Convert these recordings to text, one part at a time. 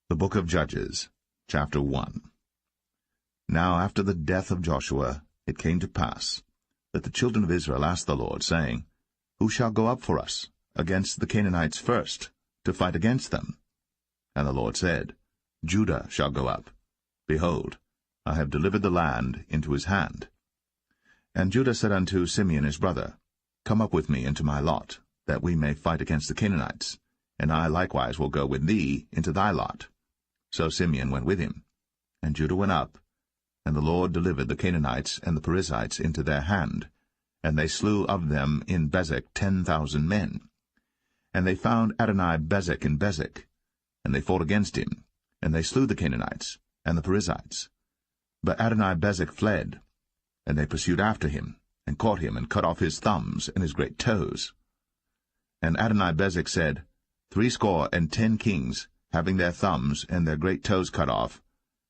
The Book of Judges, chapter 1. Now after the death of Joshua it came to pass that the children of Israel asked the Lord, saying, Who shall go up for us against the Canaanites first, to fight against them? And the Lord said, Judah shall go up. Behold, I have delivered the land into his hand. And Judah said unto Simeon his brother, Come up with me into my lot, that we may fight against the Canaanites, and I likewise will go with thee into thy lot. So Simeon went with him, and Judah went up, and the Lord delivered the Canaanites and the Perizzites into their hand, and they slew of them in Bezek 10,000 men. And they found Adoni-Bezek in Bezek, and they fought against him, and they slew the Canaanites and the Perizzites. But Adoni-Bezek fled, and they pursued after him, and caught him, and cut off his thumbs and his great toes. And Adoni-Bezek said, 70 kings, having their thumbs and their great toes cut off,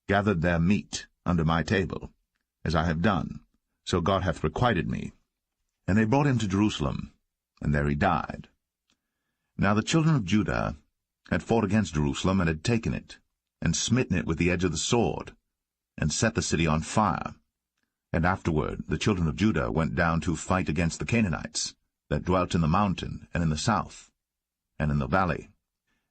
gathered their meat under my table, as I have done, so God hath requited me. And they brought him to Jerusalem, and there he died. Now the children of Judah had fought against Jerusalem, and had taken it, and smitten it with the edge of the sword, and set the city on fire. And afterward the children of Judah went down to fight against the Canaanites, that dwelt in the mountain, and in the south, and in the valley.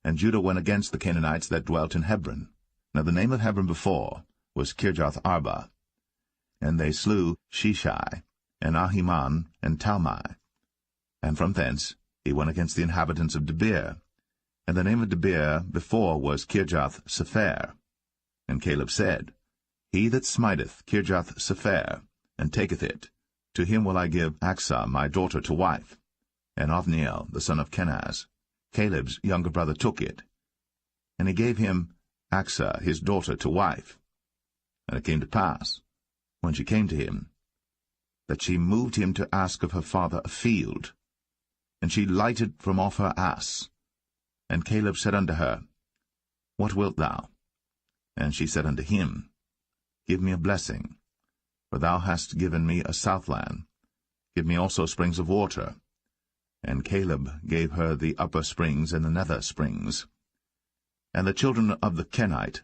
And Judah went against the Canaanites that dwelt in Hebron. Now the name of Hebron before was Kirjath-Arba. And they slew Sheshai, and Ahiman, and Talmai. And from thence he went against the inhabitants of Debir. And the name of Debir before was Kirjath-Sepher. And Caleb said, He that smiteth Kirjath-Sepher, and taketh it, to him will I give Achsah my daughter to wife. And Othniel the son of Kenaz, Caleb's younger brother, took it. And he gave him Achsah his daughter to wife. And it came to pass, when she came to him, that she moved him to ask of her father a field. And she lighted from off her ass. And Caleb said unto her, What wilt thou? And she said unto him, Give me a blessing, for thou hast given me a southland. Give me also springs of water. And Caleb gave her the upper springs and the nether springs. And the children of the Kenite,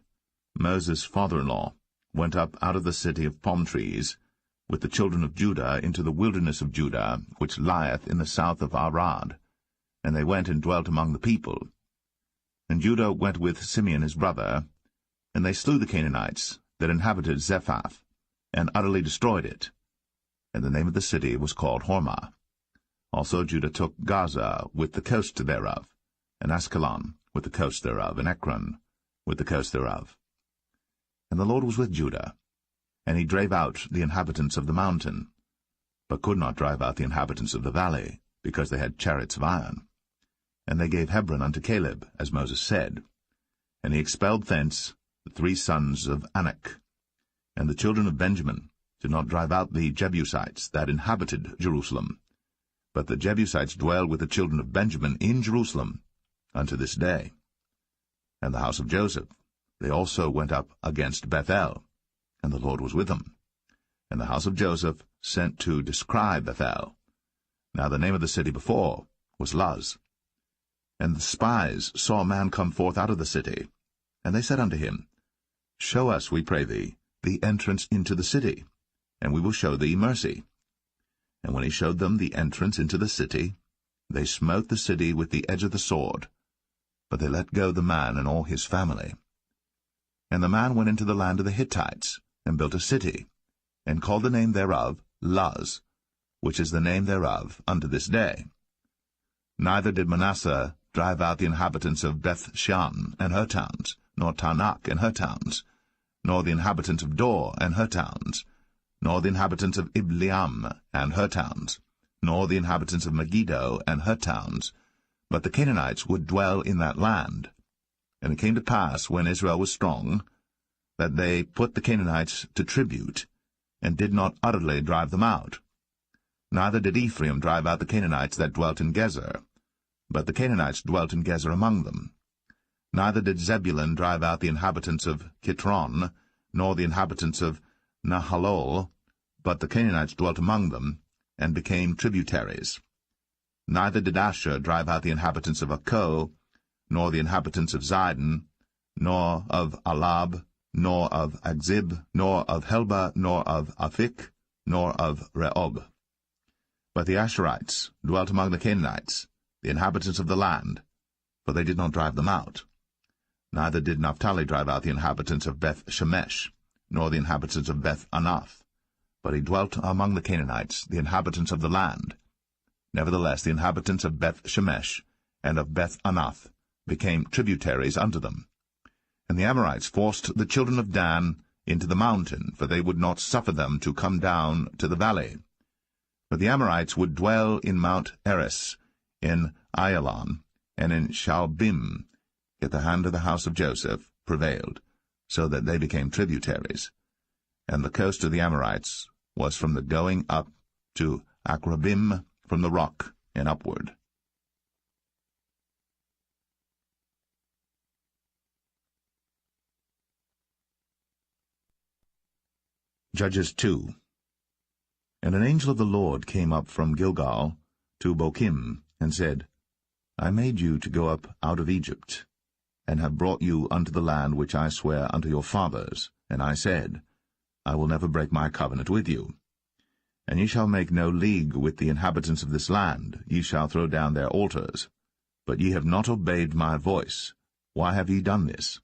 Moses' father-in-law, went up out of the city of palm trees, with the children of Judah into the wilderness of Judah, which lieth in the south of Arad. And they went and dwelt among the people. And Judah went with Simeon his brother, and they slew the Canaanites that inhabited Zephath, and utterly destroyed it. And the name of the city was called Hormah. Also Judah took Gaza with the coast thereof, and Askelon with the coast thereof, and Ekron with the coast thereof. And the Lord was with Judah, and he drave out the inhabitants of the mountain, but could not drive out the inhabitants of the valley, because they had chariots of iron. And they gave Hebron unto Caleb, as Moses said. And he expelled thence the 3 sons of Anak. And the children of Benjamin did not drive out the Jebusites that inhabited Jerusalem, but the Jebusites dwell with the children of Benjamin in Jerusalem unto this day. And the house of Joseph, they also went up against Bethel, and the Lord was with them. And the house of Joseph sent to descry Bethel. Now the name of the city before was Luz. And the spies saw a man come forth out of the city, and they said unto him, Show us, we pray thee, the entrance into the city, and we will show thee mercy. And when he showed them the entrance into the city, they smote the city with the edge of the sword, but they let go the man and all his family. And the man went into the land of the Hittites, and built a city, and called the name thereof Luz, which is the name thereof unto this day. Neither did Manasseh drive out the inhabitants of Beth-shan and her towns, nor Taanach and her towns, nor the inhabitants of Dor and her towns, nor the inhabitants of Ibleam and her towns, nor the inhabitants of Megiddo and her towns, but the Canaanites would dwell in that land. And it came to pass, when Israel was strong, that they put the Canaanites to tribute, and did not utterly drive them out. Neither did Ephraim drive out the Canaanites that dwelt in Gezer, but the Canaanites dwelt in Gezer among them. Neither did Zebulun drive out the inhabitants of Kitron, nor the inhabitants of Nahalol, but the Canaanites dwelt among them, and became tributaries. Neither did Asher drive out the inhabitants of Akko, nor the inhabitants of Zidon, nor of Alab, nor of Agzib, nor of Helba, nor of Aphik, nor of Rehob. But the Asherites dwelt among the Canaanites, the inhabitants of the land, for they did not drive them out. Neither did Naphtali drive out the inhabitants of Beth-Shemesh, nor the inhabitants of Beth-Anath, but he dwelt among the Canaanites, the inhabitants of the land. Nevertheless the inhabitants of Beth-Shemesh and of Beth-Anath became tributaries unto them. And the Amorites forced the children of Dan into the mountain, for they would not suffer them to come down to the valley. But the Amorites would dwell in Mount Eres, in Ayalon, and in Shaalbim, yet the hand of the house of Joseph prevailed, so that they became tributaries. And the coast of the Amorites was from the going up to Akrabim, from the rock and upward. Judges 2. And an angel of the Lord came up from Gilgal to Bochim, and said, I made you to go up out of Egypt, and have brought you unto the land which I sware unto your fathers. And I said, I will never break my covenant with you. And ye shall make no league with the inhabitants of this land, ye shall throw down their altars. But ye have not obeyed my voice. Why have ye done this?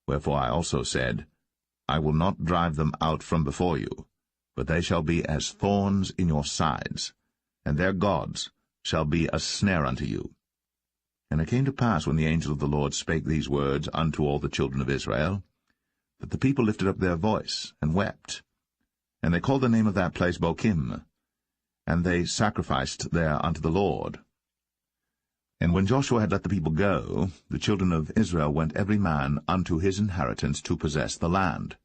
Wherefore I also said, I will not drive them out from before you, but they shall be as thorns in your sides, and their gods shall be a snare unto you. And it came to pass, when the angel of the Lord spake these words unto all the children of Israel, that the people lifted up their voice, and wept. And they called the name of that place Bochim, and they sacrificed there unto the Lord. And when Joshua had let the people go, the children of Israel went every man unto his inheritance to possess the land.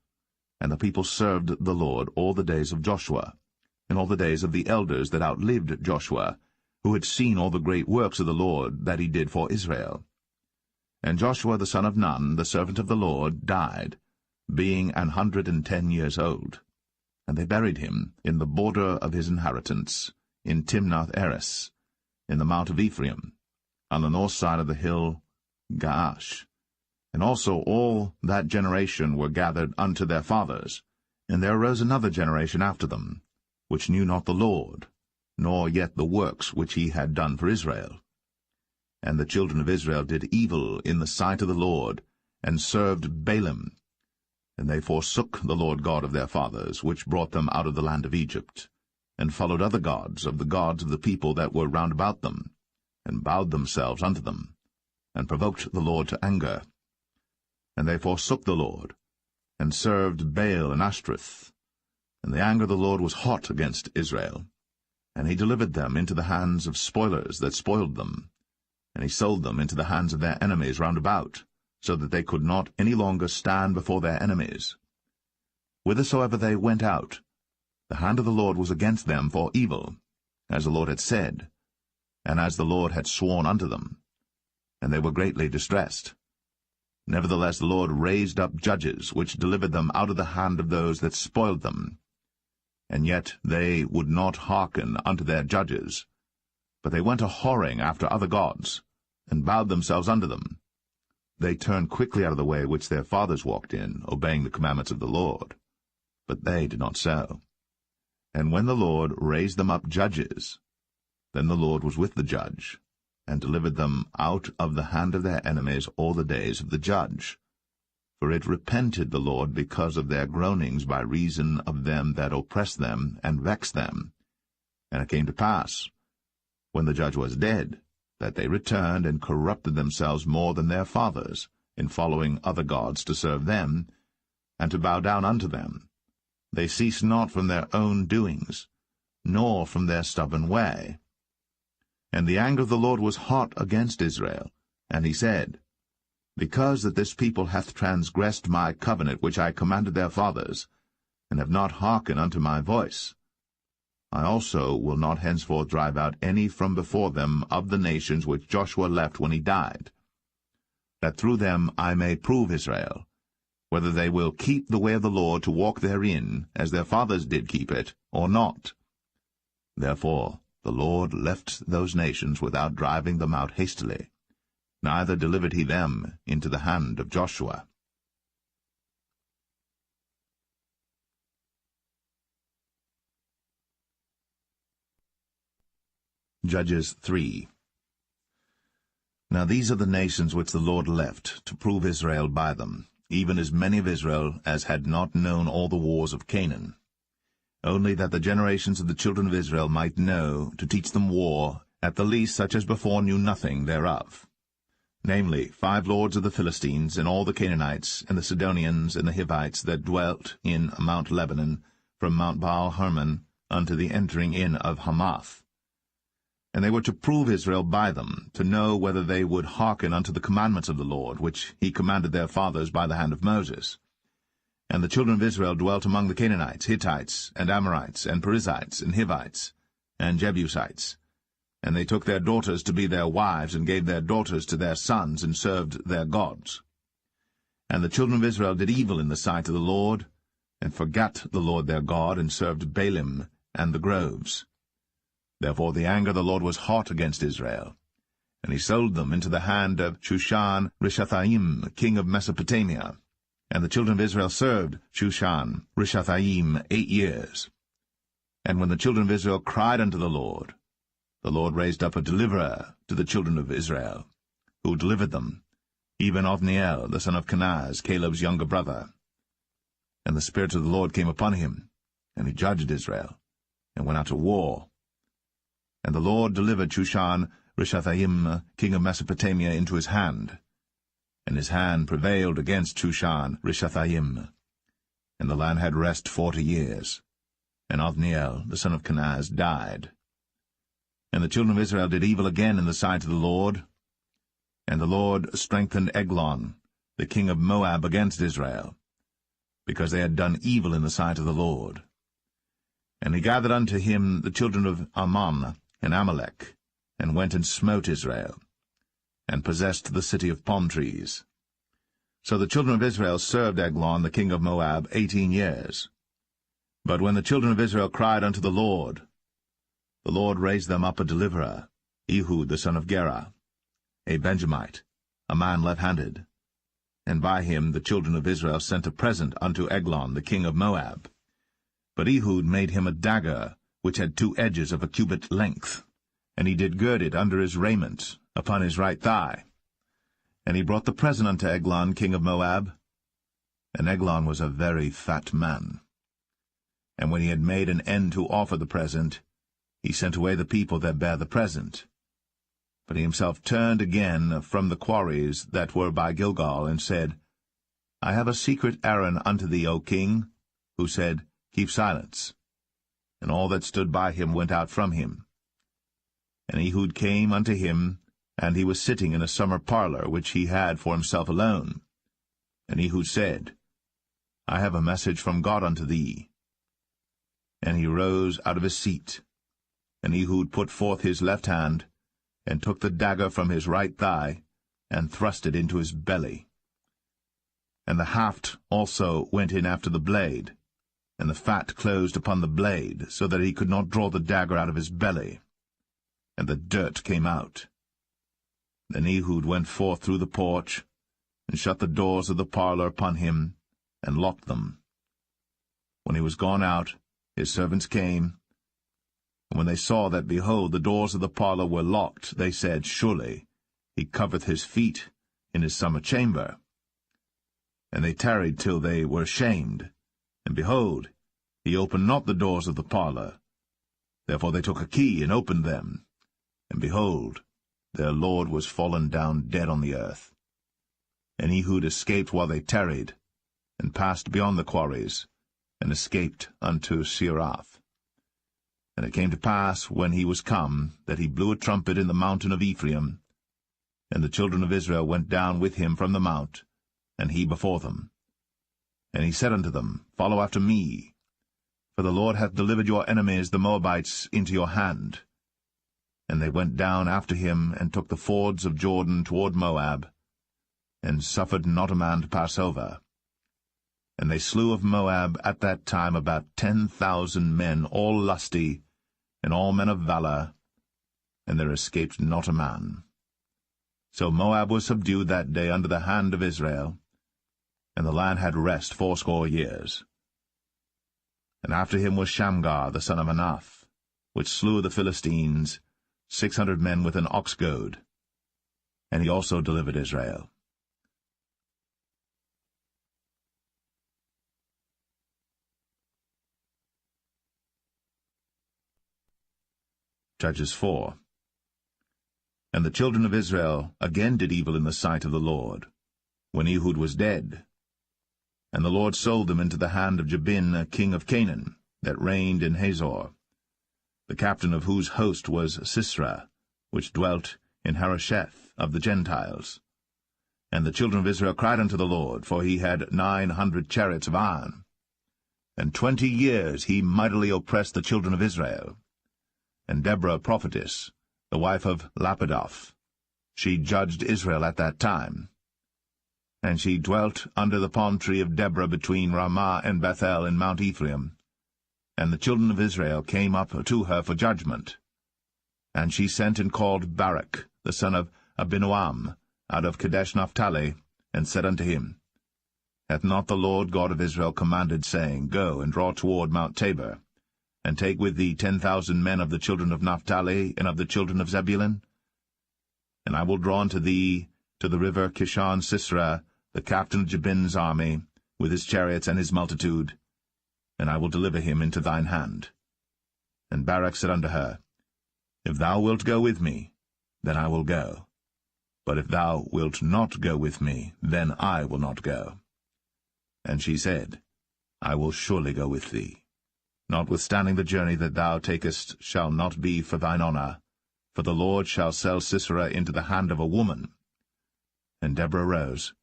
And the people served the Lord all the days of Joshua, and all the days of the elders that outlived Joshua, who had seen all the great works of the Lord that he did for Israel. And Joshua the son of Nun, the servant of the Lord, died, being 110 years old. And they buried him in the border of his inheritance, in Timnath-Eres, in the mount of Ephraim, on the north side of the hill Gaash. And also all that generation were gathered unto their fathers. And there arose another generation after them, which knew not the Lord, nor yet the works which he had done for Israel. And the children of Israel did evil in the sight of the Lord, and served Baalim. And they forsook the Lord God of their fathers, which brought them out of the land of Egypt, and followed other gods of the people that were round about them, and bowed themselves unto them, and provoked the Lord to anger. And they forsook the Lord, and served Baal and Ashtoreth. And the anger of the Lord was hot against Israel, and he delivered them into the hands of spoilers that spoiled them, and he sold them into the hands of their enemies round about, so that they could not any longer stand before their enemies. Whithersoever they went out, the hand of the Lord was against them for evil, as the Lord had said, and as the Lord had sworn unto them, and they were greatly distressed. Nevertheless the Lord raised up judges, which delivered them out of the hand of those that spoiled them. And yet they would not hearken unto their judges, but they went a-whoring after other gods, and bowed themselves unto them. They turned quickly out of the way which their fathers walked in, obeying the commandments of the Lord. But they did not so. And when the Lord raised them up judges, then the Lord was with the judge, and delivered them out of the hand of their enemies all the days of the judge. For it repented the Lord because of their groanings by reason of them that oppressed them and vexed them. And it came to pass, when the judge was dead, that they returned and corrupted themselves more than their fathers, in following other gods to serve them, and to bow down unto them. They ceased not from their own doings, nor from their stubborn way. And the anger of the Lord was hot against Israel, and he said, Because that this people hath transgressed my covenant which I commanded their fathers, and have not hearkened unto my voice, I also will not henceforth drive out any from before them of the nations which Joshua left when he died, that through them I may prove Israel, whether they will keep the way of the Lord to walk therein, as their fathers did keep it, or not. Therefore the Lord left those nations without driving them out hastily, neither delivered he them into the hand of Joshua. Judges 3. Now these are the nations which the Lord left, to prove Israel by them, even as many of Israel as had not known all the wars of Canaan, only that the generations of the children of Israel might know, to teach them war, at the least such as before knew nothing thereof. Namely, 5 lords of the Philistines, and all the Canaanites, and the Sidonians, and the Hivites, that dwelt in Mount Lebanon, from Mount Baal-Hermon unto the entering in of Hamath. And they were to prove Israel by them, to know whether they would hearken unto the commandments of the Lord, which he commanded their fathers by the hand of Moses. And the children of Israel dwelt among the Canaanites, Hittites, and Amorites, and Perizzites, and Hivites, and Jebusites. And they took their daughters to be their wives, and gave their daughters to their sons, and served their gods. And the children of Israel did evil in the sight of the Lord, and forgat the Lord their God, and served Baalim and the groves. Therefore the anger of the Lord was hot against Israel, and he sold them into the hand of Shushan-Rishathaim, king of Mesopotamia. And the children of Israel served Shushan-Rishathaim 8 years. And when the children of Israel cried unto the Lord raised up a deliverer to the children of Israel, who delivered them, even Othniel, the son of Kenaz, Caleb's younger brother. And the Spirit of the Lord came upon him, and he judged Israel, and went out to war. And the Lord delivered Shushan-Rishathaim, king of Mesopotamia, into his hand. And his hand prevailed against Shushan-Rishathaim. And the land had rest 40 years. And Othniel, the son of Kenaz, died. And the children of Israel did evil again in the sight of the Lord. And the Lord strengthened Eglon, the king of Moab, against Israel, because they had done evil in the sight of the Lord. And he gathered unto him the children of Ammon and Amalek, and went and smote Israel, and possessed the city of palm trees. So the children of Israel served Eglon the king of Moab 18 years. But when the children of Israel cried unto the Lord raised them up a deliverer, Ehud the son of Gera, a Benjamite, a man left-handed. And by him the children of Israel sent a present unto Eglon the king of Moab. But Ehud made him a dagger, which had 2 edges of a cubit length, and he did gird it under his raiment, upon his right thigh. And he brought the present unto Eglon king of Moab. And Eglon was a very fat man. And when he had made an end to offer the present, he sent away the people that bare the present. But he himself turned again from the quarries that were by Gilgal, and said, I have a secret errand unto thee, O king, who said, Keep silence. And all that stood by him went out from him. And Ehud came unto him, and he was sitting in a summer parlor, which he had for himself alone. And Ehud said, I have a message from God unto thee. And he rose out of his seat. And Ehud put forth his left hand, and took the dagger from his right thigh, and thrust it into his belly. And the haft also went in after the blade, and the fat closed upon the blade, so that he could not draw the dagger out of his belly. And the dirt came out. Then Ehud went forth through the porch, and shut the doors of the parlor upon him, and locked them. When he was gone out, his servants came, and when they saw that, behold, the doors of the parlor were locked, they said, Surely he covereth his feet in his summer chamber. And they tarried till they were ashamed, and behold, he opened not the doors of the parlor. Therefore they took a key, and opened them. And behold, their lord was fallen down dead on the earth. And Ehud escaped while they tarried, and passed beyond the quarries, and escaped unto Seirath. And it came to pass, when he was come, that he blew a trumpet in the mountain of Ephraim. And the children of Israel went down with him from the mount, and he before them. And he said unto them, Follow after me, for the Lord hath delivered your enemies the Moabites into your hand. And they went down after him, and took the fords of Jordan toward Moab, and suffered not a man to pass over. And they slew of Moab at that time about 10,000 men, all lusty, and all men of valor, and there escaped not a man. So Moab was subdued that day under the hand of Israel, and the land had rest 80 years. And after him was Shamgar the son of Anath, which slew the Philistines, 600 men with an ox goad, and he also delivered Israel. Judges 4. And the children of Israel again did evil in the sight of the Lord, when Ehud was dead. And the Lord sold them into the hand of Jabin, king of Canaan, that reigned in Hazor, the captain of whose host was Sisera, which dwelt in Harosheth of the Gentiles. And the children of Israel cried unto the Lord, for he had 900 chariots of iron. And 20 years he mightily oppressed the children of Israel. And Deborah prophetess, the wife of Lapidoth, she judged Israel at that time. And she dwelt under the palm tree of Deborah between Ramah and Bethel in Mount Ephraim. And the children of Israel came up to her for judgment. And she sent and called Barak, the son of Abinoam, out of Kadesh Naphtali, and said unto him, Hath not the Lord God of Israel commanded, saying, Go and draw toward Mount Tabor, and take with thee 10,000 men of the children of Naphtali and of the children of Zebulun? And I will draw unto thee to the river Kishon Sisera, the captain of Jabin's army, with his chariots and his multitude, and I will deliver him into thine hand. And Barak said unto her, If thou wilt go with me, then I will go. But if thou wilt not go with me, then I will not go. And she said, I will surely go with thee. Notwithstanding the journey that thou takest shall not be for thine honour, for the Lord shall sell Sisera into the hand of a woman. And Deborah rose,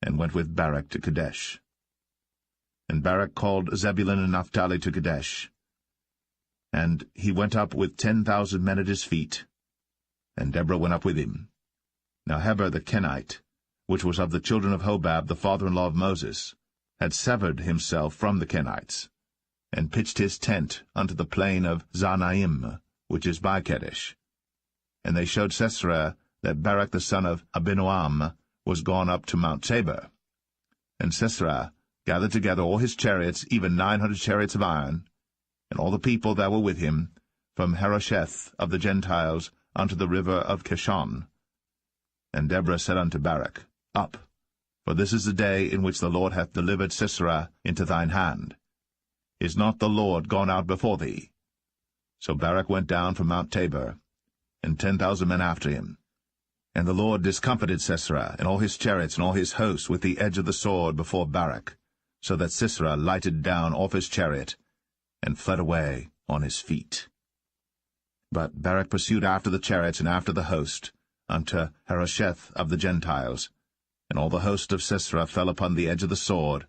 and went with Barak to Kadesh. And Barak called Zebulun and Naphtali to Kadesh. And he went up with 10,000 men at his feet, and Deborah went up with him. Now Heber the Kenite, which was of the children of Hobab, the father-in-law of Moses, had severed himself from the Kenites, and pitched his tent unto the plain of Zanaim, which is by Kadesh. And they showed Sisera that Barak the son of Abinoam was gone up to Mount Tabor. And Sisera gathered together all his chariots, even 900 chariots of iron, and all the people that were with him, from Harosheth of the Gentiles unto the river of Kishon. And Deborah said unto Barak, Up, for this is the day in which the Lord hath delivered Sisera into thine hand. Is not the Lord gone out before thee? So Barak went down from Mount Tabor, and 10,000 men after him. And the Lord discomfited Sisera, and all his chariots and all his host with the edge of the sword before Barak, so that Sisera lighted down off his chariot, and fled away on his feet. But Barak pursued after the chariots and after the host, unto Harosheth of the Gentiles, and all the host of Sisera fell upon the edge of the sword,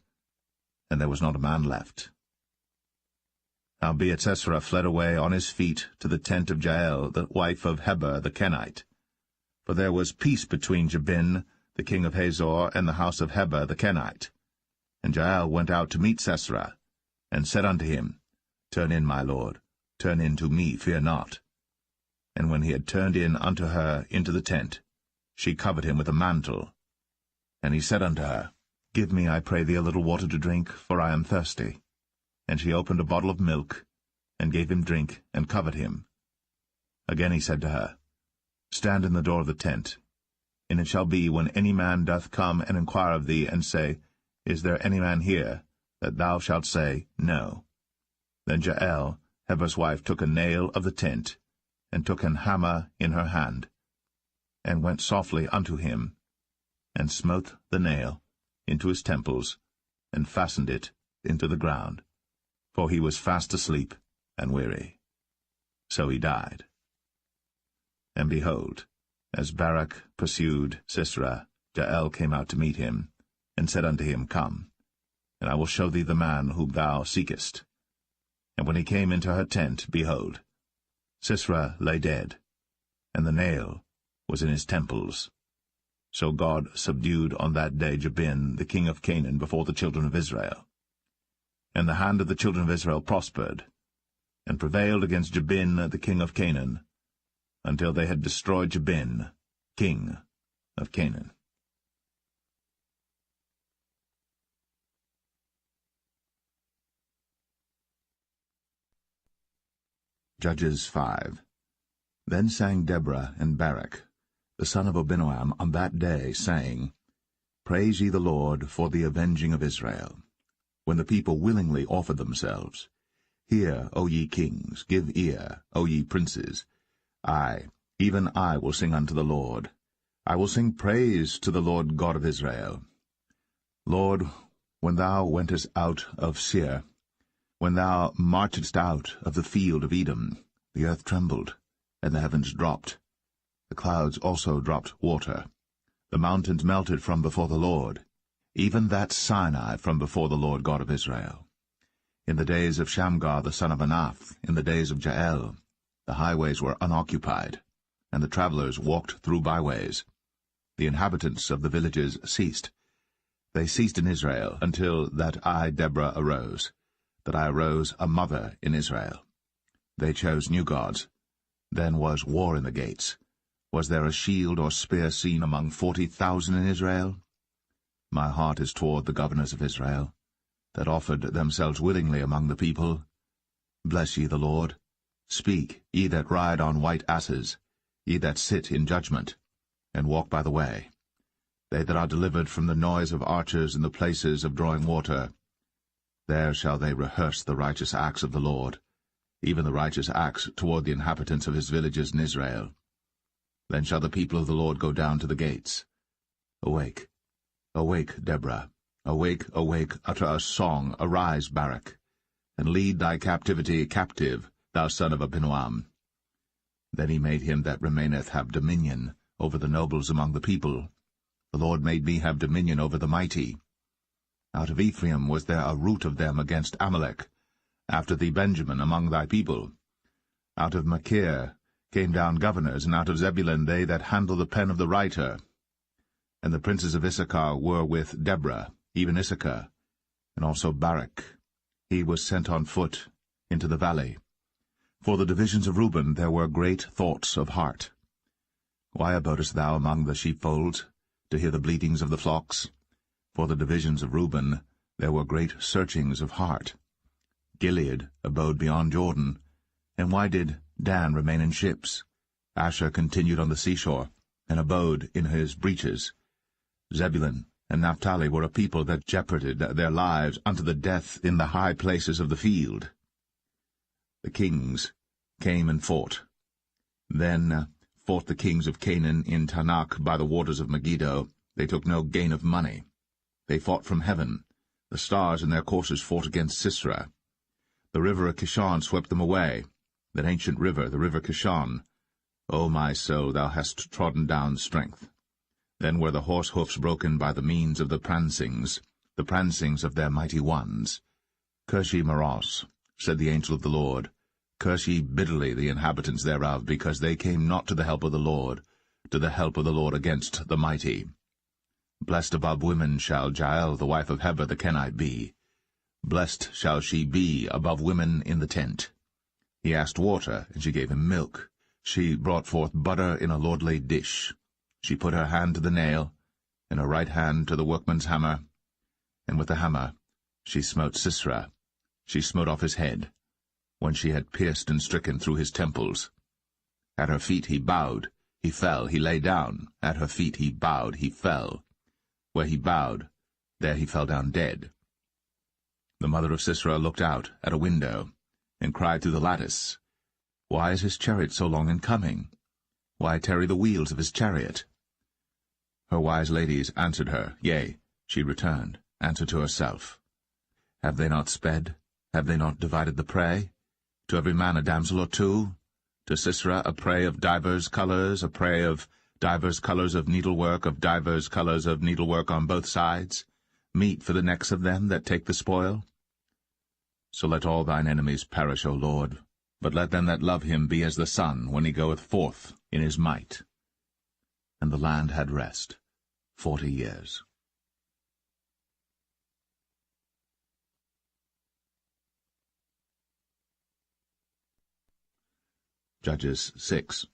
and there was not a man left. Howbeit Sisera fled away on his feet to the tent of Jael, the wife of Heber the Kenite. For there was peace between Jabin, the king of Hazor, and the house of Heber the Kenite. And Jael went out to meet Sisera, and said unto him, Turn in, my lord, turn in to me, fear not. And when he had turned in unto her into the tent, she covered him with a mantle. And he said unto her, Give me, I pray thee, a little water to drink, for I am thirsty. And she opened a bottle of milk, and gave him drink, and covered him. Again he said to her, Stand in the door of the tent. And it shall be, when any man doth come and inquire of thee, and say, Is there any man here? That thou shalt say, No. Then Jael, Heber's wife, took a nail of the tent, and took an hammer in her hand, and went softly unto him, and smote the nail into his temples, and fastened it into the ground, for he was fast asleep and weary. So he died. And behold, as Barak pursued Sisera, Jael came out to meet him, and said unto him, Come, and I will show thee the man whom thou seekest. And when he came into her tent, behold, Sisera lay dead, and the nail was in his temples. So God subdued on that day Jabin, the king of Canaan, before the children of Israel. And the hand of the children of Israel prospered, and prevailed against Jabin, the king of Canaan, until they had destroyed Jabin, king of Canaan. Judges 5. Then sang Deborah and Barak, the son of Abinoam, on that day, saying, Praise ye the Lord for the avenging of Israel, when the people willingly offered themselves. Hear, O ye kings, give ear, O ye princes. I, even I, will sing unto the Lord. I will sing praise to the Lord God of Israel. Lord, when thou wentest out of Seir, when thou marchedst out of the field of Edom, the earth trembled, and the heavens dropped. The clouds also dropped water. The mountains melted from before the Lord, even that Sinai from before the Lord God of Israel. In the days of Shamgar the son of Anath, in the days of Jael, the highways were unoccupied, and the travelers walked through byways. The inhabitants of the villages ceased. They ceased in Israel until that I, Deborah, arose, that I arose a mother in Israel. They chose new gods. Then was war in the gates. Was there a shield or spear seen among 40,000 in Israel? My heart is toward the governors of Israel, that offered themselves willingly among the people. Bless ye the Lord. Speak, ye that ride on white asses, ye that sit in judgment, and walk by the way. They that are delivered from the noise of archers in the places of drawing water, there shall they rehearse the righteous acts of the Lord, even the righteous acts toward the inhabitants of his villages in Israel. Then shall the people of the Lord go down to the gates. Awake, awake, Deborah. Awake, awake, utter a song, arise, Barak, and lead thy captivity captive, thou son of Abinoam. Then he made him that remaineth have dominion over the nobles among the people. The Lord made me have dominion over the mighty. Out of Ephraim was there a root of them against Amalek, after thee Benjamin among thy people. Out of Machir came down governors, and out of Zebulun they that handle the pen of the writer. And the princes of Issachar were with Deborah, even Issachar, and also Barak. He was sent on foot into the valley. For the divisions of Reuben there were great thoughts of heart. Why abodest thou among the sheepfolds, to hear the bleatings of the flocks? For the divisions of Reuben there were great searchings of heart. Gilead abode beyond Jordan. And why did Dan remain in ships? Asher continued on the seashore, and abode in his breaches. Zebulun and Naphtali were a people that jeoparded their lives unto the death in the high places of the field. The kings came and fought. Then fought the kings of Canaan in Tanakh by the waters of Megiddo. They took no gain of money. They fought from heaven. The stars in their courses fought against Sisera. The river of Kishon swept them away, that ancient river, the river Kishon. O my soul, thou hast trodden down strength. Then were the horse hoofs broken by the means of the prancings of their mighty ones. Curse ye Maros, said the angel of the Lord. Curse ye bitterly the inhabitants thereof, because they came not to the help of the Lord, against the mighty. Blessed above women shall Jael the wife of Heber the Kenite be. Blessed shall she be above women in the tent. He asked water, and she gave him milk. She brought forth butter in a lordly dish. She put her hand to the nail, and her right hand to the workman's hammer. And with the hammer she smote Sisera. She smote off his head, when she had pierced and stricken through his temples. At her feet he bowed, he fell, he lay down. At her feet he bowed, he fell. Where he bowed, there he fell down dead. The mother of Sisera looked out at a window, and cried through the lattice, Why is his chariot so long in coming? Why tarry the wheels of his chariot? Her wise ladies answered her, yea, she returned, answered to herself. Have they not sped? Have they not divided the prey? To every man a damsel or two? To Sisera a prey of divers colours, a prey of divers colours of needlework, of divers colours of needlework on both sides, meat for the necks of them that take the spoil? So let all thine enemies perish, O Lord, but let them that love him be as the sun when he goeth forth in his might. And the land had rest 40 years. Judges 6.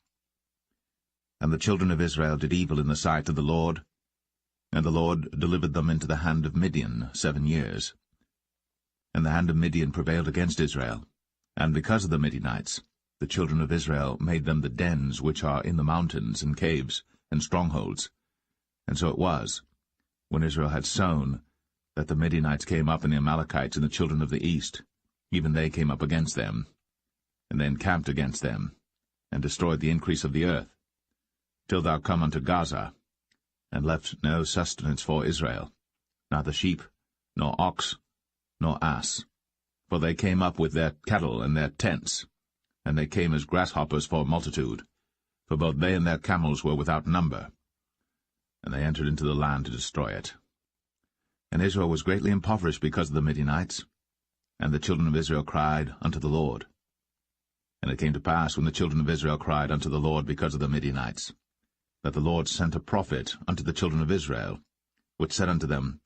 And the children of Israel did evil in the sight of the Lord, and the Lord delivered them into the hand of Midian 7 years. And the hand of Midian prevailed against Israel, and because of the Midianites, the children of Israel made them the dens which are in the mountains, and caves, and strongholds. And so it was, when Israel had sown, that the Midianites came up, and the Amalekites and the children of the east, even they came up against them, and they encamped against them, and destroyed the increase of the earth, till thou come unto Gaza, and left no sustenance for Israel, neither sheep, nor ox, nor ass. For they came up with their cattle and their tents, and they came as grasshoppers for multitude, for both they and their camels were without number. And they entered into the land to destroy it. And Israel was greatly impoverished because of the Midianites, and the children of Israel cried unto the Lord. And it came to pass, when the children of Israel cried unto the Lord because of the Midianites, that the Lord sent a prophet unto the children of Israel, which said unto them,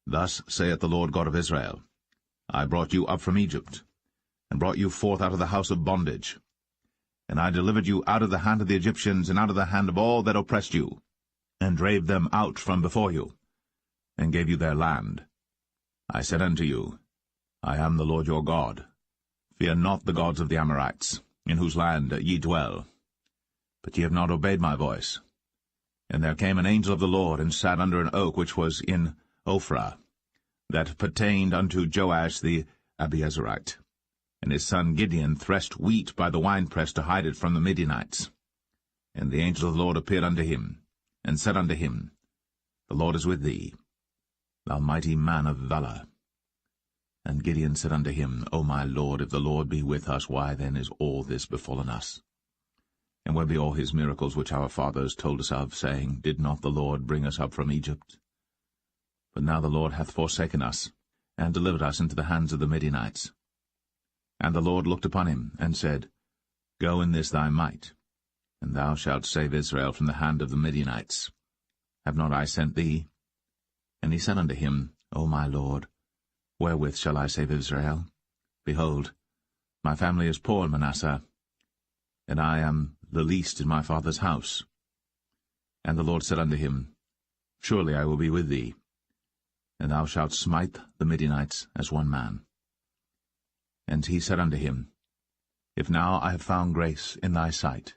Thus saith the Lord God of Israel, I brought you up from Egypt, and brought you forth out of the house of bondage. And I delivered you out of the hand of the Egyptians, and out of the hand of all that oppressed you, and drave them out from before you, and gave you their land. I said unto you, I am the Lord your God. Fear not the gods of the Amorites, in whose land ye dwell. But ye have not obeyed my voice. And there came an angel of the Lord, and sat under an oak which was in Ophrah, that pertained unto Joash the Abiezrite. And his son Gideon threshed wheat by the winepress to hide it from the Midianites. And the angel of the Lord appeared unto him, and said unto him, The Lord is with thee, thou mighty man of valour. And Gideon said unto him, O my Lord, if the Lord be with us, why then is all this befallen us? And where be all his miracles which our fathers told us of, saying, Did not the Lord bring us up from Egypt? But now the Lord hath forsaken us, and delivered us into the hands of the Midianites. And the Lord looked upon him, and said, Go in this thy might, and thou shalt save Israel from the hand of the Midianites. Have not I sent thee? And he said unto him, O my Lord, wherewith shall I save Israel? Behold, my family is poor in Manasseh, and I am the least in my father's house. And the Lord said unto him, Surely I will be with thee, and thou shalt smite the Midianites as one man. And he said unto him, If now I have found grace in thy sight,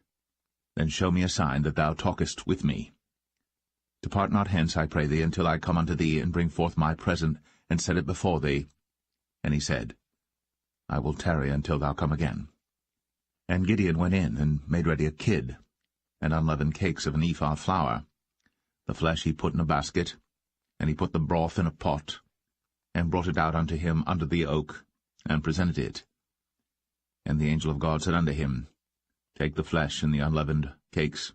then show me a sign that thou talkest with me. Depart not hence, I pray thee, until I come unto thee, and bring forth my present, and set it before thee. And he said, I will tarry until thou come again. And Gideon went in, and made ready a kid, and unleavened cakes of an ephah flour. The flesh he put in a basket, and he put the broth in a pot, and brought it out unto him under the oak, and presented it. And the angel of God said unto him, Take the flesh and the unleavened cakes,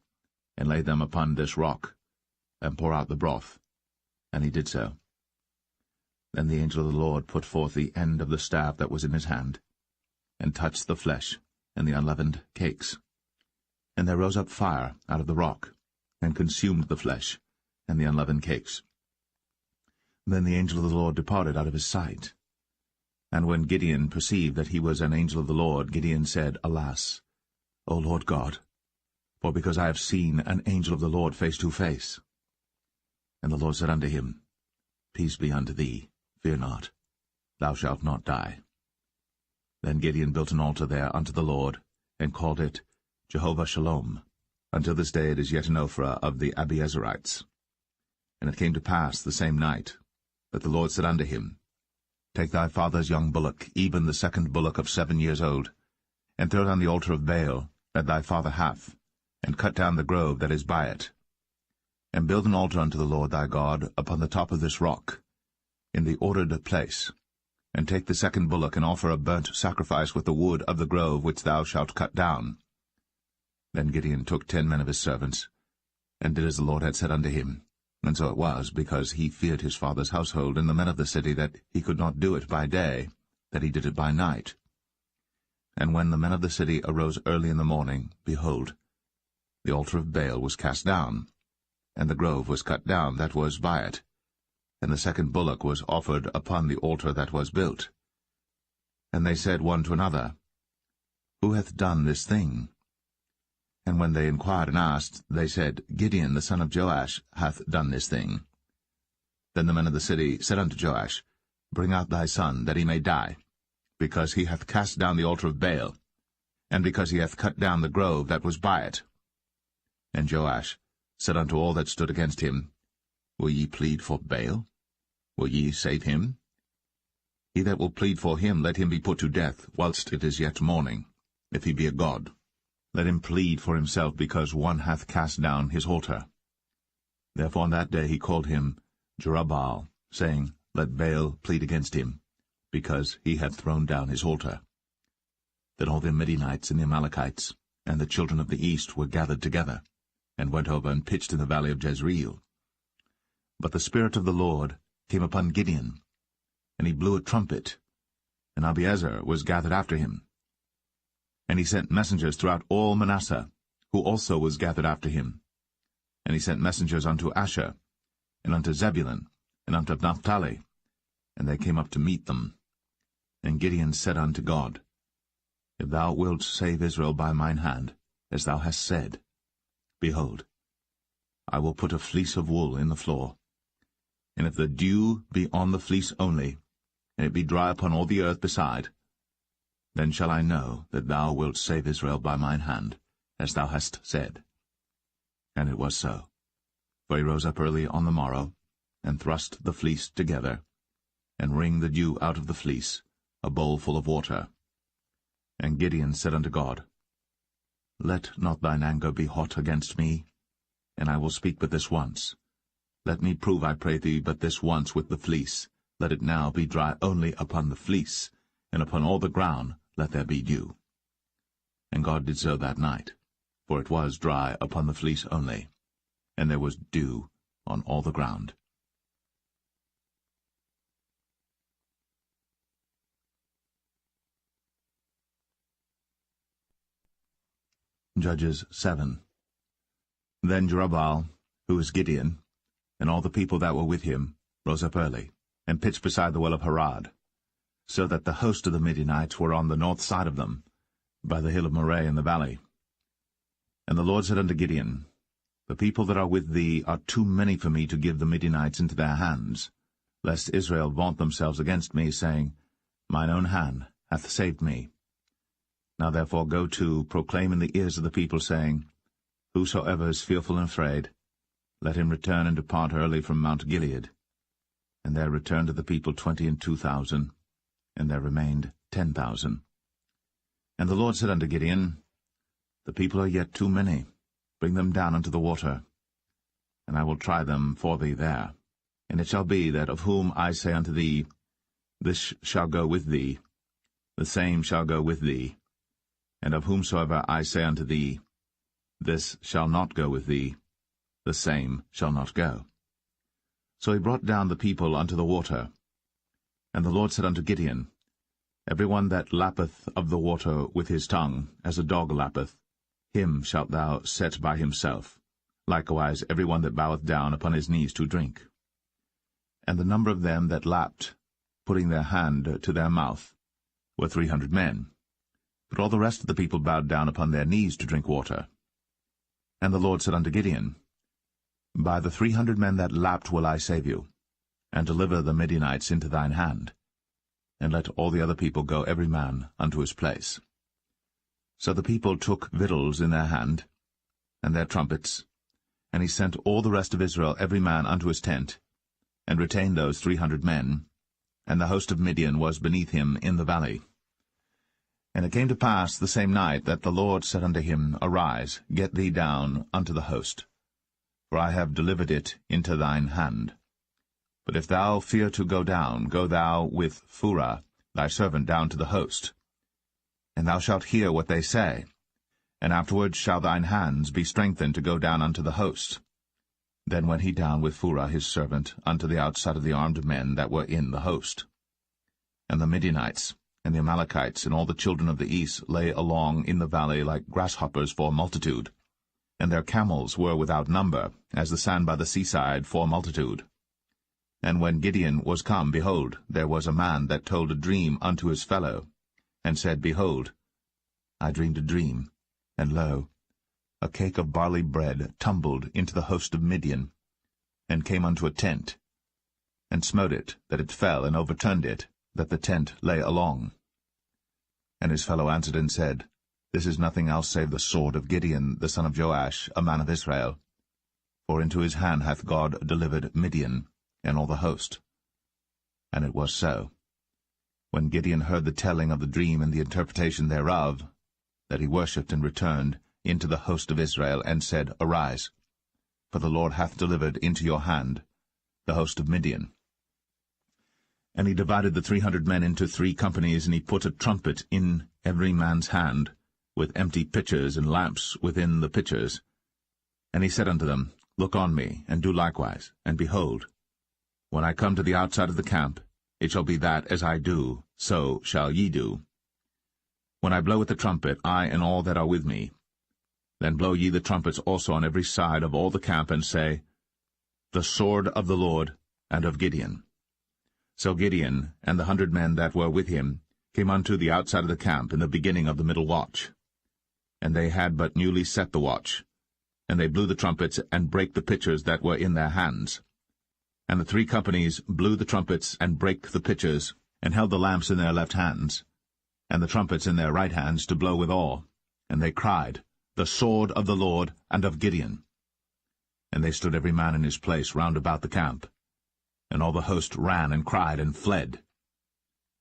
and lay them upon this rock, and pour out the broth. And he did so. Then the angel of the Lord put forth the end of the staff that was in his hand, and touched the flesh and the unleavened cakes. And there rose up fire out of the rock, and consumed the flesh and the unleavened cakes. Then the angel of the Lord departed out of his sight. And when Gideon perceived that he was an angel of the Lord, Gideon said, Alas, O Lord God, for because I have seen an angel of the Lord face to face. And the Lord said unto him, Peace be unto thee, fear not, thou shalt not die. Then Gideon built an altar there unto the Lord, and called it Jehovah Shalom. Until this day it is yet in Ophrah of the Abiezrites. And it came to pass the same night, that the Lord said unto him, Take thy father's young bullock, even the second bullock of 7 years old, and throw it on the altar of Baal that thy father hath, and cut down the grove that is by it. And build an altar unto the Lord thy God upon the top of this rock, in the ordered place. And take the second bullock, and offer a burnt sacrifice with the wood of the grove which thou shalt cut down. Then Gideon took 10 men of his servants, and did as the Lord had said unto him. And so it was, because he feared his father's household and the men of the city, that he could not do it by day, that he did it by night. And when the men of the city arose early in the morning, behold, the altar of Baal was cast down, and the grove was cut down that was by it, and the second bullock was offered upon the altar that was built. And they said one to another, Who hath done this thing? And when they inquired and asked, they said, Gideon the son of Joash hath done this thing. Then the men of the city said unto Joash, Bring out thy son, that he may die, because he hath cast down the altar of Baal, and because he hath cut down the grove that was by it. And Joash said unto all that stood against him, Will ye plead for Baal? Will ye save him? He that will plead for him, let him be put to death, whilst it is yet morning, if he be a god. Let him plead for himself, because one hath cast down his altar. Therefore on that day he called him Jerubbaal, saying, Let Baal plead against him, because he hath thrown down his altar. Then all the Midianites and the Amalekites and the children of the east were gathered together, and went over and pitched in the valley of Jezreel. But the Spirit of the Lord came upon Gideon, and he blew a trumpet, and Abiezer was gathered after him. And he sent messengers throughout all Manasseh, who also was gathered after him. And he sent messengers unto Asher, and unto Zebulun, and unto Naphtali, and they came up to meet them. And Gideon said unto God, If thou wilt save Israel by mine hand, as thou hast said, behold, I will put a fleece of wool in the floor. And if the dew be on the fleece only, and it be dry upon all the earth beside, then shall I know that thou wilt save Israel by mine hand, as thou hast said. And it was so. For he rose up early on the morrow, and thrust the fleece together, and wring the dew out of the fleece, a bowl full of water. And Gideon said unto God, Let not thine anger be hot against me, and I will speak but this once. Let me prove, I pray thee, but this once with the fleece. Let it now be dry only upon the fleece, and upon all the ground let there be dew. And God did so that night, for it was dry upon the fleece only, and there was dew on all the ground. Judges 7. Then Jerubbaal, who is Gideon, and all the people that were with him, rose up early, and pitched beside the well of Harod, so that the host of the Midianites were on the north side of them, by the hill of Moreh in the valley. And the Lord said unto Gideon, The people that are with thee are too many for me to give the Midianites into their hands, lest Israel vaunt themselves against me, saying, Mine own hand hath saved me. Now therefore go to, proclaim in the ears of the people, saying, Whosoever is fearful and afraid, let him return and depart early from Mount Gilead. And there returned to the people 22,000, and there remained 10,000. And the Lord said unto Gideon, The people are yet too many. Bring them down unto the water, and I will try them for thee there. And it shall be that of whom I say unto thee, This shall go with thee, the same shall go with thee. And of whomsoever I say unto thee, This shall not go with thee, the same shall not go. So he brought down the people unto the water. And the Lord said unto Gideon, Every one that lappeth of the water with his tongue, as a dog lappeth, him shalt thou set by himself, likewise every one that boweth down upon his knees to drink. And the number of them that lapped, putting their hand to their mouth, were 300 men. But all the rest of the people bowed down upon their knees to drink water. And the Lord said unto Gideon, By the 300 men that lapped will I save you, and deliver the Midianites into thine hand. And let all the other people go every man unto his place. So the people took victuals in their hand, and their trumpets, and he sent all the rest of Israel every man unto his tent, and retained those 300 men, and the host of Midian was beneath him in the valley. And it came to pass the same night that the Lord said unto him, Arise, get thee down unto the host, for I have delivered it into thine hand. But if thou fear to go down, go thou with Phurah thy servant down to the host. And thou shalt hear what they say, and afterward shall thine hands be strengthened to go down unto the host. Then went he down with Phurah his servant unto the outside of the armed men that were in the host. And the Midianites, and the Amalekites, and all the children of the east lay along in the valley like grasshoppers for multitude, and their camels were without number, as the sand by the seaside for multitude. And when Gideon was come, behold, there was a man that told a dream unto his fellow, and said, Behold, I dreamed a dream, and lo, a cake of barley bread tumbled into the host of Midian, and came unto a tent, and smote it, that it fell, and overturned it, that the tent lay along. And his fellow answered and said, This is nothing else save the sword of Gideon the son of Joash, a man of Israel. For into his hand hath God delivered Midian, and all the host. And it was so, when Gideon heard the telling of the dream and the interpretation thereof, that he worshipped and returned into the host of Israel, and said, Arise, for the Lord hath delivered into your hand the host of Midian. And he divided the 300 men into 3 companies, and he put a trumpet in every man's hand, with empty pitchers and lamps within the pitchers. And he said unto them, Look on me, and do likewise, and behold, when I come to the outside of the camp, it shall be that as I do, so shall ye do. When I blow with the trumpet, I and all that are with me, then blow ye the trumpets also on every side of all the camp, and say, The sword of the Lord and of Gideon. So Gideon and the 100 men that were with him came unto the outside of the camp in the beginning of the middle watch. And they had but newly set the watch, and they blew the trumpets, and brake the pitchers that were in their hands. And the 3 companies blew the trumpets, and brake the pitchers, and held the lamps in their left hands, and the trumpets in their right hands to blow withal. And they cried, The sword of the Lord and of Gideon. And they stood every man in his place round about the camp. And all the host ran and cried and fled.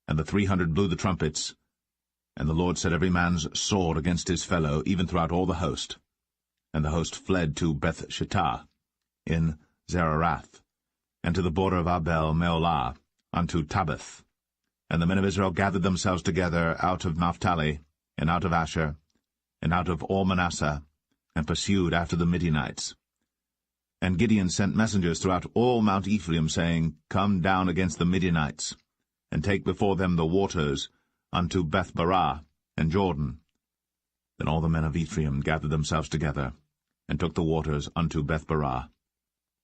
And the 300 blew the trumpets, and the Lord set every man's sword against his fellow, even throughout all the host. And the host fled to Beth-shittah in Zererath, and to the border of Abel-meholah, unto Tabbath. And the men of Israel gathered themselves together out of Naphtali, and out of Asher, and out of all Manasseh, and pursued after the Midianites. And Gideon sent messengers throughout all Mount Ephraim, saying, Come down against the Midianites, and take before them the waters unto Beth-barah and Jordan. Then all the men of Ephraim gathered themselves together, and took the waters unto Beth-barah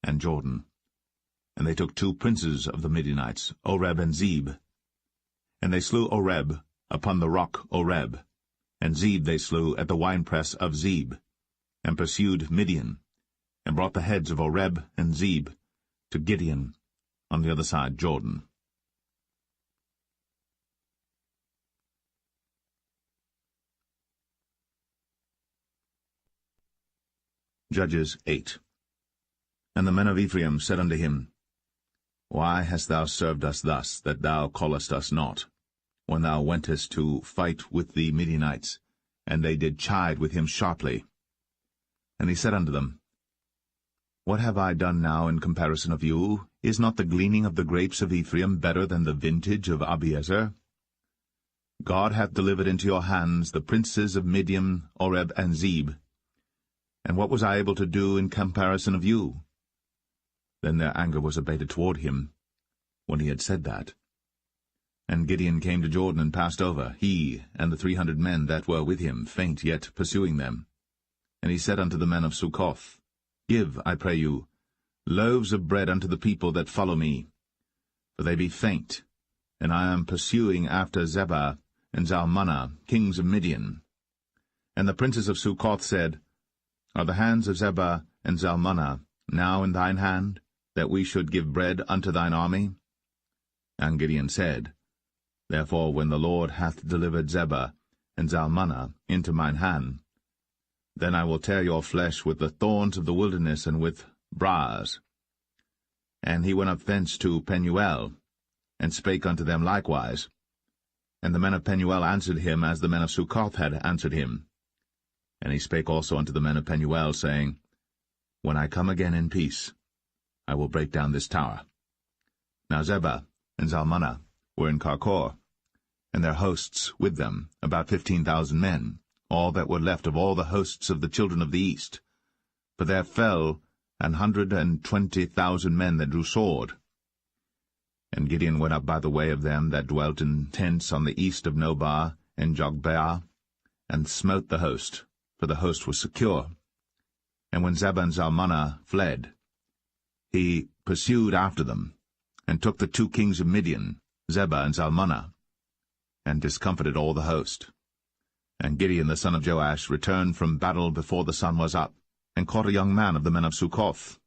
and Jordan. And they took 2 princes of the Midianites, Oreb and Zeb. And they slew Oreb upon the rock Oreb, and Zeb they slew at the winepress of Zeb, and pursued Midian, and brought the heads of Oreb and Zeb to Gideon on the other side Jordan. Judges 8. And the men of Ephraim said unto him, Why hast thou served us thus, that thou callest us not, when thou wentest to fight with the Midianites? And they did chide with him sharply. And he said unto them, What have I done now in comparison of you? Is not the gleaning of the grapes of Ephraim better than the vintage of Abiezer? God hath delivered into your hands the princes of Midian, Oreb, and Zeb. And what was I able to do in comparison of you? Then their anger was abated toward him, when he had said that. And Gideon came to Jordan and passed over, he and the 300 men that were with him, faint yet pursuing them. And he said unto the men of Succoth, Give, I pray you, loaves of bread unto the people that follow me, for they be faint, and I am pursuing after Zebah and Zalmunna, kings of Midian. And the princes of Succoth said, Are the hands of Zebah and Zalmunna now in thine hand, that we should give bread unto thine army? And Gideon said, Therefore when the Lord hath delivered Zebah and Zalmunna into mine hand, then I will tear your flesh with the thorns of the wilderness and with briars. And he went up thence to Penuel, and spake unto them likewise. And the men of Penuel answered him as the men of Succoth had answered him. And he spake also unto the men of Penuel, saying, When I come again in peace, I will break down this tower. Now Zebah and Zalmunna were in Karkor, and their hosts with them, about 15,000 men, all that were left of all the hosts of the children of the east. For there fell 120,000 men that drew sword. And Gideon went up by the way of them that dwelt in tents on the east of Nobah and Jogbeah, and smote the host, for the host was secure. And when Zebah and Zalmunna fled, he pursued after them, and took the 2 kings of Midian, Zebah and Zalmunna, and discomfited all the host. And Gideon the son of Joash returned from battle before the sun was up, and caught a young man of the men of Succoth,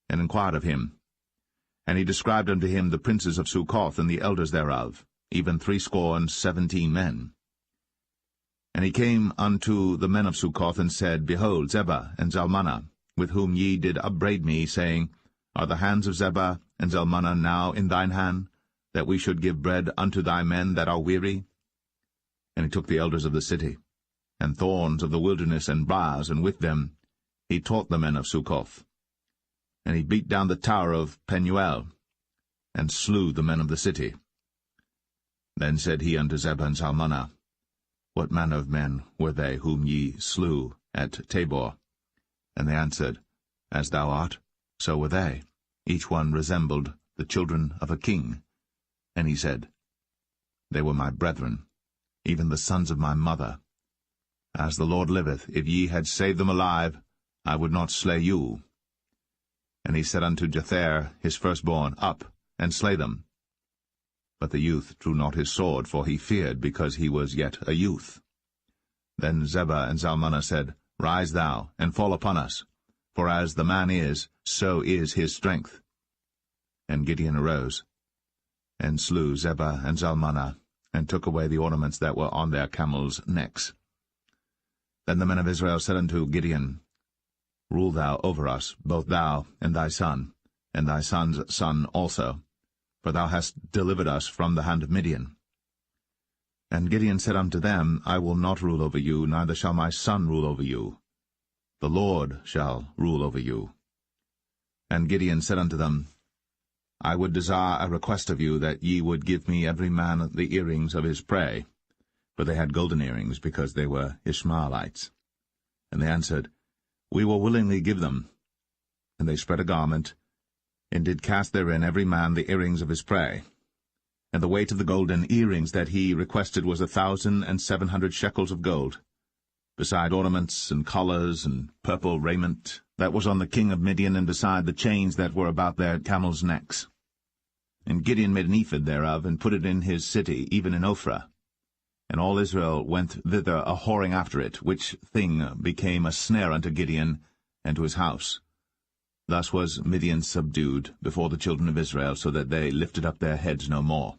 and inquired of him. And he described unto him the princes of Succoth and the elders thereof, even 70 men. And he came unto the men of Succoth, and said, Behold, Zebah and Zalmunna, with whom ye did upbraid me, saying, Are the hands of Zebah and Zalmunna now in thine hand, that we should give bread unto thy men that are weary? And he took the elders of the city, and thorns of the wilderness, and briars, and with them he taught the men of Succoth. And he beat down the tower of Penuel, and slew the men of the city. Then said he unto Zebah and Zalmunna, What manner of men were they whom ye slew at Tabor? And they answered, As thou art, so were they. Each one resembled the children of a king. And he said, They were my brethren, even the sons of my mother. As the Lord liveth, if ye had saved them alive, I would not slay you. And he said unto Jether his firstborn, Up, and slay them. But the youth drew not his sword, for he feared, because he was yet a youth. Then Zebah and Zalmunna said, Rise thou, and fall upon us, for as the man is, so is his strength. And Gideon arose, and slew Zebah and Zalmunna, and took away the ornaments that were on their camels' necks. Then the men of Israel said unto Gideon, Rule thou over us, both thou and thy son, and thy son's son also, for thou hast delivered us from the hand of Midian. And Gideon said unto them, I will not rule over you, neither shall my son rule over you. The Lord shall rule over you. And Gideon said unto them, I would desire a request of you, that ye would give me every man the earrings of his prey. For they had golden earrings, because they were Ishmaelites. And they answered, We will willingly give them. And they spread a garment, and did cast therein every man the earrings of his prey. And the weight of the golden earrings that he requested was 1,700 shekels of gold, beside ornaments and collars and purple raiment that was on the king of Midian, and beside the chains that were about their camels' necks. And Gideon made an ephod thereof, and put it in his city, even in Ophrah. And all Israel went thither a-whoring after it, which thing became a snare unto Gideon and to his house. Thus was Midian subdued before the children of Israel, so that they lifted up their heads no more.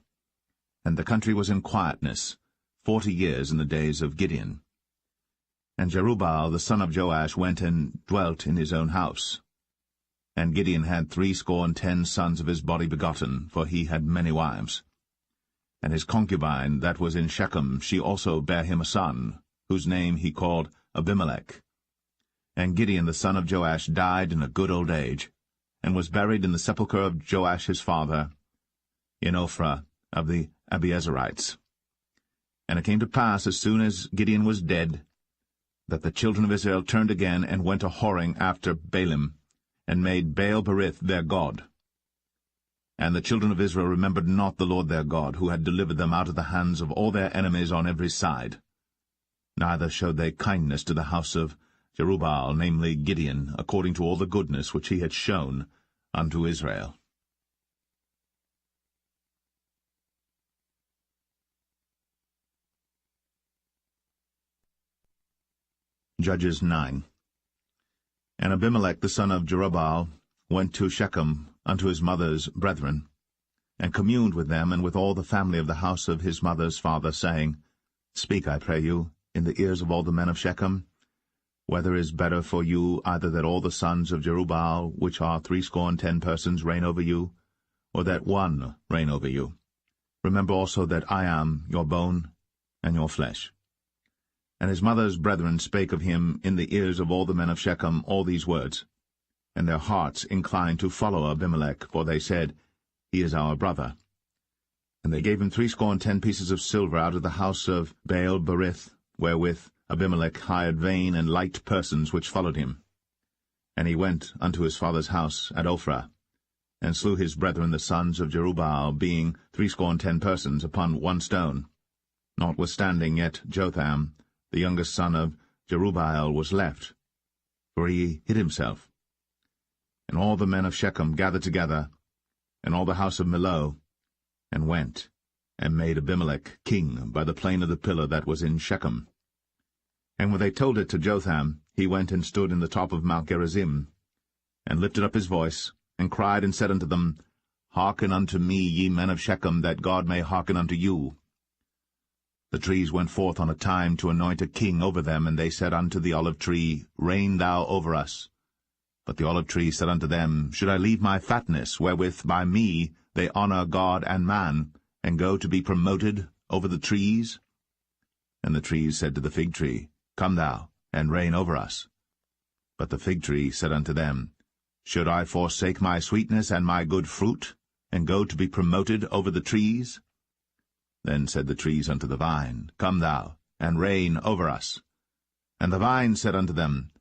And the country was in quietness 40 years in the days of Gideon. And Jerubbaal the son of Joash went and dwelt in his own house. And Gideon had 70 sons of his body begotten, for he had many wives. And his concubine that was in Shechem, she also bare him a son, whose name he called Abimelech. And Gideon the son of Joash died in a good old age, and was buried in the sepulchre of Joash his father, in Ophrah of the Abiezerites. And it came to pass, as soon as Gideon was dead, that the children of Israel turned again, and went a-whoring after Baalim, and made Baal-berith their god. And the children of Israel remembered not the Lord their God, who had delivered them out of the hands of all their enemies on every side. Neither showed they kindness to the house of Jerubbaal, namely Gideon, according to all the goodness which he had shown unto Israel. Judges 9. And Abimelech the son of Jerubbaal went to Shechem unto his mother's brethren, and communed with them and with all the family of the house of his mother's father, saying, Speak, I pray you, in the ears of all the men of Shechem, whether is better for you either that all the sons of Jerubbaal, which are 70 persons, reign over you, or that one reign over you? Remember also that I am your bone and your flesh. And his mother's brethren spake of him in the ears of all the men of Shechem all these words. And their hearts inclined to follow Abimelech, for they said, He is our brother. And they gave him 70 pieces of silver out of the house of Baal-berith, wherewith Abimelech hired vain and light persons which followed him. And he went unto his father's house at Ophrah, and slew his brethren the sons of Jerubbaal, being 70 persons, upon one stone. Notwithstanding yet Jotham, the youngest son of Jerubbaal, was left, for he hid himself. And all the men of Shechem gathered together, and all the house of Millo, and went, and made Abimelech king by the plain of the pillar that was in Shechem. And when they told it to Jotham, he went and stood in the top of Mount Gerizim, and lifted up his voice, and cried and said unto them, Hearken unto me, ye men of Shechem, that God may hearken unto you. The trees went forth on a time to anoint a king over them, and they said unto the olive tree, Reign thou over us. But the olive tree said unto them, Should I leave my fatness, wherewith by me they honour God and man, and go to be promoted over the trees? And the trees said to the fig tree, Come thou, and reign over us. But the fig tree said unto them, Should I forsake my sweetness and my good fruit, and go to be promoted over the trees? Then said the trees unto the vine, Come thou, and reign over us. And the vine said unto them,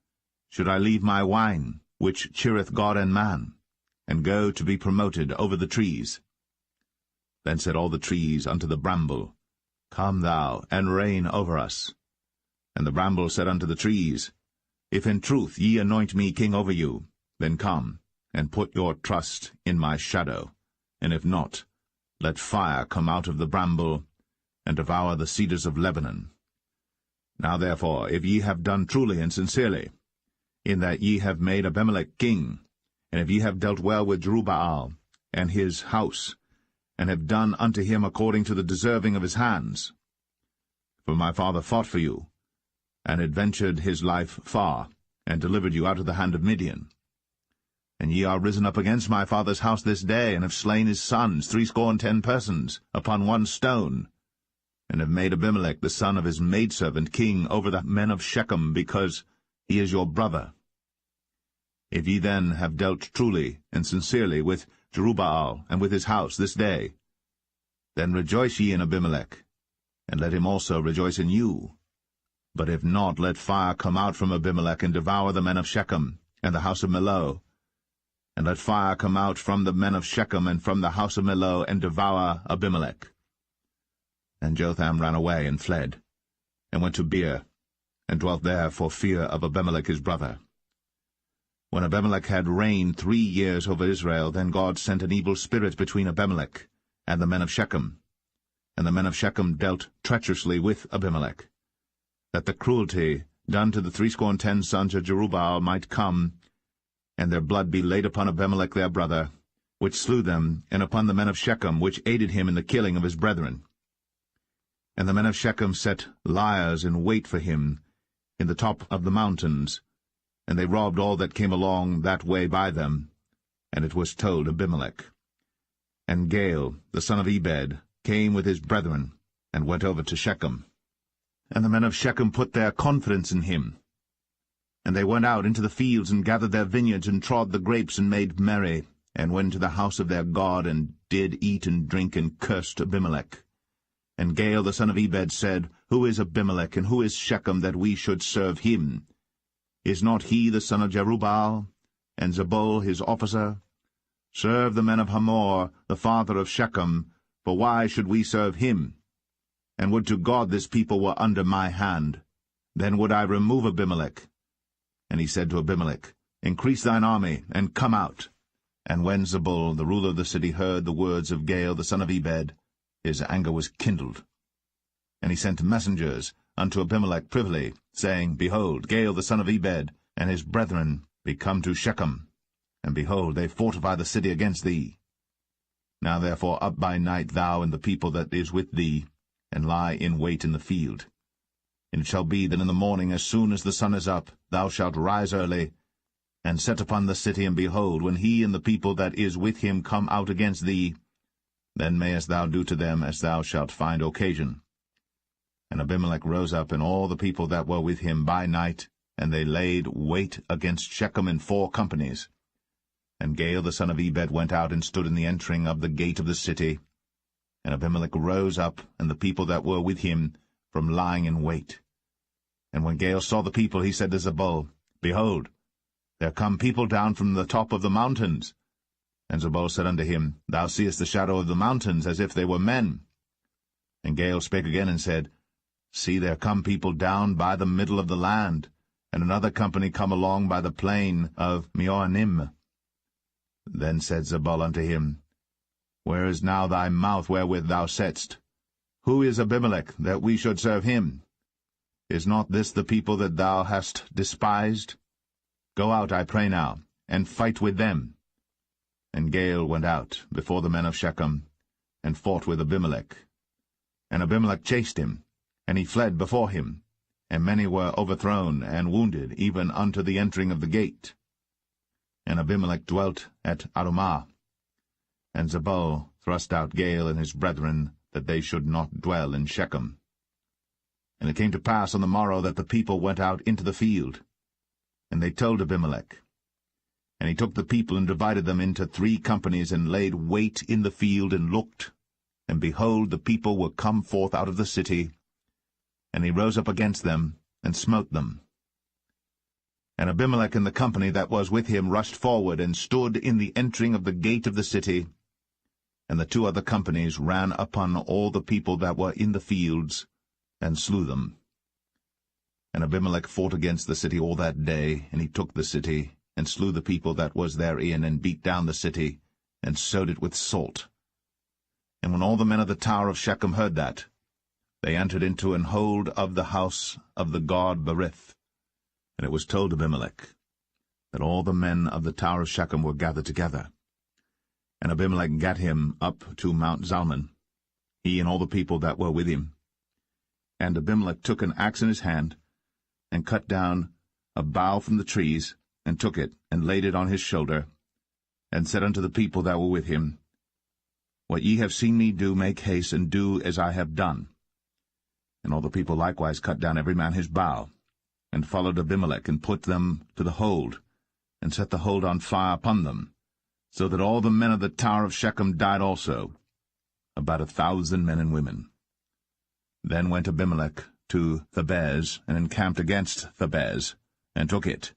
Should I leave my wine, which cheereth God and man, and go to be promoted over the trees? Then said all the trees unto the bramble, Come thou, and reign over us. And the bramble said unto the trees, If in truth ye anoint me king over you, then come, and put your trust in my shadow, and if not, let fire come out of the bramble, and devour the cedars of Lebanon. Now therefore, if ye have done truly and sincerely, in that ye have made Abimelech king, and if ye have dealt well with Jerubbaal and his house, and have done unto him according to the deserving of his hands, for my father fought for you, and adventured his life far, and delivered you out of the hand of Midian. And ye are risen up against my father's house this day, and have slain his sons, 70 persons, upon one stone, and have made Abimelech the son of his maidservant king over the men of Shechem, because he is your brother. If ye then have dealt truly and sincerely with Jerubbaal and with his house this day, then rejoice ye in Abimelech, and let him also rejoice in you. But if not, let fire come out from Abimelech, and devour the men of Shechem, and the house of Millo. And let fire come out from the men of Shechem, and from the house of Millo, and devour Abimelech. And Jotham ran away and fled, and went to Beer, and dwelt there for fear of Abimelech his brother. When Abimelech had reigned 3 years over Israel, then God sent an evil spirit between Abimelech and the men of Shechem. And the men of Shechem dealt treacherously with Abimelech, that the cruelty done to the 70 sons of Jerubbaal might come, and their blood be laid upon Abimelech their brother, which slew them, and upon the men of Shechem, which aided him in the killing of his brethren. And the men of Shechem set liers in wait for him in the top of the mountains, and they robbed all that came along that way by them. And it was told Abimelech. And Gaal, the son of Ebed, came with his brethren, and went over to Shechem. And the men of Shechem put their confidence in him. And they went out into the fields, and gathered their vineyards, and trod the grapes, and made merry, and went to the house of their God, and did eat and drink, and cursed Abimelech. And Gaal the son of Ebed said, Who is Abimelech, and who is Shechem, that we should serve him? Is not he the son of Jerubbaal, and Zebul his officer? Serve the men of Hamor, the father of Shechem, for why should we serve him? And would to God this people were under my hand, then would I remove Abimelech. And he said to Abimelech, Increase thine army, and come out. And when Zebul, the ruler of the city, heard the words of Gaal the son of Ebed, his anger was kindled. And he sent messengers unto Abimelech privily, saying, Behold, Gaal the son of Ebed and his brethren be come to Shechem, and behold, they fortify the city against thee. Now therefore up by night thou and the people that is with thee, and lie in wait in the field. And it shall be that in the morning, as soon as the sun is up, thou shalt rise early, and set upon the city, and behold, when he and the people that is with him come out against thee, then mayest thou do to them as thou shalt find occasion. And Abimelech rose up, and all the people that were with him by night, and they laid wait against Shechem in 4 companies. And Gaal the son of Ebed went out and stood in the entering of the gate of the city. And Abimelech rose up, and the people that were with him, from lying in wait. And when Gaal saw the people, he said to Zebul, Behold, there come people down from the top of the mountains. And Zebul said unto him, Thou seest the shadow of the mountains, as if they were men. And Gaal spake again and said, See, there come people down by the middle of the land, and another company come along by the plain of Meonim. Then said Zebul unto him, Where is now thy mouth wherewith thou saidst, Who is Abimelech, that we should serve him? Is not this the people that thou hast despised? Go out, I pray now, and fight with them. And Gaal went out before the men of Shechem, and fought with Abimelech. And Abimelech chased him, and he fled before him, and many were overthrown and wounded, even unto the entering of the gate. And Abimelech dwelt at Arumah. And Zebul thrust out Gaal and his brethren, that they should not dwell in Shechem. And it came to pass on the morrow that the people went out into the field. And they told Abimelech. And he took the people and divided them into 3 companies, and laid wait in the field, and looked. And behold, the people were come forth out of the city. And he rose up against them, and smote them. And Abimelech and the company that was with him rushed forward, and stood in the entering of the gate of the city. And the 2 other companies ran upon all the people that were in the fields, and slew them. And Abimelech fought against the city all that day, and he took the city, and slew the people that was therein, and beat down the city, and sowed it with salt. And when all the men of the tower of Shechem heard that, they entered into an hold of the house of the god Berith. And it was told Abimelech that all the men of the tower of Shechem were gathered together. And Abimelech gat him up to Mount Zalmon, he and all the people that were with him. And Abimelech took an axe in his hand, and cut down a bough from the trees, and took it, and laid it on his shoulder, and said unto the people that were with him, What ye have seen me do, make haste, and do as I have done. And all the people likewise cut down every man his bough, and followed Abimelech, and put them to the hold, and set the hold on fire upon them, so that all the men of the tower of Shechem died also, about 1,000 men and women. Then went Abimelech to Thebez, and encamped against Thebez, and took it.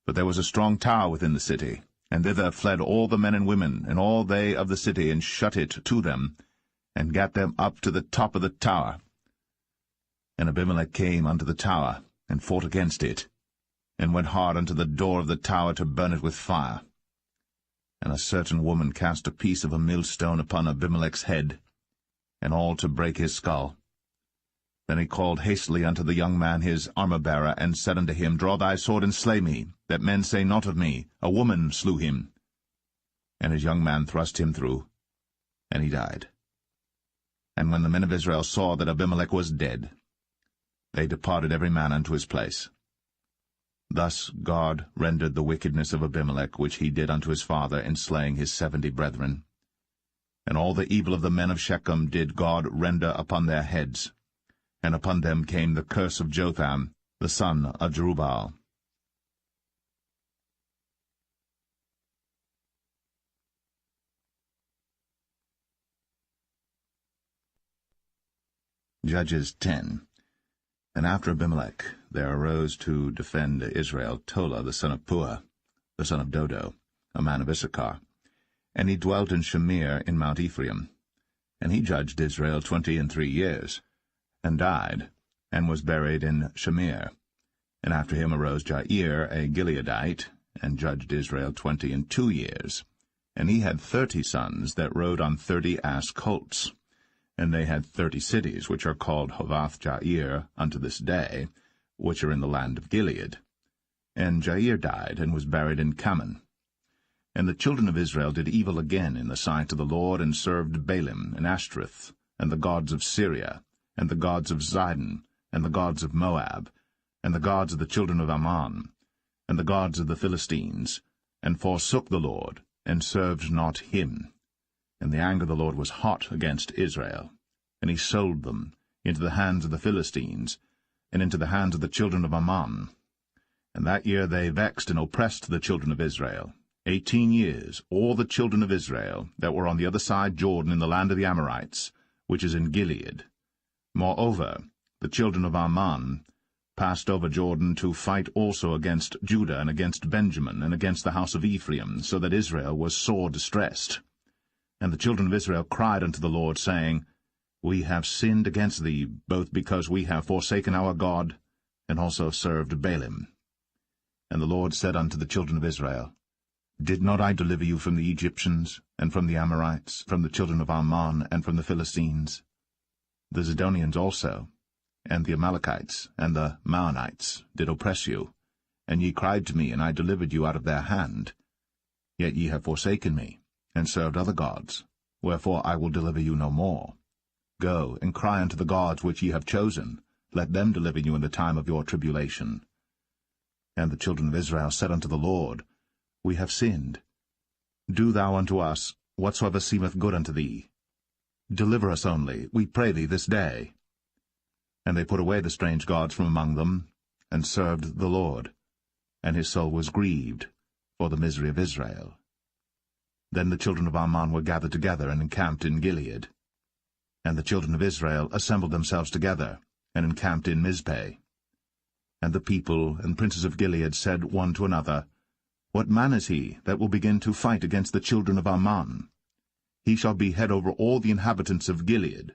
But there was a strong tower within the city, and thither fled all the men and women, and all they of the city, and shut it to them, and gat them up to the top of the tower. And Abimelech came unto the tower, and fought against it, and went hard unto the door of the tower to burn it with fire. And a certain woman cast a piece of a millstone upon Abimelech's head, and all to break his skull. Then he called hastily unto the young man his armor-bearer, and said unto him, Draw thy sword, and slay me, that men say not of me, A woman slew him. And his young man thrust him through, and he died. And when the men of Israel saw that Abimelech was dead, they departed every man unto his place. Thus God rendered the wickedness of Abimelech, which he did unto his father, in slaying his 70 brethren. And all the evil of the men of Shechem did God render upon their heads, and upon them came the curse of Jotham, the son of Jerubbaal. Judges 10. And after Abimelech there arose to defend Israel Tola the son of Puah, the son of Dodo, a man of Issachar. And he dwelt in Shamir in Mount Ephraim. And he judged Israel 23 years, and died, and was buried in Shamir. And after him arose Jair, a Gileadite, and judged Israel 22 years. And he had 30 sons that rode on 30 ass colts. And they had 30 cities, which are called Hovath-Jair unto this day, which are in the land of Gilead. And Jair died, and was buried in Kaman. And the children of Israel did evil again in the sight of the Lord, and served Baalim, and Ashtoreth, and the gods of Syria, and the gods of Zidon, and the gods of Moab, and the gods of the children of Ammon, and the gods of the Philistines, and forsook the Lord, and served not him. And the anger of the Lord was hot against Israel, and he sold them into the hands of the Philistines, and into the hands of the children of Ammon. And that year they vexed and oppressed the children of Israel. 18 years, all the children of Israel that were on the other side Jordan in the land of the Amorites, which is in Gilead. Moreover, the children of Ammon passed over Jordan to fight also against Judah, and against Benjamin, and against the house of Ephraim, so that Israel was sore distressed. And the children of Israel cried unto the Lord, saying, We have sinned against thee, both because we have forsaken our God, and also served Baalim. And the Lord said unto the children of Israel, Did not I deliver you from the Egyptians, and from the Amorites, from the children of Ammon, and from the Philistines? The Zidonians also, and the Amalekites, and the Maonites did oppress you, and ye cried to me, and I delivered you out of their hand. Yet ye have forsaken me, and served other gods, wherefore I will deliver you no more. Go, and cry unto the gods which ye have chosen, let them deliver you in the time of your tribulation. And the children of Israel said unto the Lord, We have sinned. Do thou unto us whatsoever seemeth good unto thee. Deliver us only, we pray thee, this day. And they put away the strange gods from among them, and served the Lord. And his soul was grieved for the misery of Israel. Then the children of Ammon were gathered together, and encamped in Gilead. And the children of Israel assembled themselves together, and encamped in Mizpeh. And the people and princes of Gilead said one to another, What man is he that will begin to fight against the children of Ammon? He shall be head over all the inhabitants of Gilead.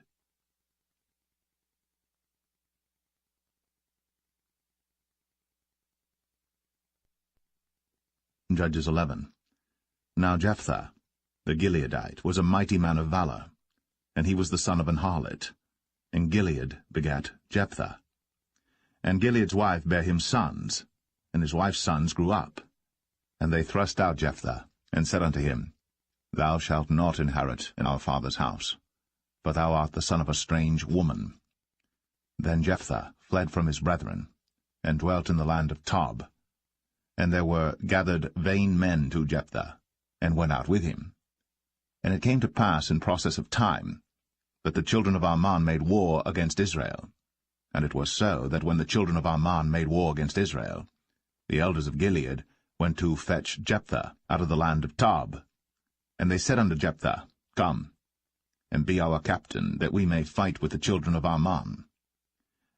Judges 11. Now Jephthah, the Gileadite, was a mighty man of valor, and he was the son of an harlot. And Gilead begat Jephthah. And Gilead's wife bare him sons, and his wife's sons grew up. And they thrust out Jephthah, and said unto him, Thou shalt not inherit in our father's house, for thou art the son of a strange woman. Then Jephthah fled from his brethren, and dwelt in the land of Tob. And there were gathered vain men to Jephthah, and went out with him. And it came to pass in process of time, that the children of Ammon made war against Israel. And it was so, that when the children of Ammon made war against Israel, the elders of Gilead went to fetch Jephthah out of the land of Tob. And they said unto Jephthah, Come, and be our captain, that we may fight with the children of Ammon.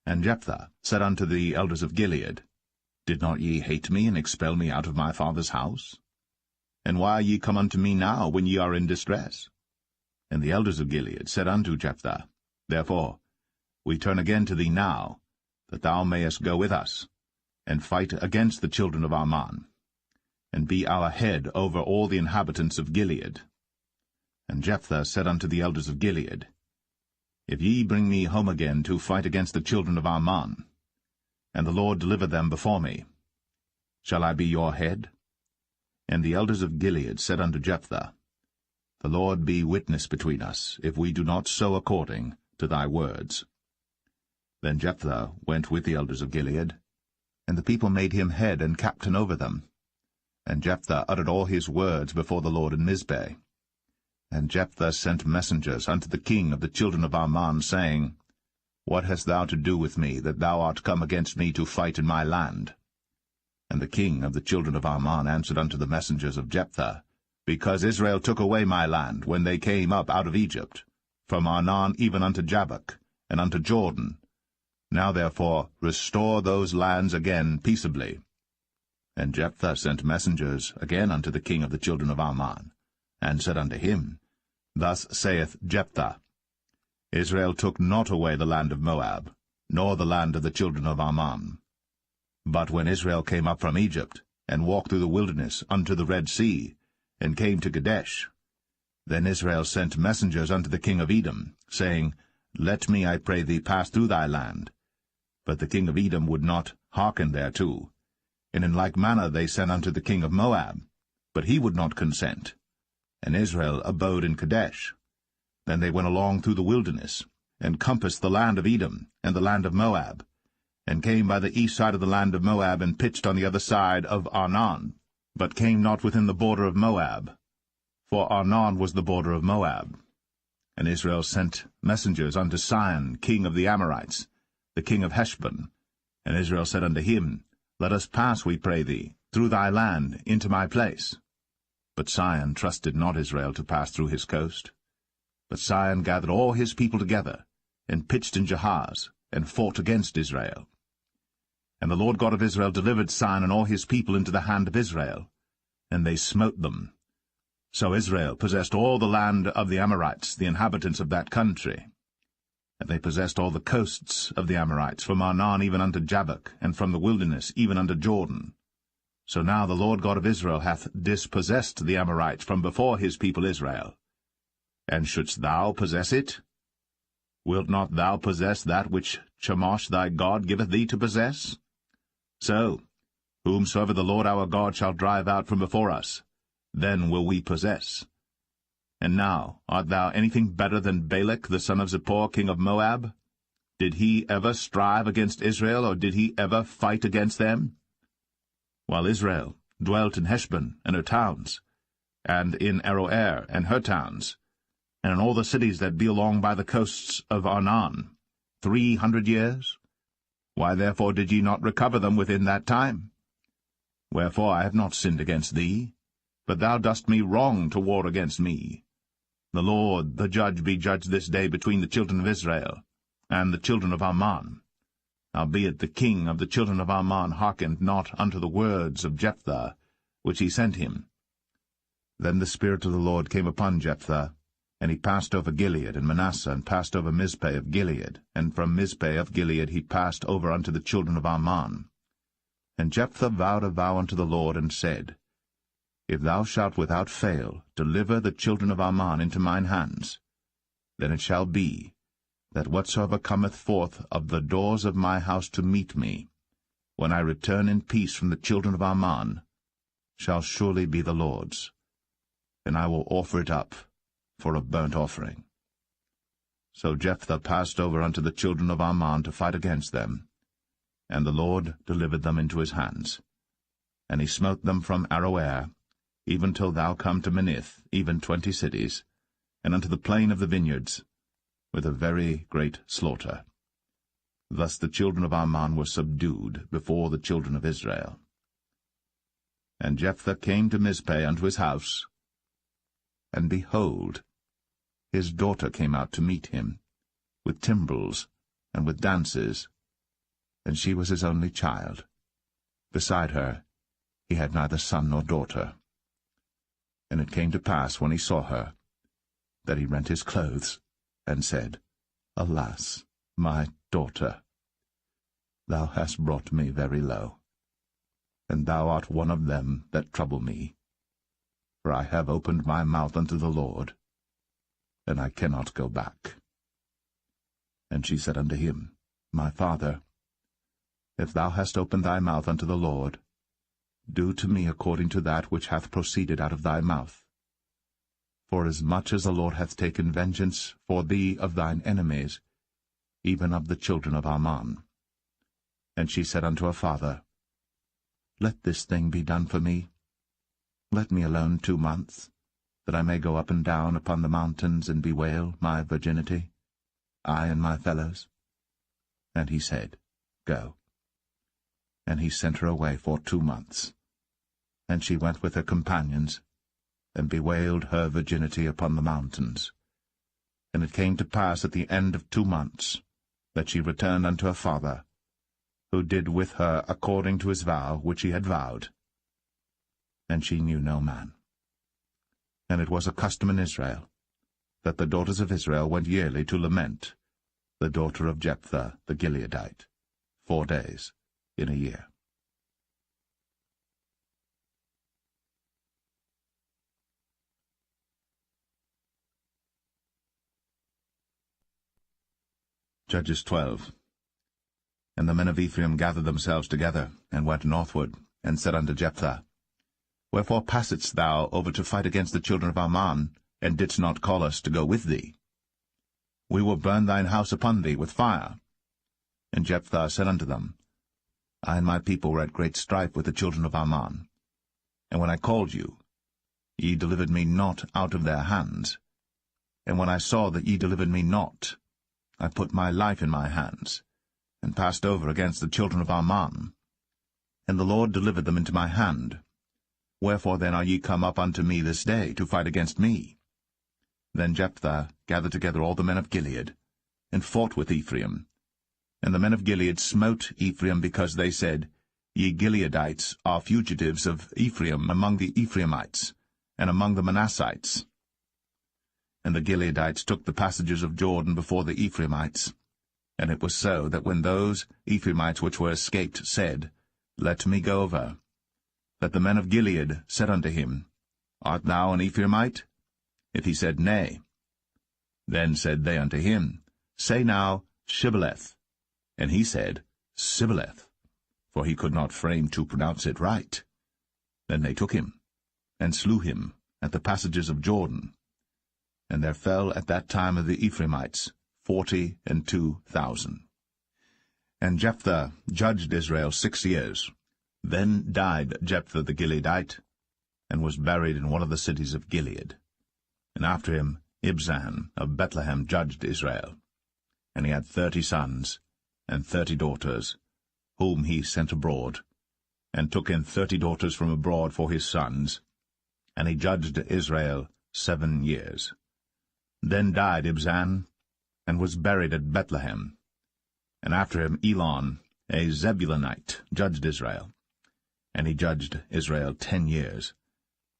And Jephthah said unto the elders of Gilead, Did not ye hate me, and expel me out of my father's house? And why are ye come unto me now, when ye are in distress? And the elders of Gilead said unto Jephthah, Therefore we turn again to thee now, that thou mayest go with us, and fight against the children of Ammon, and be our head over all the inhabitants of Gilead. And Jephthah said unto the elders of Gilead, If ye bring me home again to fight against the children of Ammon, and the Lord deliver them before me, shall I be your head? And the elders of Gilead said unto Jephthah, The Lord be witness between us, if we do not so according to thy words. Then Jephthah went with the elders of Gilead, and the people made him head and captain over them. And Jephthah uttered all his words before the Lord in Mizpeh. And Jephthah sent messengers unto the king of the children of Ammon, saying, What hast thou to do with me, that thou art come against me to fight in my land? And the king of the children of Ammon answered unto the messengers of Jephthah, Because Israel took away my land when they came up out of Egypt, from Arnon even unto Jabbok, and unto Jordan. Now therefore restore those lands again peaceably. And Jephthah sent messengers again unto the king of the children of Ammon, and said unto him, Thus saith Jephthah, Israel took not away the land of Moab, nor the land of the children of Ammon. But when Israel came up from Egypt, and walked through the wilderness unto the Red Sea, and came to Kadesh, then Israel sent messengers unto the king of Edom, saying, Let me, I pray thee, pass through thy land. But the king of Edom would not hearken thereto. And in like manner they sent unto the king of Moab, but he would not consent. And Israel abode in Kadesh. Then they went along through the wilderness, and compassed the land of Edom, and the land of Moab, and came by the east side of the land of Moab, and pitched on the other side of Arnon, but came not within the border of Moab, for Arnon was the border of Moab. And Israel sent messengers unto Sihon, king of the Amorites, the king of Heshbon. And Israel said unto him, Let us pass, we pray thee, through thy land into my place. But Sihon trusted not Israel to pass through his coast. But Sihon gathered all his people together, and pitched in Jahaz, and fought against Israel. And the Lord God of Israel delivered Sihon and all his people into the hand of Israel, and they smote them. So Israel possessed all the land of the Amorites, the inhabitants of that country. And they possessed all the coasts of the Amorites, from Arnon even unto Jabbok, and from the wilderness even unto Jordan. So now the Lord God of Israel hath dispossessed the Amorites from before his people Israel. And shouldst thou possess it? Wilt not thou possess that which Chemosh thy God giveth thee to possess? So, whomsoever the Lord our God shall drive out from before us, then will we possess. And now, art thou anything better than Balak the son of Zippor, king of Moab? Did he ever strive against Israel, or did he ever fight against them? While Israel dwelt in Heshbon and her towns, and in Aroer and her towns, and in all the cities that be along by the coasts of Arnon, 300 years? Why therefore did ye not recover them within that time? Wherefore I have not sinned against thee, but thou dost me wrong to war against me. The Lord the judge be judged this day between the children of Israel and the children of Ammon. Howbeit the king of the children of Ammon hearkened not unto the words of Jephthah, which he sent him. Then the Spirit of the Lord came upon Jephthah, and he passed over Gilead and Manasseh, and passed over Mizpeh of Gilead, and from Mizpeh of Gilead he passed over unto the children of Ammon. And Jephthah vowed a vow unto the Lord, and said, If thou shalt without fail deliver the children of Ammon into mine hands, then it shall be, that whatsoever cometh forth of the doors of my house to meet me, when I return in peace from the children of Ammon, shall surely be the Lord's, and I will offer it up for a burnt offering. So Jephthah passed over unto the children of Ammon to fight against them, and the Lord delivered them into his hands. And he smote them from Aroer, even till thou come to Minnith, even 20 cities, and unto the plain of the vineyards, with a very great slaughter. Thus the children of Ammon were subdued before the children of Israel. And Jephthah came to Mizpeh unto his house, and behold, his daughter came out to meet him, with timbrels and with dances, and she was his only child. Beside her he had neither son nor daughter. And it came to pass, when he saw her, that he rent his clothes, and said, Alas, my daughter, thou hast brought me very low, and thou art one of them that trouble me. For I have opened my mouth unto the Lord, and I cannot go back. And she said unto him, My father, if thou hast opened thy mouth unto the Lord, do to me according to that which hath proceeded out of thy mouth. For as much as the Lord hath taken vengeance for thee of thine enemies, even of the children of Ammon. And she said unto her father, Let this thing be done for me. Let me alone 2 months, that I may go up and down upon the mountains and bewail my virginity, I and my fellows. And he said, Go. And he sent her away for 2 months. And she went with her companions, and bewailed her virginity upon the mountains. And it came to pass at the end of 2 months, that she returned unto her father, who did with her according to his vow which he had vowed. And she knew no man. And it was a custom in Israel, that the daughters of Israel went yearly to lament the daughter of Jephthah the Gileadite, 4 days in a year. Judges 12. And the men of Ephraim gathered themselves together, and went northward, and said unto Jephthah, Wherefore passedst thou over to fight against the children of Ammon, and didst not call us to go with thee? We will burn thine house upon thee with fire. And Jephthah said unto them, I and my people were at great strife with the children of Ammon. And when I called you, ye delivered me not out of their hands. And when I saw that ye delivered me not, I put my life in my hands, and passed over against the children of Ammon. And the Lord delivered them into my hand. Wherefore then are ye come up unto me this day to fight against me? Then Jephthah gathered together all the men of Gilead, and fought with Ephraim. And the men of Gilead smote Ephraim, because they said, Ye Gileadites are fugitives of Ephraim among the Ephraimites, and among the Manassites. And the Gileadites took the passages of Jordan before the Ephraimites. And it was so, that when those Ephraimites which were escaped said, Let me go over, that the men of Gilead said unto him, Art thou an Ephraimite? If he said, Nay, then said they unto him, Say now, Shibboleth. And he said, Sibboleth, for he could not frame to pronounce it right. Then they took him, and slew him at the passages of Jordan. And there fell at that time of the Ephraimites 42,000. And Jephthah judged Israel 6 years. Then died Jephthah the Gileadite, and was buried in one of the cities of Gilead. And after him Ibzan of Bethlehem judged Israel. And he had 30 sons, and 30 daughters, whom he sent abroad, and took in 30 daughters from abroad for his sons. And he judged Israel 7 years. Then died Ibzan, and was buried at Bethlehem. And after him Elon, a Zebulunite, judged Israel. And he judged Israel 10 years.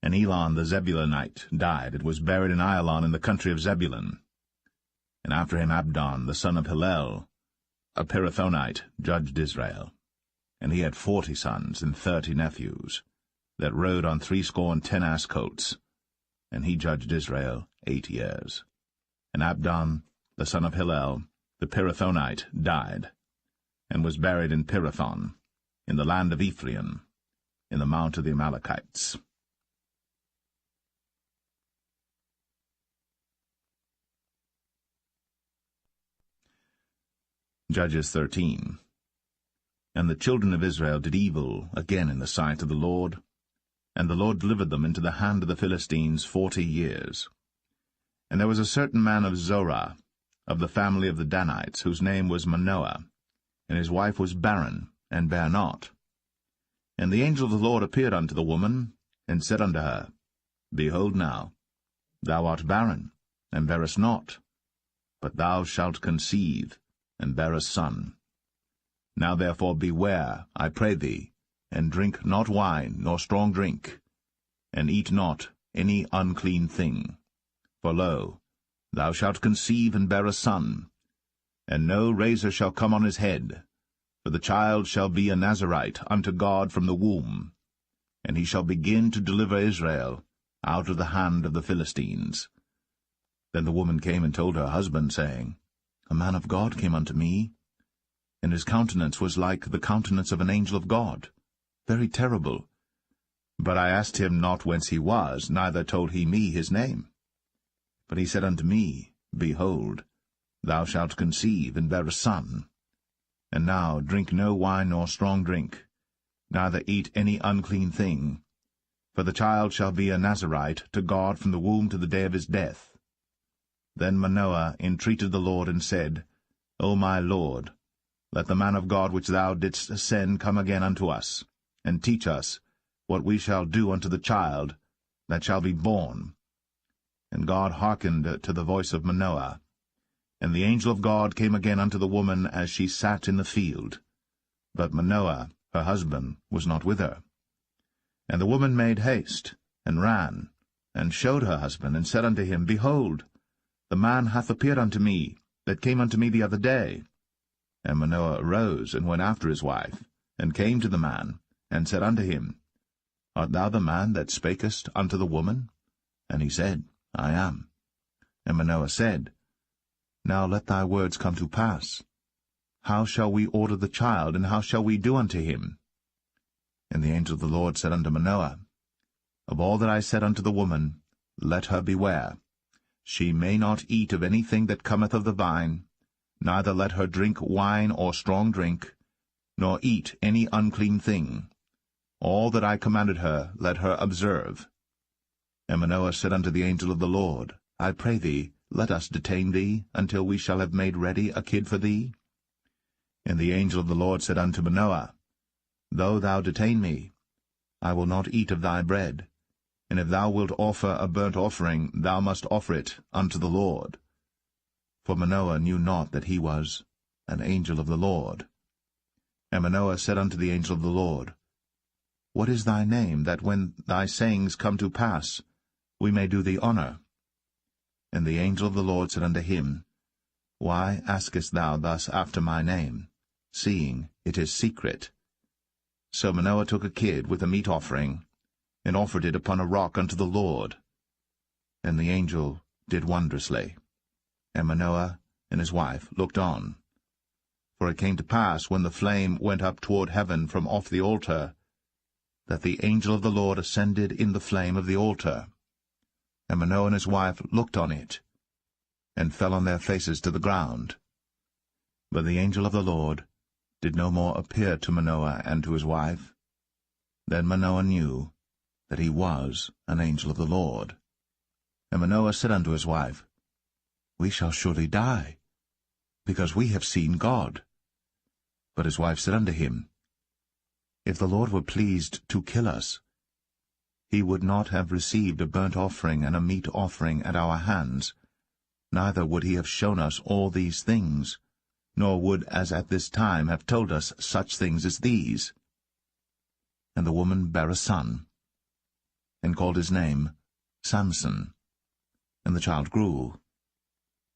And Elon the Zebulunite died, and was buried in Ailon in the country of Zebulun. And after him Abdon, the son of Hillel, a Pirathonite, judged Israel. And he had 40 sons and 30 nephews, that rode on 70 ass colts. And he judged Israel 8 years. And Abdon, the son of Hillel, the Pirathonite, died, and was buried in Pirathon, in the land of Ephraim, in the mount of the Amalekites. Judges 13. And the children of Israel did evil again in the sight of the Lord, and the Lord delivered them into the hand of the Philistines 40 years. And there was a certain man of Zorah, of the family of the Danites, whose name was Manoah, and his wife was barren, and bare not. And the angel of the Lord appeared unto the woman, and said unto her, Behold now, thou art barren, and bearest not, but thou shalt conceive, and bear a son. Now therefore beware, I pray thee, and drink not wine nor strong drink, and eat not any unclean thing. For lo, thou shalt conceive and bear a son, and no razor shall come on his head, for the child shall be a Nazarite unto God from the womb, and he shall begin to deliver Israel out of the hand of the Philistines. Then the woman came and told her husband, saying, A man of God came unto me, and his countenance was like the countenance of an angel of God, very terrible. But I asked him not whence he was, neither told he me his name. But he said unto me, Behold, thou shalt conceive, and bear a son. And now drink no wine nor strong drink, neither eat any unclean thing, for the child shall be a Nazarite to God from the womb to the day of his death. Then Manoah entreated the Lord, and said, O my Lord, let the man of God which thou didst send come again unto us, and teach us what we shall do unto the child that shall be born. And God hearkened to the voice of Manoah. And the angel of God came again unto the woman as she sat in the field. But Manoah, her husband, was not with her. And the woman made haste, and ran, and showed her husband, and said unto him, Behold, the man hath appeared unto me, that came unto me the other day. And Manoah arose, and went after his wife, and came to the man, and said unto him, Art thou the man that spakest unto the woman? And he said, I am. And Manoah said, Now let thy words come to pass. How shall we order the child, and how shall we do unto him? And the angel of the Lord said unto Manoah, Of all that I said unto the woman, let her beware. She may not eat of anything that cometh of the vine, neither let her drink wine or strong drink, nor eat any unclean thing. All that I commanded her let her observe. And Manoah said unto the angel of the Lord, I pray thee, let us detain thee, until we shall have made ready a kid for thee. And the angel of the Lord said unto Manoah, Though thou detain me, I will not eat of thy bread. And if thou wilt offer a burnt offering, thou must offer it unto the Lord. For Manoah knew not that he was an angel of the Lord. And Manoah said unto the angel of the Lord, What is thy name, that when thy sayings come to pass, we may do thee honor? And the angel of the Lord said unto him, Why askest thou thus after my name, seeing it is secret? So Manoah took a kid with a meat offering, and offered it upon a rock unto the Lord. And the angel did wondrously. And Manoah and his wife looked on. For it came to pass, when the flame went up toward heaven from off the altar, that the angel of the Lord ascended in the flame of the altar. And Manoah and his wife looked on it, and fell on their faces to the ground. But the angel of the Lord did no more appear to Manoah and to his wife. Then Manoah knew that he was an angel of the Lord. And Manoah said unto his wife, We shall surely die, because we have seen God. But his wife said unto him, If the Lord were pleased to kill us, he would not have received a burnt offering and a meat offering at our hands, neither would he have shown us all these things, nor would as at this time have told us such things as these. And the woman bare a son, and called his name Samson. And the child grew,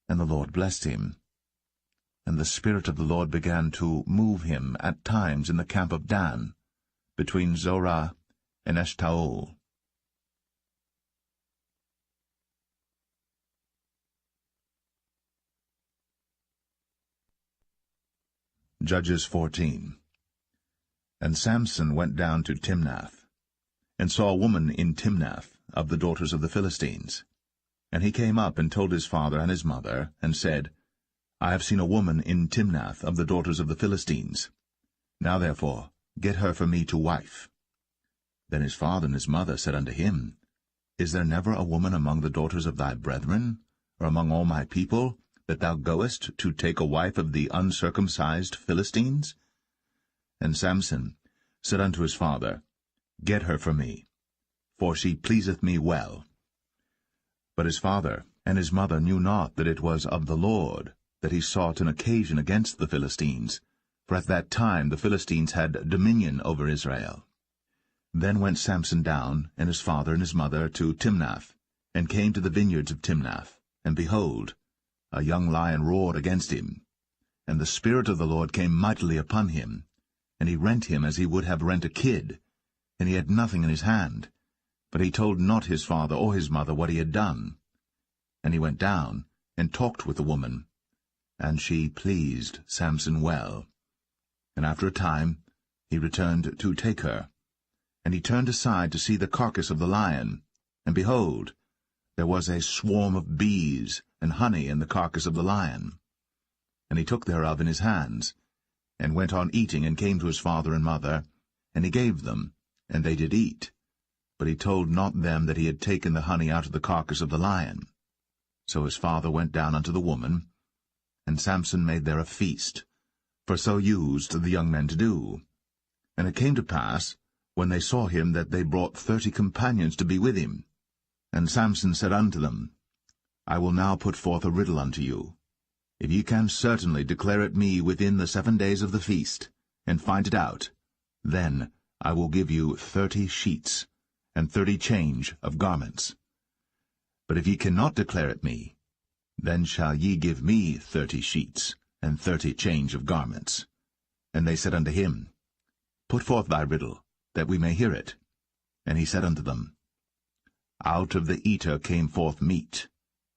and the Lord blessed him. And the Spirit of the Lord began to move him at times in the camp of Dan, between Zorah and Eshtaol. Judges 14. And Samson went down to Timnath, and saw a woman in Timnath of the daughters of the Philistines. And he came up and told his father and his mother, and said, I have seen a woman in Timnath of the daughters of the Philistines. Now therefore get her for me to wife. Then his father and his mother said unto him, Is there never a woman among the daughters of thy brethren, or among all my people, that thou goest to take a wife of the uncircumcised Philistines? And Samson said unto his father, Get her for me, for she pleaseth me well. But his father and his mother knew not that it was of the Lord that he sought an occasion against the Philistines, for at that time the Philistines had dominion over Israel. Then went Samson down, and his father and his mother, to Timnath, and came to the vineyards of Timnath, and behold, a young lion roared against him. And the Spirit of the Lord came mightily upon him, and he rent him as he would have rent a kid, and he had nothing in his hand. But he told not his father or his mother what he had done. And he went down, and talked with the woman, and she pleased Samson well. And after a time he returned to take her. And he turned aside to see the carcass of the lion, and behold, there was a swarm of bees and honey in the carcass of the lion. And he took thereof in his hands, and went on eating, and came to his father and mother, and he gave them, and they did eat. But he told not them that he had taken the honey out of the carcass of the lion. So his father went down unto the woman, and Samson made there a feast, for so used the young men to do. And it came to pass, when they saw him, that they brought 30 companions to be with him. And Samson said unto them, I will now put forth a riddle unto you. If ye can certainly declare it me within the 7 days of the feast, and find it out, then I will give you 30 sheets, and 30 change of garments. But if ye cannot declare it me, then shall ye give me 30 sheets, and 30 change of garments. And they said unto him, Put forth thy riddle, that we may hear it. And he said unto them, Out of the eater came forth meat,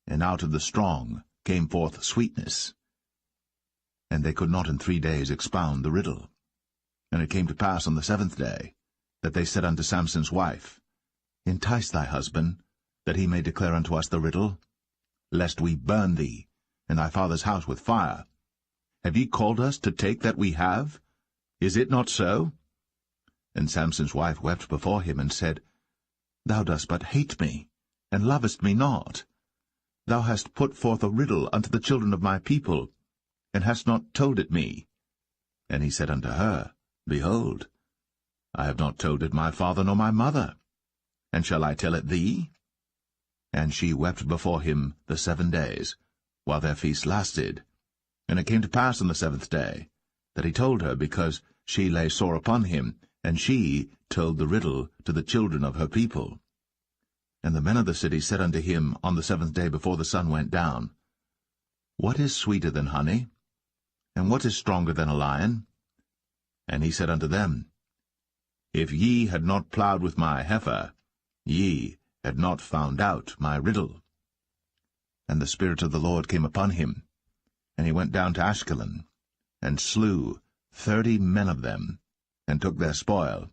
and out of the strong came forth sweetness. And they could not in 3 days expound the riddle. And it came to pass on the 7th day, that they said unto Samson's wife, Entice thy husband, that he may declare unto us the riddle, lest we burn thee, and thy father's house with fire. Have ye called us to take that we have? Is it not so? And Samson's wife wept before him, and said, Thou dost but hate me, and lovest me not. Thou hast put forth a riddle unto the children of my people, and hast not told it me. And he said unto her, Behold, I have not told it my father nor my mother, and shall I tell it thee? And she wept before him the 7 days, while their feast lasted. And it came to pass on the 7th day, that he told her, because she lay sore upon him, and she told the riddle to the children of her people. And the men of the city said unto him on the 7th day before the sun went down, What is sweeter than honey? And what is stronger than a lion? And he said unto them, If ye had not plowed with my heifer, ye had not found out my riddle. And the Spirit of the Lord came upon him, And he went down to Ashkelon, and slew 30 men of them, and took their spoil,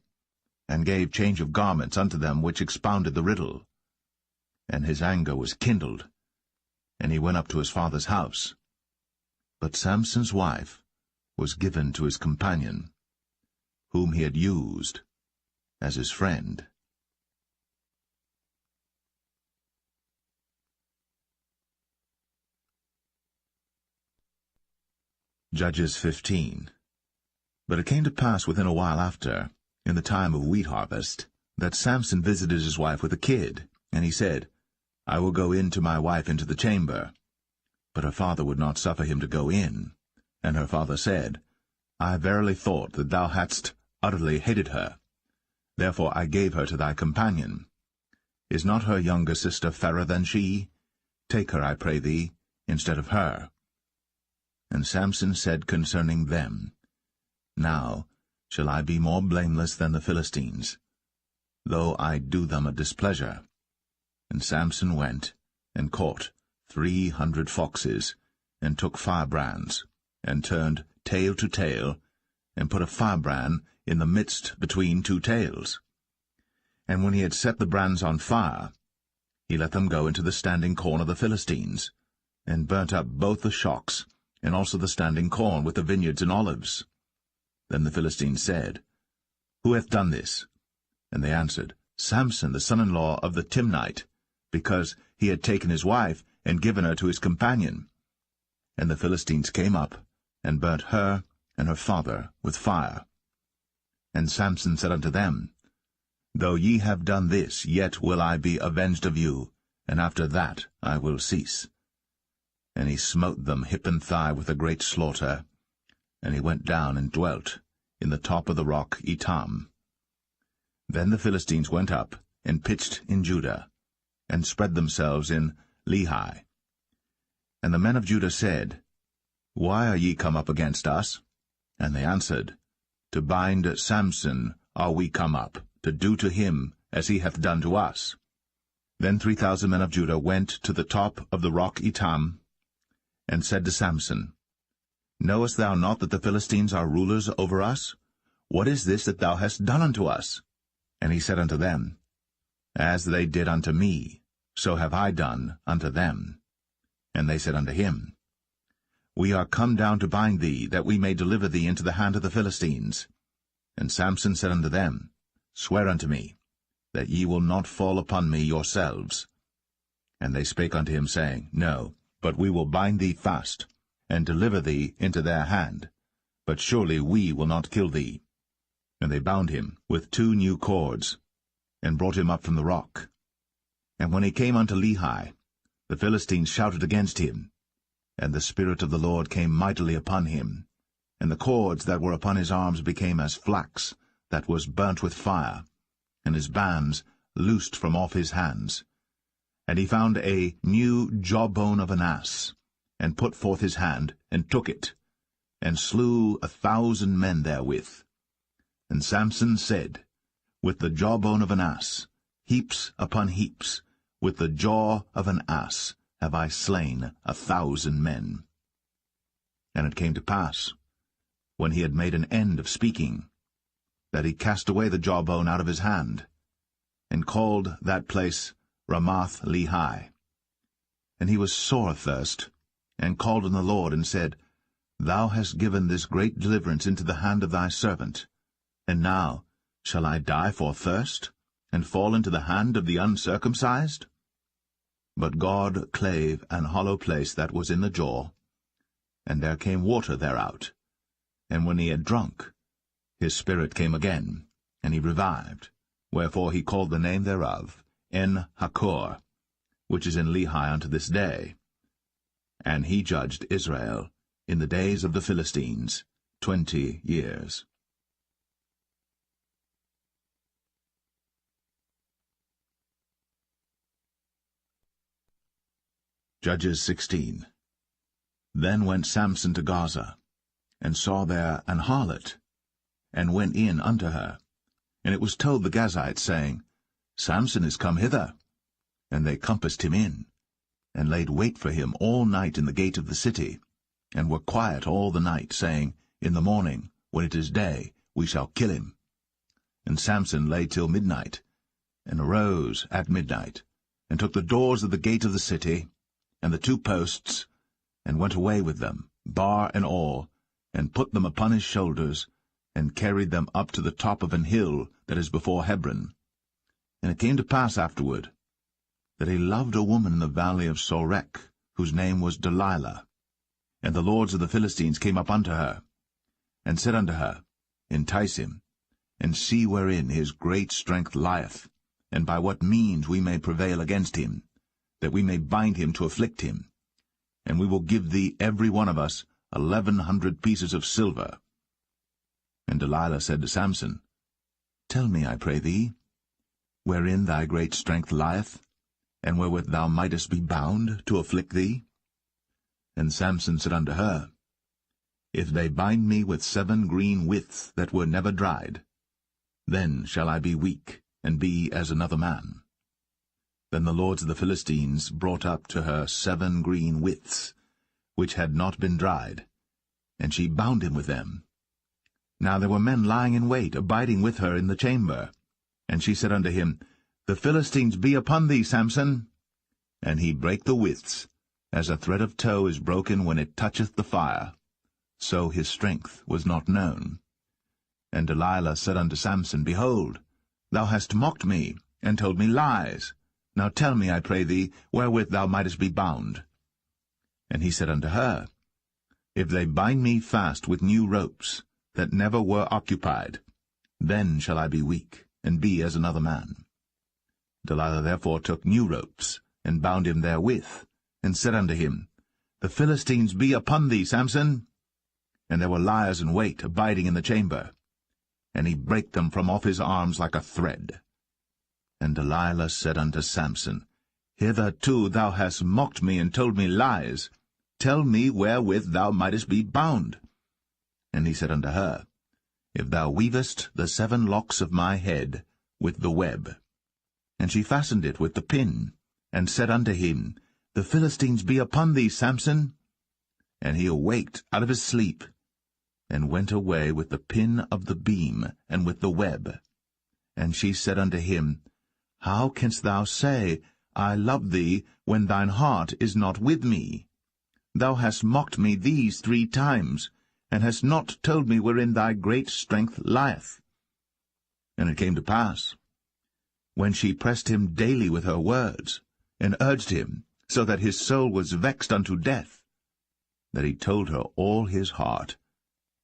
and gave change of garments unto them which expounded the riddle. And his anger was kindled, and he went up to his father's house. But Samson's wife was given to his companion, whom he had used as his friend. Judges 15. But it came to pass within a while after, in the time of wheat harvest, that Samson visited his wife with a kid, and he said, I will go in to my wife into the chamber. But her father would not suffer him to go in. And her father said, I verily thought that thou hadst utterly hated her. Therefore I gave her to thy companion. Is not her younger sister fairer than she? Take her, I pray thee, instead of her. And Samson said concerning them, Now shall I be more blameless than the Philistines, though I do them a displeasure. And Samson went, and caught 300 foxes, and took firebrands, and turned tail to tail, and put a firebrand in the midst between two tails. And when he had set the brands on fire, he let them go into the standing corn of the Philistines, and burnt up both the shocks, and also the standing corn with the vineyards and olives. Then the Philistines said, Who hath done this? And they answered, Samson, the son-in-law of the Timnite, because he had taken his wife, and given her to his companion. And the Philistines came up, and burnt her and her father with fire. And Samson said unto them, Though ye have done this, yet will I be avenged of you, and after that I will cease. And he smote them hip and thigh with a great slaughter, and he went down and dwelt in the top of the rock Etam. Then the Philistines went up, and pitched in Judah, and spread themselves in Lehi. And the men of Judah said, Why are ye come up against us? And they answered, To bind Samson are we come up, to do to him as he hath done to us. Then 3,000 men of Judah went to the top of the rock Etam, and said to Samson, Knowest thou not that the Philistines are rulers over us? What is this that thou hast done unto us? And he said unto them, As they did unto me, so have I done unto them. And they said unto him, We are come down to bind thee, that we may deliver thee into the hand of the Philistines. And Samson said unto them, Swear unto me, that ye will not fall upon me yourselves. And they spake unto him, saying, No, but we will bind thee fast, and deliver thee into their hand. But surely we will not kill thee. And they bound him with 2 new cords, and brought him up from the rock. And when he came unto Lehi, the Philistines shouted against him, and the Spirit of the Lord came mightily upon him, and the cords that were upon his arms became as flax that was burnt with fire, and his bands loosed from off his hands. And he found a new jawbone of an ass, and put forth his hand, and took it, and slew 1,000 men therewith. And Samson said, With the jawbone of an ass, heaps upon heaps, with the jaw of an ass have I slain 1,000 men. And it came to pass, when he had made an end of speaking, that he cast away the jawbone out of his hand, and called that place Ramath Lehi. And he was sore athirst, and called on the Lord, and said, Thou hast given this great deliverance into the hand of thy servant, and now shall I die for thirst, and fall into the hand of the uncircumcised? But God clave an hollow place that was in the jaw, and there came water thereout. And when he had drunk, his spirit came again, and he revived. Wherefore he called the name thereof En-Hakkor, which is in Lehi unto this day. And he judged Israel in the days of the Philistines 20 years. Judges 16. Then went Samson to Gaza, and saw there an harlot, and went in unto her. And it was told the Gazites, saying, Samson is come hither. And they compassed him in, and laid wait for him all night in the gate of the city. and were quiet all the night, saying, In the morning, when it is day, we shall kill him. And Samson lay till midnight, and arose at midnight, and took the doors of the gate of the city, and the 2 posts, and went away with them, bar and all, and put them upon his shoulders, and carried them up to the top of an hill that is before Hebron. And it came to pass afterward, that he loved a woman in the valley of Sorek, whose name was Delilah. And the lords of the Philistines came up unto her, and said unto her, Entice him, and see wherein his great strength lieth, and by what means we may prevail against him, that we may bind him to afflict him. And we will give thee every one of us 1,100 pieces of silver. And Delilah said to Samson, Tell me, I pray thee, wherein thy great strength lieth, and wherewith thou mightest be bound to afflict thee? And Samson said unto her, If they bind me with 7 green withs that were never dried, then shall I be weak, and be as another man. Then the lords of the Philistines brought up to her 7 green withs, which had not been dried, and she bound him with them. Now there were men lying in wait, abiding with her in the chamber. And she said unto him, The Philistines be upon thee, Samson. And he brake the withs, as a thread of tow is broken when it toucheth the fire. So his strength was not known. And Delilah said unto Samson, Behold, thou hast mocked me, and told me lies. Now tell me, I pray thee, wherewith thou mightest be bound. And he said unto her, If they bind me fast with new ropes, that never were occupied, then shall I be weak, and be as another man. Delilah therefore took new ropes, and bound him therewith, and said unto him, The Philistines be upon thee, Samson. And there were liers in wait, abiding in the chamber. And he brake them from off his arms like a thread. And Delilah said unto Samson, Hitherto thou hast mocked me, and told me lies. Tell me wherewith thou mightest be bound. And he said unto her, If thou weavest the 7 locks of my head with the web. And she fastened it with the pin, and said unto him, The Philistines be upon thee, Samson. And he awaked out of his sleep, and went away with the pin of the beam, and with the web. And she said unto him, How canst thou say, I love thee, when thine heart is not with me? Thou hast mocked me these 3 times, and hast not told me wherein thy great strength lieth. And it came to pass, when she pressed him daily with her words, and urged him, so that his soul was vexed unto death, that he told her all his heart,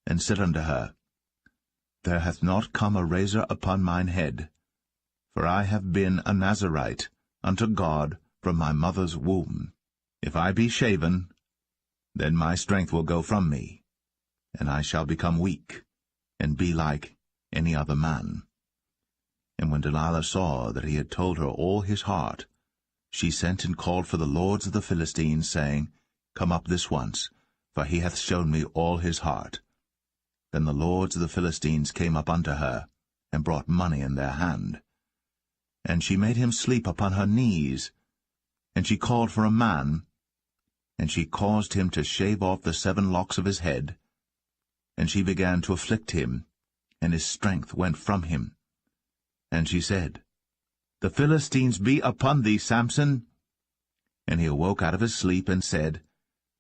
and said unto her, There hath not come a razor upon mine head, for I have been a Nazarite unto God from my mother's womb. If I be shaven, then my strength will go from me, and I shall become weak, and be like any other man. And when Delilah saw that he had told her all his heart, she sent and called for the lords of the Philistines, saying, Come up this once, for he hath shown me all his heart. Then the lords of the Philistines came up unto her, and brought money in their hand. And she made him sleep upon her knees, and she called for a man, and she caused him to shave off the 7 locks of his head, and she began to afflict him, and his strength went from him. And she said, The Philistines be upon thee, Samson. And he awoke out of his sleep, and said,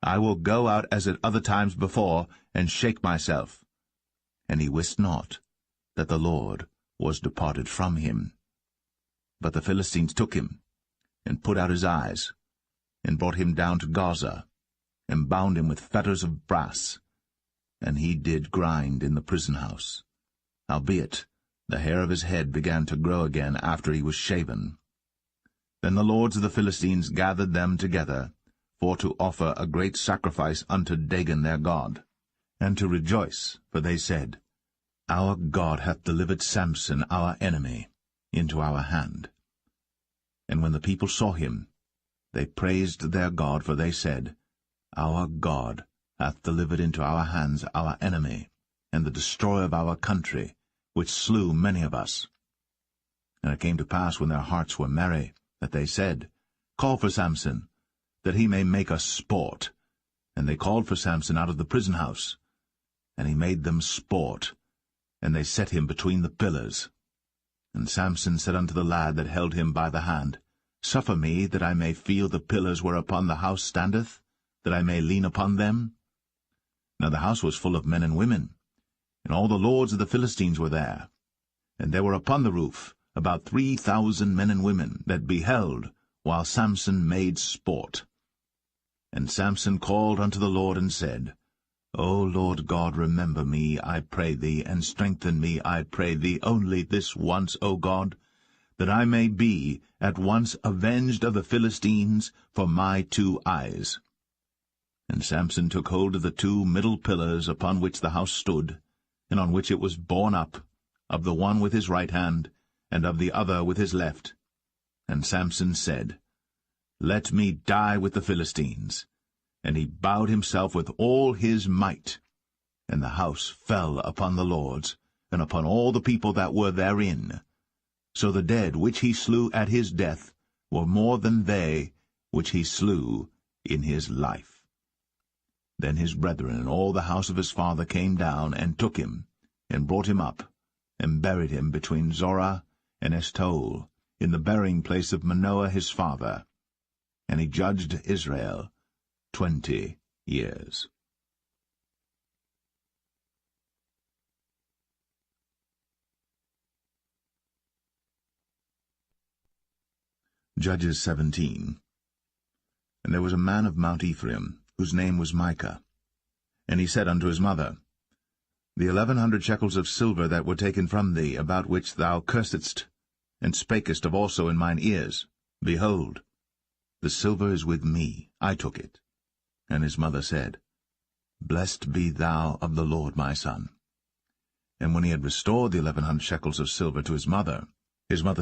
I will go out as at other times before, and shake myself. And he wist not that the Lord was departed from him. But the Philistines took him, and put out his eyes, and brought him down to Gaza, and bound him with fetters of brass. And he did grind in the prison house. Howbeit, the hair of his head began to grow again after he was shaven. Then the lords of the Philistines gathered them together, for to offer a great sacrifice unto Dagon their god, and to rejoice, for they said, Our God hath delivered Samson our enemy into our hand. And when the people saw him, they praised their God, for they said, Our God hath delivered into our hands our enemy, and the destroyer of our country, which slew many of us. And it came to pass, when their hearts were merry, that they said, Call for Samson, that he may make us sport. And they called for Samson out of the prison house. And he made them sport, and they set him between the pillars. And Samson said unto the lad that held him by the hand, Suffer me, that I may feel the pillars whereupon the house standeth, that I may lean upon them. Now the house was full of men and women, and all the lords of the Philistines were there. And there were upon the roof about 3,000 men and women that beheld, while Samson made sport. And Samson called unto the Lord, and said, O Lord God, remember me, I pray thee, and strengthen me, I pray thee, only this once, O God, that I may be at once avenged of the Philistines for my 2 eyes. And Samson took hold of the 2 middle pillars upon which the house stood, and on which it was borne up, of the one with his right hand, and of the other with his left. And Samson said, Let me die with the Philistines. And he bowed himself with all his might. And the house fell upon the lords, and upon all the people that were therein. So the dead which he slew at his death were more than they which he slew in his life. Then his brethren and all the house of his father came down, and took him, and brought him up, and buried him between Zorah and Eshtaol, in the burying place of Manoah his father. And he judged Israel 20 years. Judges 17. And there was a man of Mount Ephraim, whose name was Micah. And he said unto his mother, The 1,100 shekels of silver that were taken from thee, about which thou cursedst, and spakest of also in mine ears, behold, the silver is with me, I took it. And his mother said, Blessed be thou of the Lord, my son. And when he had restored the 1,100 shekels of silver to his mother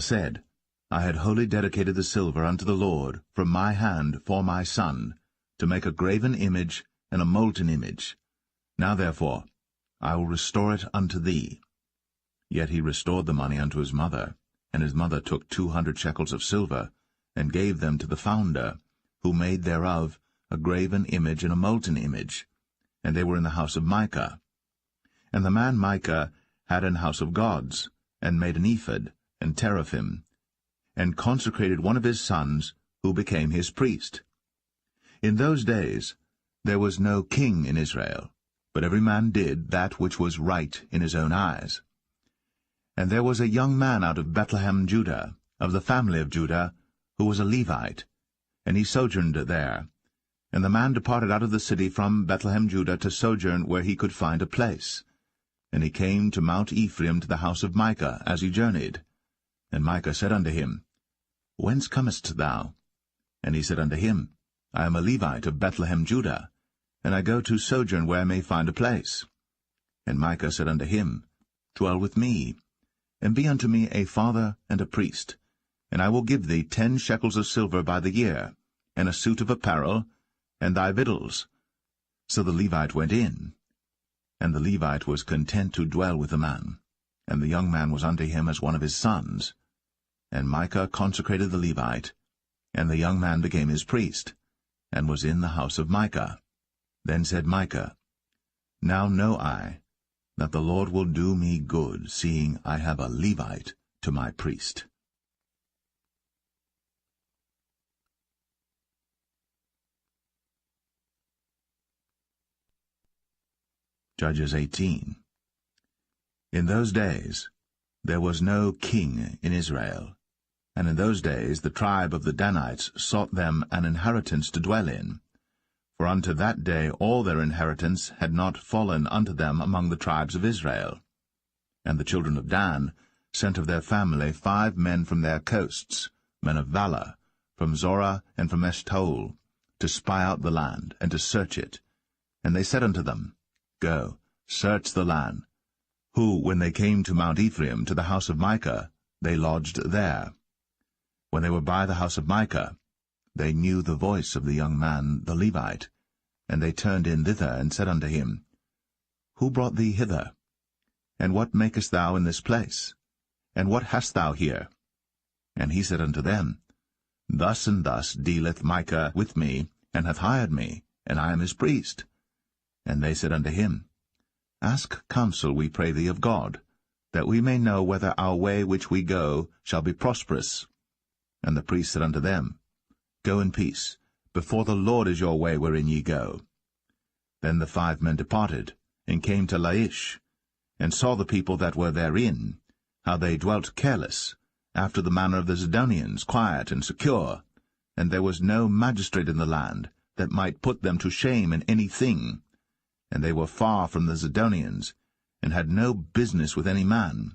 said, I had wholly dedicated the silver unto the Lord from my hand for my son, to make a graven image and a molten image. Now therefore I will restore it unto thee. Yet he restored the money unto his mother, and his mother took 200 shekels of silver, and gave them to the founder, who made thereof a graven image and a molten image, and they were in the house of Micah. And the man Micah had an house of gods, and made an ephod, and teraphim, and consecrated one of his sons, who became his priest. In those days there was no king in Israel, but every man did that which was right in his own eyes. And there was a young man out of Bethlehem, Judah, of the family of Judah, who was a Levite, and he sojourned there. And the man departed out of the city from Bethlehem, Judah, to sojourn where he could find a place. And he came to Mount Ephraim, to the house of Micah, as he journeyed. And Micah said unto him, Whence comest thou? And he said unto him, I am a Levite of Bethlehem, Judah, and I go to sojourn where I may find a place. And Micah said unto him, Dwell with me, and be unto me a father and a priest, and I will give thee 10 shekels of silver by the year, and a suit of apparel, and thy victuals. So the Levite went in. And the Levite was content to dwell with the man, and the young man was unto him as one of his sons. And Micah consecrated the Levite, and the young man became his priest, and was in the house of Micah. Then said Micah, Now know I that the Lord will do me good, seeing I have a Levite to my priest. Judges 18. In those days there was no king in Israel, and in those days the tribe of the Danites sought them an inheritance to dwell in. For unto that day all their inheritance had not fallen unto them among the tribes of Israel. And the children of Dan sent of their family 5 men from their coasts, men of valor, from Zorah and from Eshtaol, to spy out the land, and to search it. And they said unto them, Go, search the land. Who, when they came to Mount Ephraim, to the house of Micah, they lodged there. When they were by the house of Micah, they knew the voice of the young man, the Levite, and they turned in thither, and said unto him, Who brought thee hither? And what makest thou in this place? And what hast thou here? And he said unto them, Thus and thus dealeth Micah with me, and hath hired me, and I am his priest. And they said unto him, Ask counsel, we pray thee, of God, that we may know whether our way which we go shall be prosperous. And the priest said unto them, Go in peace. Before the Lord is your way wherein ye go. Then the 5 men departed, and came to Laish, and saw the people that were therein, how they dwelt careless, after the manner of the Zidonians, quiet and secure, and there was no magistrate in the land that might put them to shame in any thing, and they were far from the Zidonians, and had no business with any man.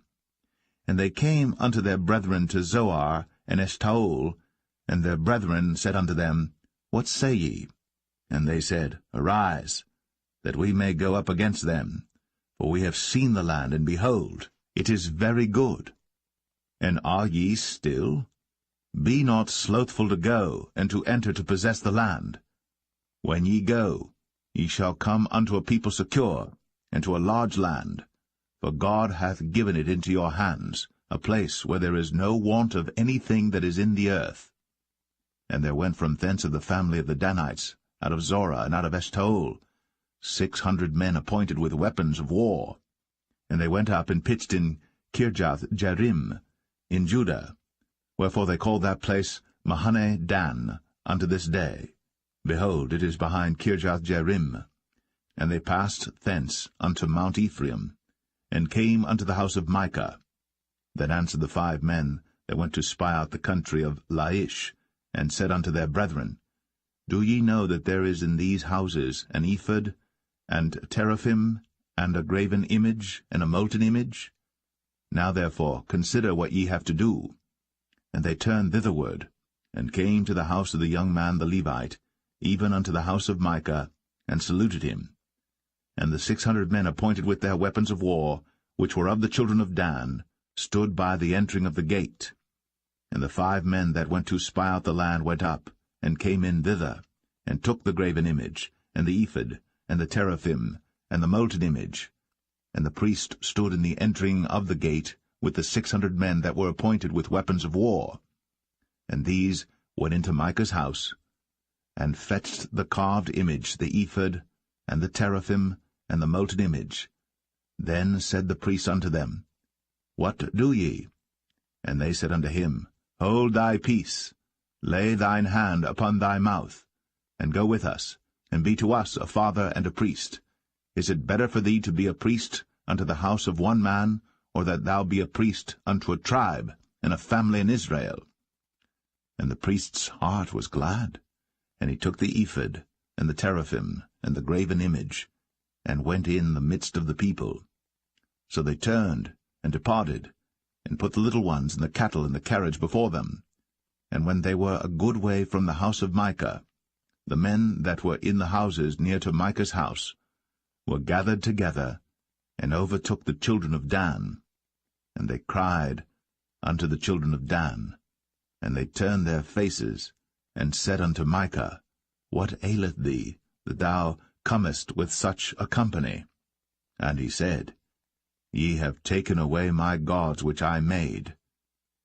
And they came unto their brethren to Zoar and Eshtaol, and their brethren said unto them, What say ye? And they said, Arise, that we may go up against them, for we have seen the land, and behold, it is very good. And are ye still? Be not slothful to go, and to enter to possess the land. When ye go, ye shall come unto a people secure, and to a large land, for God hath given it into your hands, a place where there is no want of anything that is in the earth. And there went from thence of the family of the Danites, out of Zorah and out of Eshtaol, 600 men appointed with weapons of war. And they went up and pitched in Kirjath-jearim, in Judah, wherefore they called that place Mahane Dan unto this day. Behold, it is behind Kirjath-jearim. And they passed thence unto Mount Ephraim, and came unto the house of Micah. Then answered the 5 men that went to spy out the country of Laish, and said unto their brethren, Do ye know that there is in these houses an ephod, and teraphim, and a graven image, and a molten image? Now therefore consider what ye have to do. And they turned thitherward, and came to the house of the young man the Levite, even unto the house of Micah, and saluted him. And the 600 men appointed with their weapons of war, which were of the children of Dan, stood by the entering of the gate. And the 5 men that went to spy out the land went up, and came in thither, and took the graven image, and the ephod, and the teraphim, and the molten image. And the priest stood in the entering of the gate with the 600 men that were appointed with weapons of war. And these went into Micah's house, and fetched the carved image, the ephod, and the teraphim, and the molten image. Then said the priest unto them, What do ye? And they said unto him, Hold thy peace, lay thine hand upon thy mouth, and go with us, and be to us a father and a priest. Is it better for thee to be a priest unto the house of one man, or that thou be a priest unto a tribe and a family in Israel? And the priest's heart was glad, and he took the ephod, and the teraphim, and the graven image, and went in the midst of the people. So they turned, and departed, and put the little ones and the cattle in the carriage before them. And when they were a good way from the house of Micah, the men that were in the houses near to Micah's house were gathered together, and overtook the children of Dan. And they cried unto the children of Dan, and they turned their faces, and said unto Micah, What aileth thee, that thou comest with such a company? And he said, Ye have taken away my gods which I made,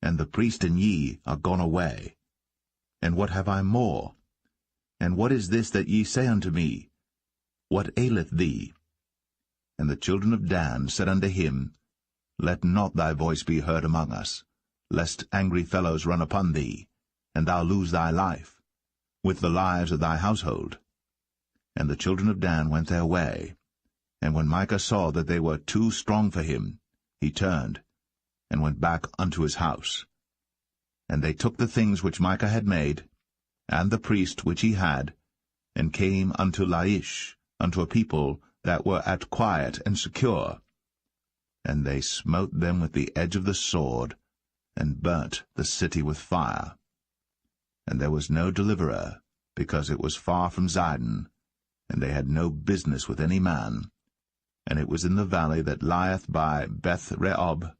and the priest and ye are gone away. And what have I more? And what is this that ye say unto me? What aileth thee? And the children of Dan said unto him, Let not thy voice be heard among us, lest angry fellows run upon thee, and thou lose thy life, with the lives of thy household. And the children of Dan went their way. And when Micah saw that they were too strong for him, he turned, and went back unto his house. And they took the things which Micah had made, and the priest which he had, and came unto Laish, unto a people that were at quiet and secure. And they smote them with the edge of the sword, and burnt the city with fire. And there was no deliverer, because it was far from Zidon, and they had no business with any man. And it was in the valley that lieth by Beth-rehob,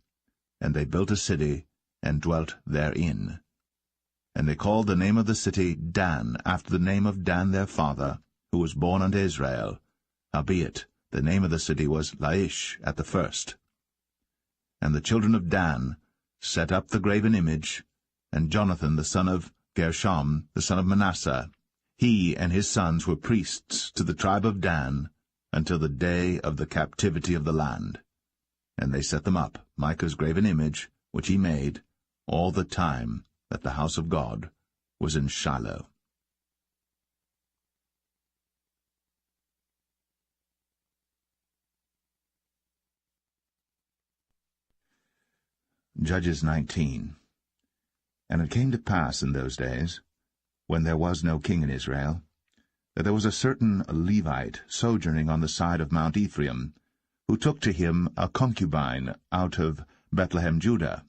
and they built a city, and dwelt therein. And they called the name of the city Dan, after the name of Dan their father, who was born unto Israel. Howbeit, the name of the city was Laish at the first. And the children of Dan set up the graven image, and Jonathan the son of Gershom, the son of Manasseh, He and his sons were priests to the tribe of Dan until the day of the captivity of the land. And they set them up, Micah's graven image, which he made, all the time that the house of God was in Shiloh. Judges 19. And it came to pass in those days, when there was no king in Israel, that there was a certain Levite sojourning on the side of Mount Ephraim, who took to him a concubine out of Bethlehem, Judah.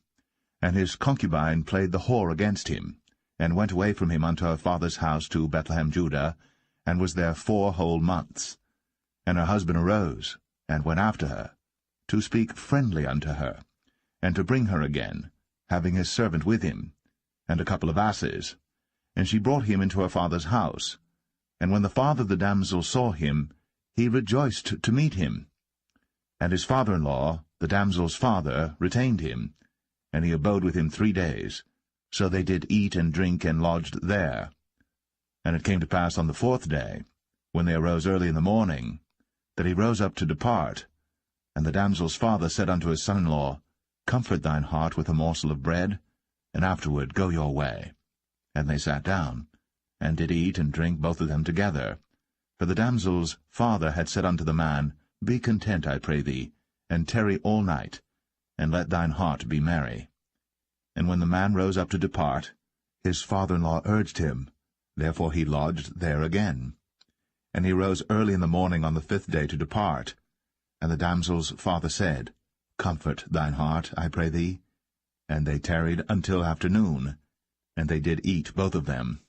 And his concubine played the whore against him, and went away from him unto her father's house to Bethlehem, Judah, and was there 4 whole months. And her husband arose, and went after her, to speak friendly unto her, and to bring her again, having his servant with him, and a couple of asses. And she brought him into her father's house. And when the father of the damsel saw him, he rejoiced to meet him. And his father-in-law, the damsel's father, retained him, and he abode with him 3 days. So they did eat and drink and lodged there. And it came to pass on the 4th day, when they arose early in the morning, that he rose up to depart. And the damsel's father said unto his son-in-law, Comfort thine heart with a morsel of bread, and afterward go your way. And they sat down, and did eat and drink both of them together. For the damsel's father had said unto the man, Be content, I pray thee, and tarry all night, and let thine heart be merry. And when the man rose up to depart, his father-in-law urged him, therefore he lodged there again. And he rose early in the morning on the 5th day to depart. And the damsel's father said, Comfort thine heart, I pray thee. And they tarried until afternoon, and they did eat both of them.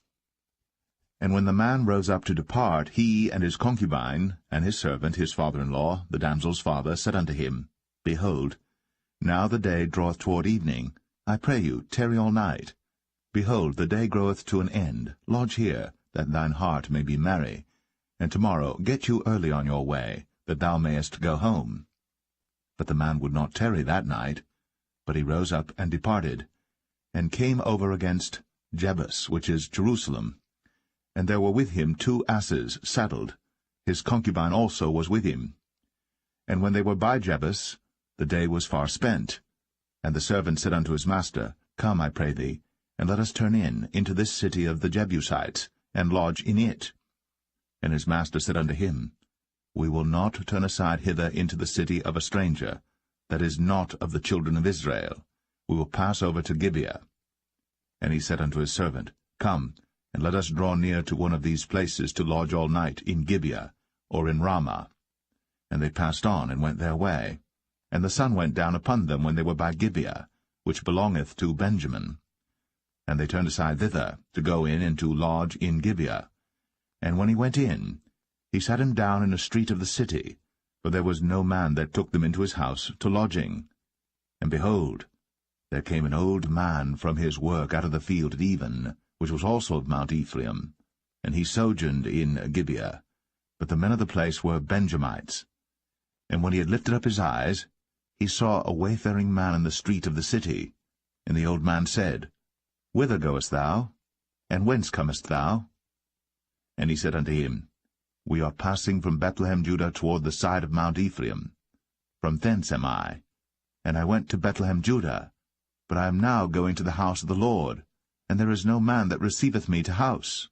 And when the man rose up to depart, he and his concubine, and his servant, his father-in-law, the damsel's father, said unto him, Behold, now the day draweth toward evening. I pray you, tarry all night. Behold, the day groweth to an end. Lodge here, that thine heart may be merry. And tomorrow get you early on your way, that thou mayest go home. But the man would not tarry that night, but he rose up and departed, and came over against Jebus, which is Jerusalem. And there were with him 2 asses saddled. His concubine also was with him. And when they were by Jebus, the day was far spent. And the servant said unto his master, Come, I pray thee, and let us turn into this city of the Jebusites, and lodge in it. And his master said unto him, We will not turn aside hither into the city of a stranger, that is not of the children of Israel. We will pass over to Gibeah. And he said unto his servant, Come, and let us draw near to one of these places to lodge all night in Gibeah, or in Ramah. And they passed on, and went their way. And the sun went down upon them when they were by Gibeah, which belongeth to Benjamin. And they turned aside thither, to go in and to lodge in Gibeah. And when he went in, he sat him down in a street of the city, for there was no man that took them into his house to lodging. And behold, there came an old man from his work out of the field at even, which was also of Mount Ephraim, and he sojourned in Gibeah. But the men of the place were Benjamites. And when he had lifted up his eyes, he saw a wayfaring man in the street of the city. And the old man said, Whither goest thou? And whence comest thou? And he said unto him, We are passing from Bethlehem, Judah, toward the side of Mount Ephraim. From thence am I. And I went to Bethlehem, Judah, but I am now going to the house of the Lord, and there is no man that receiveth me to house.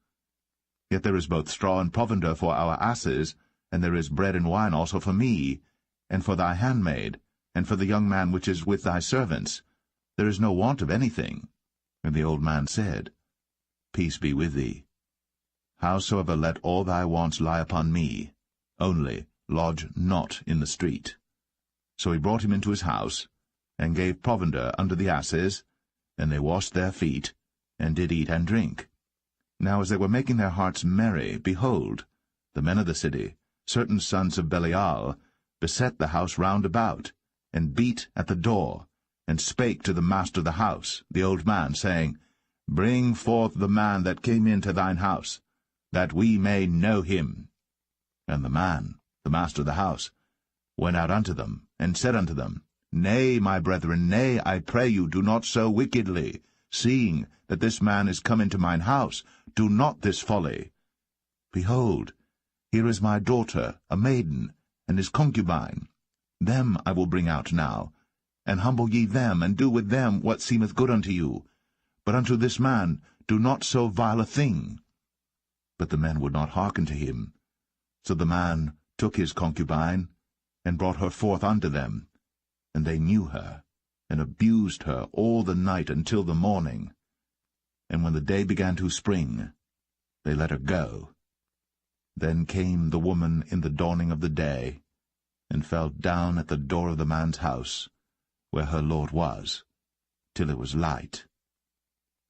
Yet there is both straw and provender for our asses, and there is bread and wine also for me, and for thy handmaid, and for the young man which is with thy servants. There is no want of anything. And the old man said, Peace be with thee. Howsoever let all thy wants lie upon me, only lodge not in the street. So he brought him into his house, and gave provender unto the asses, and they washed their feet, and did eat and drink. Now as they were making their hearts merry, behold, the men of the city, certain sons of Belial, beset the house round about, and beat at the door, and spake to the master of the house, the old man, saying, Bring forth the man that came into thine house, that we may know him. And the man, the master of the house, went out unto them, and said unto them, Nay, my brethren, nay, I pray you, do not so wickedly. Seeing that this man is come into mine house, do not this folly. Behold, here is my daughter, a maiden, and his concubine. Them I will bring out now, and humble ye them, and do with them what seemeth good unto you. But unto this man do not so vile a thing. But the men would not hearken to him. So the man took his concubine, and brought her forth unto them. And they knew her, and abused her all the night until the morning. And when the day began to spring, they let her go. Then came the woman in the dawning of the day, and fell down at the door of the man's house, where her lord was, till it was light.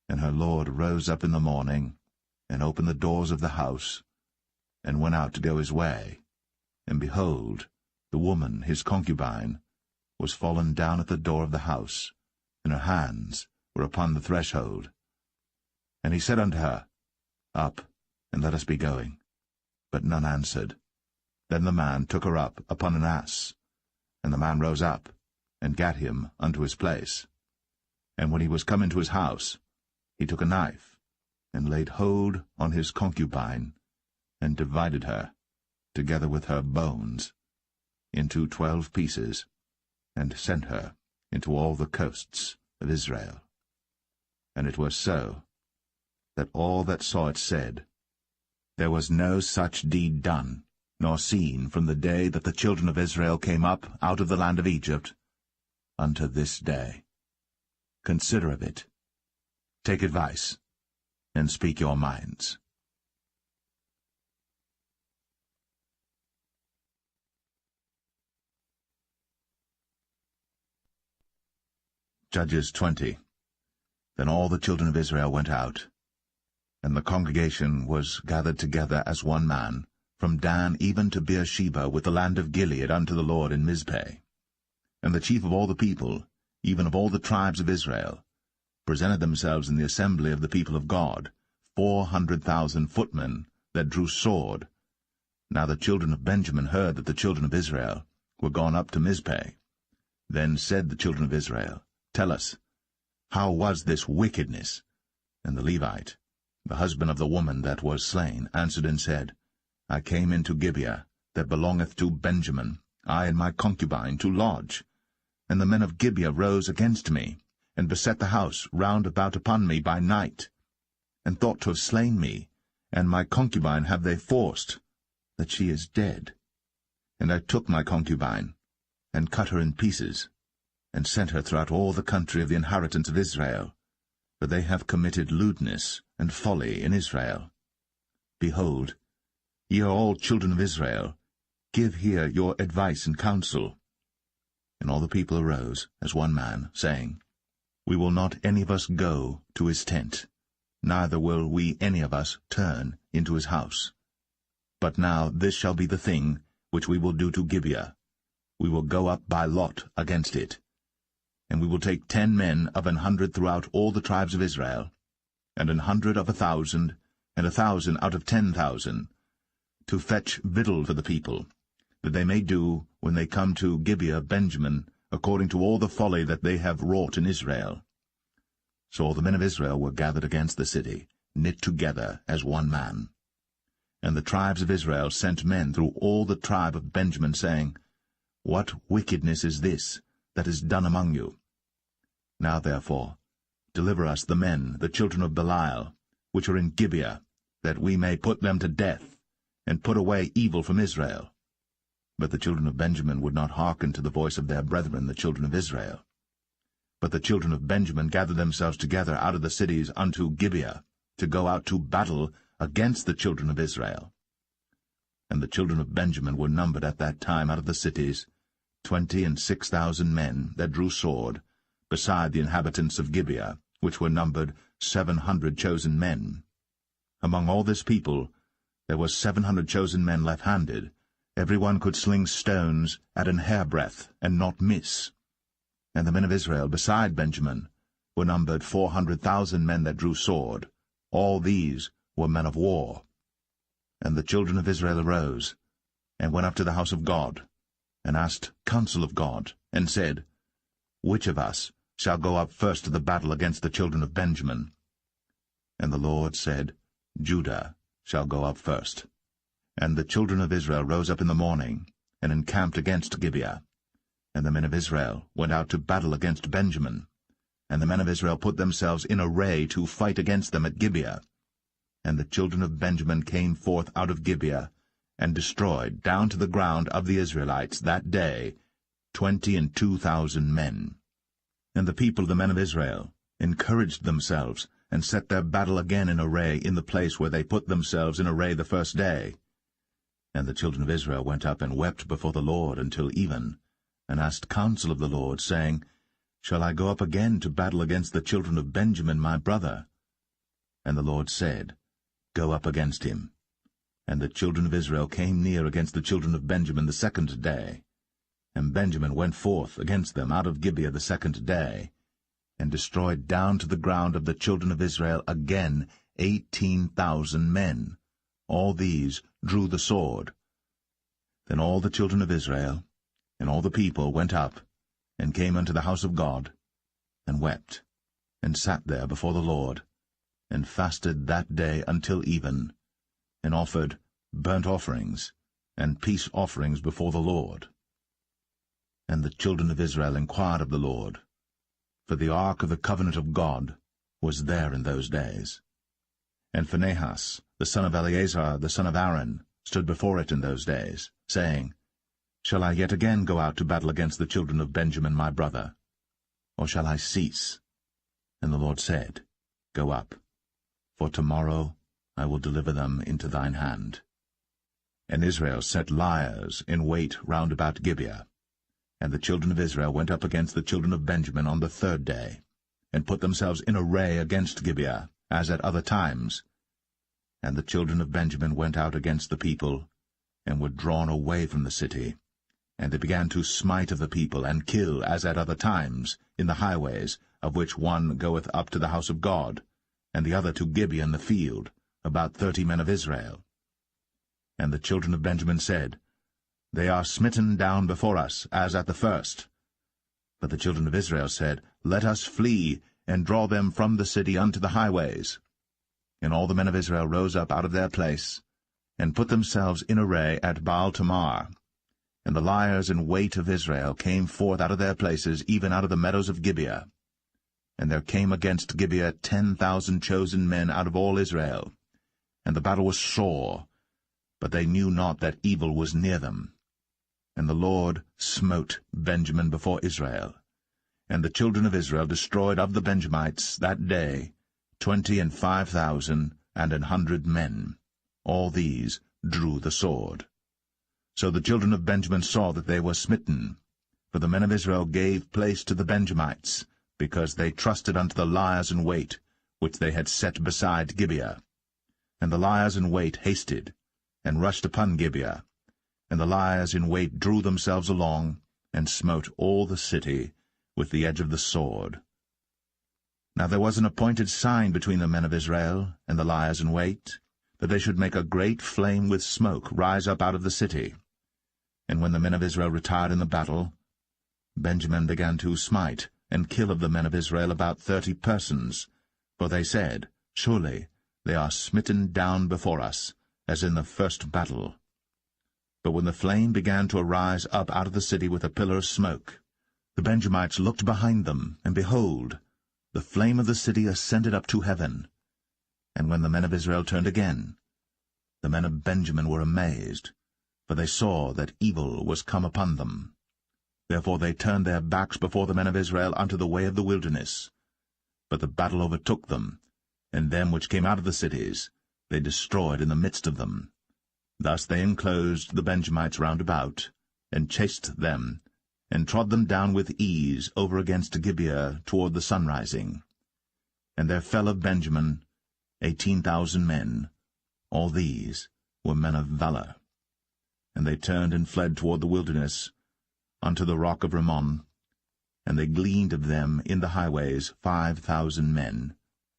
And her lord rose up in the morning, and opened the doors of the house, and went out to go his way. And behold, the woman, his concubine, was fallen down at the door of the house, and her hands were upon the threshold. And he said unto her, Up, and let us be going. But none answered. Then the man took her up upon an ass. And the man rose up, and gat him unto his place. And when he was come into his house, he took a knife, and laid hold on his concubine, and divided her, together with her bones, into 12 pieces, and sent her into all the coasts of Israel. And it was so, that all that saw it said, There was no such deed done, nor seen from the day that the children of Israel came up out of the land of Egypt, unto this day. Consider of it, take advice, and speak your minds. Judges 20. Then all the children of Israel went out, and the congregation was gathered together as one man, from Dan even to Beersheba, with the land of Gilead, unto the Lord in Mizpeh. And the chief of all the people, even of all the tribes of Israel, presented themselves in the assembly of the people of God, 400,000 footmen that drew sword. Now the children of Benjamin heard that the children of Israel were gone up to Mizpeh. Then said the children of Israel, Tell us, how was this wickedness? And the Levite, the husband of the woman that was slain, answered and said, I came into Gibeah, that belongeth to Benjamin, I and my concubine, to lodge. And the men of Gibeah rose against me, and beset the house round about upon me by night, and thought to have slain me, and my concubine have they forced, that she is dead. And I took my concubine, and cut her in pieces, and sent her throughout all the country of the inheritance of Israel, for they have committed lewdness and folly in Israel. Behold, ye are all children of Israel, give here your advice and counsel. And all the people arose as one man, saying, We will not any of us go to his tent, neither will we any of us turn into his house. But now this shall be the thing which we will do to Gibeah. We will go up by lot against it. And we will take 10 men of 100 throughout all the tribes of Israel, and 100 of 1,000, and 1,000 out of 10,000, to fetch victual for the people, that they may do, when they come to Gibeah Benjamin, according to all the folly that they have wrought in Israel. So all the men of Israel were gathered against the city, knit together as one man. And the tribes of Israel sent men through all the tribe of Benjamin, saying, What wickedness is this that is done among you? Now therefore deliver us the men, the children of Belial, which are in Gibeah, that we may put them to death, and put away evil from Israel. But the children of Benjamin would not hearken to the voice of their brethren, the children of Israel. But the children of Benjamin gathered themselves together out of the cities unto Gibeah, to go out to battle against the children of Israel. And the children of Benjamin were numbered at that time out of the cities 26,000 men that drew sword, beside the inhabitants of Gibeah, which were numbered 700 chosen men. Among all this people there were 700 chosen men left-handed. Every one could sling stones at an hairbreadth, and not miss. And the men of Israel, beside Benjamin, were numbered 400,000 men that drew sword. All these were men of war. And the children of Israel arose, and went up to the house of God, and asked counsel of God, and said, Which of us shall go up first to the battle against the children of Benjamin? And the Lord said, Judah shall go up first. And the children of Israel rose up in the morning, and encamped against Gibeah. And the men of Israel went out to battle against Benjamin. And the men of Israel put themselves in array to fight against them at Gibeah. And the children of Benjamin came forth out of Gibeah, and destroyed down to the ground of the Israelites that day 22,000 men. And the people, the men of Israel, encouraged themselves, and set their battle again in array in the place where they put themselves in array the first day. And the children of Israel went up and wept before the Lord until even, and asked counsel of the Lord, saying, Shall I go up again to battle against the children of Benjamin my brother? And the Lord said, Go up against him. And the children of Israel came near against the children of Benjamin the second day. And Benjamin went forth against them out of Gibeah the second day, and destroyed down to the ground of the children of Israel again 18,000 men. All these drew the sword. Then all the children of Israel and all the people went up, and came unto the house of God, and wept, and sat there before the Lord, and fasted that day until even, and offered burnt offerings and peace offerings before the Lord. And the children of Israel inquired of the Lord, for the ark of the covenant of God was there in those days. And Phinehas, the son of Eleazar, the son of Aaron, stood before it in those days, saying, Shall I yet again go out to battle against the children of Benjamin my brother? Or shall I cease? And the Lord said, Go up, for tomorrow I will deliver them into thine hand. And Israel set liers in wait round about Gibeah. And the children of Israel went up against the children of Benjamin on the third day, and put themselves in array against Gibeah, as at other times. And the children of Benjamin went out against the people, and were drawn away from the city. And they began to smite of the people, and kill, as at other times, in the highways, of which one goeth up to the house of God, and the other to Gibeah in the field, about 30 men of Israel. And the children of Benjamin said, They are smitten down before us, as at the first. But the children of Israel said, Let us flee, and draw them from the city unto the highways. And all the men of Israel rose up out of their place, and put themselves in array at Baal-Tamar. And the liers in wait of Israel came forth out of their places, even out of the meadows of Gibeah. And there came against Gibeah 10,000 chosen men out of all Israel. And the battle was sore, but they knew not that evil was near them. And the Lord smote Benjamin before Israel. And the children of Israel destroyed of the Benjamites that day 25,000 and 100 men. All these drew the sword. So the children of Benjamin saw that they were smitten, for the men of Israel gave place to the Benjamites, because they trusted unto the liers in wait, which they had set beside Gibeah. And the liers in wait hasted, and rushed upon Gibeah. And the liers in wait drew themselves along, and smote all the city with the edge of the sword. Now there was an appointed sign between the men of Israel and the liers in wait, that they should make a great flame with smoke rise up out of the city. And when the men of Israel retired in the battle, Benjamin began to smite and kill of the men of Israel about 30 persons, for they said, Surely they are smitten down before us, as in the first battle. But when the flame began to arise up out of the city with a pillar of smoke, the Benjamites looked behind them, and behold, the flame of the city ascended up to heaven. And when the men of Israel turned again, the men of Benjamin were amazed, for they saw that evil was come upon them. Therefore they turned their backs before the men of Israel unto the way of the wilderness. But the battle overtook them, and them which came out of the cities they destroyed in the midst of them. Thus they enclosed the Benjamites round about, and chased them, and trod them down with ease over against Gibeah toward the sunrising. And there fell of Benjamin 18,000 men. All these were men of valor. And they turned and fled toward the wilderness, unto the rock of Rimmon. And they gleaned of them in the highways 5,000 men,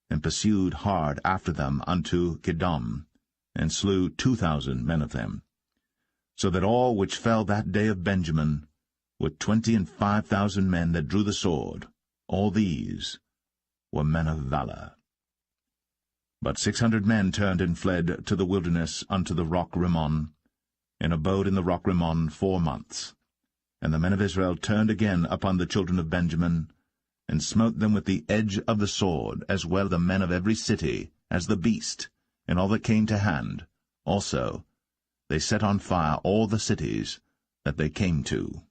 and pursued hard after them unto Kidom, and slew 2,000 men of them. So that all which fell that day of Benjamin were 25,000 men that drew the sword. All these were men of valor. But 600 men turned and fled to the wilderness unto the rock Rimmon, and abode in the rock Rimmon 4 months. And the men of Israel turned again upon the children of Benjamin, and smote them with the edge of the sword, as well the men of every city as the beast, and all that came to hand. Also they set on fire all the cities that they came to.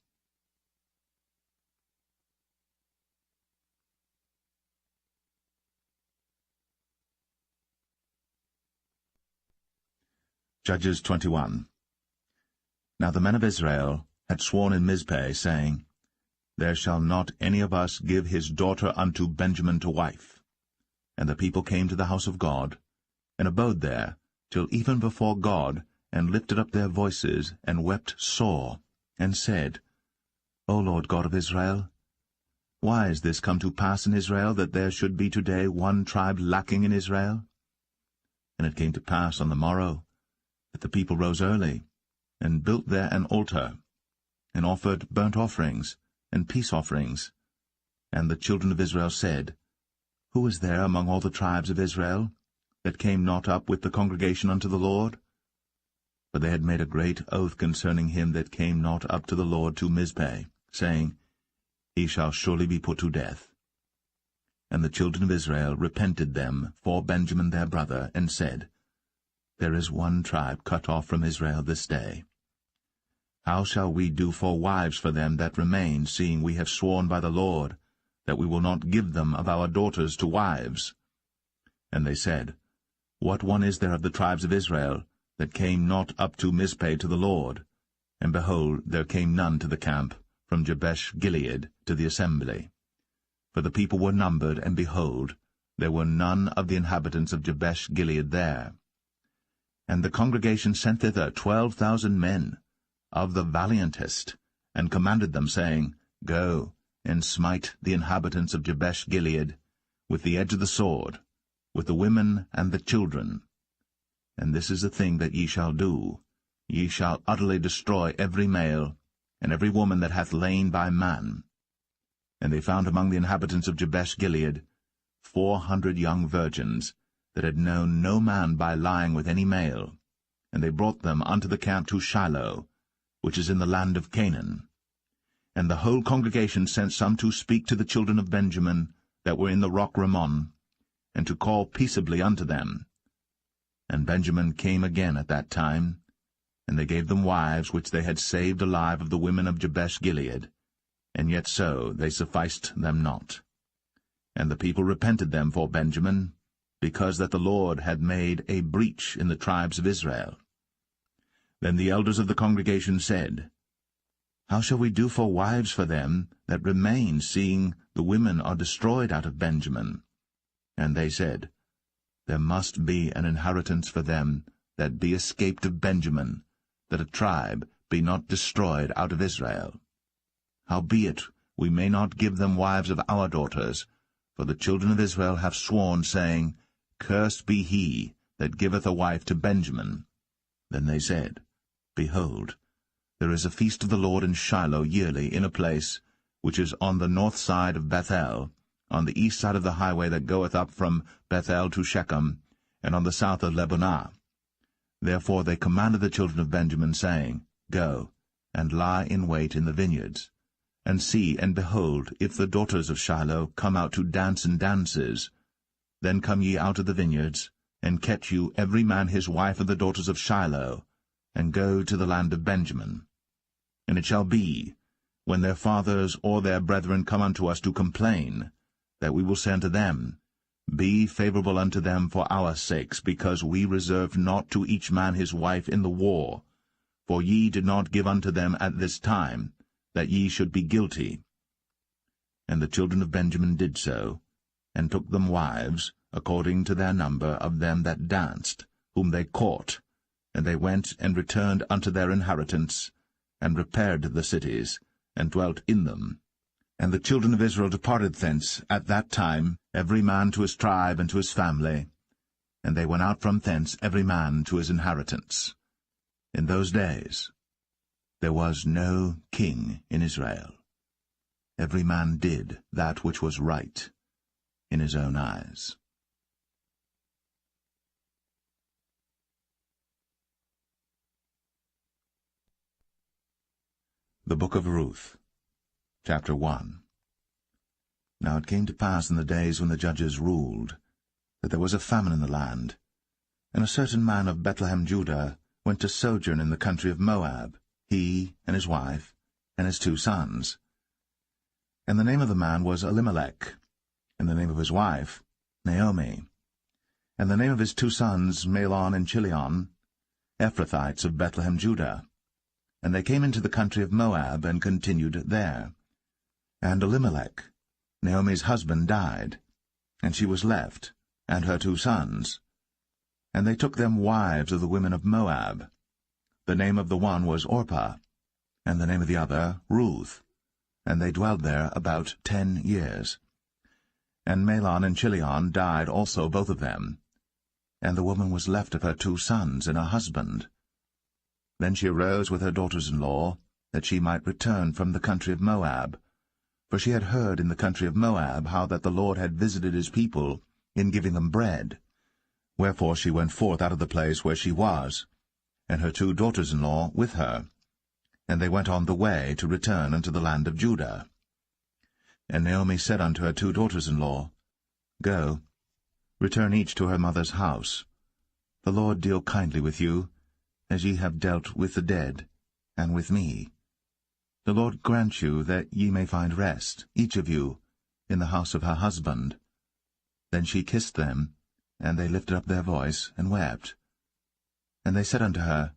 Judges 21. Now the men of Israel had sworn in Mizpeh, saying, There shall not any of us give his daughter unto Benjamin to wife. And the people came to the house of God, and abode there till even before God, and lifted up their voices, and wept sore, and said, O Lord God of Israel, why is this come to pass in Israel, that there should be today one tribe lacking in Israel? And it came to pass on the morrow, that the people rose early, and built there an altar, and offered burnt offerings and peace offerings. And the children of Israel said, Who is there among all the tribes of Israel that came not up with the congregation unto the Lord? For they had made a great oath concerning him that came not up to the Lord to Mizpeh, saying, He shall surely be put to death. And the children of Israel repented them for Benjamin their brother, and said, There is one tribe cut off from Israel this day. How shall we do for wives for them that remain, seeing we have sworn by the Lord that we will not give them of our daughters to wives? And they said, What one is there of the tribes of Israel that came not up to Mizpeh to the Lord? And behold, there came none to the camp from Jabesh-Gilead to the assembly. For the people were numbered, and behold, there were none of the inhabitants of Jabesh-Gilead there. And the congregation sent thither 12,000 men, of the valiantest, and commanded them, saying, Go, and smite the inhabitants of Jabesh-Gilead with the edge of the sword, with the women and the children. And this is the thing that ye shall do. Ye shall utterly destroy every male, and every woman that hath lain by man. And they found among the inhabitants of Jabesh-Gilead 400 young virgins, that had known no man by lying with any male. And they brought them unto the camp to Shiloh, which is in the land of Canaan. And the whole congregation sent some to speak to the children of Benjamin that were in the rock Rimmon, and to call peaceably unto them. And Benjamin came again at that time, and they gave them wives which they had saved alive of the women of Jabesh-Gilead, and yet so they sufficed them not. And the people repented them for Benjamin, because that the Lord had made a breach in the tribes of Israel. Then the elders of the congregation said, How shall we do for wives for them that remain, seeing the women are destroyed out of Benjamin? And they said, There must be an inheritance for them that be escaped of Benjamin, that a tribe be not destroyed out of Israel. Howbeit we may not give them wives of our daughters, for the children of Israel have sworn, saying, Cursed be he that giveth a wife to Benjamin. Then they said, Behold, there is a feast of the Lord in Shiloh yearly, in a place which is on the north side of Bethel, on the east side of the highway that goeth up from Bethel to Shechem, and on the south of Lebonah. Therefore they commanded the children of Benjamin, saying, Go, and lie in wait in the vineyards, and see, and behold, if the daughters of Shiloh come out to dance in dances, then come ye out of the vineyards, and catch you every man his wife of the daughters of Shiloh, and go to the land of Benjamin. And it shall be, when their fathers or their brethren come unto us to complain, that we will say unto them, Be favorable unto them for our sakes, because we reserved not to each man his wife in the war, for ye did not give unto them at this time, that ye should be guilty. And the children of Benjamin did so, and took them wives, according to their number of them that danced, whom they caught, and they went and returned unto their inheritance, and repaired the cities, and dwelt in them. And the children of Israel departed thence at that time, every man to his tribe and to his family, and they went out from thence every man to his inheritance. In those days there was no king in Israel. Every man did that which was right in his own eyes. The Book of Ruth, Chapter 1. Now it came to pass in the days when the judges ruled, that there was a famine in the land, and a certain man of Bethlehem, Judah, went to sojourn in the country of Moab, he and his wife, and his 2 sons. And the name of the man was Elimelech, and the name of his wife Naomi, and the name of his 2 sons Mahlon and Chilion, Ephrathites of Bethlehem, Judah. And they came into the country of Moab, and continued there. And Elimelech, Naomi's husband, died, and she was left, and her 2 sons. And they took them wives of the women of Moab. The name of the one was Orpah, and the name of the other Ruth, and they dwelled there about 10 years. And Mahlon and Chilion died also, both of them. And the woman was left of her 2 sons and her husband. Then she arose with her daughters-in-law, that she might return from the country of Moab. For she had heard in the country of Moab how that the Lord had visited his people in giving them bread. Wherefore she went forth out of the place where she was, and her 2 daughters-in-law with her. And they went on the way to return unto the land of Judah. And Naomi said unto her 2 daughters-in-law, Go, return each to her mother's house. The Lord deal kindly with you, as ye have dealt with the dead, and with me. The Lord grant you that ye may find rest, each of you, in the house of her husband. Then she kissed them, and they lifted up their voice, and wept. And they said unto her,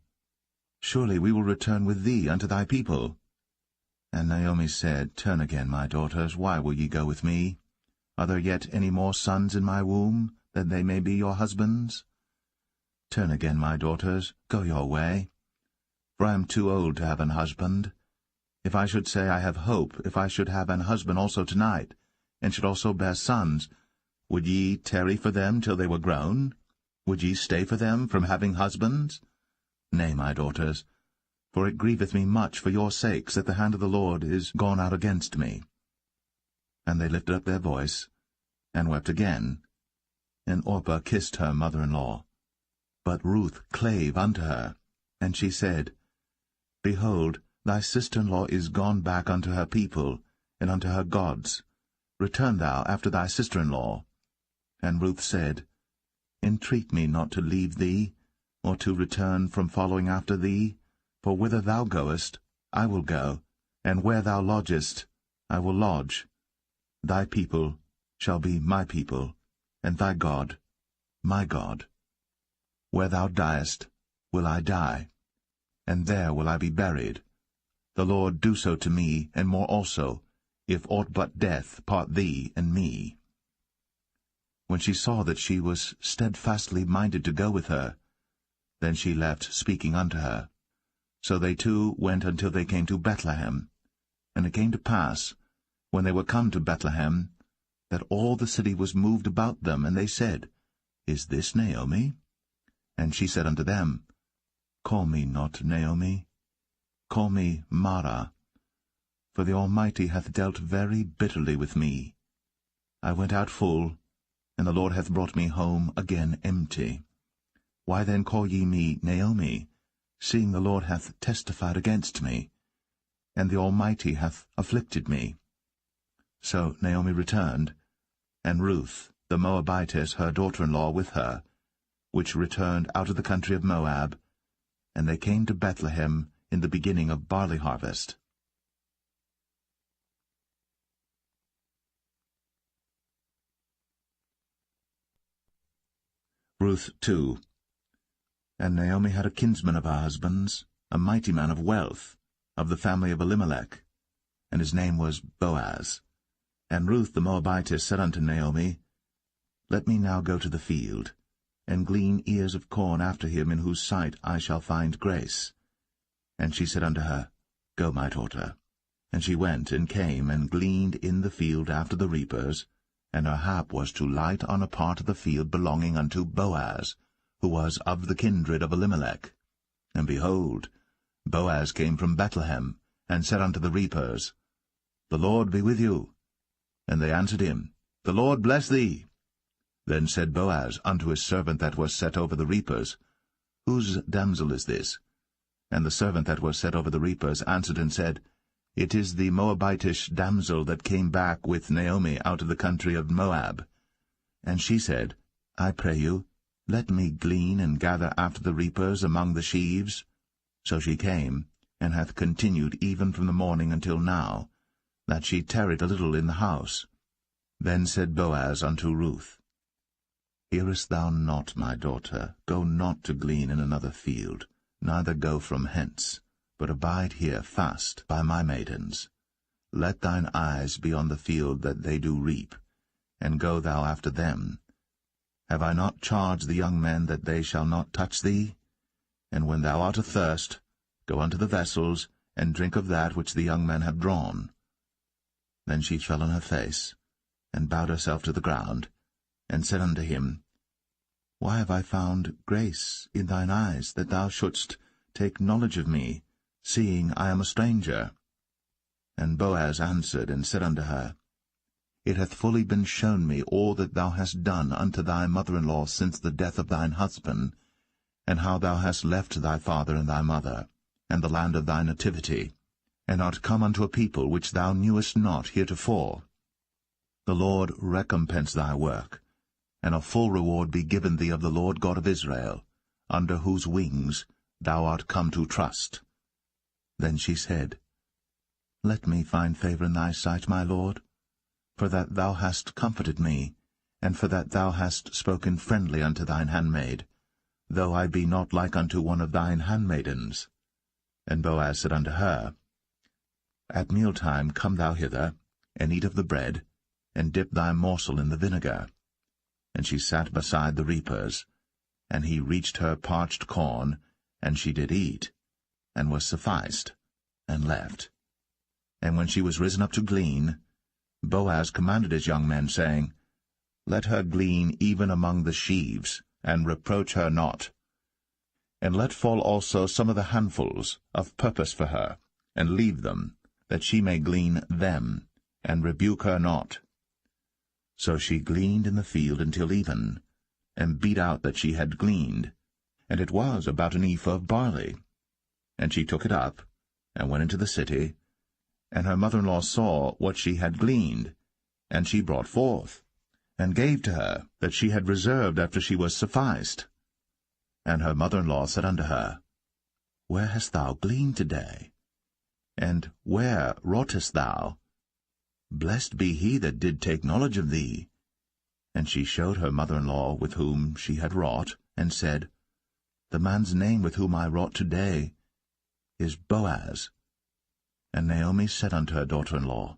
Surely we will return with thee unto thy people. And Naomi said, Turn again, my daughters, why will ye go with me? Are there yet any more sons in my womb, that they may be your husbands? Turn again, my daughters, go your way. For I am too old to have an husband. If I should say I have hope, if I should have an husband also tonight, and should also bear sons, would ye tarry for them till they were grown? Would ye stay for them from having husbands? Nay, my daughters, for it grieveth me much for your sakes that the hand of the Lord is gone out against me. And they lifted up their voice, and wept again. And Orpah kissed her mother-in-law. But Ruth clave unto her, and she said, Behold, thy sister-in-law is gone back unto her people, and unto her gods. Return thou after thy sister-in-law. And Ruth said, Entreat me not to leave thee, or to return from following after thee, for whither thou goest, I will go, and where thou lodgest, I will lodge. Thy people shall be my people, and thy God my God. Where thou diest will I die, and there will I be buried. The Lord do so to me, and more also, if aught but death part thee and me. When she saw that she was steadfastly minded to go with her, then she left speaking unto her. So they 2 went until they came to Bethlehem. And it came to pass, when they were come to Bethlehem, that all the city was moved about them, and they said, Is this Naomi? And she said unto them, Call me not Naomi, call me Mara, for the Almighty hath dealt very bitterly with me. I went out full, and the Lord hath brought me home again empty. Why then call ye me Naomi, seeing the Lord hath testified against me, and the Almighty hath afflicted me? So Naomi returned, and Ruth the Moabitess her daughter-in-law with her, which returned out of the country of Moab, and they came to Bethlehem in the beginning of barley harvest. Ruth 2. And Naomi had a kinsman of her husband's, a mighty man of wealth, of the family of Elimelech, and his name was Boaz. And Ruth the Moabitess said unto Naomi, Let me now go to the field, and glean ears of corn after him in whose sight I shall find grace. And she said unto her, Go, my daughter. And she went and came and gleaned in the field after the reapers, and her hap was to light on a part of the field belonging unto Boaz, who was of the kindred of Elimelech. And behold, Boaz came from Bethlehem, and said unto the reapers, The Lord be with you. And they answered him, The Lord bless thee. Then said Boaz unto his servant that was set over the reapers, Whose damsel is this? And the servant that was set over the reapers answered and said, It is the Moabitish damsel that came back with Naomi out of the country of Moab. And she said, I pray you, let me glean and gather after the reapers among the sheaves. So she came, and hath continued even from the morning until now, that she tarried a little in the house. Then said Boaz unto Ruth, Hearest thou not, my daughter? Go not to glean in another field, neither go from hence, but abide here fast by my maidens. Let thine eyes be on the field that they do reap, and go thou after them. Have I not charged the young men that they shall not touch thee? And when thou art athirst, go unto the vessels, and drink of that which the young men have drawn. Then she fell on her face, and bowed herself to the ground, and said unto him, Why have I found grace in thine eyes, that thou shouldst take knowledge of me, seeing I am a stranger? And Boaz answered and said unto her, It hath fully been shown me all that thou hast done unto thy mother-in-law since the death of thine husband, and how thou hast left thy father and thy mother, and the land of thy nativity, and art come unto a people which thou knewest not heretofore. The Lord recompense thy work, and a full reward be given thee of the Lord God of Israel, under whose wings thou art come to trust. Then she said, Let me find favor in thy sight, my Lord, for that thou hast comforted me, and for that thou hast spoken friendly unto thine handmaid, though I be not like unto one of thine handmaidens. And Boaz said unto her, At mealtime come thou hither, and eat of the bread, and dip thy morsel in the vinegar. And she sat beside the reapers, and he reached her parched corn, and she did eat, and was sufficed, and left. And when she was risen up to glean, Boaz commanded his young men, saying, Let her glean even among the sheaves, and reproach her not. And let fall also some of the handfuls of purpose for her, and leave them, that she may glean them, and rebuke her not. So she gleaned in the field until even, and beat out that she had gleaned, and it was about an ephah of barley. And she took it up, and went into the city, and her mother-in-law saw what she had gleaned, and she brought forth, and gave to her that she had reserved after she was sufficed. And her mother-in-law said unto her, Where hast thou gleaned today? And where wroughtest thou? Blessed be he that did take knowledge of thee. And she showed her mother-in-law with whom she had wrought, and said, The man's name with whom I wrought today is Boaz. And Naomi said unto her daughter-in-law,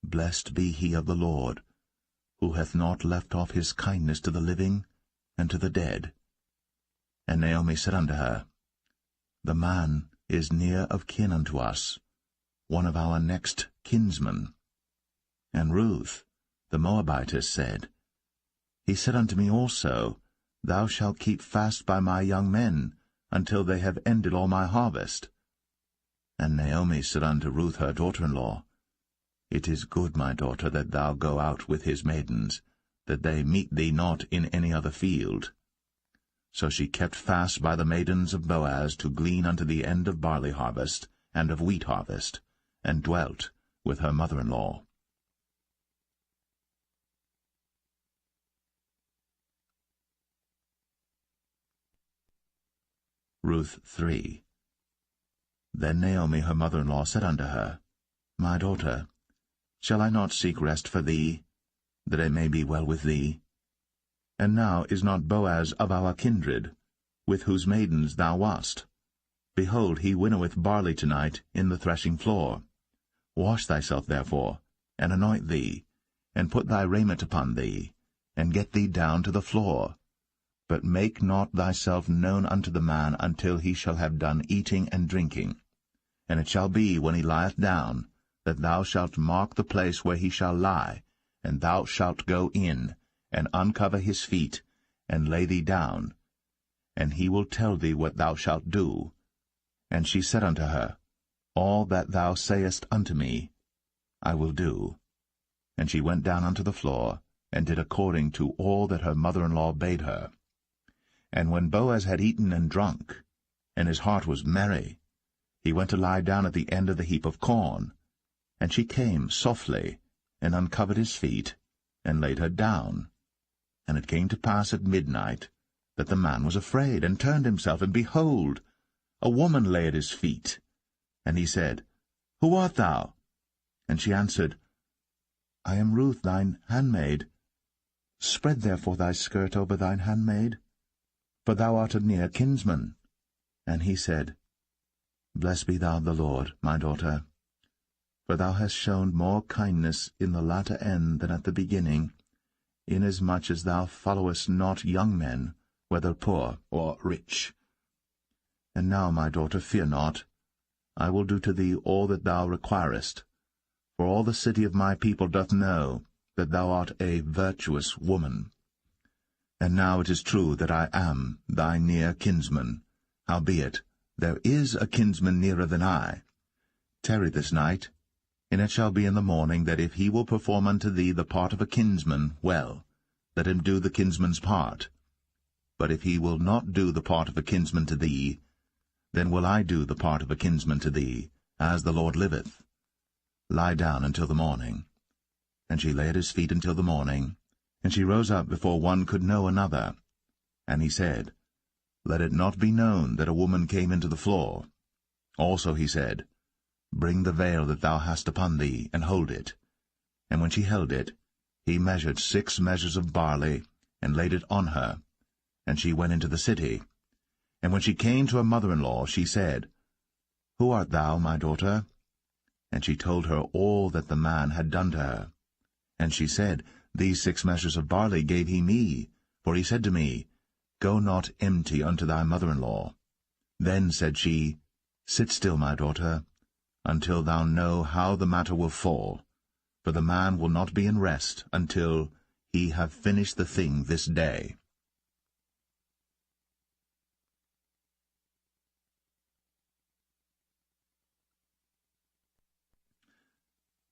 Blessed be he of the Lord, who hath not left off his kindness to the living and to the dead. And Naomi said unto her, The man is near of kin unto us, one of our next kinsmen. And Ruth, the Moabitess, said, He said unto me also, Thou shalt keep fast by my young men, until they have ended all my harvest. And Naomi said unto Ruth her daughter-in-law, It is good, my daughter, that thou go out with his maidens, that they meet thee not in any other field. So she kept fast by the maidens of Boaz to glean unto the end of barley harvest and of wheat harvest, and dwelt with her mother-in-law. Ruth 3. Then Naomi her mother-in-law said unto her, My daughter, shall I not seek rest for thee, that it may be well with thee? And now is not Boaz of our kindred, with whose maidens thou wast? Behold, he winnoweth barley tonight in the threshing floor. Wash thyself therefore, and anoint thee, and put thy raiment upon thee, and get thee down to the floor. But make not thyself known unto the man until he shall have done eating and drinking. And it shall be, when he lieth down, that thou shalt mark the place where he shall lie, and thou shalt go in, and uncover his feet, and lay thee down, and he will tell thee what thou shalt do. And she said unto her, All that thou sayest unto me, I will do. And she went down unto the floor, and did according to all that her mother-in-law bade her. And when Boaz had eaten and drunk, and his heart was merry, he went to lie down at the end of the heap of corn. And she came softly, and uncovered his feet, and laid her down. And it came to pass at midnight, that the man was afraid, and turned himself, and behold, a woman lay at his feet. And he said, Who art thou? And she answered, I am Ruth thine handmaid. Spread therefore thy skirt over thine handmaid, for thou art a near kinsman. And he said, Blessed be thou of the Lord, my daughter, for thou hast shown more kindness in the latter end than at the beginning, inasmuch as thou followest not young men, whether poor or rich. And now, my daughter, fear not. I will do to thee all that thou requirest, for all the city of my people doth know that thou art a virtuous woman. And now it is true that I am thy near kinsman. Howbeit, there is a kinsman nearer than I. Tarry this night, and it shall be in the morning that if he will perform unto thee the part of a kinsman, well, let him do the kinsman's part. But if he will not do the part of a kinsman to thee, then will I do the part of a kinsman to thee, as the Lord liveth. Lie down until the morning. And she lay at his feet until the morning, and she rose up before one could know another. And he said, Let it not be known that a woman came into the floor. Also he said, Bring the veil that thou hast upon thee, and hold it. And when she held it, he measured 6 measures of barley, and laid it on her. And she went into the city. And when she came to her mother-in-law, she said, Who art thou, my daughter? And she told her all that the man had done to her. And she said, These 6 measures of barley gave he me, for he said to me, Go not empty unto thy mother-in-law. Then said she, Sit still, my daughter, until thou know how the matter will fall, for the man will not be in rest until he have finished the thing this day.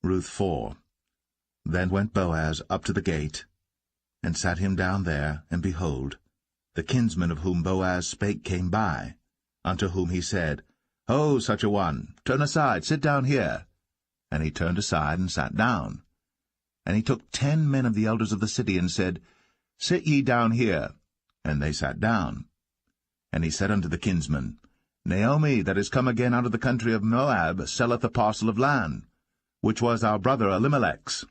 Ruth 4. Then went Boaz up to the gate, and sat him down there, and behold, the kinsman of whom Boaz spake came by, unto whom he said, Ho, such a one, turn aside, sit down here. And he turned aside, and sat down. And he took 10 men of the elders of the city, and said, Sit ye down here. And they sat down. And he said unto the kinsman, Naomi, that is come again out of the country of Moab, selleth a parcel of land, which was our brother Elimelech's.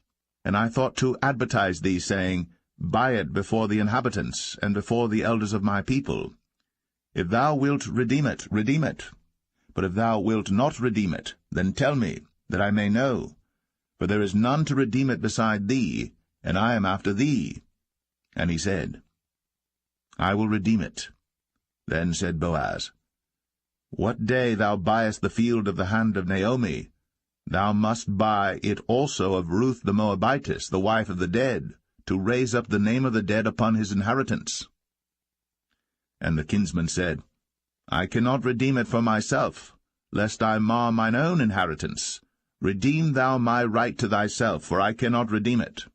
And I thought to advertise thee, saying, Buy it before the inhabitants, and before the elders of my people. If thou wilt redeem it, redeem it. But if thou wilt not redeem it, then tell me, that I may know. For there is none to redeem it beside thee, and I am after thee. And he said, I will redeem it. Then said Boaz, What day thou buyest the field of the hand of Naomi, thou must buy it also of Ruth the Moabitess, the wife of the dead, to raise up the name of the dead upon his inheritance. And the kinsman said, I cannot redeem it for myself, lest I mar mine own inheritance. Redeem thou my right to thyself, for I cannot redeem it.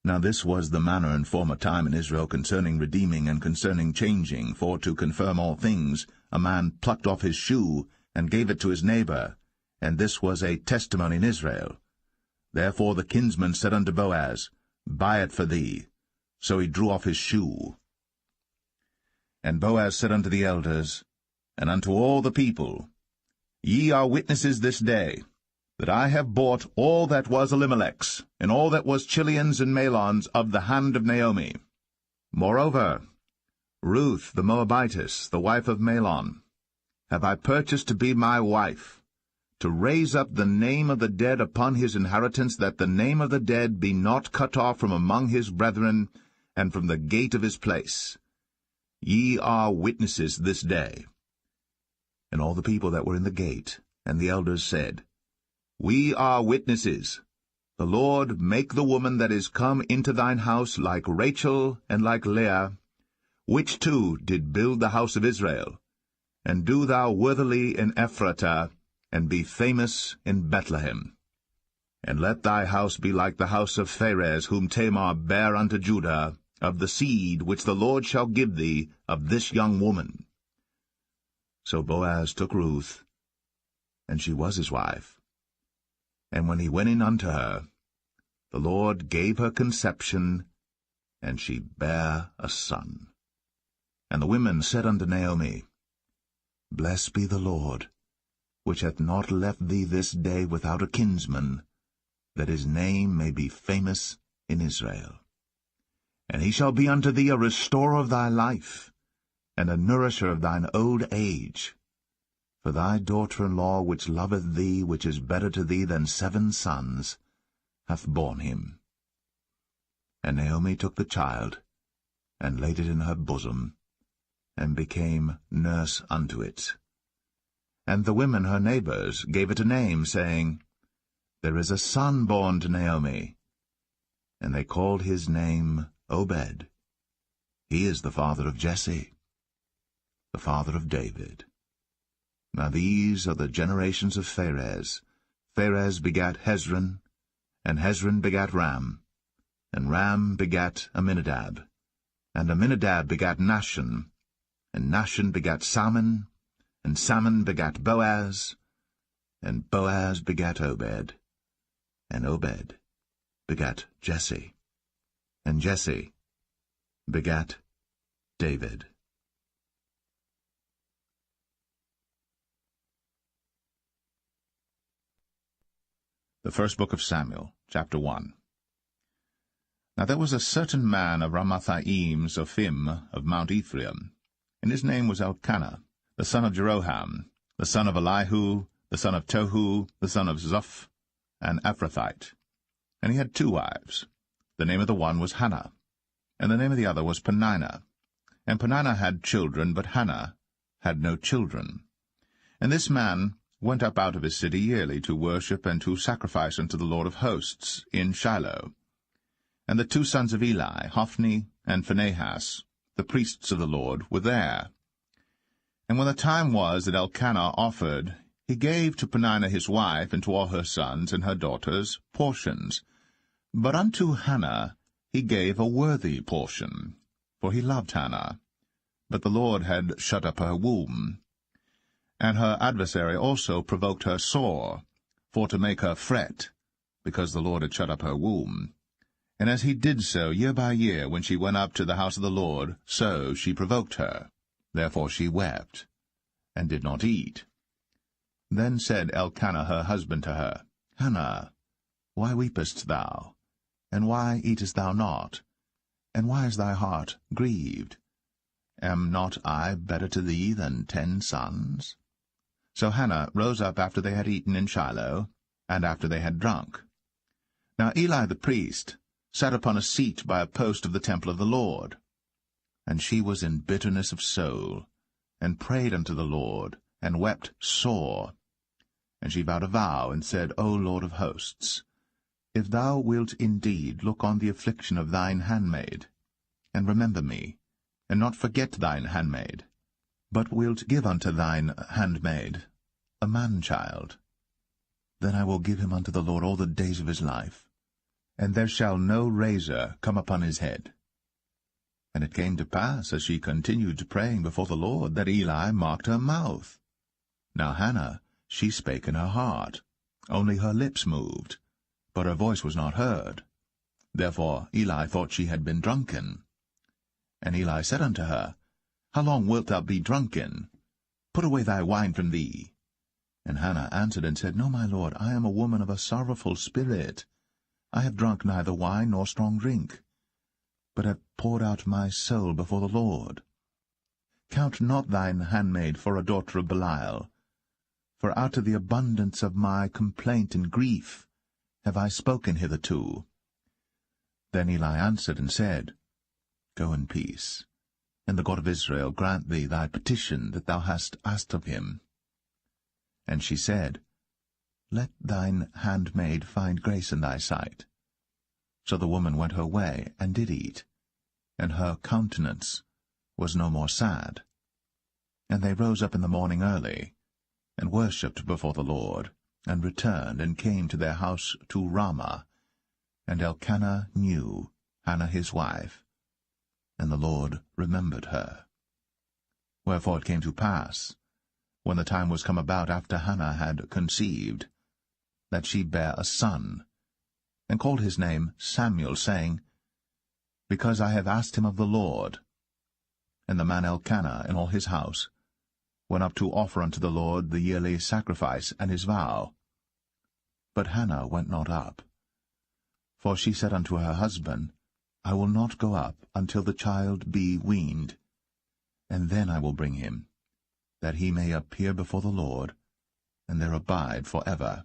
Now this was the manner in former time in Israel concerning redeeming and concerning changing, for to confirm all things, a man plucked off his shoe, and gave it to his neighbor, and this was a testimony in Israel. Therefore the kinsman said unto Boaz, Buy it for thee. So he drew off his shoe. And Boaz said unto the elders, and unto all the people, Ye are witnesses this day, that I have bought all that was Elimelech's, and all that was Chilion's and Mahlon's of the hand of Naomi. Moreover, Ruth the Moabitess, the wife of Mahlon, have I purchased to be my wife, to raise up the name of the dead upon his inheritance, that the name of the dead be not cut off from among his brethren, and from the gate of his place. Ye are witnesses this day. And all the people that were in the gate, and the elders said, We are witnesses. The Lord make the woman that is come into thine house like Rachel and like Leah, which two did build the house of Israel. And do thou worthily in Ephratah, and be famous in Bethlehem. And let thy house be like the house of Pharez, whom Tamar bare unto Judah, of the seed which the Lord shall give thee of this young woman. So Boaz took Ruth, and she was his wife. And when he went in unto her, the Lord gave her conception, and she bare a son. And the women said unto Naomi, Blessed be the Lord, which hath not left thee this day without a kinsman, that his name may be famous in Israel. And he shall be unto thee a restorer of thy life, and a nourisher of thine old age. For thy daughter-in-law, which loveth thee, which is better to thee than 7 sons, hath borne him. And Naomi took the child, and laid it in her bosom, and became nurse unto it. And the women her neighbors gave it a name, saying, There is a son born to Naomi. And they called his name Obed. He is the father of Jesse, the father of David. Now these are the generations of Pharez. Pharez begat Hezron, and Hezron begat Ram, and Ram begat Amminadab, and Amminadab begat Nahshon, and Nahshon begat Salmon, and Salmon begat Boaz, and Boaz begat Obed, and Obed begat Jesse, and Jesse begat David. The first book of Samuel, chapter 1. Now there was a certain man of Ramathaim Zophim of Mount Ephraim, and his name was Elkanah, the son of Jeroham, the son of Elihu, the son of Tohu, the son of Zoph, an Ephrathite. And he had 2 wives. The name of the one was Hannah, and the name of the other was Peninnah. And Peninnah had children, but Hannah had no children. And this man went up out of his city yearly to worship and to sacrifice unto the Lord of hosts in Shiloh. And the 2 sons of Eli, Hophni and Phinehas, the priests of the Lord, were there. And when the time was that Elkanah offered, he gave to Peninnah his wife and to all her sons and her daughters portions. But unto Hannah he gave a worthy portion, for he loved Hannah. But the Lord had shut up her womb. And her adversary also provoked her sore, for to make her fret, because the Lord had shut up her womb. And as he did so year by year, when she went up to the house of the Lord, so she provoked her. Therefore she wept, and did not eat. Then said Elkanah her husband to her, Hannah, why weepest thou? And why eatest thou not? And why is thy heart grieved? Am not I better to thee than 10 sons? So Hannah rose up after they had eaten in Shiloh, and after they had drunk. Now Eli the priest sat upon a seat by a post of the temple of the Lord. And she was in bitterness of soul, and prayed unto the Lord, and wept sore. And she vowed a vow, and said, O Lord of hosts, if thou wilt indeed look on the affliction of thine handmaid, and remember me, and not forget thine handmaid, but wilt give unto thine handmaid a man-child, then I will give him unto the Lord all the days of his life, and there shall no razor come upon his head. And it came to pass, as she continued praying before the Lord, that Eli marked her mouth. Now Hannah, she spake in her heart, only her lips moved, but her voice was not heard. Therefore Eli thought she had been drunken. And Eli said unto her, How long wilt thou be drunken? Put away thy wine from thee. And Hannah answered and said, No, my lord, I am a woman of a sorrowful spirit. I have drunk neither wine nor strong drink, but have poured out my soul before the Lord. Count not thine handmaid for a daughter of Belial, for out of the abundance of my complaint and grief have I spoken hitherto. Then Eli answered and said, Go in peace, and the God of Israel grant thee thy petition that thou hast asked of him. And she said, Let thine handmaid find grace in thy sight. So the woman went her way, and did eat, and her countenance was no more sad. And they rose up in the morning early, and worshipped before the Lord, and returned, and came to their house to Ramah. And Elkanah knew Hannah his wife, and the Lord remembered her. Wherefore it came to pass, when the time was come about after Hannah had conceived, that she bare a son, and called his name Samuel, saying, Because I have asked him of the Lord. And the man Elkanah and all his house went up to offer unto the Lord the yearly sacrifice and his vow. But Hannah went not up. For she said unto her husband, I will not go up until the child be weaned, and then I will bring him, that he may appear before the Lord, and there abide for ever.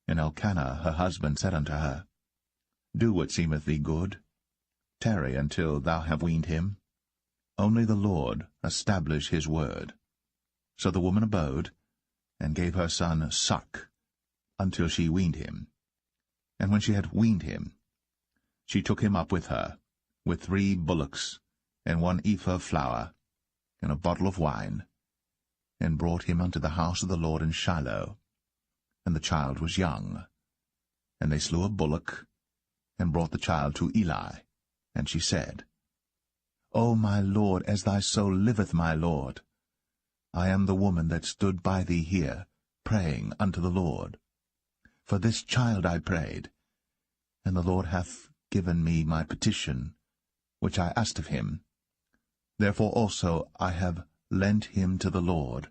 And Elkanah her husband said unto her, Do what seemeth thee good. Tarry until thou have weaned him. Only the Lord establish his word. So the woman abode, and gave her son suck, until she weaned him. And when she had weaned him, she took him up with her, with 3 bullocks, and 1 ephah of flour, and a bottle of wine, and brought him unto the house of the Lord in Shiloh. And the child was young. And they slew a bullock, and brought the child to Eli. And she said, O my Lord, as thy soul liveth, my Lord, I am the woman that stood by thee here, praying unto the Lord. For this child I prayed, and the Lord hath given me my petition, which I asked of him. Therefore also I have lent him to the Lord.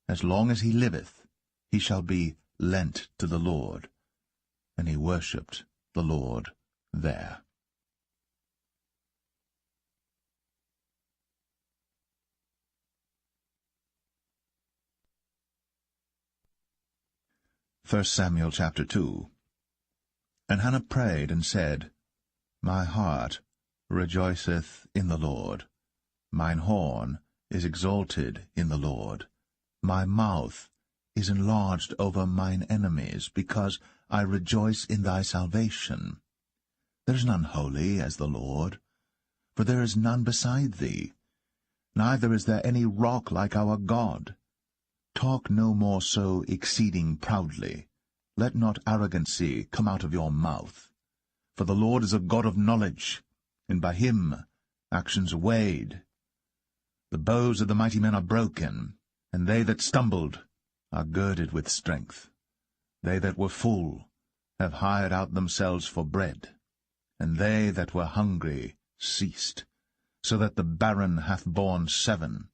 As long as he liveth, he shall be lent to the Lord. And he worshipped the Lord there. First Samuel chapter 2. And Hannah prayed and said, My heart rejoiceth in the Lord. Mine horn is exalted in the Lord. My mouth is enlarged over mine enemies, because I rejoice in thy salvation. There is none holy as the Lord, for there is none beside thee. Neither is there any rock like our God. Talk no more so exceeding proudly. Let not arrogancy come out of your mouth. For the Lord is a God of knowledge, and by him actions are weighed. The bows of the mighty men are broken, and they that stumbled are girded with strength. They that were full have hired out themselves for bread, and they that were hungry ceased, so that the barren hath borne 7,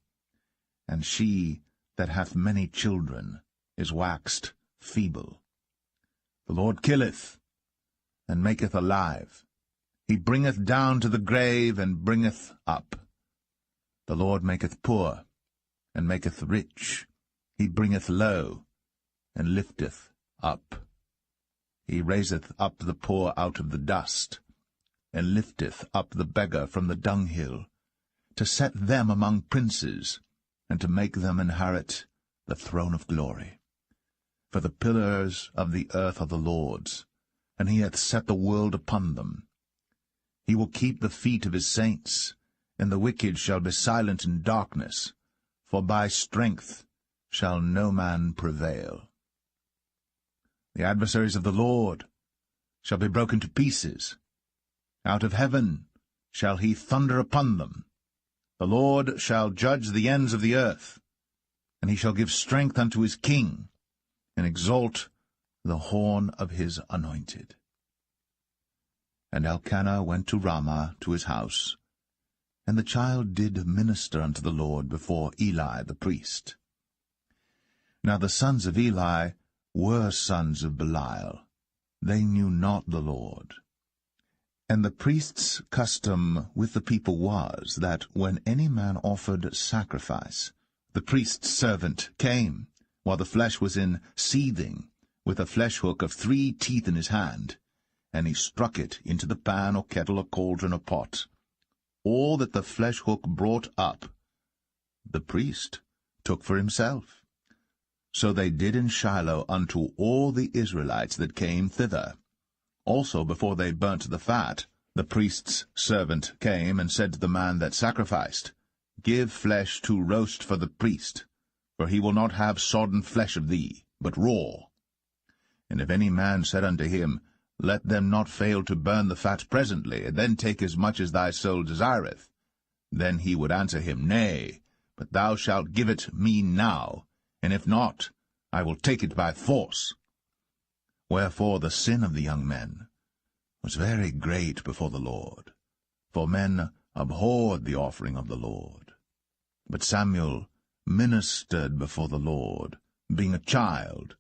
and she that hath many children is waxed feeble. The Lord killeth, and maketh alive. He bringeth down to the grave, and bringeth up. The Lord maketh poor, and maketh rich. He bringeth low, and lifteth up. He raiseth up the poor out of the dust, and lifteth up the beggar from the dunghill, to set them among princes, and to make them inherit the throne of glory. For the pillars of the earth are the Lord's, and he hath set the world upon them. He will keep the feet of his saints, and the wicked shall be silent in darkness, for by strength shall no man prevail. The adversaries of the Lord shall be broken to pieces. Out of heaven shall he thunder upon them. The Lord shall judge the ends of the earth, and he shall give strength unto his king, and exalt the horn of his anointed. And Elkanah went to Ramah to his house, and the child did minister unto the Lord before Eli the priest. Now the sons of Eli were sons of Belial. They knew not the Lord. And the priest's custom with the people was, that when any man offered sacrifice, the priest's servant came, while the flesh was in seething, with a flesh-hook of 3 teeth in his hand, and he struck it into the pan or kettle or cauldron or pot. All that the flesh-hook brought up, the priest took for himself. So they did in Shiloh unto all the Israelites that came thither. Also before they burnt the fat, the priest's servant came and said to the man that sacrificed, Give flesh to roast for the priest, for he will not have sodden flesh of thee, but raw. And if any man said unto him, Let them not fail to burn the fat presently, and then take as much as thy soul desireth, then he would answer him, Nay, but thou shalt give it me now, and if not, I will take it by force. Wherefore the sin of the young men was very great before the Lord, for men abhorred the offering of the Lord. But Samuel ministered before the Lord, being a child,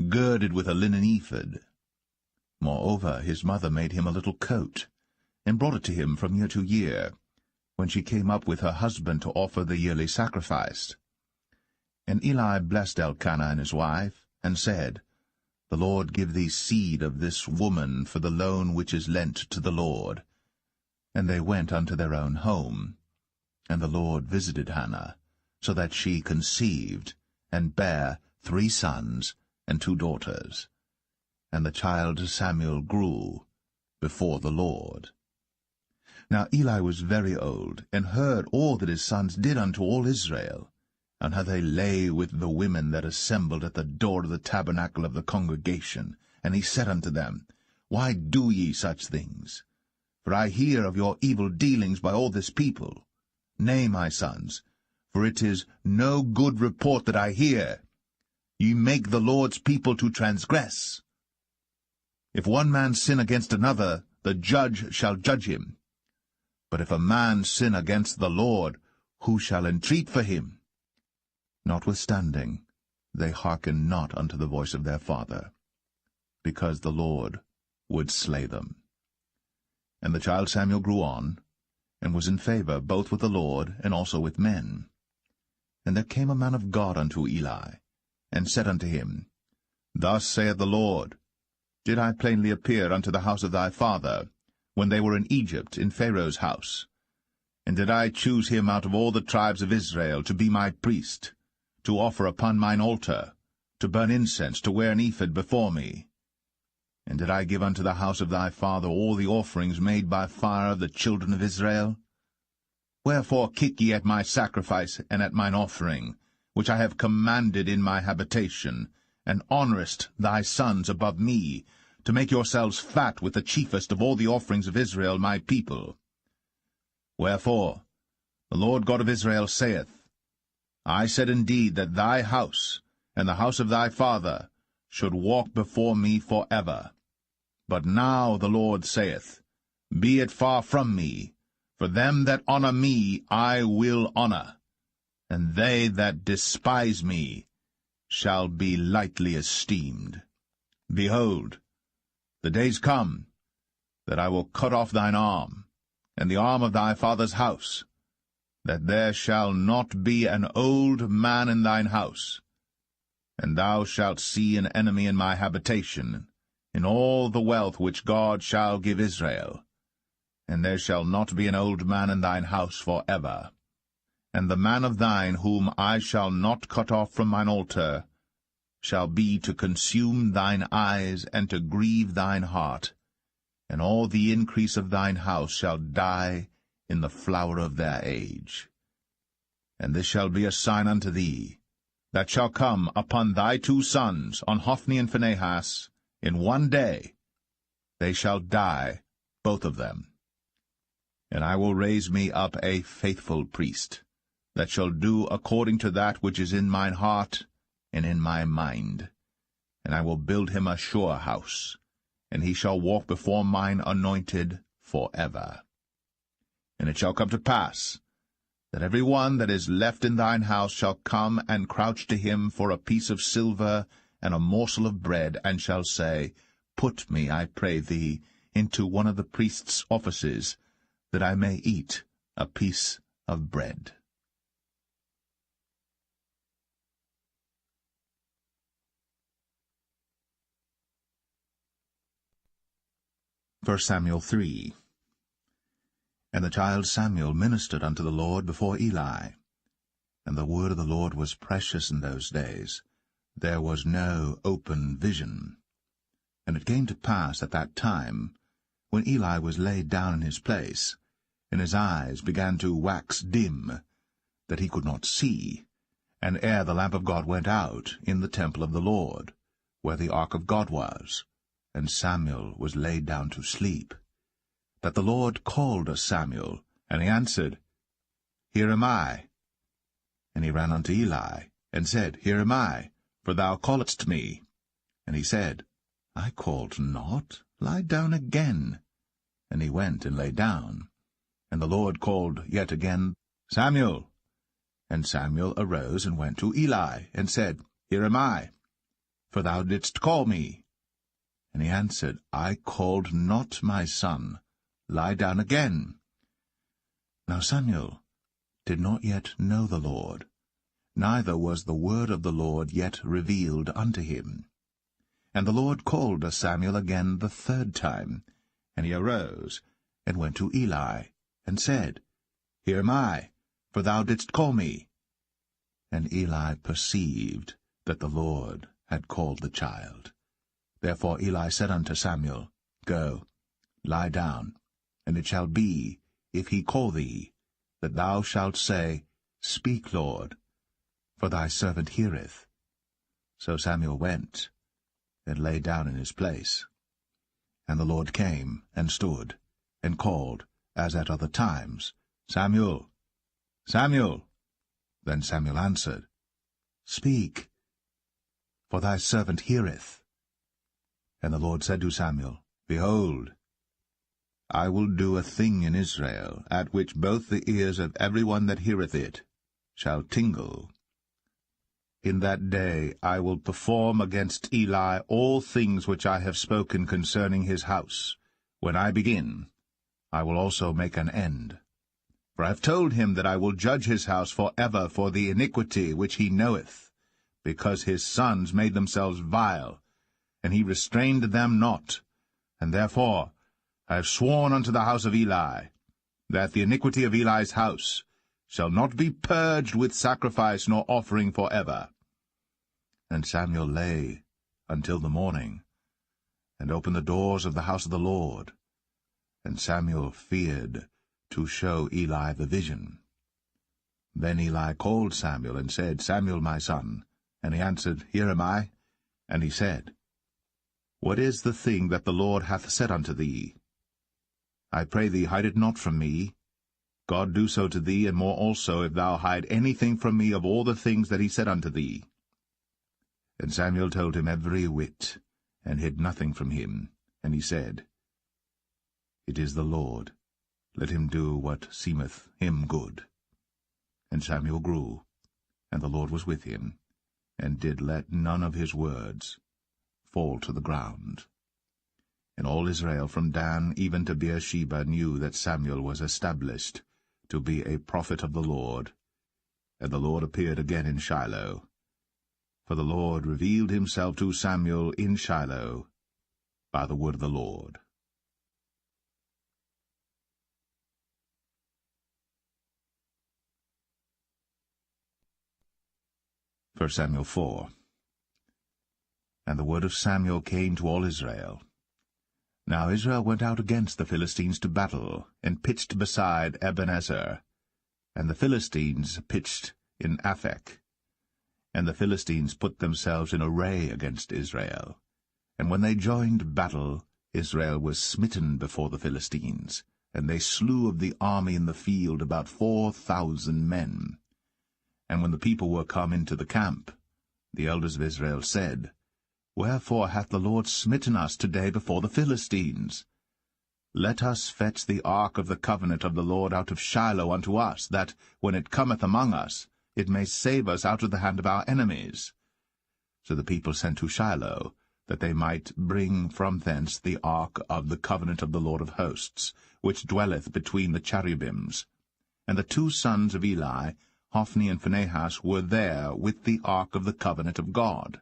girded with a linen ephod. Moreover, his mother made him a little coat, and brought it to him from year to year, when she came up with her husband to offer the yearly sacrifice. And Eli blessed Elkanah and his wife, and said, The Lord give thee seed of this woman for the loan which is lent to the Lord. And they went unto their own home. And the Lord visited Hannah, so that she conceived, and bare 3 sons and 2 daughters. And the child Samuel grew before the Lord. Now Eli was very old, and heard all that his sons did unto all Israel, and how they lay with the women that assembled at the door of the tabernacle of the congregation. And he said unto them, Why do ye such things? For I hear of your evil dealings by all this people. Nay, my sons, for it is no good report that I hear. Ye make the Lord's people to transgress. If one man sin against another, the judge shall judge him. But if a man sin against the Lord, who shall entreat for him? Notwithstanding, they hearkened not unto the voice of their father, because the Lord would slay them. And the child Samuel grew on, and was in favor both with the Lord and also with men. And there came a man of God unto Eli, and said unto him, Thus saith the Lord, Did I plainly appear unto the house of thy father, when they were in Egypt, in Pharaoh's house? And did I choose him out of all the tribes of Israel to be my priest, to offer upon mine altar, to burn incense, to wear an ephod before me? And did I give unto the house of thy father all the offerings made by fire of the children of Israel? Wherefore kick ye at my sacrifice and at mine offering, which I have commanded in my habitation, and honourest thy sons above me, to make yourselves fat with the chiefest of all the offerings of Israel my people? Wherefore the Lord God of Israel saith, I said indeed that thy house and the house of thy father should walk before me for ever. But now the Lord saith, Be it far from me, for them that honour me I will honour, and they that despise me shall be lightly esteemed. Behold, the days come that I will cut off thine arm, and the arm of thy father's house, that there shall not be an old man in thine house. And thou shalt see an enemy in my habitation, in all the wealth which God shall give Israel. And there shall not be an old man in thine house for ever. And the man of thine whom I shall not cut off from mine altar shall be to consume thine eyes and to grieve thine heart, and all the increase of thine house shall die in the flower of their age. And this shall be a sign unto thee, that shall come upon thy 2 sons, on Hophni and Phinehas, in one day. They shall die, both of them. And I will raise me up a faithful priest, that shall do according to that which is in mine heart and in my mind. And I will build him a sure house, and he shall walk before mine anointed for ever. And it shall come to pass, that every one that is left in thine house shall come and crouch to him for a piece of silver and a morsel of bread, and shall say, Put me, I pray thee, into one of the priest's offices, that I may eat a piece of bread. 1 Samuel 3. And the child Samuel ministered unto the Lord before Eli. And the word of the Lord was precious in those days. There was no open vision. And it came to pass at that time, when Eli was laid down in his place, and his eyes began to wax dim, that he could not see, and ere the lamp of God went out in the temple of the Lord, where the ark of God was, and Samuel was laid down to sleep, that the Lord called Samuel, and he answered, Here am I. And he ran unto Eli, and said, Here am I, for thou calledst me. And he said, I called not, lie down again. And he went and lay down. And the Lord called yet again, Samuel. And Samuel arose and went to Eli, and said, Here am I, for thou didst call me. And he answered, I called not, my son, lie down again. Now Samuel did not yet know the Lord, neither was the word of the Lord yet revealed unto him. And the Lord called Samuel again the third time, and he arose, and went to Eli, and said, Here am I, for thou didst call me. And Eli perceived that the Lord had called the child. Therefore Eli said unto Samuel, Go, lie down, and it shall be, if he call thee, that thou shalt say, Speak, Lord, for thy servant heareth. So Samuel went, and lay down in his place. And the Lord came, and stood, and called, as at other times, Samuel, Samuel. Then Samuel answered, Speak, for thy servant heareth. And the Lord said to Samuel, Behold, I will do a thing in Israel, at which both the ears of every one that heareth it shall tingle. In that day I will perform against Eli all things which I have spoken concerning his house. When I begin, I will also make an end. For I have told him that I will judge his house for ever for the iniquity which he knoweth, because his sons made themselves vile, and he restrained them not. And therefore I have sworn unto the house of Eli, that the iniquity of Eli's house shall not be purged with sacrifice nor offering for ever. And Samuel lay until the morning, and opened the doors of the house of the Lord. And Samuel feared to show Eli the vision. Then Eli called Samuel, and said, Samuel, my son. And he answered, Here am I. And he said, What is the thing that the Lord hath said unto thee? I pray thee, hide it not from me. God do so to thee, and more also, if thou hide anything from me of all the things that he said unto thee. And Samuel told him every whit, and hid nothing from him. And he said, It is the Lord. Let him do what seemeth him good. And Samuel grew, and the Lord was with him, and did let none of his words fall to the ground. And all Israel from Dan even to Beersheba knew that Samuel was established to be a prophet of the Lord. And the Lord appeared again in Shiloh. For the Lord revealed himself to Samuel in Shiloh by the word of the Lord. 1 Samuel 4. And the word of Samuel came to all Israel. Now Israel went out against the Philistines to battle, and pitched beside Ebenezer. And the Philistines pitched in Aphek. And the Philistines put themselves in array against Israel. And when they joined battle, Israel was smitten before the Philistines, and they slew of the army in the field about 4,000 men. And when the people were come into the camp, the elders of Israel said, Wherefore hath the Lord smitten us today before the Philistines? Let us fetch the ark of the covenant of the Lord out of Shiloh unto us, that, when it cometh among us, it may save us out of the hand of our enemies. So the people sent to Shiloh, that they might bring from thence the ark of the covenant of the Lord of hosts, which dwelleth between the cherubims. And the two sons of Eli, Hophni and Phinehas, were there with the ark of the covenant of God.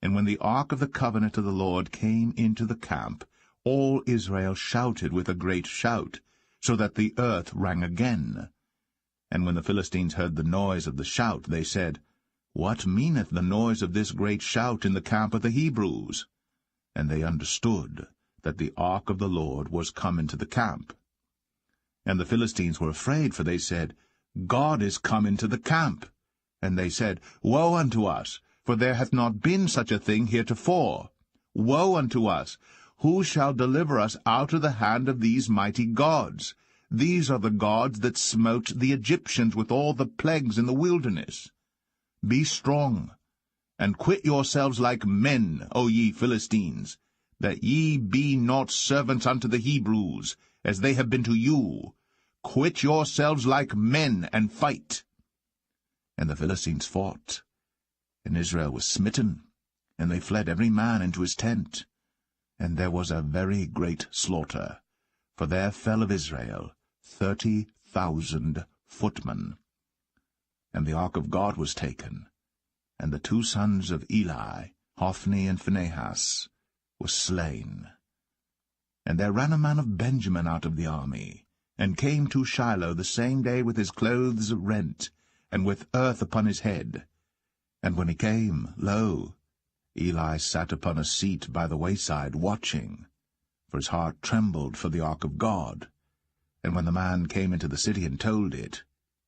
And when the ark of the covenant of the Lord came into the camp, all Israel shouted with a great shout, so that the earth rang again. And when the Philistines heard the noise of the shout, they said, What meaneth the noise of this great shout in the camp of the Hebrews? And they understood that the ark of the Lord was come into the camp. And the Philistines were afraid, for they said, God is come into the camp. And they said, Woe unto us! For there hath not been such a thing heretofore. Woe unto us! Who shall deliver us out of the hand of these mighty gods? These are the gods that smote the Egyptians with all the plagues in the wilderness. Be strong, and quit yourselves like men, O ye Philistines, that ye be not servants unto the Hebrews, as they have been to you. Quit yourselves like men, and fight. And the Philistines fought, and Israel was smitten, and they fled every man into his tent. And there was a very great slaughter, for there fell of Israel 30,000 footmen. And the ark of God was taken, and the 2 sons of Eli, Hophni and Phinehas, were slain. And there ran a man of Benjamin out of the army, and came to Shiloh the same day with his clothes rent, and with earth upon his head. And when he came, lo, Eli sat upon a seat by the wayside, watching, for his heart trembled for the ark of God. And when the man came into the city and told it,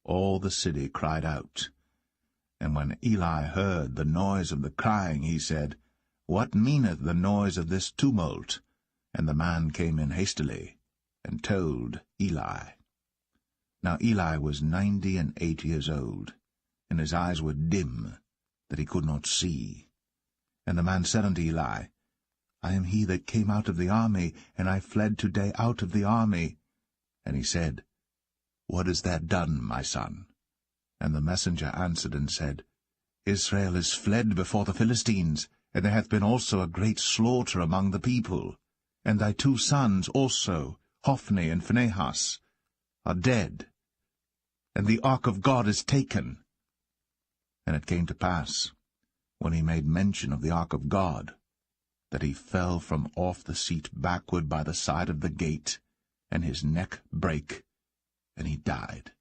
all the city cried out. And when Eli heard the noise of the crying, he said, What meaneth the noise of this tumult? And the man came in hastily, and told Eli. Now Eli was 98 years old, and his eyes were dim, that he could not see. And the man said unto Eli, I am he that came out of the army, and I fled today out of the army. And he said, What hast thou done, my son? And the messenger answered and said, Israel is fled before the Philistines, and there hath been also a great slaughter among the people. And thy 2 sons also, Hophni and Phinehas, are dead, and the ark of God is taken. And it came to pass, when he made mention of the ark of God, that he fell from off the seat backward by the side of the gate, and his neck brake, and he died.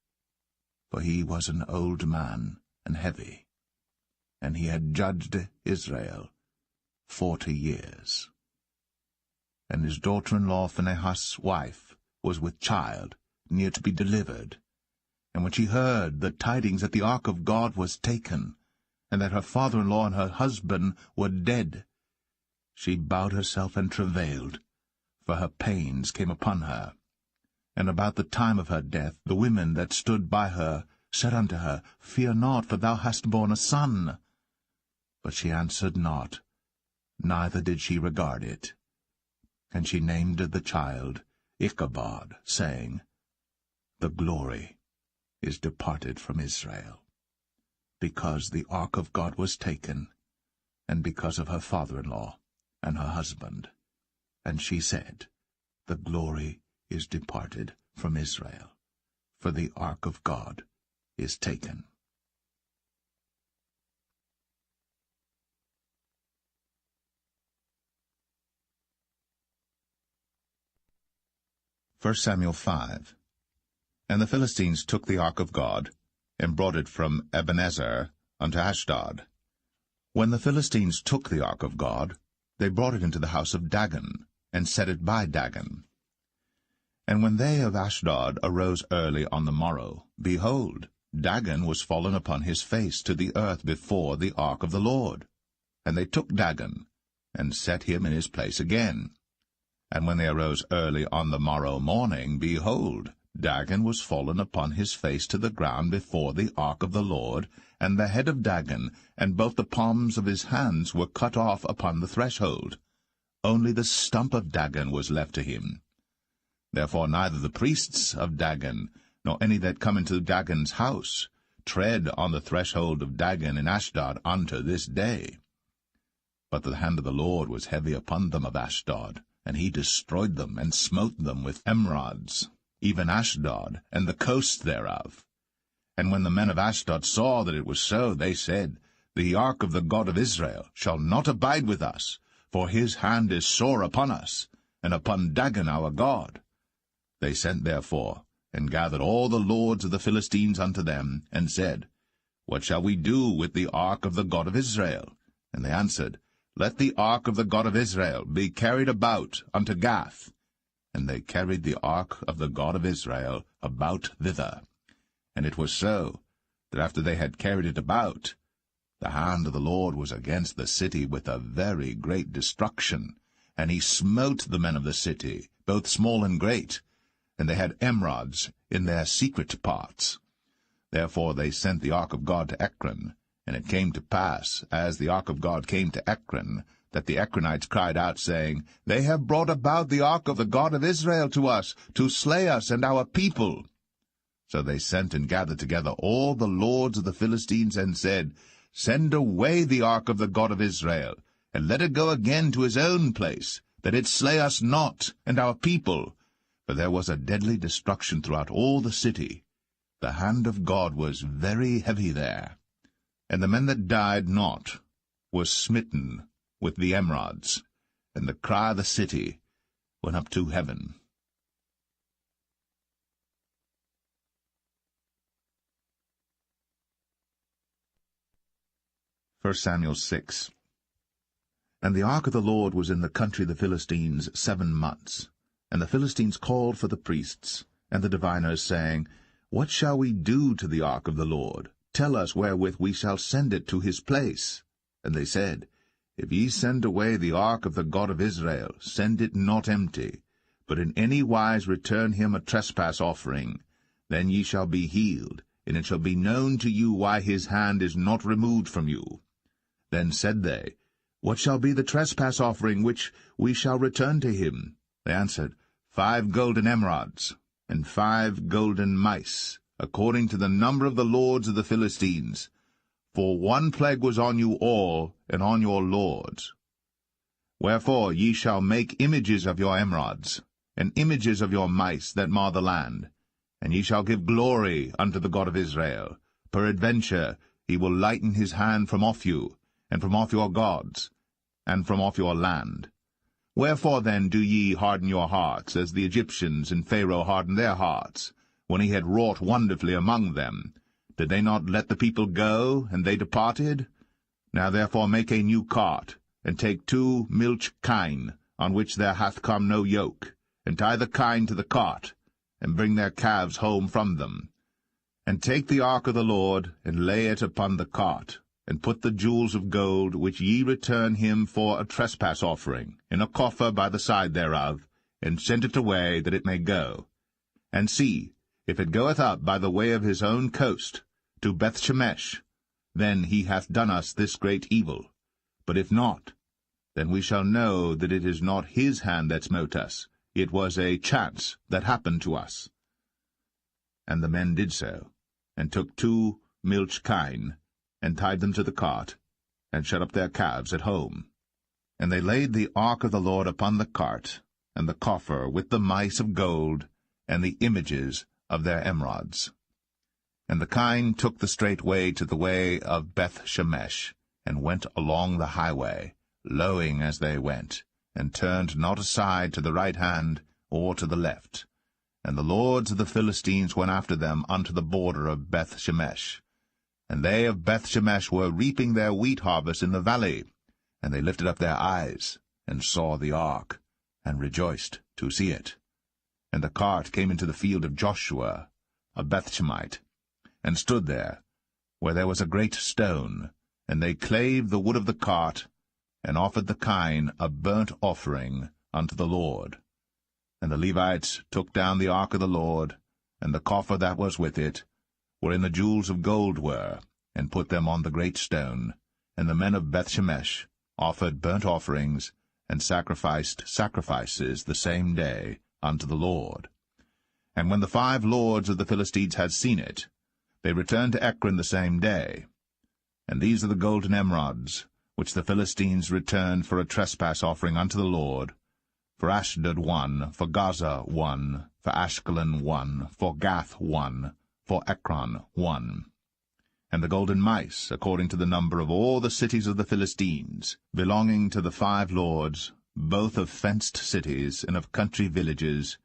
For he was an old man, and heavy, and he had judged Israel 40 years. And his daughter-in-law Phinehas' wife was with child, near to be delivered. And when she heard the tidings that the ark of God was taken, and that her father-in-law and her husband were dead, she bowed herself and travailed, for her pains came upon her. And about the time of her death the women that stood by her said unto her, Fear not, for thou hast borne a son. But she answered not, neither did she regard it. And she named the child Ichabod, saying, The glory is departed from Israel, because the ark of God was taken, and because of her father-in-law and her husband. And she said, The glory is departed from Israel, for the ark of God is taken. 1 Samuel 5. And the Philistines took the ark of God, and brought it from Ebenezer unto Ashdod. When the Philistines took the ark of God, they brought it into the house of Dagon, and set it by Dagon. And when they of Ashdod arose early on the morrow, behold, Dagon was fallen upon his face to the earth before the ark of the Lord. And they took Dagon, and set him in his place again. And when they arose early on the morrow morning, behold, Dagon was fallen upon his face to the ground before the ark of the Lord, and the head of Dagon, and both the palms of his hands were cut off upon the threshold. Only the stump of Dagon was left to him. Therefore neither the priests of Dagon, nor any that come into Dagon's house, tread on the threshold of Dagon in Ashdod unto this day. But the hand of the Lord was heavy upon them of Ashdod, and he destroyed them, and smote them with emerods, even Ashdod, and the coast thereof. And when the men of Ashdod saw that it was so, they said, The ark of the God of Israel shall not abide with us, for his hand is sore upon us, and upon Dagon our God. They sent therefore, and gathered all the lords of the Philistines unto them, and said, What shall we do with the ark of the God of Israel? And they answered, Let the ark of the God of Israel be carried about unto Gath. And they carried the ark of the God of Israel about thither. And it was so, that after they had carried it about, the hand of the Lord was against the city with a very great destruction, and he smote the men of the city, both small and great, and they had emerods in their secret parts. Therefore they sent the ark of God to Ekron. And it came to pass, as the ark of God came to Ekron, that the Ekronites cried out, saying, They have brought about the ark of the God of Israel to us, to slay us and our people. So they sent and gathered together all the lords of the Philistines, and said, Send away the ark of the God of Israel, and let it go again to his own place, that it slay us not and our people. For there was a deadly destruction throughout all the city. The hand of God was very heavy there. And the men that died not were smitten with the emerods, and the cry of the city went up to heaven. 1 Samuel 6. And the ark of the Lord was in the country of the Philistines 7 months. And the Philistines called for the priests and the diviners, saying, What shall we do to the ark of the Lord? Tell us wherewith we shall send it to his place. And they said, If ye send away the ark of the God of Israel, send it not empty, but in any wise return him a trespass offering. Then ye shall be healed, and it shall be known to you why his hand is not removed from you. Then said they, What shall be the trespass offering which we shall return to him? They answered, 5 golden emerods, and 5 golden mice, according to the number of the lords of the Philistines. For 1 plague was on you all, and on your lords. Wherefore ye shall make images of your emerods, and images of your mice that mar the land, and ye shall give glory unto the God of Israel. Peradventure he will lighten his hand from off you, and from off your gods, and from off your land. Wherefore then do ye harden your hearts, as the Egyptians and Pharaoh hardened their hearts, when he had wrought wonderfully among them? Did they not let the people go, and they departed? Now therefore make a new cart, and take 2 milch kine, on which there hath come no yoke, and tie the kine to the cart, and bring their calves home from them. And take the ark of the Lord, and lay it upon the cart, and put the jewels of gold, which ye return him for a trespass offering, in a coffer by the side thereof, and send it away, that it may go. And see, if it goeth up by the way of his own coast, to Bethshemesh, then he hath done us this great evil. But if not, then we shall know that it is not his hand that smote us. It was a chance that happened to us. And the men did so, and took 2 milch kine, and tied them to the cart, and shut up their calves at home. And they laid the ark of the Lord upon the cart, and the coffer with the mice of gold, and the images of their emerods. And the kine took the straight way to the way of Bethshemesh, and went along the highway, lowing as they went, and turned not aside to the right hand or to the left. And the lords of the Philistines went after them unto the border of Bethshemesh. And they of Bethshemesh were reaping their wheat harvest in the valley. And they lifted up their eyes, and saw the ark, and rejoiced to see it. And the cart came into the field of Joshua, a Bethshemite, and stood there, where there was a great stone. And they clave the wood of the cart, and offered the kine a burnt offering unto the Lord. And the Levites took down the ark of the Lord, and the coffer that was with it, wherein the jewels of gold were, and put them on the great stone. And the men of Bethshemesh offered burnt offerings, and sacrificed sacrifices the same day unto the Lord. And when the 5 lords of the Philistines had seen it, they returned to Ekron the same day. And these are the golden emerods, which the Philistines returned for a trespass offering unto the Lord: for Ashdod 1, for Gaza 1, for Ashkelon 1, for Gath 1, for Ekron 1. And the golden mice, according to the number of all the cities of the Philistines, belonging to the 5 lords, both of fenced cities and of country villages,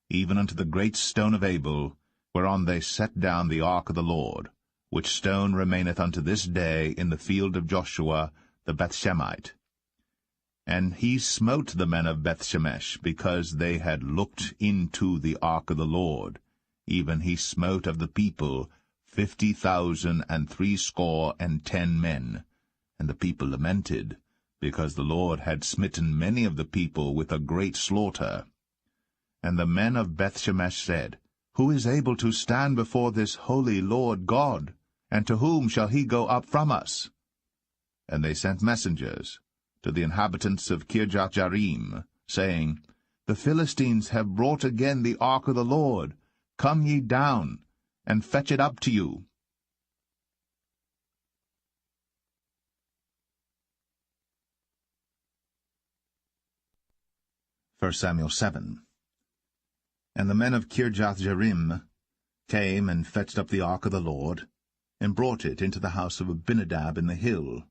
even unto the great stone of Abel, whereon they set down the ark of the Lord, which stone remaineth unto this day in the field of Joshua the Bethshemite. And he smote the men of Bethshemesh, because they had looked into the ark of the Lord. Even he smote of the people 50,060 men. And the people lamented, because the Lord had smitten many of the people with a great slaughter. And the men of Bethshemesh said, Who is able to stand before this holy Lord God? And to whom shall he go up from us? And they sent messengers to the inhabitants of Kirjath-jearim, saying, The Philistines have brought again the ark of the Lord. Come ye down, and fetch it up to you. 1 Samuel 7. And the men of Kirjath-jearim came and fetched up the ark of the Lord, and brought it into the house of Abinadab in the hill,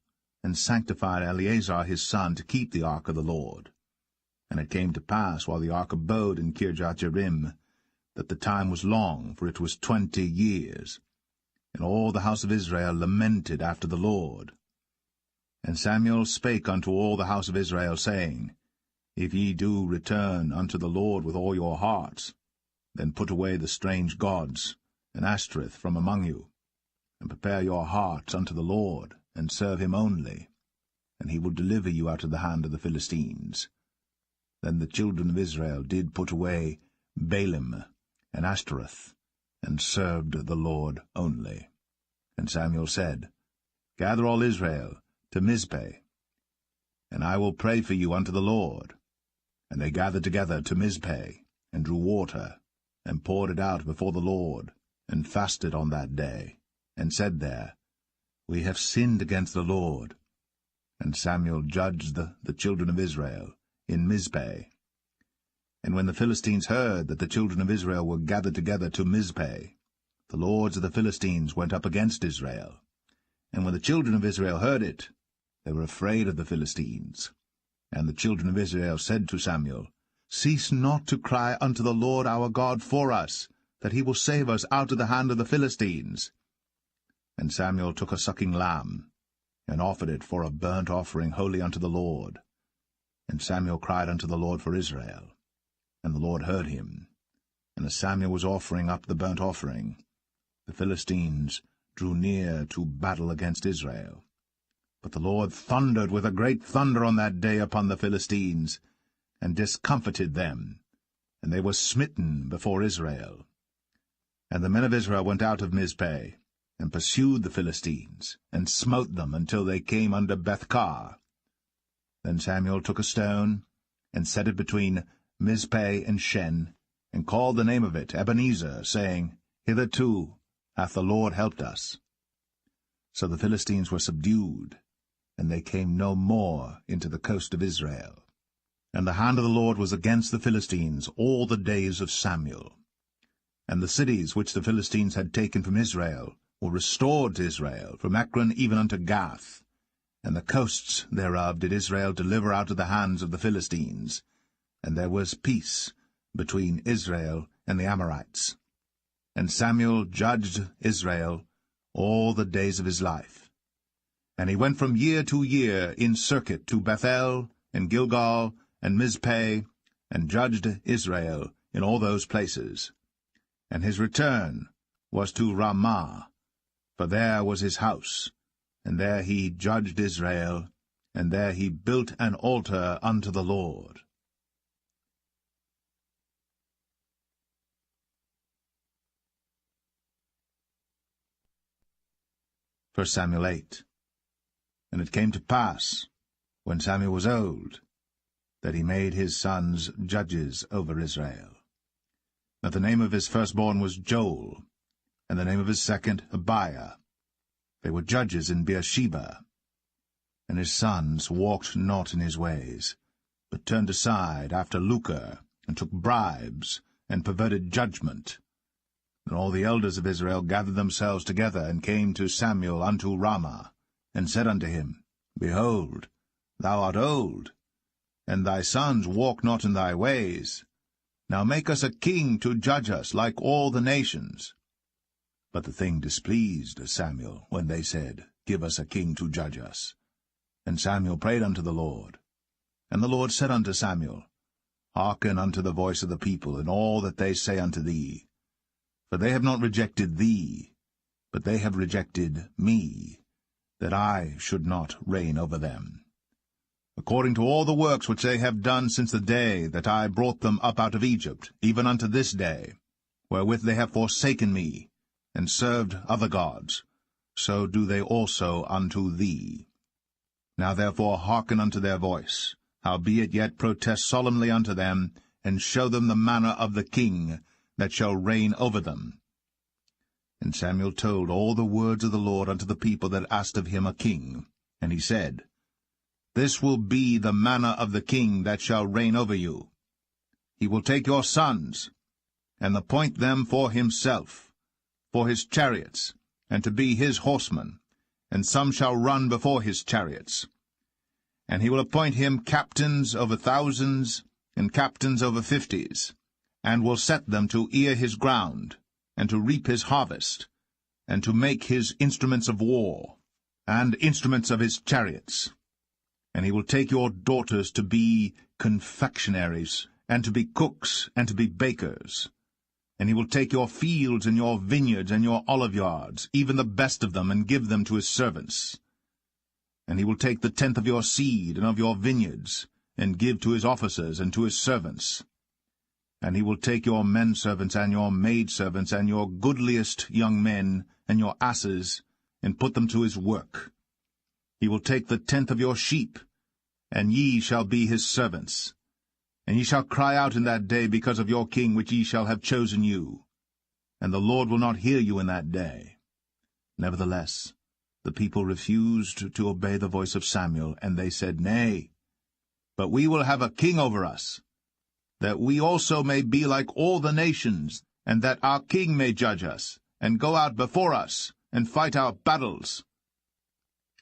and sanctified Eleazar his son to keep the ark of the Lord. And it came to pass, while the ark abode in Kirjath-jearim, that the time was long, for it was 20 years. And all the house of Israel lamented after the Lord. And Samuel spake unto all the house of Israel, saying, If ye do return unto the Lord with all your hearts, then put away the strange gods and Ashtoreth from among you, and prepare your hearts unto the Lord, and serve him only, and he will deliver you out of the hand of the Philistines. Then the children of Israel did put away Baalim and Ashtoreth, and served the Lord only. And Samuel said, Gather all Israel to Mizpeh, and I will pray for you unto the Lord. And they gathered together to Mizpeh, and drew water, and poured it out before the Lord, and fasted on that day, and said there, We have sinned against the Lord. And Samuel judged the children of Israel in Mizpeh. And when the Philistines heard that the children of Israel were gathered together to Mizpeh, the lords of the Philistines went up against Israel. And when the children of Israel heard it, they were afraid of the Philistines. And the children of Israel said to Samuel, Cease not to cry unto the Lord our God for us, that he will save us out of the hand of the Philistines. And Samuel took a sucking lamb, and offered it for a burnt offering holy unto the Lord. And Samuel cried unto the Lord for Israel. And the Lord heard him. And as Samuel was offering up the burnt offering, the Philistines drew near to battle against Israel. But the Lord thundered with a great thunder on that day upon the Philistines, and discomfited them, and they were smitten before Israel. And the men of Israel went out of Mizpeh, and pursued the Philistines, and smote them until they came under Bethkar. Then Samuel took a stone, and set it between Mizpeh and Shen, and called the name of it Ebenezer, saying, Hitherto hath the Lord helped us. So the Philistines were subdued, and they came no more into the coast of Israel. And the hand of the Lord was against the Philistines all the days of Samuel. And the cities which the Philistines had taken from Israel were restored to Israel, from Ekron even unto Gath. And the coasts thereof did Israel deliver out of the hands of the Philistines. And there was peace between Israel and the Amorites. And Samuel judged Israel all the days of his life. And he went from year to year in circuit to Bethel, and Gilgal, and Mizpeh, and judged Israel in all those places. And his return was to Ramah, for there was his house, and there he judged Israel, and there he built an altar unto the Lord. 1 Samuel 8. And it came to pass, when Samuel was old, that he made his sons judges over Israel. Now the name of his firstborn was Joel, and the name of his second Abiah. They were judges in Beersheba. And his sons walked not in his ways, but turned aside after lucre, and took bribes, and perverted judgment. And all the elders of Israel gathered themselves together, and came to Samuel unto Ramah, and said unto him, Behold, thou art old, and thy sons walk not in thy ways. Now make us a king to judge us like all the nations. But the thing displeased Samuel, when they said, Give us a king to judge us. And Samuel prayed unto the Lord. And the Lord said unto Samuel, Hearken unto the voice of the people, in all that they say unto thee. For they have not rejected thee, but they have rejected me, that I should not reign over them. according to all the works which they have done since the day that I brought them up out of Egypt, even unto this day, wherewith they have forsaken me, and served other gods, so do they also unto thee. Now therefore hearken unto their voice, howbeit yet protest solemnly unto them, and show them the manner of the king that shall reign over them. And Samuel told all the words of the Lord unto the people that asked of him a king. And he said, This will be the manner of the king that shall reign over you. He will take your sons, and appoint them for himself, for his chariots, and to be his horsemen, and some shall run before his chariots. And he will appoint him captains over thousands, and captains over 50s, and will set them to ear his ground, and to reap his harvest, and to make his instruments of war, and instruments of his chariots. And he will take your daughters to be confectionaries, and to be cooks, and to be bakers. And he will take your fields, and your vineyards, and your oliveyards, even the best of them, and give them to his servants. And he will take the tenth of your seed, and of your vineyards, and give to his officers, and to his servants. And he will take your men-servants, and your maid-servants, and your goodliest young men, and your asses, and put them to his work. He will take the tenth of your sheep, and ye shall be his servants. And ye shall cry out in that day because of your king which ye shall have chosen you. And the Lord will not hear you in that day. Nevertheless, the people refused to obey the voice of Samuel, and they said, Nay, but we will have a king over us, that we also may be like all the nations, and that our king may judge us, and go out before us, and fight our battles.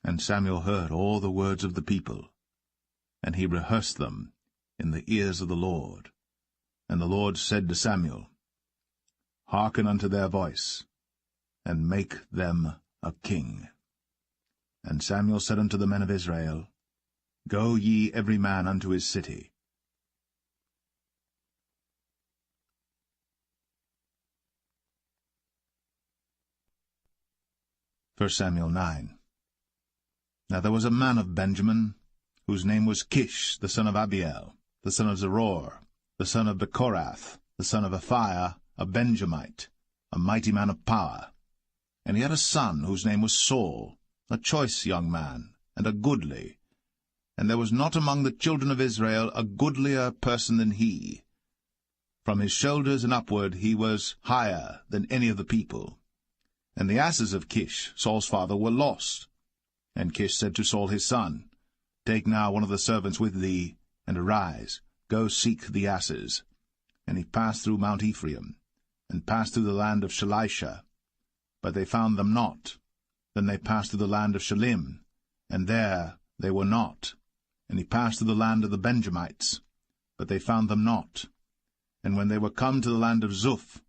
And Samuel heard all the words of the people, and he rehearsed them in the ears of the Lord. And the Lord said to Samuel, Hearken unto their voice, and make them a king. And Samuel said unto the men of Israel, Go ye every man unto his city. 1 Samuel 9. Now there was a man of Benjamin, whose name was Kish, the son of Abiel, the son of Zeror, the son of Bechorath, the son of Aphiah, a Benjamite, a mighty man of power. And he had a son whose name was Saul, a choice young man, and a goodly. And there was not among the children of Israel a goodlier person than he. From his shoulders and upward he was higher than any of the people. And the asses of Kish, Saul's father, were lost. And Kish said to Saul his son, Take now one of the servants with thee, and arise, go seek the asses. And he passed through Mount Ephraim, and passed through the land of Shalisha. But they found them not. Then they passed through the land of Shalim, and there they were not. And he passed through the land of the Benjamites, but they found them not. And when they were come to the land of Zuph,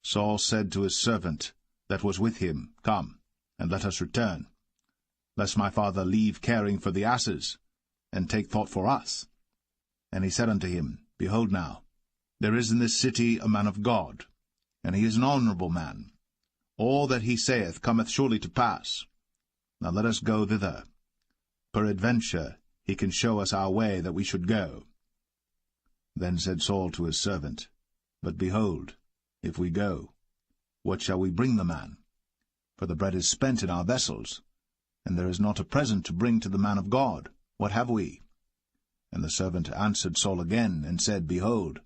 Saul said to his servant that was with him, Come, and let us return, lest my father leave caring for the asses, and take thought for us. And he said unto him, Behold now, there is in this city a man of God, and he is an honorable man. All that he saith cometh surely to pass. Now let us go thither. Peradventure he can show us our way that we should go. Then said Saul to his servant, But behold, if we go, what shall we bring the man? For the bread is spent in our vessels, and there is not a present to bring to the man of God. What have we? And the servant answered Saul again, and said, Behold,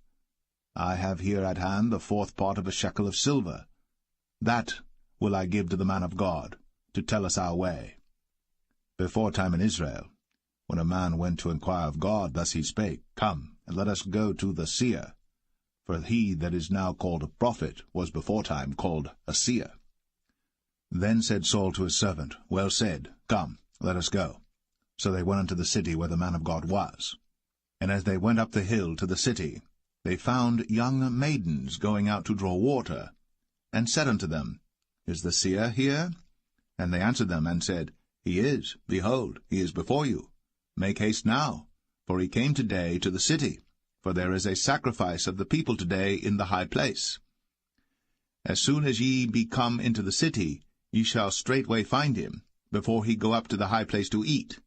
I have here at hand the 4th part of a shekel of silver. That will I give to the man of God, to tell us our way. Before time in Israel, when a man went to inquire of God, thus he spake, Come, and let us go to the seer. For he that is now called a prophet was before time called a seer. Then said Saul to his servant, Well said, come, let us go. So they went unto the city where the man of God was. And as they went up the hill to the city, they found young maidens going out to draw water, and said unto them, Is the seer here? And they answered them, and said, He is, behold, he is before you. Make haste now, for he came today to the city, for there is a sacrifice of the people today in the high place. As soon as ye be come into the city, ye shall straightway find him, before he go up to the high place to eat.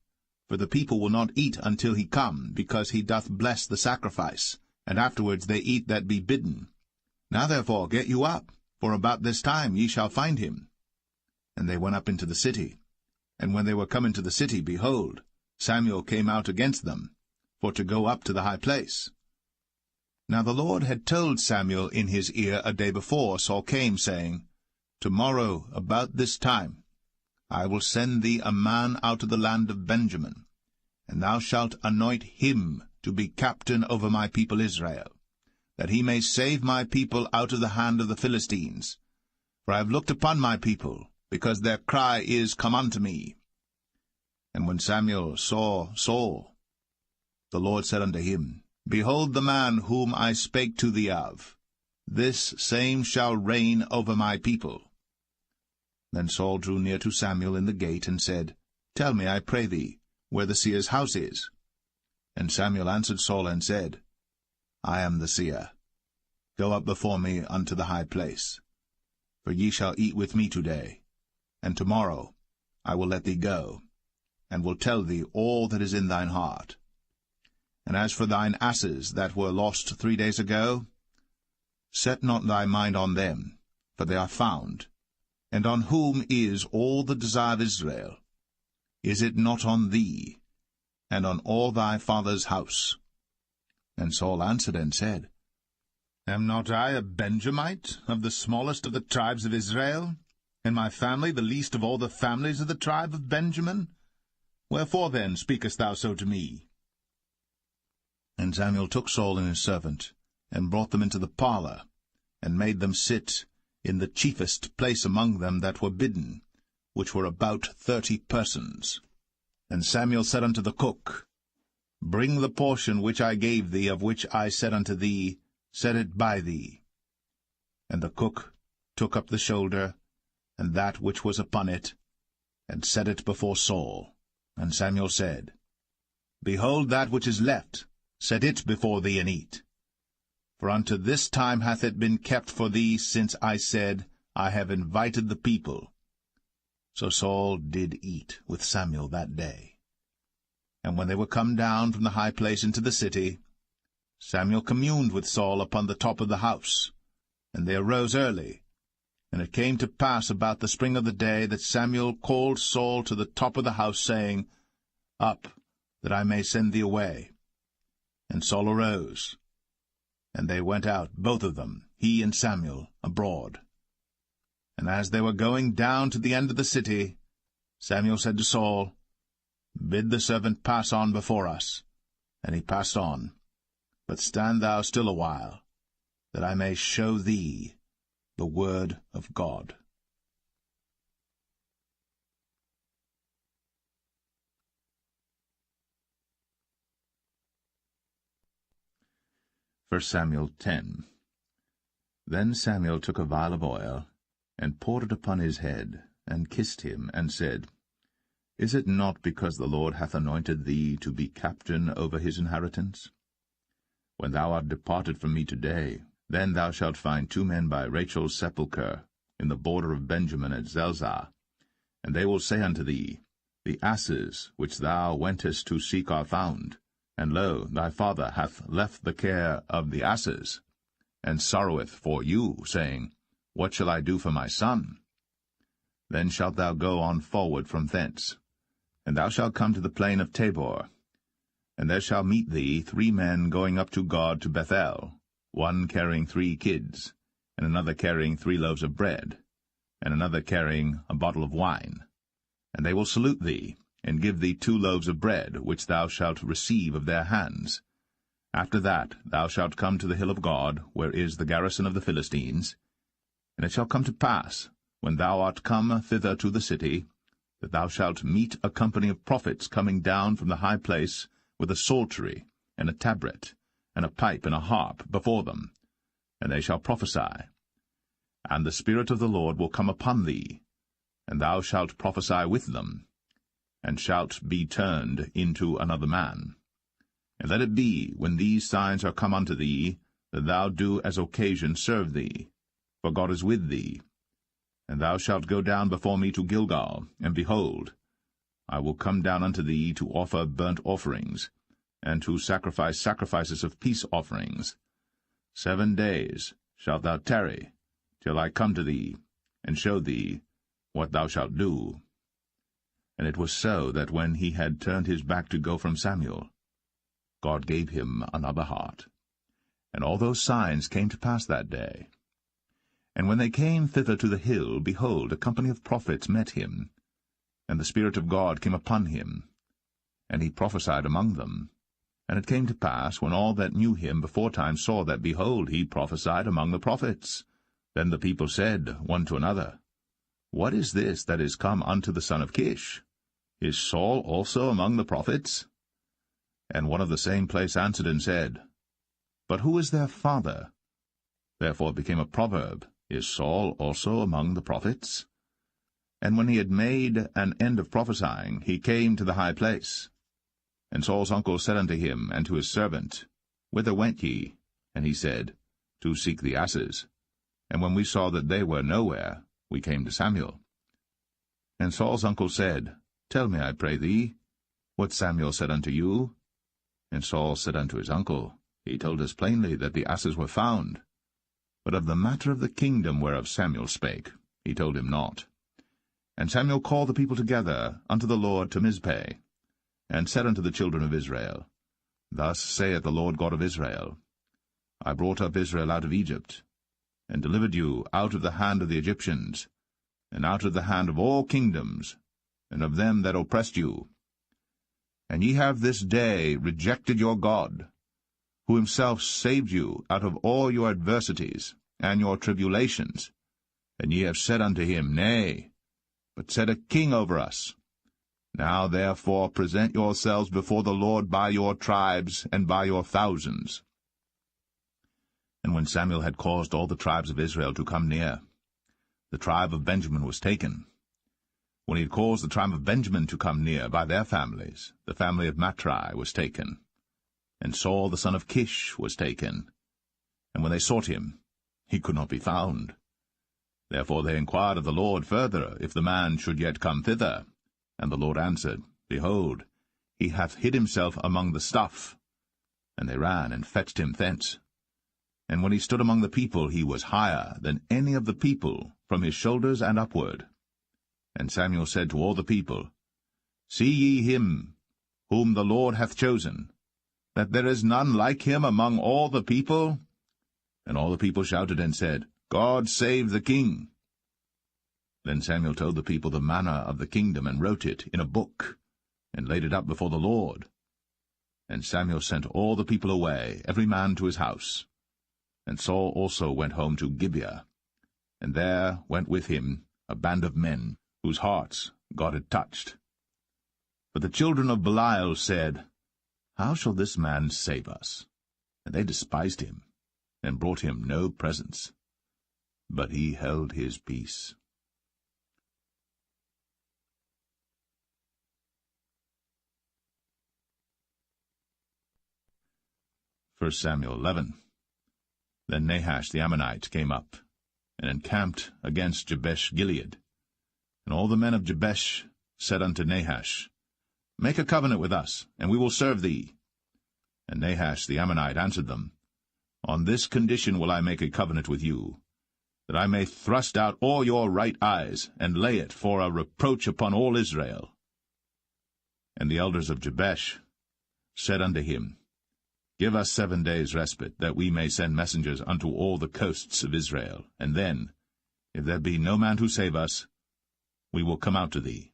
For the people will not eat until he come, because he doth bless the sacrifice, and afterwards they eat that be bidden. Now therefore get you up, for about this time ye shall find him. And they went up into the city. And when they were come into the city, behold, Samuel came out against them, for to go up to the high place. Now the Lord had told Samuel in his ear a day before Saul came, saying, Tomorrow, about this time, I will send thee a man out of the land of Benjamin, and thou shalt anoint him to be captain over my people Israel, that he may save my people out of the hand of the Philistines. For I have looked upon my people, because their cry is come unto me. And when Samuel saw Saul, the Lord said unto him, Behold the man whom I spake to thee of. This same shall reign over my people. Then Saul drew near to Samuel in the gate, and said, Tell me, I pray thee, where the seer's house is. And Samuel answered Saul, and said, I am the seer. Go up before me unto the high place. For ye shall eat with me today, and tomorrow I will let thee go, and will tell thee all that is in thine heart. And as for thine asses that were lost 3 days ago, set not thy mind on them, for they are found. And on whom is all the desire of Israel? Is it not on thee, and on all thy father's house? And Saul answered and said, Am not I a Benjamite, of the smallest of the tribes of Israel, and my family the least of all the families of the tribe of Benjamin? Wherefore then speakest thou so to me? And Samuel took Saul and his servant, and brought them into the parlour, and made them sit in the chiefest place among them that were bidden, which were about 30 persons. And Samuel said unto the cook, Bring the portion which I gave thee, of which I said unto thee, Set it by thee. And the cook took up the shoulder, and that which was upon it, and set it before Saul. And Samuel said, Behold that which is left, set it before thee, and eat. For unto this time hath it been kept for thee, since I said, I have invited the people. So Saul did eat with Samuel that day. And when they were come down from the high place into the city, Samuel communed with Saul upon the top of the house. And they arose early. And it came to pass about the spring of the day that Samuel called Saul to the top of the house, saying, Up, that I may send thee away. And Saul arose. And they went out, both of them, he and Samuel, abroad. And as they were going down to the end of the city, Samuel said to Saul, Bid the servant pass on before us. And he passed on. But stand thou still a while, that I may show thee the word of God. 1 Samuel 10. Then Samuel took a vial of oil, and poured it upon his head, and kissed him, and said, Is it not because the Lord hath anointed thee to be captain over his inheritance? When thou art departed from me today, then thou shalt find 2 men by Rachel's sepulchre, in the border of Benjamin at Zelzah. And they will say unto thee, The asses which thou wentest to seek are found. And lo, thy father hath left the care of the asses, and sorroweth for you, saying, What shall I do for my son? Then shalt thou go on forward from thence, and thou shalt come to the plain of Tabor. And there shall meet thee 3 men going up to God to Bethel, one carrying 3 kids, and another carrying 3 loaves of bread, and another carrying a bottle of wine. And they will salute thee, and give thee 2 loaves of bread, which thou shalt receive of their hands. After that thou shalt come to the hill of God, where is the garrison of the Philistines. And it shall come to pass, when thou art come thither to the city, that thou shalt meet a company of prophets coming down from the high place, with a psaltery, and a tabret, and a pipe, and a harp before them, and they shall prophesy. And the Spirit of the Lord will come upon thee, and thou shalt prophesy with them, and shalt be turned into another man. And let it be, when these signs are come unto thee, that thou do as occasion serve thee, for God is with thee. And thou shalt go down before me to Gilgal, and behold, I will come down unto thee to offer burnt offerings, and to sacrifice sacrifices of peace offerings. 7 days shalt thou tarry, till I come to thee, and show thee what thou shalt do. And it was so that when he had turned his back to go from Samuel, God gave him another heart. And all those signs came to pass that day. And when they came thither to the hill, behold, a company of prophets met him, and the Spirit of God came upon him, and he prophesied among them. And it came to pass, when all that knew him beforetime saw that, behold, he prophesied among the prophets, then the people said one to another, What is this that is come unto the son of Kish? Is Saul also among the prophets? And one of the same place answered and said, But who is their father? Therefore it became a proverb, Is Saul also among the prophets? And when he had made an end of prophesying, he came to the high place. And Saul's uncle said unto him and to his servant, Whither went ye? And he said, To seek the asses. And when we saw that they were nowhere, we came to Samuel. And Saul's uncle said, Tell me, I pray thee, what Samuel said unto you. And Saul said unto his uncle, He told us plainly that the asses were found. But of the matter of the kingdom whereof Samuel spake, he told him not. And Samuel called the people together unto the Lord to Mizpeh, and said unto the children of Israel, Thus saith the Lord God of Israel, I brought up Israel out of Egypt, and delivered you out of the hand of the Egyptians, and out of the hand of all kingdoms, and of them that oppressed you. And ye have this day rejected your God, who himself saved you out of all your adversities and your tribulations. And ye have said unto him, Nay, but set a king over us. Now therefore present yourselves before the Lord by your tribes and by your thousands. And when Samuel had caused all the tribes of Israel to come near, the tribe of Benjamin was taken. When he had caused the tribe of Benjamin to come near by their families, the family of Matri was taken. And Saul the son of Kish was taken. And when they sought him, he could not be found. Therefore they inquired of the Lord further, if the man should yet come thither. And the Lord answered, Behold, he hath hid himself among the stuff. And they ran and fetched him thence. And when he stood among the people, he was higher than any of the people, from his shoulders and upward. And Samuel said to all the people, See ye him, whom the Lord hath chosen, that there is none like him among all the people? And all the people shouted and said, God save the king. Then Samuel told the people the manner of the kingdom, and wrote it in a book, and laid it up before the Lord. And Samuel sent all the people away, every man to his house. And Saul also went home to Gibeah, and there went with him a band of men, whose hearts God had touched. But the children of Belial said, How shall this man save us? And they despised him, and brought him no presents. But he held his peace. 1 Samuel 11. Then Nahash the Ammonite came up, and encamped against Jabesh-Gilead. And all the men of Jabesh said unto Nahash, Make a covenant with us, and we will serve thee. And Nahash the Ammonite answered them, On this condition will I make a covenant with you, that I may thrust out all your right eyes, and lay it for a reproach upon all Israel. And the elders of Jabesh said unto him, Give us 7 days' respite, that we may send messengers unto all the coasts of Israel, and then, if there be no man to save us, we will come out to thee.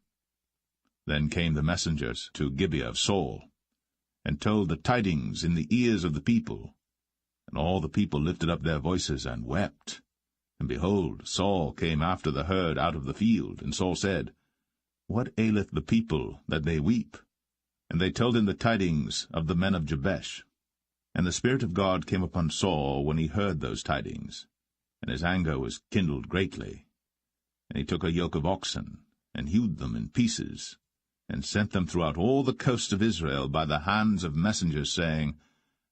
Then came the messengers to Gibeah of Saul, and told the tidings in the ears of the people. And all the people lifted up their voices and wept. And behold, Saul came after the herd out of the field. And Saul said, What aileth the people, that they weep? And they told him the tidings of the men of Jabesh. And the Spirit of God came upon Saul when he heard those tidings, and his anger was kindled greatly. And he took a yoke of oxen, and hewed them in pieces, and sent them throughout all the coasts of Israel by the hands of messengers, saying,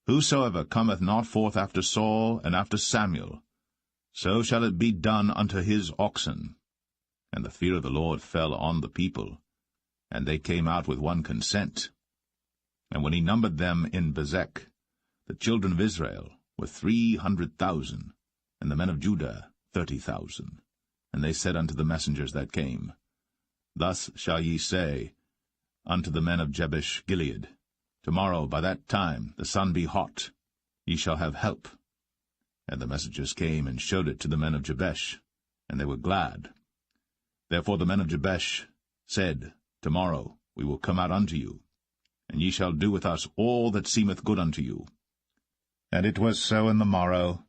Whosoever cometh not forth after Saul and after Samuel, so shall it be done unto his oxen. And the fear of the Lord fell on the people, and they came out with one consent. And when he numbered them in Bezek, the children of Israel were 300,000, and the men of Judah 30,000. And they said unto the messengers that came, Thus shall ye say unto the men of Jabesh Gilead, Tomorrow by that time the sun be hot, ye shall have help. And the messengers came and showed it to the men of Jabesh, and they were glad. Therefore the men of Jabesh said, Tomorrow we will come out unto you, and ye shall do with us all that seemeth good unto you. And it was so in the morrow,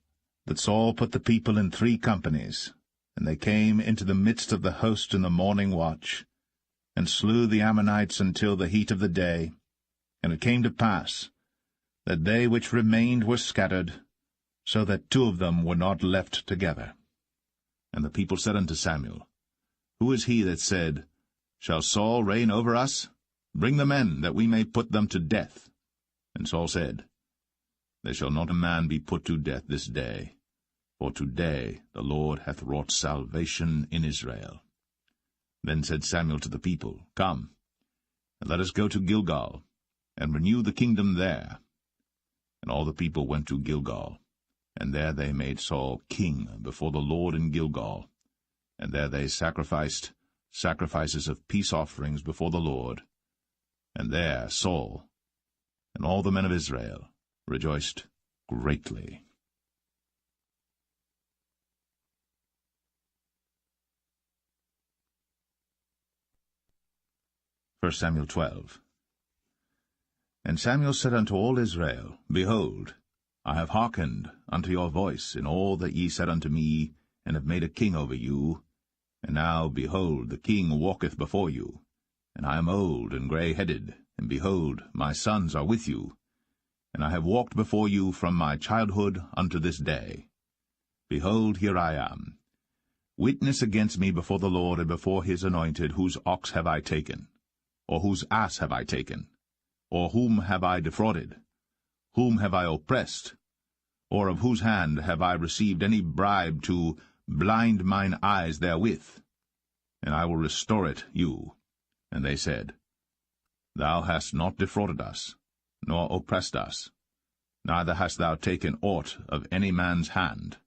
that Saul put the people in 3 companies, and they came into the midst of the host in the morning watch, and slew the Ammonites until the heat of the day. And it came to pass, that they which remained were scattered, so that 2 of them were not left together. And the people said unto Samuel, Who is he that said, Shall Saul reign over us? Bring the men, that we may put them to death. And Saul said, There shall not a man be put to death this day, for today the Lord hath wrought salvation in Israel. Then said Samuel to the people, Come, and let us go to Gilgal, and renew the kingdom there. And all the people went to Gilgal, and there they made Saul king before the Lord in Gilgal, and there they sacrificed sacrifices of peace offerings before the Lord. And there Saul and all the men of Israel rejoiced greatly. 1 Samuel 12. And Samuel said unto all Israel, Behold, I have hearkened unto your voice in all that ye said unto me, and have made a king over you. And now, behold, the king walketh before you. And I am old and grey-headed, and behold, my sons are with you. And I have walked before you from my childhood unto this day. Behold, here I am. Witness against me before the Lord and before his anointed, whose ox have I taken? Or whose ass have I taken? Or whom have I defrauded? Whom have I oppressed? Or of whose hand have I received any bribe to blind mine eyes therewith? And I will restore it you. And they said, Thou hast not defrauded us, nor oppressed us, neither hast thou taken aught of any man's hand.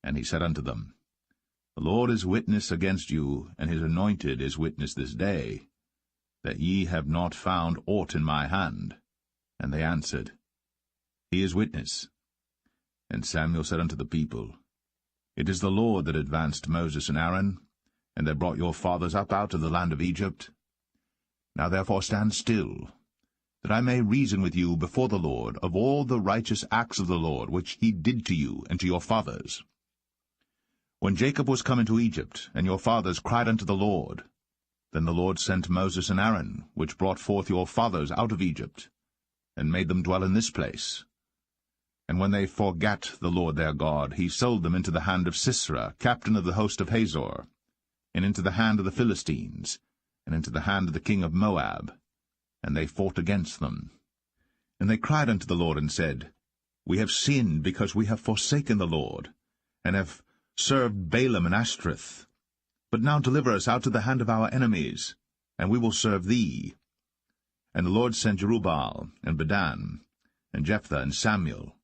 And he said unto them, The Lord is witness against you, and his anointed is witness this day, that ye have not found aught in my hand. And they answered, He is witness. And Samuel said unto the people, It is the Lord that advanced Moses and Aaron, and that brought your fathers up out of the land of Egypt. Now therefore stand still, that I may reason with you before the Lord of all the righteous acts of the Lord which he did to you and to your fathers. When Jacob was come into Egypt, and your fathers cried unto the Lord, then the Lord sent Moses and Aaron, which brought forth your fathers out of Egypt, and made them dwell in this place. And when they forgat the Lord their God, he sold them into the hand of Sisera, captain of the host of Hazor, and into the hand of the Philistines, and into the hand of the king of Moab. And they fought against them. And they cried unto the Lord, and said, We have sinned, because we have forsaken the Lord, and have served Balaam and Ashtoreth. But now deliver us out of the hand of our enemies, and we will serve thee. And the Lord sent Jerubbaal, and Bedan, and Jephthah, and Samuel,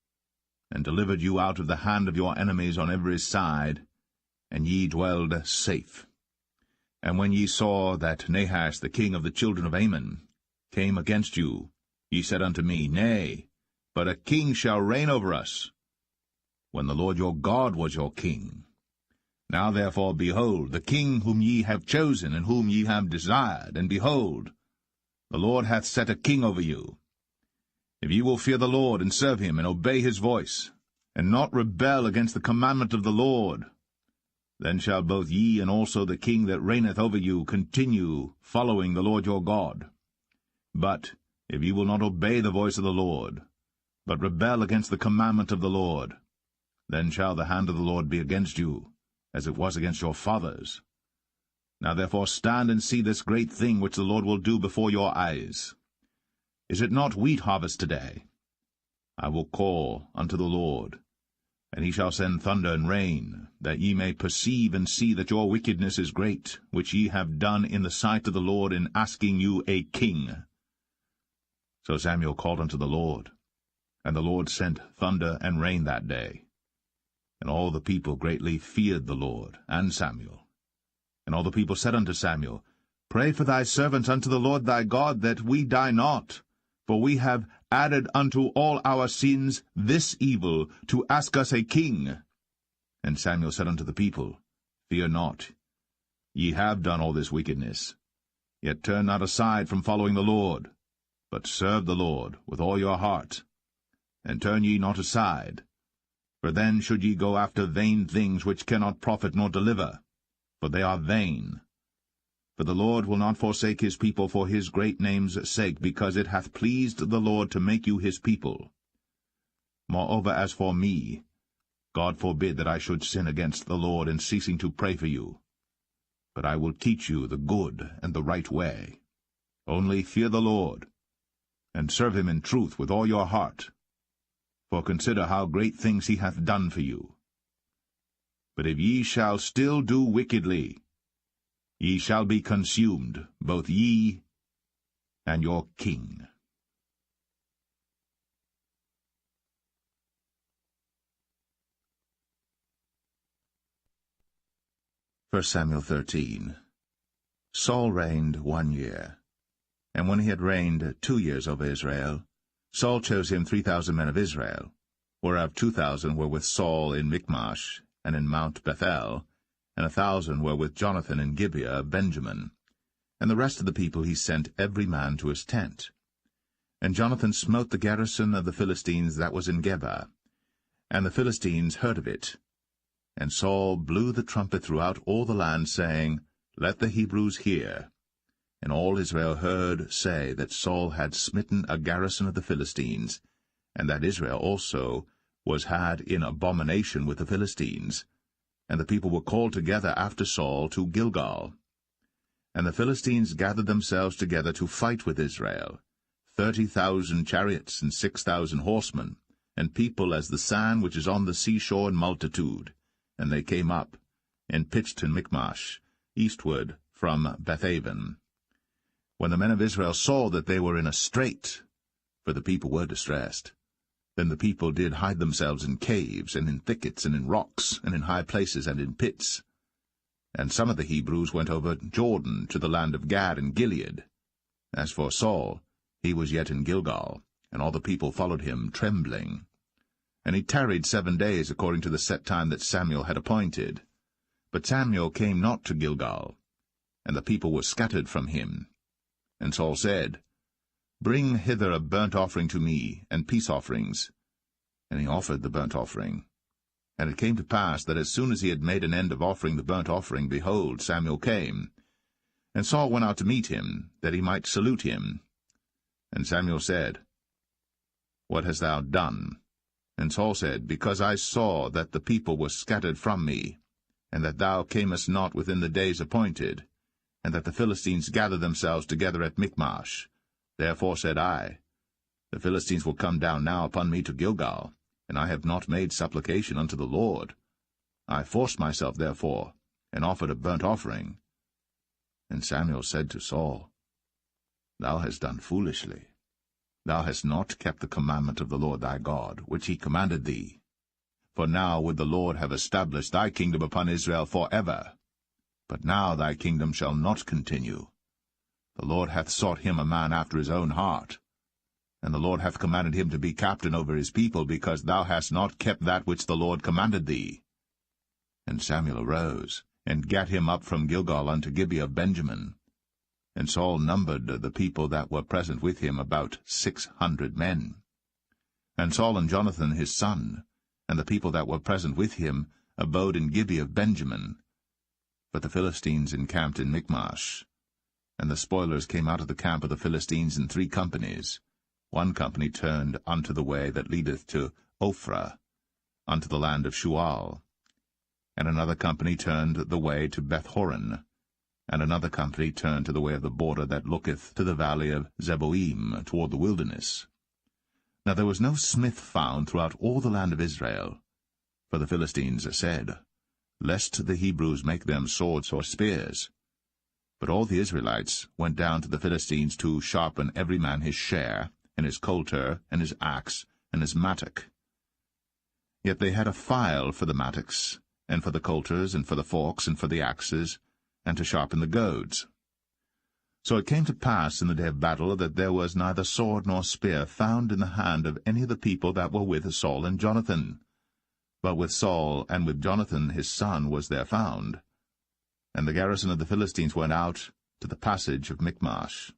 and delivered you out of the hand of your enemies on every side, and ye dwelled safe. And when ye saw that Nahash the king of the children of Ammon came against you, ye said unto me, Nay, but a king shall reign over us, when the Lord your God was your king. Now therefore, behold, the king whom ye have chosen, and whom ye have desired, and behold, the Lord hath set a king over you. If ye will fear the Lord, and serve him, and obey his voice, and not rebel against the commandment of the Lord, then shall both ye and also the king that reigneth over you continue following the Lord your God. But if ye will not obey the voice of the Lord, but rebel against the commandment of the Lord, then shall the hand of the Lord be against you, as it was against your fathers. Now therefore stand and see this great thing which the Lord will do before your eyes. Is it not wheat harvest today? I will call unto the Lord, and he shall send thunder and rain, that ye may perceive and see that your wickedness is great, which ye have done in the sight of the Lord in asking you a king. So Samuel called unto the Lord, and the Lord sent thunder and rain that day. And all the people greatly feared the Lord and Samuel. And all the people said unto Samuel, Pray for thy servants unto the Lord thy God, that we die not. For we have added unto all our sins this evil, to ask us a king. And Samuel said unto the people, Fear not. Ye have done all this wickedness. Yet turn not aside from following the Lord, but serve the Lord with all your heart. And turn ye not aside, for then should ye go after vain things which cannot profit nor deliver, for they are vain. For the Lord will not forsake his people for his great name's sake, because it hath pleased the Lord to make you his people. Moreover, as for me, God forbid that I should sin against the Lord in ceasing to pray for you. But I will teach you the good and the right way. Only fear the Lord, and serve him in truth with all your heart. For consider how great things he hath done for you. But if ye shall still do wickedly, ye shall be consumed, both ye and your king. 1 Samuel 13. Saul reigned 1 year. And when he had reigned 2 years over Israel, Saul chose him 3,000 men of Israel, whereof 2,000 were with Saul in Michmash and in Mount Bethel, and 1,000 were with Jonathan in Gibeah of Benjamin. And the rest of the people he sent every man to his tent. And Jonathan smote the garrison of the Philistines that was in Geba. And the Philistines heard of it. And Saul blew the trumpet throughout all the land, saying, Let the Hebrews hear. And all Israel heard say that Saul had smitten a garrison of the Philistines, and that Israel also was had in abomination with the Philistines. And the people were called together after Saul to Gilgal. And the Philistines gathered themselves together to fight with Israel, 30,000 chariots and 6,000 horsemen, and people as the sand which is on the seashore in multitude. And they came up, and pitched in Michmash, eastward from Bethaven. When the men of Israel saw that they were in a strait, for the people were distressed, then the people did hide themselves in caves, and in thickets, and in rocks, and in high places, and in pits. And some of the Hebrews went over Jordan to the land of Gad and Gilead. As for Saul, he was yet in Gilgal, and all the people followed him, trembling. And he tarried 7 days according to the set time that Samuel had appointed. But Samuel came not to Gilgal, and the people were scattered from him. And Saul said, Bring hither a burnt offering to me, and peace offerings. And he offered the burnt offering. And it came to pass that as soon as he had made an end of offering the burnt offering, behold, Samuel came. And Saul went out to meet him, that he might salute him. And Samuel said, What hast thou done? And Saul said, Because I saw that the people were scattered from me, and that thou camest not within the days appointed, and that the Philistines gathered themselves together at Michmash. Therefore said I, The Philistines will come down now upon me to Gilgal, and I have not made supplication unto the Lord. I forced myself therefore, and offered a burnt offering. And Samuel said to Saul, Thou hast done foolishly. Thou hast not kept the commandment of the Lord thy God, which he commanded thee. For now would the Lord have established thy kingdom upon Israel forever. But now thy kingdom shall not continue. The Lord hath sought him a man after his own heart. And the Lord hath commanded him to be captain over his people, because thou hast not kept that which the Lord commanded thee. And Samuel arose, and gat him up from Gilgal unto Gibeah of Benjamin. And Saul numbered the people that were present with him about 600 men. And Saul and Jonathan his son, and the people that were present with him, abode in Gibeah of Benjamin. But the Philistines encamped in Michmash. And the spoilers came out of the camp of the Philistines in 3 companies. 1 company turned unto the way that leadeth to Ophrah, unto the land of Shual. And another company turned the way to Bethhoron. And another company turned to the way of the border that looketh to the valley of Zeboim, toward the wilderness. Now there was no smith found throughout all the land of Israel. For the Philistines said, lest the Hebrews make them swords or spears. But all the Israelites went down to the Philistines to sharpen every man his share, and his coulter, and his axe, and his mattock. Yet they had a file for the mattocks, and for the coulters, and for the forks, and for the axes, and to sharpen the goads. So it came to pass in the day of battle that there was neither sword nor spear found in the hand of any of the people that were with Saul and Jonathan. But with Saul and with Jonathan his son was there found. And the garrison of the Philistines went out to the passage of Michmash.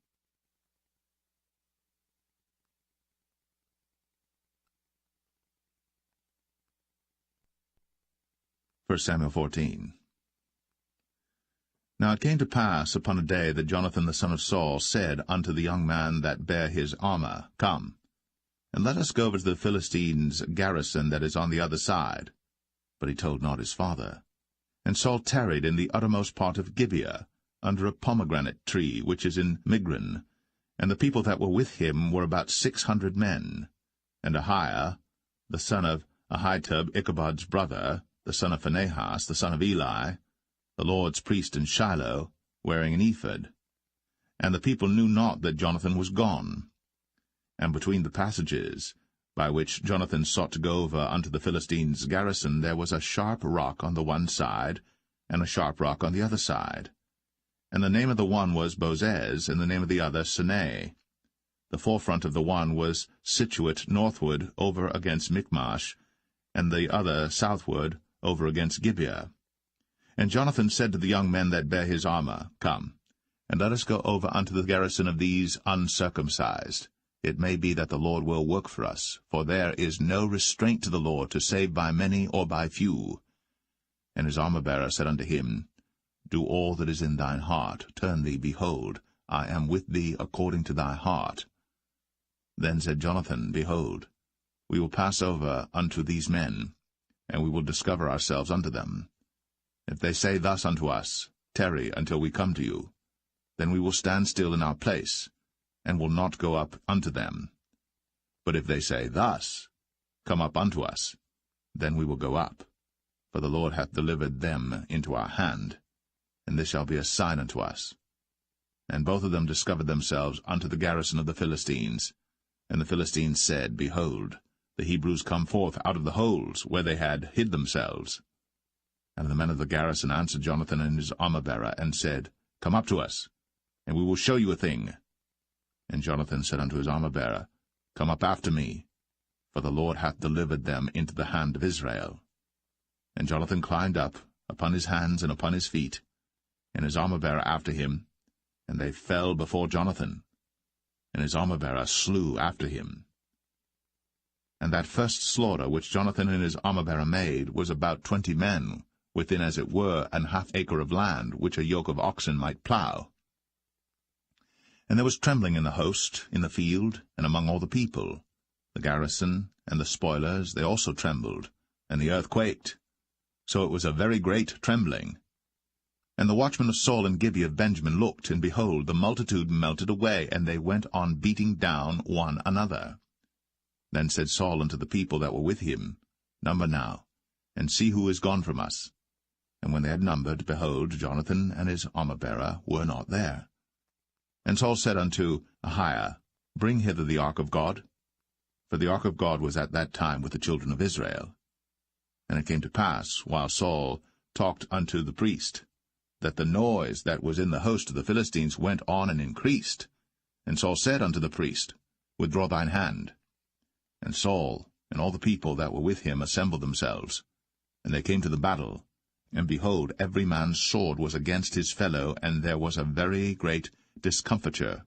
1 Samuel 14. Now it came to pass upon a day that Jonathan the son of Saul said unto the young man that bare his armor, Come, and let us go over to the Philistines' garrison that is on the other side. But he told not his father. And Saul tarried in the uttermost part of Gibeah, under a pomegranate tree which is in Migron, and the people that were with him were about 600 men. And Ahiah, the son of Ahitub, Ichabod's brother, the son of Phinehas, the son of Eli, the Lord's priest in Shiloh, wearing an ephod. And the people knew not that Jonathan was gone. And between the passages, by which Jonathan sought to go over unto the Philistines' garrison, there was a sharp rock on the one side, and a sharp rock on the other side. And the name of the one was Bozez, and the name of the other Sinai. The forefront of the one was situate northward over against Michmash, and the other southward over against Gibeah. And Jonathan said to the young men that bare his armor, Come, and let us go over unto the garrison of these uncircumcised. It may be that the Lord will work for us, for there is no restraint to the Lord to save by many or by few. And his armor-bearer said unto him, Do all that is in thine heart, turn thee, behold, I am with thee according to thy heart. Then said Jonathan, Behold, we will pass over unto these men, and we will discover ourselves unto them. If they say thus unto us, Tarry until we come to you, then we will stand still in our place, and will not go up unto them. But if they say thus, Come up unto us, then we will go up. For the Lord hath delivered them into our hand, and this shall be a sign unto us. And both of them discovered themselves unto the garrison of the Philistines. And the Philistines said, Behold, the Hebrews come forth out of the holes where they had hid themselves. And the men of the garrison answered Jonathan and his armor-bearer, and said, Come up to us, and we will show you a thing. And Jonathan said unto his armor-bearer, Come up after me, for the Lord hath delivered them into the hand of Israel. And Jonathan climbed up upon his hands and upon his feet, and his armor-bearer after him, and they fell before Jonathan, and his armor-bearer slew after him. And that first slaughter which Jonathan and his armor-bearer made was about 20 men, within as it were an half-acre of land, which a yoke of oxen might plough. And there was trembling in the host, in the field, and among all the people. The garrison and the spoilers, they also trembled, and the earth quaked. So it was a very great trembling. And the watchmen of Saul and Gibeah of Benjamin looked, and behold, the multitude melted away, and they went on beating down one another. Then said Saul unto the people that were with him, Number now, and see who is gone from us. And when they had numbered, behold, Jonathan and his armor-bearer were not there. And Saul said unto Ahiah, Bring hither the ark of God. For the ark of God was at that time with the children of Israel. And it came to pass, while Saul talked unto the priest, that the noise that was in the host of the Philistines went on and increased. And Saul said unto the priest, Withdraw thine hand. And Saul and all the people that were with him assembled themselves. And they came to the battle. And behold, every man's sword was against his fellow, and there was a very great discomfiture.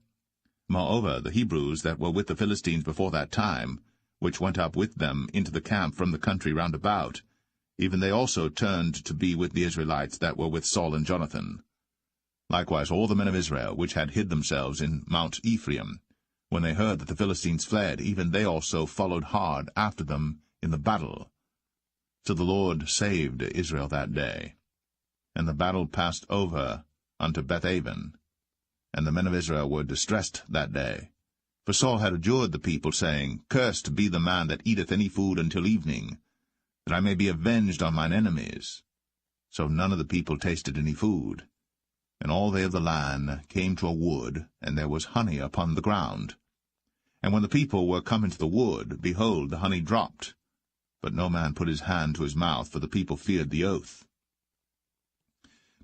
Moreover, the Hebrews that were with the Philistines before that time, which went up with them into the camp from the country round about, even they also turned to be with the Israelites that were with Saul and Jonathan. Likewise all the men of Israel, which had hid themselves in Mount Ephraim, when they heard that the Philistines fled, even they also followed hard after them in the battle. So the Lord saved Israel that day. And the battle passed over unto Bethaven. And the men of Israel were distressed that day. For Saul had adjured the people, saying, Cursed be the man that eateth any food until evening, that I may be avenged on mine enemies. So none of the people tasted any food. And all they of the land came to a wood, and there was honey upon the ground. And when the people were come into the wood, behold, the honey dropped. But no man put his hand to his mouth, for the people feared the oath.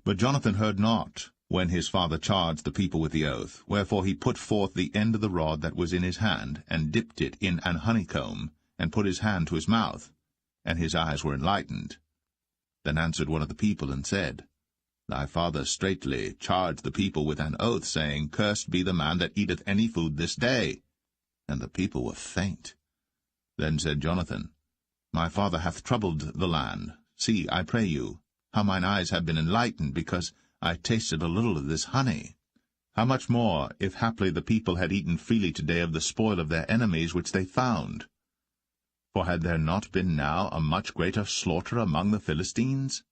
But Jonathan heard not, when his father charged the people with the oath. Wherefore he put forth the end of the rod that was in his hand, and dipped it in an honeycomb, and put his hand to his mouth, and his eyes were enlightened. Then answered one of the people, and said, Thy father straitly charged the people with an oath, saying, Cursed be the man that eateth any food this day. And the people were faint. Then said Jonathan, My father hath troubled the land. See, I pray you, how mine eyes have been enlightened, because I tasted a little of this honey. How much more, if haply the people had eaten freely today of the spoil of their enemies which they found? For had there not been now a much greater slaughter among the Philistines?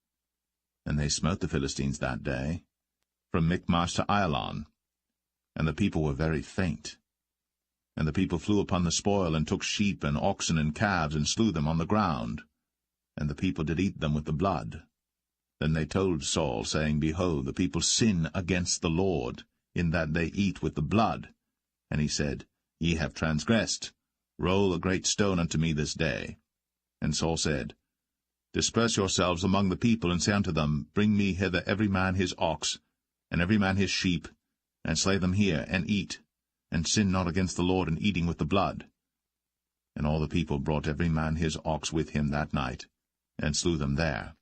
And they smote the Philistines that day, from Michmash to Ailon. And the people were very faint. And the people flew upon the spoil, and took sheep and oxen and calves, and slew them on the ground. And the people did eat them with the blood. Then they told Saul, saying, Behold, the people sin against the Lord, in that they eat with the blood. And he said, Ye have transgressed. Roll a great stone unto me this day. And Saul said, Disperse yourselves among the people, and say unto them, Bring me hither every man his ox, and every man his sheep, and slay them here, and eat, and sin not against the Lord in eating with the blood. And all the people brought every man his ox with him that night, and slew them there.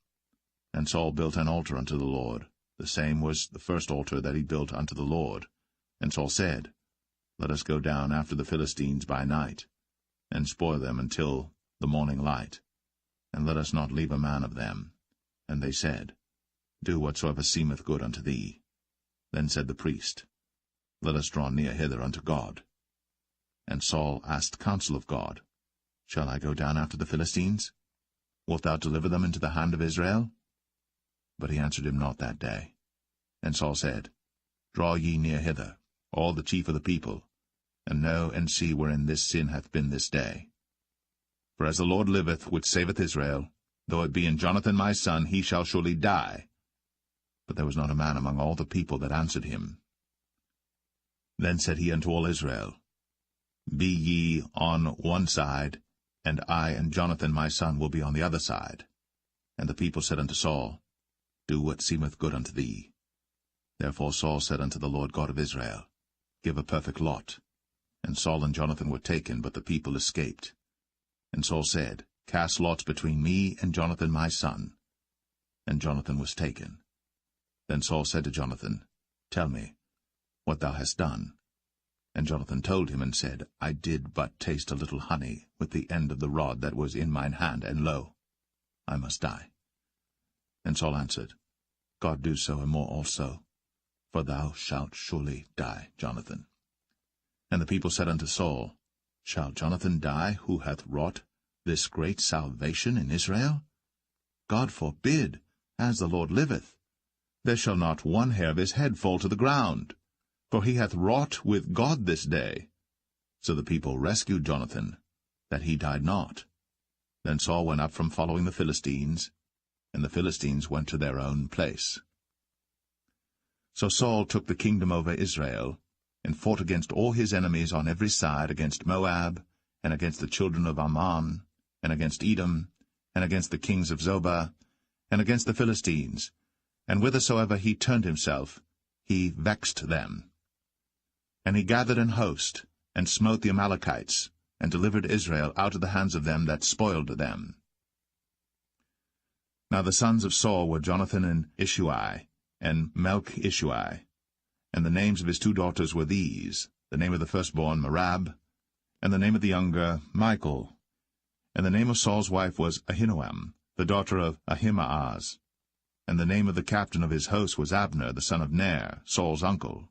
And Saul built an altar unto the Lord. The same was the first altar that he built unto the Lord. And Saul said, Let us go down after the Philistines by night, and spoil them until the morning light, and let us not leave a man of them. And they said, Do whatsoever seemeth good unto thee. Then said the priest, Let us draw near hither unto God. And Saul asked counsel of God, Shall I go down after the Philistines? Wilt thou deliver them into the hand of Israel? But he answered him not that day. And Saul said, Draw ye near hither, all the chief of the people, and know and see wherein this sin hath been this day. For as the Lord liveth, which saveth Israel, though it be in Jonathan my son, he shall surely die. But there was not a man among all the people that answered him. Then said he unto all Israel, Be ye on one side, and I and Jonathan my son will be on the other side. And the people said unto Saul, Do what seemeth good unto thee. Therefore Saul said unto the Lord God of Israel, Give a perfect lot. And Saul and Jonathan were taken, but the people escaped. And Saul said, Cast lots between me and Jonathan my son. And Jonathan was taken. Then Saul said to Jonathan, Tell me what thou hast done. And Jonathan told him, and said, I did but taste a little honey with the end of the rod that was in mine hand, and lo, I must die. And Saul answered, God do so and more also, for thou shalt surely die, Jonathan. And the people said unto Saul, Shall Jonathan die, who hath wrought this great salvation in Israel? God forbid, as the Lord liveth. There shall not one hair of his head fall to the ground, for he hath wrought with God this day. So the people rescued Jonathan, that he died not. Then Saul went up from following the Philistines, and the Philistines went to their own place. So Saul took the kingdom over Israel, and fought against all his enemies on every side, against Moab, and against the children of Ammon, and against Edom, and against the kings of Zobah, and against the Philistines, and whithersoever he turned himself, he vexed them. And he gathered an host, and smote the Amalekites, and delivered Israel out of the hands of them that spoiled them. Now the sons of Saul were Jonathan and Ishui, and Melch-Ishui. And the names of his two daughters were these, the name of the firstborn Merab, and the name of the younger Michal. And the name of Saul's wife was Ahinoam, the daughter of Ahimaaz. And the name of the captain of his host was Abner, the son of Ner, Saul's uncle.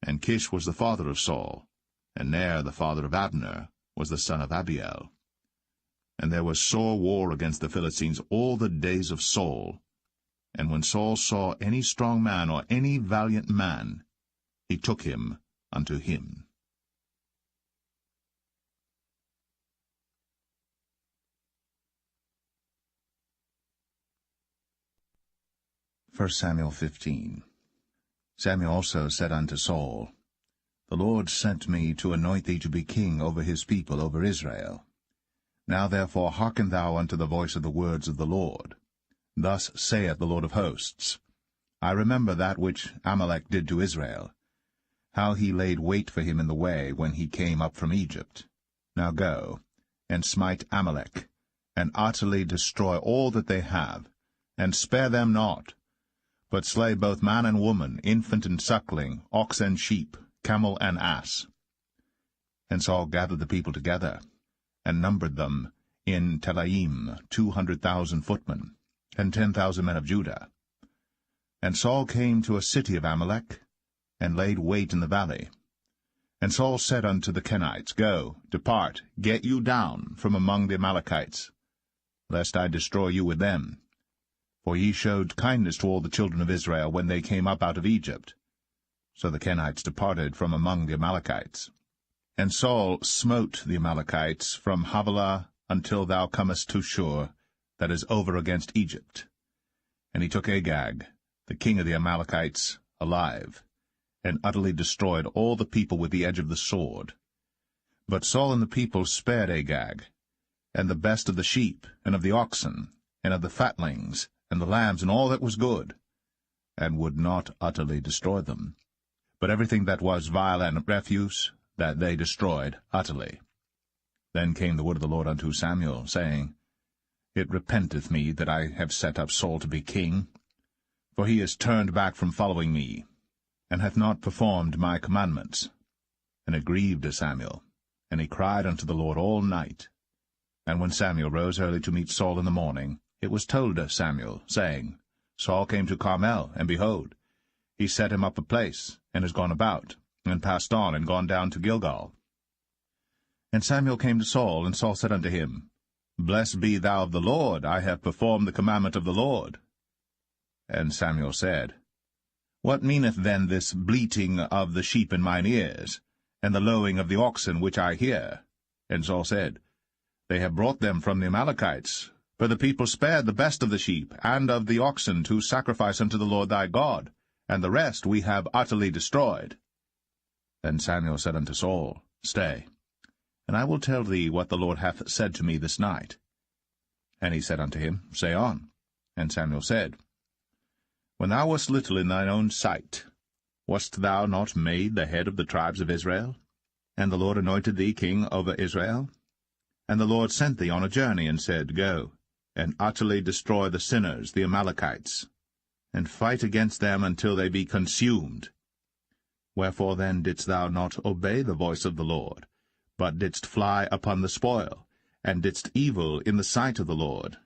And Kish was the father of Saul, and Ner, the father of Abner, was the son of Abiel. And there was sore war against the Philistines all the days of Saul. And when Saul saw any strong man or any valiant man, he took him unto him. 1 Samuel 15. Samuel also said unto Saul, The Lord sent me to anoint thee to be king over his people, over Israel. Now therefore hearken thou unto the voice of the words of the Lord. Thus saith the Lord of hosts, I remember that which Amalek did to Israel, how he laid wait for him in the way when he came up from Egypt. Now go, and smite Amalek, and utterly destroy all that they have, and spare them not, but slay both man and woman, infant and suckling, ox and sheep, camel and ass. And Saul gathered the people together, and numbered them in Telaim 200,000 footmen, and 10,000 men of Judah. And Saul came to a city of Amalek, and laid wait in the valley. And Saul said unto the Kenites, Go, depart, get you down from among the Amalekites, lest I destroy you with them. For ye showed kindness to all the children of Israel when they came up out of Egypt. So the Kenites departed from among the Amalekites. And Saul smote the Amalekites from Havilah until thou comest to Shur, that is over against Egypt. And he took Agag, the king of the Amalekites, alive, and utterly destroyed all the people with the edge of the sword. But Saul and the people spared Agag, and the best of the sheep, and of the oxen, and of the fatlings, and the lambs, and all that was good, and would not utterly destroy them. But everything that was vile and refuse, that they destroyed utterly. Then came the word of the Lord unto Samuel, saying, It repenteth me that I have set up Saul to be king, for he is turned back from following me, and hath not performed my commandments. And it grieved Samuel, and he cried unto the Lord all night. And when Samuel rose early to meet Saul in the morning, it was told Samuel, saying, Saul came to Carmel, and behold, he set him up a place, and is gone about, and passed on, and gone down to Gilgal. And Samuel came to Saul, and Saul said unto him, Blessed be thou of the Lord, I have performed the commandment of the Lord. And Samuel said, What meaneth then this bleating of the sheep in mine ears, and the lowing of the oxen which I hear? And Saul said, They have brought them from the Amalekites, for the people spared the best of the sheep and of the oxen to sacrifice unto the Lord thy God, and the rest we have utterly destroyed. Then Samuel said unto Saul, Stay, and I will tell thee what the Lord hath said to me this night. And he said unto him, Say on. And Samuel said, When thou wast little in thine own sight, wast thou not made the head of the tribes of Israel? And the Lord anointed thee king over Israel? And the Lord sent thee on a journey, and said, Go, and utterly destroy the sinners, the Amalekites, and fight against them until they be consumed. Wherefore then didst thou not obey the voice of the Lord, but didst fly upon the spoil, and didst evil in the sight of the Lord?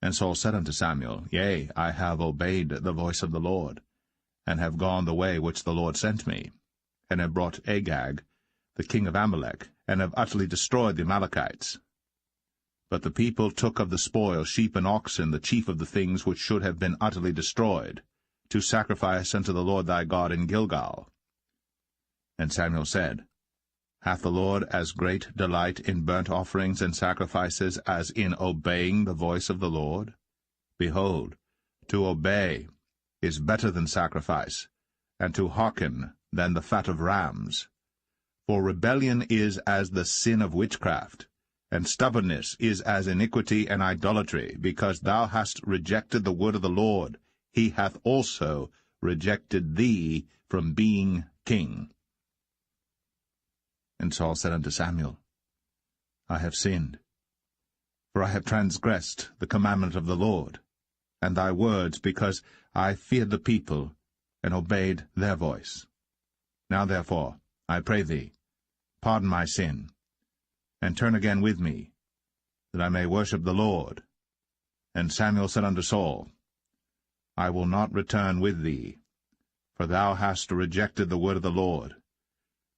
And Saul said unto Samuel, Yea, I have obeyed the voice of the Lord, and have gone the way which the Lord sent me, and have brought Agag, the king of Amalek, and have utterly destroyed the Amalekites. But the people took of the spoil sheep and oxen, the chief of the things which should have been utterly destroyed, to sacrifice unto the Lord thy God in Gilgal. And Samuel said, Hath the Lord as great delight in burnt offerings and sacrifices as in obeying the voice of the Lord? Behold, to obey is better than sacrifice, and to hearken than the fat of rams. For rebellion is as the sin of witchcraft, and stubbornness is as iniquity and idolatry. Because thou hast rejected the word of the Lord, he hath also rejected thee from being king. And Saul said unto Samuel, I have sinned, for I have transgressed the commandment of the Lord, and thy words, because I feared the people, and obeyed their voice. Now therefore, I pray thee, pardon my sin, and turn again with me, that I may worship the Lord. And Samuel said unto Saul, I will not return with thee, for thou hast rejected the word of the Lord,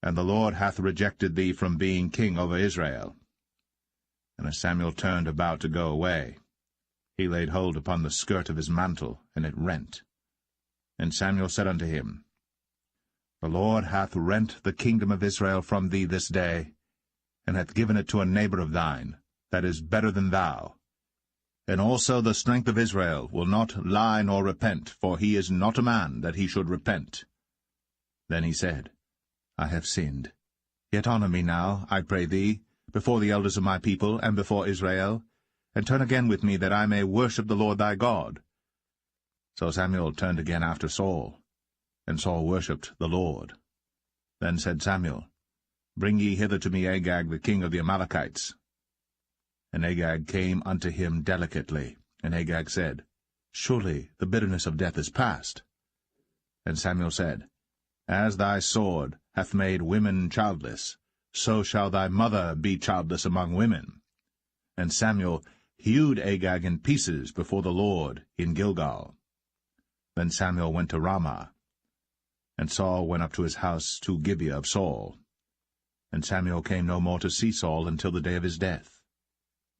and the Lord hath rejected thee from being king over Israel. And as Samuel turned about to go away, he laid hold upon the skirt of his mantle, and it rent. And Samuel said unto him, The Lord hath rent the kingdom of Israel from thee this day, and hath given it to a neighbor of thine, that is better than thou. And also the strength of Israel will not lie nor repent, for he is not a man that he should repent. Then he said, I have sinned. Yet honor me now, I pray thee, before the elders of my people, and before Israel, and turn again with me, that I may worship the Lord thy God. So Samuel turned again after Saul, and Saul worshipped the Lord. Then said Samuel, Bring ye hither to me Agag the king of the Amalekites. And Agag came unto him delicately, and Agag said, Surely the bitterness of death is past. And Samuel said, As thy sword hath made women childless, so shall thy mother be childless among women. And Samuel hewed Agag in pieces before the Lord in Gilgal. Then Samuel went to Ramah, and Saul went up to his house to Gibeah of Saul. And Samuel came no more to see Saul until the day of his death.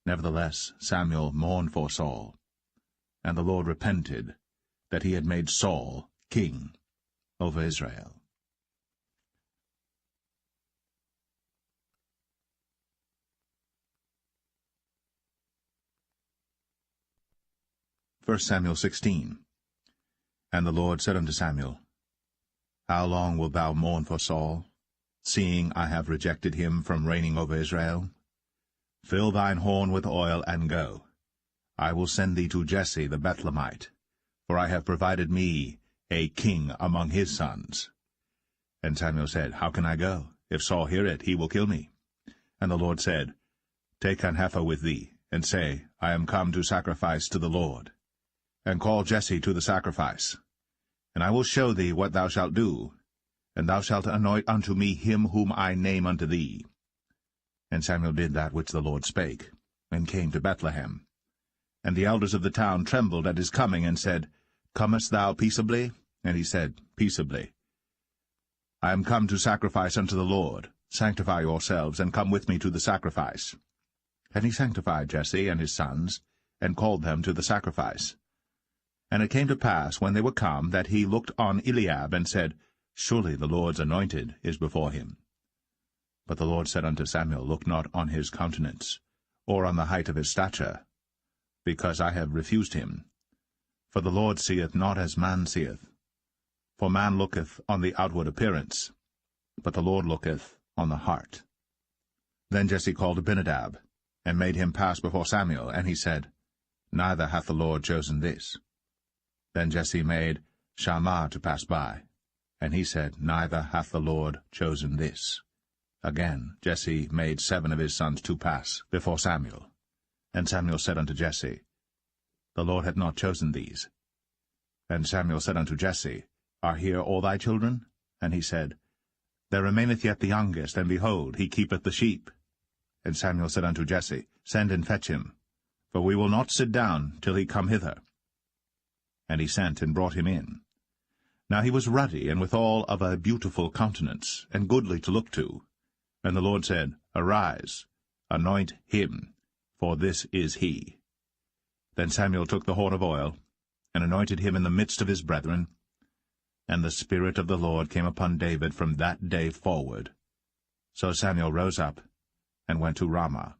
Nevertheless Samuel mourned for Saul, and the Lord repented that he had made Saul king over Israel. 1 Samuel 16. And the Lord said unto Samuel, How long wilt thou mourn for Saul, seeing I have rejected him from reigning over Israel? Fill thine horn with oil, and go. I will send thee to Jesse the Bethlehemite, for I have provided me a king among his sons. And Samuel said, How can I go? If Saul hear it, he will kill me. And the Lord said, Take an heifer with thee, and say, I am come to sacrifice to the Lord. And call Jesse to the sacrifice. And I will show thee what thou shalt do, and thou shalt anoint unto me him whom I name unto thee. And Samuel did that which the Lord spake, and came to Bethlehem. And the elders of the town trembled at his coming, and said, Comest thou peaceably? And he said, Peaceably. I am come to sacrifice unto the Lord. Sanctify yourselves, and come with me to the sacrifice. And he sanctified Jesse and his sons, and called them to the sacrifice. And it came to pass, when they were come, that he looked on Eliab, and said, Surely the Lord's anointed is before him. But the Lord said unto Samuel, Look not on his countenance, or on the height of his stature, because I have refused him. For the Lord seeth not as man seeth. For man looketh on the outward appearance, but the Lord looketh on the heart. Then Jesse called Abinadab, and made him pass before Samuel, and he said, Neither hath the Lord chosen this. Then Jesse made Shammah to pass by, and he said, Neither hath the Lord chosen this. Again Jesse made 7 of his sons to pass before Samuel. And Samuel said unto Jesse, The Lord hath not chosen these. And Samuel said unto Jesse, Are here all thy children? And he said, There remaineth yet the youngest, and behold, he keepeth the sheep. And Samuel said unto Jesse, Send and fetch him, for we will not sit down till he come hither. And he sent and brought him in. Now he was ruddy, and withal of a beautiful countenance, and goodly to look to. And the Lord said, Arise, anoint him, for this is he. Then Samuel took the horn of oil, and anointed him in the midst of his brethren. And the Spirit of the Lord came upon David from that day forward. So Samuel rose up, and went to Ramah.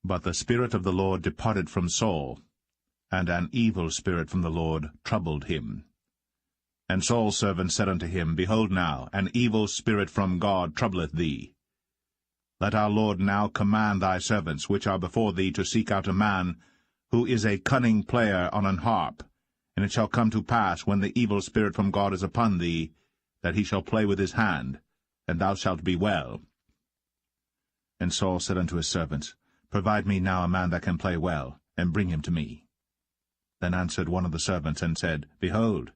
But the Spirit of the Lord departed from Saul, and an evil spirit from the Lord troubled him. And Saul's servant said unto him, Behold now, an evil spirit from God troubleth thee. Let our Lord now command thy servants, which are before thee, to seek out a man who is a cunning player on an harp. And it shall come to pass, when the evil spirit from God is upon thee, that he shall play with his hand, and thou shalt be well. And Saul said unto his servants, Provide me now a man that can play well, and bring him to me. Then answered one of the servants, and said, Behold,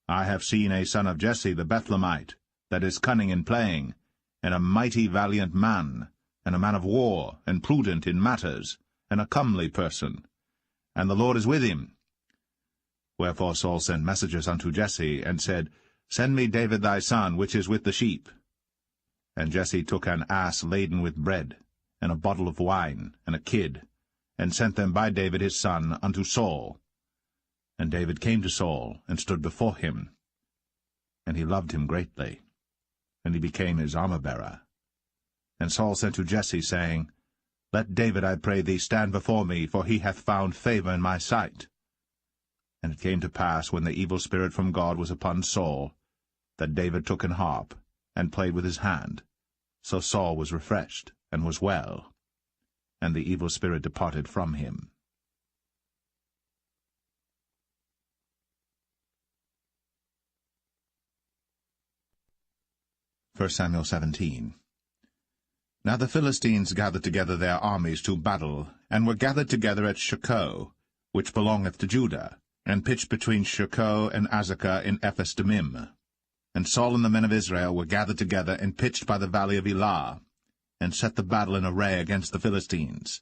I have seen a son of Jesse the Bethlehemite, that is cunning in playing, and a mighty valiant man, and a man of war, and prudent in matters, and a comely person. And the Lord is with him. Wherefore Saul sent messengers unto Jesse, and said, Send me David thy son, which is with the sheep. And Jesse took an ass laden with bread, and a bottle of wine, and a kid, and sent them by David his son unto Saul. And David came to Saul, and stood before him. And he loved him greatly, and he became his armor-bearer. And Saul sent to Jesse, saying, Let David, I pray thee, stand before me, for he hath found favour in my sight. And it came to pass, when the evil spirit from God was upon Saul, that David took an harp, and played with his hand. So Saul was refreshed, and was well, and the evil spirit departed from him. 1 Samuel 17. Now the Philistines gathered together their armies to battle, and were gathered together at Shochoh, which belongeth to Judah, and pitched between Shochoh and Azekah in Ephes-dammim. And Saul and the men of Israel were gathered together, and pitched by the valley of Elah, and set the battle in array against the Philistines.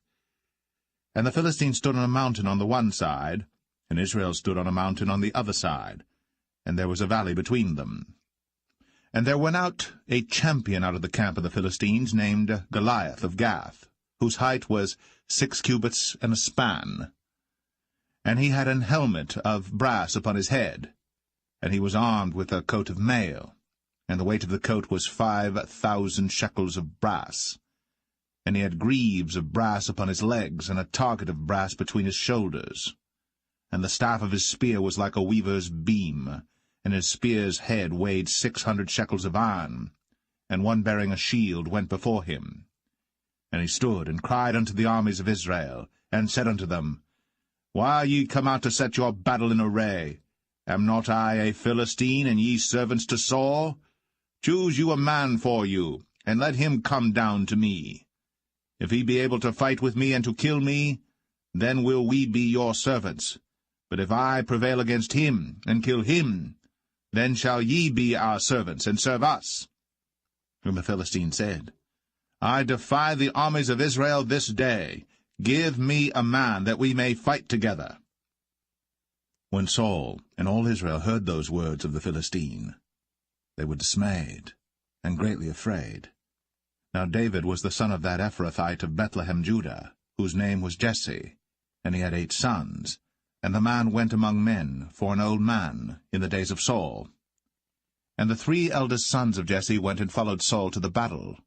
And the Philistines stood on a mountain on the one side, and Israel stood on a mountain on the other side, and there was a valley between them. And there went out a champion out of the camp of the Philistines, named Goliath of Gath, whose height was 6 cubits and a span. And he had an helmet of brass upon his head, and he was armed with a coat of mail, and the weight of the coat was 5,000 shekels of brass. And he had greaves of brass upon his legs, and a target of brass between his shoulders. And the staff of his spear was like a weaver's beam, and his spear's head weighed 600 shekels of iron, and one bearing a shield went before him. And he stood, and cried unto the armies of Israel, and said unto them, Why are ye come out to set your battle in array? Am not I a Philistine, and ye servants to Saul? Choose you a man for you, and let him come down to me. If he be able to fight with me and to kill me, then will we be your servants. But if I prevail against him, and kill him, then shall ye be our servants, and serve us. And the Philistine said, I defy the armies of Israel this day. Give me a man, that we may fight together. When Saul and all Israel heard those words of the Philistine, they were dismayed, and greatly afraid. Now David was the son of that Ephrathite of Bethlehem, Judah, whose name was Jesse, and he had 8 sons. And the man went among men, for an old man, in the days of Saul. And the 3 eldest sons of Jesse went and followed Saul to the battle.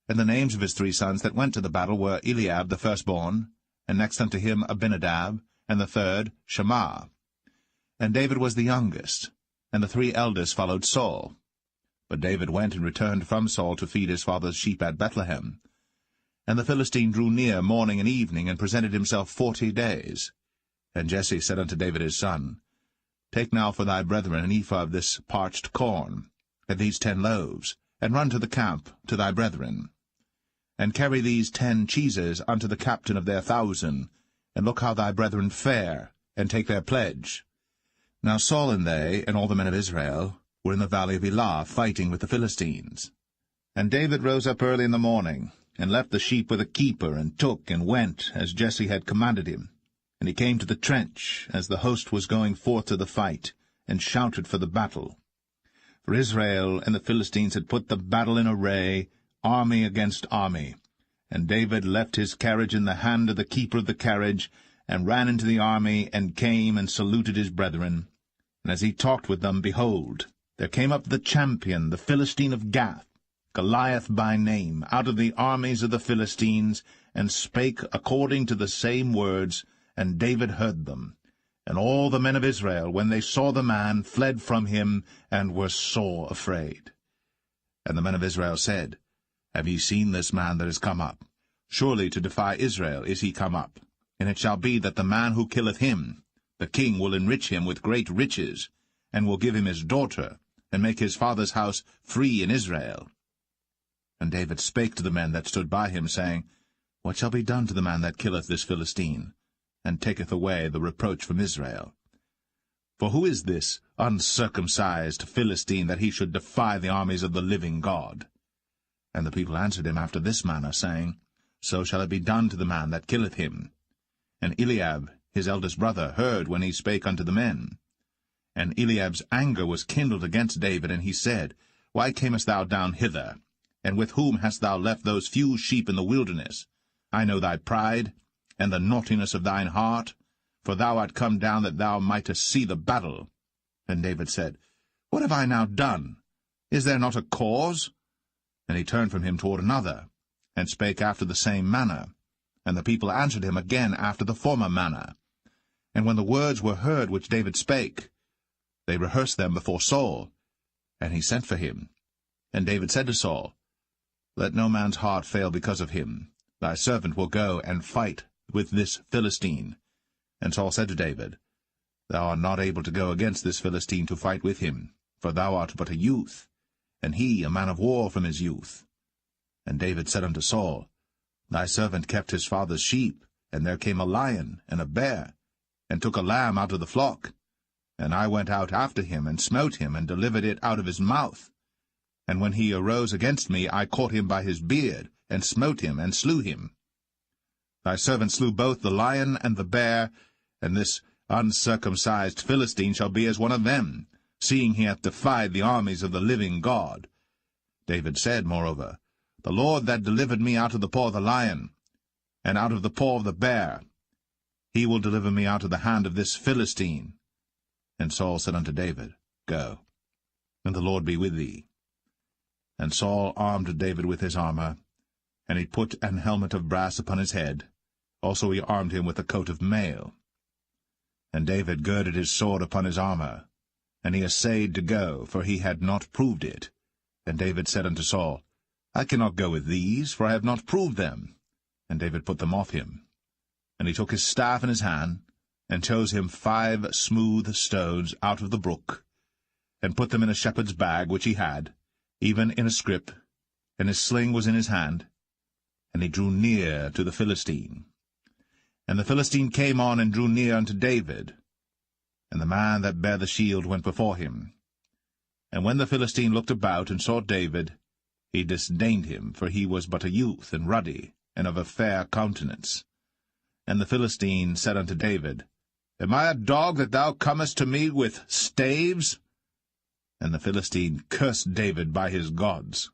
And the names of his 3 sons that went to the battle were Eliab the firstborn, and next unto him Abinadab, and the third Shammah. And David was the youngest, and the 3 eldest followed Saul. But David went and returned from Saul to feed his father's sheep at Bethlehem. And the Philistine drew near morning and evening, and presented himself 40 days. And Jesse said unto David his son, Take now for thy brethren an ephah of this parched corn, and these 10 loaves, and run to the camp to thy brethren. And carry these 10 cheeses unto the captain of their 1,000, and look how thy brethren fare, and take their pledge. Now Saul and they, and all the men of Israel, were in the valley of Elah, fighting with the Philistines. And David rose up early in the morning, and left the sheep with a keeper, and took and went, as Jesse had commanded him. And he came to the trench, as the host was going forth to the fight, and shouted for the battle. For Israel and the Philistines had put the battle in array, army against army. And David left his carriage in the hand of the keeper of the carriage, and ran into the army, and came and saluted his brethren. And as he talked with them, behold, there came up the champion, the Philistine of Gath, Goliath by name, out of the armies of the Philistines, and spake according to the same words, and David heard them. And all the men of Israel, when they saw the man, fled from him, and were sore afraid. And the men of Israel said, Have ye seen this man that is come up? Surely to defy Israel is he come up. And it shall be that the man who killeth him, the king will enrich him with great riches, and will give him his daughter, and make his father's house free in Israel. And David spake to the men that stood by him, saying, What shall be done to the man that killeth this Philistine, and taketh away the reproach from Israel? For who is this uncircumcised Philistine, that he should defy the armies of the living God? And the people answered him after this manner, saying, So shall it be done to the man that killeth him. And Eliab, his eldest brother, heard when he spake unto the men. And Eliab's anger was kindled against David, and he said, Why camest thou down hither? And with whom hast thou left those few sheep in the wilderness? I know thy pride, and the naughtiness of thine heart, for thou art come down that thou mightest see the battle. And David said, What have I now done? Is there not a cause? And he turned from him toward another, and spake after the same manner. And the people answered him again after the former manner. And when the words were heard which David spake, they rehearsed them before Saul. And he sent for him. And David said to Saul, Let no man's heart fail because of him. Thy servant will go and fight with this Philistine. And Saul said to David, Thou art not able to go against this Philistine to fight with him, for thou art but a youth, and he a man of war from his youth. And David said unto Saul, Thy servant kept his father's sheep, and there came a lion and a bear, and took a lamb out of the flock. And I went out after him, and smote him, and delivered it out of his mouth. And when he arose against me, I caught him by his beard, and smote him, and slew him. Thy servant slew both the lion and the bear, and this uncircumcised Philistine shall be as one of them, seeing he hath defied the armies of the living God. David said, moreover, The Lord that delivered me out of the paw of the lion, and out of the paw of the bear, he will deliver me out of the hand of this Philistine. And Saul said unto David, Go, and the Lord be with thee. And Saul armed David with his armor, and he put an helmet of brass upon his head. Also he armed him with a coat of mail. And David girded his sword upon his armor, and he essayed to go, for he had not proved it. And David said unto Saul, I cannot go with these, for I have not proved them. And David put them off him. And he took his staff in his hand, and chose him 5 smooth stones out of the brook, and put them in a shepherd's bag which he had, even in a scrip, and his sling was in his hand. And he drew near to the Philistine. And the Philistine came on and drew near unto David, and the man that bare the shield went before him. And when the Philistine looked about and saw David, he disdained him, for he was but a youth, and ruddy, and of a fair countenance. And the Philistine said unto David, Am I a dog that thou comest to me with staves? And the Philistine cursed David by his gods.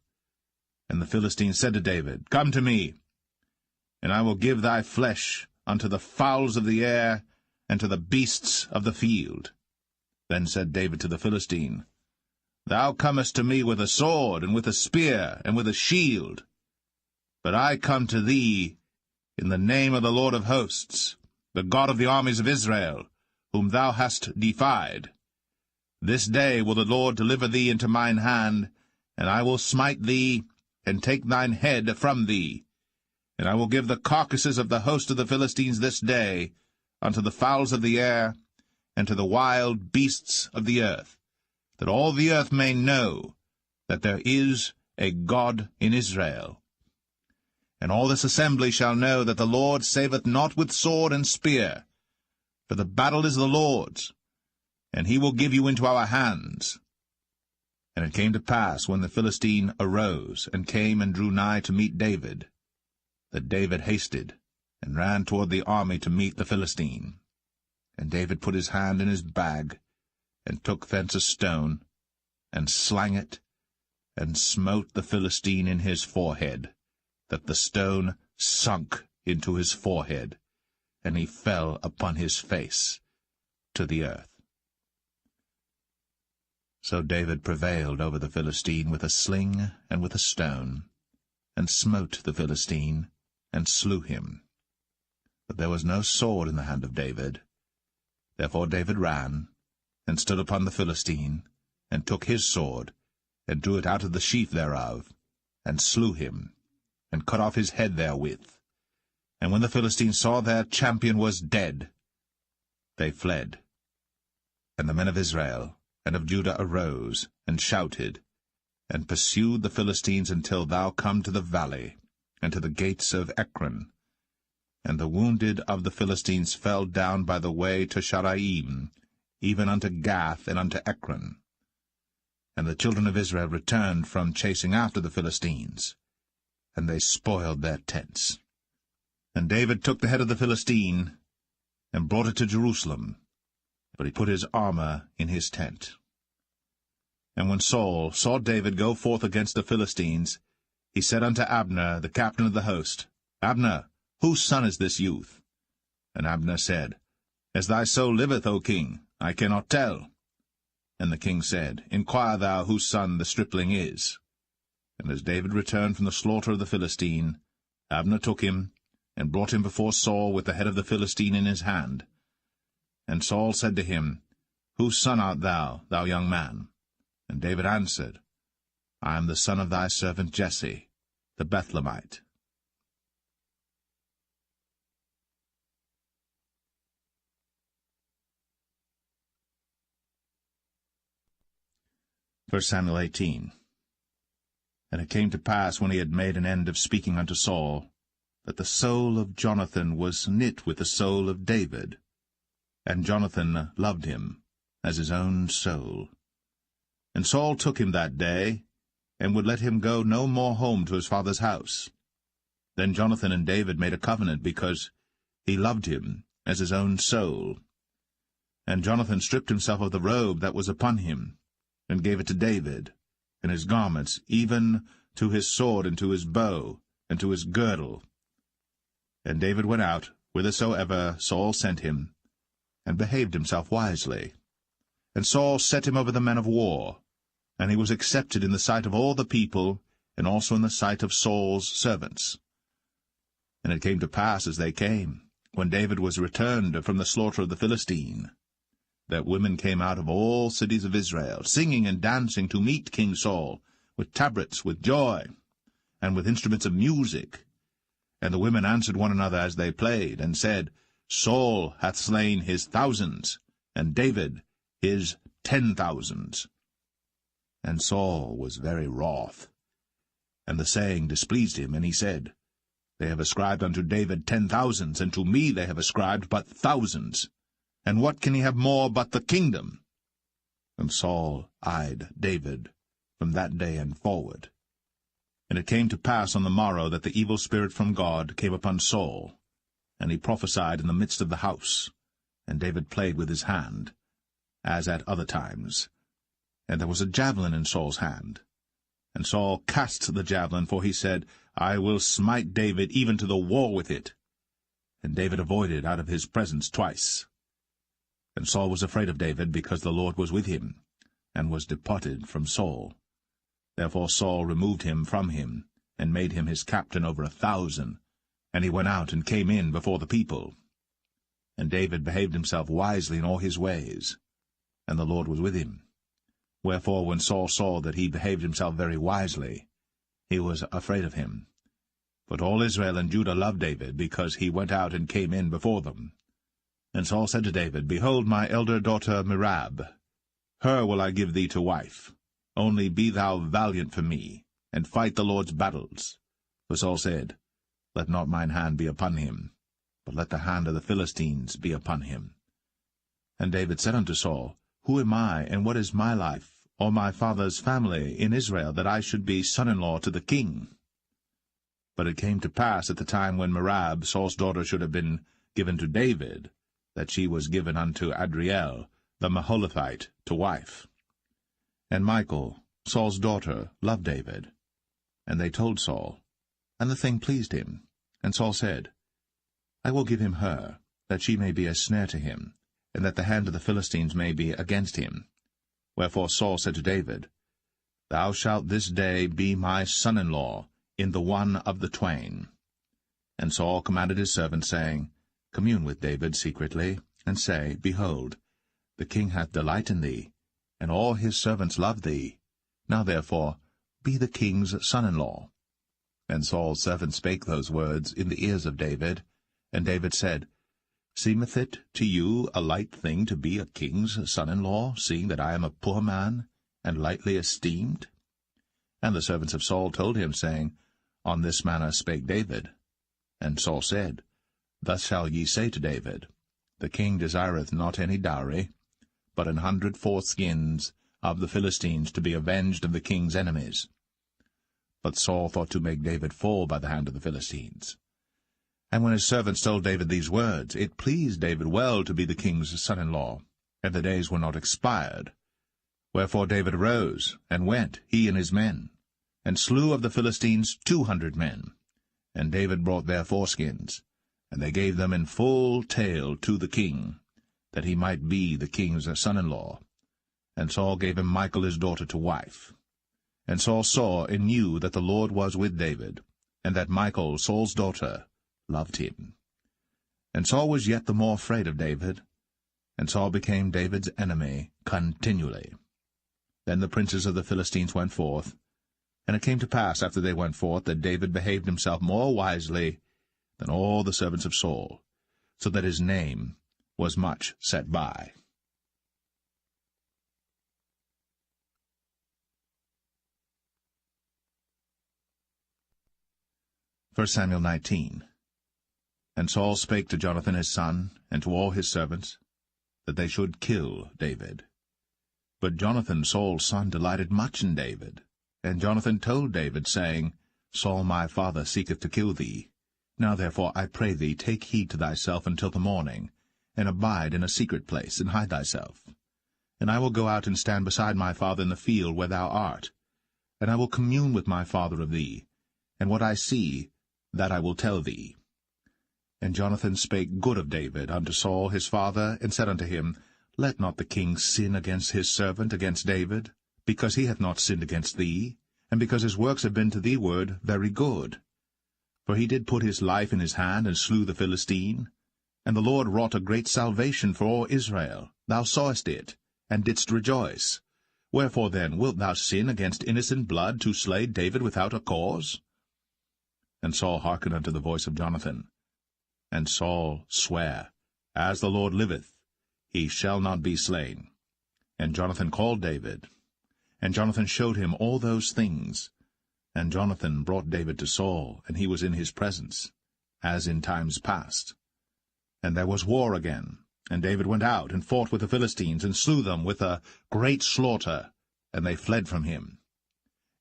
And the Philistine said to David, Come to me, and I will give thy flesh unto the fowls of the air, and to the beasts of the field. Then said David to the Philistine, Thou comest to me with a sword, and with a spear, and with a shield. But I come to thee in the name of the Lord of hosts, the God of the armies of Israel, whom thou hast defied. This day will the Lord deliver thee into mine hand, and I will smite thee, and take thine head from thee. And I will give the carcasses of the host of the Philistines this day unto the fowls of the air, and to the wild beasts of the earth, that all the earth may know that there is a God in Israel. And all this assembly shall know that the Lord saveth not with sword and spear, for the battle is the Lord's, and he will give you into our hands. And it came to pass, when the Philistine arose, and came and drew nigh to meet David, that David hasted, and ran toward the army to meet the Philistine. And David put his hand in his bag, and took thence a stone, and slang it, and smote the Philistine in his forehead, that the stone sunk into his forehead, and he fell upon his face to the earth. So David prevailed over the Philistine with a sling and with a stone, and smote the Philistine, and slew him. But there was no sword in the hand of David. Therefore David ran, and stood upon the Philistine, and took his sword, and drew it out of the sheath thereof, and slew him, and cut off his head therewith. And when the Philistines saw their champion was dead, they fled. And the men of Israel and of Judah arose, and shouted, and pursued the Philistines until thou come to the valley, and to the gates of Ekron. And the wounded of the Philistines fell down by the way to Sharaim, even unto Gath and unto Ekron. And the children of Israel returned from chasing after the Philistines, and they spoiled their tents. And David took the head of the Philistine, and brought it to Jerusalem, but he put his armor in his tent. And when Saul saw David go forth against the Philistines, he said unto Abner, the captain of the host, Abner, whose son is this youth? And Abner said, As thy soul liveth, O king, I cannot tell. And the king said, Inquire thou whose son the stripling is. And as David returned from the slaughter of the Philistine, Abner took him, and brought him before Saul with the head of the Philistine in his hand. And Saul said to him, Whose son art thou, thou young man? And David answered, I am the son of thy servant Jesse, the Bethlehemite. 1 Samuel 18. And it came to pass, when he had made an end of speaking unto Saul, that the soul of Jonathan was knit with the soul of David, and Jonathan loved him as his own soul. And Saul took him that day, and would let him go no more home to his father's house. Then Jonathan and David made a covenant, because he loved him as his own soul. And Jonathan stripped himself of the robe that was upon him, and gave it to David, and his garments, even to his sword, and to his bow, and to his girdle. And David went out whithersoever Saul sent him, and behaved himself wisely. And Saul set him over the men of war, and he was accepted in the sight of all the people, and also in the sight of Saul's servants. And it came to pass, as they came, when David was returned from the slaughter of the Philistine, that women came out of all cities of Israel, singing and dancing to meet King Saul, with tabrets, with joy, and with instruments of music. And the women answered one another as they played, and said, Saul hath slain his thousands, and David his 10,000s. And Saul was very wroth. And the saying displeased him, and he said, They have ascribed unto David 10,000s, and to me they have ascribed but thousands. And what can he have more but the kingdom? And Saul eyed David from that day and forward. And it came to pass on the morrow that the evil spirit from God came upon Saul, and he prophesied in the midst of the house. And David played with his hand, as at other times. And there was a javelin in Saul's hand. And Saul cast the javelin, for he said, I will smite David even to the wall with it. And David avoided out of his presence twice. And Saul was afraid of David, because the Lord was with him, and was departed from Saul. Therefore Saul removed him from him, and made him his captain over 1,000, and he went out and came in before the people. And David behaved himself wisely in all his ways, and the Lord was with him. Wherefore when Saul saw that he behaved himself very wisely, he was afraid of him. But all Israel and Judah loved David, because he went out and came in before them. And Saul said to David, Behold my elder daughter Merab, her will I give thee to wife. Only be thou valiant for me, and fight the Lord's battles. For Saul said, Let not mine hand be upon him, but let the hand of the Philistines be upon him. And David said unto Saul, Who am I, and what is my life, or my father's family in Israel, that I should be son-in-law to the king? But it came to pass at the time when Merab, Saul's daughter, should have been given to David, that she was given unto Adriel, the Maholathite, to wife. And Michal, Saul's daughter, loved David. And they told Saul, and the thing pleased him. And Saul said, I will give him her, that she may be a snare to him, and that the hand of the Philistines may be against him. Wherefore Saul said to David, Thou shalt this day be my son-in-law in the one of the twain. And Saul commanded his servants, saying, Commune with David secretly, and say, Behold, the king hath delight in thee, and all his servants love thee. Now therefore be the king's son-in-law. And Saul's servants spake those words in the ears of David. And David said, Seemeth it to you a light thing to be a king's son-in-law, seeing that I am a poor man, and lightly esteemed? And the servants of Saul told him, saying, On this manner spake David. And Saul said, Thus shall ye say to David, The king desireth not any dowry, but 100 foreskins of the Philistines, to be avenged of the king's enemies. But Saul thought to make David fall by the hand of the Philistines. And when his servants told David these words, it pleased David well to be the king's son-in-law, and the days were not expired. Wherefore David arose, and went, he and his men, and slew of the Philistines 200 men. And David brought their foreskins, and they gave them in full tale to the king, that he might be the king's son-in-law. And Saul gave him Michal his daughter to wife. And Saul saw and knew that the Lord was with David, and that Michal, Saul's daughter, loved him. And Saul was yet the more afraid of David, and Saul became David's enemy continually. Then the princes of the Philistines went forth, and it came to pass after they went forth that David behaved himself more wisely than all the servants of Saul, so that his name was much set by. 1 Samuel 19. And Saul spake to Jonathan his son, and to all his servants, that they should kill David. But Jonathan Saul's son delighted much in David. And Jonathan told David, saying, Saul my father seeketh to kill thee. Now therefore I pray thee, take heed to thyself until the morning, and abide in a secret place, and hide thyself. And I will go out and stand beside my father in the field where thou art. And I will commune with my father of thee, and what I see, that I will tell thee. And Jonathan spake good of David unto Saul his father, and said unto him, Let not the king sin against his servant, against David, because he hath not sinned against thee, and because his works have been to thee ward very good. For he did put his life in his hand, and slew the Philistine. And the Lord wrought a great salvation for all Israel. Thou sawest it, and didst rejoice. Wherefore then wilt thou sin against innocent blood, to slay David without a cause? And Saul hearkened unto the voice of Jonathan. And Saul sware, As the Lord liveth, he shall not be slain. And Jonathan called David. And Jonathan showed him all those things. And Jonathan brought David to Saul, and he was in his presence, as in times past. And there was war again. And David went out, and fought with the Philistines, and slew them with a great slaughter, and they fled from him.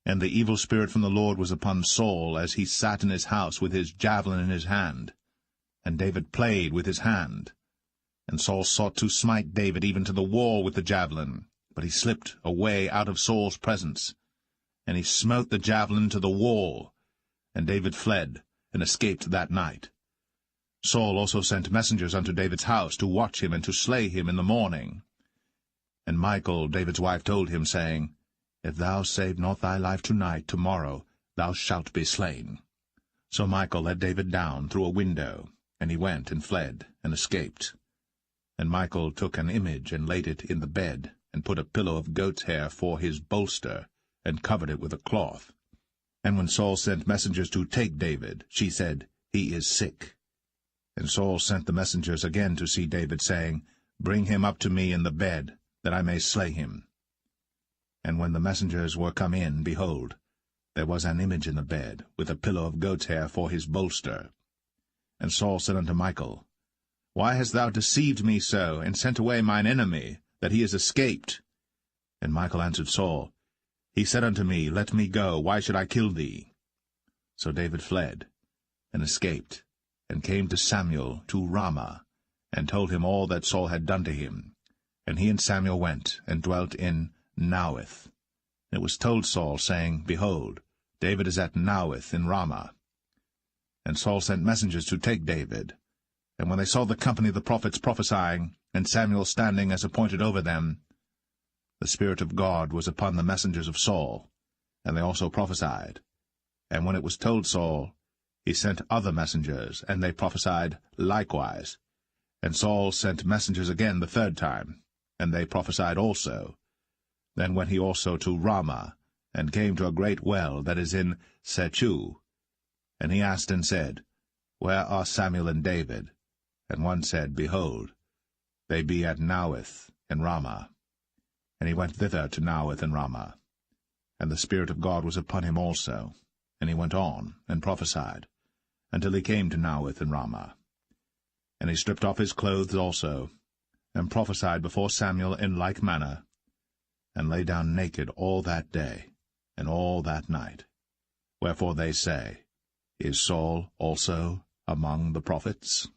And the evil spirit from the Lord was upon Saul, as he sat in his house with his javelin in his hand. And David played with his hand. And Saul sought to smite David even to the wall with the javelin, but he slipped away out of Saul's presence. And he smote the javelin to the wall, and David fled, and escaped that night. Saul also sent messengers unto David's house, to watch him, and to slay him in the morning. And Michal, David's wife, told him, saying, If thou save not thy life tonight, tomorrow thou shalt be slain. So Michal let David down through a window, and he went and fled, and escaped. And Michal took an image, and laid it in the bed, and put a pillow of goat's hair for his bolster, and covered it with a cloth. And when Saul sent messengers to take David, she said, He is sick. And Saul sent the messengers again to see David, saying, Bring him up to me in the bed, that I may slay him. And when the messengers were come in, behold, there was an image in the bed, with a pillow of goat's hair for his bolster. And Saul said unto Michal, Why hast thou deceived me so, and sent away mine enemy, that he is escaped? And Michal answered Saul, He said unto me, Let me go, why should I kill thee? So David fled, and escaped, and came to Samuel to Ramah, and told him all that Saul had done to him. And he and Samuel went, and dwelt in Naueth. It was told Saul, saying, Behold, David is at Naueth in Ramah. And Saul sent messengers to take David. And when they saw the company of the prophets prophesying, and Samuel standing as appointed over them, the Spirit of God was upon the messengers of Saul, and they also prophesied. And when it was told Saul, he sent other messengers, and they prophesied likewise. And Saul sent messengers again the third time, and they prophesied also. Then went he also to Ramah, and came to a great well that is in Sechu. And he asked and said, Where are Samuel and David? And one said, Behold, they be at Naueth in Ramah. And he went thither to Naueth in Ramah. And the Spirit of God was upon him also. And he went on, and prophesied, until he came to Naueth in Ramah. And he stripped off his clothes also, and prophesied before Samuel in like manner, and lay down naked all that day, and all that night. Wherefore they say, Is Saul also among the prophets?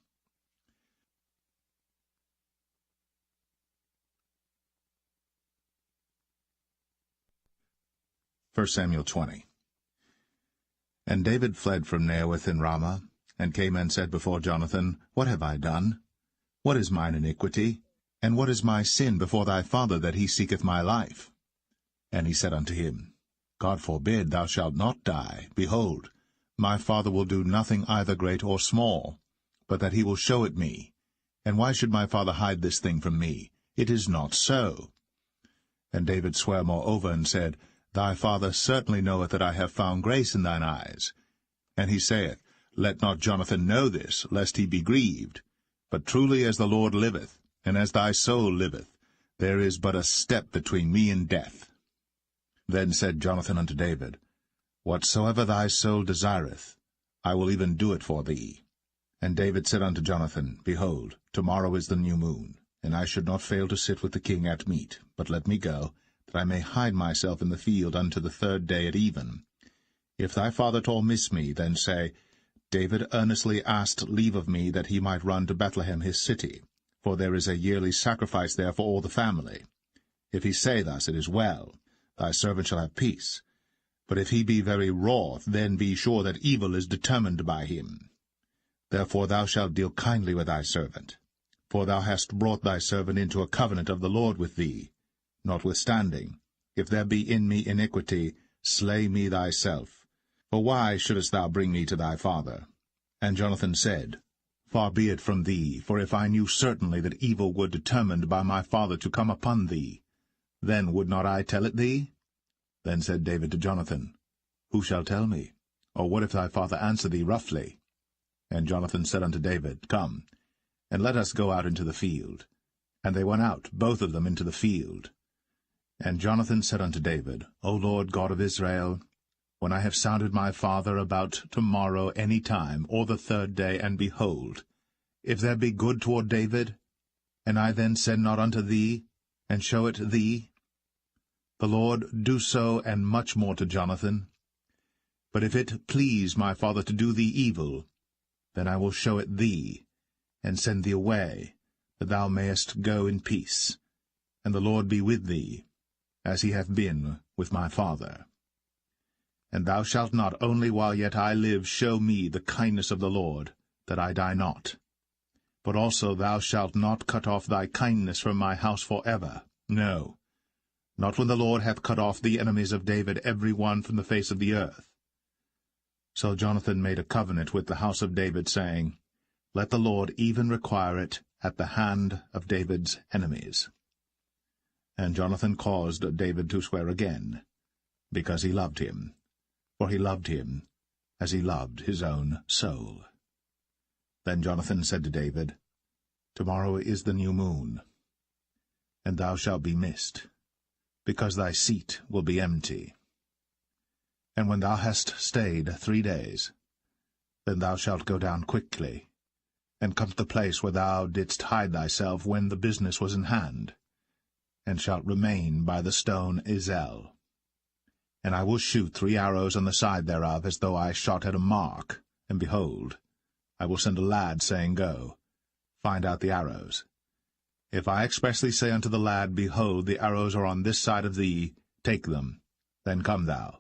First Samuel 20. And David fled from Naueth in Ramah, and came and said before Jonathan, What have I done? What is mine iniquity? And what is my sin before thy father, that he seeketh my life? And he said unto him, God forbid, thou shalt not die. Behold, My father will do nothing either great or small, but that he will show it me. And why should my father hide this thing from me? It is not so. And David sware moreover, and said, Thy father certainly knoweth that I have found grace in thine eyes. And he saith, Let not Jonathan know this, lest he be grieved. But truly as the Lord liveth, and as thy soul liveth, there is but a step between me and death. Then said Jonathan unto David, Whatsoever thy soul desireth, I will even do it for thee. And David said unto Jonathan, Behold, tomorrow is the new moon, and I should not fail to sit with the king at meat, but let me go, that I may hide myself in the field unto the 3rd day at even. If thy father-in-law miss me, then say, David earnestly asked leave of me that he might run to Bethlehem his city, for there is a yearly sacrifice there for all the family. If he say thus, it is well, thy servant shall have peace. But if he be very wroth, then be sure that evil is determined by him. Therefore thou shalt deal kindly with thy servant. For thou hast brought thy servant into a covenant of the Lord with thee. Notwithstanding, if there be in me iniquity, slay me thyself. For why shouldest thou bring me to thy father? And Jonathan said, Far be it from thee, for if I knew certainly that evil were determined by my father to come upon thee, then would not I tell it thee? Then said David to Jonathan, Who shall tell me? Or what if thy father answer thee roughly? And Jonathan said unto David, Come, and let us go out into the field. And they went out, both of them, into the field. And Jonathan said unto David, O Lord God of Israel, when I have sounded my father about tomorrow any time, or the 3rd day, and behold, if there be good toward David, and I then send not unto thee, and show it thee, the Lord do so, and much more to Jonathan. But if it please my father to do thee evil, then I will show it thee, and send thee away, that thou mayest go in peace, and the Lord be with thee, as he hath been with my father. And thou shalt not only while yet I live show me the kindness of the Lord, that I die not, but also thou shalt not cut off thy kindness from my house for ever, no, not when the Lord hath cut off the enemies of David every one from the face of the earth. So Jonathan made a covenant with the house of David, saying, Let the Lord even require it at the hand of David's enemies. And Jonathan caused David to swear again, because he loved him, for he loved him as he loved his own soul. Then Jonathan said to David, Tomorrow is the new moon, and thou shalt be missed, because thy seat will be empty. And when thou hast stayed 3 days, then thou shalt go down quickly, and come to the place where thou didst hide thyself when the business was in hand, and shalt remain by the stone Zelle. And I will shoot 3 arrows on the side thereof, as though I shot at a mark, and behold, I will send a lad, saying, Go, find out the arrows. If I expressly say unto the lad, Behold, the arrows are on this side of thee, take them, then come thou.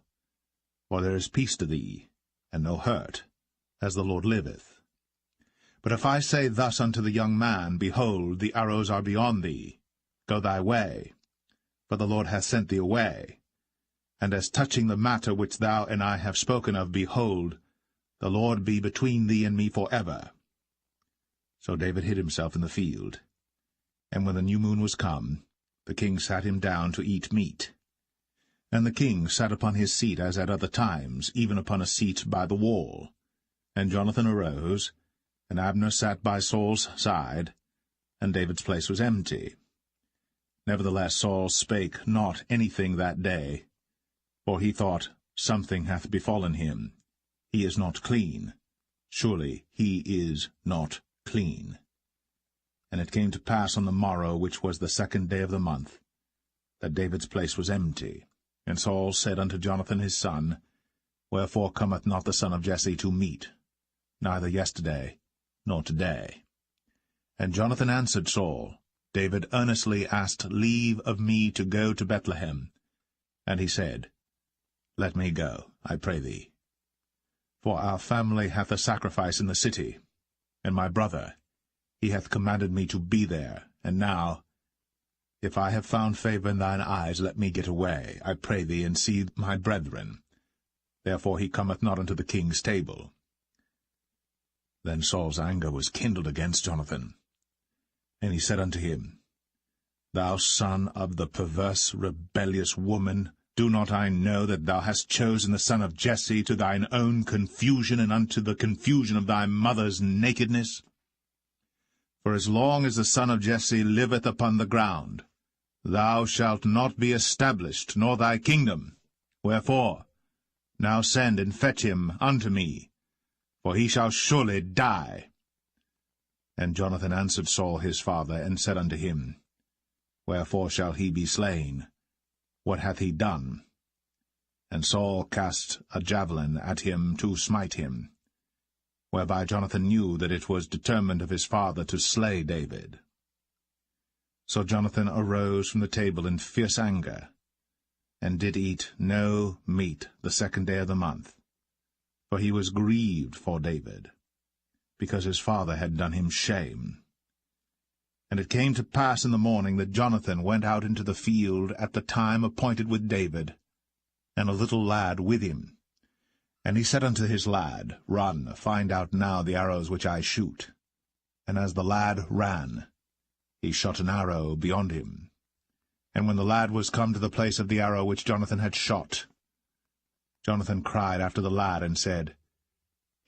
For there is peace to thee, and no hurt, as the Lord liveth. But if I say thus unto the young man, Behold, the arrows are beyond thee, go thy way, for the Lord hath sent thee away. And as touching the matter which thou and I have spoken of, behold, the Lord be between thee and me for ever. So David hid himself in the field. And when the new moon was come, the king sat him down to eat meat. And the king sat upon his seat as at other times, even upon a seat by the wall. And Jonathan arose, and Abner sat by Saul's side, and David's place was empty. Nevertheless Saul spake not anything that day, for he thought, Something hath befallen him. He is not clean. Surely he is not clean. And it came to pass on the morrow, which was the 2nd day of the month, that David's place was empty. And Saul said unto Jonathan his son, Wherefore cometh not the son of Jesse to meat, neither yesterday nor today? And Jonathan answered Saul, David earnestly asked leave of me to go to Bethlehem. And he said, Let me go, I pray thee. For our family hath a sacrifice in the city, and my brother, he hath commanded me to be there. And now, if I have found favor in thine eyes, let me get away, I pray thee, and see my brethren. therefore he cometh not unto the king's table. Then Saul's anger was kindled against Jonathan. And he said unto him, Thou son of the perverse, rebellious woman, do not I know that thou hast chosen the son of Jesse to thine own confusion, and unto the confusion of thy mother's nakedness? For as long as the son of Jesse liveth upon the ground, thou shalt not be established, nor thy kingdom. Wherefore, now send and fetch him unto me, for he shall surely die. And Jonathan answered Saul his father, and said unto him, Wherefore shall he be slain? What hath he done? And Saul cast a javelin at him to smite him, whereby Jonathan knew that it was determined of his father to slay David. So Jonathan arose from the table in fierce anger, and did eat no meat the 2nd day of the month, for he was grieved for David, because his father had done him shame. And it came to pass in the morning that Jonathan went out into the field at the time appointed with David, and a little lad with him. And he said unto his lad, Run, find out now the arrows which I shoot. And as the lad ran, he shot an arrow beyond him. And when the lad was come to the place of the arrow which Jonathan had shot, Jonathan cried after the lad, and said,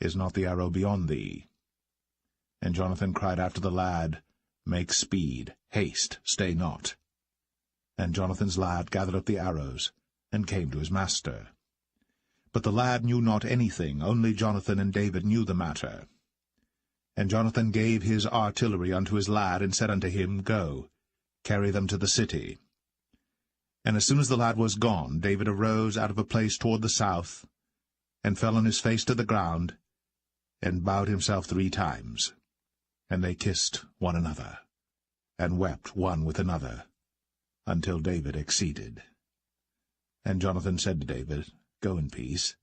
Is not the arrow beyond thee? And Jonathan cried after the lad, Make speed, haste, stay not. And Jonathan's lad gathered up the arrows, and came to his master. But the lad knew not anything, only Jonathan and David knew the matter. And Jonathan gave his artillery unto his lad, and said unto him, Go, carry them to the city. And as soon as the lad was gone, David arose out of a place toward the south, and fell on his face to the ground, and bowed himself 3 times. And they kissed one another, and wept one with another, until David exceeded. And Jonathan said to David, Go in peace,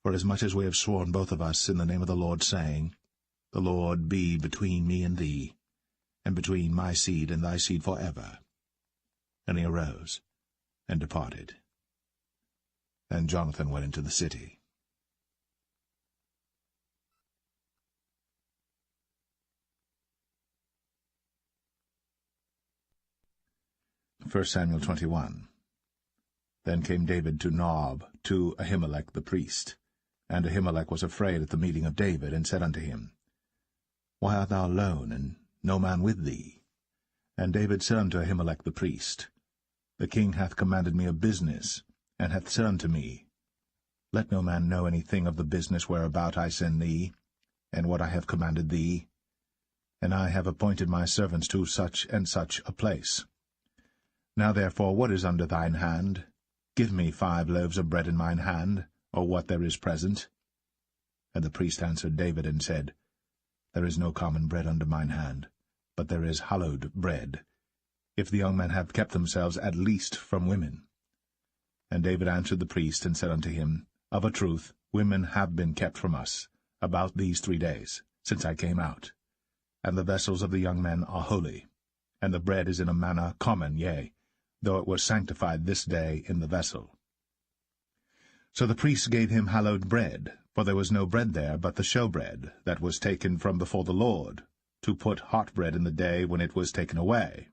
for as much as we have sworn both of us in the name of the Lord, saying, The Lord be between me and thee, and between my seed and thy seed forever. And he arose, and departed. And Jonathan went into the city. 1 Samuel 21. Then came David to Nob, to Ahimelech the priest. And Ahimelech was afraid at the meeting of David, and said unto him, Why art thou alone, and no man with thee? And David said unto Ahimelech the priest, The king hath commanded me a business, and hath said unto me, Let no man know anything of the business whereabout I send thee, and what I have commanded thee. And I have appointed my servants to such and such a place. Now therefore, what is under thine hand? Give me 5 loaves of bread in mine hand, or what there is present. And the priest answered David, and said, There is no common bread under mine hand, but there is hallowed bread, if the young men have kept themselves at least from women. And David answered the priest, and said unto him, Of a truth, women have been kept from us, about these 3 days, since I came out. And the vessels of the young men are holy, and the bread is in a manner common, yea, though it was sanctified this day in the vessel. So the priests gave him hallowed bread, for there was no bread there but the showbread, that was taken from before the Lord, to put hot bread in the day when it was taken away.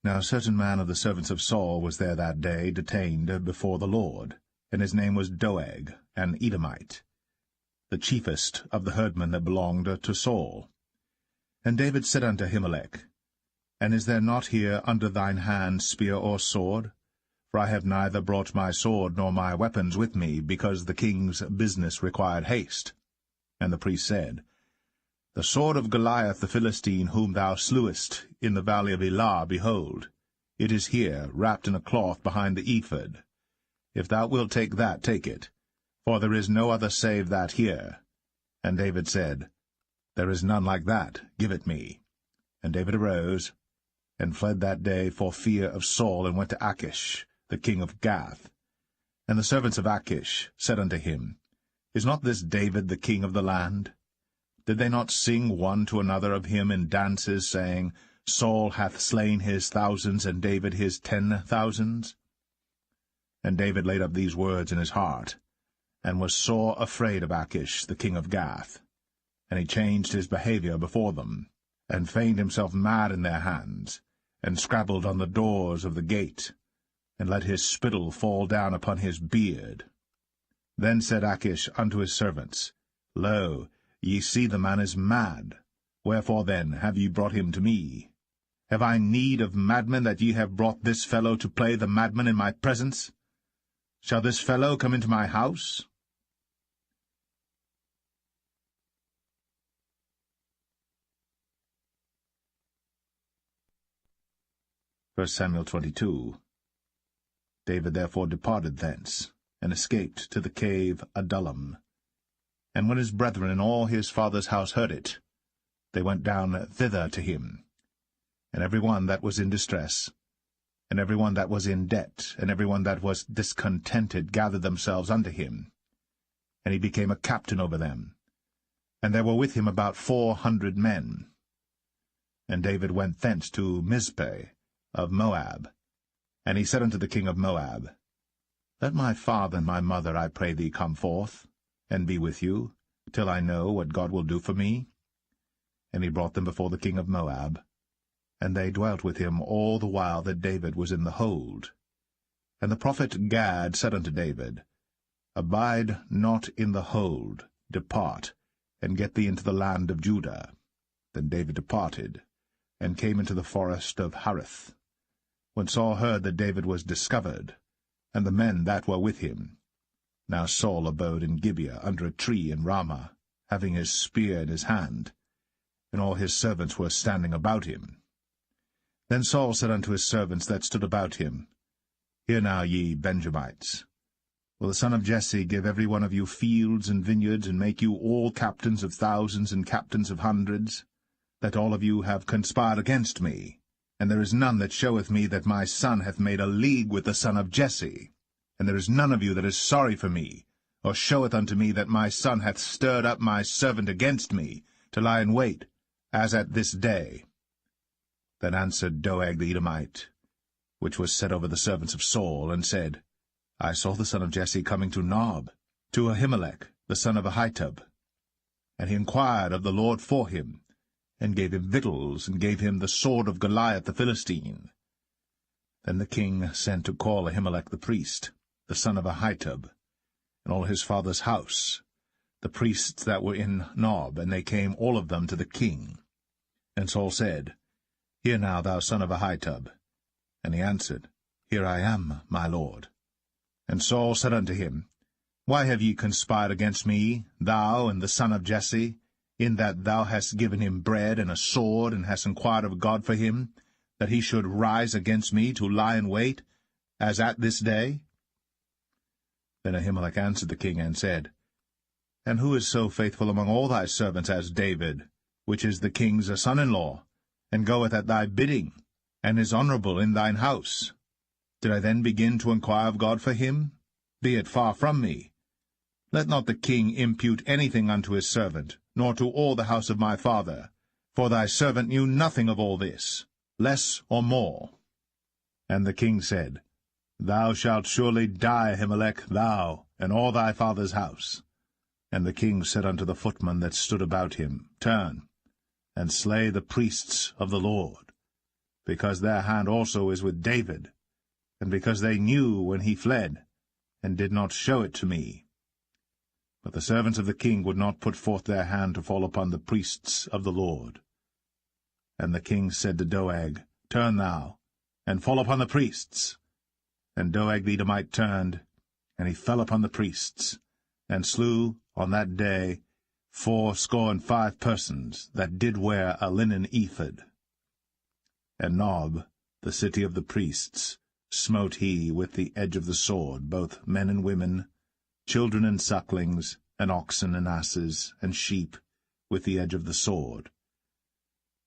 Now a certain man of the servants of Saul was there that day, detained before the Lord, and his name was Doeg, an Edomite, the chiefest of the herdmen that belonged to Saul. And David said unto Ahimelech, And is there not here under thine hand spear or sword? For I have neither brought my sword nor my weapons with me, because the king's business required haste. And the priest said, The sword of Goliath the Philistine, whom thou slewest in the valley of Elah, behold, it is here, wrapped in a cloth behind the ephod. If thou wilt take that, take it, for there is no other save that here. And David said, There is none like that, give it me. And David arose, and fled that day for fear of Saul, and went to Achish, the king of Gath. And the servants of Achish said unto him, Is not this David the king of the land? Did they not sing one to another of him in dances, saying, Saul hath slain his thousands, and David his 10,000s? And David laid up these words in his heart, and was sore afraid of Achish the king of Gath. And he changed his behaviour before them, and feigned himself mad in their hands, and scrabbled on the doors of the gate, and let his spittle fall down upon his beard. Then said Achish unto his servants, Lo, ye see the man is mad. Wherefore then have ye brought him to me? Have I need of madmen, that ye have brought this fellow to play the madman in my presence? Shall this fellow come into my house? First Samuel 22. David therefore departed thence, and escaped to the cave Adullam. And when his brethren and all his father's house heard it, they went down thither to him. And every one that was in distress, and every one that was in debt, and every one that was discontented gathered themselves unto him. And he became a captain over them. And there were with him about 400 men. And David went thence to Mizpeh of Moab. And he said unto the king of Moab, Let my father and my mother, I pray thee, come forth, and be with you, till I know what God will do for me. And he brought them before the king of Moab, and they dwelt with him all the while that David was in the hold. And the prophet Gad said unto David, Abide not in the hold, depart, and get thee into the land of Judah. Then David departed, and came into the forest of Hareth. When Saul heard that David was discovered, and the men that were with him. Now Saul abode in Gibeah under a tree in Ramah, having his spear in his hand, and all his servants were standing about him. Then Saul said unto his servants that stood about him, Hear now, ye Benjamites, will the son of Jesse give every one of you fields and vineyards, and make you all captains of thousands and captains of hundreds, that all of you have conspired against me? And there is none that showeth me that my son hath made a league with the son of Jesse. And there is none of you that is sorry for me, or showeth unto me that my son hath stirred up my servant against me, to lie in wait, as at this day. Then answered Doeg the Edomite, which was set over the servants of Saul, and said, I saw the son of Jesse coming to Nob, to Ahimelech, the son of Ahitub. And he inquired of the Lord for him, and gave him victuals, and gave him the sword of Goliath the Philistine. Then the king sent to call Ahimelech the priest, the son of Ahitub, and all his father's house, the priests that were in Nob, and they came all of them to the king. And Saul said, Hear now, thou son of Ahitub. And he answered, Here I am, my lord. And Saul said unto him, Why have ye conspired against me, thou and the son of Jesse, in that thou hast given him bread and a sword, and hast inquired of God for him, that he should rise against me to lie in wait, as at this day? Then Ahimelech answered the king, and said, And who is so faithful among all thy servants as David, which is the king's son-in-law, and goeth at thy bidding, and is honourable in thine house? Did I then begin to inquire of God for him? Be it far from me. Let not the king impute anything unto his servant, nor to all the house of my father, for thy servant knew nothing of all this, less or more. And the king said, Thou shalt surely die, Ahimelech, thou, and all thy father's house. And the king said unto the footmen that stood about him, Turn, and slay the priests of the Lord, because their hand also is with David, and because they knew when he fled, and did not show it to me. But the servants of the king would not put forth their hand to fall upon the priests of the Lord. And the king said to Doeg, Turn thou, and fall upon the priests. And Doeg the Edomite turned, and he fell upon the priests, and slew on that day 75 persons that did wear a linen ephod. And Nob, the city of the priests, smote he with the edge of the sword both men and women, children and sucklings, and oxen and asses, and sheep, with the edge of the sword.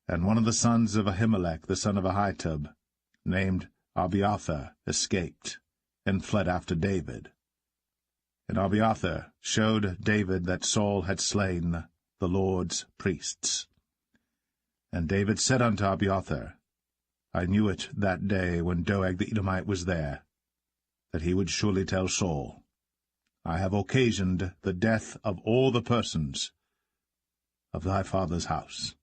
And one of the sons of Ahimelech the son of Ahitub, named Abiathar, escaped, and fled after David. And Abiathar showed David that Saul had slain the Lord's priests. And David said unto Abiathar, I knew it that day when Doeg the Edomite was there, that he would surely tell Saul, I have occasioned the death of all the persons of thy father's house.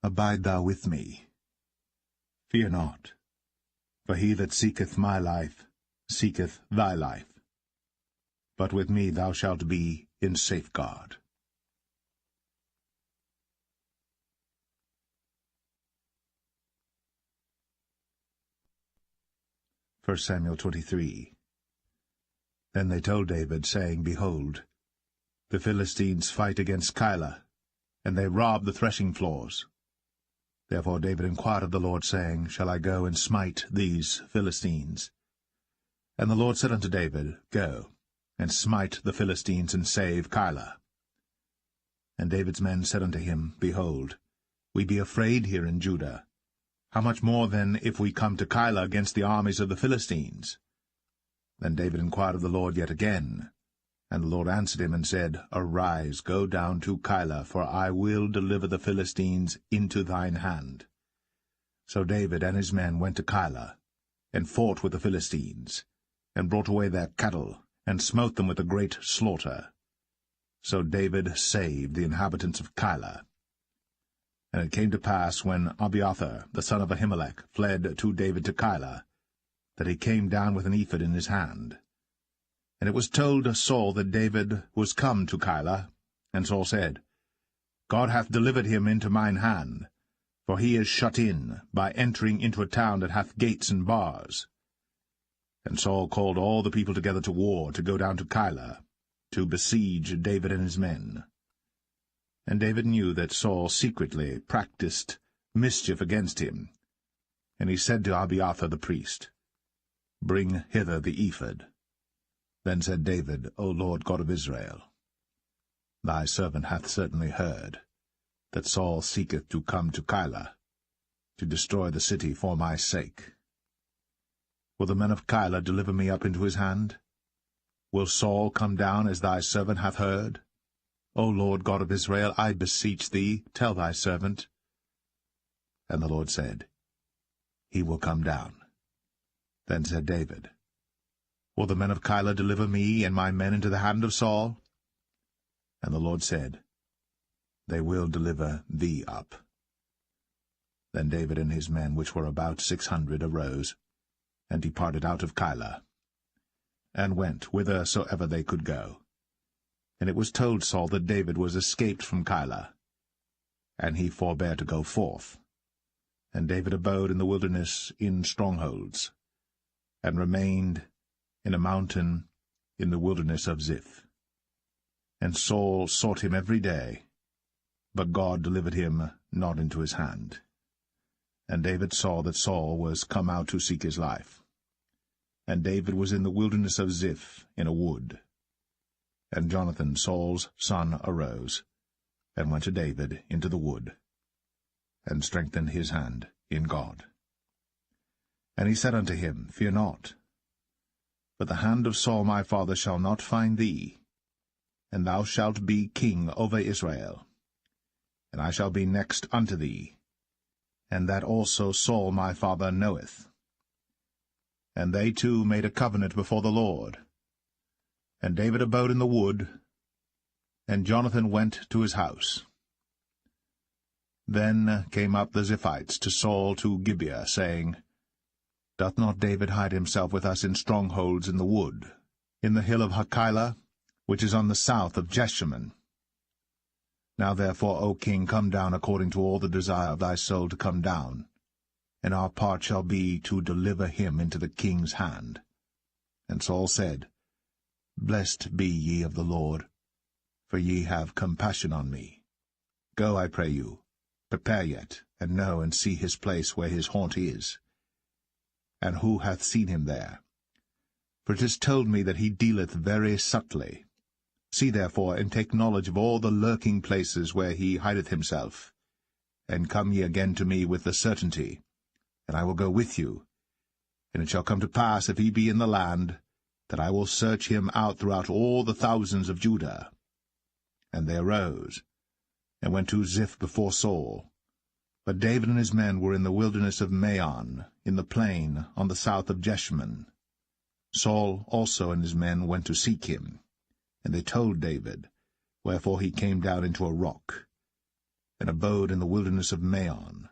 Abide thou with me. Fear not, for he that seeketh my life seeketh thy life. But with me thou shalt be in safeguard. First Samuel 23. Then they told David, saying, Behold, the Philistines fight against Keilah, and they rob the threshing floors. Therefore David inquired of the Lord, saying, Shall I go and smite these Philistines? And the Lord said unto David, Go, and smite the Philistines, and save Keilah. And David's men said unto him, Behold, we be afraid here in Judah. How much more then if we come to Keilah against the armies of the Philistines? Then David inquired of the Lord yet again. And the Lord answered him and said, Arise, go down to Keilah, for I will deliver the Philistines into thine hand. So David and his men went to Keilah, and fought with the Philistines, and brought away their cattle, and smote them with a great slaughter. So David saved the inhabitants of Keilah. And it came to pass, when Abiathar, the son of Ahimelech, fled to David to Keilah, that he came down with an ephod in his hand. And it was told Saul that David was come to Keilah. And Saul said, God hath delivered him into mine hand, for he is shut in, by entering into a town that hath gates and bars. And Saul called all the people together to war, to go down to Keilah, to besiege David and his men. And David knew that Saul secretly practiced mischief against him. And he said to Abiathar the priest, Bring hither the ephod. Then said David, O Lord God of Israel, Thy servant hath certainly heard that Saul seeketh to come to Keilah, to destroy the city for my sake. Will the men of Keilah deliver me up into his hand? Will Saul come down as thy servant hath heard? O Lord God of Israel, I beseech thee, tell thy servant. And the Lord said, He will come down. Then said David, Will the men of Keilah deliver me and my men into the hand of Saul? And the Lord said, They will deliver thee up. Then David and his men, which were about 600, arose, and departed out of Keilah, and went whithersoever they could go. And it was told Saul that David was escaped from Keilah, and he forbare to go forth. And David abode in the wilderness in strongholds, and remained in a mountain in the wilderness of Ziph. And Saul sought him every day, but God delivered him not into his hand. And David saw that Saul was come out to seek his life. And David was in the wilderness of Ziph in a wood. And Jonathan, Saul's son, arose, and went to David into the wood, and strengthened his hand in God. And he said unto him, Fear not, but the hand of Saul my father shall not find thee, and thou shalt be king over Israel, and I shall be next unto thee, and that also Saul my father knoweth. And they two made a covenant before the Lord. And David abode in the wood, and Jonathan went to his house. Then came up the Ziphites to Saul to Gibeah, saying, Doth not David hide himself with us in strongholds in the wood, in the hill of Hachilah, which is on the south of Jeshimon? Now therefore, O king, come down according to all the desire of thy soul to come down, and our part shall be to deliver him into the king's hand. And Saul said, Blessed be ye of the Lord, for ye have compassion on me. Go, I pray you, prepare yet, and know and see his place where his haunt is. And who hath seen him there? For it is told me that he dealeth very subtly. See therefore, and take knowledge of all the lurking places where he hideth himself, and come ye again to me with the certainty, and I will go with you. And it shall come to pass, if he be in the land, that I will search him out throughout all the thousands of Judah. And they arose, and went to Ziph before Saul. But David and his men were in the wilderness of Maon, in the plain on the south of Jeshimon. Saul also and his men went to seek him, and they told David, wherefore he came down into a rock, and abode in the wilderness of Maon.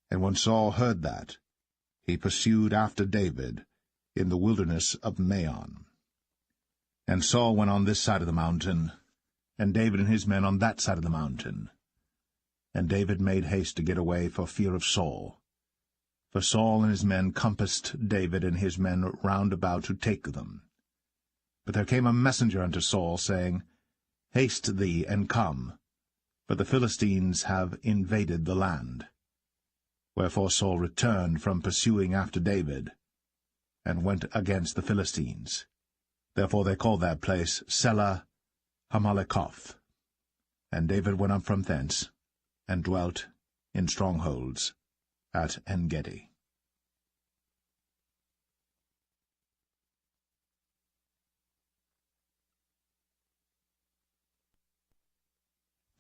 And when Saul heard that, he pursued after David in the wilderness of Maon. And Saul went on this side of the mountain, and David and his men on that side of the mountain. And David made haste to get away for fear of Saul. For Saul and his men compassed David and his men round about to take them. But there came a messenger unto Saul, saying, Haste thee, and come, for the Philistines have invaded the land. Wherefore Saul returned from pursuing after David, and went against the Philistines. Therefore they called that place Selah Hamalekoth. And David went up from thence, and dwelt in strongholds at En-gedi.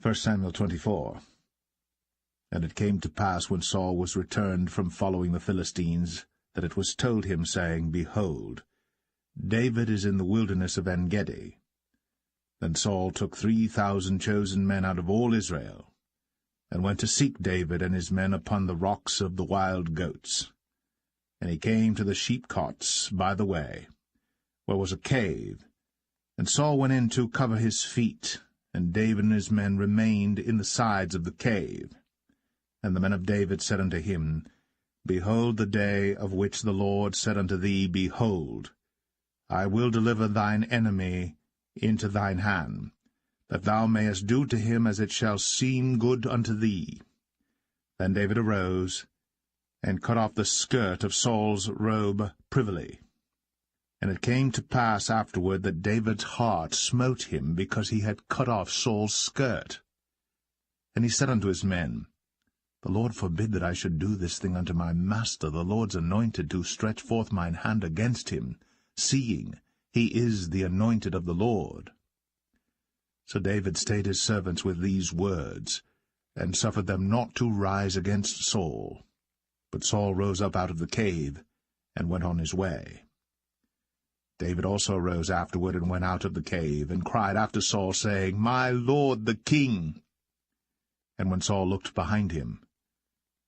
1 Samuel 24. And it came to pass, when Saul was returned from following the Philistines, that it was told him, saying, Behold, David is in the wilderness of En-gedi. Then Saul took 3,000 chosen men out of all Israel, and went to seek David and his men upon the rocks of the wild goats. And he came to the sheepcotes by the way, where was a cave. And Saul went in to cover his feet, and David and his men remained in the sides of the cave. And the men of David said unto him, Behold the day of which the Lord said unto thee, Behold, I will deliver thine enemy into thine hand, that thou mayest do to him as it shall seem good unto thee. Then David arose, and cut off the skirt of Saul's robe privily. And it came to pass afterward that David's heart smote him, because he had cut off Saul's skirt. And he said unto his men, The Lord forbid that I should do this thing unto my master, the Lord's anointed, to stretch forth mine hand against him, seeing he is the anointed of the Lord. So David stayed his servants with these words, and suffered them not to rise against Saul. But Saul rose up out of the cave, and went on his way. David also rose afterward, and went out of the cave, and cried after Saul, saying, My lord the king. And when Saul looked behind him,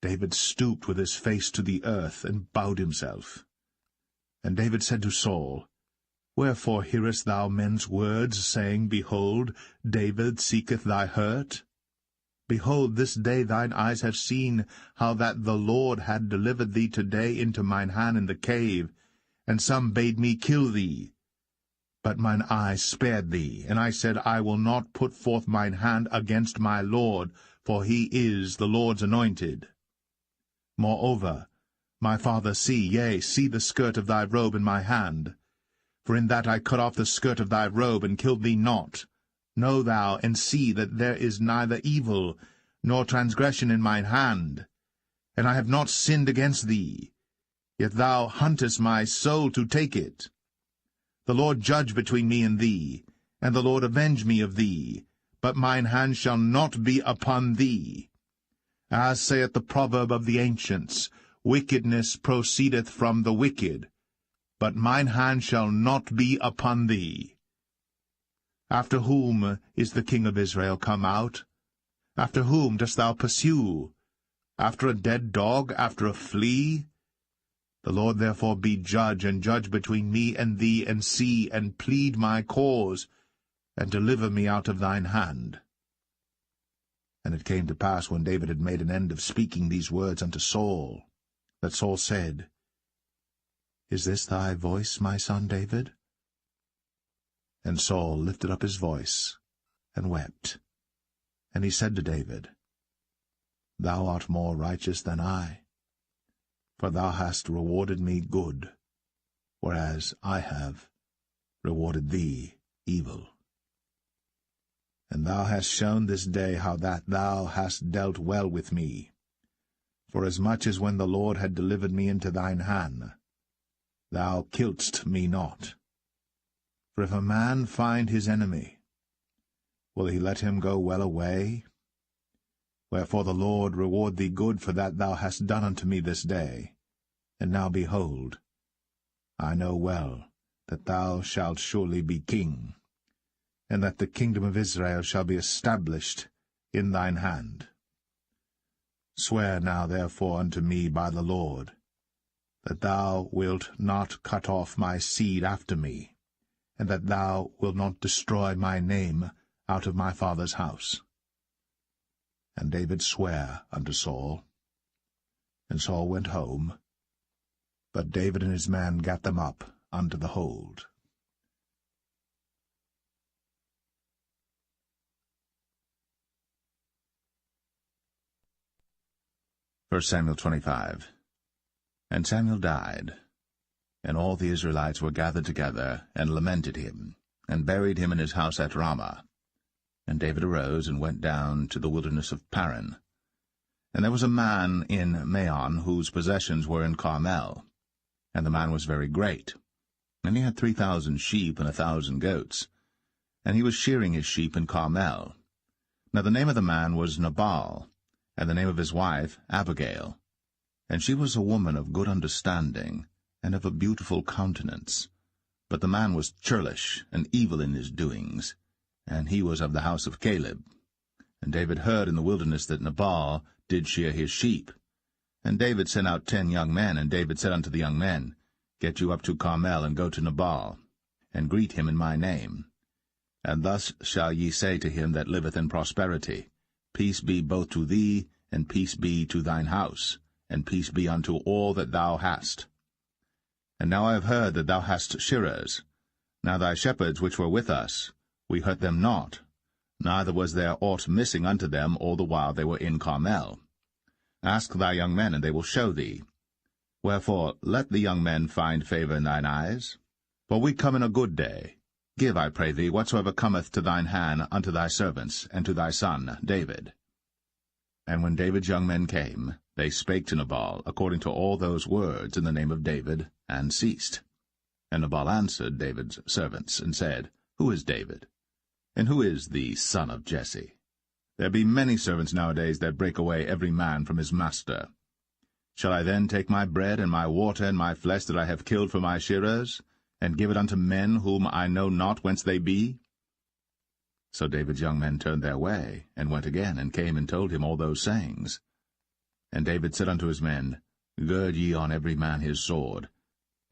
David stooped with his face to the earth, and bowed himself. And David said to Saul, Wherefore hearest thou men's words, saying, Behold, David seeketh thy hurt? Behold, this day thine eyes have seen how that the Lord had delivered thee today into mine hand in the cave, and some bade me kill thee. But mine eyes spared thee, and I said, I will not put forth mine hand against my Lord, for he is the Lord's anointed. Moreover, my father, see the skirt of thy robe in my hand. For in that I cut off the skirt of thy robe, and killed thee not. Know thou, and see that there is neither evil nor transgression in mine hand. And I have not sinned against thee, yet thou huntest my soul to take it. The Lord judge between me and thee, and the Lord avenge me of thee, but mine hand shall not be upon thee. As saith the proverb of the ancients, Wickedness proceedeth from the wicked, but mine hand shall not be upon thee. After whom is the king of Israel come out? After whom dost thou pursue? After a dead dog, after a flea? The Lord therefore be judge, and judge between me and thee, and see, and plead my cause, and deliver me out of thine hand. And it came to pass, when David had made an end of speaking these words unto Saul, that Saul said, Is this thy voice, my son David? And Saul lifted up his voice, and wept. And he said to David, Thou art more righteous than I, for thou hast rewarded me good, whereas I have rewarded thee evil. And thou hast shown this day how that thou hast dealt well with me, forasmuch as when the Lord had delivered me into thine hand, thou killedst me not. For if a man find his enemy, will he let him go well away? Wherefore the Lord reward thee good for that thou hast done unto me this day. And now behold, I know well that thou shalt surely be king, and that the kingdom of Israel shall be established in thine hand. Swear now therefore unto me by the Lord, that thou wilt not cut off my seed after me, and that thou wilt not destroy my name out of my father's house. And David sware unto Saul. And Saul went home, but David and his men gat them up unto the hold. 1 Samuel 25. And Samuel died, and all the Israelites were gathered together, and lamented him, and buried him in his house at Ramah. And David arose, and went down to the wilderness of Paran. And there was a man in Maon, whose possessions were in Carmel. And the man was very great, and he had 3,000 sheep and 1,000 goats. And he was shearing his sheep in Carmel. Now the name of the man was Nabal, and the name of his wife Abigail. And she was a woman of good understanding, and of a beautiful countenance. But the man was churlish, and evil in his doings, and he was of the house of Caleb. And David heard in the wilderness that Nabal did shear his sheep. And David sent out 10 young men, and David said unto the young men, Get you up to Carmel, and go to Nabal, and greet him in my name. And thus shall ye say to him that liveth in prosperity, Peace be both to thee, and peace be to thine house, and peace be unto all that thou hast. And now I have heard that thou hast shearers. Now thy shepherds which were with us, we hurt them not, neither was there aught missing unto them all the while they were in Carmel. Ask thy young men, and they will show thee. Wherefore let the young men find favor in thine eyes. For we come in a good day. Give, I pray thee, whatsoever cometh to thine hand unto thy servants, and to thy son David. And when David's young men came, they spake to Nabal according to all those words in the name of David, and ceased. And Nabal answered David's servants, and said, Who is David? And who is the son of Jesse? There be many servants nowadays that break away every man from his master. Shall I then take my bread and my water and my flesh that I have killed for my shearers, and give it unto men whom I know not whence they be? So David's young men turned their way, and went again, and came and told him all those sayings. And David said unto his men, Gird ye on every man his sword.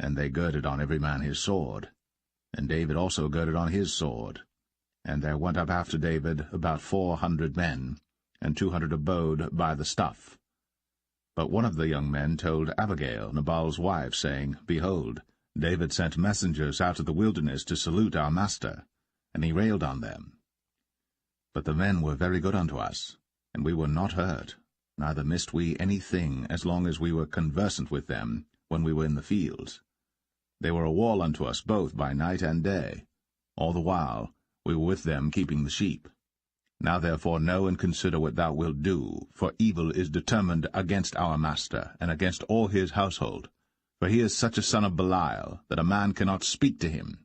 And they girded on every man his sword. And David also girded on his sword. And there went up after David about 400 men, and 200 abode by the stuff. But one of the young men told Abigail, Nabal's wife, saying, Behold, David sent messengers out of the wilderness to salute our master, and he railed on them. But the men were very good unto us, and we were not hurt, neither missed we any thing as long as we were conversant with them when we were in the fields. They were a wall unto us both by night and day. All the while we were with them keeping the sheep. Now therefore know and consider what thou wilt do, for evil is determined against our master, and against all his household. For he is such a son of Belial, that a man cannot speak to him.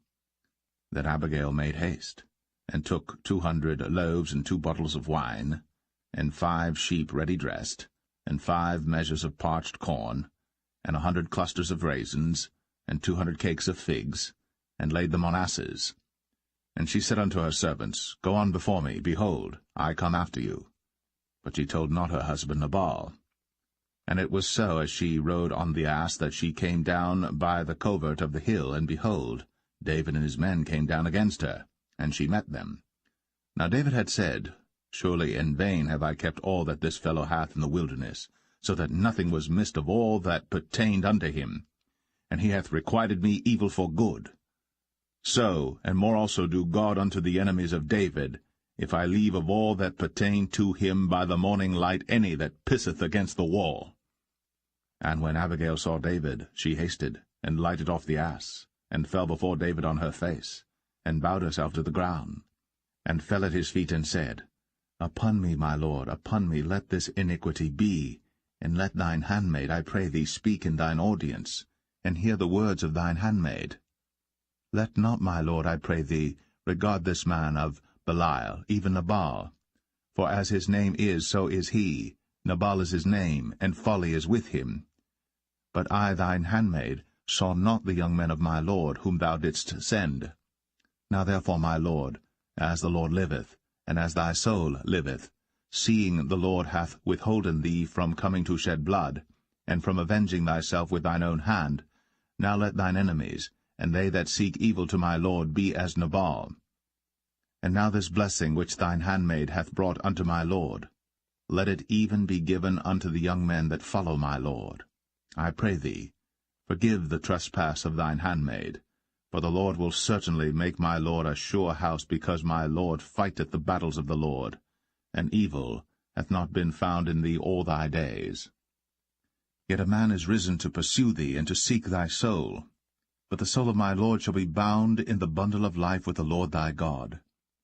Then Abigail made haste, and took 200 loaves and 2 bottles of wine, and 5 sheep ready dressed, and 5 measures of parched corn, and 100 clusters of raisins, and 200 cakes of figs, and laid them on asses. And she said unto her servants, Go on before me, behold, I come after you. But she told not her husband Nabal. And it was so, as she rode on the ass, that she came down by the covert of the hill, and behold, David and his men came down against her, and she met them. Now David had said, Surely in vain have I kept all that this fellow hath in the wilderness, so that nothing was missed of all that pertained unto him, and he hath requited me evil for good. So, and more also do God unto the enemies of David, if I leave of all that pertain to him by the morning light any that pisseth against the wall. And when Abigail saw David, she hasted, and lighted off the ass, and fell before David on her face, and bowed herself to the ground, and fell at his feet, and said, Upon me, my lord, upon me let this iniquity be, and let thine handmaid, I pray thee, speak in thine audience, and hear the words of thine handmaid. Let not, my lord, I pray thee, regard this man of Belial, even Nabal. For as his name is, so is he. Nabal is his name, and folly is with him. But I, thine handmaid, saw not the young men of my lord, whom thou didst send. Now therefore, my lord, as the Lord liveth, and as thy soul liveth, seeing the Lord hath withholden thee from coming to shed blood, and from avenging thyself with thine own hand, now let thine enemies, and they that seek evil to my lord, be as Nabal. And now this blessing which thine handmaid hath brought unto my lord, let it even be given unto the young men that follow my lord. I pray thee, forgive the trespass of thine handmaid, for the Lord will certainly make my lord a sure house, because my lord fighteth the battles of the Lord, and evil hath not been found in thee all thy days. Yet a man is risen to pursue thee, and to seek thy soul. But the soul of my lord shall be bound in the bundle of life with the Lord thy God,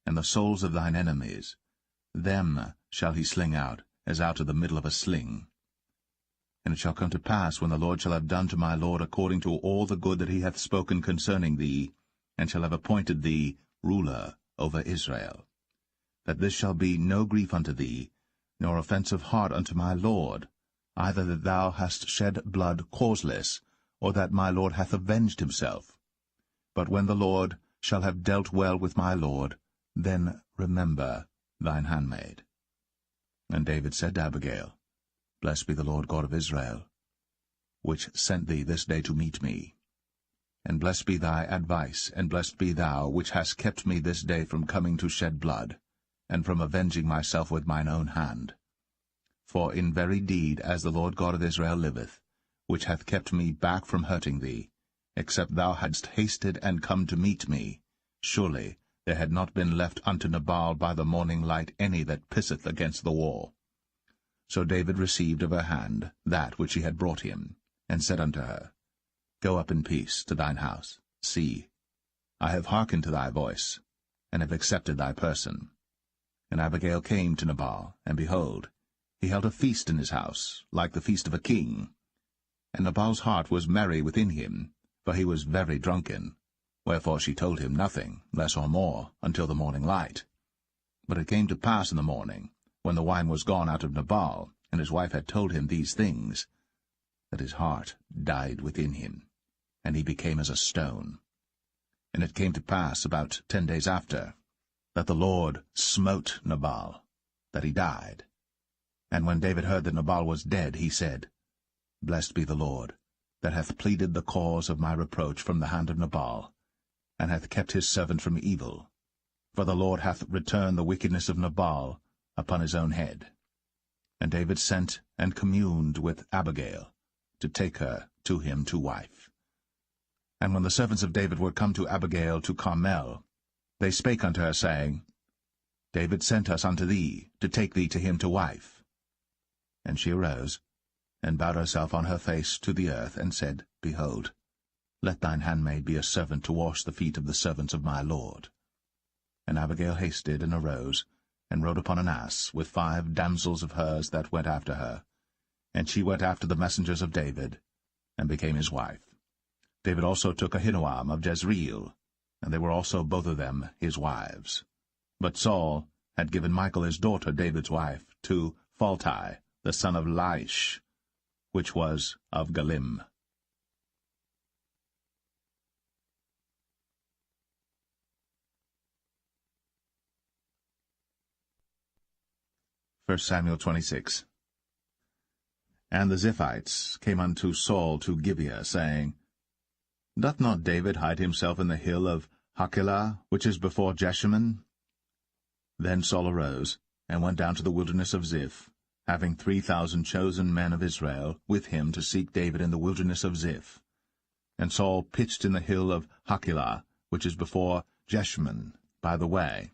and the souls of thine enemies, them shall he sling out, as out of the middle of a sling. And it shall come to pass, when the Lord shall have done to my lord according to all the good that he hath spoken concerning thee, and shall have appointed thee ruler over Israel, that this shall be no grief unto thee, nor offense of heart unto my lord, either that thou hast shed blood causeless, or that my lord hath avenged himself. But when the Lord shall have dealt well with my lord, then remember thine handmaid. And David said to Abigail, Blessed be the Lord God of Israel, which sent thee this day to meet me. And blessed be thy advice, and blessed be thou, which hast kept me this day from coming to shed blood, and from avenging myself with mine own hand. For in very deed, as the Lord God of Israel liveth, which hath kept me back from hurting thee, except thou hadst hasted and come to meet me, surely there had not been left unto Nabal by the morning light any that pisseth against the wall. So David received of her hand that which he had brought him, and said unto her, Go up in peace to thine house. See, I have hearkened to thy voice, and have accepted thy person. And Abigail came to Nabal, and behold, he held a feast in his house, like the feast of a king. And Nabal's heart was merry within him, for he was very drunken. Wherefore she told him nothing, less or more, until the morning light. But it came to pass in the morning, when the wine was gone out of Nabal, and his wife had told him these things, that his heart died within him, and he became as a stone. And it came to pass about 10 days after, that the Lord smote Nabal, that he died. And when David heard that Nabal was dead, he said, Blessed be the Lord, that hath pleaded the cause of my reproach from the hand of Nabal, and hath kept his servant from evil. For the Lord hath returned the wickedness of Nabal upon his own head. And David sent and communed with Abigail, to take her to him to wife. And when the servants of David were come to Abigail to Carmel, they spake unto her, saying, David sent us unto thee, to take thee to him to wife. And she arose, and bowed herself on her face to the earth, and said, Behold, let thine handmaid be a servant to wash the feet of the servants of my lord. And Abigail hasted, and arose, and rode upon an ass, with 5 damsels of hers that went after her. And she went after the messengers of David, and became his wife. David also took Ahinoam of Jezreel, and they were also both of them his wives. But Saul had given Michal his daughter, David's wife, to Phalti, the son of Laish, which was of Galim. 1 Samuel 26. And the Ziphites came unto Saul to Gibeah, saying, Doth not David hide himself in the hill of Hachilah, which is before Jeshimon? Then Saul arose, and went down to the wilderness of Ziph, having 3,000 chosen men of Israel with him to seek David in the wilderness of Ziph. And Saul pitched in the hill of Hachilah, which is before Jeshimon, by the way.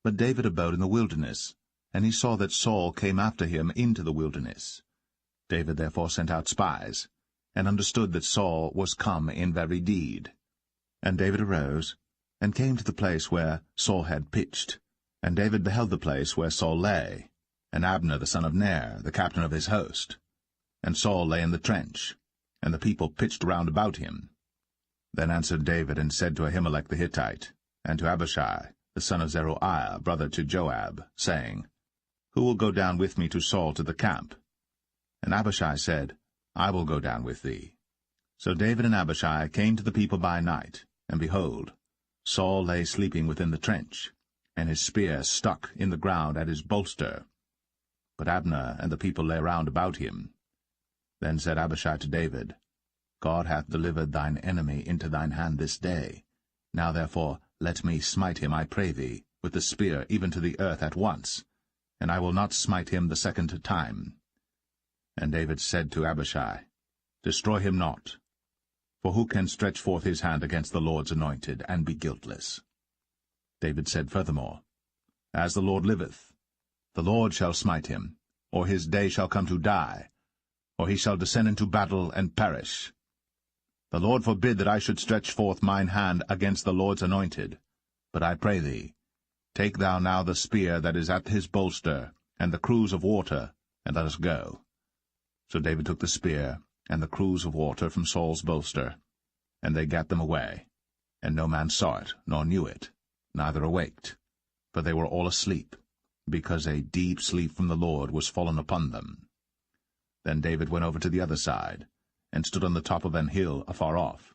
But David abode in the wilderness, and he saw that Saul came after him into the wilderness. David therefore sent out spies, and understood that Saul was come in very deed. And David arose, and came to the place where Saul had pitched. And David beheld the place where Saul lay, and Abner the son of Ner, the captain of his host. And Saul lay in the trench, and the people pitched round about him. Then answered David, and said to Ahimelech the Hittite, and to Abishai, the son of Zeruiah, brother to Joab, saying, Who will go down with me to Saul to the camp? And Abishai said, I will go down with thee. So David and Abishai came to the people by night, and behold, Saul lay sleeping within the trench, and his spear stuck in the ground at his bolster. But Abner and the people lay round about him. Then said Abishai to David, God hath delivered thine enemy into thine hand this day. Now therefore let me smite him, I pray thee, with the spear even to the earth at once, and I will not smite him the second time. And David said to Abishai, Destroy him not, for who can stretch forth his hand against the Lord's anointed, and be guiltless? David said furthermore, As the Lord liveth, the Lord shall smite him, or his day shall come to die, or he shall descend into battle and perish. The Lord forbid that I should stretch forth mine hand against the Lord's anointed. But I pray thee, take thou now the spear that is at his bolster, and the cruse of water, and let us go. So David took the spear and the cruse of water from Saul's bolster, and they gat them away. And no man saw it, nor knew it, neither awaked, for they were all asleep, because a deep sleep from the Lord was fallen upon them. Then David went over to the other side, and stood on the top of an hill afar off,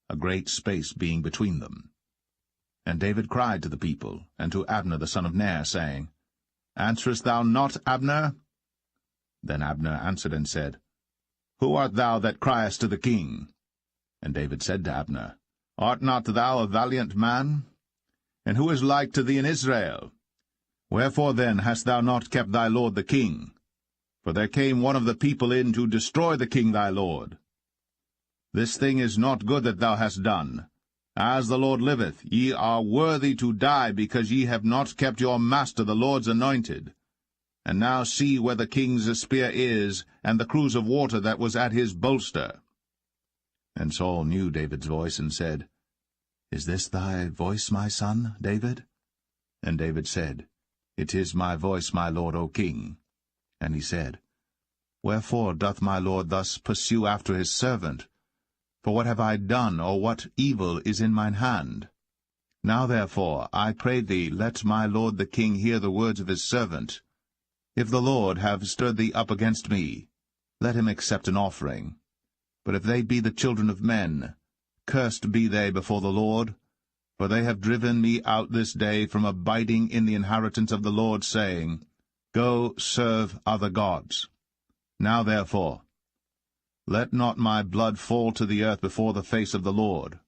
a great space being between them. And David cried to the people, and to Abner the son of Ner, saying, Answerest thou not, Abner? Then Abner answered and said, Who art thou that criest to the king? And David said to Abner, Art not thou a valiant man? And who is like to thee in Israel? Wherefore then hast thou not kept thy lord the king? For there came one of the people in to destroy the king thy lord. This thing is not good that thou hast done. As the Lord liveth, ye are worthy to die, because ye have not kept your master the Lord's anointed. And now see where the king's spear is, and the cruse of water that was at his bolster. And Saul knew David's voice, and said, Is this thy voice, my son, David? And David said, It is my voice, my lord, O king. And he said, Wherefore doth my lord thus pursue after his servant? For what have I done, or what evil is in mine hand? Now therefore, I pray thee, let my lord the king hear the words of his servant. If the Lord have stirred thee up against me, let him accept an offering. But if they be the children of men, cursed be they before the Lord. For they have driven me out this day from abiding in the inheritance of the Lord, saying, Go serve other gods. Now therefore, let not my blood fall to the earth before the face of the Lord.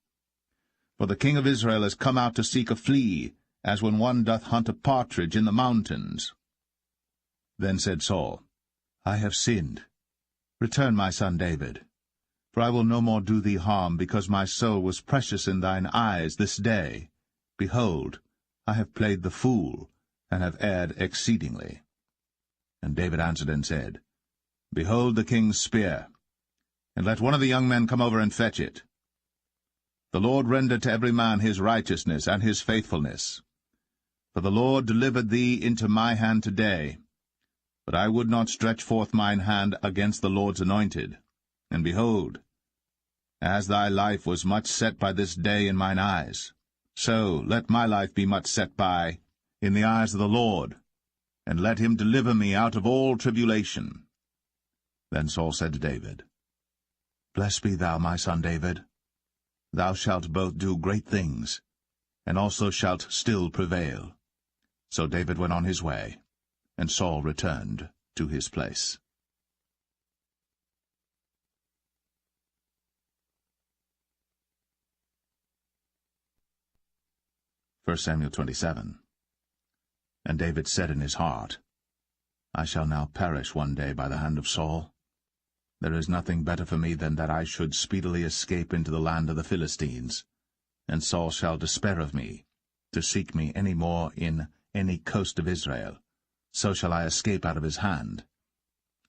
For the king of Israel is come out to seek a flea, as when one doth hunt a partridge in the mountains. Then said Saul, I have sinned. Return, my son David. For I will no more do thee harm, because my soul was precious in thine eyes this day. Behold, I have played the fool, and have erred exceedingly. And David answered and said, Behold the king's spear, and let one of the young men come over and fetch it. The Lord render to every man his righteousness and his faithfulness. For the Lord delivered thee into my hand today. But I would not stretch forth mine hand against the Lord's anointed. And behold, as thy life was much set by this day in mine eyes, so let my life be much set by in the eyes of the Lord, and let him deliver me out of all tribulation. Then Saul said to David, Blessed be thou, my son David. Thou shalt both do great things, and also shalt still prevail. So David went on his way, and Saul returned to his place. 1 Samuel 27. And David said in his heart, I shall now perish one day by the hand of Saul. There is nothing better for me than that I should speedily escape into the land of the Philistines, and Saul shall despair of me, to seek me any more in any coast of Israel. So shall I escape out of his hand.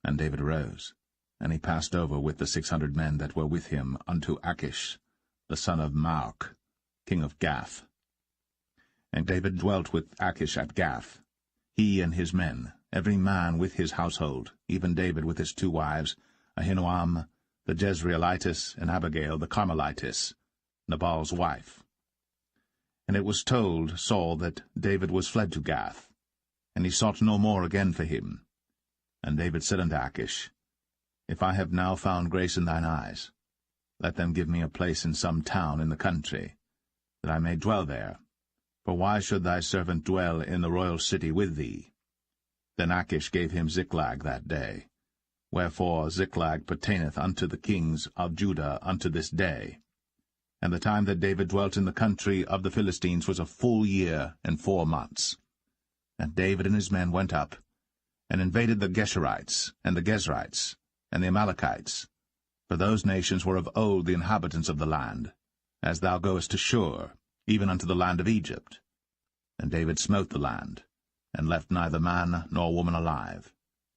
And David arose, and he passed over with the 600 men that were with him unto Achish, the son of Maoch, king of Gath. And David dwelt with Achish at Gath, he and his men, every man with his household, even David with his 2 wives, Ahinoam the Jezreelitess, and Abigail the Carmelitess, Nabal's wife. And it was told Saul that David was fled to Gath, and he sought no more again for him. And David said unto Achish, If I have now found grace in thine eyes, let them give me a place in some town in the country, that I may dwell there. For why should thy servant dwell in the royal city with thee? Then Achish gave him Ziklag that day. Wherefore Ziklag pertaineth unto the kings of Judah unto this day. And the time that David dwelt in the country of the Philistines was a full year and 4 months. And David and his men went up, and invaded the Geshurites, and the Gezrites, and the Amalekites, for those nations were of old the inhabitants of the land, as thou goest to Shur, even unto the land of Egypt. And David smote the land, and left neither man nor woman alive,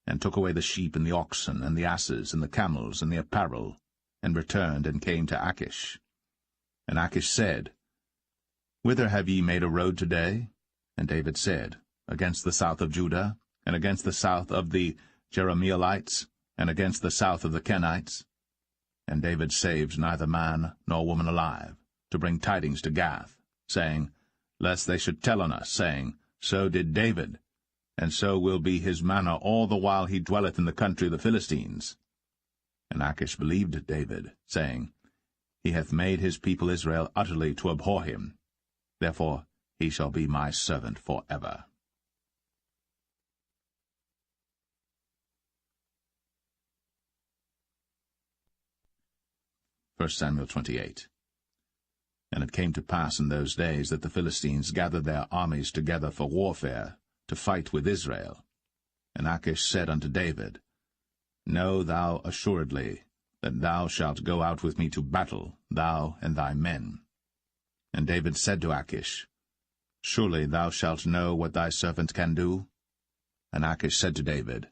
and took away the sheep and the oxen, and the asses, and the camels, and the apparel, and returned and came to Achish. And Achish said, Whither have ye made a road today? And David said, Against the south of Judah, and against the south of the Jerahmeelites, and against the south of the Kenites. And David saved neither man nor woman alive, to bring tidings to Gath, saying, Lest they should tell on us, saying, So did David, and so will be his manner all the while he dwelleth in the country of the Philistines. And Achish believed David, saying, He hath made his people Israel utterly to abhor him. Therefore he shall be my servant for ever. 1 Samuel 28. And it came to pass in those days that the Philistines gathered their armies together for warfare, to fight with Israel. And Achish said unto David, Know thou assuredly that thou shalt go out with me to battle, thou and thy men. And David said to Achish, Surely thou shalt know what thy servant can do? And Achish said to David,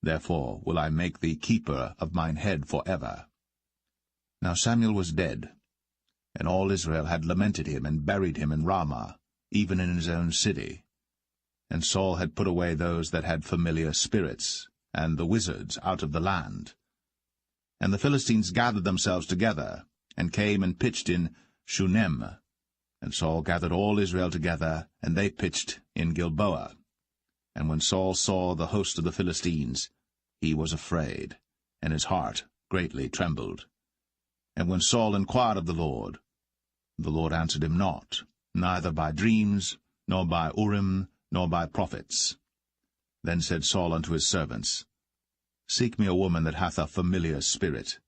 Therefore will I make thee keeper of mine head for ever. Now Samuel was dead, and all Israel had lamented him, and buried him in Ramah, even in his own city. And Saul had put away those that had familiar spirits, and the wizards out of the land. And the Philistines gathered themselves together, and came and pitched in Shunem. And Saul gathered all Israel together, and they pitched in Gilboa. And when Saul saw the host of the Philistines, he was afraid, and his heart greatly trembled. And when Saul inquired of the Lord answered him not, neither by dreams, nor by Urim, nor by prophets. Then said Saul unto his servants, Seek me a woman that hath a familiar spirit,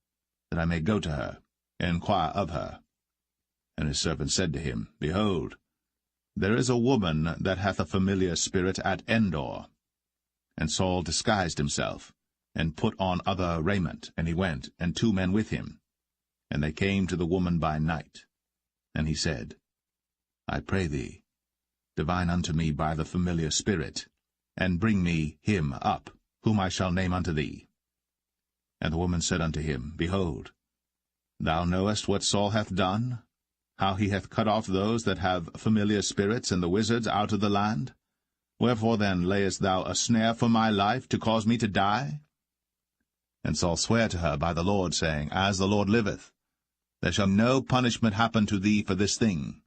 that I may go to her, and inquire of her. And his servants said to him, Behold, there is a woman that hath a familiar spirit at Endor. And Saul disguised himself, and put on other raiment, and he went, and 2 men with him. And they came to the woman by night. And he said, I pray thee, divine unto me by the familiar spirit, and bring me him up, whom I shall name unto thee. And the woman said unto him, Behold, thou knowest what Saul hath done, how he hath cut off those that have familiar spirits and the wizards out of the land? Wherefore then layest thou a snare for my life, to cause me to die? And Saul sware to her by the Lord, saying, As the Lord liveth, there shall no punishment happen to thee for this thing.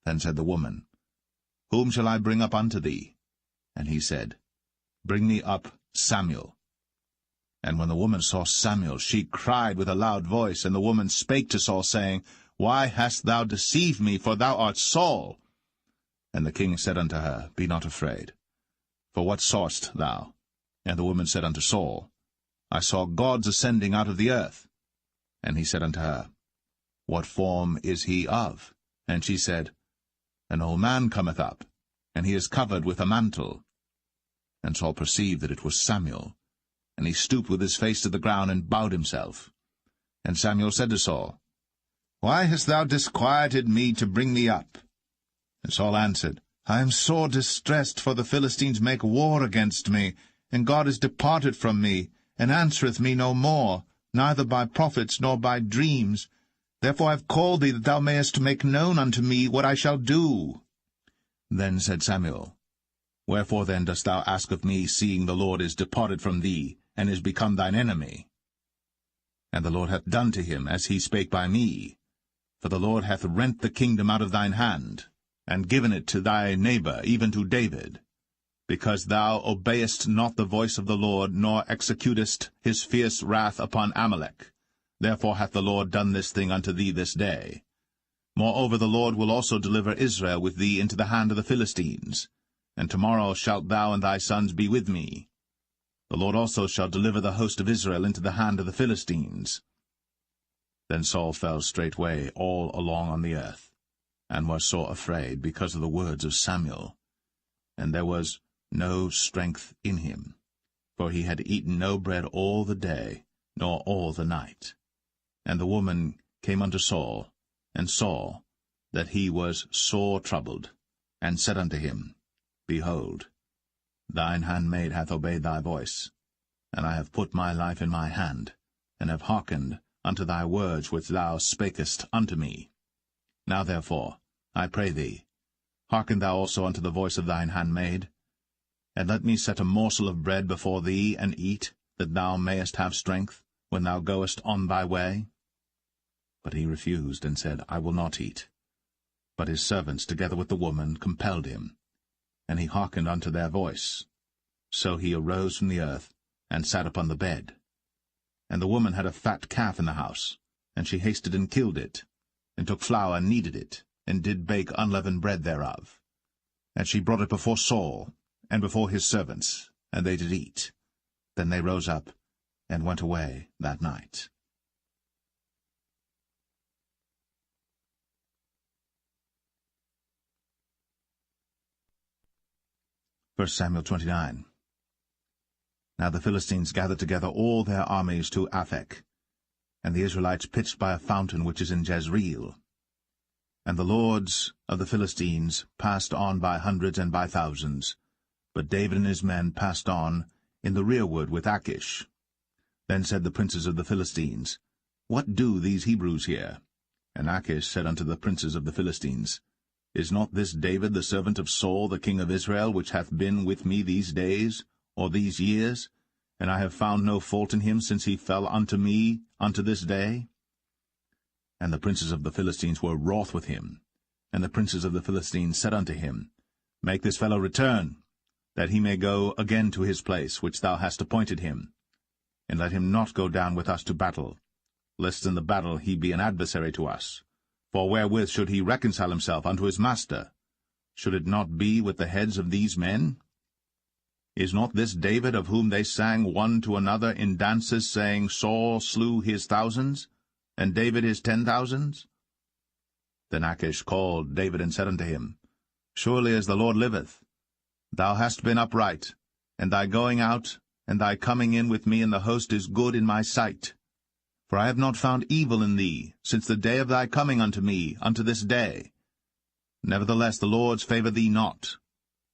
Then said the woman, Whom shall I bring up unto thee? And he said, Bring me up Samuel. And when the woman saw Samuel, she cried with a loud voice. And the woman spake to Saul, saying, Why hast thou deceived me? For thou art Saul. And the king said unto her, Be not afraid. For what sawest thou? And the woman said unto Saul, I saw gods ascending out of the earth. And he said unto her, What form is he of? And she said, An old man cometh up, and he is covered with a mantle. And Saul perceived that it was Samuel, and he stooped with his face to the ground, and bowed himself. And Samuel said to Saul, Why hast thou disquieted me to bring me up? And Saul answered, I am sore distressed, for the Philistines make war against me, and God is departed from me, and answereth me no more, neither by prophets nor by dreams. Therefore I have called thee, that thou mayest make known unto me what I shall do. Then said Samuel, Wherefore then dost thou ask of me, seeing the Lord is departed from thee, and is become thine enemy? And the Lord hath done to him as he spake by me. For the Lord hath rent the kingdom out of thine hand, and given it to thy neighbor, even to David, because thou obeyest not the voice of the Lord, nor executest his fierce wrath upon Amalek. Therefore hath the Lord done this thing unto thee this day. Moreover the Lord will also deliver Israel with thee into the hand of the Philistines, and tomorrow shalt thou and thy sons be with me. The Lord also shall deliver the host of Israel into the hand of the Philistines. Then Saul fell straightway all along on the earth, and was sore afraid because of the words of Samuel. And there was no strength in him, for he had eaten no bread all the day, nor all the night. And the woman came unto Saul, and saw that he was sore troubled, and said unto him, Behold, thine handmaid hath obeyed thy voice, and I have put my life in my hand, and have hearkened unto thy words which thou spakest unto me. Now therefore, I pray thee, hearken thou also unto the voice of thine handmaid, and let me set a morsel of bread before thee, and eat, that thou mayest have strength, when thou goest on thy way. But he refused, and said, I will not eat. But his servants, together with the woman, compelled him, and he hearkened unto their voice. So he arose from the earth, and sat upon the bed. And the woman had a fat calf in the house, and she hasted and killed it, and took flour and kneaded it, and did bake unleavened bread thereof. And she brought it before Saul, and before his servants, and they did eat. Then they rose up, and went away that night. 1 Samuel 29. Now the Philistines gathered together all their armies to Aphek, and the Israelites pitched by a fountain which is in Jezreel. And the lords of the Philistines passed on by hundreds and by thousands, but David and his men passed on in the rearward with Achish. Then said the princes of the Philistines, What do these Hebrews here? And Achish said unto the princes of the Philistines, Is not this David the servant of Saul the king of Israel, which hath been with me these days, or these years? And I have found no fault in him since he fell unto me unto this day. And the princes of the Philistines were wroth with him. And the princes of the Philistines said unto him, Make this fellow return, that he may go again to his place which thou hast appointed him. And let him not go down with us to battle, lest in the battle he be an adversary to us. For wherewith should he reconcile himself unto his master? Should it not be with the heads of these men? Is not this David, of whom they sang one to another in dances, saying, Saul slew his thousands, and David his 10,000s? Then Achish called David and said unto him, Surely as the Lord liveth, thou hast been upright, and thy going out and thy coming in with me in the host is good in my sight. For I have not found evil in thee since the day of thy coming unto me unto this day. Nevertheless the Lord's favour thee not.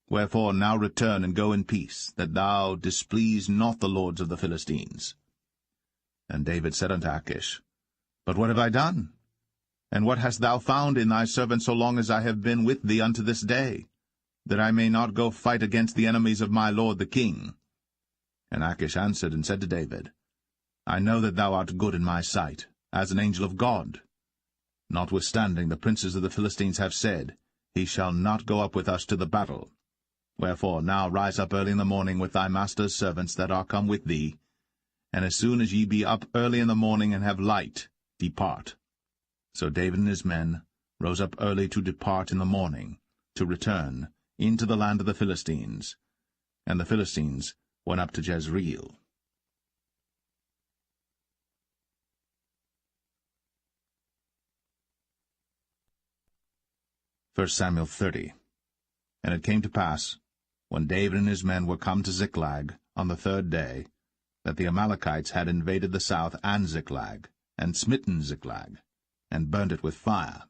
Wherefore now return and go in peace, that thou displease not the lords of the Philistines. And David said unto Achish, But what have I done? And what hast thou found in thy servant so long as I have been with thee unto this day, that I may not go fight against the enemies of my lord the king? And Achish answered and said to David, I know that thou art good in my sight, as an angel of God. Notwithstanding the princes of the Philistines have said, He shall not go up with us to the battle. Wherefore now rise up early in the morning with thy master's servants that are come with thee, and as soon as ye be up early in the morning and have light, depart. So David and his men rose up early to depart in the morning, to return into the land of the Philistines. And the Philistines went up to Jezreel. 1 Samuel 30. And it came to pass, when David and his men were come to Ziklag on the 3rd day, that the Amalekites had invaded the south and Ziklag, and smitten Ziklag, and burnt it with fire,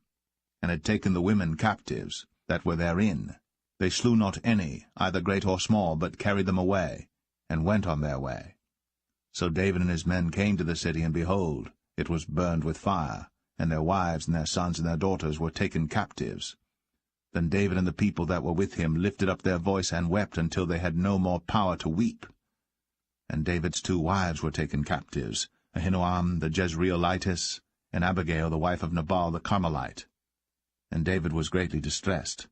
and had taken the women captives that were therein. They slew not any, either great or small, but carried them away, and went on their way. So David and his men came to the city, and behold, it was burned with fire, and their wives and their sons and their daughters were taken captives. Then David and the people that were with him lifted up their voice and wept until they had no more power to weep. And David's 2 wives were taken captives, Ahinoam the Jezreelitess, and Abigail the wife of Nabal the Carmelite. And David was greatly distressed.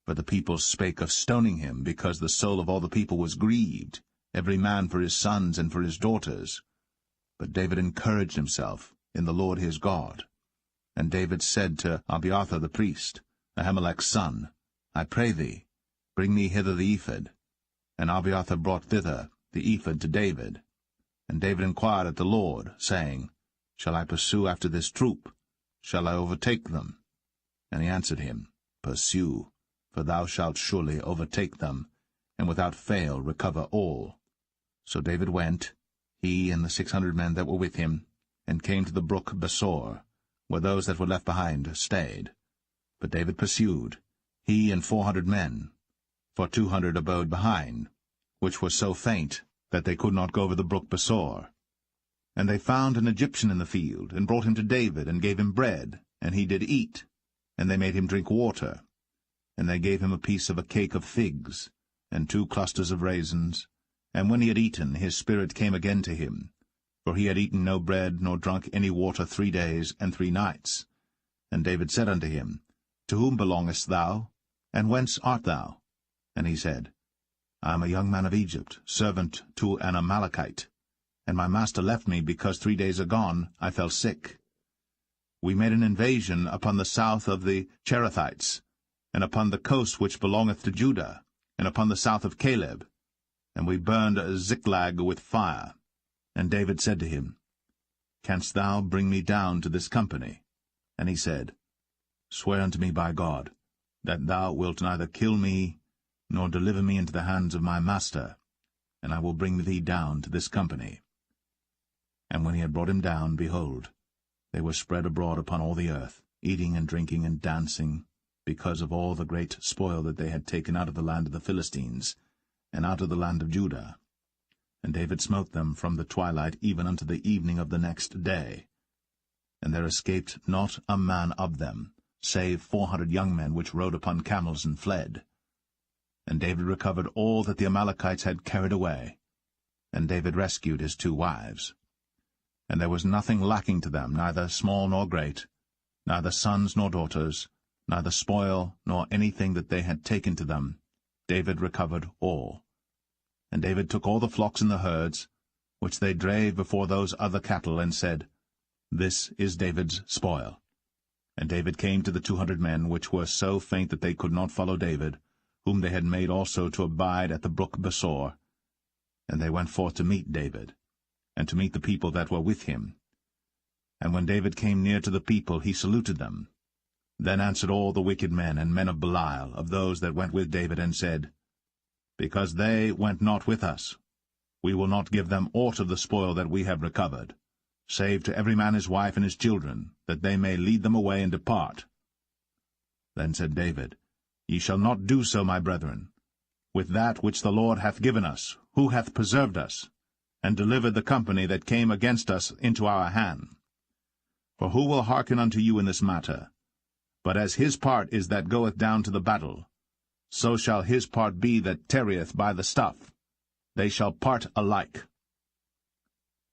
For the people spake of stoning him, because the soul of all the people was grieved, every man for his sons and for his daughters. But David encouraged himself in the Lord his God. And David said to Abiathar the priest, Ahimelech's son, I pray thee, bring me hither the ephod. And Abiathar brought thither the ephod to David. And David inquired at the Lord, saying, Shall I pursue after this troop? Shall I overtake them? And he answered him, Pursue, for thou shalt surely overtake them, and without fail recover all. So David went, he and the 600 men that were with him, and came to the brook Besor, where those that were left behind stayed. But David pursued, he and 400 men, for 200 abode behind, which were so faint that they could not go over the brook Besor. And they found an Egyptian in the field, and brought him to David, and gave him bread, and he did eat, and they made him drink water. And they gave him a piece of a cake of figs, and 2 clusters of raisins. And when he had eaten, his spirit came again to him, for he had eaten no bread, nor drunk any water 3 days and 3 nights. And David said unto him, To whom belongest thou, and whence art thou? And he said, I am a young man of Egypt, servant to an Amalekite, and my master left me, because 3 days agone I fell sick. We made an invasion upon the south of the Cherethites, and upon the coast which belongeth to Judah, and upon the south of Caleb, and we burned Ziklag with fire. And David said to him, Canst thou bring me down to this company? And he said, Swear unto me by God, that thou wilt neither kill me, nor deliver me into the hands of my master, and I will bring thee down to this company. And when he had brought him down, behold, they were spread abroad upon all the earth, eating and drinking and dancing, because of all the great spoil that they had taken out of the land of the Philistines, and out of the land of Judah. And David smote them from the twilight even unto the evening of the next day. And there escaped not a man of them, save 400 young men which rode upon camels and fled. And David recovered all that the Amalekites had carried away. And David rescued his 2 wives. And there was nothing lacking to them, neither small nor great, neither sons nor daughters, neither spoil nor anything that they had taken to them. David recovered all. And David took all the flocks and the herds, which they drave before those other cattle, and said, This is David's spoil. And David came to the 200 men, which were so faint that they could not follow David, whom they had made also to abide at the brook Besor. And they went forth to meet David, and to meet the people that were with him. And when David came near to the people, he saluted them. Then answered all the wicked men and men of Belial, of those that went with David, and said, Because they went not with us, we will not give them aught of the spoil that we have recovered, save to every man his wife and his children, that they may lead them away and depart. Then said David, Ye shall not do so, my brethren, with that which the Lord hath given us, who hath preserved us, and delivered the company that came against us into our hand. For who will hearken unto you in this matter? But as his part is that goeth down to the battle, so shall his part be that tarrieth by the stuff. They shall part alike.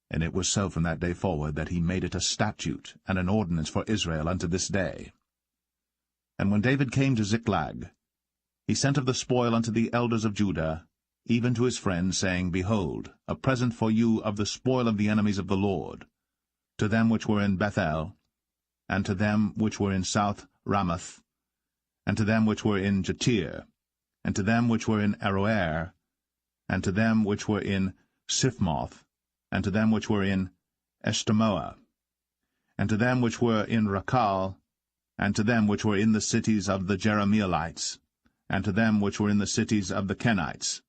And it was so from that day forward that he made it a statute and an ordinance for Israel unto this day. And when David came to Ziklag, he sent of the spoil unto the elders of Judah, even to his friends, saying, Behold, a present for you of the spoil of the enemies of the Lord, to them which were in Bethel, and to them which were in South Ramoth, and to them which were in Jatir, and to them which were in Aroer, and to them which were in Siphmoth, and to them which were in Eshtemoa, and to them which were in Rakal, and to them which were in the cities of the Jerahmeelites, and to them which were in the cities of the Kenites,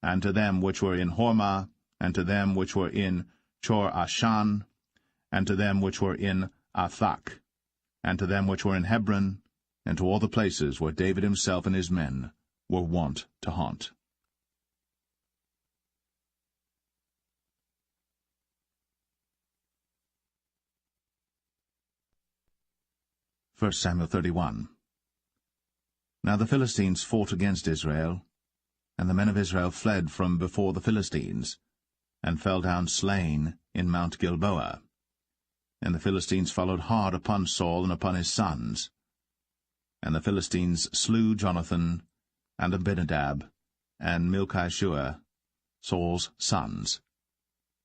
and to them which were in Hormah, and to them which were in Chor-Ashan, and to them which were in Athak, and to them which were in Hebron, and to all the places where David himself and his men were wont to haunt. 1 Samuel 31. Now the Philistines fought against Israel, and the men of Israel fled from before the Philistines, and fell down slain in Mount Gilboa. And the Philistines followed hard upon Saul and upon his sons. And the Philistines slew Jonathan, and Abinadab, and Malchishua, Saul's sons.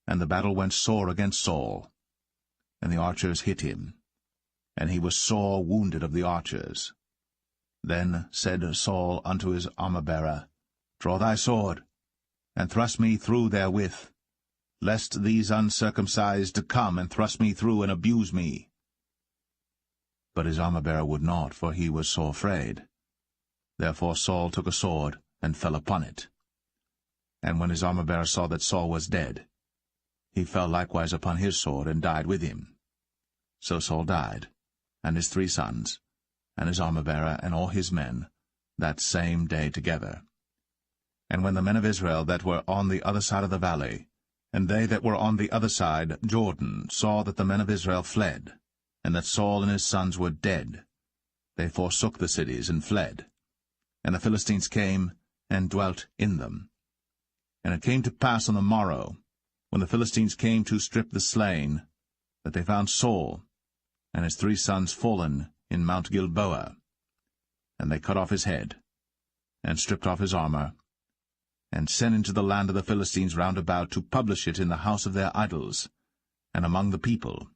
And the battle went sore against Saul. and the archers hit him, and he was sore wounded of the archers. Then said Saul unto his armor-bearer, Draw thy sword, and thrust me through therewith, lest these uncircumcised come and thrust me through and abuse me. But his armor-bearer would not, for he was sore afraid. Therefore Saul took a sword, and fell upon it. And when his armor-bearer saw that Saul was dead, he fell likewise upon his sword, and died with him. So Saul died, and his 3 sons, and his armor-bearer, and all his men, that same day together. And when the men of Israel that were on the other side of the valley, and they that were on the other side Jordan, saw that the men of Israel fled, and that Saul and his sons were dead, they forsook the cities and fled. And the Philistines came and dwelt in them. And it came to pass on the morrow, when the Philistines came to strip the slain, that they found Saul and his 3 sons fallen in Mount Gilboa. And they cut off his head, and stripped off his armor, and sent into the land of the Philistines round about to publish it in the house of their idols, and among the people.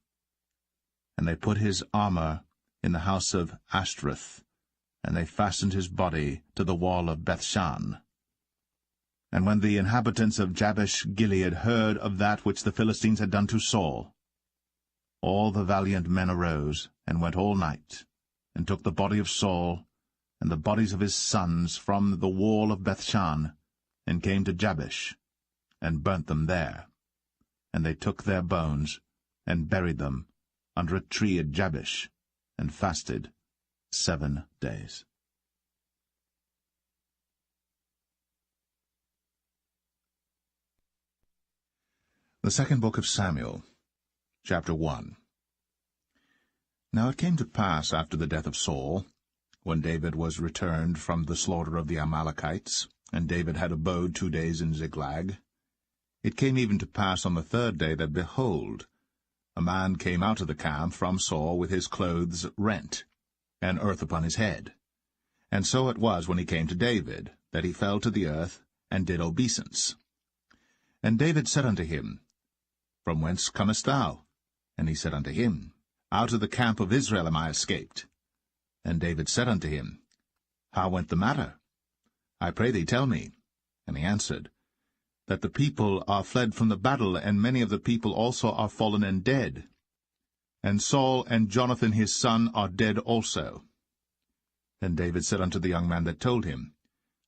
And they put his armor in the house of Ashtoreth, and they fastened his body to the wall of Bethshan. And when the inhabitants of Jabesh-Gilead heard of that which the Philistines had done to Saul, all the valiant men arose, and went all night, and took the body of Saul, and the bodies of his sons from the wall of Bethshan, and came to Jabesh, and burnt them there. And they took their bones, and buried them under a tree at Jabesh, and fasted 7 days. The second book of Samuel, chapter 1. Now it came to pass after the death of Saul, when David was returned from the slaughter of the Amalekites, and David had abode 2 days in Ziklag, it came even to pass on the 3rd day that, behold, a man came out of the camp from Saul with his clothes rent, and earth upon his head. And so it was when he came to David, that he fell to the earth, and did obeisance. And David said unto him, From whence comest thou? And he said unto him, Out of the camp of Israel am I escaped. And David said unto him, How went the matter? I pray thee, tell me. And he answered, That the people are fled from the battle, and many of the people also are fallen and dead. And Saul and Jonathan his son are dead also. Then David said unto the young man that told him,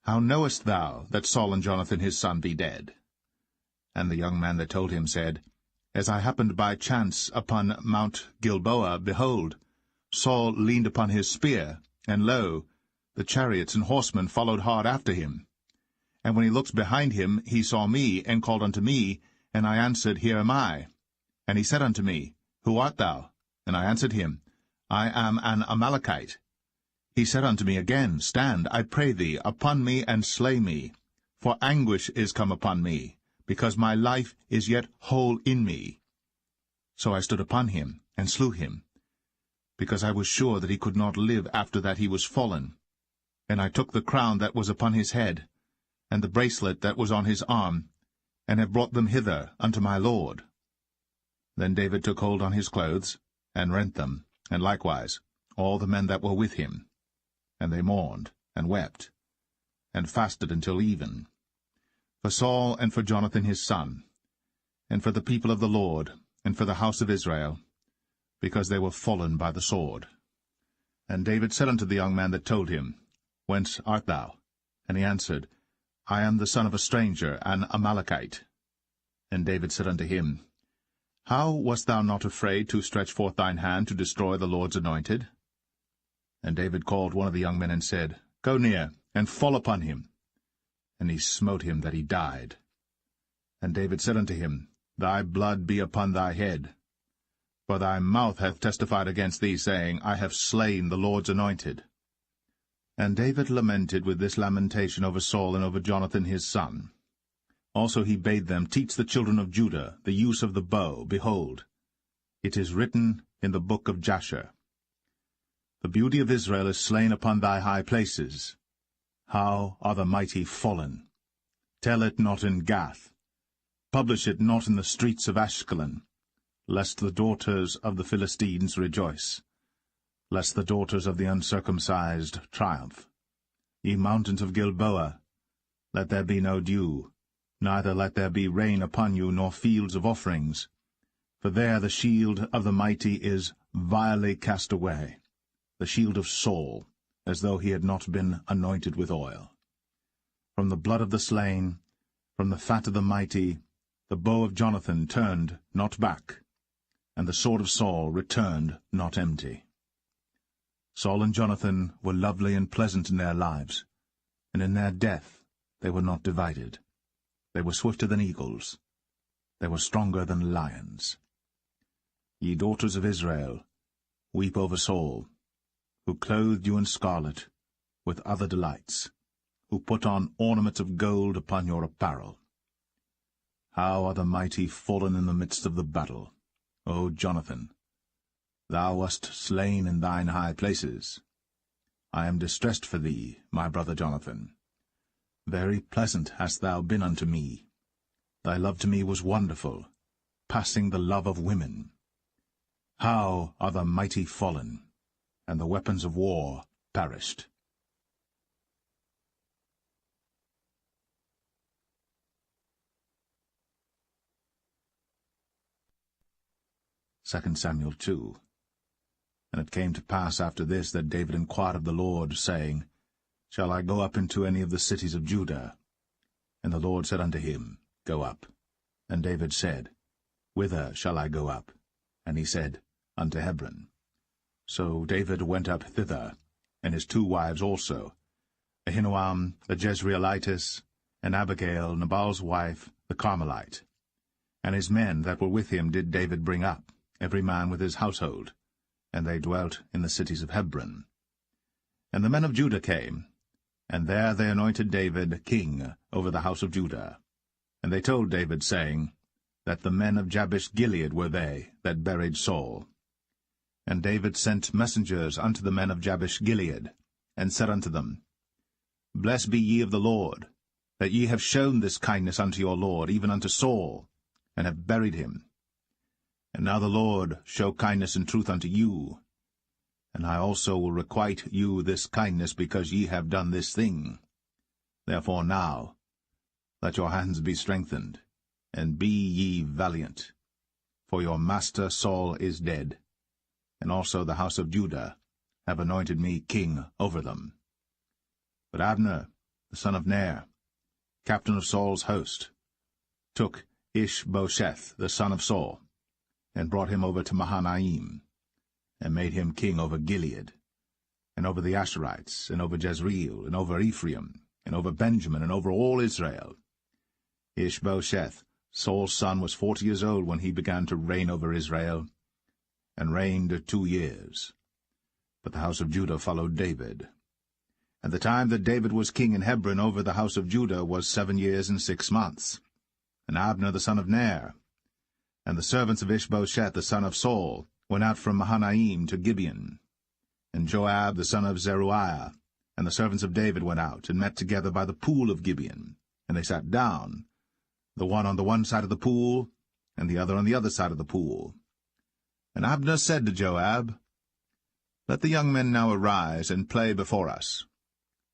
How knowest thou that Saul and Jonathan his son be dead? And the young man that told him said, As I happened by chance upon Mount Gilboa, behold, Saul leaned upon his spear, and lo, the chariots and horsemen followed hard after him. And when he looked behind him, he saw me, and called unto me, and I answered, Here am I. And he said unto me, Who art thou? And I answered him, I am an Amalekite. He said unto me again, Stand, I pray thee, upon me, and slay me. For anguish is come upon me, because my life is yet whole in me. So I stood upon him, and slew him, because I was sure that he could not live after that he was fallen. And I took the crown that was upon his head, and the bracelet that was on his arm, and have brought them hither unto my lord. Then David took hold on his clothes, and rent them, and likewise all the men that were with him. And they mourned, and wept, and fasted until even, for Saul and for Jonathan his son, and for the people of the Lord, and for the house of Israel, because they were fallen by the sword. And David said unto the young man that told him, Whence art thou? And he answered, I am the son of a stranger, an Amalekite. And David said unto him, How wast thou not afraid to stretch forth thine hand to destroy the Lord's anointed? And David called one of the young men, and said, Go near, and fall upon him. And he smote him that he died. And David said unto him, Thy blood be upon thy head. For thy mouth hath testified against thee, saying, I have slain the Lord's anointed. And David lamented with this lamentation over Saul and over Jonathan his son. Also he bade them teach the children of Judah the use of the bow. Behold, it is written in the book of Jasher, The beauty of Israel is slain upon thy high places. How are the mighty fallen! Tell it not in Gath. Publish it not in the streets of Ashkelon. lest the daughters of the Philistines rejoice, lest the daughters of the uncircumcised triumph. Ye mountains of Gilboa, let there be no dew, neither let there be rain upon you, nor fields of offerings. For there the shield of the mighty is vilely cast away, the shield of Saul, as though he had not been anointed with oil. From the blood of the slain, from the fat of the mighty, the bow of Jonathan turned not back, and the sword of Saul returned not empty. Saul and Jonathan were lovely and pleasant in their lives, and in their death they were not divided. They were swifter than eagles. They were stronger than lions. Ye daughters of Israel, weep over Saul, who clothed you in scarlet, with other delights, who put on ornaments of gold upon your apparel. How are the mighty fallen in the midst of the battle, O Jonathan! Thou wast slain in thine high places. I am distressed for thee, my brother Jonathan. Very pleasant hast thou been unto me. Thy love to me was wonderful, passing the love of women. How are the mighty fallen, and the weapons of war perished. 2 Samuel 2. And it came to pass after this that David inquired of the Lord, saying, Shall I go up into any of the cities of Judah? And the Lord said unto him, Go up. And David said, Whither shall I go up? And he said, Unto Hebron. So David went up thither, and his 2 wives also, Ahinoam the Jezreelitess, and Abigail Nabal's wife, the Carmelite. And his men that were with him did David bring up, every man with his household, and they dwelt in the cities of Hebron. And the men of Judah came, and there they anointed David king over the house of Judah. And they told David, saying, that the men of Jabesh-Gilead were they that buried Saul. And David sent messengers unto the men of Jabesh-Gilead, and said unto them, Blessed be ye of the Lord, that ye have shown this kindness unto your Lord, even unto Saul, and have buried him. And now the Lord show kindness and truth unto you, and I also will requite you this kindness, because ye have done this thing. Therefore now let your hands be strengthened, and be ye valiant. For your master Saul is dead, and also the house of Judah have anointed me king over them. But Abner, the son of Ner, captain of Saul's host, took Ishbosheth, the son of Saul, and brought him over to Mahanaim, and made him king over Gilead, and over the Asherites, and over Jezreel, and over Ephraim, and over Benjamin, and over all Israel. Ishbosheth, Saul's son, was 40 years old when he began to reign over Israel, and reigned 2 years. But the house of Judah followed David. And the time that David was king in Hebron over the house of Judah was 7 years and 6 months. And Abner the son of Ner, and the servants of Ishbosheth the son of Saul, went out from Mahanaim to Gibeon. And Joab the son of Zeruiah, and the servants of David went out, and met together by the pool of Gibeon. And they sat down, the one on the one side of the pool, and the other on the other side of the pool. And Abner said to Joab, Let the young men now arise, and play before us.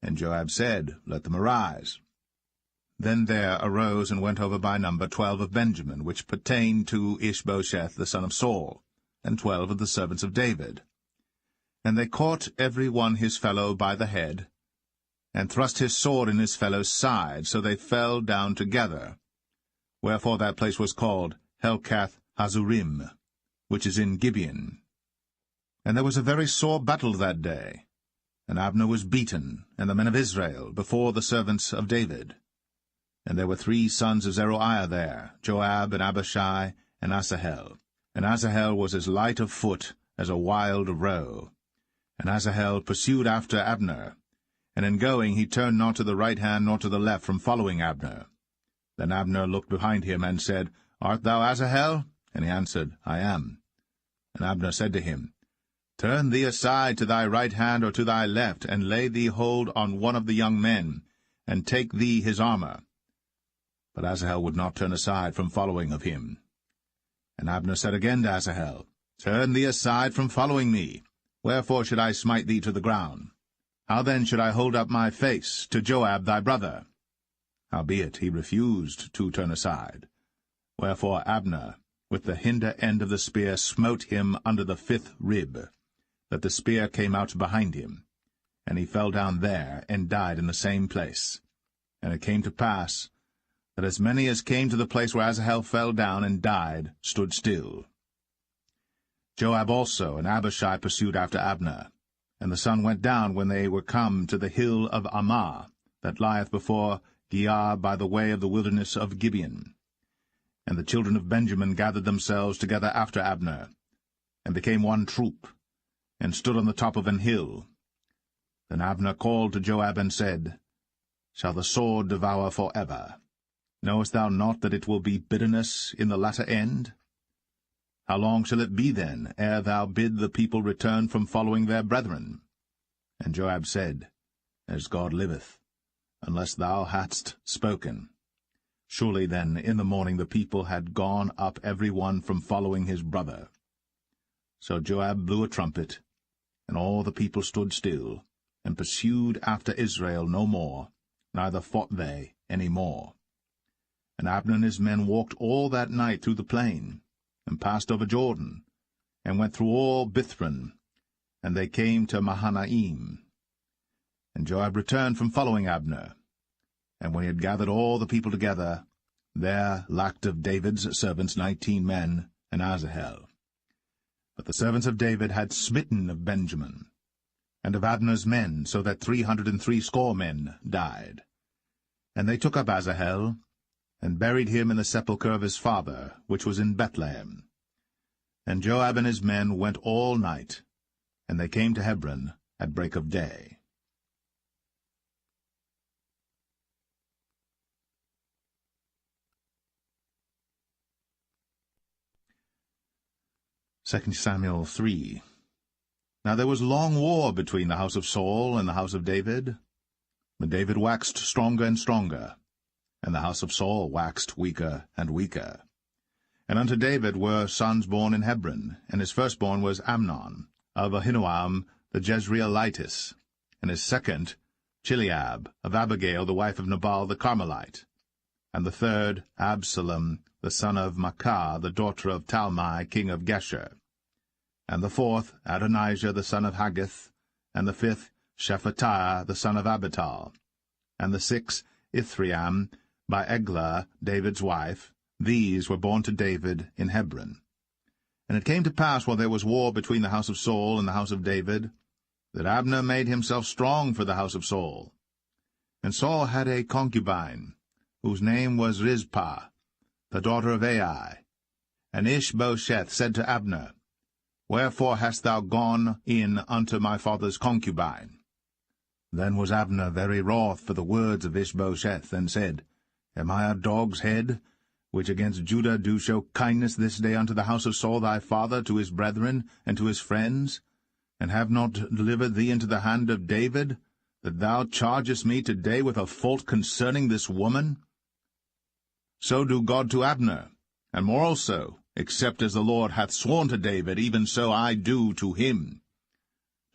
And Joab said, Let them arise. Then there arose and went over by number 12 of Benjamin, which pertained to Ishbosheth the son of Saul, and 12 of the servants of David. And they caught every one his fellow by the head, and thrust his sword in his fellow's side, so they fell down together. Wherefore that place was called Helkath Hazurim, which is in Gibeon. And there was a very sore battle that day, and Abner was beaten, and the men of Israel, before the servants of David. And there were 3 sons of Zeruiah there, Joab, and Abishai, and Asahel. And Asahel was as light of foot as a wild roe. And Asahel pursued after Abner, and in going he turned not to the right hand nor to the left from following Abner. Then Abner looked behind him, and said, Art thou Asahel? And he answered, I am. And Abner said to him, Turn thee aside to thy right hand or to thy left, and lay thee hold on one of the young men, and take thee his armor. But Asahel would not turn aside from following of him. And Abner said again to Asahel, Turn thee aside from following me. Wherefore should I smite thee to the ground? How then should I hold up my face to Joab thy brother? Howbeit he refused to turn aside. Wherefore Abner with the hinder end of the spear smote him under the 5th rib, that the spear came out behind him. And he fell down there, and died in the same place. And it came to pass, that as many as came to the place where Asahel fell down and died stood still. Joab also and Abishai pursued after Abner. And the sun went down when they were come to the hill of Ammah, that lieth before Giah by the way of the wilderness of Gibeon. And the children of Benjamin gathered themselves together after Abner, and became one troop, and stood on the top of an hill. Then Abner called to Joab and said, Shall the sword devour for ever? Knowest thou not that it will be bitterness in the latter end? How long shall it be then, ere thou bid the people return from following their brethren? And Joab said, As God liveth, unless thou hadst spoken. Surely then in the morning the people had gone up every one from following his brother. So Joab blew a trumpet, and all the people stood still, and pursued after Israel no more, neither fought they any more. And Abner and his men walked all that night through the plain, and passed over Jordan, and went through all Bithron, and they came to Mahanaim. And Joab returned from following Abner. And when he had gathered all the people together, there lacked of David's servants 19 men, and Asahel. But the servants of David had smitten of Benjamin, and of Abner's men, so that 360 men died. And they took up Asahel, and buried him in the sepulchre of his father, which was in Bethlehem. And Joab and his men went all night, and they came to Hebron at break of day. 2 Samuel 3. Now there was long war between the house of Saul and the house of David. But David waxed stronger and stronger, and the house of Saul waxed weaker and weaker. And unto David were sons born in Hebron, and his firstborn was Amnon, of Ahinoam the Jezreelitess, and his second Chileab, of Abigail the wife of Nabal the Carmelite, and the third Absalom the son of Maacah the daughter of Talmai king of Geshur, and the fourth Adonijah the son of Haggith, and the fifth Shephatiah the son of Abital, and the sixth Ithream by Eglah David's wife. These were born to David in Hebron. And it came to pass, while there was war between the house of Saul and the house of David, that Abner made himself strong for the house of Saul. And Saul had a concubine, whose name was Rizpah, the daughter of Ai. And Ishbosheth said to Abner, Wherefore hast thou gone in unto my father's concubine? Then was Abner very wroth for the words of Ishbosheth, and said, Am I a dog's head, which against Judah do show kindness this day unto the house of Saul thy father, to his brethren, and to his friends, and have not delivered thee into the hand of David, that thou chargest me today with a fault concerning this woman? So do God to Abner, and more also, except as the Lord hath sworn to David, even so I do to him,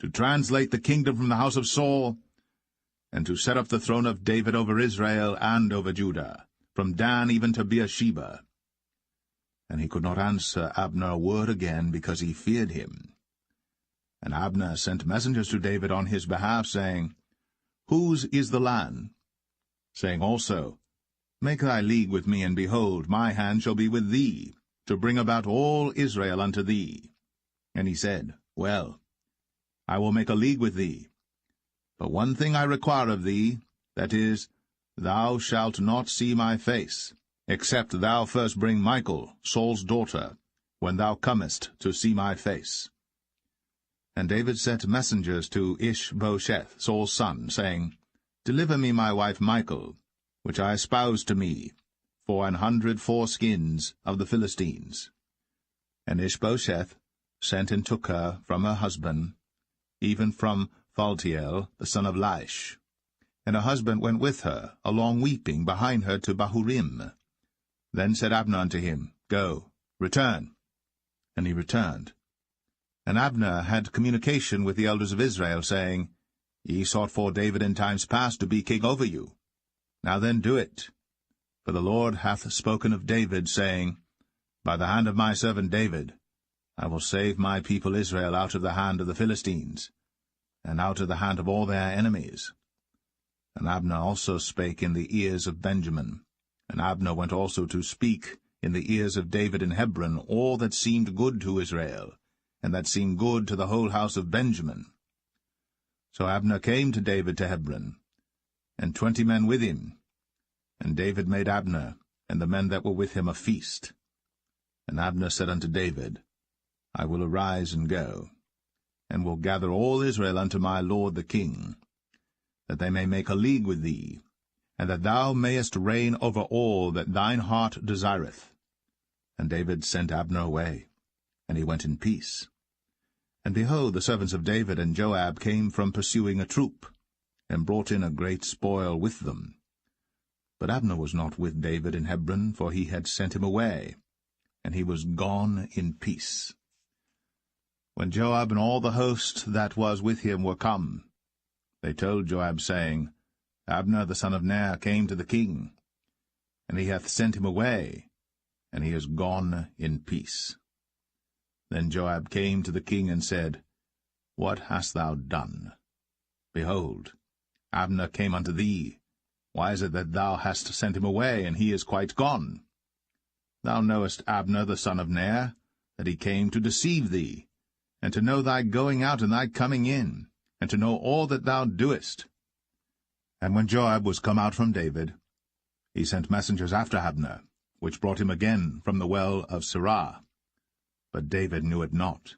to translate the kingdom from the house of Saul, and to set up the throne of David over Israel and over Judah, from Dan even to Beersheba. And he could not answer Abner a word again, because he feared him. And Abner sent messengers to David on his behalf, saying, Whose is the land? Saying also, Make thy league with me, and behold, my hand shall be with thee, to bring about all Israel unto thee. And he said, Well, I will make a league with thee. But one thing I require of thee, that is, thou shalt not see my face, except thou first bring Michal, Saul's daughter, when thou comest to see my face. And David sent messengers to Ishbosheth, Saul's son, saying, Deliver me my wife Michal, which I espoused to me, for 100 foreskins of the Philistines. And Ishbosheth sent and took her from her husband, even from Phaltiel, the son of Laish. And her husband went with her, along weeping, behind her to Bahurim. Then said Abner unto him, Go, Return. And he returned. And Abner had communication with the elders of Israel, saying, Ye sought for David in times past to be king over you. Now then do it. For the Lord hath spoken of David, saying, By the hand of my servant David I will save my people Israel out of the hand of the Philistines, and out of the hand of all their enemies. And Abner also spake in the ears of Benjamin. And Abner went also to speak in the ears of David in Hebron all that seemed good to Israel, and that seemed good to the whole house of Benjamin. So Abner came to David to Hebron, and 20 men with him. And David made Abner and the men that were with him a feast. And Abner said unto David, I will arise and go, and will gather all Israel unto my lord the king, that they may make a league with thee, and that thou mayest reign over all that thine heart desireth. And David sent Abner away, and he went in peace. And behold, the servants of David and Joab came from pursuing a troop, and brought in a great spoil with them. But Abner was not with David in Hebron, for he had sent him away, and he was gone in peace. When Joab and all the host that was with him were come, they told Joab, saying, Abner the son of Ner came to the king, and he hath sent him away, and he is gone in peace. Then Joab came to the king and said, What hast thou done? Behold, Abner came unto thee. Why is it that thou hast sent him away, and he is quite gone? Thou knowest Abner the son of Ner, that he came to deceive thee, and to know thy going out and thy coming in, and to know all that thou doest. And when Joab was come out from David, he sent messengers after Abner, which brought him again from the well of Sirah. But David knew it not.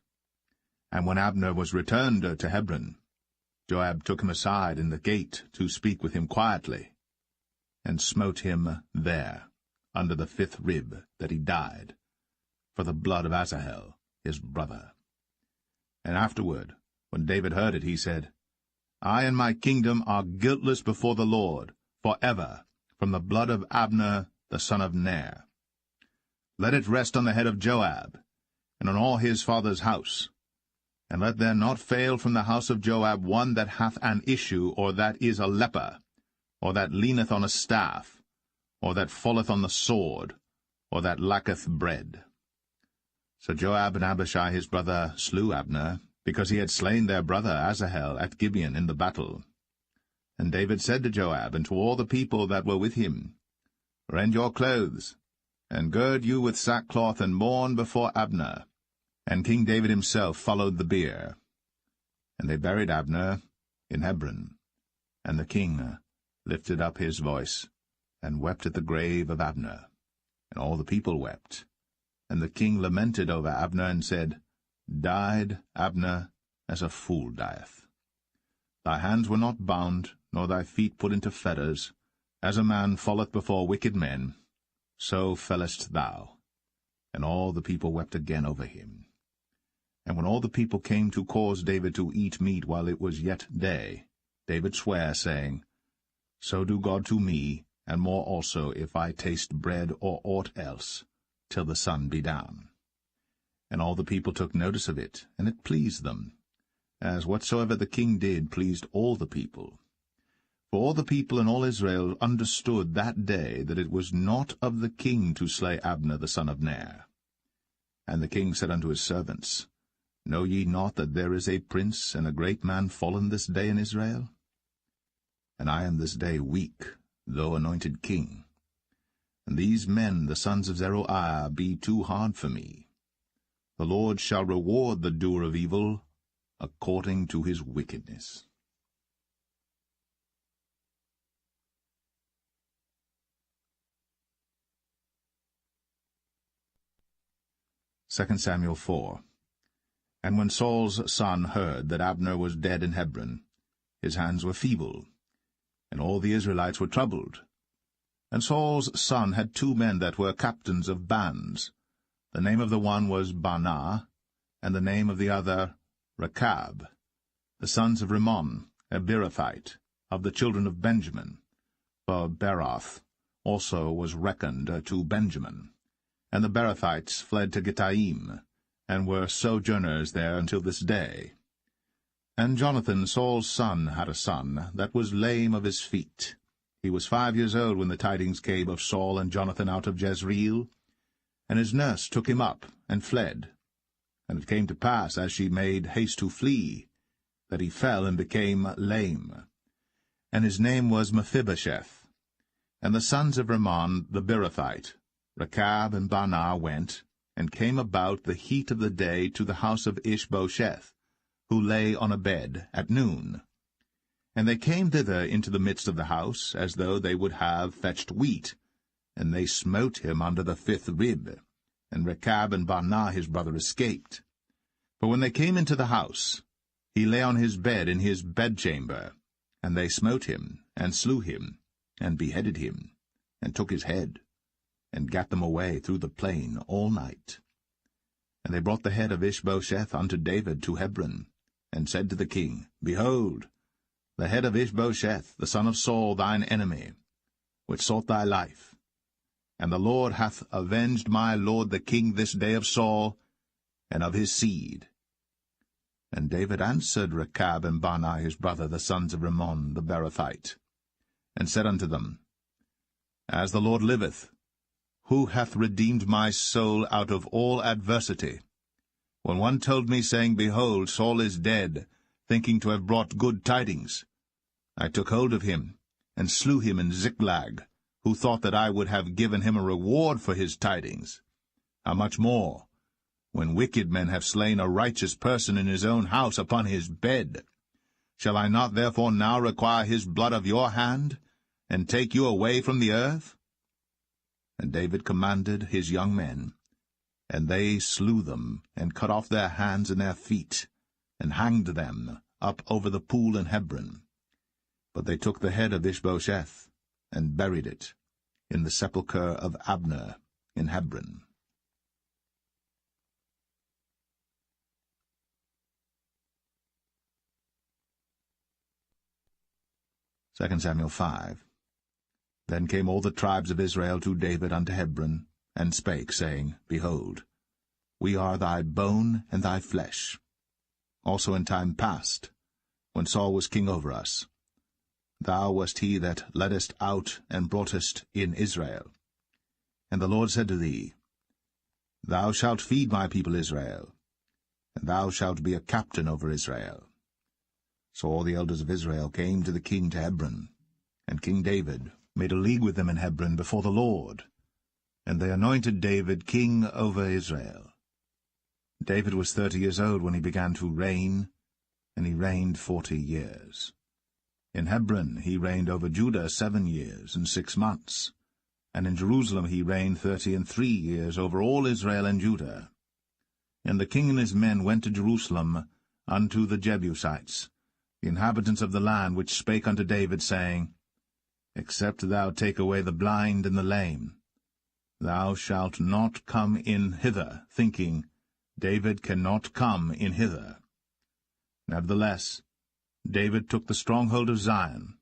And when Abner was returned to Hebron, Joab took him aside in the gate to speak with him quietly, and smote him there, under the 5th rib, that he died, for the blood of Asahel his brother. And afterward, when David heard it, he said, I and my kingdom are guiltless before the Lord, for ever, from the blood of Abner the son of Ner. Let it rest on the head of Joab, and on all his father's house. And let there not fail from the house of Joab one that hath an issue, or that is a leper, or that leaneth on a staff, or that falleth on the sword, or that lacketh bread. So Joab and Abishai his brother slew Abner, because he had slain their brother Asahel at Gibeon in the battle. And David said to Joab and to all the people that were with him, Rend your clothes, and gird you with sackcloth, and mourn before Abner. And King David himself followed the bier. And they buried Abner in Hebron. And the king lifted up his voice, and wept at the grave of Abner. And all the people wept. And the king lamented over Abner, and said, Died Abner as a fool dieth. Thy hands were not bound, nor thy feet put into fetters. As a man falleth before wicked men, so fellest thou. And all the people wept again over him. And when all the people came to cause David to eat meat while it was yet day, David sware, saying, So do God to me, and more also, if I taste bread or aught else, till the sun be down. And all the people took notice of it, and it pleased them, as whatsoever the king did pleased all the people. For all the people and all Israel understood that day that it was not of the king to slay Abner the son of Ner. And the king said unto his servants, Know ye not that there is a prince and a great man fallen this day in Israel? And I am this day weak, though anointed king. And these men, the sons of Zeruiah, be too hard for me. The Lord shall reward the doer of evil according to his wickedness. 2 Samuel 4. And when Saul's son heard that Abner was dead in Hebron, his hands were feeble, and all the Israelites were troubled. And Saul's son had 2 men that were captains of bands. The name of the one was Baanah, and the name of the other Rechab, the sons of Rimmon, a Beerothite, of the children of Benjamin. For Beeroth also was reckoned to Benjamin. And the Beerothites fled to Gittaim, and were sojourners there until this day. And Jonathan, Saul's son, had a son that was lame of his feet. He was 5 years old when the tidings came of Saul and Jonathan out of Jezreel. And his nurse took him up, and fled. And it came to pass, as she made haste to flee, that he fell and became lame. And his name was Mephibosheth. And the sons of Rimmon the Beerothite, Rechab and Baanah, went, and came about the heat of the day to the house of Ishbosheth, who lay on a bed, at noon. And they came thither into the midst of the house, as though they would have fetched wheat, and they smote him under the 5th rib. And Rechab and Baanah his brother escaped. For when they came into the house, he lay on his bed in his bedchamber, and they smote him, and slew him, and beheaded him, and took his head, and gat them away through the plain all night. And they brought the head of Ishbosheth unto David to Hebron, and said to the king, Behold, the head of Ishbosheth, the son of Saul, thine enemy, which sought thy life. And the Lord hath avenged my lord the king this day of Saul, and of his seed. And David answered Rechab and Baanah his brother, the sons of Rimmon the Beerothite, and said unto them, As the Lord liveth, who hath redeemed my soul out of all adversity? When one told me, saying, Behold, Saul is dead, thinking to have brought good tidings, I took hold of him, and slew him in Ziklag, who thought that I would have given him a reward for his tidings. How much more, when wicked men have slain a righteous person in his own house upon his bed? Shall I not therefore now require his blood of your hand, and take you away from the earth? And David commanded his young men, and they slew them, and cut off their hands and their feet, and hanged them up over the pool in Hebron. But they took the head of Ishbosheth, and buried it in the sepulchre of Abner in Hebron. 2 Samuel 5. Then came all the tribes of Israel to David unto Hebron, and spake, saying, Behold, we are thy bone and thy flesh. Also in time past, when Saul was king over us, thou wast he that leddest out and broughtest in Israel. And the Lord said to thee, Thou shalt feed my people Israel, and thou shalt be a captain over Israel. So all the elders of Israel came to the king to Hebron, and King David made a league with them in Hebron before the Lord, and they anointed David king over Israel. David was 30 years old when he began to reign, and he reigned 40 years. In Hebron he reigned over Judah 7 years and 6 months, and in Jerusalem he reigned 33 years over all Israel and Judah. And the king and his men went to Jerusalem unto the Jebusites, the inhabitants of the land, which spake unto David, saying, Except thou take away the blind and the lame, thou shalt not come in hither, thinking, David cannot come in hither. Nevertheless, David took the stronghold of Zion,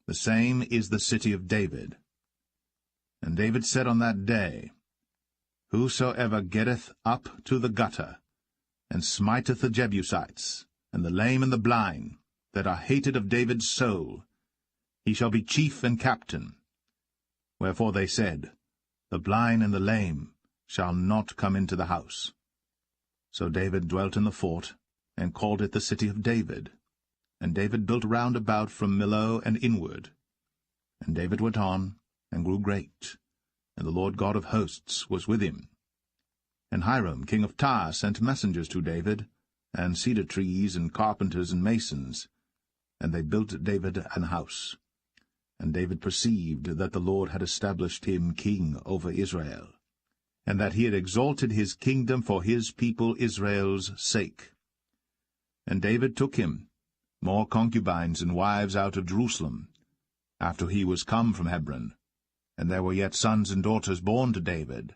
the same is the city of David. And David said on that day, Whosoever getteth up to the gutter, and smiteth the Jebusites, and the lame and the blind, that are hated of David's soul, he shall be chief and captain. Wherefore they said, The blind and the lame shall not come into the house. So David dwelt in the fort, and called it the city of David. And David built round about from Millo and inward. And David went on, and grew great, and the Lord God of hosts was with him. And Hiram king of Tyre sent messengers to David, and cedar trees, and carpenters, and masons, and they built David an house. And David perceived that the Lord had established him king over Israel, and that he had exalted his kingdom for his people Israel's sake. And David took him more concubines and wives out of Jerusalem, after he was come from Hebron, and there were yet sons and daughters born to David.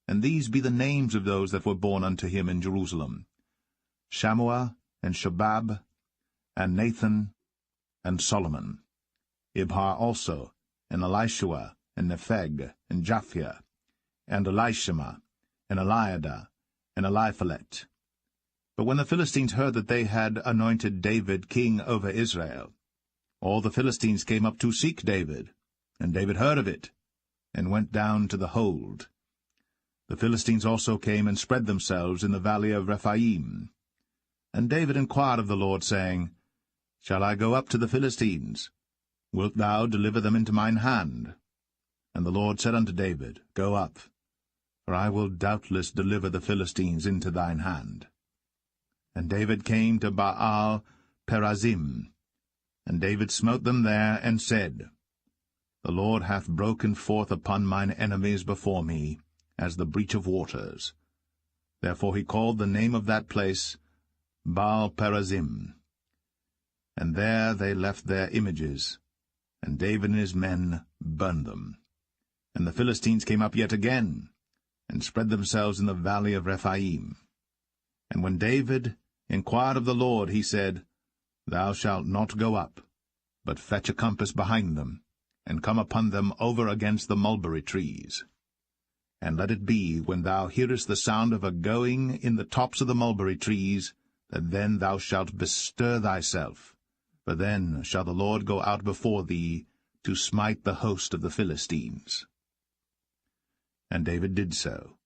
And these be the names of those that were born unto him in Jerusalem, Shammua, and Shobab, and Nathan, and Solomon, Ibhar also, and Elishua, and Nepheg, and Japhia, and Elishama, and Eliada, and Eliphalet. But when the Philistines heard that they had anointed David king over Israel, all the Philistines came up to seek David, and David heard of it, and went down to the hold. The Philistines also came and spread themselves in the valley of Rephaim. And David inquired of the Lord, saying, Shall I go up to the Philistines? Wilt thou deliver them into mine hand? And the Lord said unto David, Go up, for I will doubtless deliver the Philistines into thine hand. And David came to Baal-perazim, and David smote them there, and said, The Lord hath broken forth upon mine enemies before me, as the breach of waters. Therefore he called the name of that place Baal-perazim. And there they left their images, and David and his men burned them. And the Philistines came up yet again, and spread themselves in the valley of Rephaim. And when David inquired of the Lord, he said, Thou shalt not go up, but fetch a compass behind them, and come upon them over against the mulberry trees. And let it be, when thou hearest the sound of a going in the tops of the mulberry trees, that then thou shalt bestir thyself, for then shall the Lord go out before thee to smite the host of the Philistines. And David did so,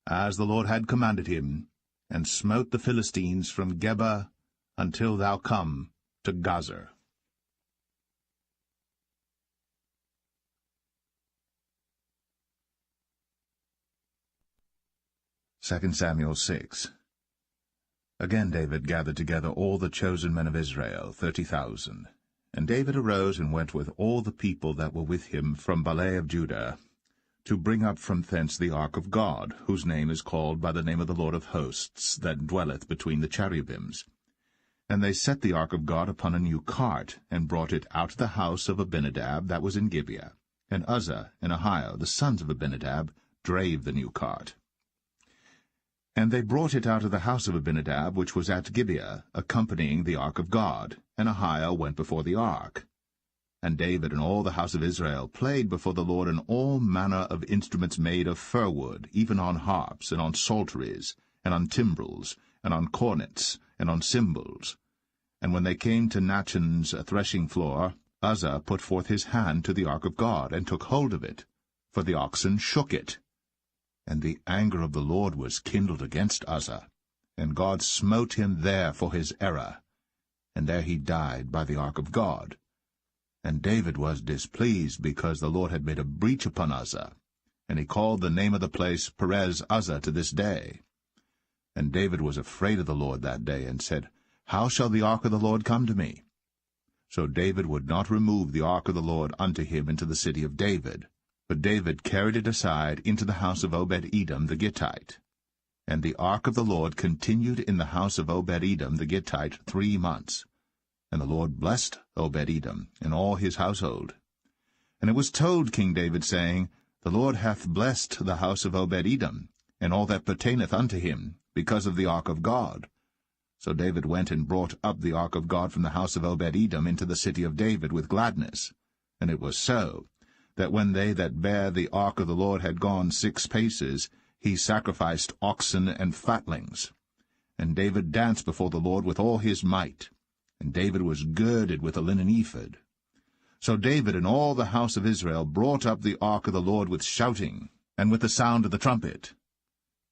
as the Lord had commanded him, and smote the Philistines from Geba until thou come to Gazer. 2 Samuel 6. Again David gathered together all the chosen men of Israel, 30,000. And David arose and went with all the people that were with him from Baale of Judah, to bring up from thence the ark of God, whose name is called by the name of the Lord of hosts, that dwelleth between the cherubims. And they set the ark of God upon a new cart, and brought it out of the house of Abinadab that was in Gibeah. And Uzzah and Ahio, the sons of Abinadab, drave the new cart. And they brought it out of the house of Abinadab, which was at Gibeah, accompanying the ark of God, and Ahio went before the ark. And David and all the house of Israel played before the Lord in all manner of instruments made of fir wood, even on harps, and on psalteries, and on timbrels, and on cornets, and on cymbals. And when they came to Nachon's threshing floor, Uzzah put forth his hand to the ark of God, and took hold of it, for the oxen shook it. And the anger of the Lord was kindled against Uzzah, and God smote him there for his error. And there he died by the ark of God. And David was displeased, because the Lord had made a breach upon Uzzah. And he called the name of the place Perez Uzzah to this day. And David was afraid of the Lord that day, and said, How shall the ark of the Lord come to me? So David would not remove the ark of the Lord unto him into the city of David. But David carried it aside into the house of Obed-Edom the Gittite. And the ark of the Lord continued in the house of Obed-Edom the Gittite 3 months. And the Lord blessed Obed-Edom and all his household. And it was told King David, saying, The Lord hath blessed the house of Obed-Edom, and all that pertaineth unto him, because of the ark of God. So David went and brought up the ark of God from the house of Obed-Edom into the city of David with gladness. And it was so, that when they that bare the ark of the Lord had gone 6 paces, he sacrificed oxen and fatlings. And David danced before the Lord with all his might. And David was girded with a linen ephod. So David and all the house of Israel brought up the ark of the Lord with shouting, and with the sound of the trumpet.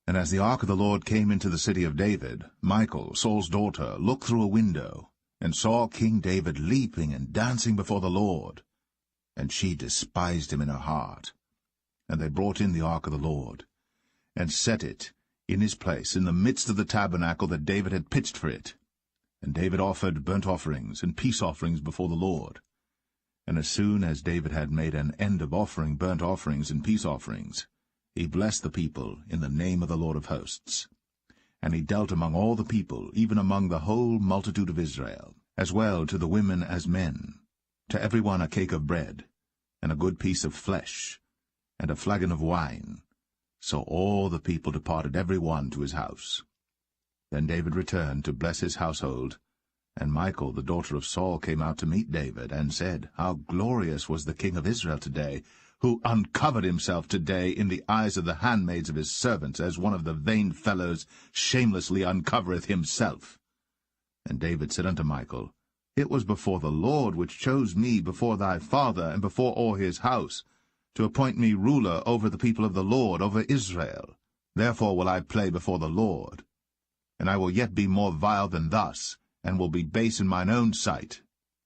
And as the ark of the Lord came into the city of David, Michal, Saul's daughter, looked through a window, and saw King David leaping and dancing before the Lord. And she despised him in her heart. And they brought in the ark of the Lord, and set it in his place in the midst of the tabernacle that David had pitched for it. And David offered burnt offerings and peace offerings before the Lord. And as soon as David had made an end of offering burnt offerings and peace offerings, he blessed the people in the name of the Lord of hosts. And he dealt among all the people, even among the whole multitude of Israel, as well to the women as men, to every one a cake of bread, and a good piece of flesh, and a flagon of wine. So all the people departed every one to his house. Then David returned to bless his household, and Michal, the daughter of Saul, came out to meet David, and said, How glorious was the king of Israel today, who uncovered himself today in the eyes of the handmaids of his servants, as one of the vain fellows shamelessly uncovereth himself. And David said unto Michal, It was before the Lord which chose me before thy father, and before all his house, to appoint me ruler over the people of the Lord, over Israel. Therefore will I play before the Lord. And I will yet be more vile than thus, and will be base in mine own sight.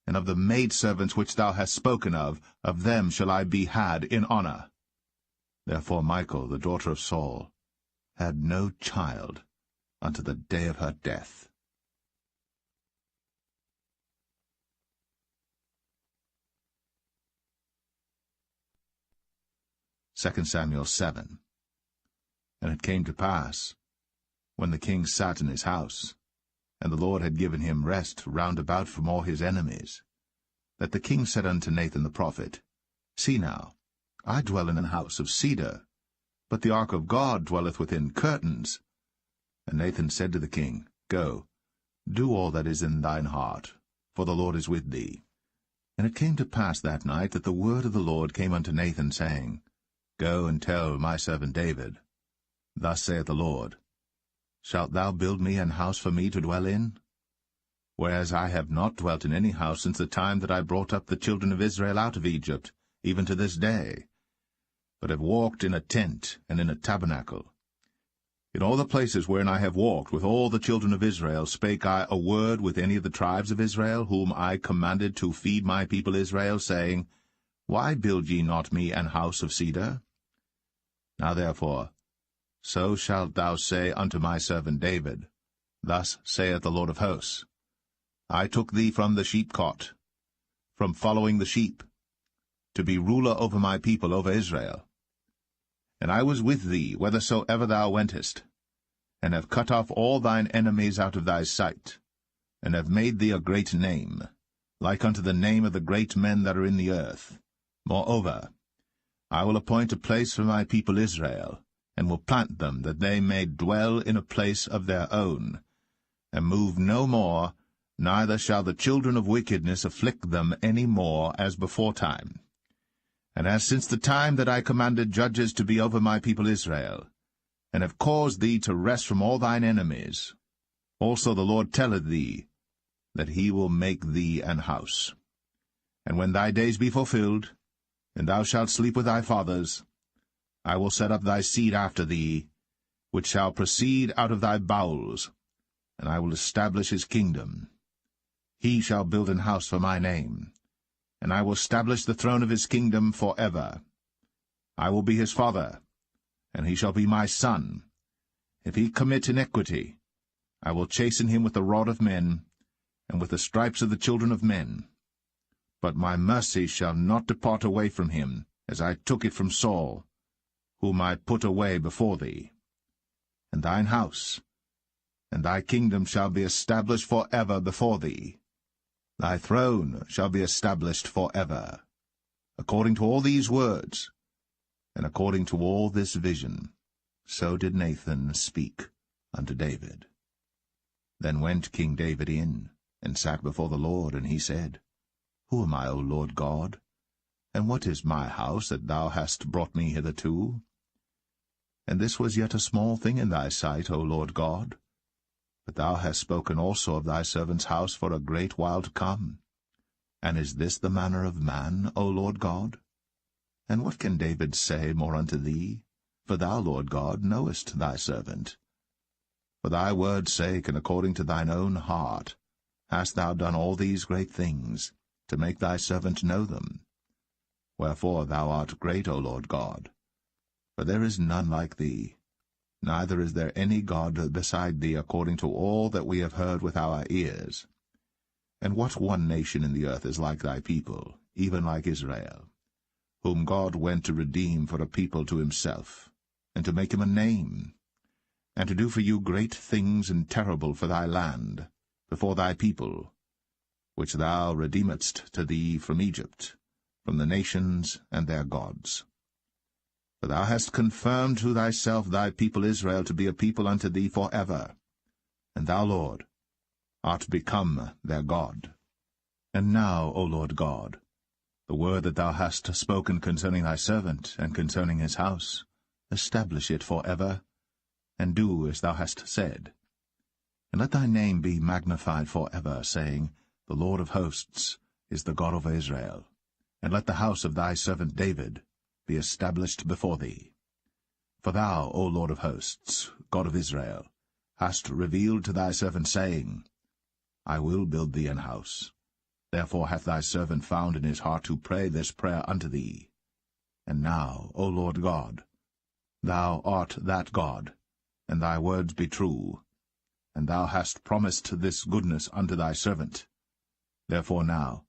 And of the maidservants which thou hast spoken of them shall I be had in honor. Therefore Michal, the daughter of Saul, had no child unto the day of her death. 2 Samuel 7. And it came to pass, when the king sat in his house, and the Lord had given him rest round about from all his enemies, that the king said unto Nathan the prophet, See now, I dwell in an house of cedar, but the ark of God dwelleth within curtains. And Nathan said to the king, Go, do all that is in thine heart, for the Lord is with thee. And it came to pass that night that the word of the Lord came unto Nathan, saying, Go and tell my servant David, Thus saith the Lord, Shalt thou build me an house for me to dwell in? Whereas I have not dwelt in any house since the time that I brought up the children of Israel out of Egypt, even to this day, but have walked in a tent and in a tabernacle. In all the places wherein I have walked with all the children of Israel spake I a word with any of the tribes of Israel, whom I commanded to feed my people Israel, saying, Why build ye not me an house of cedar? Now therefore, so shalt thou say unto my servant David, Thus saith the Lord of hosts, I took thee from the sheepcot, from following the sheep, to be ruler over my people, over Israel. And I was with thee whithersoever thou wentest, and have cut off all thine enemies out of thy sight, and have made thee a great name, like unto the name of the great men that are in the earth. Moreover, I will appoint a place for my people Israel, and will plant them, that they may dwell in a place of their own, and move no more, neither shall the children of wickedness afflict them any more as beforetime. And as since the time that I commanded judges to be over my people Israel, and have caused thee to rest from all thine enemies, also the Lord telleth thee, that he will make thee an house. And when thy days be fulfilled, and thou shalt sleep with thy fathers, I will set up thy seed after thee, which shall proceed out of thy bowels, and I will establish his kingdom. He shall build an house for my name, and I will establish the throne of his kingdom for ever. I will be his father, and he shall be my son. If he commit iniquity, I will chasten him with the rod of men, and with the stripes of the children of men. But my mercy shall not depart away from him, as I took it from Saul, whom I put away before thee. And thine house, and thy kingdom shall be established for ever before thee. Thy throne shall be established for ever. According to all these words, and according to all this vision, so did Nathan speak unto David. Then went King David in, and sat before the Lord, and he said, Who am I, O Lord God? And what is my house that thou hast brought me hitherto? And this was yet a small thing in thy sight, O Lord God. But thou hast spoken also of thy servant's house for a great while to come. And is this the manner of man, O Lord God? And what can David say more unto thee? For thou, Lord God, knowest thy servant. For thy word's sake, and according to thine own heart, hast thou done all these great things, to make thy servant know them. Wherefore thou art great, O Lord God. For there is none like thee, neither is there any God beside thee, according to all that we have heard with our ears. And what one nation in the earth is like thy people, even like Israel, whom God went to redeem for a people to himself, and to make him a name, and to do for you great things and terrible for thy land, before thy people, which thou redeemedst to thee from Egypt, from the nations and their gods. For thou hast confirmed to thyself thy people Israel to be a people unto thee for ever, and thou, Lord, art become their God. And now, O Lord God, The word that thou hast spoken concerning thy servant, and concerning his house, establish it for ever, and do as thou hast said. And let thy name be magnified for ever, saying, The Lord of hosts is the God of Israel. And let the house of thy servant David be established before thee. For thou, O Lord of hosts, God of Israel, hast revealed to thy servant, saying, I will build thee an house. Therefore hath thy servant found in his heart to pray this prayer unto thee. And now, O Lord God, thou art that God, and thy words be true, and thou hast promised this goodness unto thy servant. Therefore now,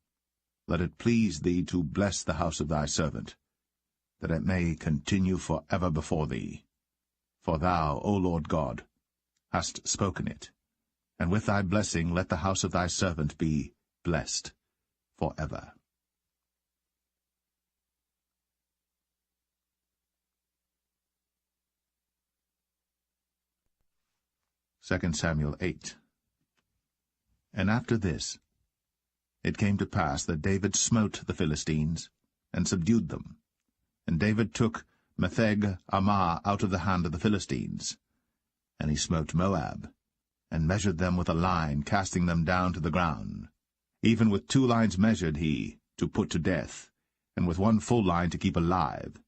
let it please thee to bless the house of thy servant, that it may continue for ever before thee. For thou, O Lord God, hast spoken it, and with thy blessing let the house of thy servant be blessed for ever. 2 Samuel 8. And after this, it came to pass that David smote the Philistines, and subdued them. And David took Metheg Ammah out of the hand of the Philistines. And he smote Moab, and measured them with a line, casting them down to the ground. Even with 2 lines measured he, to put to death, and with 1 full line to keep alive.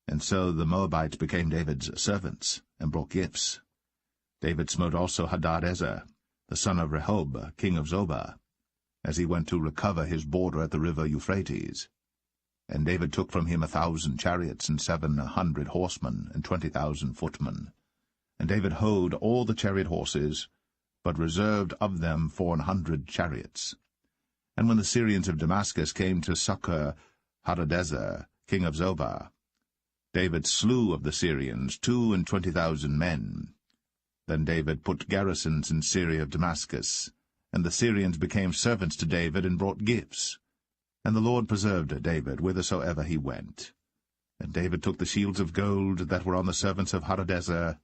And so the Moabites became David's servants, and brought gifts. David smote also Hadadezer, the son of Rehob, king of Zobah, as he went to recover his border at the river Euphrates. And David took from him 1,000 chariots, and 700 horsemen, and 20,000 footmen. And David houghed all the chariot horses, but reserved of them 400 chariots. And when the Syrians of Damascus came to succor Hadadezer, king of Zobah, David slew of the Syrians 22,000 men. Then David put garrisons in Syria of Damascus, and the Syrians became servants to David and brought gifts. And the Lord preserved David whithersoever he went. And David took the shields of gold that were on the servants of Hadadezer,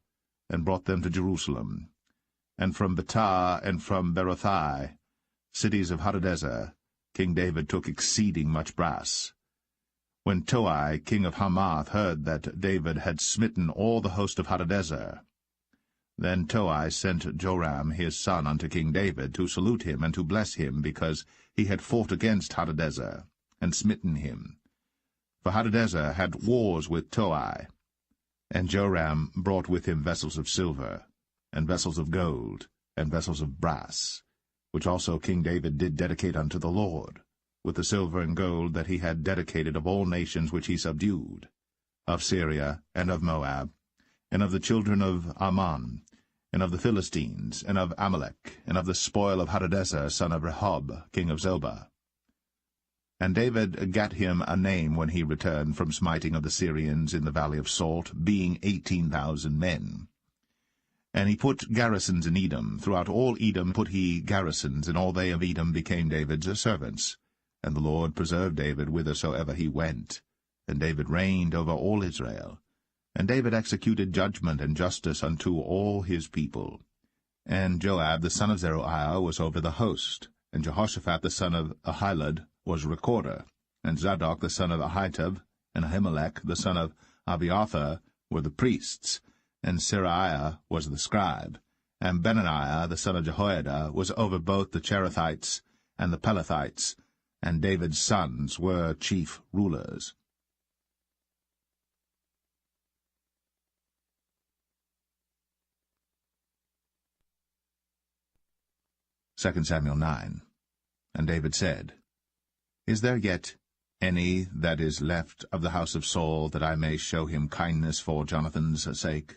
and brought them to Jerusalem. And from Betah and from Berothai, cities of Hadadezer, King David took exceeding much brass. When Toi, king of Hamath, heard that David had smitten all the host of Hadadezer, then Toi sent Joram his son unto King David to salute him and to bless him, because he had fought against Hadadezer, and smitten him. For Hadadezer had wars with Toi. And Joram brought with him vessels of silver, and vessels of gold, and vessels of brass, which also King David did dedicate unto the Lord, with the silver and gold that he had dedicated of all nations which he subdued, of Syria, and of Moab, and of the children of Ammon, and of the Philistines, and of Amalek, and of the spoil of Hadadezer, son of Rehob, king of Zobah. And David gat him a name when he returned from smiting of the Syrians in the valley of Salt, being 18,000 men. And he put garrisons in Edom. Throughout all Edom put he garrisons, and all they of Edom became David's servants. And the Lord preserved David whithersoever he went. And David reigned over all Israel. And David executed judgment and justice unto all his people. And Joab the son of Zeruiah was over the host, and Jehoshaphat the son of Ahilud was recorder, and Zadok the son of Ahitub, and Ahimelech the son of Abiathar were the priests, and Seraiah was the scribe, and Benaniah the son of Jehoiada was over both the Cherethites and the Pelethites, and David's sons were chief rulers. 2 Samuel 9. And David said, Is there yet any that is left of the house of Saul, that I may show him kindness for Jonathan's sake?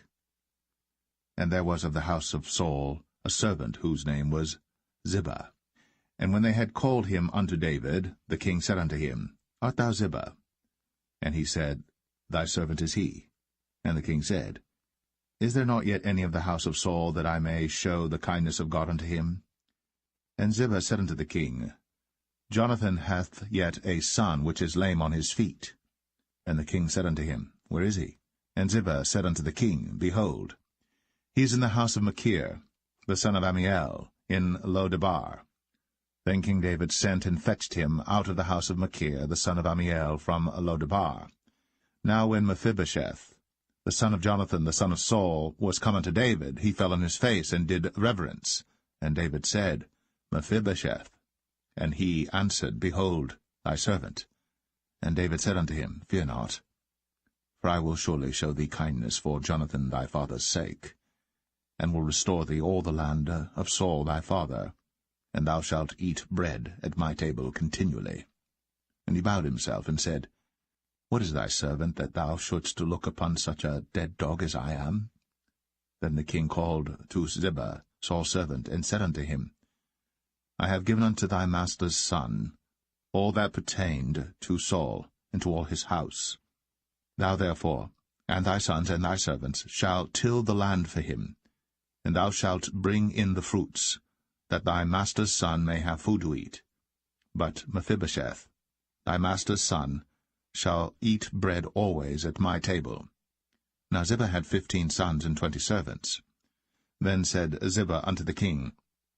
And there was of the house of Saul a servant whose name was Ziba. And when they had called him unto David, the king said unto him, Art thou Ziba? And he said, Thy servant is he. And the king said, Is there not yet any of the house of Saul, that I may show the kindness of God unto him? And Ziba said unto the king, Jonathan hath yet a son which is lame on his feet. And the king said unto him, Where is he? And Ziba said unto the king, Behold, he is in the house of Machir, the son of Ammiel, in Lo-debar. Then King David sent and fetched him out of the house of Machir, the son of Ammiel, from Lodebar. Now when Mephibosheth, the son of Jonathan, the son of Saul, was come unto David, he fell on his face, and did reverence. And David said, Mephibosheth. And he answered, Behold, thy servant. And David said unto him, Fear not, for I will surely show thee kindness for Jonathan thy father's sake, and will restore thee all the land of Saul thy father, and thou shalt eat bread at my table continually. And he bowed himself, and said, What is thy servant, that thou shouldst look upon such a dead dog as I am? Then the king called to Ziba, Saul's servant, and said unto him, I have given unto thy master's son all that pertained to Saul, and to all his house. Thou therefore, and thy sons and thy servants, shall till the land for him, and thou shalt bring in the fruits, that thy master's son may have food to eat. But Mephibosheth, thy master's son, shall eat bread always at my table. Now Ziba had 15 sons and 20 servants. Then said Ziba unto the king,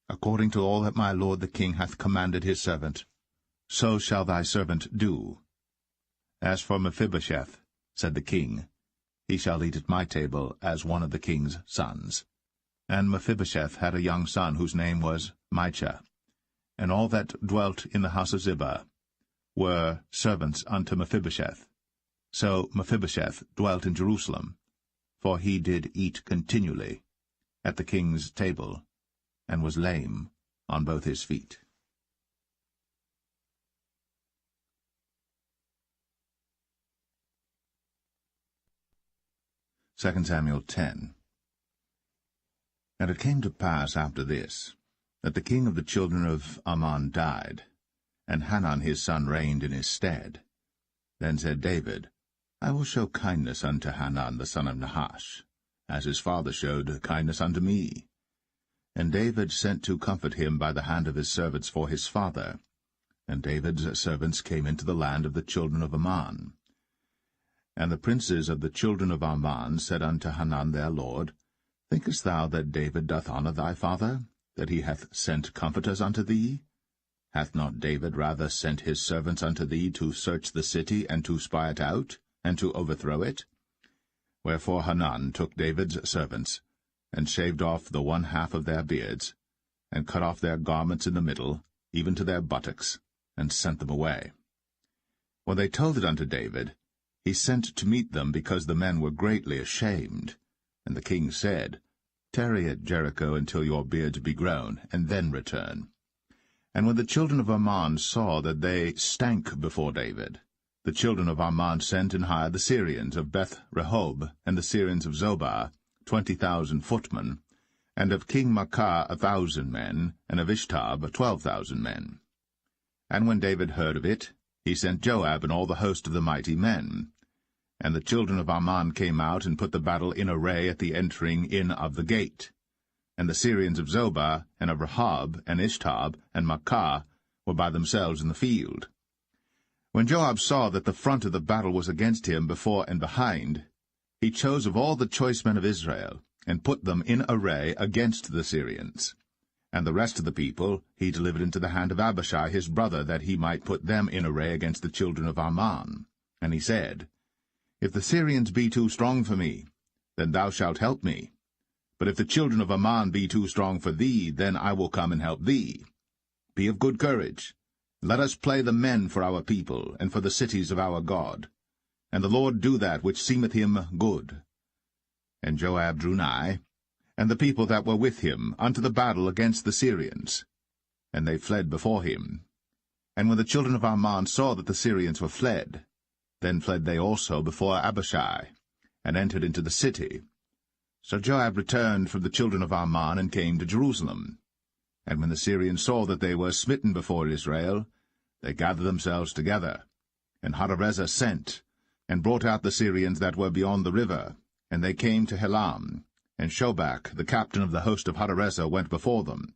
According to all that my lord the king hath commanded his servant, so shall thy servant do. As for Mephibosheth, said the king, he shall eat at my table as one of the king's sons. And Mephibosheth had a young son whose name was Micah. And all that dwelt in the house of Ziba were servants unto Mephibosheth. So Mephibosheth dwelt in Jerusalem, for he did eat continually at the king's table, and was lame on both his feet. Second Samuel 10. And it came to pass after this, that the king of the children of Ammon died, and Hanan his son reigned in his stead. Then said David, I will show kindness unto Hanan the son of Nahash, as his father showed kindness unto me. And David sent to comfort him by the hand of his servants for his father. And David's servants came into the land of the children of Ammon. And the princes of the children of Ammon said unto Hanan their lord, Thinkest thou that David doth honour thy father, that he hath sent comforters unto thee? Hath not David rather sent his servants unto thee to search the city, and to spy it out, and to overthrow it? Wherefore Hanan took David's servants, and shaved off the one half of their beards, and cut off their garments in the middle, even to their buttocks, and sent them away. When they told it unto David, he sent to meet them, because the men were greatly ashamed. And the king said, Tarry at Jericho until your beards be grown, and then return. And when the children of Ammon saw that they stank before David, the children of Ammon sent and hired the Syrians of Beth-rehob, and the Syrians of Zobah, 20,000 footmen, and of King Maachah 1,000 men, and of Ishtab 12,000 men. And when David heard of it, he sent Joab and all the host of the mighty men. And the children of Ammon came out and put the battle in array at the entering in of the gate. And the Syrians of Zobah, and of Rehob, and Ishtab, and Maachah were by themselves in the field. When Joab saw that the front of the battle was against him before and behind, he chose of all the choice men of Israel, and put them in array against the Syrians. And the rest of the people he delivered into the hand of Abishai his brother, that he might put them in array against the children of Ammon. And he said, If the Syrians be too strong for me, then thou shalt help me. But if the children of Ammon be too strong for thee, then I will come and help thee. Be of good courage. Let us play the men for our people, and for the cities of our God. And the Lord do that which seemeth him good. And Joab drew nigh, and the people that were with him, unto the battle against the Syrians. And they fled before him. And when the children of Ammon saw that the Syrians were fled, then fled they also before Abishai, and entered into the city. So Joab returned from the children of Ammon, and came to Jerusalem. And when the Syrians saw that they were smitten before Israel, they gathered themselves together. And Hadarezer sent, and brought out the Syrians that were beyond the river, and they came to Helam. And Shobach, the captain of the host of Hadarezer, went before them.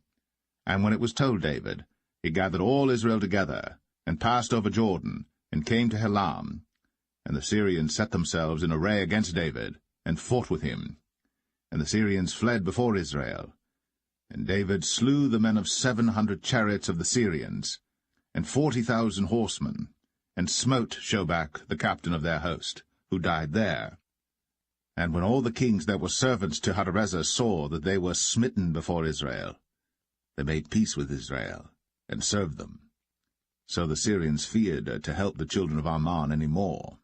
And when it was told David, he gathered all Israel together, and passed over Jordan, and came to Helam. And the Syrians set themselves in array against David, and fought with him. And the Syrians fled before Israel. And David slew the men of 700 chariots of the Syrians, and 40,000 horsemen, and smote Shobach, the captain of their host, who died there. And when all the kings that were servants to Hadarezer saw that they were smitten before Israel, they made peace with Israel, and served them. So the Syrians feared to help the children of Ammon any more.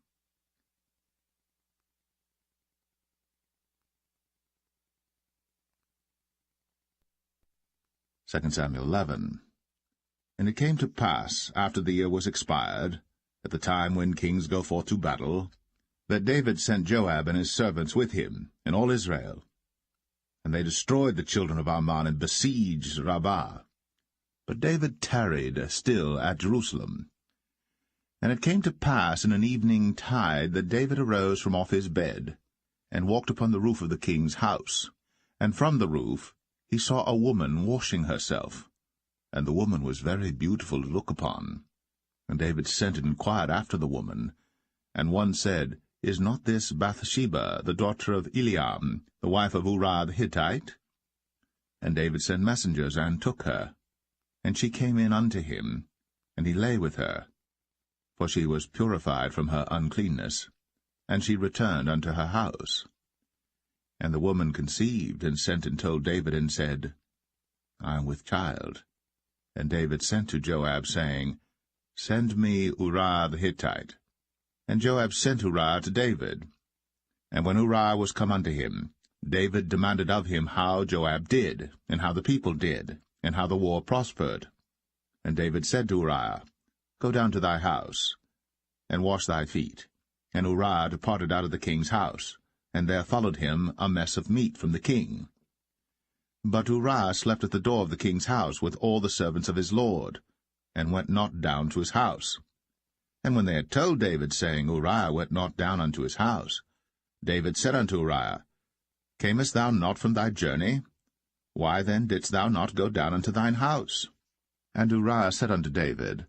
Samuel 11. And it came to pass, after the year was expired, at the time when kings go forth to battle, that David sent Joab and his servants with him, and all Israel. And they destroyed the children of Ammon, and besieged Rabbah. But David tarried still at Jerusalem. And it came to pass in an evening tide that David arose from off his bed, and walked upon the roof of the king's house. And from the roof he saw a woman washing herself, and the woman was very beautiful to look upon. And David sent and inquired after the woman. And one said, Is not this Bathsheba, the daughter of Eliam, the wife of Uriah the Hittite? And David sent messengers, and took her. And she came in unto him, and he lay with her. For she was purified from her uncleanness, and she returned unto her house. And the woman conceived, and sent and told David, and said, I am with child. And David sent to Joab, saying, Send me Uriah the Hittite. And Joab sent Uriah to David. And when Uriah was come unto him, David demanded of him how Joab did, and how the people did, and how the war prospered. And David said to Uriah, Go down to thy house, and wash thy feet. And Uriah departed out of the king's house, and there followed him a mess of meat from the king. But Uriah slept at the door of the king's house with all the servants of his lord, and went not down to his house. And when they had told David, saying, Uriah went not down unto his house, David said unto Uriah, Camest thou not from thy journey? Why then didst thou not go down unto thine house? And Uriah said unto David,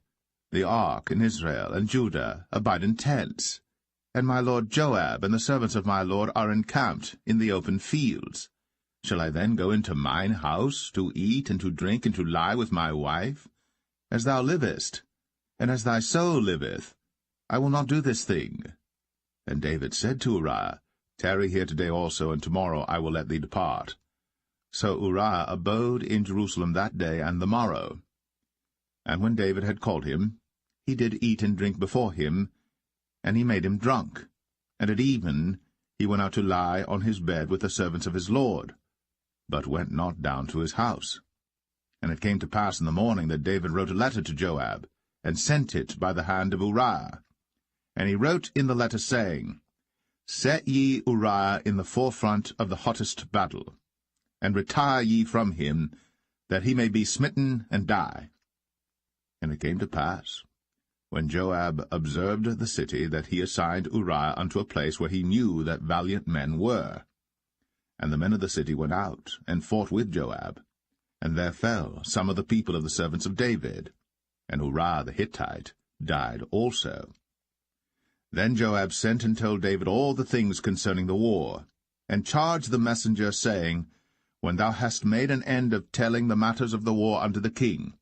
The ark and Israel and Judah abide in tents, and my lord Joab and the servants of my lord are encamped in the open fields. Shall I then go into mine house to eat and to drink and to lie with my wife? As thou livest, and as thy soul liveth, I will not do this thing. And David said to Uriah, Tarry here today also, and tomorrow I will let thee depart. So Uriah abode in Jerusalem that day and the morrow. And when David had called him, he did eat and drink before him, and he made him drunk. And at even he went out to lie on his bed with the servants of his lord, but went not down to his house. And it came to pass in the morning that David wrote a letter to Joab, and sent it by the hand of Uriah. And he wrote in the letter, saying, Set ye Uriah in the forefront of the hottest battle, and retire ye from him, that he may be smitten and die. And it came to pass, when Joab observed the city, that he assigned Uriah unto a place where he knew that valiant men were. And the men of the city went out, and fought with Joab. And there fell some of the people of the servants of David, and Uriah the Hittite died also. Then Joab sent and told David all the things concerning the war, and charged the messenger, saying, When thou hast made an end of telling the matters of the war unto the king,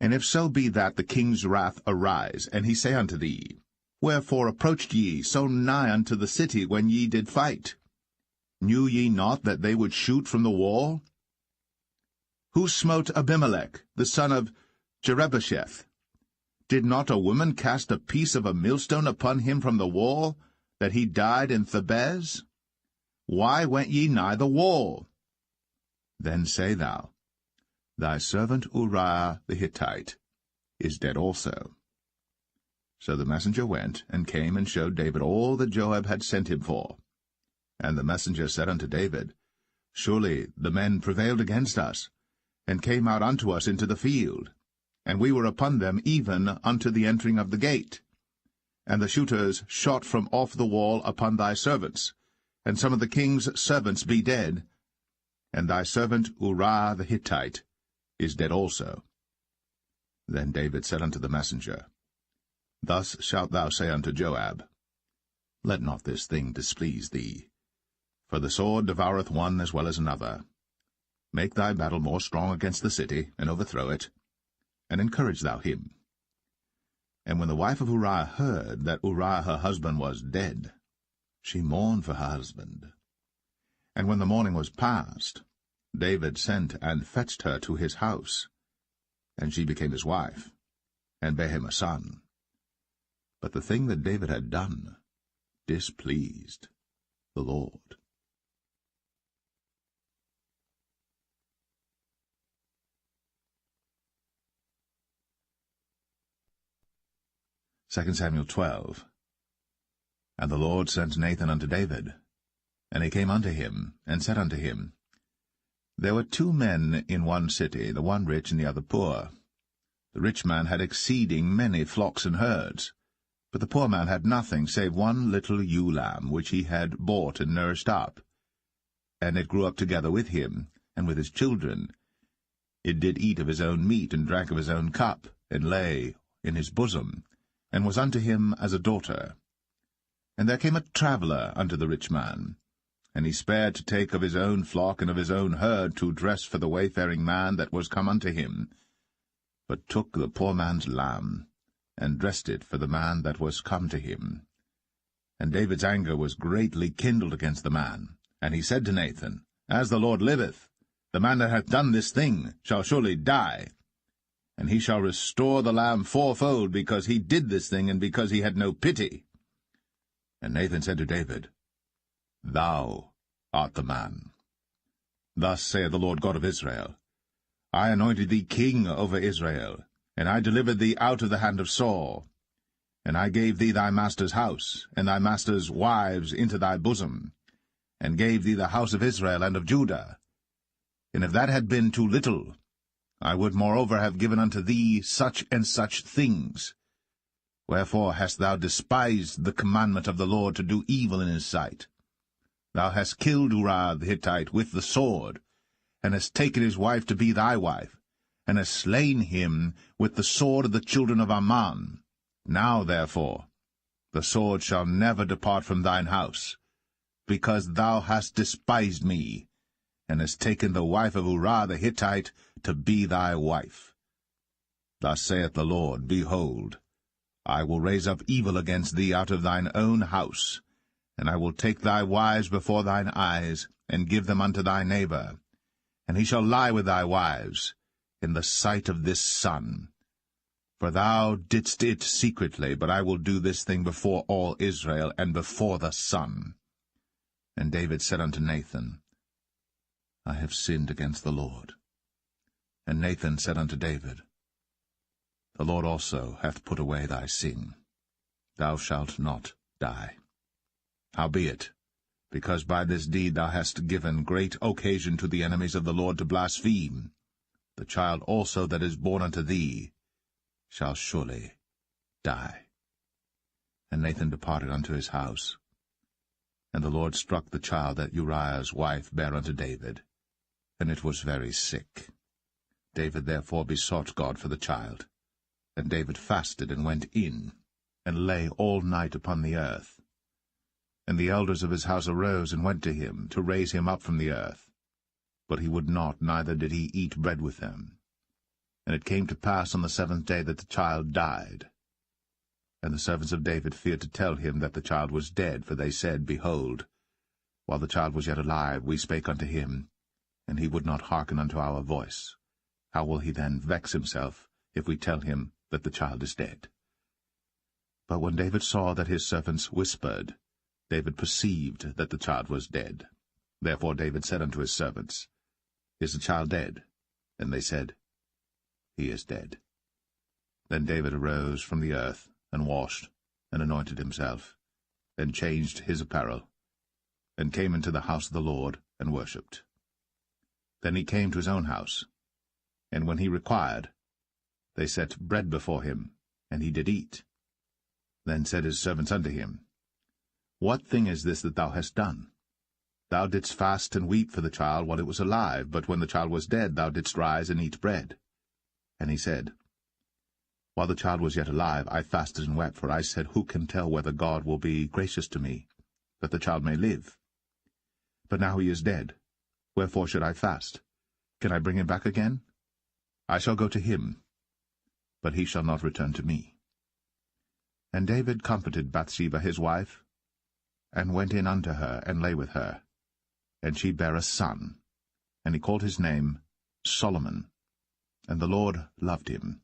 and if so be that the king's wrath arise, and he say unto thee, Wherefore approached ye so nigh unto the city when ye did fight? Knew ye not that they would shoot from the wall? Who smote Abimelech, the son of Jerubbesheth? Did not a woman cast a piece of a millstone upon him from the wall, that he died in Thebez? Why went ye nigh the wall? Then say thou, Thy servant Uriah the Hittite is dead also. So the messenger went, and came and showed David all that Joab had sent him for. And the messenger said unto David, Surely the men prevailed against us, and came out unto us into the field, and we were upon them even unto the entering of the gate. And the shooters shot from off the wall upon thy servants, and some of the king's servants be dead, and thy servant Uriah the Hittite is dead also. Then David said unto the messenger, Thus shalt thou say unto Joab, Let not this thing displease thee, for the sword devoureth one as well as another. Make thy battle more strong against the city, and overthrow it, and encourage thou him. And when the wife of Uriah heard that Uriah her husband was dead, she mourned for her husband. And when the morning was past, David sent and fetched her to his house, and she became his wife, and bare him a son. But the thing that David had done displeased the Lord. 2 Samuel 12. And the Lord sent Nathan unto David. And he came unto him, and said unto him, There were 2 men in one city, the one rich and the other poor. The rich man had exceeding many flocks and herds, but the poor man had nothing save one little ewe lamb, which he had bought and nourished up. And it grew up together with him, and with his children. It did eat of his own meat, and drank of his own cup, and lay in his bosom, and was unto him as a daughter. And there came a traveller unto the rich man, and he spared to take of his own flock and of his own herd to dress for the wayfaring man that was come unto him, but took the poor man's lamb, and dressed it for the man that was come to him. And David's anger was greatly kindled against the man, and he said to Nathan, As the Lord liveth, the man that hath done this thing shall surely die, and he shall restore the lamb 4-fold, because he did this thing, and because he had no pity. And Nathan said to David, Thou art the man. Thus saith the Lord God of Israel, I anointed thee king over Israel, and I delivered thee out of the hand of Saul. And I gave thee thy master's house, and thy master's wives into thy bosom, and gave thee the house of Israel and of Judah. And if that had been too little, I would moreover have given unto thee such and such things. Wherefore hast thou despised the commandment of the Lord to do evil in his sight? Thou hast killed Uriah the Hittite with the sword, and hast taken his wife to be thy wife, and hast slain him with the sword of the children of Ammon. Now, therefore, the sword shall never depart from thine house, because thou hast despised me, and hast taken the wife of Uriah the Hittite to be thy wife. Thus saith the Lord, Behold, I will raise up evil against thee out of thine own house, and I will take thy wives before thine eyes, and give them unto thy neighbor, and he shall lie with thy wives in the sight of this sun. For thou didst it secretly, but I will do this thing before all Israel, and before the sun. And David said unto Nathan, I have sinned against the Lord. And Nathan said unto David, The Lord also hath put away thy sin. Thou shalt not die. Howbeit, because by this deed thou hast given great occasion to the enemies of the Lord to blaspheme, the child also that is born unto thee shall surely die. And Nathan departed unto his house. And the Lord struck the child that Uriah's wife bare unto David, and it was very sick. David therefore besought God for the child. And David fasted, and went in, and lay all night upon the earth. And the elders of his house arose, and went to him, to raise him up from the earth. But he would not, neither did he eat bread with them. And it came to pass on the 7th day that the child died. And the servants of David feared to tell him that the child was dead, for they said, Behold, while the child was yet alive, we spake unto him, and he would not hearken unto our voice. How will he then vex himself, if we tell him that the child is dead? But when David saw that his servants whispered, David perceived that the child was dead. Therefore David said unto his servants, Is the child dead? And they said, He is dead. Then David arose from the earth, and washed, and anointed himself, and changed his apparel, and came into the house of the Lord, and worshipped. Then he came to his own house, and when he required, they set bread before him, and he did eat. Then said his servants unto him, What thing is this that thou hast done? Thou didst fast and weep for the child while it was alive, but when the child was dead thou didst rise and eat bread. And he said, While the child was yet alive, I fasted and wept, for I said, Who can tell whether God will be gracious to me, that the child may live? But now he is dead, wherefore should I fast? Can I bring him back again? I shall go to him, but he shall not return to me. And David comforted Bathsheba his wife, and went in unto her, and lay with her. And she bare a son, and he called his name Solomon. And the Lord loved him.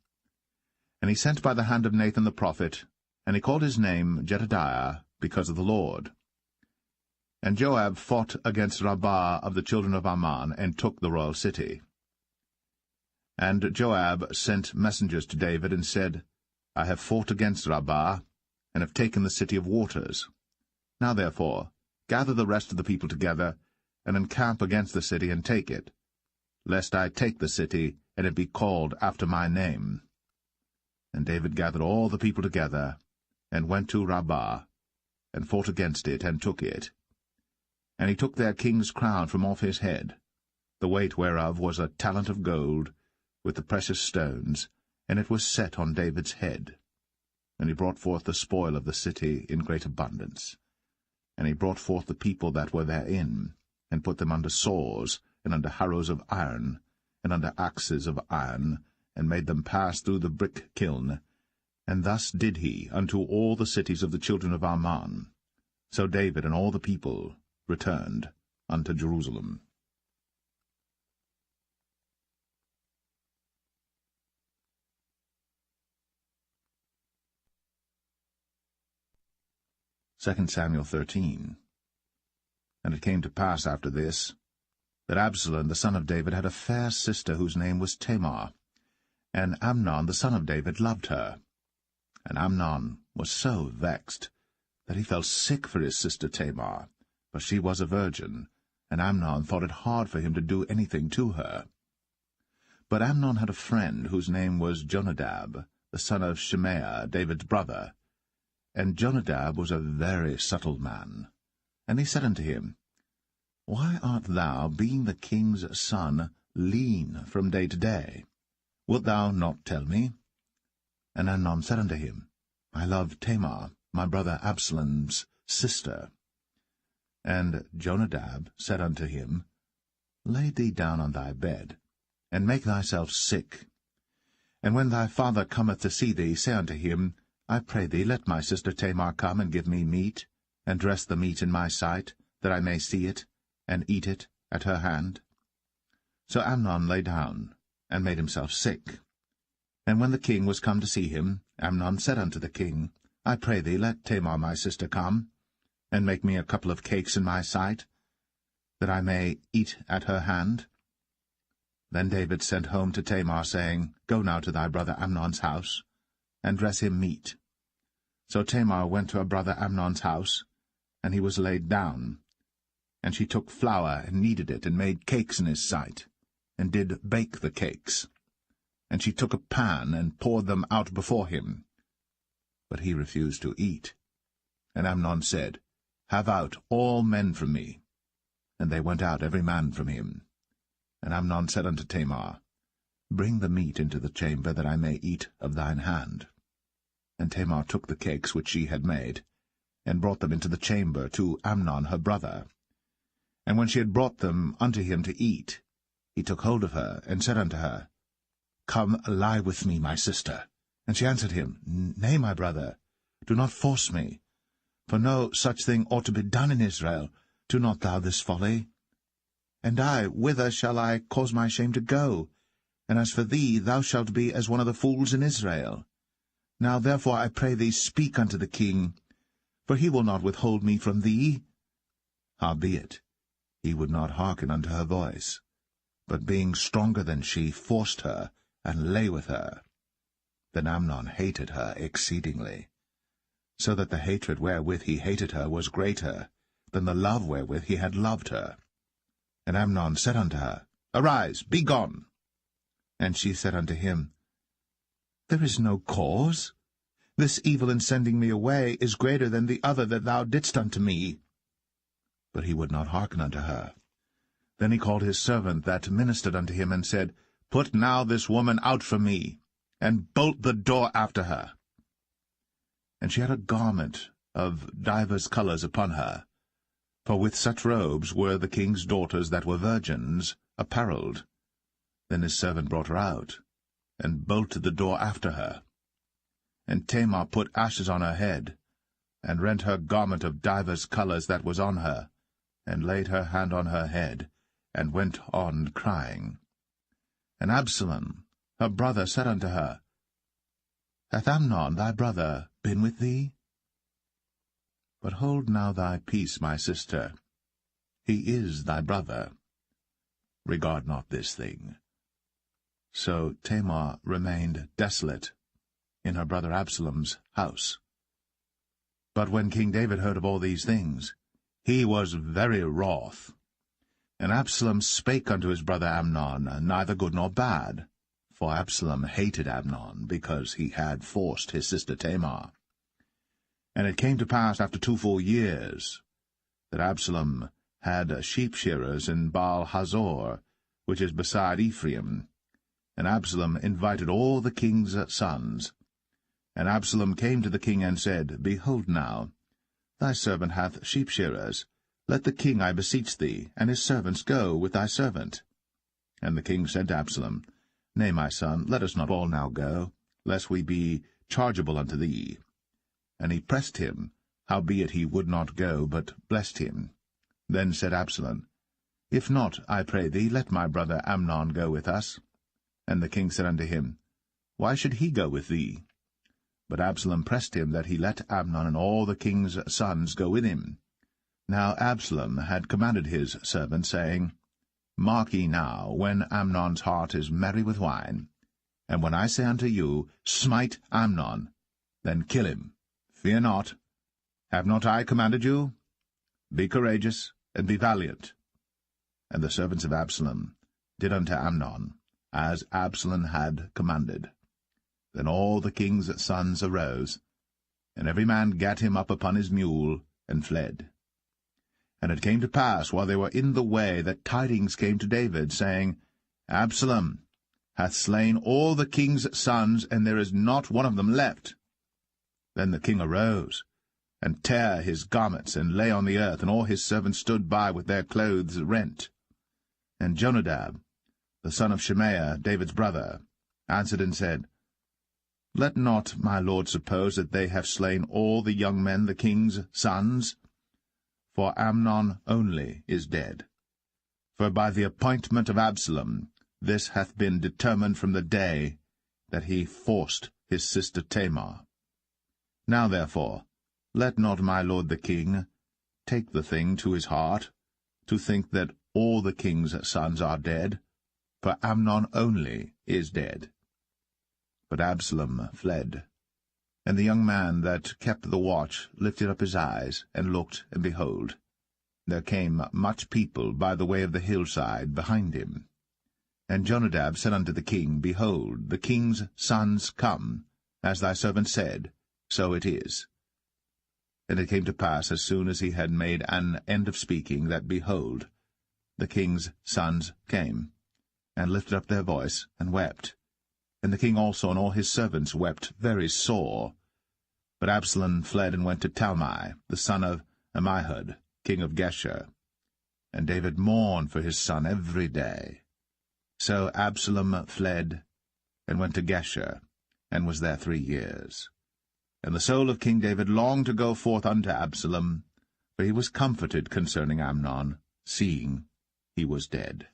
And he sent by the hand of Nathan the prophet, and he called his name Jedediah, because of the Lord. And Joab fought against Rabbah of the children of Ammon, and took the royal city. And Joab sent messengers to David, and said, I have fought against Rabbah, and have taken the city of waters. Now therefore, gather the rest of the people together, and encamp against the city, and take it, lest I take the city, and it be called after my name. And David gathered all the people together, and went to Rabbah, and fought against it, and took it. And he took their king's crown from off his head, the weight whereof was a talent of gold, with the precious stones, and it was set on David's head. And he brought forth the spoil of the city in great abundance. And he brought forth the people that were therein, and put them under saws, and under harrows of iron, and under axes of iron, and made them pass through the brick kiln. And thus did he unto all the cities of the children of Ammon. So David and all the people returned unto Jerusalem. Second Samuel 13. And it came to pass after this, that Absalom the son of David had a fair sister whose name was Tamar, and Amnon the son of David loved her. And Amnon was so vexed that he felt sick for his sister Tamar, for she was a virgin, and Amnon thought it hard for him to do anything to her. But Amnon had a friend whose name was Jonadab, the son of Shimea, David's brother. And Jonadab was a very subtle man. And he said unto him, Why art thou, being the king's son, lean from day to day? Wilt thou not tell me? And Amnon said unto him, I love Tamar, my brother Absalom's sister. And Jonadab said unto him, Lay thee down on thy bed, and make thyself sick. And when thy father cometh to see thee, say unto him, I pray thee, let my sister Tamar come and give me meat, and dress the meat in my sight, that I may see it, and eat it at her hand. So Amnon lay down, and made himself sick. And when the king was come to see him, Amnon said unto the king, I pray thee, let Tamar my sister come, and make me a couple of cakes in my sight, that I may eat at her hand. Then David sent home to Tamar, saying, Go now to thy brother Amnon's house, and dress him meat. So Tamar went to her brother Amnon's house, and he was laid down. And she took flour, and kneaded it, and made cakes in his sight, and did bake the cakes. And she took a pan, and poured them out before him. But he refused to eat. And Amnon said, Have out all men from me. And they went out every man from him. And Amnon said unto Tamar, Bring the meat into the chamber, that I may eat of thine hand. And Tamar took the cakes which she had made, and brought them into the chamber to Amnon her brother. And when she had brought them unto him to eat, he took hold of her, and said unto her, Come, lie with me, my sister. And she answered him, Nay, my brother, do not force me. For no such thing ought to be done in Israel. Do not thou this folly. And I, whither shall I cause my shame to go? And as for thee, thou shalt be as one of the fools in Israel. Now therefore I pray thee, speak unto the king, for he will not withhold me from thee. Howbeit, he would not hearken unto her voice, but being stronger than she, forced her, and lay with her. Then Amnon hated her exceedingly, so that the hatred wherewith he hated her was greater than the love wherewith he had loved her. And Amnon said unto her, Arise, be gone. And she said unto him, There is no cause. This evil in sending me away is greater than the other that thou didst unto me. But he would not hearken unto her. Then he called his servant that ministered unto him, and said, Put now this woman out from me, and bolt the door after her. And she had a garment of divers colours upon her, for with such robes were the king's daughters that were virgins apparelled. Then his servant brought her out, and bolted the door after her. And Tamar put ashes on her head, and rent her garment of divers colours that was on her, and laid her hand on her head, and went on crying. And Absalom, her brother, said unto her, Hath Amnon thy brother been with thee? But hold now thy peace, my sister. He is thy brother. Regard not this thing. So Tamar remained desolate in her brother Absalom's house. But when King David heard of all these things, he was very wroth. And Absalom spake unto his brother Amnon, neither good nor bad, for Absalom hated Amnon, because he had forced his sister Tamar. And it came to pass after 2 full years, that Absalom had sheep-shearers in Baal-Hazor, which is beside Ephraim. And Absalom invited all the king's sons. And Absalom came to the king and said, Behold now, thy servant hath sheep-shearers. Let the king, I beseech thee, and his servants go with thy servant. And the king said to Absalom, Nay, my son, let us not all now go, lest we be chargeable unto thee. And he pressed him, howbeit he would not go, but blessed him. Then said Absalom, If not, I pray thee, let my brother Amnon go with us. And the king said unto him, Why should he go with thee? But Absalom pressed him that he let Amnon and all the king's sons go with him. Now Absalom had commanded his servant, saying, Mark ye now, when Amnon's heart is merry with wine, and when I say unto you, Smite Amnon, then kill him. Fear not. Have not I commanded you? Be courageous, and be valiant. And the servants of Absalom did unto Amnon, as Absalom had commanded. Then all the king's sons arose, and every man gat him up upon his mule, and fled. And it came to pass, while they were in the way, that tidings came to David, saying, Absalom hath slain all the king's sons, and there is not one of them left. Then the king arose, and tare his garments, and lay on the earth, and all his servants stood by with their clothes rent. And Jonadab, the son of Shemaiah, David's brother, answered and said, Let not my lord suppose that they have slain all the young men, the king's sons, for Amnon only is dead. For by the appointment of Absalom this hath been determined from the day that he forced his sister Tamar. Now therefore, let not my lord the king take the thing to his heart, to think that all the king's sons are dead, for Amnon only is dead. But Absalom fled. And the young man that kept the watch lifted up his eyes, and looked, and behold, there came much people by the way of the hillside behind him. And Jonadab said unto the king, Behold, the king's sons come, as thy servant said, so it is. And it came to pass, as soon as he had made an end of speaking, that, behold, the king's sons came, and lifted up their voice, and wept. And the king also and all his servants wept very sore. But Absalom fled and went to Talmai, the son of Ammihud, king of Geshur. And David mourned for his son every day. So Absalom fled, and went to Geshur, and was there 3 years. And the soul of King David longed to go forth unto Absalom, for he was comforted concerning Amnon, seeing he was dead.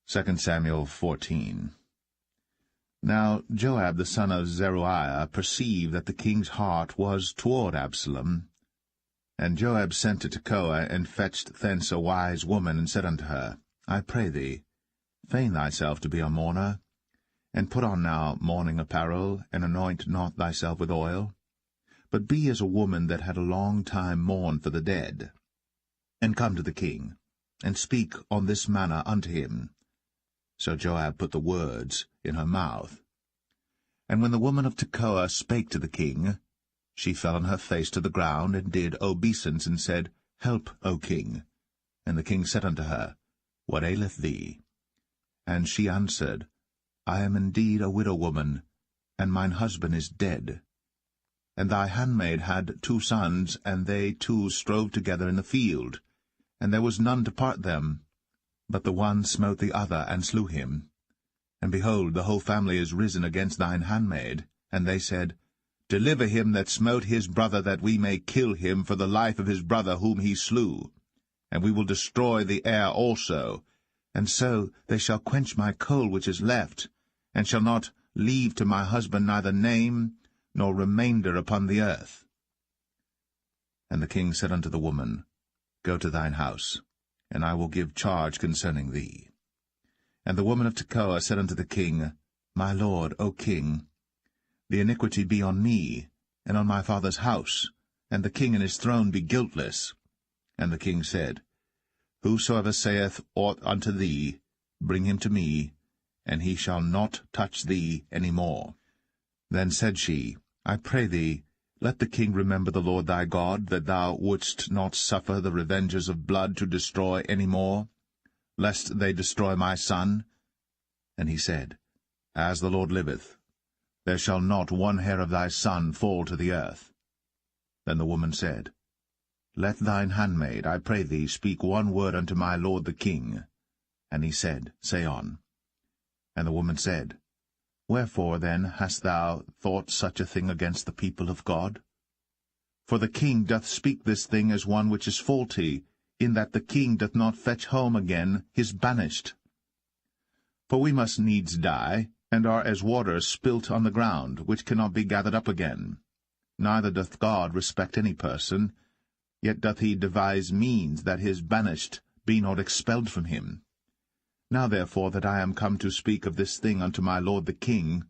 2 Samuel 14. Now Joab the son of Zeruiah perceived that the king's heart was toward Absalom. And Joab sent to Tekoa, and fetched thence a wise woman, and said unto her, I pray thee, feign thyself to be a mourner, and put on now mourning apparel, and anoint not thyself with oil, but be as a woman that had a long time mourned for the dead. And come to the king, and speak on this manner unto him. So Joab put the words in her mouth. And when the woman of Tekoa spake to the king, she fell on her face to the ground, and did obeisance, and said, Help, O king. And the king said unto her, What aileth thee? And she answered, I am indeed a widow woman, and mine husband is dead. And thy handmaid had 2 sons, and they 2 strove together in the field, and there was none to part them. But the one smote the other, and slew him. And behold, the whole family is risen against thine handmaid. And they said, Deliver him that smote his brother, that we may kill him for the life of his brother whom he slew. And we will destroy the heir also. And so they shall quench my coal which is left, and shall not leave to my husband neither name nor remainder upon the earth. And the king said unto the woman, Go to thine house, and I will give charge concerning thee. And the woman of Tekoa said unto the king, My lord, O king, the iniquity be on me, and on my father's house, and the king and his throne be guiltless. And the king said, Whosoever saith aught unto thee, bring him to me, and he shall not touch thee any more. Then said she, I pray thee, let the king remember the Lord thy God, that thou wouldst not suffer the revengers of blood to destroy any more, lest they destroy my son. And he said, As the Lord liveth, there shall not one hair of thy son fall to the earth. Then the woman said, Let thine handmaid, I pray thee, speak one word unto my lord the king. And he said, Say on. And the woman said, Wherefore then hast thou thought such a thing against the people of God? For the king doth speak this thing as one which is faulty, in that the king doth not fetch home again his banished. For we must needs die, and are as water spilt on the ground, which cannot be gathered up again. Neither doth God respect any person, yet doth he devise means that his banished be not expelled from him. Now therefore that I am come to speak of this thing unto my lord the king,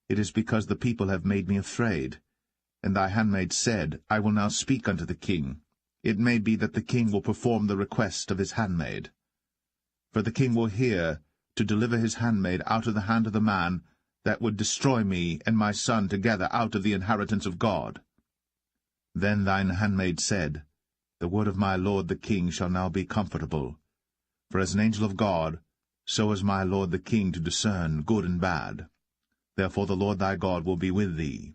it is because the people have made me afraid. And thy handmaid said, I will now speak unto the king. It may be that the king will perform the request of his handmaid. For the king will hear to deliver his handmaid out of the hand of the man that would destroy me and my son together out of the inheritance of God. Then thine handmaid said, The word of my lord the king shall now be comfortable. For as an angel of God, so is my lord the king to discern good and bad. Therefore the Lord thy God will be with thee.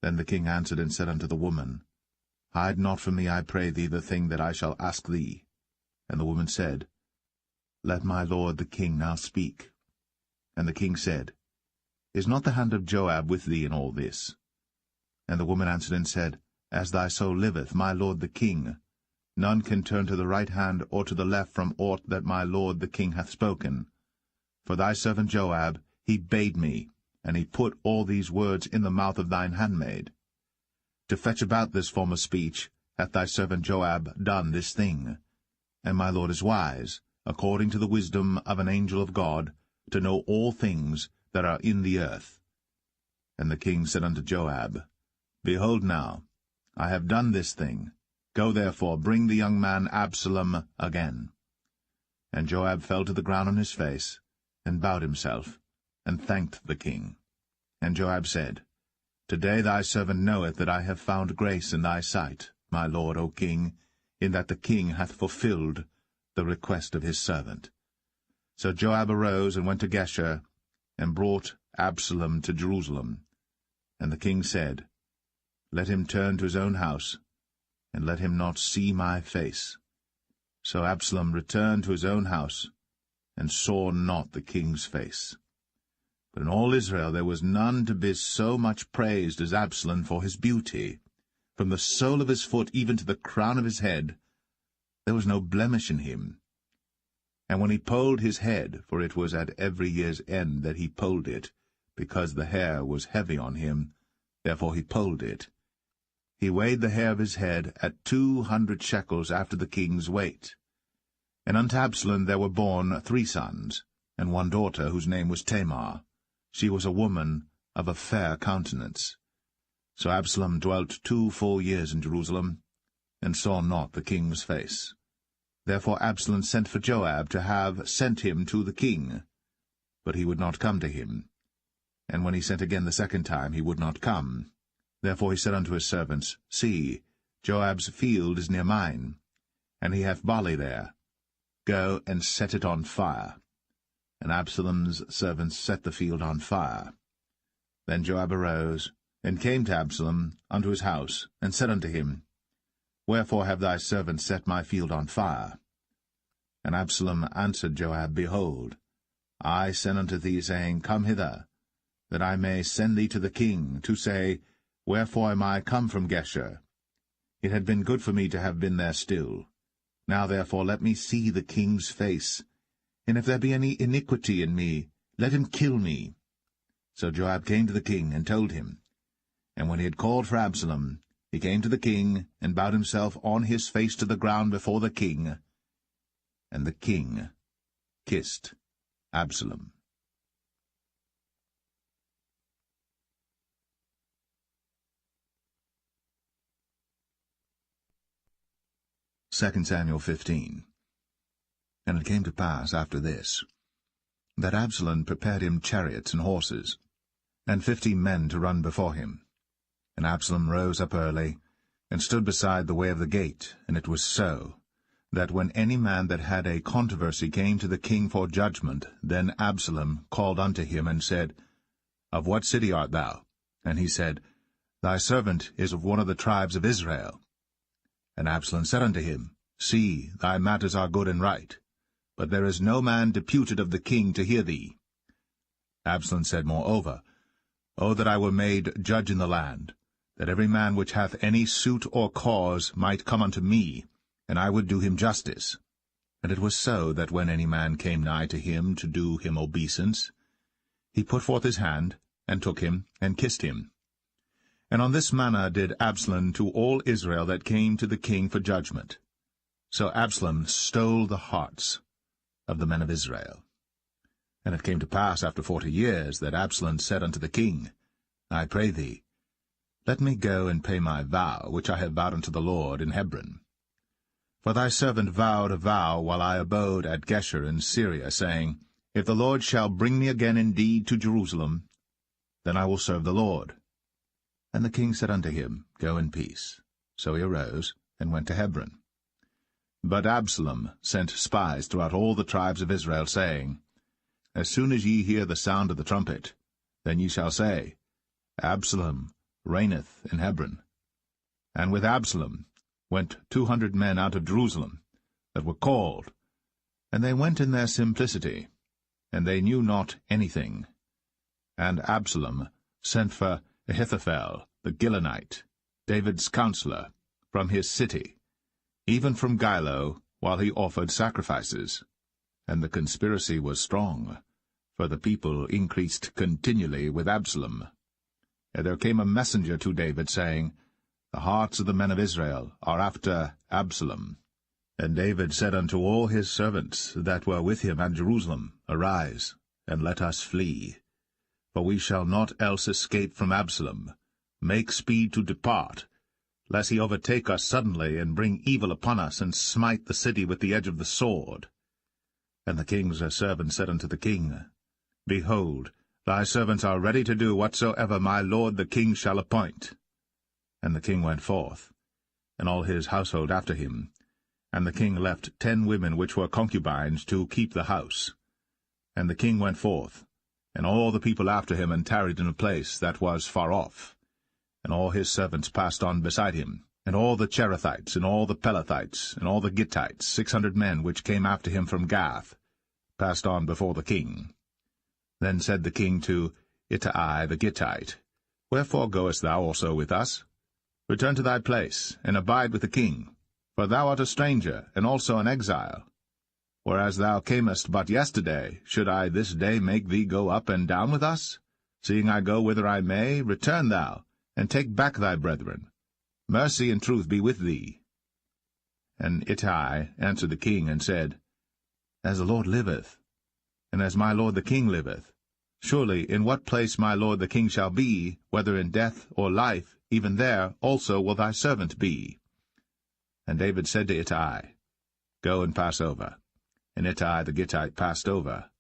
Then the king answered and said unto the woman, Hide not from me, I pray thee, the thing that I shall ask thee. And the woman said, Let my lord the king now speak. And the king said, Is not the hand of Joab with thee in all this? And the woman answered and said, As thy soul liveth, my lord the king, none can turn to the right hand or to the left from aught that my lord the king hath spoken. For thy servant Joab, he bade me, and he put all these words in the mouth of thine handmaid. To fetch about this former speech hath thy servant Joab done this thing. And my lord is wise, according to the wisdom of an angel of God, to know all things that are in the earth. And the king said unto Joab, Behold now, I have done this thing. Go therefore, bring the young man Absalom again. And Joab fell to the ground on his face, and bowed himself, and thanked the king. And Joab said, Today thy servant knoweth that I have found grace in thy sight, my lord, O king, in that the king hath fulfilled the request of his servant. So Joab arose and went to Geshur, and brought Absalom to Jerusalem. And the king said, Let him turn to his own house, and let him not see my face. So Absalom returned to his own house, and saw not the king's face. But in all Israel there was none to be so much praised as Absalom for his beauty. From the sole of his foot even to the crown of his head, there was no blemish in him. And when he polled his head, for it was at every year's end that he polled it, because the hair was heavy on him, therefore he polled it, he weighed the hair of his head at 200 shekels after the king's weight. And unto Absalom there were born 3 sons, and 1 daughter, whose name was Tamar. She was a woman of a fair countenance. So Absalom dwelt 2 full years in Jerusalem, and saw not the king's face. Therefore Absalom sent for Joab to have sent him to the king. But he would not come to him. And when he sent again the second time, he would not come. Therefore he said unto his servants, See, Joab's field is near mine, and he hath barley there. Go and set it on fire. And Absalom's servants set the field on fire. Then Joab arose, and came to Absalom unto his house, and said unto him, Wherefore have thy servants set my field on fire? And Absalom answered Joab, Behold, I sent unto thee, saying, Come hither, that I may send thee to the king, to say, Wherefore am I come from Geshur? It had been good for me to have been there still. Now therefore let me see the king's face, and if there be any iniquity in me, let him kill me. So Joab came to the king, and told him. And when he had called for Absalom, he came to the king, and bowed himself on his face to the ground before the king. And the king kissed Absalom. 2 Samuel 15. And it came to pass after this, that Absalom prepared him chariots and horses, and 50 men to run before him. And Absalom rose up early, and stood beside the way of the gate. And it was so, that when any man that had a controversy came to the king for judgment, then Absalom called unto him, and said, Of what city art thou? And he said, Thy servant is of one of the tribes of Israel. And Absalom said unto him, See, thy matters are good and right, but there is no man deputed of the king to hear thee. Absalom said moreover, O that I were made judge in the land, that every man which hath any suit or cause might come unto me, and I would do him justice. And it was so, that when any man came nigh to him to do him obeisance, he put forth his hand, and took him, and kissed him. And on this manner did Absalom to all Israel that came to the king for judgment. So Absalom stole the hearts of the men of Israel. And it came to pass after 40 years, that Absalom said unto the king, I pray thee, let me go and pay my vow, which I have vowed unto the Lord in Hebron. For thy servant vowed a vow while I abode at Geshur in Syria, saying, If the Lord shall bring me again indeed to Jerusalem, then I will serve the Lord. And the king said unto him, Go in peace. So he arose, and went to Hebron. But Absalom sent spies throughout all the tribes of Israel, saying, As soon as ye hear the sound of the trumpet, then ye shall say, Absalom reigneth in Hebron. And with Absalom went 200 men out of Jerusalem, that were called, and they went in their simplicity, and they knew not anything. And Absalom sent for Ahithophel the Gilonite, David's counselor, from his city, even from Gilo, while he offered sacrifices. And the conspiracy was strong, for the people increased continually with Absalom. And there came a messenger to David, saying, The hearts of the men of Israel are after Absalom. And David said unto all his servants that were with him at Jerusalem, Arise, and let us flee. For we shall not else escape from Absalom. Make speed to depart, lest he overtake us suddenly, and bring evil upon us, and smite the city with the edge of the sword. And the king's servant said unto the king, Behold, thy servants are ready to do whatsoever my lord the king shall appoint. And the king went forth, and all his household after him. And the king left 10 women which were concubines to keep the house. And the king went forth, and all the people after him, and tarried in a place that was far off. And all his servants passed on beside him, and all the Cherethites, and all the Pelethites, and all the Gittites, 600 men which came after him from Gath, passed on before the king. Then said the king to Ittai the Gittite, Wherefore goest thou also with us? Return to thy place, and abide with the king, for thou art a stranger, and also an exile. Whereas thou camest but yesterday, should I this day make thee go up and down with us? Seeing I go whither I may, return thou, and take back thy brethren. Mercy and truth be with thee. And Ittai answered the king, and said, As the Lord liveth, and as my lord the king liveth, surely in what place my lord the king shall be, whether in death or life, even there also will thy servant be. And David said to Ittai, Go and pass over. And Ittai the Gittite passed over,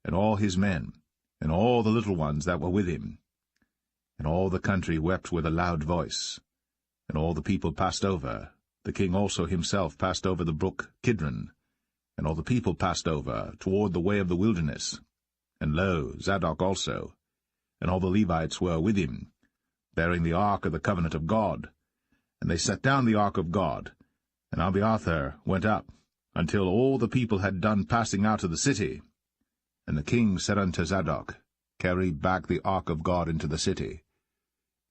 and all his men, and all the little ones that were with him. And all the country wept with a loud voice. And all the people passed over. The king also himself passed over the brook Kidron. And all the people passed over toward the way of the wilderness. And lo, Zadok also, and all the Levites were with him, bearing the ark of the covenant of God. And they set down the ark of God, and Abiathar went up, until all the people had done passing out of the city. And the king said unto Zadok, Carry back the ark of God into the city.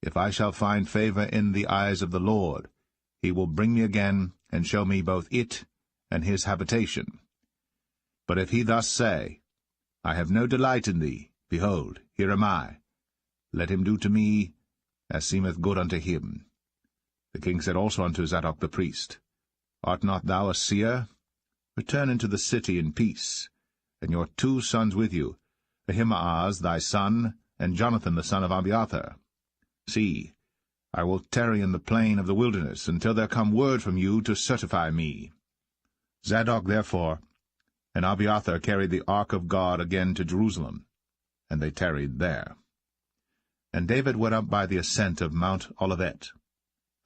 If I shall find favor in the eyes of the Lord, he will bring me again, and show me both it and his habitation. But if he thus say, I have no delight in thee, behold, here am I. Let him do to me as seemeth good unto him. The king said also unto Zadok the priest, Art not thou a seer? Return into the city in peace, and your 2 sons with you, Ahimaaz thy son, and Jonathan the son of Abiathar. See, I will tarry in the plain of the wilderness, until there come word from you to certify me. Zadok therefore and Abiathar carried the ark of God again to Jerusalem, and they tarried there. And David went up by the ascent of Mount Olivet,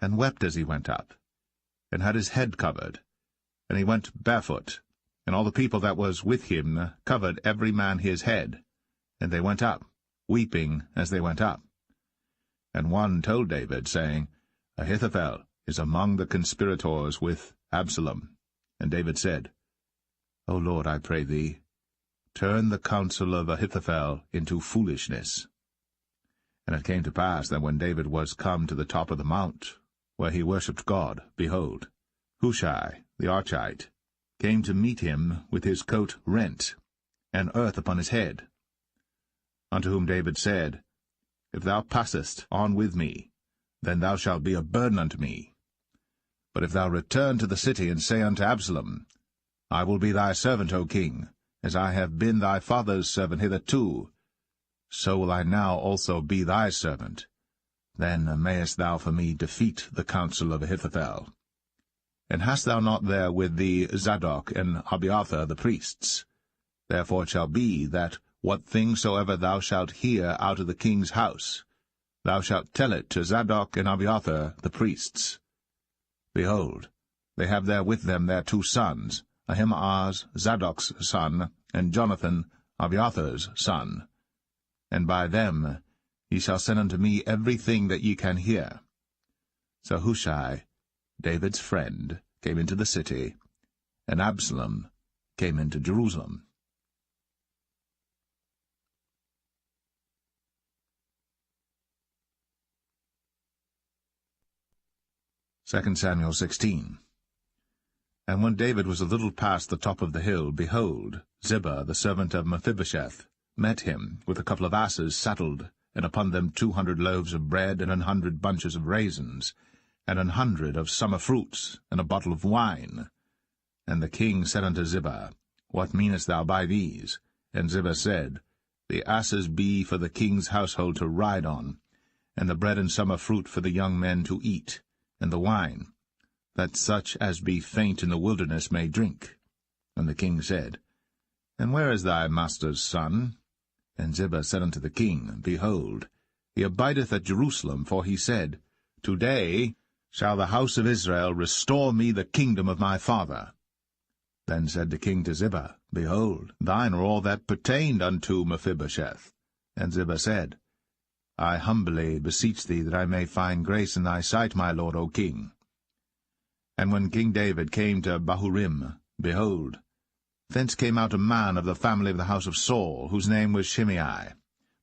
and wept as he went up, and had his head covered, and he went barefoot, and all the people that was with him covered every man his head, and they went up, weeping as they went up. And one told David, saying, Ahithophel is among the conspirators with Absalom. And David said, O Lord, I pray thee, turn the counsel of Ahithophel into foolishness. And it came to pass that when David was come to the top of the mount, where he worshipped God, behold, Hushai the Archite came to meet him with his coat rent, and earth upon his head. Unto whom David said, If thou passest on with me, then thou shalt be a burden unto me. But if thou return to the city, and say unto Absalom, I will be thy servant, O king, as I have been thy father's servant hitherto, so will I now also be thy servant. Then mayest thou for me defeat the counsel of Ahithophel. And hast thou not there with thee Zadok and Abiathar the priests? Therefore it shall be that what thing soever thou shalt hear out of the king's house, thou shalt tell it to Zadok and Abiathar the priests. Behold, they have there with them their 2 sons, Ahimaaz Zadok's son, and Jonathan Abiathar's son. And by them ye shall send unto me everything that ye can hear. So Hushai, David's friend, came into the city, and Absalom came into Jerusalem. Second Samuel 16. And when David was a little past the top of the hill, behold, Ziba, the servant of Mephibosheth, met him with a couple of asses saddled, and upon them 200 loaves of bread, and 100 bunches of raisins, and 100 of summer fruits, and a bottle of wine. And the king said unto Ziba, What meanest thou by these? And Ziba said, The asses be for the king's household to ride on, and the bread and summer fruit for the young men to eat, and the wine, that such as be faint in the wilderness may drink. And the king said, And where is thy master's son? And Ziba said unto the king, Behold, he abideth at Jerusalem, for he said, Today shall the house of Israel restore me the kingdom of my father. Then said the king to Ziba, Behold, thine are all that pertained unto Mephibosheth. And Ziba said, I humbly beseech thee that I may find grace in thy sight, my lord, O king. And when King David came to Bahurim, behold, thence came out a man of the family of the house of Saul, whose name was Shimei,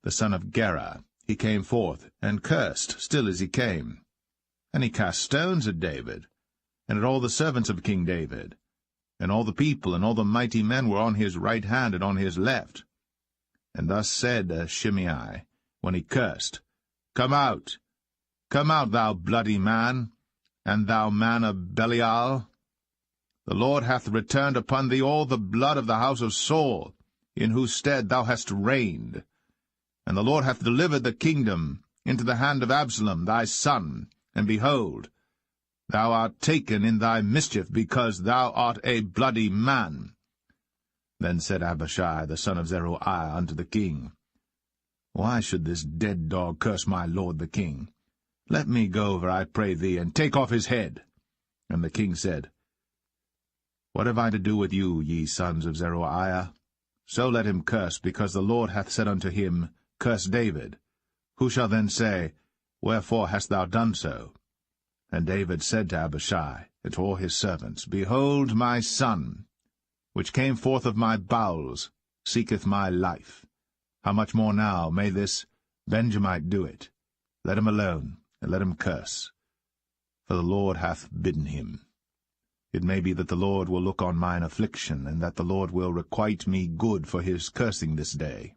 the son of Gera. He came forth, and cursed still as he came. And he cast stones at David, and at all the servants of King David. And all the people and all the mighty men were on his right hand and on his left. And thus said Shimei, when he cursed, Come out, thou bloody man, and thou man of Belial. The Lord hath returned upon thee all the blood of the house of Saul, in whose stead thou hast reigned. And the Lord hath delivered the kingdom into the hand of Absalom thy son, and behold, thou art taken in thy mischief, because thou art a bloody man. Then said Abishai the son of Zeruiah unto the king, Why should this dead dog curse my lord the king? Let me go over, I pray thee, and take off his head. And the king said, What have I to do with you, ye sons of Zeruiah? So let him curse, because the Lord hath said unto him, Curse David. Who shall then say, wherefore hast thou done so? And David said to Abishai and to all his servants, Behold, my son, which came forth of my bowels, seeketh my life. How much more now may this Benjamite do it? Let him alone, and let him curse, for the Lord hath bidden him. It may be that the Lord will look on mine affliction, and that the Lord will requite me good for his cursing this day.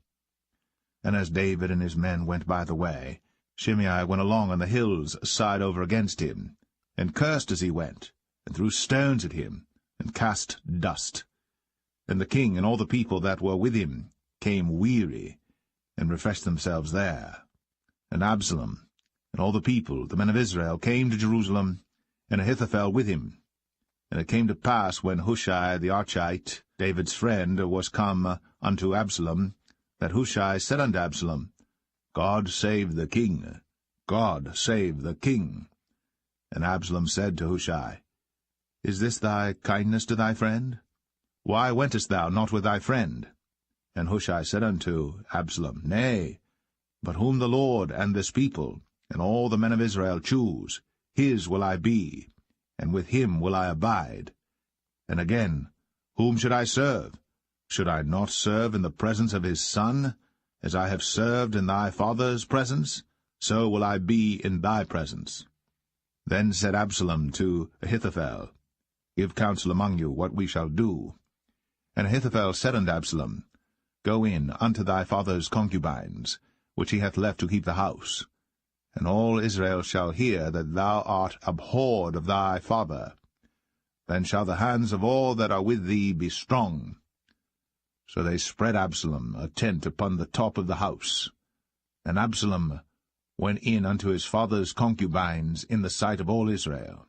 And as David and his men went by the way, Shimei went along on the hills side over against him, and cursed as he went, and threw stones at him, and cast dust. And the king and all the people that were with him came weary, and refreshed themselves there. And Absalom and all the people, the men of Israel, came to Jerusalem, and Ahithophel with him. And it came to pass, when Hushai the Archite, David's friend, was come unto Absalom, that Hushai said unto Absalom, God save the king, God save the king. And Absalom said to Hushai, Is this thy kindness to thy friend? Why wentest thou not with thy friend? And Hushai said unto Absalom, Nay, but whom the Lord and this people, and all the men of Israel choose, his will I be, and with him will I abide. And again, whom should I serve? Should I not serve in the presence of his son? As I have served in thy father's presence, so will I be in thy presence. Then said Absalom to Ahithophel, Give counsel among you what we shall do. And Ahithophel said unto Absalom, Go in unto thy father's concubines, which he hath left to keep the house. And all Israel shall hear that thou art abhorred of thy father. Then shall the hands of all that are with thee be strong. So they spread Absalom a tent upon the top of the house. And Absalom went in unto his father's concubines in the sight of all Israel.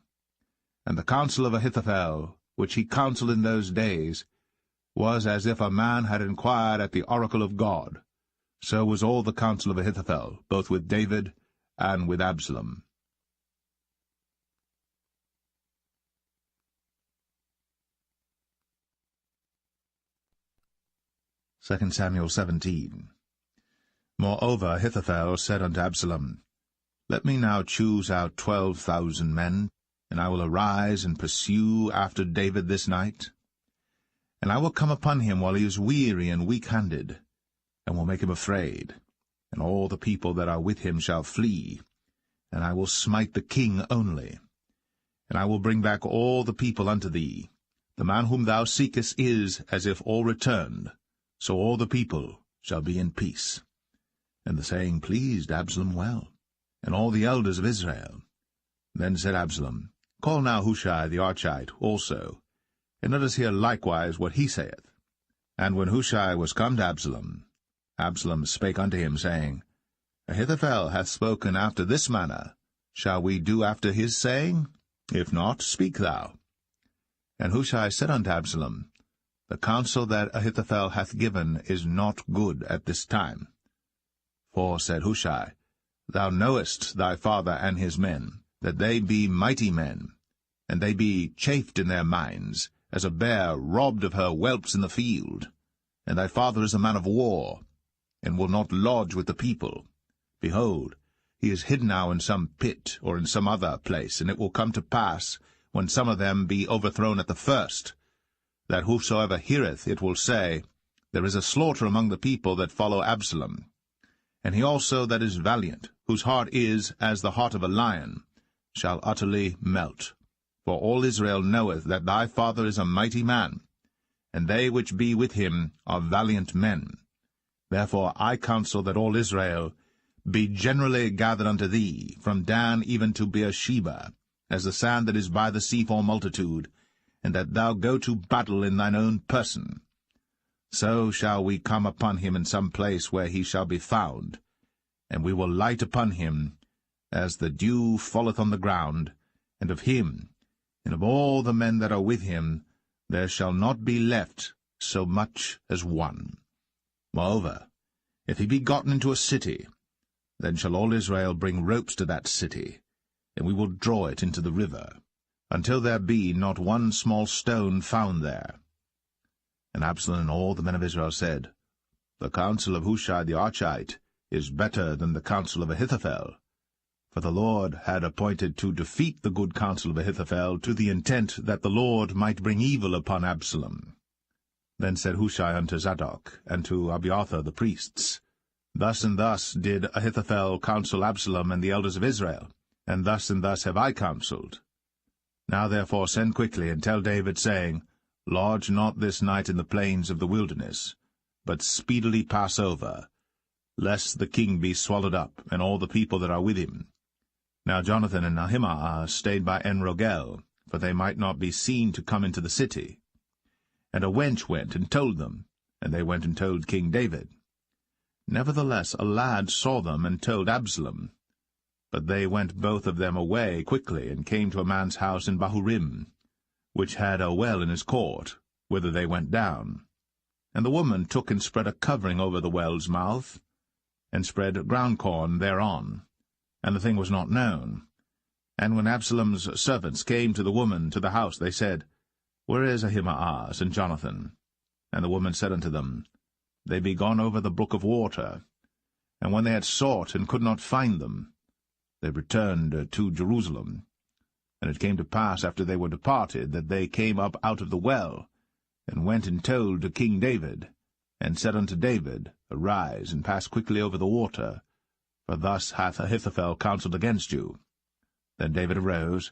And the counsel of Ahithophel, which he counselled in those days, was as if a man had inquired at the oracle of God. So was all the counsel of Ahithophel, both with David and with Absalom. 2 Samuel 17. Moreover Ahithophel said unto Absalom, Let me now choose out 12,000 men, and I will arise and pursue after David this night. And I will come upon him while he is weary and weak-handed, and will make him afraid, and all the people that are with him shall flee, and I will smite the king only. And I will bring back all the people unto thee. The man whom thou seekest is as if all returned, so all the people shall be in peace. And the saying pleased Absalom well, and all the elders of Israel. Then said Absalom, Call now Hushai the Archite also, and let us hear likewise what he saith. And when Hushai was come to Absalom, Absalom spake unto him, saying, Ahithophel hath spoken after this manner. Shall we do after his saying? If not, speak thou. And Hushai said unto Absalom, The counsel that Ahithophel hath given is not good at this time. For, said Hushai, Thou knowest thy father and his men, that they be mighty men, and they be chafed in their minds, as a bear robbed of her whelps in the field. And thy father is a man of war, and will not lodge with the people. Behold, he is hid now in some pit, or in some other place, and it will come to pass, when some of them be overthrown at the first, that whosoever heareth it will say, There is a slaughter among the people that follow Absalom. And he also that is valiant, whose heart is as the heart of a lion, shall utterly melt. For all Israel knoweth that thy father is a mighty man, and they which be with him are valiant men. Therefore I counsel that all Israel be generally gathered unto thee, from Dan even to Beersheba, as the sand that is by the sea for multitude, and that thou go to battle in thine own person. So shall we come upon him in some place where he shall be found, and we will light upon him, as the dew falleth on the ground, and of him, and of all the men that are with him, there shall not be left so much as one. Moreover, if he be gotten into a city, then shall all Israel bring ropes to that city, and we will draw it into the river, until there be not one small stone found there. And Absalom and all the men of Israel said, The counsel of Hushai the Archite is better than the counsel of Ahithophel. For the Lord had appointed to defeat the good counsel of Ahithophel, to the intent that the Lord might bring evil upon Absalom. Then said Hushai unto Zadok, and to Abiathar the priests, Thus and thus did Ahithophel counsel Absalom and the elders of Israel, and thus have I counselled. Now therefore send quickly, and tell David, saying, Lodge not this night in the plains of the wilderness, but speedily pass over, lest the king be swallowed up, and all the people that are with him. Now Jonathan and Ahimaaz stayed by En-rogel, for they might not be seen to come into the city. And a wench went and told them, and they went and told King David. Nevertheless a lad saw them and told Absalom. But they went both of them away quickly, and came to a man's house in Bahurim, which had a well in his court, whither they went down. And the woman took and spread a covering over the well's mouth, and spread ground corn thereon, and the thing was not known. And when Absalom's servants came to the woman to the house, they said, Where is Ahimaaz and Jonathan? And the woman said unto them, They be gone over the brook of water. And when they had sought and could not find them, they returned to Jerusalem. And it came to pass, after they were departed, that they came up out of the well, and went and told to King David, and said unto David, Arise, and pass quickly over the water, for thus hath Ahithophel counselled against you. Then David arose,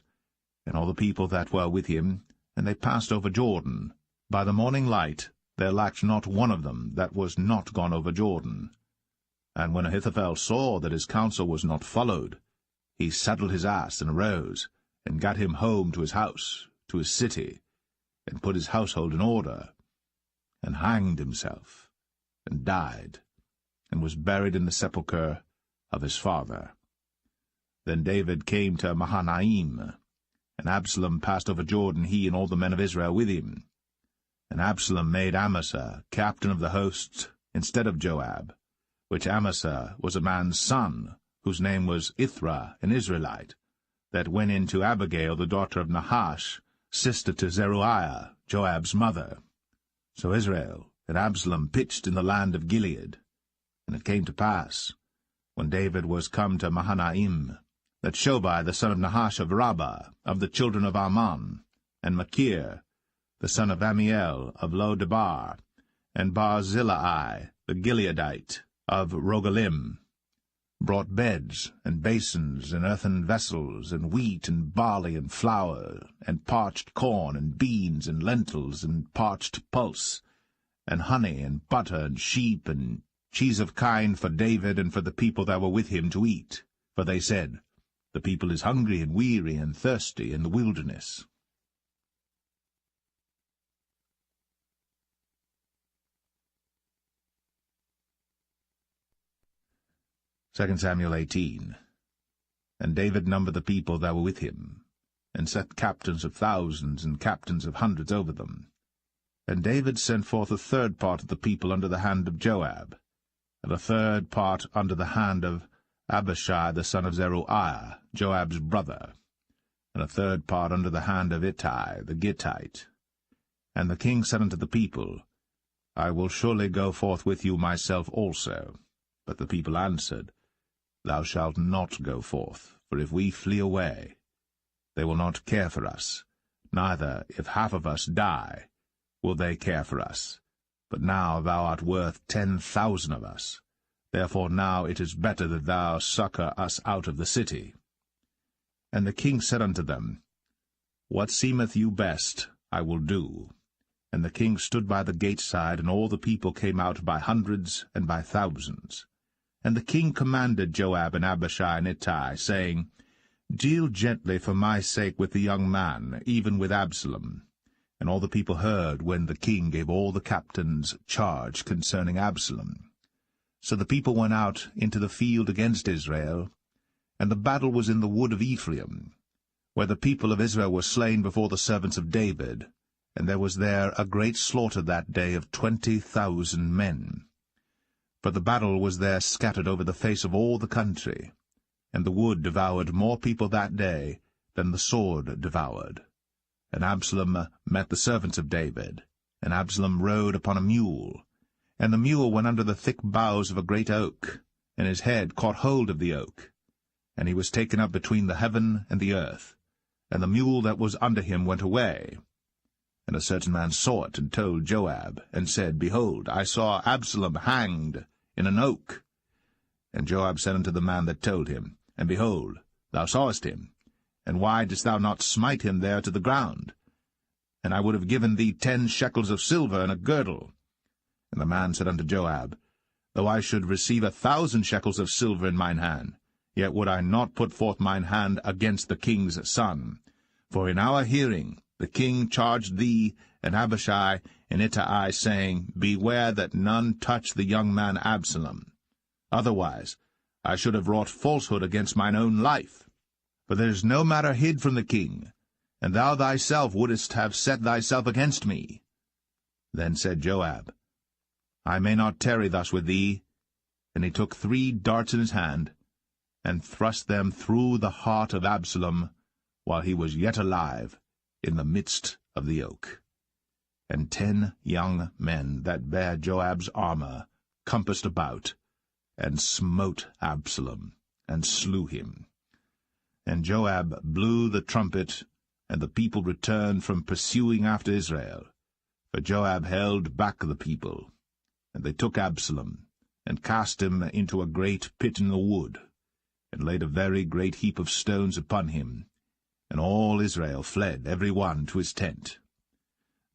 and all the people that were with him, and they passed over Jordan. By the morning light there lacked not one of them that was not gone over Jordan. And when Ahithophel saw that his counsel was not followed, he saddled his ass, and arose, and gat him home to his house, to his city, and put his household in order, and hanged himself, and died, and was buried in the sepulchre of his father. Then David came to Mahanaim, and Absalom passed over Jordan, he and all the men of Israel with him. And Absalom made Amasa captain of the host instead of Joab, which Amasa was a man's son, whose name was Ithra, an Israelite, that went in to Abigail the daughter of Nahash, sister to Zeruiah, Joab's mother. So Israel and Absalom pitched in the land of Gilead. And it came to pass, when David was come to Mahanaim, that Shobai the son of Nahash of Rabbah, of the children of Ammon, and Machir, the son of Amiel of Lo-debar, and Barzillai the Gileadite of Rogelim, brought beds, and basins, and earthen vessels, and wheat, and barley, and flour, and parched corn, and beans, and lentils, and parched pulse, and honey, and butter, and sheep, and cheese of kine for David and for the people that were with him to eat. For they said, The people is hungry and weary and thirsty in the wilderness. 2 Samuel 18. And David numbered the people that were with him, and set captains of thousands and captains of hundreds over them. And David sent forth a third part of the people under the hand of Joab, and a third part under the hand of Abishai the son of Zeruiah, Joab's brother, and a third part under the hand of Ittai the Gittite. And the king said unto the people, I will surely go forth with you myself also. But the people answered, Thou shalt not go forth, for if we flee away, they will not care for us, neither, if half of us die, will they care for us. But now thou art worth 10,000 of us. Therefore now it is better that thou succour us out of the city. And the king said unto them, What seemeth you best, I will do. And the king stood by the gate side, and all the people came out by hundreds and by thousands. And the king commanded Joab and Abishai and Ittai, saying, Deal gently for my sake with the young man, even with Absalom. And all the people heard when the king gave all the captains charge concerning Absalom. So the people went out into the field against Israel, and the battle was in the wood of Ephraim, where the people of Israel were slain before the servants of David, and there was there a great slaughter that day of 20,000 men. For the battle was there scattered over the face of all the country, and the wood devoured more people that day than the sword devoured. And Absalom met the servants of David, and Absalom rode upon a mule. And the mule went under the thick boughs of a great oak, and his head caught hold of the oak. and he was taken up between the heaven and the earth, and the mule that was under him went away. And a certain man saw it, and told Joab, and said, Behold, I saw Absalom hanged in an oak. And Joab said unto the man that told him, And behold, thou sawest him, and why didst thou not smite him there to the ground? And I would have given thee 10 shekels of silver and a girdle. And the man said unto Joab, Though I should receive 1,000 shekels of silver in mine hand, yet would I not put forth mine hand against the king's son. For in our hearing the king charged thee and Abishai and Ittai, saying, Beware that none touch the young man Absalom. Otherwise I should have wrought falsehood against mine own life. For there is no matter hid from the king, and thou thyself wouldest have set thyself against me. Then said Joab, I may not tarry thus with thee. And he took 3 darts in his hand, and thrust them through the heart of Absalom, while he was yet alive, in the midst of the oak. And 10 young men that bare Joab's armor compassed about, and smote Absalom, and slew him. And Joab blew the trumpet, and the people returned from pursuing after Israel. For Joab held back the people. And they took Absalom, and cast him into a great pit in the wood, and laid a very great heap of stones upon him. And all Israel fled, every one to his tent.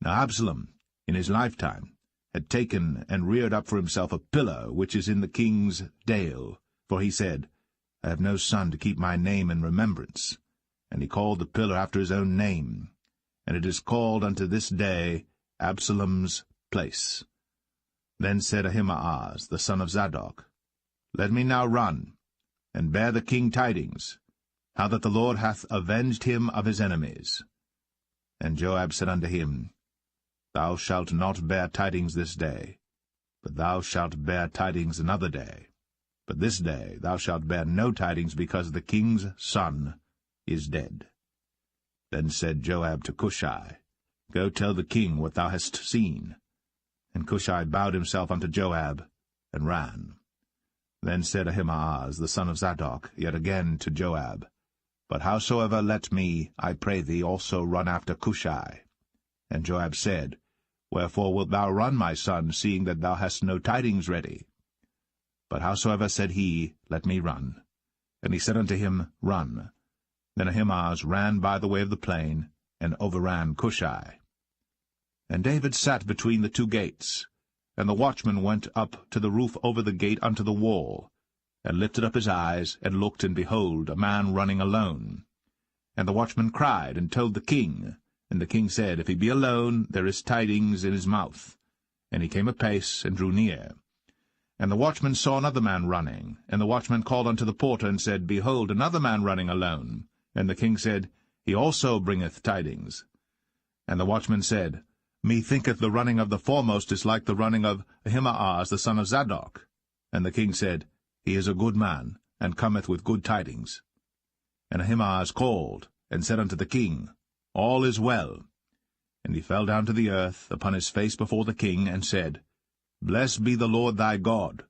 Now Absalom, in his lifetime, had taken and reared up for himself a pillar which is in the king's dale, for he said, I have no son to keep my name in remembrance. And he called the pillar after his own name, and it is called unto this day Absalom's place. Then said Ahimaaz, the son of Zadok, Let me now run, and bear the king tidings, how that the Lord hath avenged him of his enemies. And Joab said unto him, Thou shalt not bear tidings this day, but thou shalt bear tidings another day. But this day thou shalt bear no tidings, because the king's son is dead. Then said Joab to Cushai, Go tell the king what thou hast seen. And Cushai bowed himself unto Joab, and ran. Then said Ahimaaz, the son of Zadok, yet again to Joab, But howsoever let me, I pray thee, also run after Cushai. And Joab said, Wherefore wilt thou run, my son, seeing that thou hast no tidings ready? But howsoever said he, Let me run. And he said unto him, Run. Then Ahimaaz ran by the way of the plain, and overran Cushai. And David sat between the 2 gates, and the watchman went up to the roof over the gate unto the wall, and lifted up his eyes, and looked, and behold, a man running alone. And the watchman cried, and told the king. And the king said, If he be alone, there is tidings in his mouth. And he came apace, and drew near. And the watchman saw another man running. And the watchman called unto the porter, and said, Behold, another man running alone. And the king said, He also bringeth tidings. And the watchman said, Methinketh the running of the foremost is like the running of Ahimaaz the son of Zadok. And the king said, He is a good man, and cometh with good tidings. And Ahimaaz called, and said unto the king, All is well. And he fell down to the earth upon his face before the king, and said, Blessed be the Lord thy God,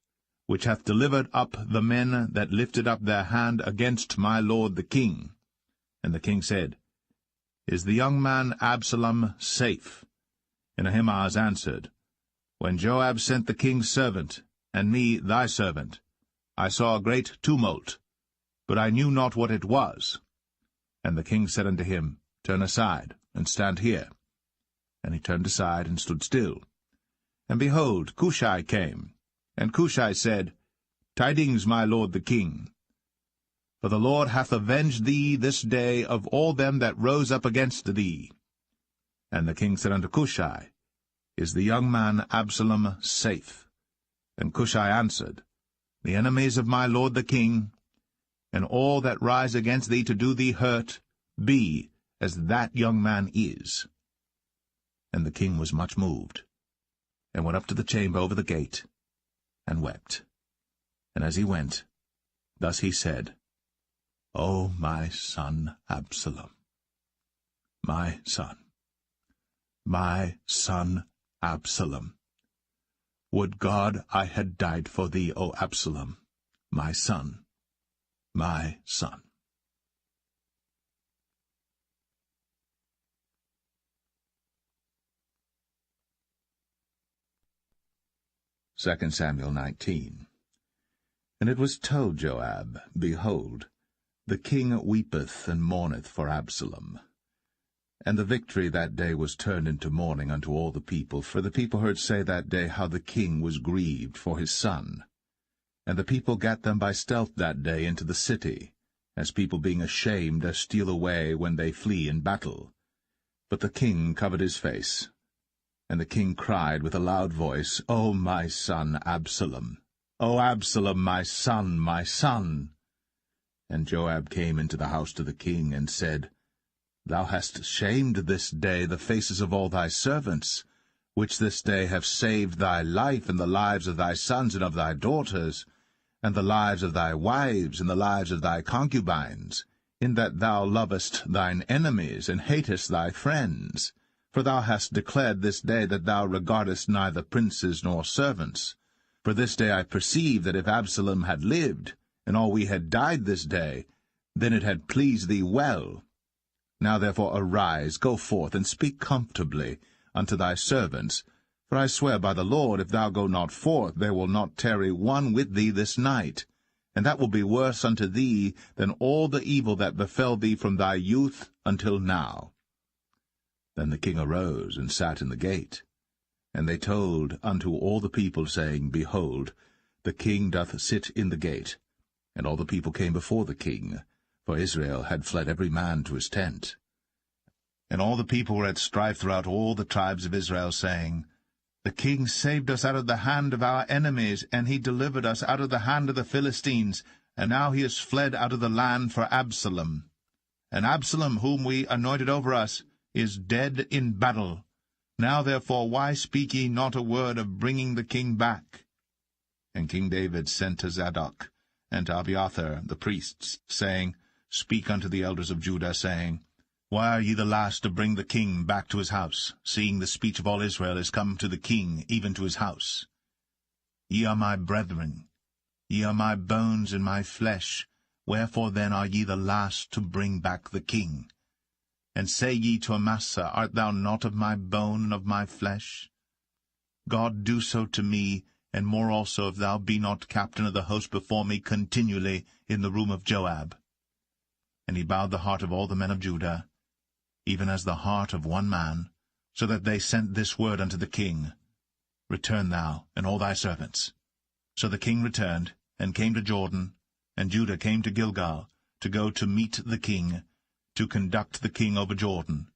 which hath delivered up the men that lifted up their hand against my lord the king. And the king said, Is the young man Absalom safe? And Ahimaaz answered, When Joab sent the king's servant, and me thy servant, I saw a great tumult, but I knew not what it was. And the king said unto him, Turn aside, and stand here. And he turned aside, and stood still. And behold, Cushai came. And Cushai said, Tidings, my lord the king. For the Lord hath avenged thee this day of all them that rose up against thee. And the king said unto Cushai, Is the young man Absalom safe? And Cushai answered, The enemies of my lord the king, and all that rise against thee to do thee hurt, be as that young man is. And the king was much moved, and went up to the chamber over the gate, and wept. And as he went, thus he said, O my son Absalom, my son Absalom, would God I had died for thee, O Absalom, my son. my son. 2 Samuel 19. And it was told Joab, Behold, the king weepeth and mourneth for Absalom. And the victory that day was turned into mourning unto all the people, for the people heard say that day how the king was grieved for his son. And the people gat them by stealth that day into the city, as people being ashamed as steal away when they flee in battle. But the king covered his face. And the king cried with a loud voice, O my son Absalom! O Absalom, my son, my son! And Joab came into the house to the king, and said, Thou hast shamed this day the faces of all thy servants, which this day have saved thy life and the lives of thy sons and of thy daughters, and the lives of thy wives and the lives of thy concubines, in that thou lovest thine enemies and hatest thy friends. For thou hast declared this day that thou regardest neither princes nor servants. For this day I perceive that if Absalom had lived, and all we had died this day, then it had pleased thee well. Now therefore arise, go forth, and speak comfortably unto thy servants. For I swear by the Lord, if thou go not forth, there will not tarry one with thee this night. And that will be worse unto thee than all the evil that befell thee from thy youth until now. Then the king arose and sat in the gate. And they told unto all the people, saying, Behold, the king doth sit in the gate. And all the people came before the king, for Israel had fled every man to his tent. And all the people were at strife throughout all the tribes of Israel, saying, The king saved us out of the hand of our enemies, and he delivered us out of the hand of the Philistines, and now he is fled out of the land for Absalom. And Absalom, whom we anointed over us, is dead in battle. Now therefore why speak ye not a word of bringing the king back? And King David sent to Zadok and to Abiathar the priests, saying, Speak unto the elders of Judah, saying, Why are ye the last to bring the king back to his house, seeing the speech of all Israel is come to the king, even to his house? Ye are my brethren, ye are my bones and my flesh, wherefore then are ye the last to bring back the king? And say ye to Amasa, Art thou not of my bone and of my flesh? God do so to me, and more also, if thou be not captain of the host before me continually in the room of Joab. And he bowed the heart of all the men of Judah, even as the heart of one man, so that they sent this word unto the king, Return thou, and all thy servants. So the king returned, and came to Jordan, and Judah came to Gilgal, to go to meet the king, to conduct the king over Jordan.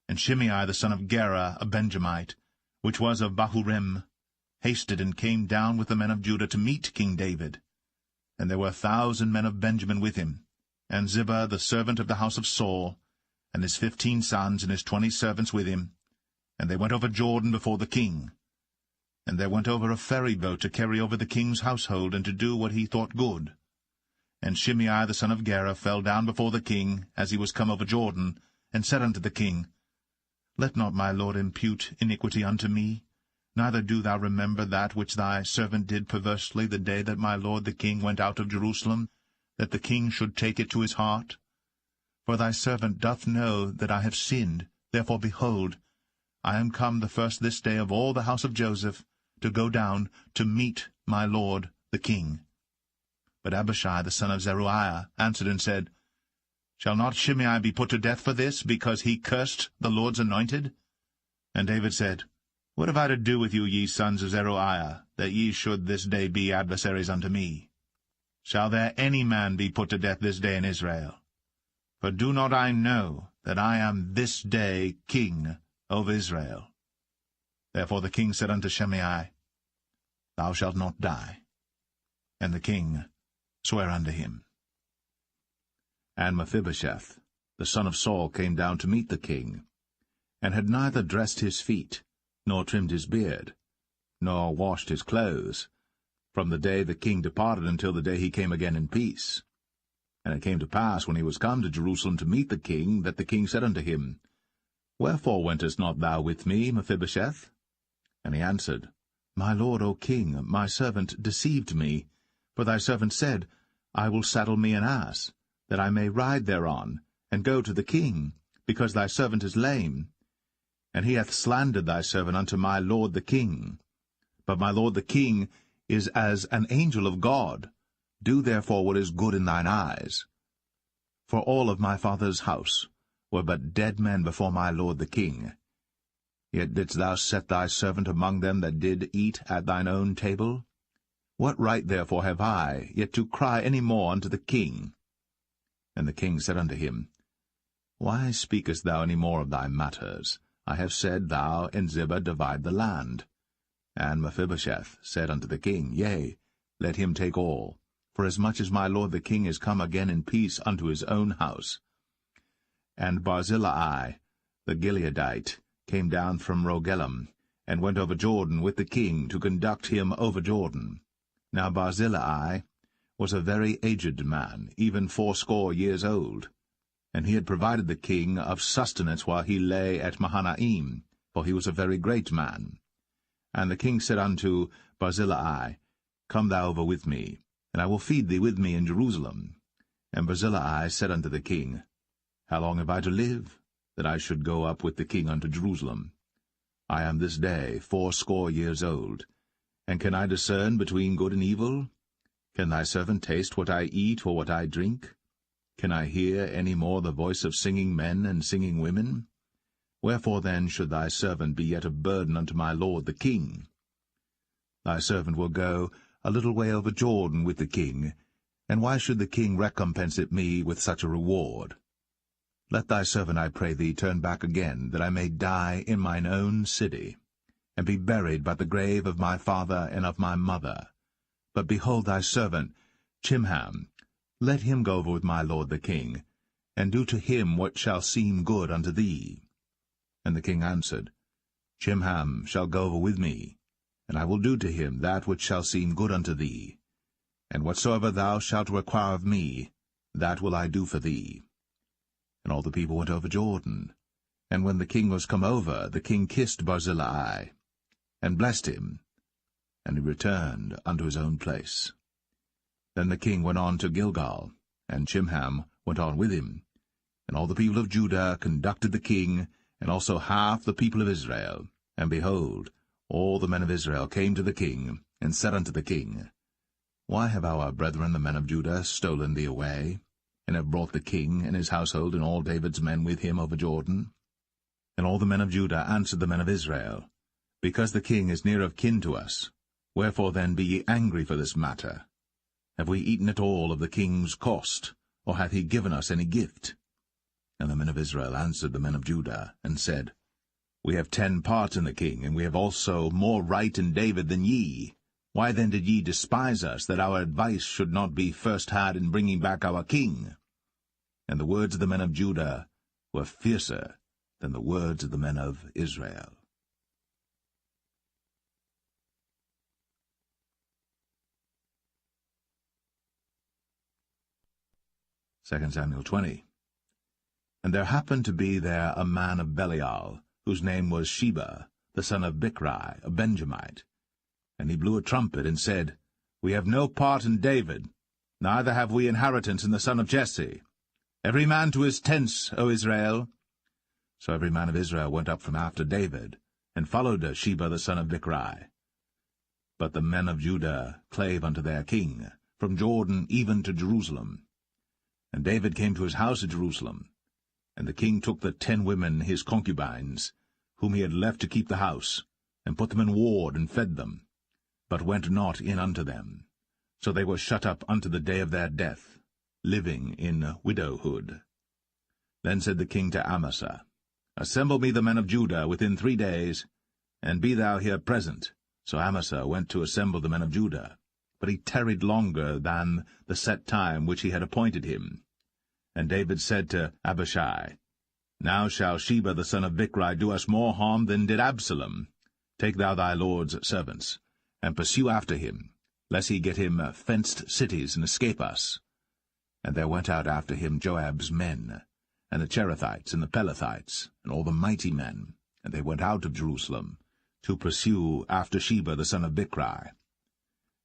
And Shimei the son of Gera, a Benjamite, which was of Bahurim, hasted and came down with the men of Judah to meet King David. And there were 1,000 men of Benjamin with him, and Ziba the servant of the house of Saul, and his 15 sons and his 20 servants with him. And they went over Jordan before the king. And there went over a ferry boat to carry over the king's household, and to do what he thought good. And Shimei the son of Gera fell down before the king, as he was come over Jordan, and said unto the king, Let not my lord impute iniquity unto me, neither do thou remember that which thy servant did perversely the day that my lord the king went out of Jerusalem, that the king should take it to his heart. For thy servant doth know that I have sinned, therefore, behold, I am come the first this day of all the house of Joseph, to go down to meet my lord the king. But Abishai the son of Zeruiah answered and said, Shall not Shimei be put to death for this, because he cursed the Lord's anointed? And David said, What have I to do with you, ye sons of Zeruiah, that ye should this day be adversaries unto me? Shall there any man be put to death this day in Israel? For do not I know that I am this day king over Israel? Therefore the king said unto Shimei, Thou shalt not die. And the king swear unto him. And Mephibosheth, the son of Saul, came down to meet the king, and had neither dressed his feet, nor trimmed his beard, nor washed his clothes, from the day the king departed until the day he came again in peace. And it came to pass, when he was come to Jerusalem to meet the king, that the king said unto him, Wherefore wentest not thou with me, Mephibosheth? And he answered, My lord, O king, my servant deceived me. For thy servant said, I will saddle me an ass, that I may ride thereon, and go to the king, because thy servant is lame. And he hath slandered thy servant unto my lord the king. But my lord the king is as an angel of God. Do therefore what is good in thine eyes. For all of my father's house were but dead men before my lord the king. Yet didst thou set thy servant among them that did eat at thine own table? What right therefore have I yet to cry any more unto the king? And the king said unto him, Why speakest thou any more of thy matters? I have said, Thou and Ziba divide the land. And Mephibosheth said unto the king, Yea, let him take all, for as much as my lord the king is come again in peace unto his own house. And Barzillai the Gileadite came down from Rogelim, and went over Jordan with the king to conduct him over Jordan. Now Barzillai was a very aged man, even 80 years old. And he had provided the king of sustenance while he lay at Mahanaim, for he was a very great man. And the king said unto Barzillai, Come thou over with me, and I will feed thee with me in Jerusalem. And Barzillai said unto the king, How long have I to live, that I should go up with the king unto Jerusalem? I am this day 80 years old, and can I discern between good and evil? Can thy servant taste what I eat or what I drink? Can I hear any more the voice of singing men and singing women? Wherefore then should thy servant be yet a burden unto my lord the king? Thy servant will go a little way over Jordan with the king, and why should the king recompense it me with such a reward? Let thy servant, I pray thee, turn back again, that I may die in mine own city, and be buried by the grave of my father and of my mother. But behold thy servant, Chimham, let him go over with my lord the king, and do to him what shall seem good unto thee. And the king answered, Chimham shall go over with me, and I will do to him that which shall seem good unto thee. And whatsoever thou shalt require of me, that will I do for thee. And all the people went over Jordan. And when the king was come over, the king kissed Barzillai, and blessed him, and he returned unto his own place. Then the king went on to Gilgal, and Chimham went on with him. And all the people of Judah conducted the king, and also half the people of Israel. And behold, all the men of Israel came to the king, and said unto the king, Why have our brethren the men of Judah stolen thee away, and have brought the king and his household and all David's men with him over Jordan? And all the men of Judah answered the men of Israel, Because the king is near of kin to us. Wherefore then be ye angry for this matter? Have we eaten at all of the king's cost, or hath he given us any gift? And the men of Israel answered the men of Judah, and said, We have 10 parts in the king, and we have also more right in David than ye. Why then did ye despise us, that our advice should not be first had in bringing back our king? And the words of the men of Judah were fiercer than the words of the men of Israel. 2 Samuel 20. And there happened to be there a man of Belial, whose name was Sheba, the son of Bichri, a Benjamite. And he blew a trumpet, and said, We have no part in David, neither have we inheritance in the son of Jesse. Every man to his tents, O Israel. So every man of Israel went up from after David, and followed Sheba the son of Bichri. But the men of Judah clave unto their king, from Jordan even to Jerusalem. And David came to his house at Jerusalem. And the king took the 10 women his concubines, whom he had left to keep the house, and put them in ward, and fed them, but went not in unto them. So they were shut up unto the day of their death, living in widowhood. Then said the king to Amasa, Assemble me the men of Judah within 3 days, and be thou here present. So Amasa went to assemble the men of Judah, but he tarried longer than the set time which he had appointed him. And David said to Abishai, Now shall Sheba the son of Bichri do us more harm than did Absalom. Take thou thy lord's servants, and pursue after him, lest he get him fenced cities and escape us. And there went out after him Joab's men, and the Cherethites and the Pelethites, and all the mighty men, and they went out of Jerusalem, to pursue after Sheba the son of Bichri.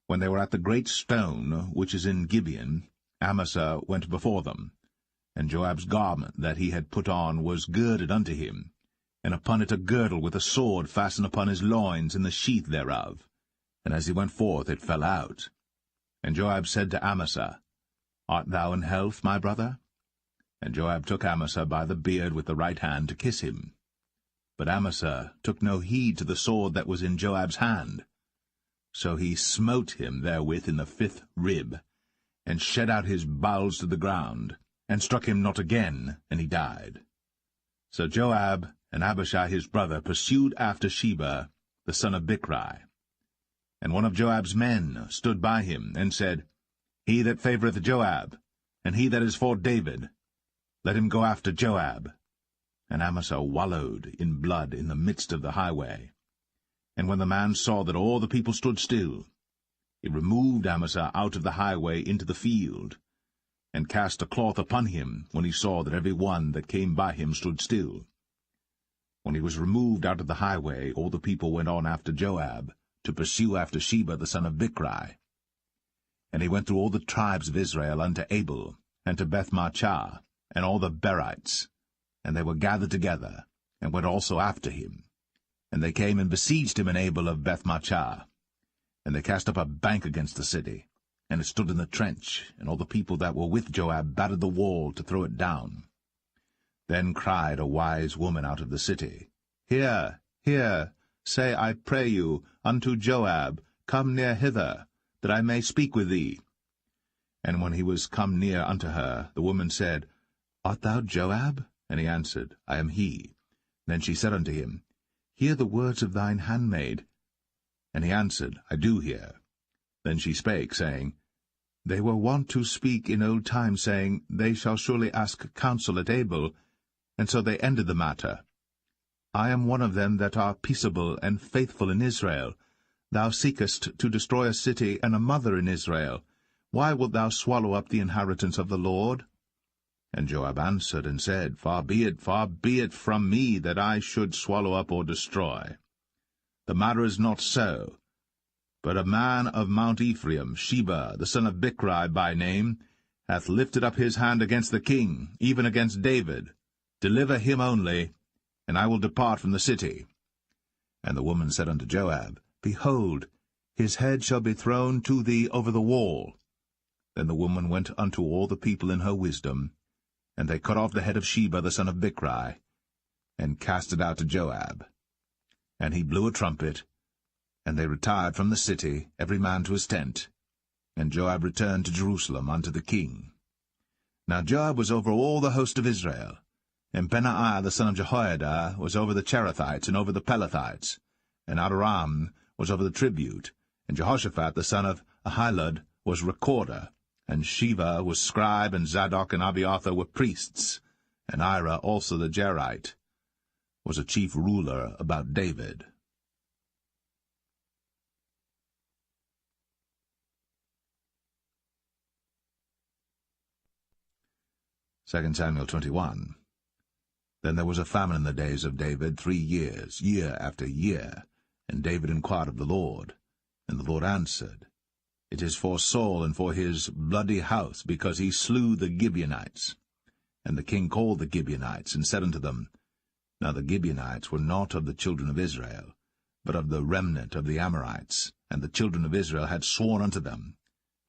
When they were at the great stone which is in Gibeon, Amasa went before them, and Joab's garment that he had put on was girded unto him, and upon it a girdle with a sword fastened upon his loins in the sheath thereof. And as he went forth it fell out. And Joab said to Amasa, Art thou in health, my brother? And Joab took Amasa by the beard with the right hand to kiss him. But Amasa took no heed to the sword that was in Joab's hand. So he smote him therewith in the 5th rib, and shed out his bowels to the ground, and struck him not again, and he died. So Joab and Abishai his brother pursued after Sheba, the son of Bichri. And one of Joab's men stood by him, and said, He that favoureth Joab, and he that is for David, let him go after Joab. And Amasa wallowed in blood in the midst of the highway. And when the man saw that all the people stood still, he removed Amasa out of the highway into the field, and cast a cloth upon him, when he saw that every one that came by him stood still. When he was removed out of the highway, all the people went on after Joab, to pursue after Sheba the son of Bichri. And he went through all the tribes of Israel unto Abel, and to Bethmachah, and all the Berites, and they were gathered together, and went also after him. And they came and besieged him in Abel of Bethmachah. And they cast up a bank against the city, and it stood in the trench, and all the people that were with Joab battered the wall to throw it down. Then cried a wise woman out of the city, Hear, hear, say, I pray you, unto Joab, Come near hither, that I may speak with thee. And when he was come near unto her, the woman said, Art thou Joab? And he answered, I am he. Then she said unto him, Hear the words of thine handmaid. And he answered, I do hear. Then she spake, saying, They were wont to speak in old time, saying, They shall surely ask counsel at Abel. And so they ended the matter. I am one of them that are peaceable and faithful in Israel. Thou seekest to destroy a city and a mother in Israel. Why wilt thou swallow up the inheritance of the Lord? And Joab answered and said, far be it from me that I should swallow up or destroy. The matter is not so. But a man of Mount Ephraim, Sheba, the son of Bichri by name, hath lifted up his hand against the king, even against David. Deliver him only, and I will depart from the city. And the woman said unto Joab, Behold, his head shall be thrown to thee over the wall. Then the woman went unto all the people in her wisdom, and they cut off the head of Sheba the son of Bichri, and cast it out to Joab. And he blew a trumpet, and they retired from the city, every man to his tent. And Joab returned to Jerusalem unto the king. Now Joab was over all the host of Israel, and Benaiah the son of Jehoiada was over the Cherethites and over the Pelethites, and Adoram was over the tribute, and Jehoshaphat the son of Ahilud was recorder, and Sheva was scribe, and Zadok and Abiathar were priests, and Ira also the Jerite was a chief ruler about David. Second Samuel 21. Then there was a famine in the days of David 3 years, year after year. And David inquired of the Lord. And the Lord answered, It is for Saul and for his bloody house, because he slew the Gibeonites. And the king called the Gibeonites, and said unto them, Now the Gibeonites were not of the children of Israel, but of the remnant of the Amorites, and the children of Israel had sworn unto them.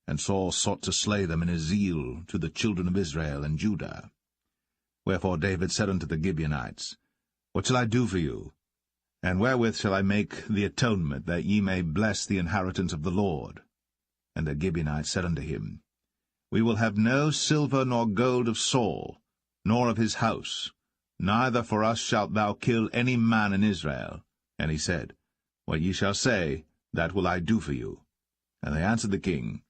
And Saul sought to slay them in his zeal to the children of Israel and Judah. Wherefore David said unto the Gibeonites, What shall I do for you? And wherewith shall I make the atonement, that ye may bless the inheritance of the Lord? And the Gibeonites said unto him, We will have no silver nor gold of Saul, nor of his house, neither for us shalt thou kill any man in Israel. And he said, What ye shall say, that will I do for you. And they answered the king,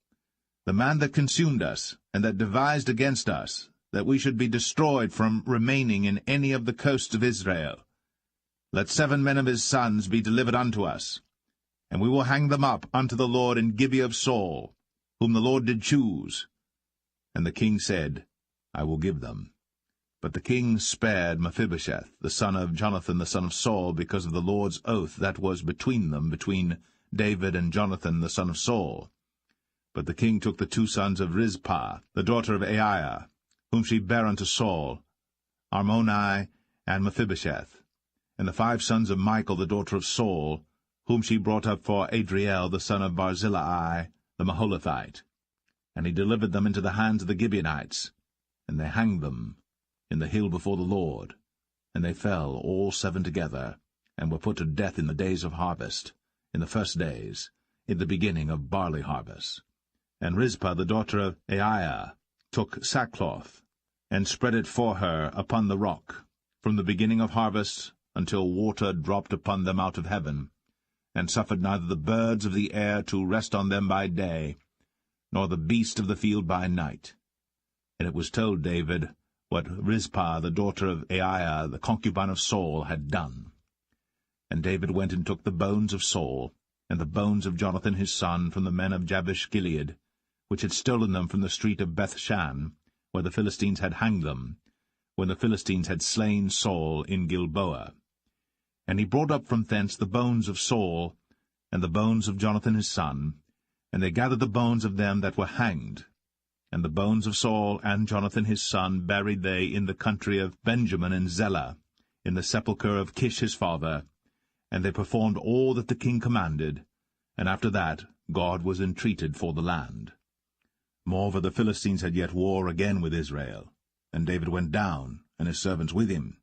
The man that consumed us, and that devised against us, that we should be destroyed from remaining in any of the coasts of Israel. Let 7 men of his sons be delivered unto us, and we will hang them up unto the Lord in Gibeah of Saul, whom the Lord did choose. And the king said, I will give them. But the king spared Mephibosheth, the son of Jonathan the son of Saul, because of the Lord's oath that was between them, between David and Jonathan the son of Saul. But the king took the 2 sons of Rizpah, the daughter of Aiah, whom she bare unto Saul, Armoni and Mephibosheth, and the 5 sons of Michal, the daughter of Saul, whom she brought up for Adriel, the son of Barzillai, the Maholathite. And he delivered them into the hands of the Gibeonites, and they hanged them in the hill before the Lord. And they fell all 7 together, and were put to death in the days of harvest, in the first days, in the beginning of barley harvest. And Rizpah, the daughter of Aiah, took sackcloth, and spread it for her upon the rock, from the beginning of harvest until water dropped upon them out of heaven, and suffered neither the birds of the air to rest on them by day, nor the beast of the field by night. And it was told David what Rizpah, the daughter of Aiah, the concubine of Saul, had done. And David went and took the bones of Saul, and the bones of Jonathan his son, from the men of Jabesh-Gilead, which had stolen them from the street of Bethshan, where the Philistines had hanged them, when the Philistines had slain Saul in Gilboa. And he brought up from thence the bones of Saul, and the bones of Jonathan his son, and they gathered the bones of them that were hanged. And the bones of Saul and Jonathan his son buried they in the country of Benjamin in Zelle, in the sepulchre of Kish his father. And they performed all that the king commanded, and after that God was entreated for the land. Moreover, the Philistines had yet war again with Israel, and David went down, and his servants with him,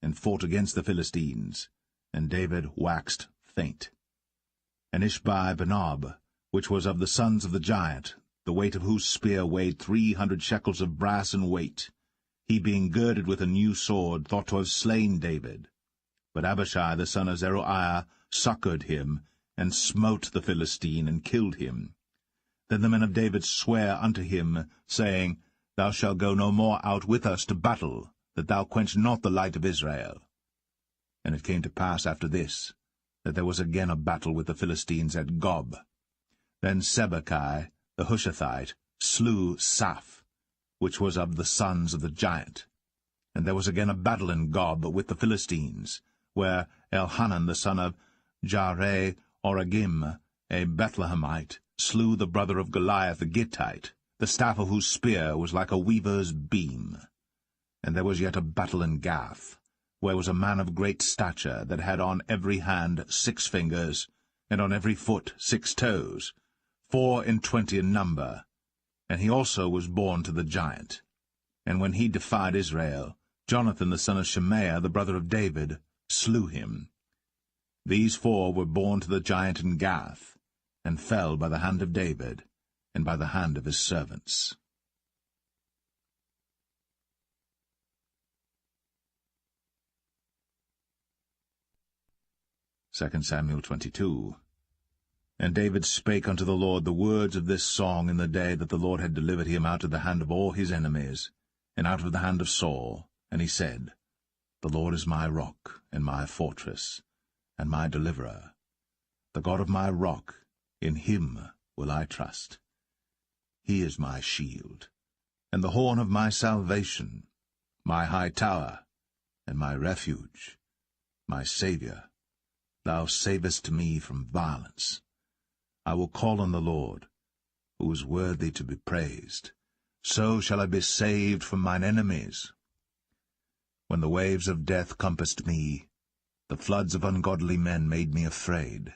and fought against the Philistines, and David waxed faint. And Ishbi-Benob, which was of the sons of the giant, the weight of whose spear weighed 300 shekels of brass in weight, he being girded with a new sword, thought to have slain David. But Abishai the son of Zeruiah succoured him, and smote the Philistine, and killed him. Then the men of David sware unto him, saying, Thou shalt go no more out with us to battle, that thou quench not the light of Israel. And it came to pass after this, that there was again a battle with the Philistines at Gob. Then Sibbechai the Hushathite slew Saph, which was of the sons of the giant. And there was again a battle in Gob with the Philistines, where Elhanan the son of Jaare-Oregim, a Bethlehemite, slew the brother of Goliath the Gittite, the staff of whose spear was like a weaver's beam. And there was yet a battle in Gath, where was a man of great stature, that had on every hand 6 fingers, and on every foot 6 toes, 24 in number, and he also was born to the giant. And when he defied Israel, Jonathan the son of Shemaiah, the brother of David, slew him. These 4 were born to the giant in Gath, and fell by the hand of David, and by the hand of his servants. Second Samuel 22. And David spake unto the Lord the words of this song in the day that the Lord had delivered him out of the hand of all his enemies, and out of the hand of Saul. And he said, The Lord is my rock, and my fortress, and my deliverer. The God of my rock, in him will I trust. He is my shield, and the horn of my salvation, my high tower, and my refuge, my Saviour. Thou savest me from violence. I will call on the Lord, who is worthy to be praised. So shall I be saved from mine enemies. When the waves of death compassed me, the floods of ungodly men made me afraid.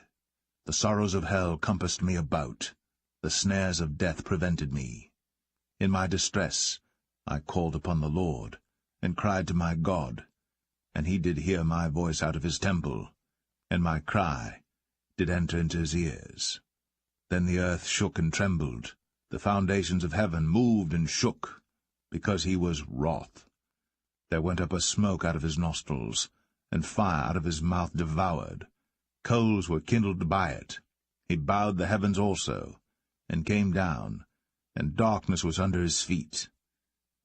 The sorrows of hell compassed me about, the snares of death prevented me. In my distress I called upon the Lord, and cried to my God, and he did hear my voice out of his temple, and my cry did enter into his ears. Then the earth shook and trembled, the foundations of heaven moved and shook, because he was wroth. There went up a smoke out of his nostrils, and fire out of his mouth devoured. Coals were kindled by it. He bowed the heavens also, and came down, and darkness was under his feet.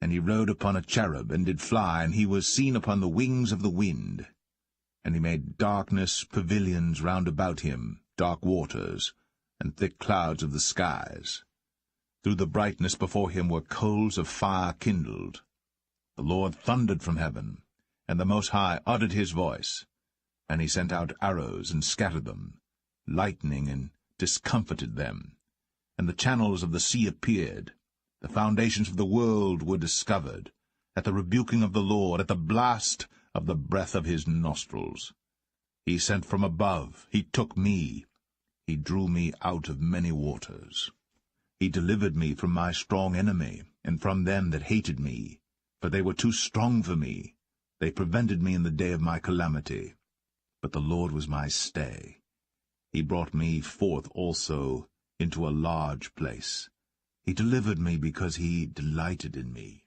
And he rode upon a cherub, and did fly, and he was seen upon the wings of the wind. And he made darkness pavilions round about him, dark waters, and thick clouds of the skies. Through the brightness before him were coals of fire kindled. The Lord thundered from heaven, and the Most High uttered his voice. And he sent out arrows, and scattered them, lightning, and discomfited them. and the channels of the sea appeared. The foundations of the world were discovered, at the rebuking of the Lord, at the blast of the breath of his nostrils. He sent from above, he took me, he drew me out of many waters. He delivered me from my strong enemy, and from them that hated me, for they were too strong for me. They prevented me in the day of my calamity. But the Lord was my stay. He brought me forth also into a large place. He delivered me because he delighted in me.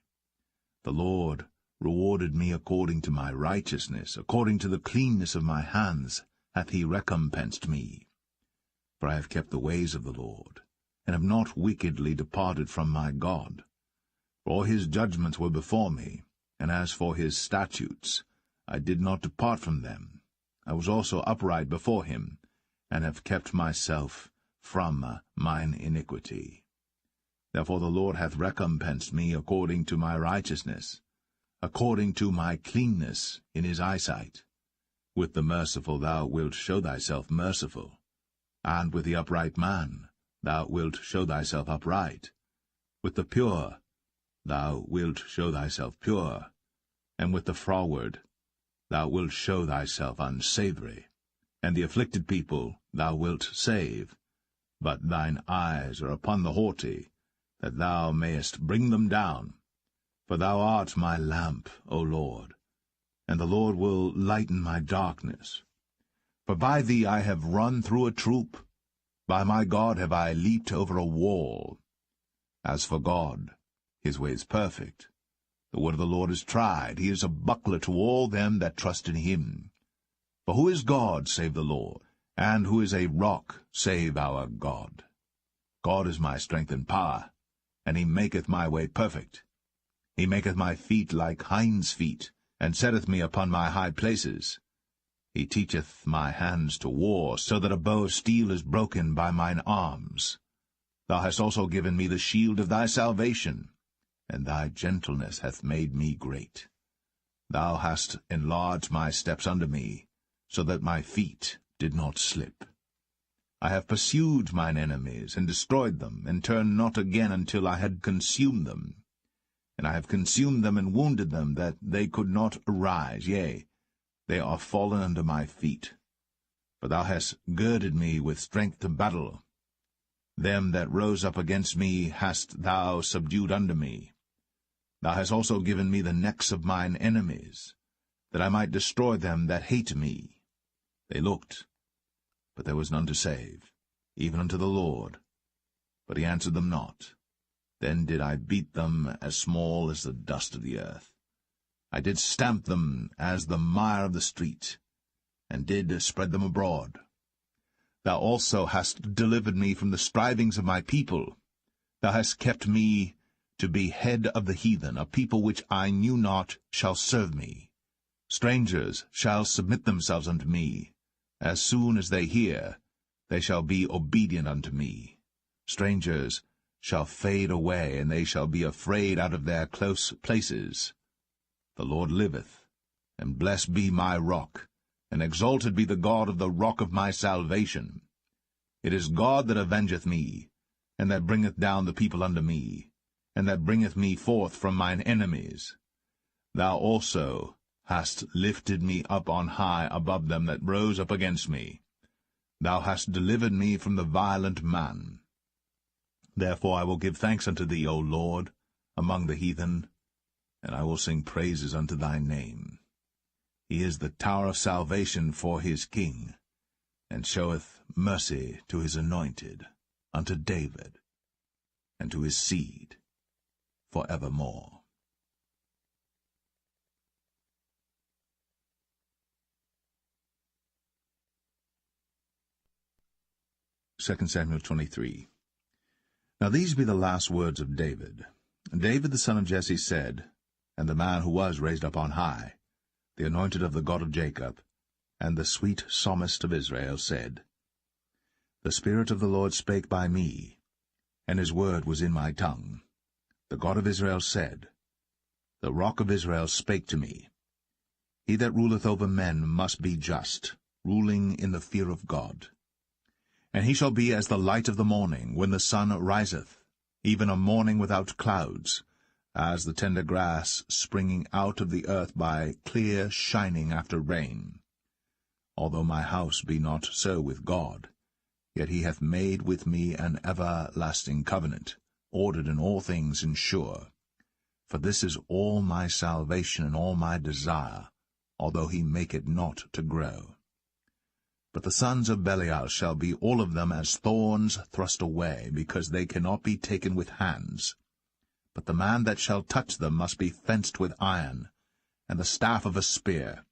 The Lord rewarded me according to my righteousness, according to the cleanness of my hands hath he recompensed me. For I have kept the ways of the Lord, and have not wickedly departed from my God. For all his judgments were before me, and as for his statutes, I did not depart from them. I was also upright before him, and have kept myself from mine iniquity. Therefore the Lord hath recompensed me according to my righteousness, according to my cleanness in his eyesight. With the merciful thou wilt show thyself merciful, and with the upright man thou wilt show thyself upright. With the pure thou wilt show thyself pure, and with the froward thou wilt show thyself unsavoury. And the afflicted people thou wilt save, but thine eyes are upon the haughty, that thou mayest bring them down. For thou art my lamp, O Lord, and the Lord will lighten my darkness. For by thee I have run through a troop, by my God have I leaped over a wall. As for God, his way is perfect. The word of the Lord is tried. He is a buckler to all them that trust in him. For who is God save the Lord? And who is a rock save our God? God is my strength and power, and he maketh my way perfect. He maketh my feet like hinds' feet, and setteth me upon my high places. He teacheth my hands to war, so that a bow of steel is broken by mine arms. Thou hast also given me the shield of thy salvation, and thy gentleness hath made me great. Thou hast enlarged my steps under me, so that my feet did not slip. I have pursued mine enemies, and destroyed them, and turned not again until I had consumed them. And I have consumed them and wounded them, that they could not arise, yea, they are fallen under my feet. For thou hast girded me with strength to battle. Them that rose up against me hast thou subdued under me. Thou hast also given me the necks of mine enemies, that I might destroy them that hate me. They looked, but there was none to save, even unto the Lord. But he answered them not. Then did I beat them as small as the dust of the earth. I did stamp them as the mire of the street, and did spread them abroad. Thou also hast delivered me from the strivings of my people. Thou hast kept me to be head of the heathen. A people which I knew not shall serve me. Strangers shall submit themselves unto me. As soon as they hear, they shall be obedient unto me. Strangers shall fade away, and they shall be afraid out of their close places. The Lord liveth, and blessed be my rock, and exalted be the God of the rock of my salvation. It is God that avengeth me, and that bringeth down the people unto me, and that bringeth me forth from mine enemies. Thou also hast lifted me up on high above them that rose up against me. Thou hast delivered me from the violent man. Therefore I will give thanks unto thee, O Lord, among the heathen, and I will sing praises unto thy name. He is the tower of salvation for his king, and showeth mercy to his anointed, unto David, and to his seed for evermore. 2 Samuel 23. Now these be the last words of David. David the son of Jesse said, and the man who was raised up on high, the anointed of the God of Jacob, and the sweet psalmist of Israel, said, The Spirit of the Lord spake by me, and his word was in my tongue. The God of Israel said, The rock of Israel spake to me. He that ruleth over men must be just, ruling in the fear of God. And he shall be as the light of the morning, when the sun riseth, even a morning without clouds, as the tender grass springing out of the earth by clear shining after rain. Although my house be not so with God, yet he hath made with me an everlasting covenant, ordered in all things and sure. For this is all my salvation and all my desire, although he make it not to grow. But the sons of Belial shall be all of them as thorns thrust away, because they cannot be taken with hands. But the man that shall touch them must be fenced with iron, and the staff of a spear,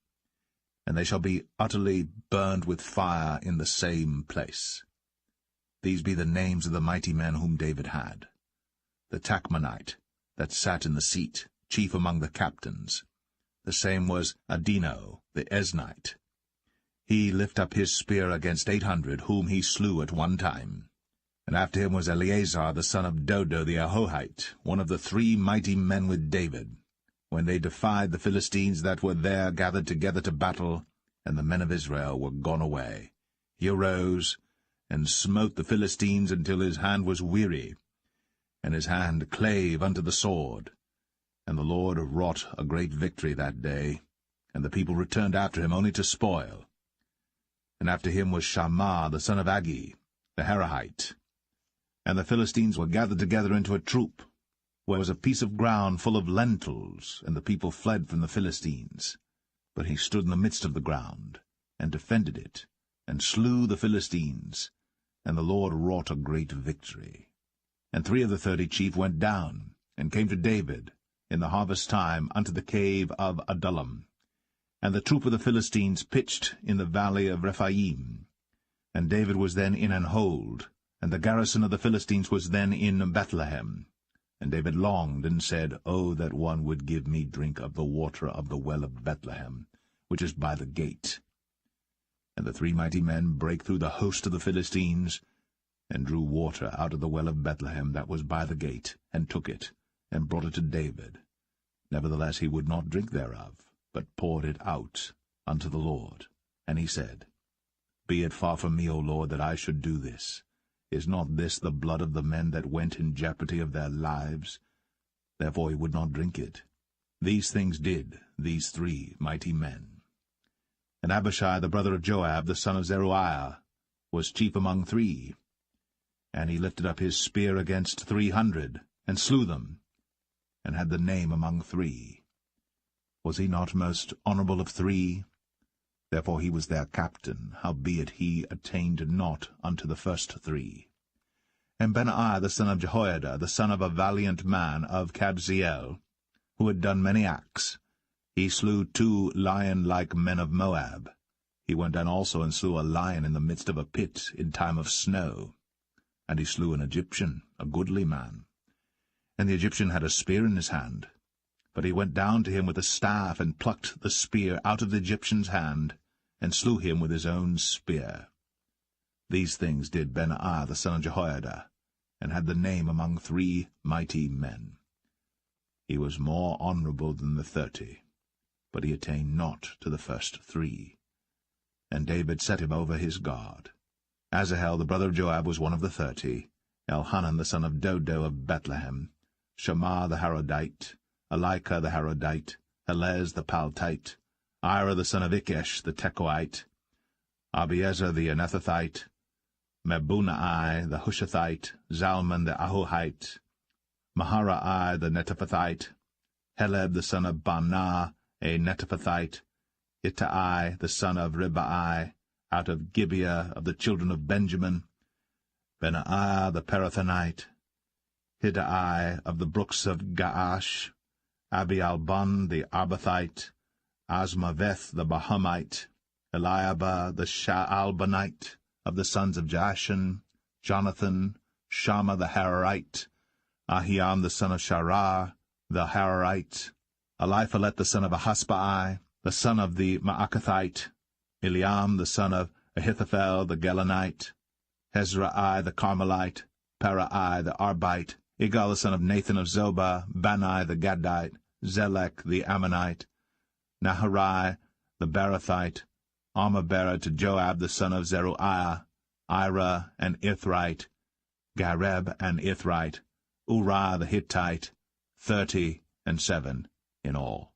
and they shall be utterly burned with fire in the same place. These be the names of the mighty men whom David had. The Tachmonite, that sat in the seat, chief among the captains. The same was Adino, the Esnite. He lift up his spear against 800, whom he slew at one time. And after him was Eleazar, the son of Dodo the Ahohite, one of the 3 mighty men with David, when they defied the Philistines that were there gathered together to battle, and the men of Israel were gone away. He arose, and smote the Philistines until his hand was weary, and his hand clave unto the sword. And the Lord wrought a great victory that day, and the people returned after him only to spoil. And after him was Shammah the son of Agi, the Harahite. And the Philistines were gathered together into a troop, where was a piece of ground full of lentils, and the people fled from the Philistines. But he stood in the midst of the ground, and defended it, and slew the Philistines, and the Lord wrought a great victory. And 3 of the 30 chief went down, and came to David, in the harvest time, unto the cave of Adullam. And the troop of the Philistines pitched in the valley of Rephaim. And David was then in an hold, and the garrison of the Philistines was then in Bethlehem. And David longed, and said, O that one would give me drink of the water of the well of Bethlehem, which is by the gate. And the 3 mighty men brake through the host of the Philistines, and drew water out of the well of Bethlehem that was by the gate, and took it, and brought it to David. Nevertheless he would not drink thereof, but poured it out unto the Lord. And he said, Be it far from me, O Lord, that I should do this. Is not this the blood of the men that went in jeopardy of their lives? Therefore he would not drink it. These things did these 3 mighty men. And Abishai the brother of Joab, the son of Zeruiah, was chief among 3. And he lifted up his spear against 300, and slew them, and had the name among 3. Was he not most honorable of 3? Therefore he was their captain, howbeit he attained not unto the first 3. And Benaiah the son of Jehoiada, the son of a valiant man of Kabzeel, who had done many acts, he slew 2 lion-like men of Moab. He went down also and slew a lion in the midst of a pit in time of snow. And he slew an Egyptian, a goodly man. And the Egyptian had a spear in his hand. But he went down to him with a staff, and plucked the spear out of the Egyptian's hand, and slew him with his own spear. These things did Benaiah the son of Jehoiada, and had the name among 3 mighty men. He was more honorable than the 30, but he attained not to the first 3. And David set him over his guard. Asahel the brother of Joab was one of the 30, Elhanan the son of Dodo of Bethlehem, Shammah the Harodite, Elika the Harodite, Helez the Paltite, Ira the son of Ikesh the Tekoite, Abiezer the Anethathite, Mebunai the Hushathite, Zalman the Ahohite, Maharai the Netophathite, Heleb the son of Baanah a Netophathite, Ittai the son of Ribai, out of Gibeah of the children of Benjamin, Benaiah the Parathonite, Hiddai of the brooks of Gaash, Abialbon the Arbathite, Asmaveth the Bahamite, Eliabah the Shaalbanite, of the sons of Jashan, Jonathan, Shammah the Hararite, Ahiam the son of Sharar, the Hararite, Eliphalet the son of Ahasbai, the son of the Maacathite, Eliam the son of Ahithophel the Gelonite, Hezrai the Carmelite, Parai the Arbite, Igal the son of Nathan of Zobah, Bani the Gadite, Zelek the Ammonite, Naharai the Barathite, Armabera to Joab the son of Zeruiah, Ira an Ithrite, Gareb an Ithrite, Uriah the Hittite, 37 in all.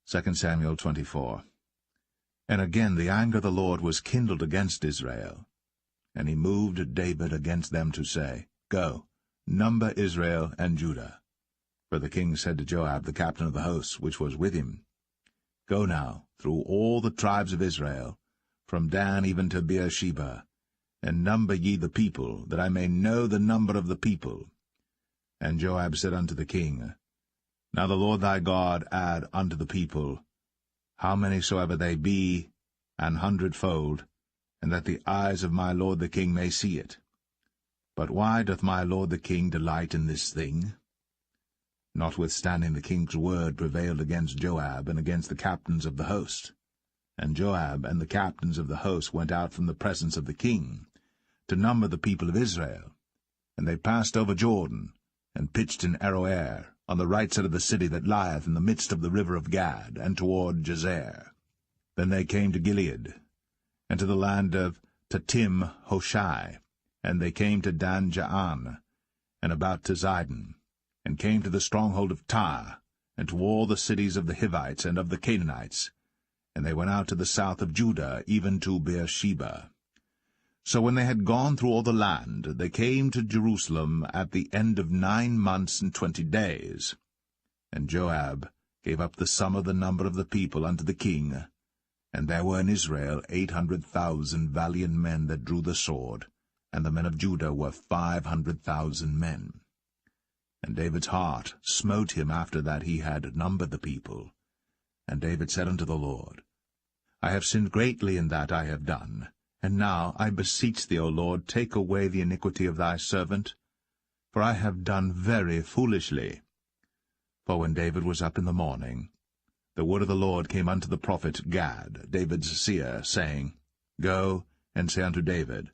Second Samuel 24. And again the anger of the Lord was kindled against Israel. And he moved David against them to say, Go, number Israel and Judah. For the king said to Joab, the captain of the host, which was with him, Go now through all the tribes of Israel, from Dan even to Beersheba, and number ye the people, that I may know the number of the people. And Joab said unto the king, Now the Lord thy God add unto the people, how many soever they be, 100-fold, and that the eyes of my lord the king may see it. But why doth my lord the king delight in this thing? Notwithstanding the king's word prevailed against Joab and against the captains of the host. And Joab and the captains of the host went out from the presence of the king, to number the people of Israel. And they passed over Jordan, and pitched in Aroer, on the right side of the city that lieth in the midst of the river of Gad, and toward Jazer. Then they came to Gilead, and to the land of Tatim Hoshai, and they came to Dan Jaan, and about to Zidon, and came to the stronghold of Tyre, and to all the cities of the Hivites and of the Canaanites, and they went out to the south of Judah, even to Beersheba. So when they had gone through all the land, they came to Jerusalem at the end of 9 months and 20 days. And Joab gave up the sum of the number of the people unto the king. And there were in Israel 800,000 valiant men that drew the sword, and the men of Judah were 500,000 men. And David's heart smote him after that he had numbered the people. And David said unto the Lord, I have sinned greatly in that I have done. And now, I beseech thee, O Lord, take away the iniquity of thy servant, for I have done very foolishly. For when David was up in the morning, the word of the Lord came unto the prophet Gad, David's seer, saying, Go and say unto David,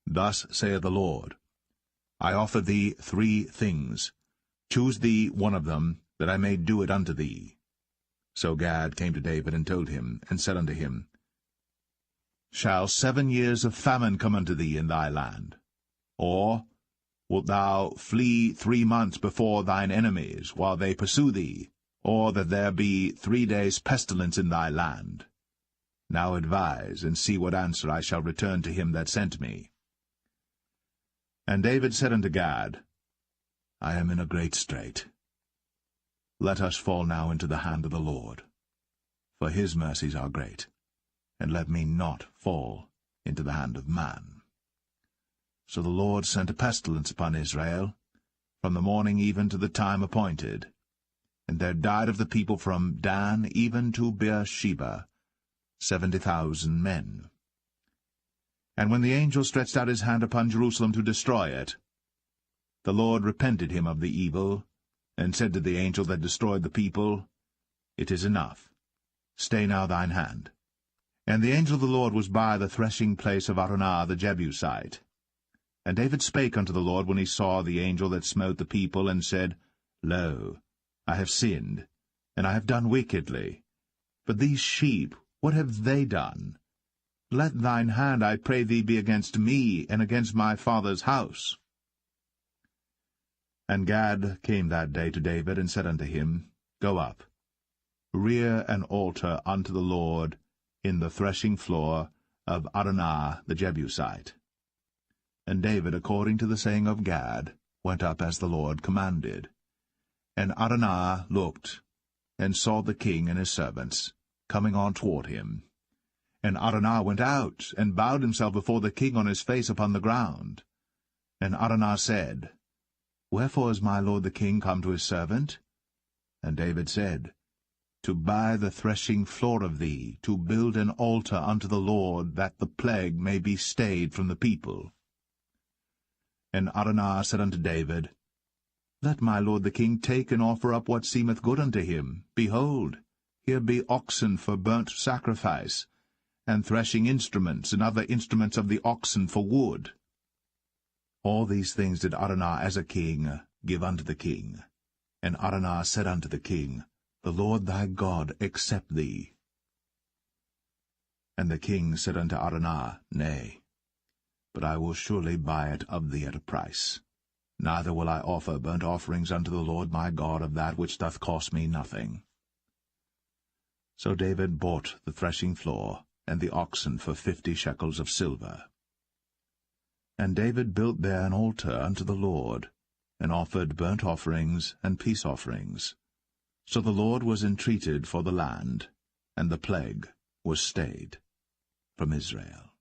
Thus saith the Lord, I offer thee 3 things. Choose thee one of them, that I may do it unto thee. So Gad came to David and told him, and said unto him, Shall 7 years of famine come unto thee in thy land? Or wilt thou flee 3 months before thine enemies, while they pursue thee? Or that there be 3 days' pestilence in thy land? Now advise, and see what answer I shall return to him that sent me. And David said unto Gad, I am in a great strait. Let us fall now into the hand of the Lord, for his mercies are great, and let me not fall into the hand of man. So the Lord sent a pestilence upon Israel, from the morning even to the time appointed. And there died of the people from Dan even to Beersheba 70,000 men. And when the angel stretched out his hand upon Jerusalem to destroy it, the Lord repented him of the evil, and said to the angel that destroyed the people, It is enough. Stay now thine hand. And the angel of the Lord was by the threshing place of Araunah the Jebusite. And David spake unto the Lord when he saw the angel that smote the people, and said, Lo, I have sinned, and I have done wickedly. But these sheep, what have they done? Let thine hand, I pray thee, be against me, and against my father's house. And Gad came that day to David, and said unto him, Go up, rear an altar unto the Lord in the threshing floor of Araunah the Jebusite. And David, according to the saying of Gad, went up as the Lord commanded. And Araunah looked, and saw the king and his servants coming on toward him. And Araunah went out, and bowed himself before the king on his face upon the ground. And Araunah said, Wherefore is my lord the king come to his servant? And David said, To buy the threshing floor of thee, to build an altar unto the Lord, that the plague may be stayed from the people. And Araunah said unto David, Let my lord the king take and offer up what seemeth good unto him. Behold, here be oxen for burnt sacrifice, and threshing instruments, and other instruments of the oxen for wood. All these things did Araunah as a king give unto the king. And Araunah said unto the king, The Lord thy God accept thee. And the king said unto Araunah, Nay, but I will surely buy it of thee at a price. Neither will I offer burnt offerings unto the Lord my God of that which doth cost me nothing. So David bought the threshing floor and the oxen for 50 shekels of silver. And David built there an altar unto the Lord, and offered burnt offerings and peace offerings. So the Lord was entreated for the land, and the plague was stayed from Israel.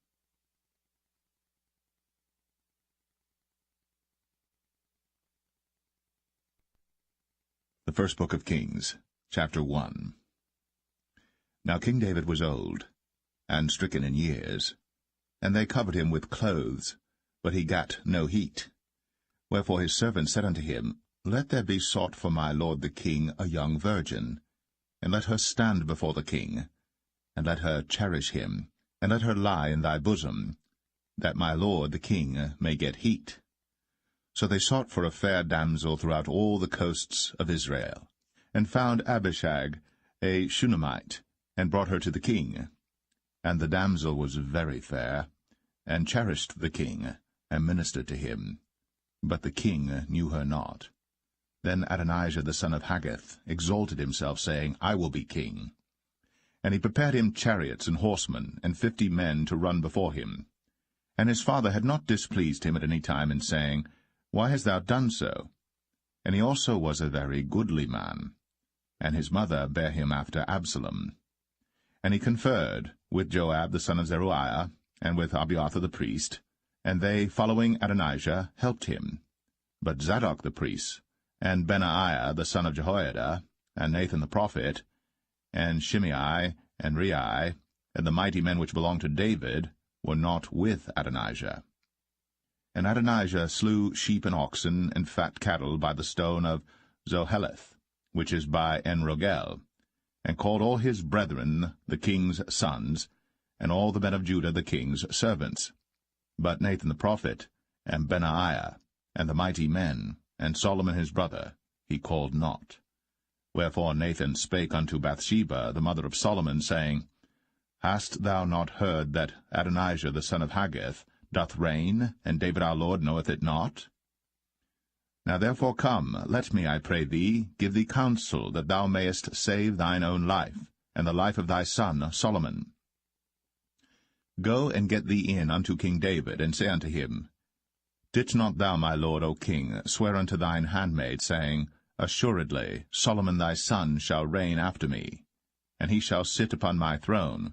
The first book of Kings, chapter 1. Now King David was old, and stricken in years, and they covered him with clothes, but he gat no heat. Wherefore his servants said unto him, Let there be sought for my lord the king a young virgin, and let her stand before the king, and let her cherish him, and let her lie in thy bosom, that my lord the king may get heat. So they sought for a fair damsel throughout all the coasts of Israel, and found Abishag, a Shunammite, and brought her to the king. And the damsel was very fair, and cherished the king, and ministered to him. But the king knew her not. Then Adonijah the son of Haggith exalted himself, saying, I will be king. And he prepared him chariots and horsemen, and 50 men to run before him. And his father had not displeased him at any time in saying, Why hast thou done so? And he also was a very goodly man. And his mother bare him after Absalom. And he conferred with Joab the son of Zeruiah, and with Abiathar the priest, and they, following Adonijah, helped him. But Zadok the priest, and Benaiah the son of Jehoiada, and Nathan the prophet, and Shimei, and Rei, and the mighty men which belonged to David, were not with Adonijah. And Adonijah slew sheep and oxen and fat cattle by the stone of Zoheleth, which is by En-rogel, and called all his brethren the king's sons, and all the men of Judah the king's servants. But Nathan the prophet, and Benaiah, and the mighty men, and Solomon his brother, he called not. Wherefore Nathan spake unto Bathsheba, the mother of Solomon, saying, Hast thou not heard that Adonijah the son of Haggith doth reign, and David our Lord knoweth it not? Now therefore come, let me, I pray thee, give thee counsel, that thou mayest save thine own life, and the life of thy son Solomon. Go and get thee in unto King David, and say unto him, Didst not thou, my lord, O king, swear unto thine handmaid, saying, Assuredly Solomon thy son shall reign after me, and he shall sit upon my throne.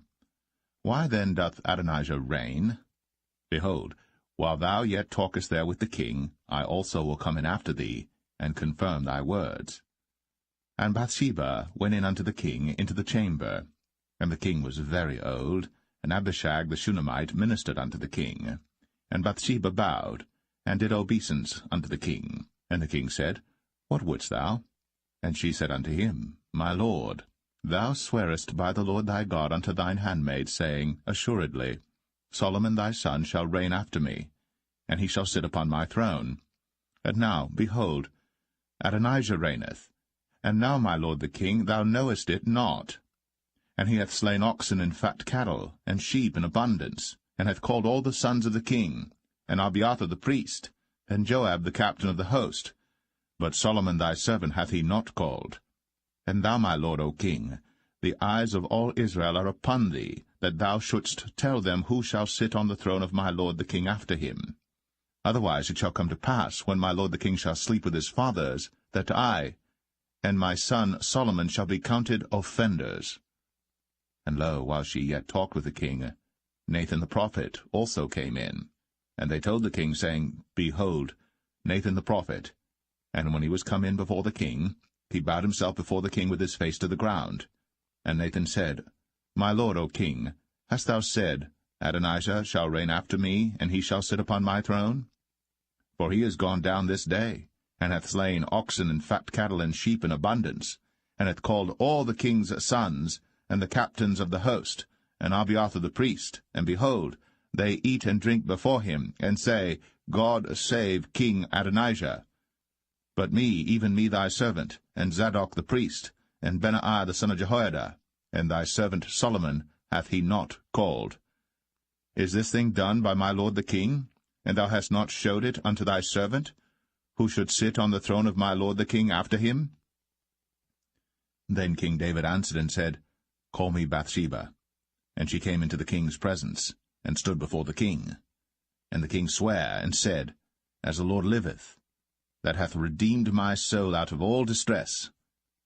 Why then doth Adonijah reign? Behold, while thou yet talkest there with the king, I also will come in after thee, and confirm thy words. And Bathsheba went in unto the king into the chamber. And the king was very old, and Abishag the Shunammite ministered unto the king. And Bathsheba bowed, and did obeisance unto the king. And the king said, What wouldst thou? And she said unto him, My lord, thou swearest by the Lord thy God unto thine handmaid, saying, Assuredly Solomon thy son shall reign after me, and he shall sit upon my throne. And now, behold, Adonijah reigneth, and now, my lord the king, thou knowest it not. And he hath slain oxen and fat cattle, and sheep in abundance, and hath called all the sons of the king, and Abiathar the priest, and Joab the captain of the host. But Solomon thy servant hath he not called. And thou, my lord, O king, the eyes of all Israel are upon thee, that thou shouldst tell them who shall sit on the throne of my lord the king after him. Otherwise it shall come to pass, when my lord the king shall sleep with his fathers, that I and my son Solomon shall be counted offenders. And lo, while she yet talked with the king, Nathan the prophet also came in. And they told the king, saying, Behold, Nathan the prophet. And when he was come in before the king, he bowed himself before the king with his face to the ground. And Nathan said, My lord, O king, hast thou said, Adonijah shall reign after me, and he shall sit upon my throne? For he is gone down this day, and hath slain oxen and fat cattle and sheep in abundance, and hath called all the king's sons, and the captains of the host, and Abiathar the priest, and behold, they eat and drink before him, and say, God save King Adonijah. but me, even me thy servant, and Zadok the priest, and Benaiah the son of Jehoiada, and thy servant Solomon hath he not called. Is this thing done by my lord the king, and thou hast not showed it unto thy servant, who should sit on the throne of my lord the king after him? Then King David answered and said, Call me Bathsheba. And she came into the king's presence, and stood before the king. And the king sware, and said, As the Lord liveth, that hath redeemed my soul out of all distress,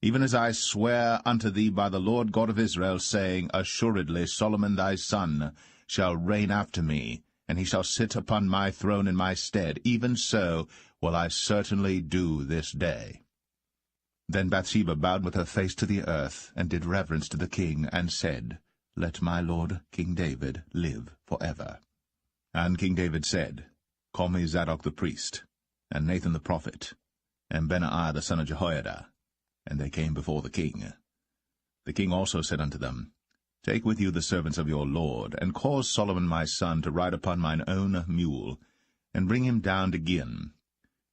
even as I swear unto thee by the Lord God of Israel, saying, Assuredly Solomon thy son shall reign after me, and he shall sit upon my throne in my stead, even so will I certainly do this day. Then Bathsheba bowed with her face to the earth, and did reverence to the king, and said, Let my lord King David live for ever. And King David said, Call me Zadok the priest, and Nathan the prophet, and Benaiah the son of Jehoiada. And they came before the king. The king also said unto them, Take with you the servants of your lord, and cause Solomon my son to ride upon mine own mule, and bring him down to Gin.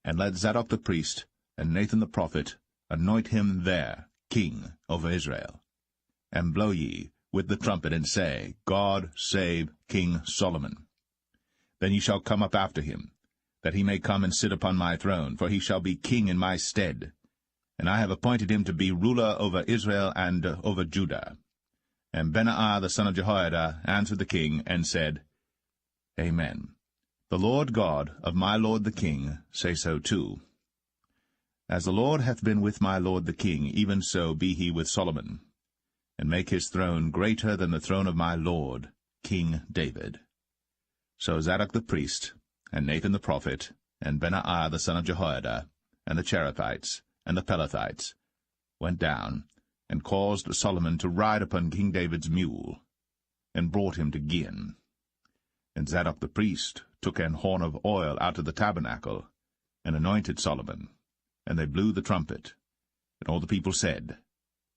And let Zadok the priest, and Nathan the prophet, anoint him there king over Israel. And blow ye with the trumpet, and say, God save King Solomon. Then ye shall come up after him, that he may come and sit upon my throne, for he shall be king in my stead. And I have appointed him to be ruler over Israel and over Judah. And Benaiah the son of Jehoiada answered the king, and said, Amen. The Lord God of my lord the king say so too. As the Lord hath been with my lord the king, even so be he with Solomon, and make his throne greater than the throne of my lord King David. So Zadok the priest, and Nathan the prophet, and Benaiah the son of Jehoiada, and the Cherethites, and the Pelethites, went down, and caused Solomon to ride upon King David's mule, and brought him to Gin. And Zadok the priest took an horn of oil out of the tabernacle, and anointed Solomon, and they blew the trumpet. And all the people said,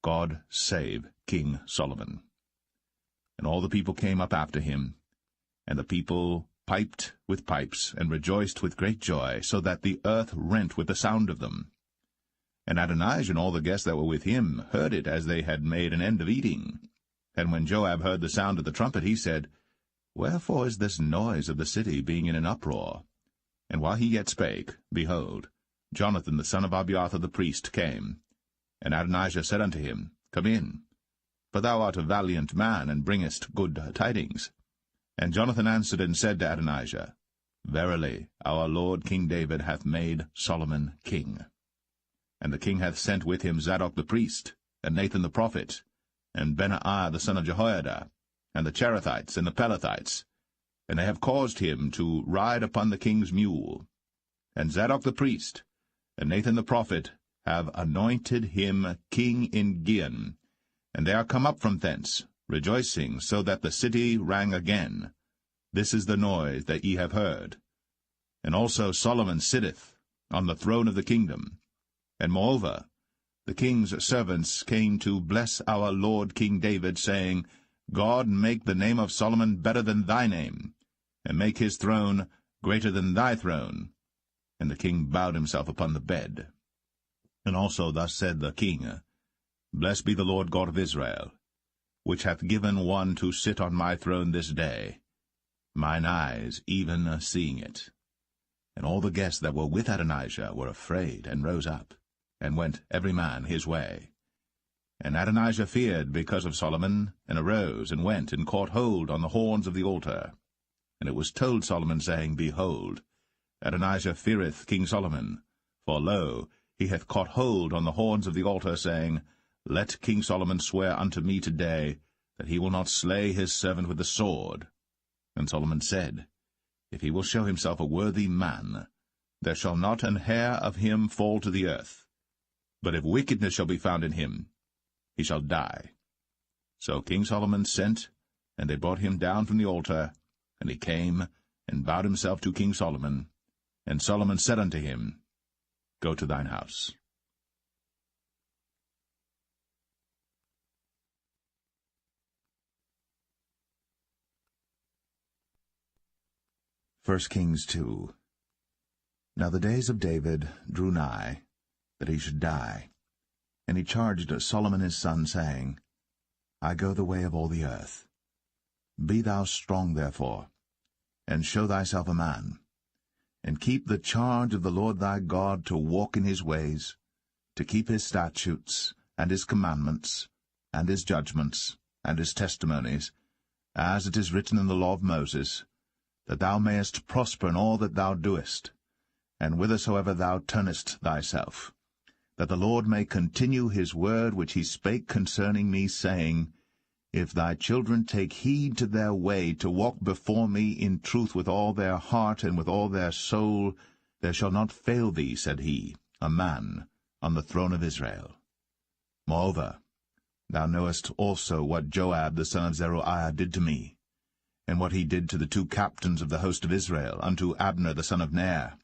God save King Solomon. And all the people came up after him, and the people piped with pipes, and rejoiced with great joy, so that the earth rent with the sound of them. And Adonijah and all the guests that were with him heard it as they had made an end of eating. And when Joab heard the sound of the trumpet, he said, Wherefore is this noise of the city being in an uproar? And while he yet spake, behold, Jonathan the son of Abiathar the priest came. And Adonijah said unto him, Come in, for thou art a valiant man, and bringest good tidings. And Jonathan answered and said to Adonijah, Verily, our lord King David hath made Solomon king. And the king hath sent with him Zadok the priest, and Nathan the prophet, and Benaiah the son of Jehoiada, and the Cherethites and the Pelethites, and they have caused him to ride upon the king's mule. And Zadok the priest, and Nathan the prophet, have anointed him king in Gin, and they are come up from thence, rejoicing, so that the city rang again. This is the noise that ye have heard. And also Solomon sitteth on the throne of the kingdom. And moreover, the king's servants came to bless our lord King David, saying, God make the name of Solomon better than thy name, and make his throne greater than thy throne. And the king bowed himself upon the bed. And also thus said the king, Blessed be the Lord God of Israel, which hath given one to sit on my throne this day, mine eyes even seeing it. And all the guests that were with Adonijah were afraid, and rose up, and went every man his way. And Adonijah feared because of Solomon, and arose, and went, and caught hold on the horns of the altar. And it was told Solomon, saying, Behold, Adonijah feareth King Solomon, for lo, he hath caught hold on the horns of the altar, saying, Let King Solomon swear unto me today, that he will not slay his servant with the sword. And Solomon said, If he will show himself a worthy man, there shall not an hair of him fall to the earth. But if wickedness shall be found in him, he shall die. So King Solomon sent, and they brought him down from the altar, and he came, and bowed himself to King Solomon. And Solomon said unto him, Go to thine house. 1 Kings 2. Now the days of David drew nigh, that he should die. And he charged Solomon his son, saying, I go the way of all the earth. Be thou strong therefore, and show thyself a man, and keep the charge of the Lord thy God, to walk in his ways, to keep his statutes, and his commandments, and his judgments, and his testimonies, as it is written in the law of Moses, that thou mayest prosper in all that thou doest, and whithersoever thou turnest thyself, that the Lord may continue his word which he spake concerning me, saying, If thy children take heed to their way, to walk before me in truth with all their heart and with all their soul, there shall not fail thee, said he, a man on the throne of Israel. Moreover, thou knowest also what Joab the son of Zeruiah did to me, and what he did to the 2 captains of the host of Israel, unto Abner the son of Ner,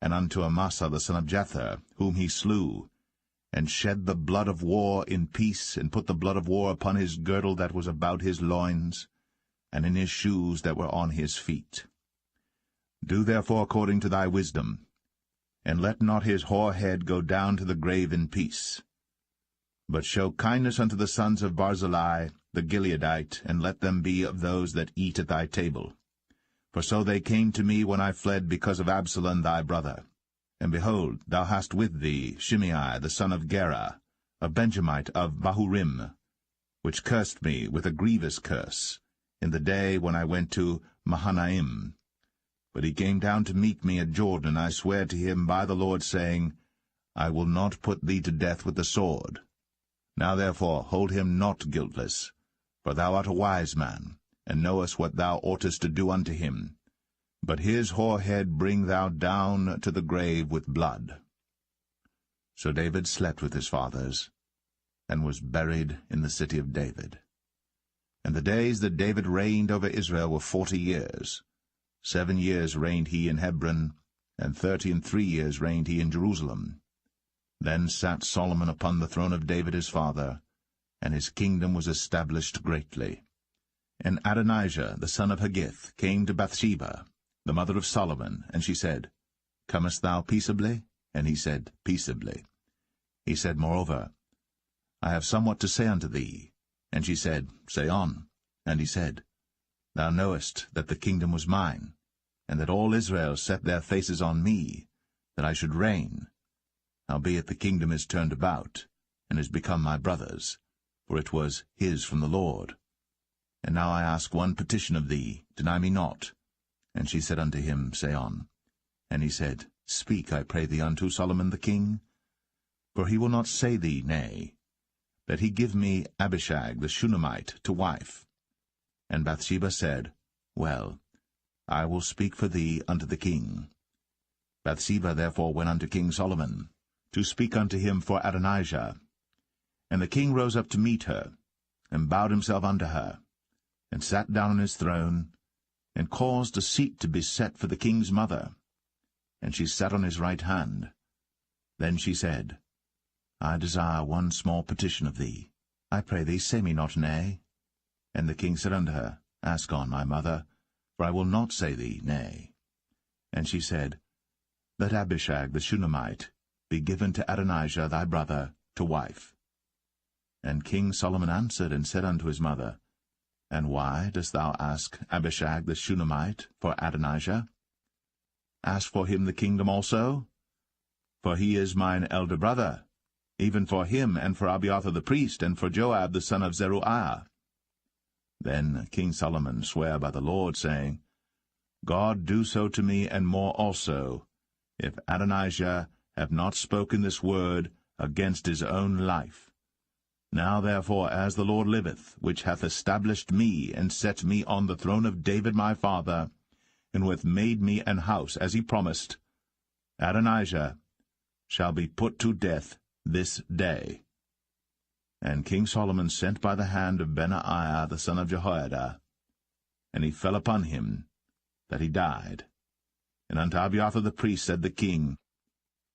and unto Amasa the son of Jether, whom he slew, and shed the blood of war in peace, and put the blood of war upon his girdle that was about his loins, and in his shoes that were on his feet. Do therefore according to thy wisdom, and let not his hoar head go down to the grave in peace. But show kindness unto the sons of Barzillai the Gileadite, and let them be of those that eat at thy table. For so they came to me when I fled because of Absalom thy brother. And behold, thou hast with thee Shimei the son of Gera, a Benjamite of Bahurim, which cursed me with a grievous curse, in the day when I went to Mahanaim. But he came down to meet me at Jordan, and I sware to him by the Lord, saying, I will not put thee to death with the sword. Now therefore hold him not guiltless, for thou art a wise man, and knowest what thou oughtest to do unto him. But his hoar head bring thou down to the grave with blood. So David slept with his fathers, and was buried in the city of David. And the days that David reigned over Israel were 40 years. 7 years reigned he in Hebron, and 33 years reigned he in Jerusalem. Then sat Solomon upon the throne of David his father, and his kingdom was established greatly. And Adonijah the son of Haggith came to Bathsheba, the mother of Solomon, and she said, Comest thou peaceably? And he said, Peaceably. He said, Moreover, I have somewhat to say unto thee. And she said, Say on. And he said, Thou knowest that the kingdom was mine, and that all Israel set their faces on me, that I should reign. Howbeit the kingdom is turned about, and is become my brother's, for it was his from the Lord. And now I ask one petition of thee, deny me not. And she said unto him, Say on. And he said, Speak, I pray thee, unto Solomon the king. For he will not say thee nay, that he give me Abishag the Shunammite to wife. And Bathsheba said, Well, I will speak for thee unto the king. Bathsheba therefore went unto King Solomon, to speak unto him for Adonijah. And the king rose up to meet her, and bowed himself unto her, and sat down on his throne, and caused a seat to be set for the king's mother. And she sat on his right hand. Then she said, I desire one small petition of thee. I pray thee, say me not nay. And the king said unto her, Ask on, my mother, for I will not say thee nay. And she said, Let Abishag the Shunammite be given to Adonijah thy brother to wife. And King Solomon answered and said unto his mother, And why dost thou ask Abishag the Shunammite for Adonijah? Ask for him the kingdom also? For he is mine elder brother, even for him, and for Abiathar the priest, and for Joab the son of Zeruiah. Then King Solomon sware by the Lord, saying, God do so to me, and more also, if Adonijah have not spoken this word against his own life. Now therefore, as the Lord liveth, which hath established me, and set me on the throne of David my father, and who hath made me an house, as he promised, Adonijah shall be put to death this day. And King Solomon sent by the hand of Benaiah the son of Jehoiada, and he fell upon him, that he died. And unto Abiathar the priest said the king,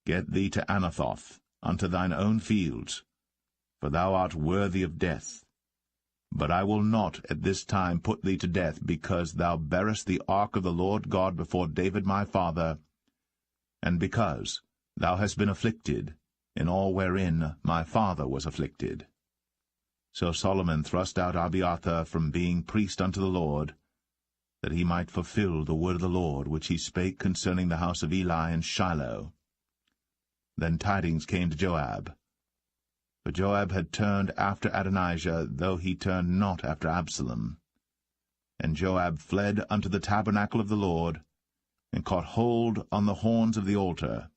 Get thee to Anathoth, unto thine own fields, for thou art worthy of death. But I will not at this time put thee to death, because thou bearest the ark of the Lord God before David my father, and because thou hast been afflicted, in all wherein my father was afflicted. So Solomon thrust out Abiathar from being priest unto the Lord, that he might fulfill the word of the Lord, which he spake concerning the house of Eli in Shiloh. Then tidings came to Joab. For Joab had turned after Adonijah, though he turned not after Absalom. And Joab fled unto the tabernacle of the Lord, and caught hold on the horns of the altar.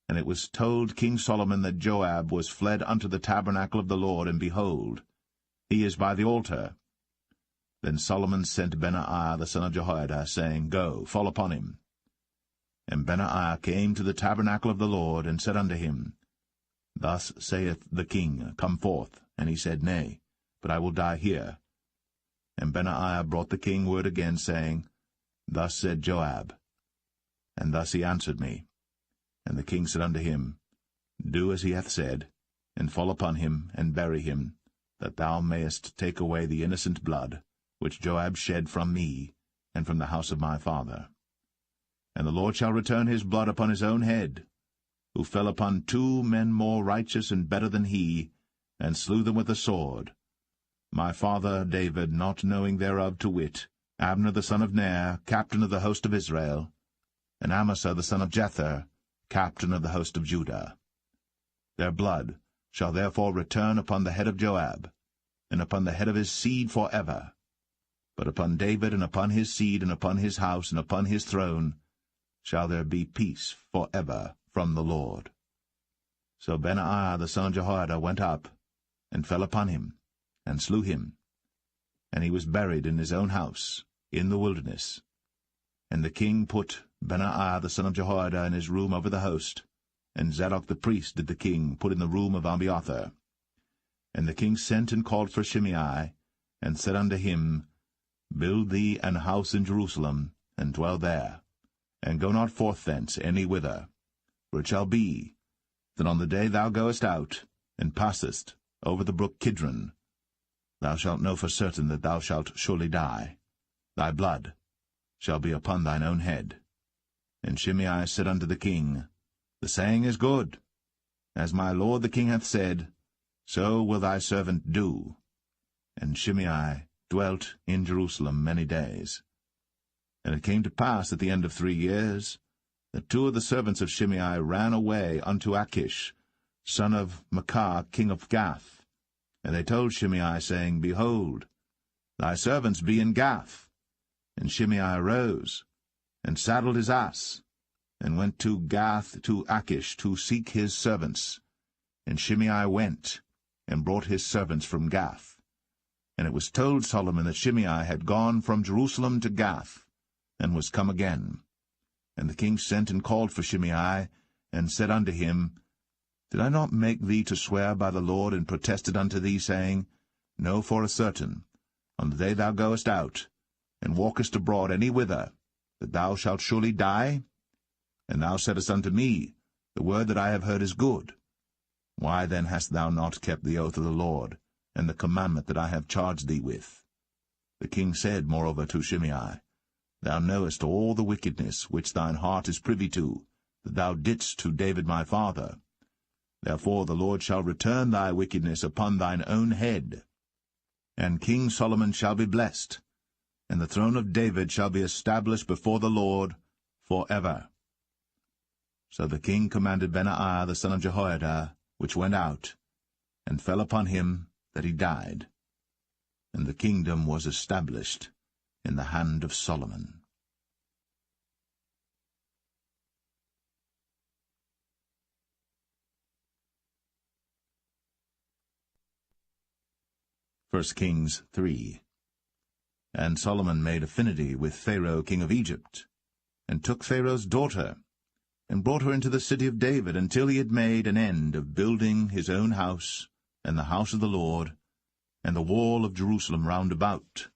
And it was told King Solomon that Joab was fled unto the tabernacle of the Lord, and behold, he is by the altar. Then Solomon sent Benaiah the son of Jehoiada, saying, Go, fall upon him. And Benaiah came to the tabernacle of the Lord, and said unto him, Thus saith the king, Come forth. And he said, Nay, but I will die here. And Benaiah brought the king word again, saying, Thus said Joab. And thus he answered me. And the king said unto him, Do as he hath said, and fall upon him, and bury him, that thou mayest take away the innocent blood, which Joab shed from me, and from the house of my father. And the Lord shall return his blood upon his own head, who fell upon 2 men more righteous and better than he, and slew them with the sword. My father David, not knowing thereof, to wit, Abner the son of Ner, captain of the host of Israel, and Amasa the son of Jether, captain of the host of Judah. Their blood shall therefore return upon the head of Joab, and upon the head of his seed for ever. But upon David, and upon his seed, and upon his house, and upon his throne, shall there be peace for ever from the Lord. So Benaiah the son of Jehoiada went up, and fell upon him, and slew him. And he was buried in his own house, in the wilderness. And the king put Benaiah the son of Jehoiada in his room over the host, and Zadok the priest did the king put in the room of Abiathar. And the king sent and called for Shimei, and said unto him, Build thee an house in Jerusalem, and dwell there, and go not forth thence any whither. For it shall be, that on the day thou goest out, and passest over the brook Kidron, thou shalt know for certain that thou shalt surely die. Thy blood shall be upon thine own head. And Shimei said unto the king, The saying is good. As my lord the king hath said, so will thy servant do. And Shimei dwelt in Jerusalem many days. And it came to pass at the end of 3 years, that 2 of the servants of Shimei ran away unto Achish, son of Maachah, king of Gath. And they told Shimei, saying, Behold, thy servants be in Gath. And Shimei arose, and saddled his ass, and went to Gath to Achish to seek his servants. And Shimei went, and brought his servants from Gath. And it was told Solomon that Shimei had gone from Jerusalem to Gath, and was come again. And the king sent and called for Shimei, and said unto him, Did I not make thee to swear by the Lord, and protested unto thee, saying, Know for a certain, on the day thou goest out, and walkest abroad any whither, that thou shalt surely die? And thou saidst unto me, The word that I have heard is good. Why then hast thou not kept the oath of the Lord, and the commandment that I have charged thee with? The king said moreover to Shimei, Thou knowest all the wickedness which thine heart is privy to, that thou didst to David my father. Therefore the Lord shall return thy wickedness upon thine own head. And King Solomon shall be blessed, and the throne of David shall be established before the Lord for ever. So the king commanded Benaiah the son of Jehoiada, which went out, and fell upon him that he died. And the kingdom was established in the hand of Solomon. 1 Kings 3. And Solomon made affinity with Pharaoh king of Egypt, and took Pharaoh's daughter, and brought her into the city of David, until he had made an end of building his own house, and the house of the Lord, and the wall of Jerusalem round about.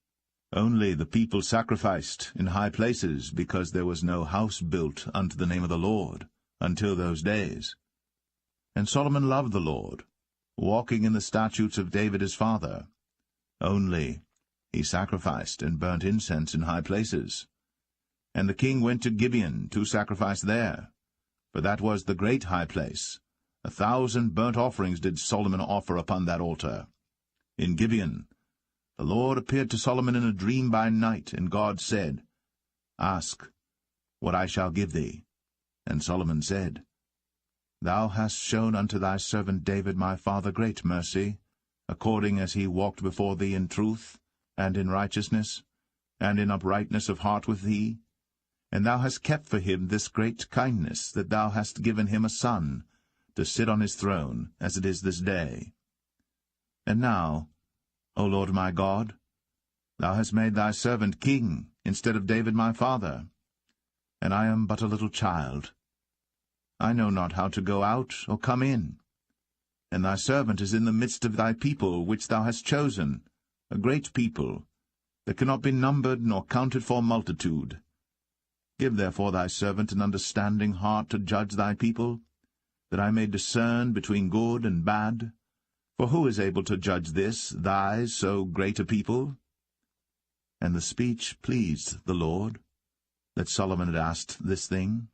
Only the people sacrificed in high places, because there was no house built unto the name of the Lord, until those days. And Solomon loved the Lord, walking in the statutes of David his father. Only he sacrificed and burnt incense in high places. And the king went to Gibeon to sacrifice there, for that was the great high place, 1,000 burnt offerings did Solomon offer upon that altar. In Gibeon the Lord appeared to Solomon in a dream by night, and God said, Ask what I shall give thee. And Solomon said, Thou hast shown unto thy servant David my father great mercy, according as he walked before thee in truth, and in righteousness, and in uprightness of heart with thee. And thou hast kept for him this great kindness, that thou hast given him a son, to sit on his throne, as it is this day. And now, O Lord my God, thou hast made thy servant king, instead of David my father. And I am but a little child. I know not how to go out or come in. And thy servant is in the midst of thy people, which thou hast chosen, a great people, that cannot be numbered nor counted for multitude. Give therefore thy servant an understanding heart to judge thy people, that I may discern between good and bad. For who is able to judge this, thy so great a people? And the speech pleased the Lord, that Solomon had asked this thing.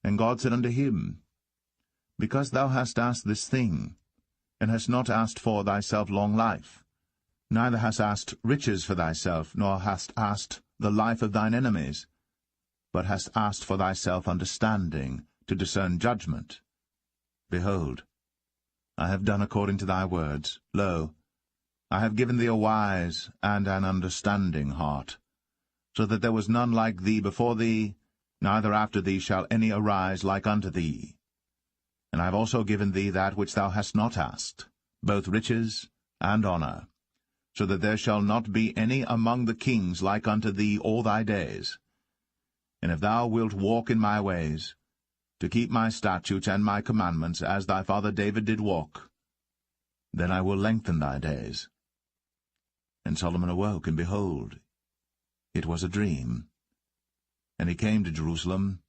And God said unto him, Because thou hast asked this thing, and hast not asked for thyself long life, neither hast asked riches for thyself, nor hast asked the life of thine enemies, but hast asked for thyself understanding, to discern judgment. Behold, I have done according to thy words. Lo, I have given thee a wise and an understanding heart, so that there was none like thee before thee, neither after thee shall any arise like unto thee. And I have also given thee that which thou hast not asked, both riches and honour, so that there shall not be any among the kings like unto thee all thy days. And if thou wilt walk in my ways, to keep my statutes and my commandments, as thy father David did walk, then I will lengthen thy days. And Solomon awoke, and behold, it was a dream. And he came to Jerusalem,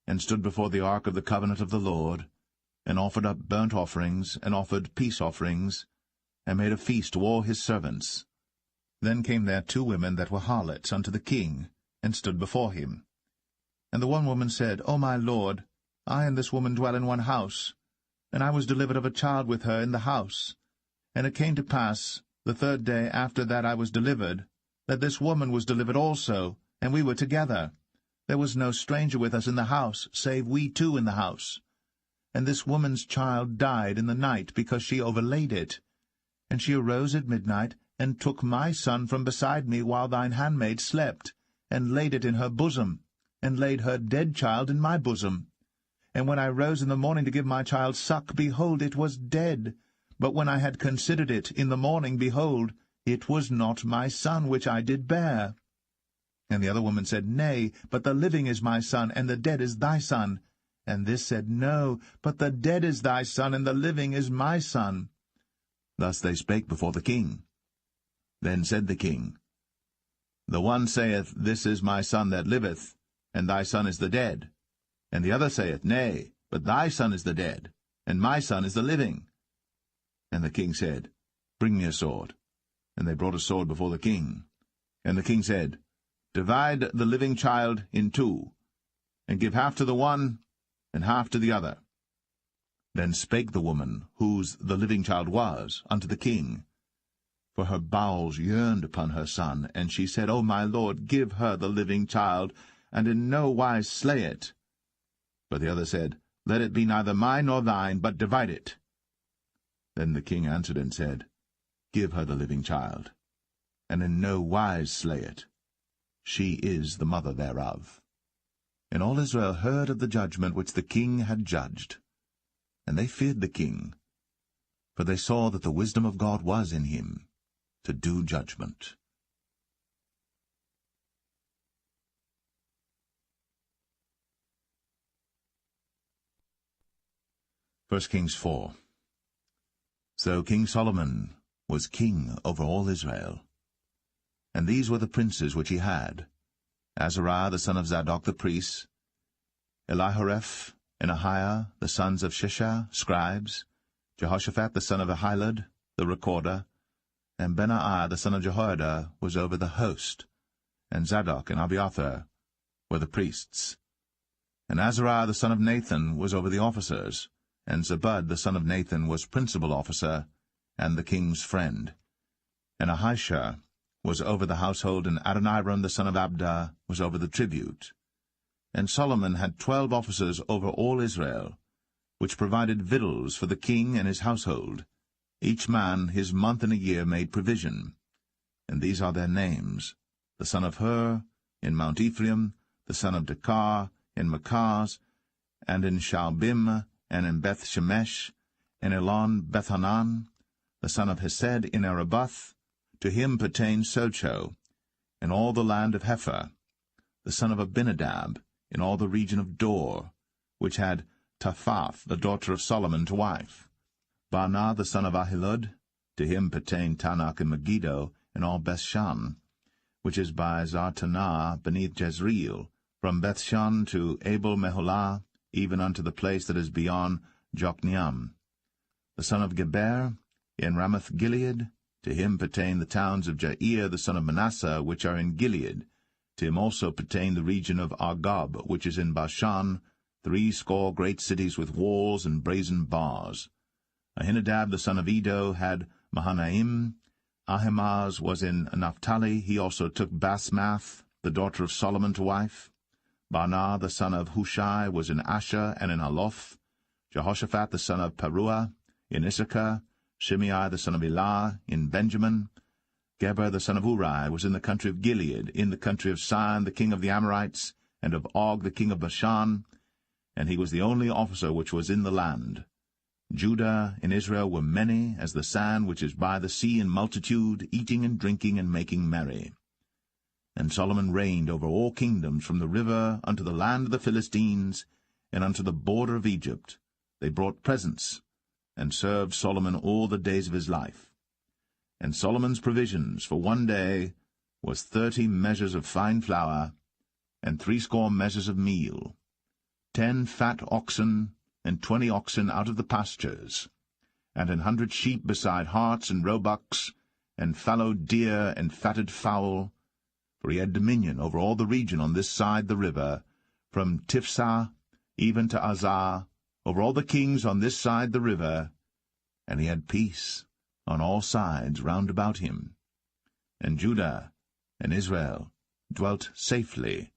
and stood before the ark of the covenant of the Lord, and offered up burnt offerings, and offered peace offerings, and made a feast to all his servants. Then came there 2 women that were harlots unto the king, and stood before him. And the one woman said, O my lord, I and this woman dwell in one house, and I was delivered of a child with her in the house. And it came to pass, the 3rd day after that I was delivered, that this woman was delivered also, and we were together. There was no stranger with us in the house, save we 2 in the house. And this woman's child died in the night, because she overlaid it. And she arose at midnight, and took my son from beside me while thine handmaid slept, and laid it in her bosom, and laid her dead child in my bosom. And when I rose in the morning to give my child suck, behold, it was dead. But when I had considered it in the morning, behold, it was not my son which I did bear. And the other woman said, Nay, but the living is my son, and the dead is thy son. And this said, No, but the dead is thy son, and the living is my son. Thus they spake before the king. Then said the king, The one saith, This is my son that liveth, and thy son is the dead. And the other saith, Nay, but thy son is the dead, and my son is the living. And the king said, Bring me a sword. And they brought a sword before the king. And the king said, Divide the living child in 2, and give half to the one, and half to the other. Then spake the woman, whose the living child was, unto the king. For her bowels yearned upon her son, and she said, O my lord, give her the living child, and in no wise slay it. But the other said, Let it be neither mine nor thine, but divide it. Then the king answered and said, Give her the living child, and in no wise slay it. She is the mother thereof. And all Israel heard of the judgment which the king had judged. And they feared the king, for they saw that the wisdom of God was in him, to do judgment. 1 Kings 4. So King Solomon was king over all Israel. And these were the princes which he had: Azariah the son of Zadok the priest, Elihoreph and Ahiah the sons of Shishah, scribes, Jehoshaphat the son of Ahilud, the recorder, and Benaiah the son of Jehoiada was over the host, and Zadok and Abiathar were the priests. And Azariah the son of Nathan was over the officers, And Zabud the son of Nathan was principal officer, and the king's friend. And Ahisha was over the household, and Adoniram the son of Abda was over the tribute. And Solomon had 12 officers over all Israel, which provided victuals for the king and his household. Each man his month in a year made provision. And these are their names: the son of Hur, in Mount Ephraim, the son of Dekar, in Makaz, and in Shaalbim, and in Beth-Shemesh, in Elon Bethanan, the son of Hesed in Arabath. To him pertained Socho, in all the land of Hepher, the son of Abinadab, in all the region of Dor, which had Taphath, the daughter of Solomon, to wife. Baanah the son of Ahilud, to him pertained Tanakh and Megiddo, in all Bethshan, which is by Zartanah beneath Jezreel, from Bethshan to Abel-Meholah, even unto the place that is beyond Jokneam. The son of Geber, in Ramoth-Gilead, to him pertain the towns of Jair the son of Manasseh, which are in Gilead. To him also pertain the region of Argob, which is in Bashan, 80 great cities with walls and brazen bars. Ahinadab the son of Edo had Mahanaim. Ahimaaz was in Naphtali. He also took Basmath, the daughter of Solomon, to wife. Baanah the son of Hushai was in Asher and in Aloth. Jehoshaphat the son of Paruah in Issachar. Shimei the son of Elah in Benjamin. Geber the son of Uri was in the country of Gilead, in the country of Sihon the king of the Amorites, and of Og the king of Bashan, and he was the only officer which was in the land. Judah and Israel were many, as the sand which is by the sea in multitude, eating and drinking and making merry. And Solomon reigned over all kingdoms, from the river unto the land of the Philistines, and unto the border of Egypt. They brought presents, and served Solomon all the days of his life. And Solomon's provisions for one day was 30 measures of fine flour, and 80 measures of meal, 10 fat oxen, and 20 oxen out of the pastures, and 100 sheep beside harts and roebucks, and fallow deer and fatted fowl. For he had dominion over all the region on this side the river, from Tiphsah even to Azar, over all the kings on this side the river, and he had peace on all sides round about him. And Judah and Israel dwelt safely,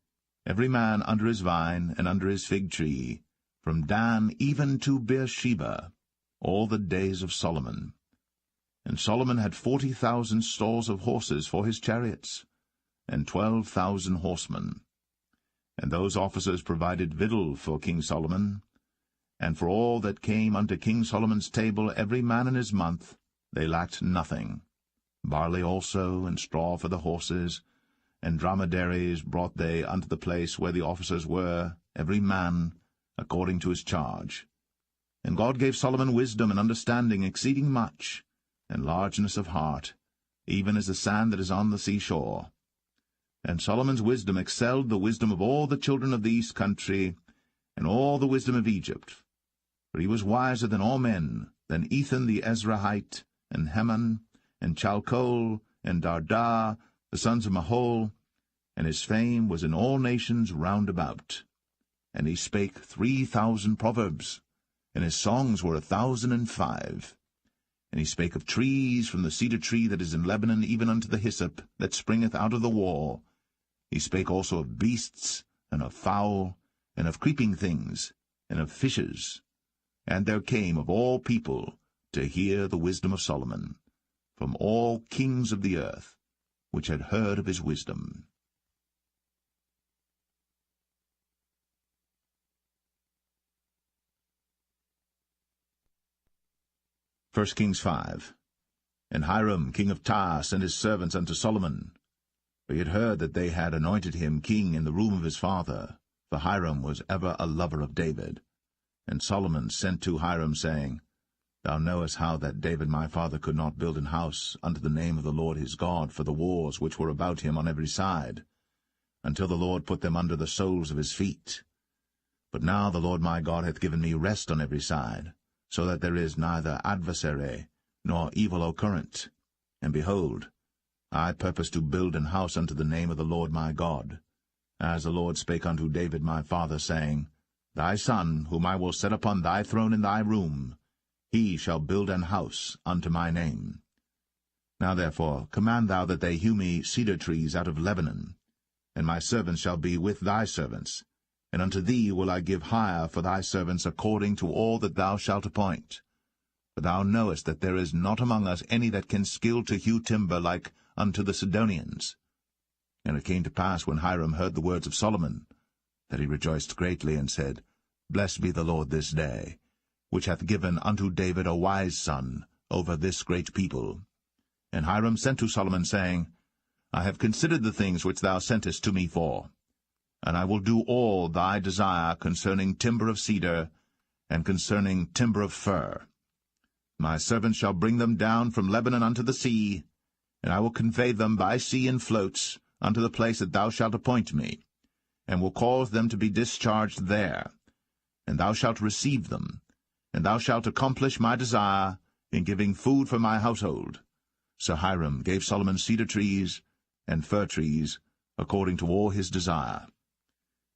every man under his vine and under his fig tree, from Dan even to Beersheba, all the days of Solomon. And Solomon had 40,000 stalls of horses for his chariots, and 12,000 horsemen. And those officers provided victual for King Solomon, and for all that came unto King Solomon's table, every man in his month, they lacked nothing. Barley also, and straw for the horses, and dromedaries brought they unto the place where the officers were, every man according to his charge. And God gave Solomon wisdom and understanding exceeding much, and largeness of heart, even as the sand that is on the seashore. And Solomon's wisdom excelled the wisdom of all the children of the east country, and all the wisdom of Egypt. For he was wiser than all men, than Ethan the Ezrahite, and Heman, and Chalcol, and Darda, the sons of Mahol, and his fame was in all nations round about. And he spake 3,000 proverbs, and his songs were 1,005. And he spake of trees, from the cedar tree that is in Lebanon even unto the hyssop that springeth out of the wall. He spake also of beasts, and of fowl, and of creeping things, and of fishes. And there came of all people to hear the wisdom of Solomon, from all kings of the earth, which had heard of his wisdom. 1 Kings 5. And Hiram king of Tyre sent his servants unto Solomon, for he had heard that they had anointed him king in the room of his father, for Hiram was ever a lover of David. And Solomon sent to Hiram, saying, Thou knowest how that David my father could not build an house unto the name of the Lord his God for the wars which were about him on every side, until the Lord put them under the soles of his feet. But now the Lord my God hath given me rest on every side, so that there is neither adversary nor evil occurrent. And behold, I purpose to build an house unto the name of the Lord my God, as the Lord spake unto David my father, saying, Thy son, whom I will set upon thy throne in thy room, he shall build an house unto my name. Now therefore command thou that they hew me cedar trees out of Lebanon, and my servants shall be with thy servants, and unto thee will I give hire for thy servants according to all that thou shalt appoint. For thou knowest that there is not among us any that can skill to hew timber like unto the Sidonians. And it came to pass, when Hiram heard the words of Solomon, that he rejoiced greatly, and said, Blessed be the Lord this day, which hath given unto David a wise son over this great people. And Hiram sent to Solomon, saying, I have considered the things which thou sentest to me for, and I will do all thy desire concerning timber of cedar, and concerning timber of fir. My servants shall bring them down from Lebanon unto the sea, and I will convey them by sea in floats unto the place that thou shalt appoint me, and will cause them to be discharged there. And thou shalt receive them, and thou shalt accomplish my desire in giving food for my household. So Hiram gave Solomon cedar trees and fir trees, according to all his desire.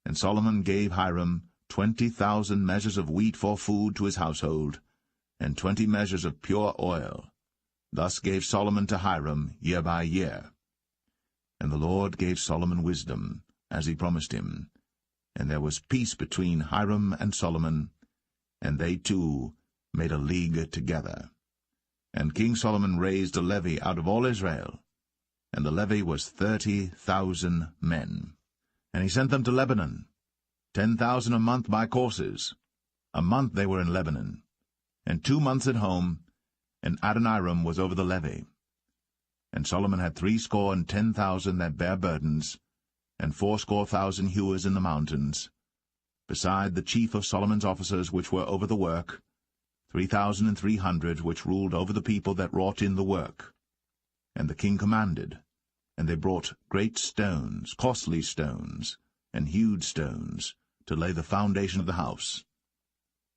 And Solomon gave Hiram 20,000 measures of wheat for food to his household, and 20 measures of pure oil. Thus gave Solomon to Hiram year by year. And the Lord gave Solomon wisdom, as he promised him. And there was peace between Hiram and Solomon, and they two made a league together. And King Solomon raised a levy out of all Israel, and the levy was 30,000 men. And he sent them to Lebanon, 10,000 a month by courses. A month they were in Lebanon, and 2 months at home, and Adoniram was over the levy. And Solomon had 70,000 that bare burdens, and 80,000 hewers in the mountains, beside the chief of Solomon's officers which were over the work, 3,300 which ruled over the people that wrought in the work. And the king commanded, and they brought great stones, costly stones, and hewed stones, to lay the foundation of the house.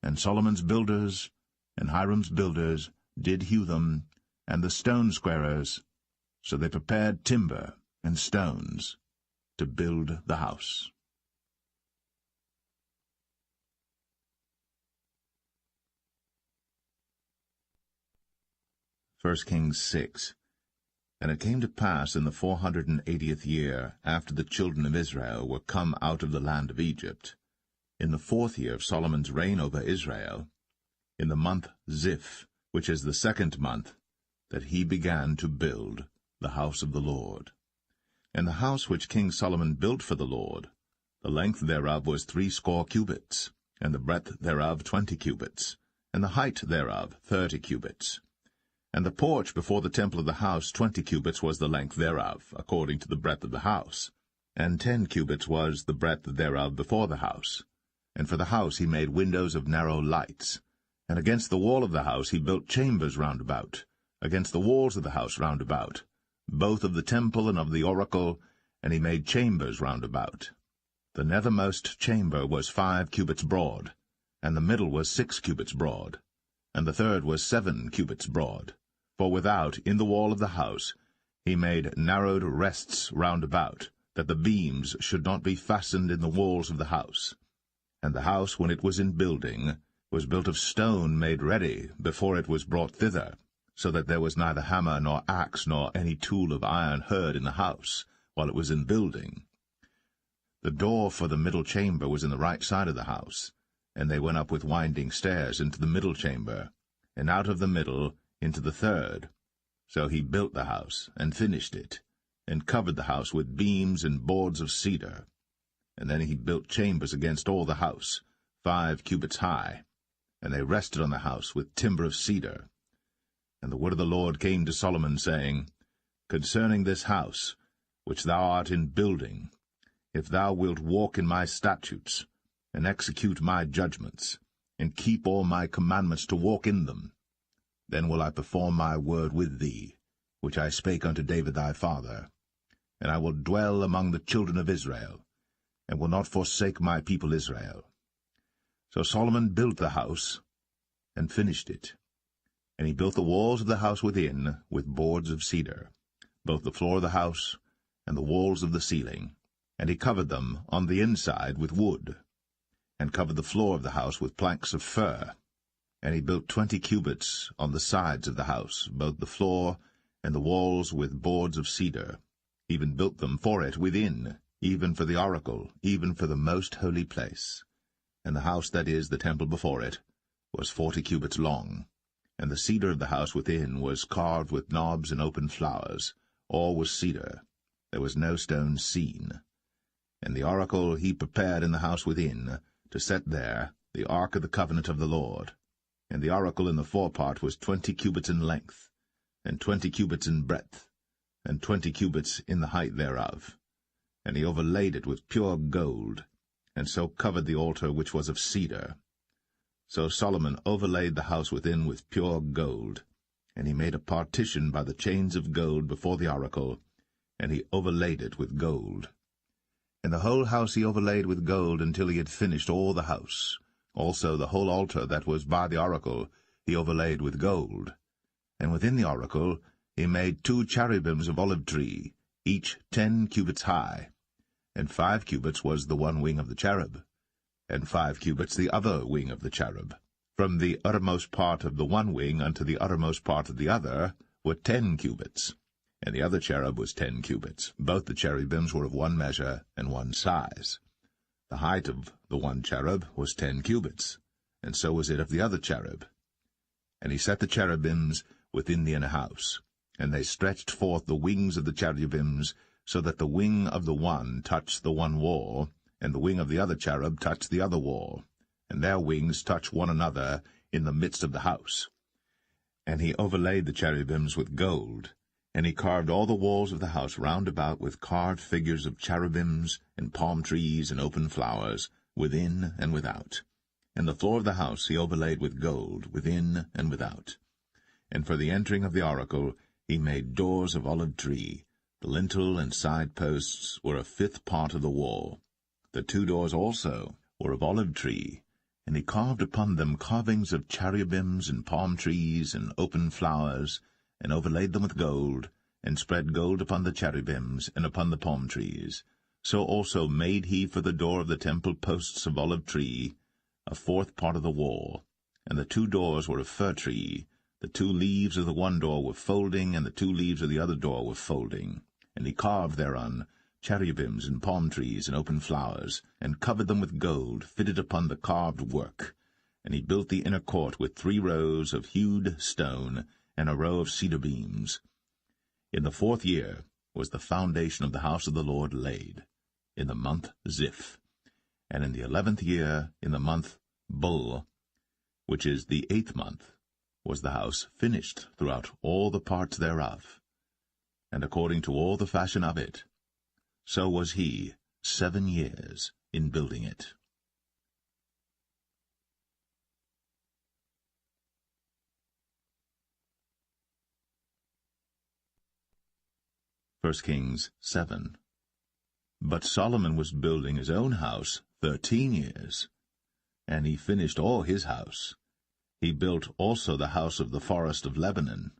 And Solomon's builders and Hiram's builders did hew them, and the stone squarers, so they prepared timber and stones to build the house. 1 Kings 6. And it came to pass in the 480th year, after the children of Israel were come out of the land of Egypt, in the 4th year of Solomon's reign over Israel, in the month Ziph, which is the 2nd month, that he began to build the house of the Lord. And the house which King Solomon built for the Lord, the length thereof was 80 cubits, and the breadth thereof 20 cubits, and the height thereof 30 cubits. And the porch before the temple of the house 20 cubits was the length thereof, according to the breadth of the house, and 10 cubits was the breadth thereof before the house. And for the house he made windows of narrow lights. And against the wall of the house he built chambers round about, against the walls of the house round about, both of the temple and of the oracle, and he made chambers round about. The nethermost chamber was 5 cubits broad, and the middle was 6 cubits broad, and the third was 7 cubits broad. For without, in the wall of the house, he made narrowed rests round about, that the beams should not be fastened in the walls of the house. And the house, when it was in building, was built of stone made ready before it was brought thither, so that there was neither hammer nor axe nor any tool of iron heard in the house, while it was in building. The door for the middle chamber was in the right side of the house, and they went up with winding stairs into the middle chamber, and out of the middle into the third. So he built the house, and finished it, and covered the house with beams and boards of cedar. And then he built chambers against all the house, 5 cubits high, and they rested on the house with timber of cedar. And the word of the Lord came to Solomon, saying, Concerning this house, which thou art in building, if thou wilt walk in my statutes, and execute my judgments, and keep all my commandments to walk in them, then will I perform my word with thee, which I spake unto David thy father, and I will dwell among the children of Israel, and will not forsake my people Israel. So Solomon built the house, and finished it. And he built the walls of the house within with boards of cedar, both the floor of the house and the walls of the ceiling, and he covered them on the inside with wood. and covered the floor of the house with planks of fir. And he built 20 cubits on the sides of the house, both the floor and the walls with boards of cedar, even built them for it within, even for the oracle, even for the most holy place. And the house, that is, the temple before it, was 40 cubits long. And the cedar of the house within was carved with knobs and open flowers. All was cedar. There was no stone seen. And the oracle he prepared in the house within, to set there the ark of the covenant of the Lord. And the oracle in the forepart was 20 cubits in length, and 20 cubits in breadth, and 20 cubits in the height thereof. And he overlaid it with pure gold, and so covered the altar which was of cedar. So Solomon overlaid the house within with pure gold, and he made a partition by the chains of gold before the oracle, and he overlaid it with gold. And the whole house he overlaid with gold until he had finished all the house. Also the whole altar that was by the oracle he overlaid with gold. And within the oracle he made 2 cherubims of olive tree, each 10 cubits high. And 5 cubits was the one wing of the cherub, and 5 cubits the other wing of the cherub. From the uttermost part of the one wing unto the uttermost part of the other were 10 cubits. And the other cherub was 10 cubits. Both the cherubims were of one measure and one size. The height of the one cherub was 10 cubits, and so was it of the other cherub. And he set the cherubims within the inner house, and they stretched forth the wings of the cherubims, so that the wing of the one touched the one wall, and the wing of the other cherub touched the other wall, and their wings touched one another in the midst of the house. And he overlaid the cherubims with gold, and he carved all the walls of the house round about with carved figures of cherubims, and palm trees, and open flowers, within and without. And the floor of the house he overlaid with gold, within and without. And for the entering of the oracle he made doors of olive tree. The lintel and side posts were a 5th part of the wall. The 2 doors also were of olive tree, and he carved upon them carvings of cherubims and palm trees and open flowers, and overlaid them with gold, and spread gold upon the cherubims and upon the palm trees. So also made he for the door of the temple posts of olive tree, a 4th part of the wall. And the 2 doors were of fir tree. The 2 leaves of the one door were folding, and the 2 leaves of the other door were folding. And he carved thereon cherubims and palm trees and open flowers, and covered them with gold, fitted upon the carved work. And he built the inner court with 3 rows of hewed stone, and a row of cedar beams. In the 4th year was the foundation of the house of the Lord laid, in the month Ziph. And in the 11th year, in the month Bul, which is the 8th month, was the house finished throughout all the parts thereof. And according to all the fashion of it, so was he 7 years in building it. 1 Kings 7. But Solomon was building his own house 13 years, and he finished all his house. He built also the house of the forest of Lebanon.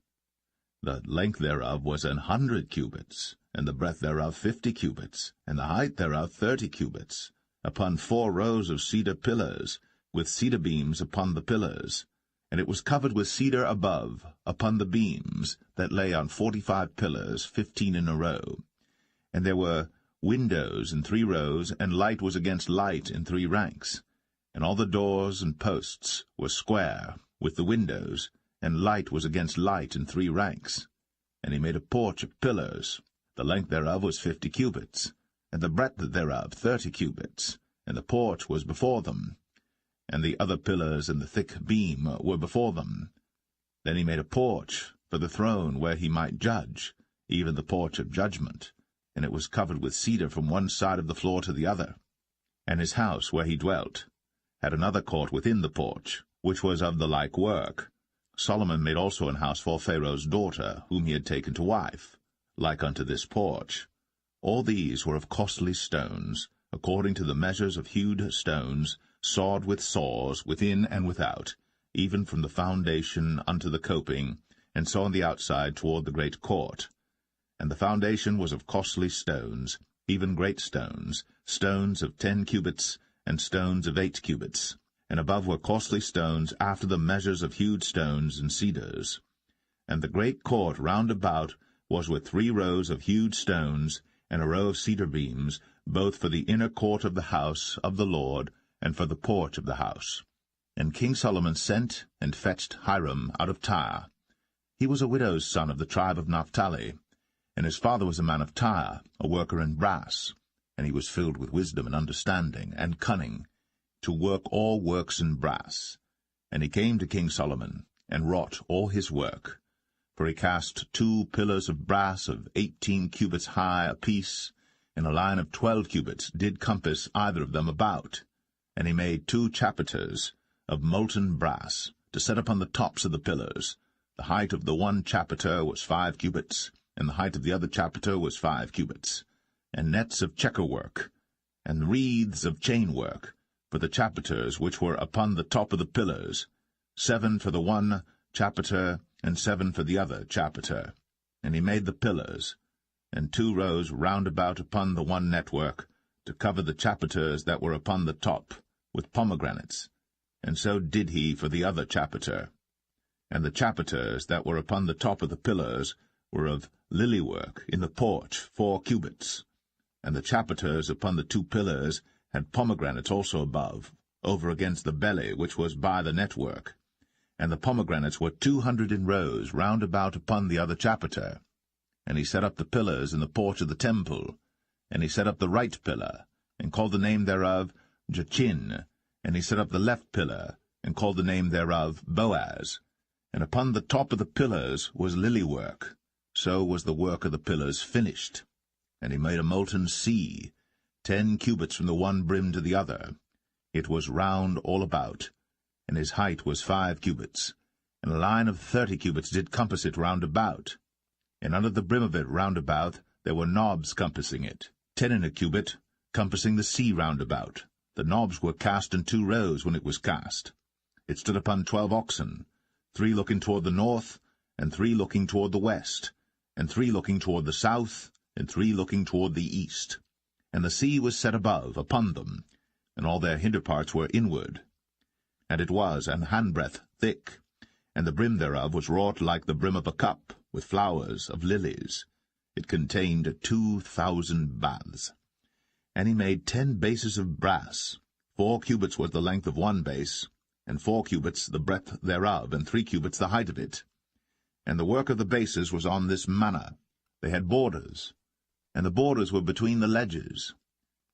The length thereof was 100 cubits, and the breadth thereof 50 cubits, and the height thereof 30 cubits, upon 4 rows of cedar pillars, with cedar beams upon the pillars. And it was covered with cedar above, upon the beams, that lay on 45 pillars, 15 in a row. And there were windows in 3 rows, and light was against light in 3 ranks. And all the doors and posts were square, with the windows, and light was against light in 3 ranks. And he made a porch of pillars. The length thereof was 50 cubits, and the breadth thereof 30 cubits, and the porch was before them. And the other pillars and the thick beam were before them. Then he made a porch for the throne where he might judge, even the porch of judgment, and it was covered with cedar from one side of the floor to the other. And his house where he dwelt had another court within the porch, which was of the like work. Solomon made also an house for Pharaoh's daughter, whom he had taken to wife, like unto this porch. All these were of costly stones, according to the measures of hewed stones, sawed with saws, within and without, even from the foundation unto the coping, and so on the outside toward the great court. And the foundation was of costly stones, even great stones, stones of 10 cubits, and stones of 8 cubits, and above were costly stones after the measures of hewed stones and cedars. And the great court round about was with 3 rows of hewed stones, and a row of cedar beams, both for the inner court of the house of the Lord, and for the porch of the house. And King Solomon sent and fetched Hiram out of Tyre. He was a widow's son of the tribe of Naphtali, and his father was a man of Tyre, a worker in brass, and he was filled with wisdom and understanding and cunning, to work all works in brass. And he came to King Solomon, and wrought all his work. For he cast 2 pillars of brass of 18 cubits high apiece, and a line of 12 cubits did compass either of them about. And he made 2 chapiters of molten brass, to set upon the tops of the pillars. The height of the one chapiter was 5 cubits, and the height of the other chapiter was 5 cubits. And nets of checker work, and wreaths of chain work, for the chapiters which were upon the top of the pillars, 7 for the one chapiter, and 7 for the other chapiter. And he made the pillars, and 2 rows round about upon the one network, to cover the chapiters that were upon the top, with pomegranates. And so did he for the other chapiter. And the chapiters that were upon the top of the pillars were of lily work in the porch 4 cubits. And the chapiters upon the 2 pillars had pomegranates also above, over against the belly which was by the network. And the pomegranates were 200 in rows round about upon the other chapiter. And he set up the pillars in the porch of the temple. And he set up the right pillar, and called the name thereof Jachin. And he set up the left pillar, and called the name thereof Boaz. And upon the top of the pillars was lily work. So was the work of the pillars finished. And he made a molten sea, 10 cubits from the one brim to the other. It was round all about, and his height was 5 cubits. And a line of 30 cubits did compass it round about. And under the brim of it round about there were knobs compassing it, 10 in a cubit, compassing the sea round about. The knobs were cast in 2 rows when it was cast. It stood upon 12 oxen, 3 looking toward the north, and 3 looking toward the west, and 3 looking toward the south, and 3 looking toward the east. And the sea was set above upon them, and all their hinder parts were inward. And it was an handbreadth thick, and the brim thereof was wrought like the brim of a cup, with flowers of lilies. It contained 2,000 baths. And he made 10 bases of brass. 4 cubits was the length of one base, and 4 cubits the breadth thereof, and 3 cubits the height of it. And the work of the bases was on this manner. They had borders, and the borders were between the ledges.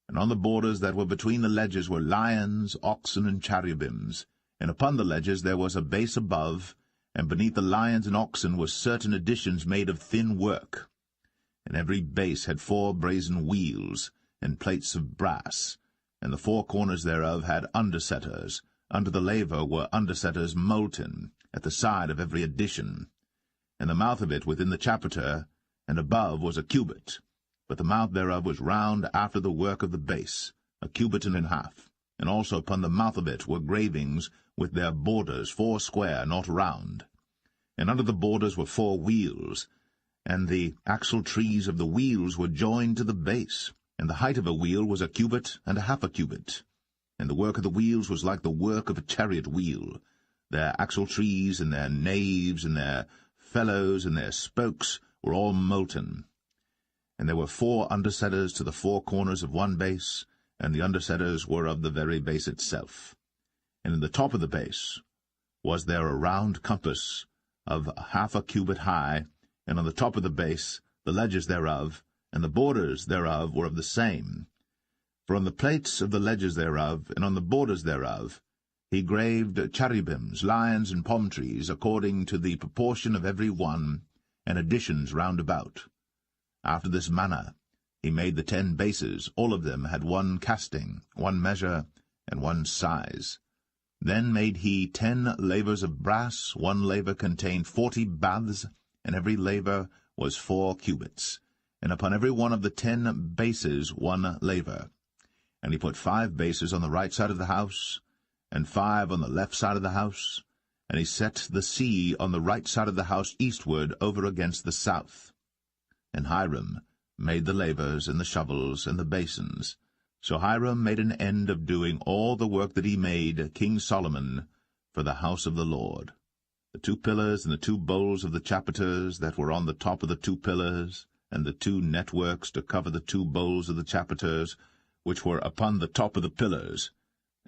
And on the borders that were between the ledges were lions, oxen, and cherubims. And upon the ledges there was a base above, and beneath the lions and oxen were certain additions made of thin work. And every base had 4 brazen wheels, and plates of brass, and the 4 corners thereof had undersetters. Under the laver were undersetters molten, at the side of every addition. And the mouth of it within the chapiter, and above was a cubit, but the mouth thereof was round after the work of the base, a cubit and an half. And also upon the mouth of it were gravings with their borders 4 square, not round. And under the borders were 4 wheels, and the axle trees of the wheels were joined to the base. And the height of a wheel was a cubit and a half a cubit. And the work of the wheels was like the work of a chariot wheel. Their axle trees and their naves and their felloes and their spokes were all molten. And there were 4 undersetters to the 4 corners of one base, and the undersetters were of the very base itself. And in the top of the base was there a round compass of half a cubit high, and on the top of the base the ledges thereof, and the borders thereof were of the same. For on the plates of the ledges thereof, and on the borders thereof, he graved cherubims, lions, and palm trees, according to the proportion of every one, and additions round about. After this manner he made the 10 bases. All of them had 1 casting, 1 measure, and 1 size. Then made he 10 lavers of brass. 1 laver contained 40 baths, and every laver was 4 cubits. And upon every one of the 10 bases 1 laver. And he put 5 bases on the right side of the house, and 5 on the left side of the house, and he set the sea on the right side of the house eastward over against the south. And Hiram made the lavers, and the shovels, and the basins. So Hiram made an end of doing all the work that he made King Solomon for the house of the Lord. The 2 pillars and the 2 bowls of the chapiters that were on the top of the 2 pillars, and the 2 networks to cover the 2 bowls of the chapiters, which were upon the top of the pillars,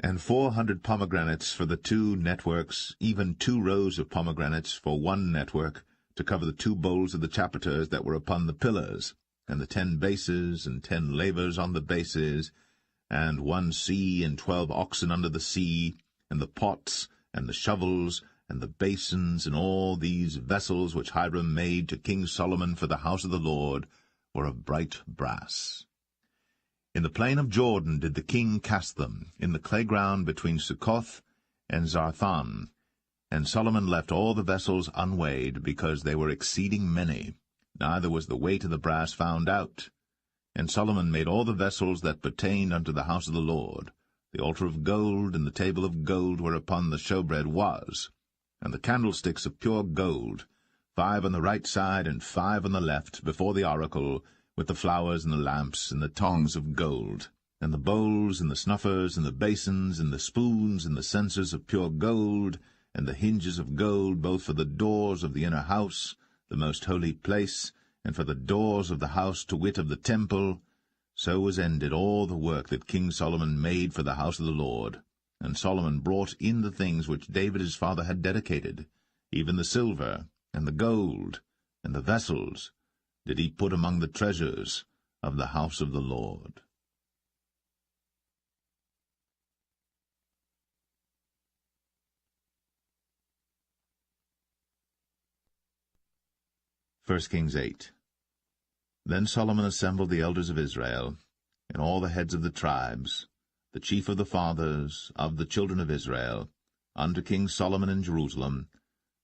and 400 pomegranates for the 2 networks, even 2 rows of pomegranates for 1 network, to cover the 2 bowls of the chapiters that were upon the pillars, and the 10 bases, and 10 lavers on the bases, and 1 sea, and 12 oxen under the sea, and the pots, and the shovels, and the basins, and all these vessels which Hiram made to King Solomon for the house of the Lord, were of bright brass. In the plain of Jordan did the king cast them, in the clay ground between Succoth and Zarthan. And Solomon left all the vessels unweighed, because they were exceeding many, neither was the weight of the brass found out. And Solomon made all the vessels that pertained unto the house of the Lord, the altar of gold, and the table of gold whereupon the showbread was, and the candlesticks of pure gold, 5 on the right side and 5 on the left, before the oracle, with the flowers and the lamps and the tongs of gold, and the bowls and the snuffers and the basins and the spoons and the censers of pure gold, and the hinges of gold, both for the doors of the inner house, the most holy place, and for the doors of the house, to wit, of the temple. So was ended all the work that King Solomon made for the house of the Lord. And Solomon brought in the things which David his father had dedicated, even the silver, and the gold, and the vessels, did he put among the treasures of the house of the Lord. 1 Kings 8. Then Solomon assembled the elders of Israel, and all the heads of the tribes, the chief of the fathers of the children of Israel, unto King Solomon in Jerusalem,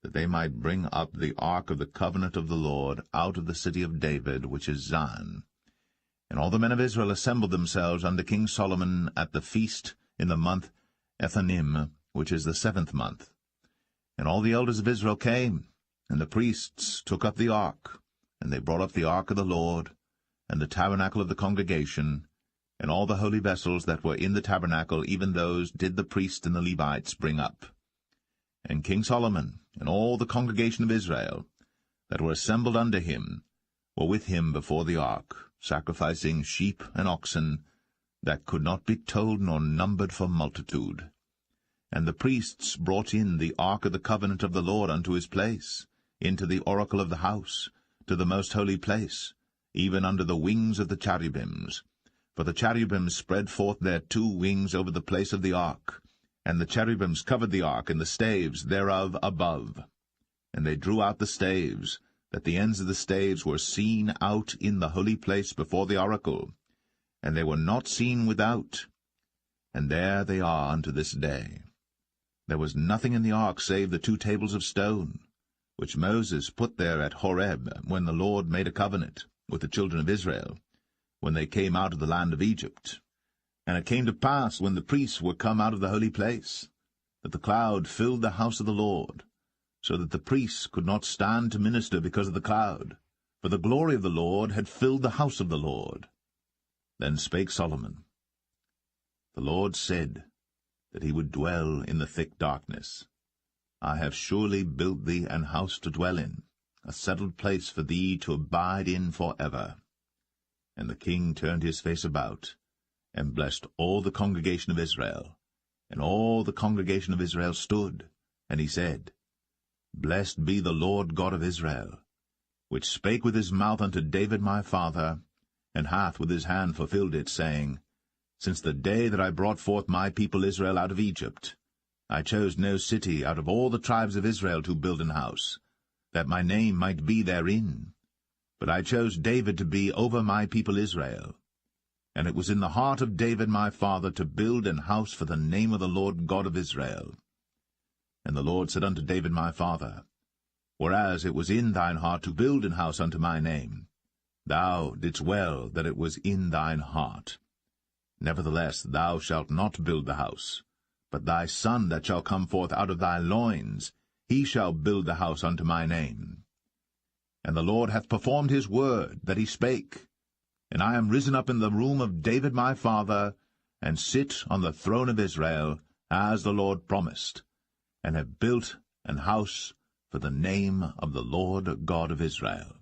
that they might bring up the ark of the covenant of the Lord out of the city of David, which is Zion. And all the men of Israel assembled themselves unto King Solomon at the feast in the month Ethanim, which is the 7th month. And all the elders of Israel came, and the priests took up the ark, and they brought up the ark of the Lord, and the tabernacle of the congregation, and all the holy vessels that were in the tabernacle, even those did the priests and the Levites bring up. And King Solomon, and all the congregation of Israel, that were assembled unto him, were with him before the ark, sacrificing sheep and oxen, that could not be told nor numbered for multitude. And the priests brought in the ark of the covenant of the Lord unto his place, into the oracle of the house, to the most holy place, even under the wings of the cherubims. For the cherubims spread forth their 2 wings over the place of the ark, and the cherubims covered the ark and the staves thereof above. And they drew out the staves, that the ends of the staves were seen out in the holy place before the oracle, and they were not seen without. And there they are unto this day. There was nothing in the ark save the 2 tables of stone, which Moses put there at Horeb, when the Lord made a covenant with the children of Israel, when they came out of the land of Egypt. And it came to pass, when the priests were come out of the holy place, that the cloud filled the house of the Lord, so that the priests could not stand to minister because of the cloud, for the glory of the Lord had filled the house of the Lord. Then spake Solomon, The Lord said that he would dwell in the thick darkness. I have surely built thee an house to dwell in, a settled place for thee to abide in for ever. And the king turned his face about, and blessed all the congregation of Israel. And all the congregation of Israel stood, and he said, Blessed be the Lord God of Israel, which spake with his mouth unto David my father, and hath with his hand fulfilled it, saying, Since the day that I brought forth my people Israel out of Egypt, I chose no city out of all the tribes of Israel to build an house, that my name might be therein. But I chose David to be over my people Israel. And it was in the heart of David my father to build an house for the name of the Lord God of Israel. And the Lord said unto David my father, Whereas it was in thine heart to build an house unto my name, thou didst well that it was in thine heart. Nevertheless thou shalt not build the house, but thy son that shall come forth out of thy loins, he shall build the house unto my name. And the Lord hath performed his word that he spake. And I am risen up in the room of David my father, and sit on the throne of Israel, as the Lord promised, and have built an house for the name of the Lord God of Israel.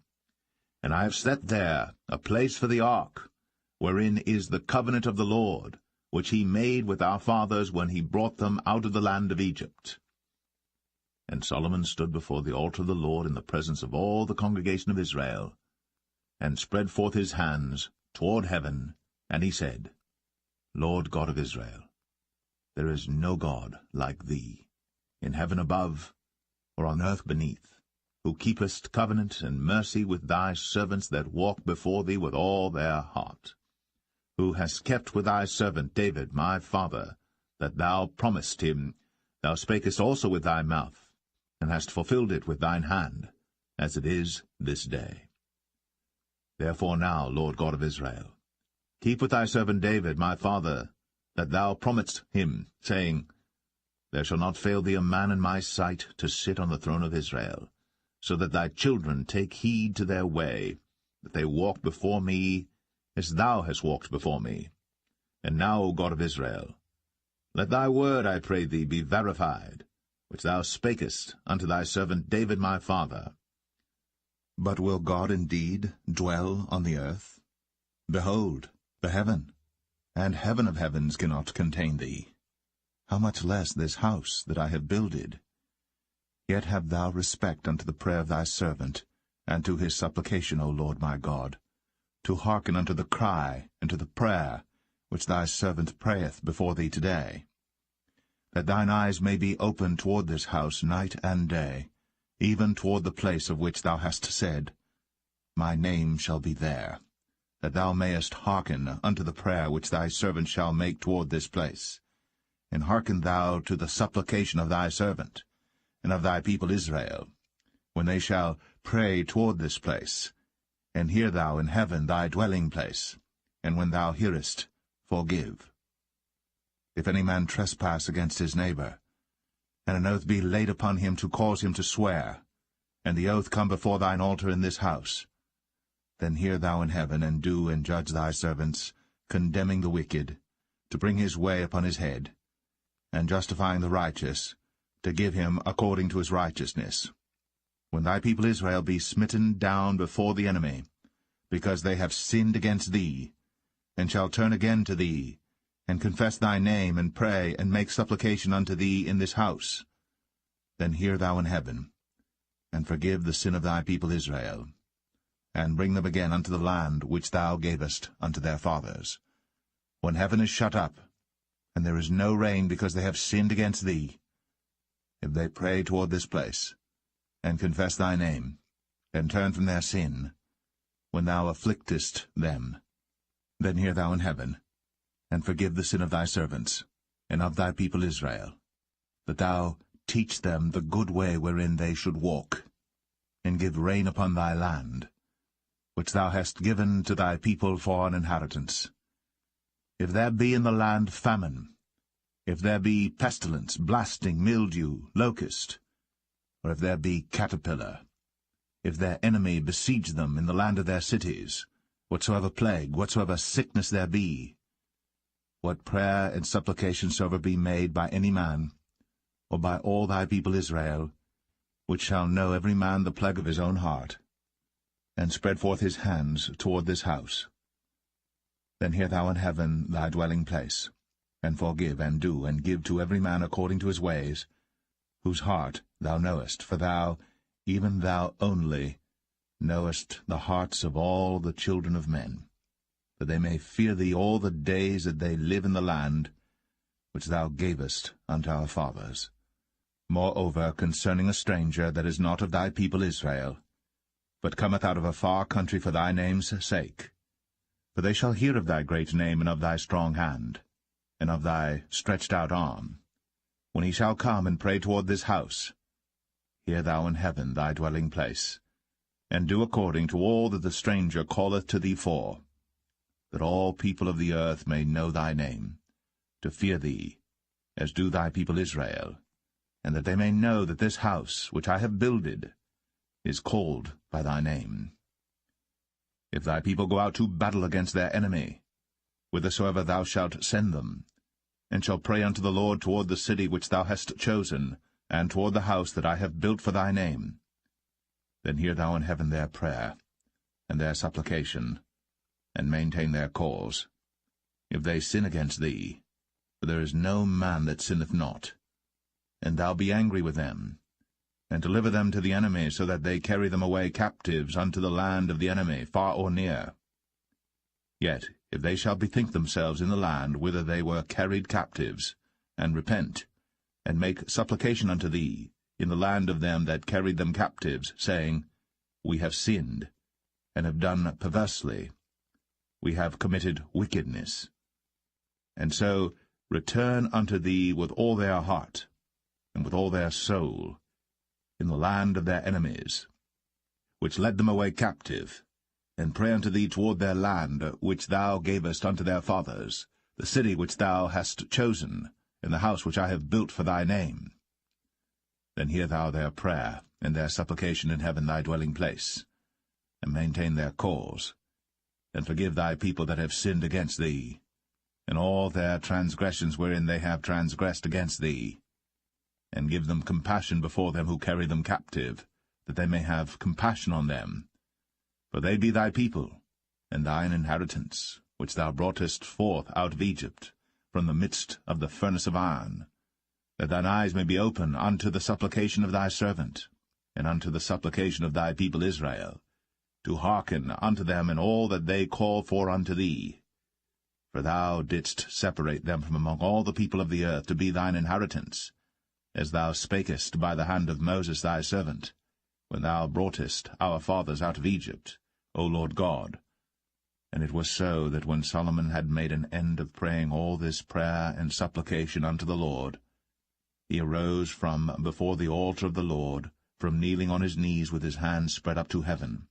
And I have set there a place for the ark, wherein is the covenant of the Lord, which he made with our fathers when he brought them out of the land of Egypt. And Solomon stood before the altar of the Lord in the presence of all the congregation of Israel, and spread forth his hands toward heaven, and he said, Lord God of Israel, there is no God like thee, in heaven above, or on earth beneath, who keepest covenant and mercy with thy servants that walk before thee with all their heart, who hast kept with thy servant David my father, that thou promised him, thou spakest also with thy mouth, and hast fulfilled it with thine hand, as it is this day. Therefore now, Lord God of Israel, keep with thy servant David my father, that thou promised him, saying, There shall not fail thee a man in my sight to sit on the throne of Israel, so that thy children take heed to their way, that they walk before me, as thou hast walked before me. And now, O God of Israel, let thy word, I pray thee, be verified, which thou spakest unto thy servant David my father. But will God indeed dwell on the earth? Behold, the heaven, and heaven of heavens cannot contain thee. How much less this house that I have builded? Yet have thou respect unto the prayer of thy servant, and to his supplication, O Lord my God, to hearken unto the cry and to the prayer which thy servant prayeth before thee today, that thine eyes may be open toward this house night and day, even toward the place of which thou hast said, My name shall be there, that thou mayest hearken unto the prayer which thy servant shall make toward this place. And hearken thou to the supplication of thy servant, and of thy people Israel, when they shall pray toward this place. And hear thou in heaven thy dwelling place, and when thou hearest, forgive. If any man trespass against his neighbor, and an oath be laid upon him to cause him to swear, and the oath come before thine altar in this house, then hear thou in heaven, and do and judge thy servants, condemning the wicked, to bring his way upon his head, and justifying the righteous, to give him according to his righteousness. When thy people Israel be smitten down before the enemy, because they have sinned against thee, and shall turn again to thee, and confess thy name, and pray, and make supplication unto thee in this house, then hear thou in heaven, and forgive the sin of thy people Israel, and bring them again unto the land which thou gavest unto their fathers. When heaven is shut up, and there is no rain because they have sinned against thee, if they pray toward this place, and confess thy name, and turn from their sin, when thou afflictest them, then hear thou in heaven, and forgive the sin of thy servants, and of thy people Israel, that thou teach them the good way wherein they should walk, and give rain upon thy land, which thou hast given to thy people for an inheritance. If there be in the land famine, if there be pestilence, blasting, mildew, locust, or if there be caterpillar, if their enemy besiege them in the land of their cities, whatsoever plague, whatsoever sickness there be, what prayer and supplication soever be made by any man, or by all thy people Israel, which shall know every man the plague of his own heart, and spread forth his hands toward this house, then hear thou in heaven thy dwelling place, and forgive, and do, and give to every man according to his ways, whose heart thou knowest, for thou, even thou only, knowest the hearts of all the children of men, that they may fear thee all the days that they live in the land which thou gavest unto our fathers. Moreover, concerning a stranger that is not of thy people Israel, but cometh out of a far country for thy name's sake, for they shall hear of thy great name, and of thy strong hand, and of thy stretched out arm, when he shall come and pray toward this house, hear thou in heaven thy dwelling place, and do according to all that the stranger calleth to thee for, that all people of the earth may know thy name, to fear thee, as do thy people Israel, and that they may know that this house which I have builded is called by thy name. If thy people go out to battle against their enemy, whithersoever thou shalt send them, and shall pray unto the Lord toward the city which thou hast chosen, and toward the house that I have built for thy name, then hear thou in heaven their prayer, and their supplication, and maintain their cause. If they sin against thee, for there is no man that sinneth not, and thou be angry with them, and deliver them to the enemy, so that they carry them away captives unto the land of the enemy, far or near. Yet if they shall bethink themselves in the land whither they were carried captives, and repent, and make supplication unto thee in the land of them that carried them captives, saying, We have sinned, and have done perversely, we have committed wickedness, and so return unto thee with all their heart, and with all their soul, in the land of their enemies, which led them away captive, and pray unto thee toward their land, which thou gavest unto their fathers, the city which thou hast chosen, and the house which I have built for thy name. Then hear thou their prayer, and their supplication in heaven thy dwelling place, and maintain their cause, and forgive thy people that have sinned against thee, and all their transgressions wherein they have transgressed against thee, and give them compassion before them who carry them captive, that they may have compassion on them. For they be thy people, and thine inheritance, which thou broughtest forth out of Egypt, from the midst of the furnace of iron, that thine eyes may be open unto the supplication of thy servant, and unto the supplication of thy people Israel, to hearken unto them in all that they call for unto thee. For thou didst separate them from among all the people of the earth to be thine inheritance, as thou spakest by the hand of Moses thy servant, when thou broughtest our fathers out of Egypt, O Lord God. And it was so that when Solomon had made an end of praying all this prayer and supplication unto the Lord, he arose from before the altar of the Lord, from kneeling on his knees with his hands spread up to heaven.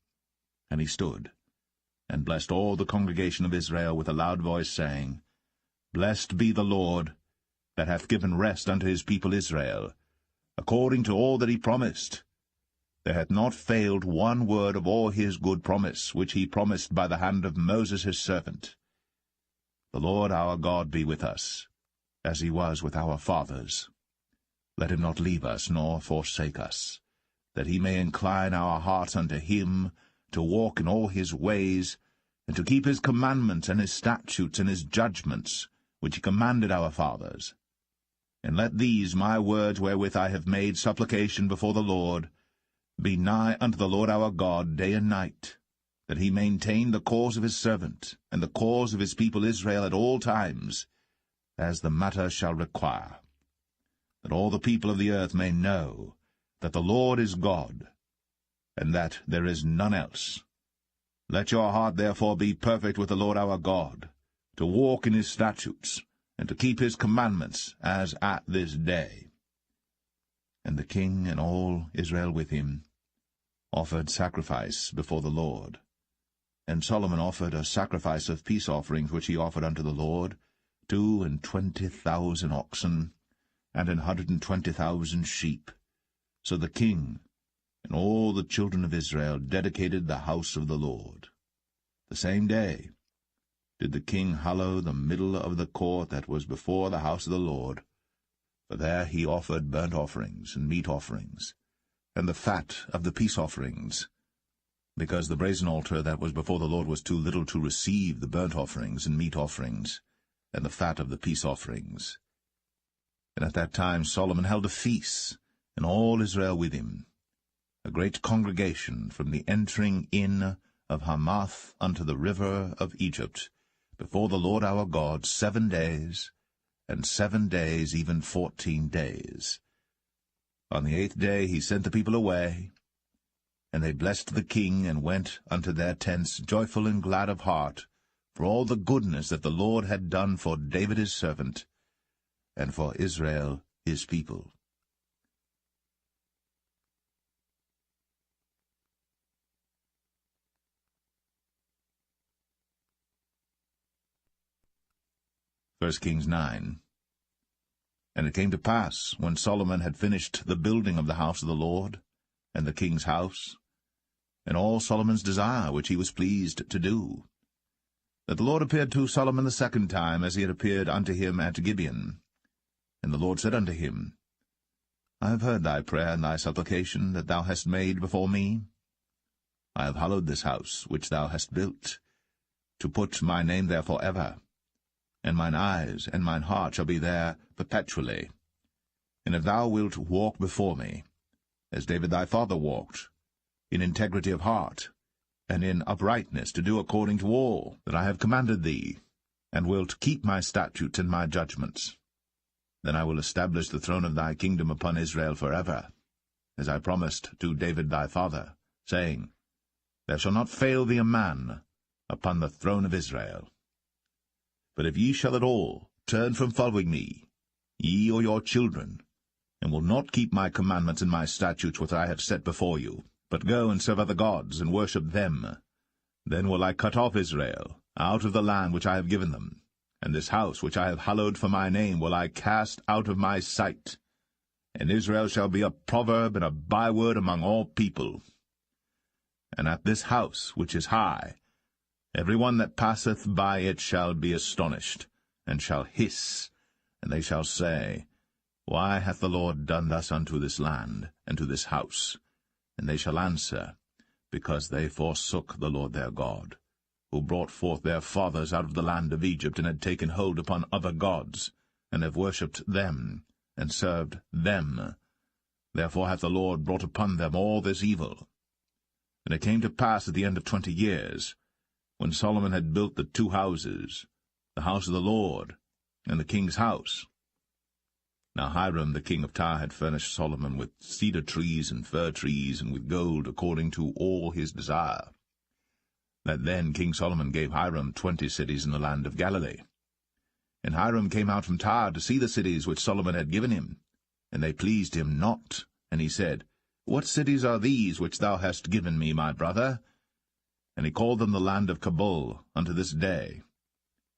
And he stood, and blessed all the congregation of Israel with a loud voice, saying, Blessed be the Lord, that hath given rest unto his people Israel, according to all that he promised. There hath not failed one word of all his good promise, which he promised by the hand of Moses his servant. The Lord our God be with us, as he was with our fathers. Let him not leave us, nor forsake us, that he may incline our hearts unto him, to walk in all his ways, and to keep his commandments and his statutes and his judgments, which he commanded our fathers. And let these my words wherewith I have made supplication before the Lord be nigh unto the Lord our God day and night, that he maintain the cause of his servant, and the cause of his people Israel at all times, as the matter shall require, that all the people of the earth may know that the Lord is God, and that there is none else. Let your heart therefore be perfect with the Lord our God, to walk in his statutes, and to keep his commandments, as at this day. And the king and all Israel with him offered sacrifice before the Lord. And Solomon offered a sacrifice of peace offerings which he offered unto the Lord, 22,000 oxen, and 120,000 sheep. So the king and all the children of Israel dedicated the house of the Lord. The same day did the king hallow the middle of the court that was before the house of the Lord, for there he offered burnt offerings and meat offerings, and the fat of the peace offerings, because the brazen altar that was before the Lord was too little to receive the burnt offerings and meat offerings, and the fat of the peace offerings. And at that time Solomon held a feast, and all Israel with him, a great congregation from the entering in of Hamath unto the river of Egypt, before the Lord our God 7 days, and 7 days, even 14 days. On the 8th day he sent the people away, and they blessed the king, and went unto their tents joyful and glad of heart, for all the goodness that the Lord had done for David his servant, and for Israel his people. First Kings 9. And it came to pass, when Solomon had finished the building of the house of the Lord, and the king's house, and all Solomon's desire which he was pleased to do. That the Lord appeared to Solomon the second time, as he had appeared unto him at Gibeon. And the Lord said unto him, I have heard thy prayer and thy supplication that thou hast made before me. I have hallowed this house which thou hast built, to put my name there for ever, and mine eyes and mine heart shall be there perpetually. And if thou wilt walk before me, as David thy father walked, in integrity of heart, and in uprightness, to do according to all that I have commanded thee, and wilt keep my statutes and my judgments, then I will establish the throne of thy kingdom upon Israel forever, as I promised to David thy father, saying, There shall not fail thee a man upon the throne of Israel. But if ye shall at all turn from following me, ye or your children, and will not keep my commandments and my statutes which I have set before you, but go and serve other gods, and worship them, then will I cut off Israel out of the land which I have given them, and this house which I have hallowed for my name will I cast out of my sight, and Israel shall be a proverb and a byword among all people. And at this house which is high, every one that passeth by it shall be astonished, and shall hiss, and they shall say, Why hath the Lord done thus unto this land, and to this house? And they shall answer, Because they forsook the Lord their God, who brought forth their fathers out of the land of Egypt, and had taken hold upon other gods, and have worshipped them, and served them. Therefore hath the Lord brought upon them all this evil. And it came to pass at the end of 20 years, when Solomon had built the 2 houses, the house of the Lord, and the king's house. Now Hiram the king of Tyre had furnished Solomon with cedar trees and fir trees, and with gold, according to all his desire. That then King Solomon gave Hiram 20 cities in the land of Galilee. And Hiram came out from Tyre to see the cities which Solomon had given him, and they pleased him not. And he said, What cities are these which thou hast given me, my brother? And he called them the land of Cabul unto this day.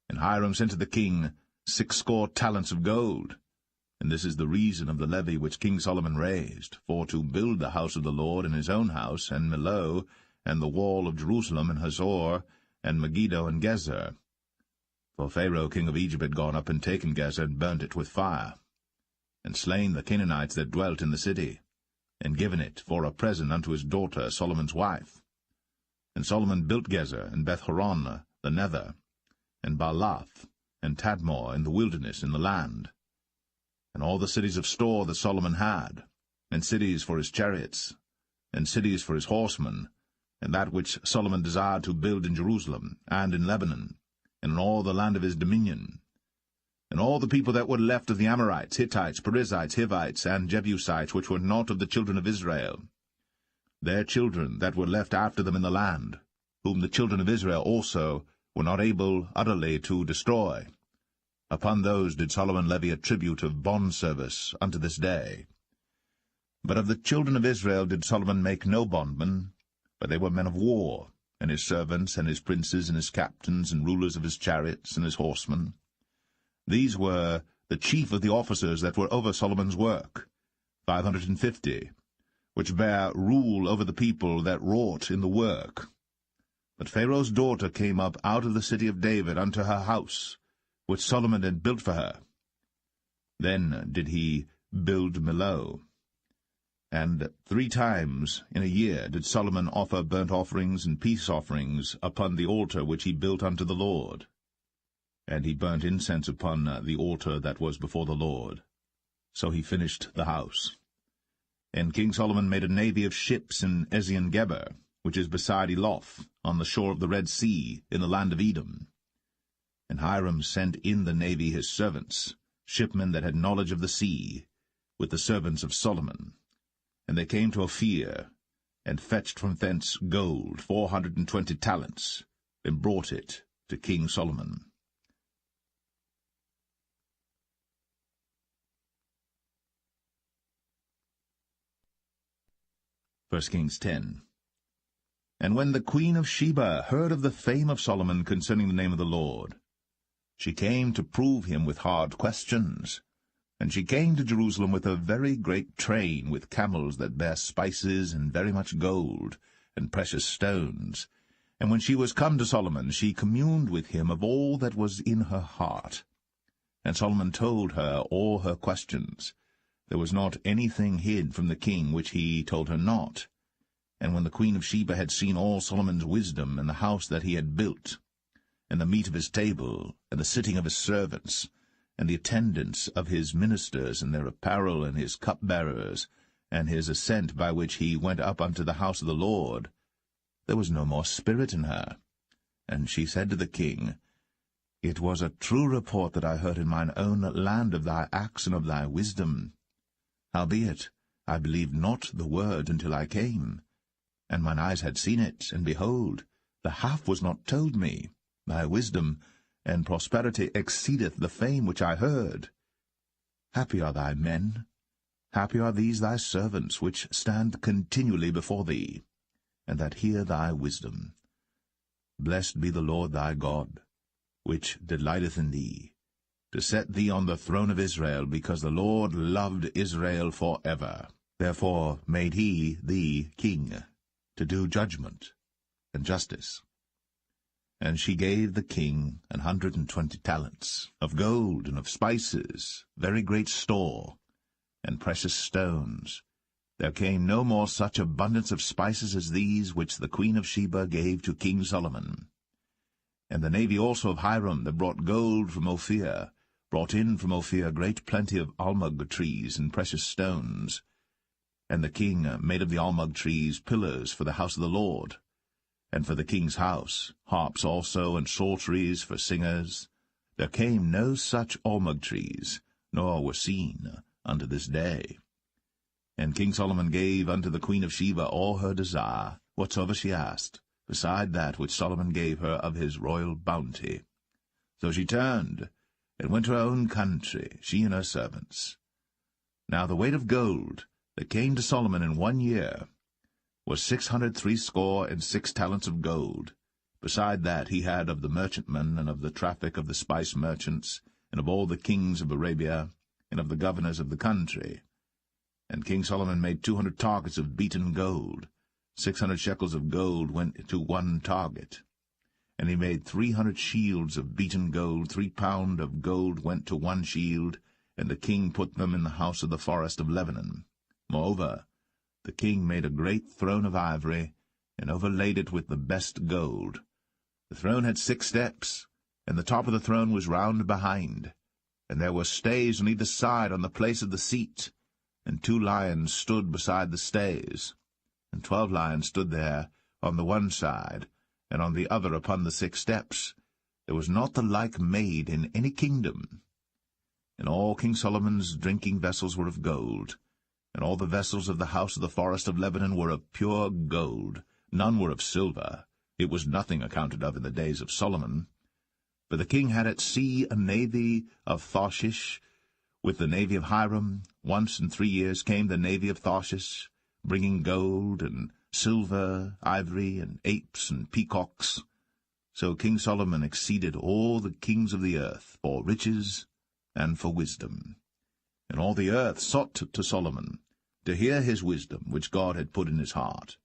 And Hiram sent to the king 60 talents of gold. And this is the reason of the levy which King Solomon raised, for to build the house of the Lord and his own house, and Millo, and the wall of Jerusalem, and Hazor, and Megiddo, and Gezer. For Pharaoh king of Egypt had gone up and taken Gezer, and burnt it with fire, and slain the Canaanites that dwelt in the city, and given it for a present unto his daughter Solomon's wife. And Solomon built Gezer, and Beth-horon the nether, and Baalath, and Tadmor in the wilderness in the land, and all the cities of store that Solomon had, and cities for his chariots, and cities for his horsemen, and that which Solomon desired to build in Jerusalem, and in Lebanon, and in all the land of his dominion. And all the people that were left of the Amorites, Hittites, Perizzites, Hivites, and Jebusites, which were not of the children of Israel, their children that were left after them in the land, whom the children of Israel also were not able utterly to destroy, upon those did Solomon levy a tribute of bondservice unto this day. But of the children of Israel did Solomon make no bondmen, but they were men of war, and his servants, and his princes, and his captains, and rulers of his chariots, and his horsemen. These were the chief of the officers that were over Solomon's work, 550, which bare rule over the people that wrought in the work. But Pharaoh's daughter came up out of the city of David unto her house, which Solomon had built for her. Then did he build Millo. And 3 times in a year did Solomon offer burnt offerings and peace offerings upon the altar which he built unto the Lord. And he burnt incense upon the altar that was before the Lord. So he finished the house. And King Solomon made a navy of ships in Ezion-Geber, which is beside Eloth, on the shore of the Red Sea, in the land of Edom. And Hiram sent in the navy his servants, shipmen that had knowledge of the sea, with the servants of Solomon. And they came to Ophir, and fetched from thence gold 420 talents, and brought it to King Solomon. 1 Kings 10. And when the queen of Sheba heard of the fame of Solomon concerning the name of the Lord, she came to prove him with hard questions. And she came to Jerusalem with a very great train, with camels that bare spices and very much gold, and precious stones. And when she was come to Solomon, she communed with him of all that was in her heart. And Solomon told her all her questions. There was not anything hid from the king which he told her not. And when the queen of Sheba had seen all Solomon's wisdom, and the house that he had built, and the meat of his table, and the sitting of his servants, and the attendance of his ministers, and their apparel, and his cupbearers, and his ascent by which he went up unto the house of the Lord, there was no more spirit in her. And she said to the king, It was a true report that I heard in mine own land of thy acts and of thy wisdom. Howbeit, I believed not the word until I came. And mine eyes had seen it, and behold, the half was not told me. Thy wisdom and prosperity exceedeth the fame which I heard. Happy are thy men, happy are these thy servants, which stand continually before thee, and that hear thy wisdom. Blessed be the Lord thy God, which delighteth in thee, to set thee on the throne of Israel, because the Lord loved Israel for ever. Therefore made he thee king, to do judgment and justice. And she gave the king 120 talents of gold and of spices, very great store, and precious stones. There came no more such abundance of spices as these which the queen of Sheba gave to King Solomon. And the navy also of Hiram, that brought gold from Ophir, brought in from Ophir great plenty of almug trees and precious stones. And the king made of the almug trees pillars for the house of the Lord, and for the king's house, harps also, and psalteries for singers. There came no such almug trees, nor were seen unto this day. And King Solomon gave unto the queen of Sheba all her desire, whatsoever she asked, beside that which Solomon gave her of his royal bounty. So she turned, and went to her own country, she and her servants. Now the weight of gold that came to Solomon in 1 year was 666 talents of gold. Beside that he had of the merchantmen, and of the traffic of the spice merchants, and of all the kings of Arabia, and of the governors of the country. And King Solomon made 200 targets of beaten gold. 600 shekels of gold went to 1 target. And he made 300 shields of beaten gold. 3 pound of gold went to 1 shield, and the king put them in the house of the forest of Lebanon. Moreover, the king made a great throne of ivory, and overlaid it with the best gold. The throne had 6 steps, and the top of the throne was round behind, and there were stays on either side on the place of the seat, and 2 lions stood beside the stays, and 12 lions stood there on the one side, and on the other upon the 6 steps. There was not the like made in any kingdom. And all King Solomon's drinking vessels were of gold, and all the vessels of the house of the forest of Lebanon were of pure gold. None were of silver. It was nothing accounted of in the days of Solomon. For the king had at sea a navy of Tarshish, with the navy of Hiram. Once in 3 years came the navy of Tarshish, bringing gold and silver, ivory, and apes and peacocks. So King Solomon exceeded all the kings of the earth for riches and for wisdom. And all the earth sought to Solomon, to hear his wisdom, which God had put in his heart.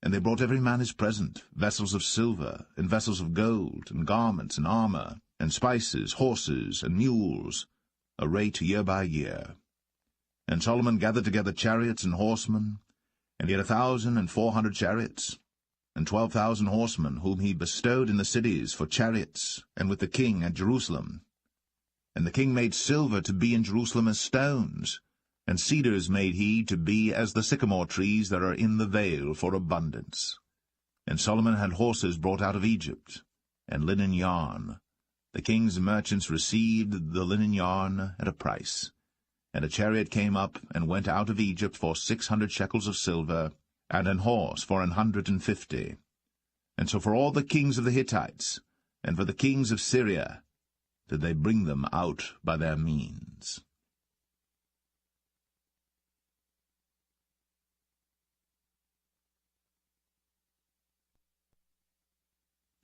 And they brought every man his present, vessels of silver, and vessels of gold, and garments, and armor, and spices, horses, and mules, a rate year by year. And Solomon gathered together chariots and horsemen, and he had 1,400 chariots, and 12,000 horsemen, whom he bestowed in the cities for chariots, and with the king at Jerusalem. And the king made silver to be in Jerusalem as stones, and cedars made he to be as the sycamore trees that are in the vale for abundance. And Solomon had horses brought out of Egypt, and linen yarn. The king's merchants received the linen yarn at a price. And a chariot came up and went out of Egypt for 600 shekels of silver, and an horse for 150. And so for all the kings of the Hittites, and for the kings of Syria, did they bring them out by their means.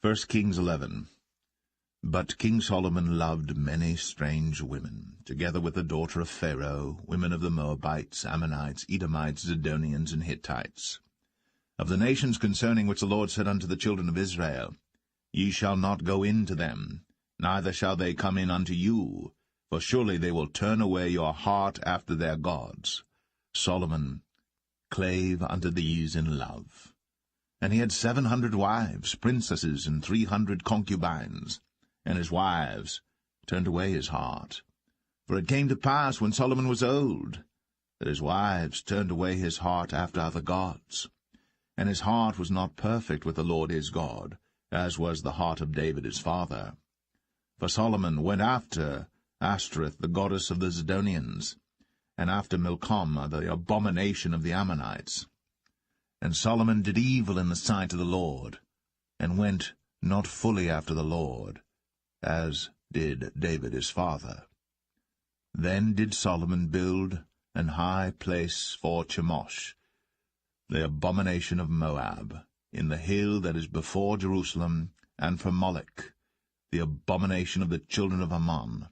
1 Kings 11. But King Solomon loved many strange women, together with the daughter of Pharaoh, women of the Moabites, Ammonites, Edomites, Zidonians, and Hittites. Of the nations concerning which the Lord said unto the children of Israel, Ye shall not go in to them, neither shall they come in unto you, for surely they will turn away your heart after their gods. Solomon clave unto these in love. And he had 700 wives, princesses, and 300 concubines, and his wives turned away his heart. For it came to pass, when Solomon was old, that his wives turned away his heart after other gods. And his heart was not perfect with the Lord his God, as was the heart of David his father. For Solomon went after Ashtoreth, the goddess of the Zidonians, and after Milcom, the abomination of the Ammonites. And Solomon did evil in the sight of the Lord, and went not fully after the Lord, as did David his father. Then did Solomon build an high place for Chemosh, the abomination of Moab, in the hill that is before Jerusalem, and for Molech, the abomination of the children of Ammon.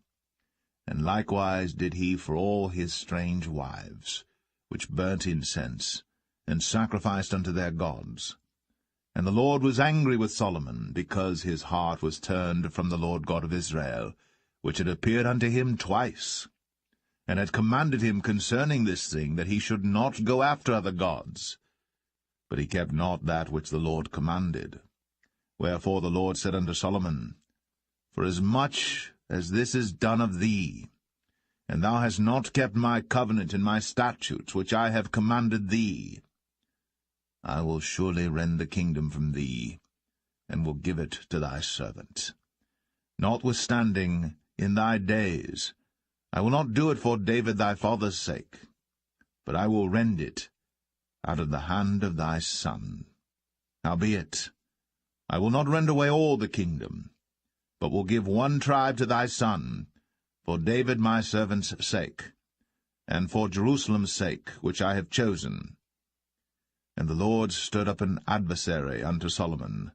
And likewise did he for all his strange wives, which burnt incense, and sacrificed unto their gods. And the Lord was angry with Solomon, because his heart was turned from the Lord God of Israel, which had appeared unto him twice, and had commanded him concerning this thing, that he should not go after other gods. But he kept not that which the Lord commanded. Wherefore the Lord said unto Solomon, Forasmuch as this is done of thee, and thou hast not kept my covenant and my statutes, which I have commanded thee, I will surely rend the kingdom from thee, and will give it to thy servant. Notwithstanding, in thy days, I will not do it for David thy father's sake, but I will rend it out of the hand of thy son. Howbeit, I will not rend away all the kingdom, but will give one tribe to thy son, for David my servant's sake, and for Jerusalem's sake, which I have chosen. And the Lord stirred up an adversary unto Solomon,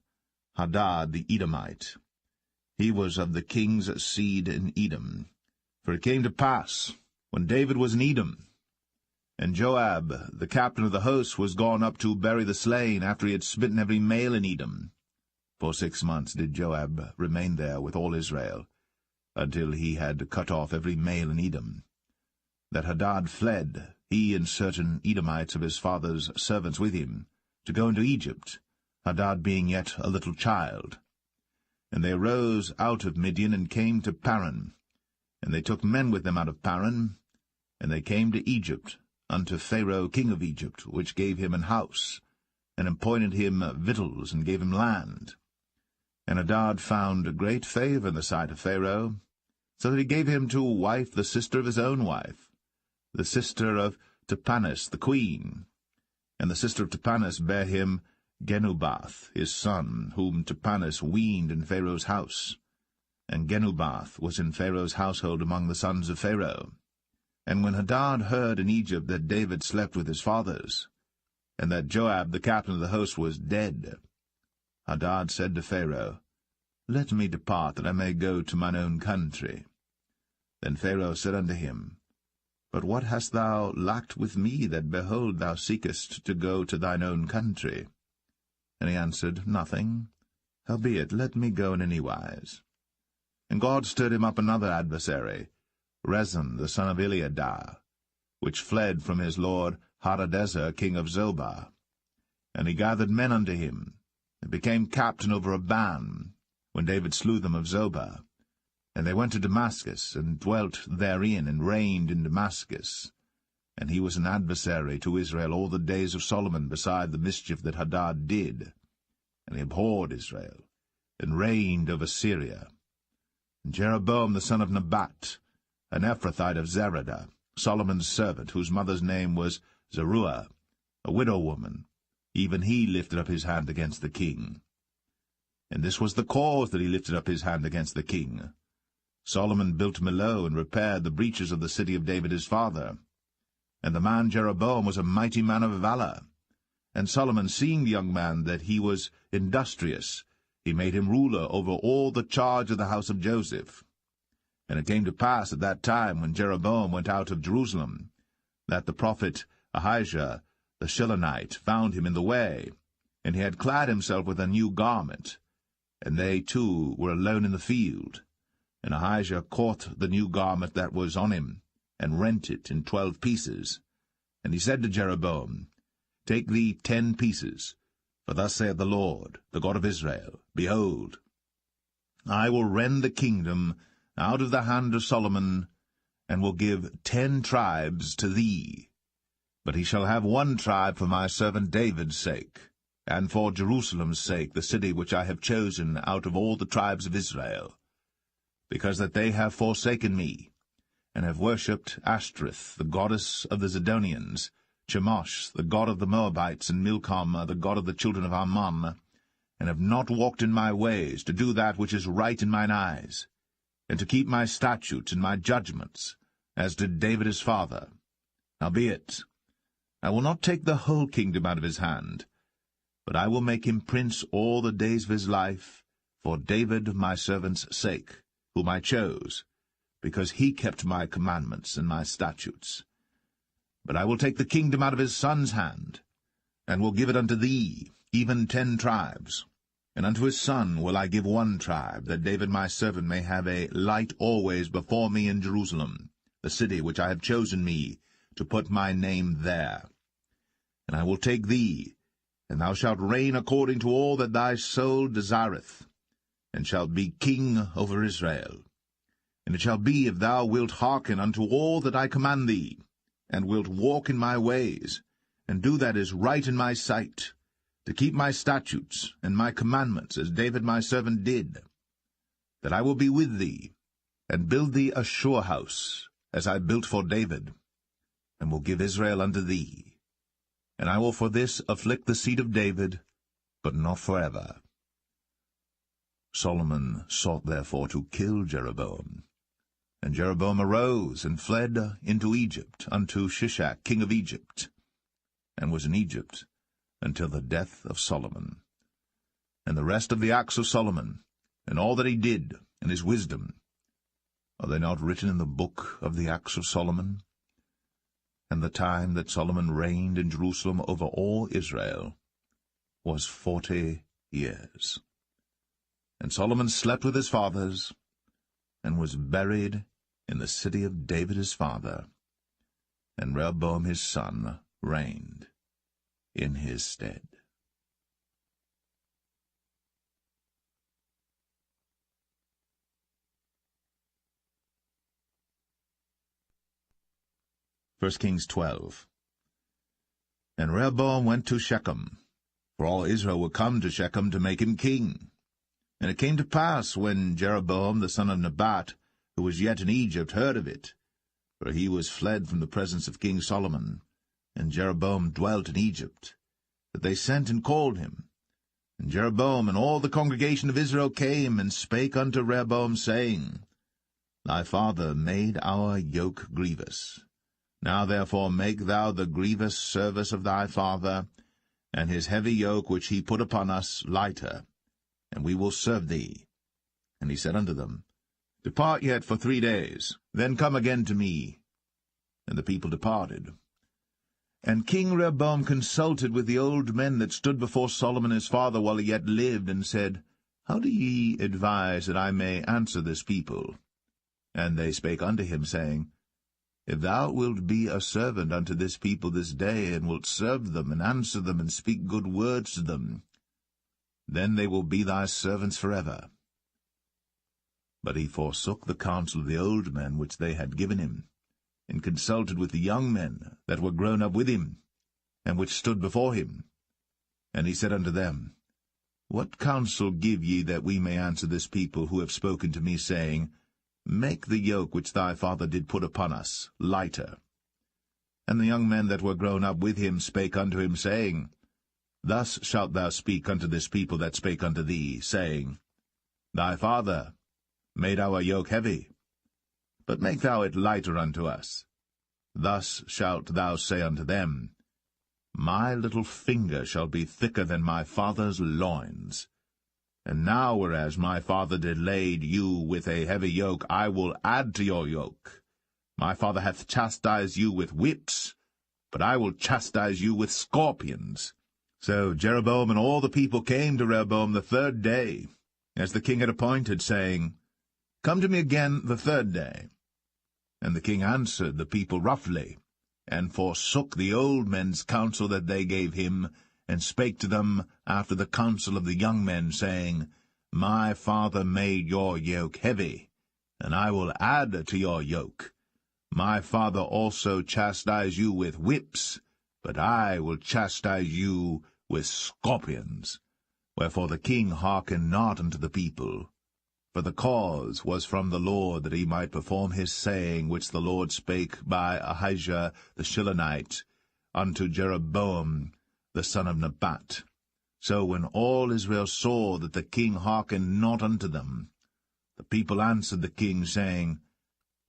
Hadad the Edomite. He was of the king's seed in Edom. For it came to pass, when David was in Edom, and Joab, the captain of the host, was gone up to bury the slain, after he had smitten every male in Edom. For 6 months did Joab remain there with all Israel, until he had cut off every male in Edom. That Hadad fled, he and certain Edomites of his father's servants with him, to go into Egypt, Hadad being yet a little child. And they arose out of Midian, and came to Paran. And they took men with them out of Paran, and they came to Egypt, unto Pharaoh king of Egypt, which gave him an house, and appointed him victuals, and gave him land. And Hadad found great favour in the sight of Pharaoh, so that he gave him to wife the sister of his own wife, the sister of Tahpenes the queen. And the sister of Tahpenes bare him Genubath his son, whom Tahpenes weaned in Pharaoh's house. And Genubath was in Pharaoh's household among the sons of Pharaoh. And when Hadad heard in Egypt that David slept with his fathers, and that Joab the captain of the host was dead, Hadad said to Pharaoh, Let me depart, that I may go to mine own country. Then Pharaoh said unto him, But what hast thou lacked with me, that, behold, thou seekest to go to thine own country? And he answered, Nothing. Howbeit, let me go in any wise. And God stirred him up another adversary, Rezon the son of Eliadah, which fled from his lord Hadadezer king of Zobah. And he gathered men unto him, and became captain over a band, when David slew them of Zobah. And they went to Damascus, and dwelt therein, and reigned in Damascus. And he was an adversary to Israel all the days of Solomon, beside the mischief that Hadad did. And he abhorred Israel, and reigned over Syria. And Jeroboam the son of Nebat, an Ephrathite of Zeradah, Solomon's servant, whose mother's name was Zeruiah, a widow woman, even he lifted up his hand against the king. And this was the cause that he lifted up his hand against the king. Solomon built Millo, and repaired the breaches of the city of David his father. And the man Jeroboam was a mighty man of valour. And Solomon, seeing the young man that he was industrious, he made him ruler over all the charge of the house of Joseph. And it came to pass at that time, when Jeroboam went out of Jerusalem, that the prophet Ahijah the Shilonite found him in the way, and he had clad himself with a new garment. And they two were alone in the field. And Ahijah caught the new garment that was on him, and rent it in 12 pieces. And he said to Jeroboam, Take thee 10 pieces, for thus saith the Lord, the God of Israel, Behold, I will rend the kingdom out of the hand of Solomon, and will give 10 tribes to thee. But he shall have 1 tribe for my servant David's sake, and for Jerusalem's sake, the city which I have chosen out of all the tribes of Israel, because that they have forsaken me, and have worshipped Ashtoreth, the goddess of the Zidonians, Chemosh, the god of the Moabites, and Milcom, the god of the children of Ammon, and have not walked in my ways, to do that which is right in mine eyes, and to keep my statutes and my judgments, as did David his father. Howbeit, I will not take the whole kingdom out of his hand, but I will make him prince all the days of his life, for David my servant's sake, whom I chose, because he kept my commandments and my statutes. But I will take the kingdom out of his son's hand, and will give it unto thee, even 10 tribes. And unto his son will I give 1 tribe, that David my servant may have a light always before me in Jerusalem, the city which I have chosen me, to put my name there. And I will take thee, and thou shalt reign according to all that thy soul desireth, and shalt be king over Israel. And it shall be, if thou wilt hearken unto all that I command thee, and wilt walk in my ways, and do that is right in my sight, to keep my statutes and my commandments, as David my servant did, that I will be with thee, and build thee a sure house, as I built for David, and will give Israel unto thee. And I will for this afflict the seed of David, but not forever. Solomon sought therefore to kill Jeroboam. And Jeroboam arose and fled into Egypt, unto Shishak king of Egypt, and was in Egypt until the death of Solomon. And the rest of the acts of Solomon, and all that he did, and his wisdom, are they not written in the book of the acts of Solomon? And the time that Solomon reigned in Jerusalem over all Israel was 40 years. And Solomon slept with his fathers, and was buried in the city of David his father. And Rehoboam his son reigned in his stead. First Kings 12. And Rehoboam went to Shechem, for all Israel were come to Shechem to make him king. And it came to pass, when Jeroboam the son of Nebat, who was yet in Egypt, heard of it, for he was fled from the presence of King Solomon, and Jeroboam dwelt in Egypt, that they sent and called him. And Jeroboam and all the congregation of Israel came and spake unto Rehoboam, saying, Thy father made our yoke grievous. Now therefore make thou the grievous service of thy father, and his heavy yoke which he put upon us lighter, and we will serve thee. And he said unto them, Depart yet for 3 days, then come again to me. And the people departed. And King Rehoboam consulted with the old men that stood before Solomon his father while he yet lived, and said, How do ye advise that I may answer this people? And they spake unto him, saying, If thou wilt be a servant unto this people this day, and wilt serve them, and answer them, and speak good words to them, then they will be thy servants forever. But he forsook the counsel of the old men which they had given him, and consulted with the young men that were grown up with him, and which stood before him. And he said unto them, What counsel give ye that we may answer this people who have spoken to me, saying, Make the yoke which thy father did put upon us lighter? And the young men that were grown up with him spake unto him, saying, Thus shalt thou speak unto this people that spake unto thee, saying, Thy father made our yoke heavy, but make thou it lighter unto us. Thus shalt thou say unto them, My little finger shall be thicker than my father's loins. And now, whereas my father did lade you with a heavy yoke, I will add to your yoke. My father hath chastised you with whips, but I will chastise you with scorpions. So Jeroboam and all the people came to Rehoboam the 3rd day, as the king had appointed, saying, Come to me again the 3rd day. And the king answered the people roughly, and forsook the old men's counsel that they gave him, and spake to them after the counsel of the young men, saying, My father made your yoke heavy, and I will add to your yoke. My father also chastised you with whips, but I will chastise you with scorpions. Wherefore the king hearkened not unto the people. For the cause was from the Lord, that he might perform his saying, which the Lord spake by Ahijah the Shilonite unto Jeroboam the son of Nebat. So when all Israel saw that the king hearkened not unto them, the people answered the king, saying,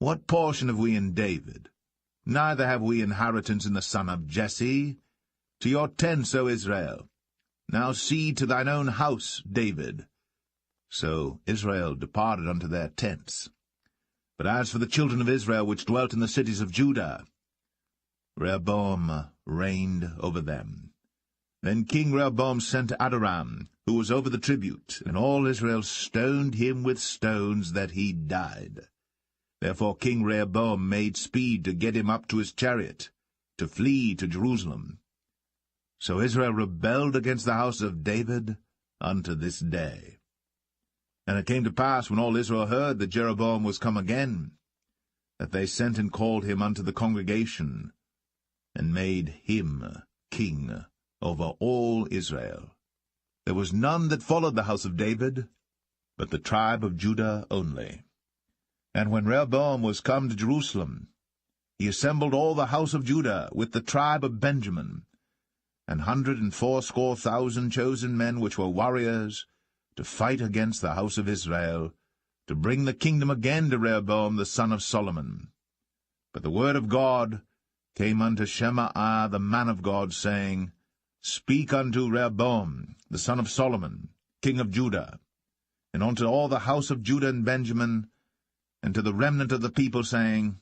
What portion have we in David? Neither have we inheritance in the son of Jesse. To your tents, O Israel. Now see to thine own house, David. So Israel departed unto their tents. But as for the children of Israel which dwelt in the cities of Judah, Rehoboam reigned over them. Then King Rehoboam sent Adoram, who was over the tribute, and all Israel stoned him with stones, that he died. Therefore King Rehoboam made speed to get him up to his chariot, to flee to Jerusalem. So Israel rebelled against the house of David unto this day. And it came to pass, when all Israel heard that Jeroboam was come again, that they sent and called him unto the congregation, and made him king over all Israel. There was none that followed the house of David, but the tribe of Judah only. And when Rehoboam was come to Jerusalem, he assembled all the house of Judah with the tribe of Benjamin, 180,000 chosen men which were warriors, to fight against the house of Israel, to bring the kingdom again to Rehoboam the son of Solomon. But the word of God came unto Shemaiah the man of God, saying, Speak unto Rehoboam the son of Solomon, king of Judah, and unto all the house of Judah and Benjamin, and to the remnant of the people, saying,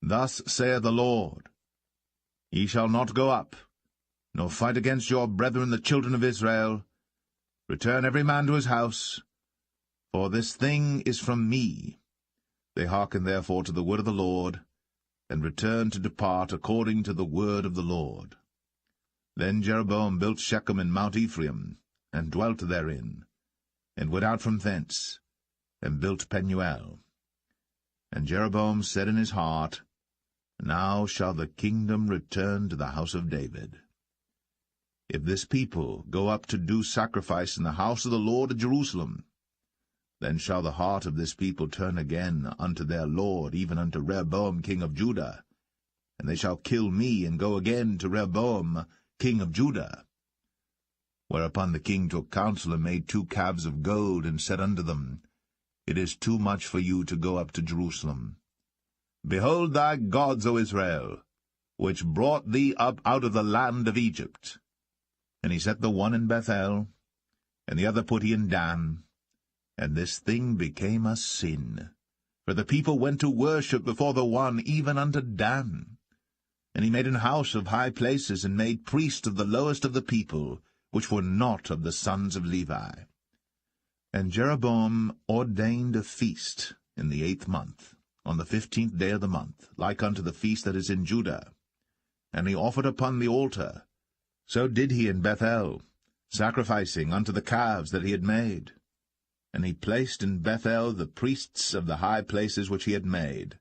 Thus saith the Lord, Ye shall not go up, nor fight against your brethren the children of Israel. Return every man to his house, for this thing is from me. They hearkened therefore to the word of the Lord, and returned to depart according to the word of the Lord. Then Jeroboam built Shechem in Mount Ephraim, and dwelt therein, and went out from thence, and built Penuel. And Jeroboam said in his heart, Now shall the kingdom return to the house of David. If this people go up to do sacrifice in the house of the Lord at Jerusalem, then shall the heart of this people turn again unto their Lord, even unto Rehoboam king of Judah, and they shall kill me, and go again to Rehoboam king of Judah. Whereupon the king took counsel, and made 2 calves of gold, and said unto them, It is too much for you to go up to Jerusalem. Behold thy gods, O Israel, which brought thee up out of the land of Egypt. And he set the one in Bethel, and the other put he in Dan. And this thing became a sin. For the people went to worship before the one, even unto Dan. And he made an house of high places, and made priests of the lowest of the people, which were not of the sons of Levi. And Jeroboam ordained a feast in the 8th month, on the 15th day of the month, like unto the feast that is in Judah. And he offered upon the altar. So did he in Bethel, sacrificing unto the calves that he had made. And he placed in Bethel the priests of the high places which he had made.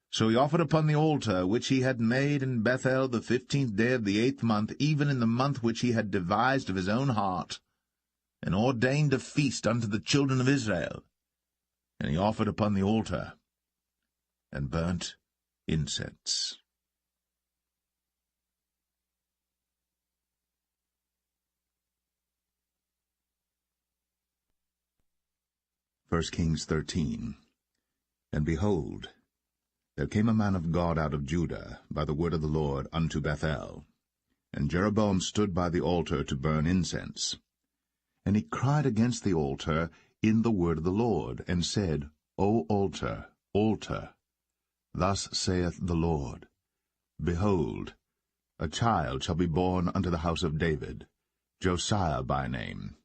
So he offered upon the altar which he had made in Bethel the 15th day of the 8th month, even in the month which he had devised of his own heart, and ordained a feast unto the children of Israel. And he offered upon the altar, and burnt incense. 1 Kings 13. And behold, there came a man of God out of Judah, by the word of the Lord, unto Bethel. And Jeroboam stood by the altar to burn incense. And he cried against the altar in the word of the Lord, and said, O altar, altar, thus saith the Lord, Behold, a child shall be born unto the house of David, Josiah by name.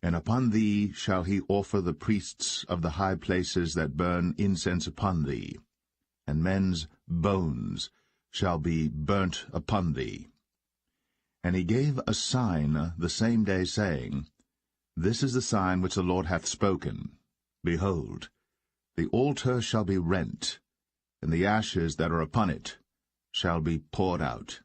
And upon thee shall he offer the priests of the high places that burn incense upon thee, and men's bones shall be burnt upon thee. And he gave a sign the same day, saying, This is the sign which the Lord hath spoken. Behold, the altar shall be rent, and the ashes that are upon it shall be poured out.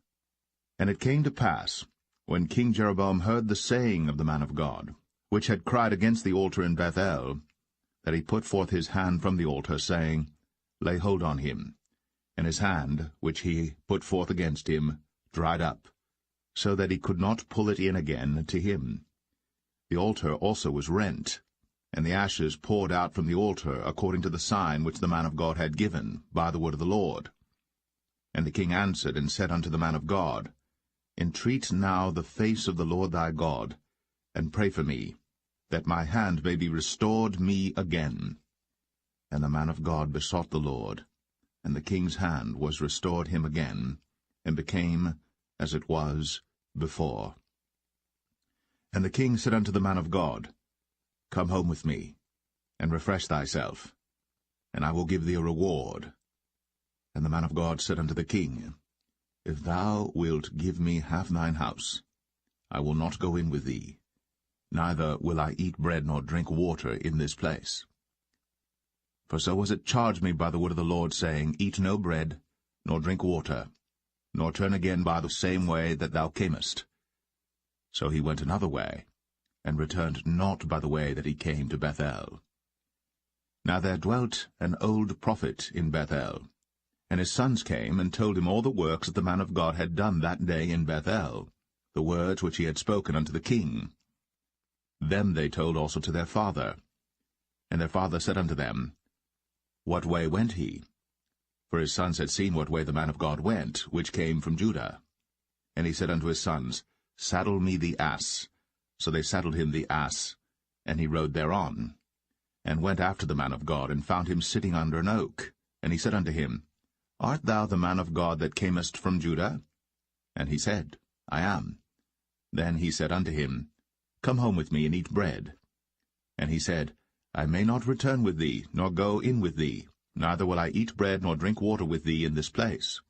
And it came to pass, when King Jeroboam heard the saying of the man of God, which had cried against the altar in Bethel, that he put forth his hand from the altar, saying, Lay hold on him. And his hand, which he put forth against him, dried up, so that he could not pull it in again to him. The altar also was rent, and the ashes poured out from the altar, according to the sign which the man of God had given, by the word of the Lord. And the king answered and said unto the man of God, Entreat now the face of the Lord thy God, and pray for me, that my hand may be restored me again. And the man of God besought the Lord, and the king's hand was restored him again, and became as it was before. And the king said unto the man of God, Come home with me, and refresh thyself, and I will give thee a reward. And the man of God said unto the king, If thou wilt give me half thine house, I will not go in with thee, neither will I eat bread nor drink water in this place. For so was it charged me by the word of the Lord, saying, Eat no bread, nor drink water, nor turn again by the same way that thou camest. So he went another way, and returned not by the way that he came to Bethel. Now there dwelt an old prophet in Bethel, and his sons came and told him all the works that the man of God had done that day in Bethel, the words which he had spoken unto the king. Them they told also to their father. And their father said unto them, What way went he? For his sons had seen what way the man of God went, which came from Judah. And he said unto his sons, Saddle me the ass. So they saddled him the ass, and he rode thereon, and went after the man of God, and found him sitting under an oak. And he said unto him, Art thou the man of God that camest from Judah? And he said, I am. Then he said unto him, Come home with me, and eat bread. And he said, I may not return with thee, nor go in with thee, neither will I eat bread nor drink water with thee in this place.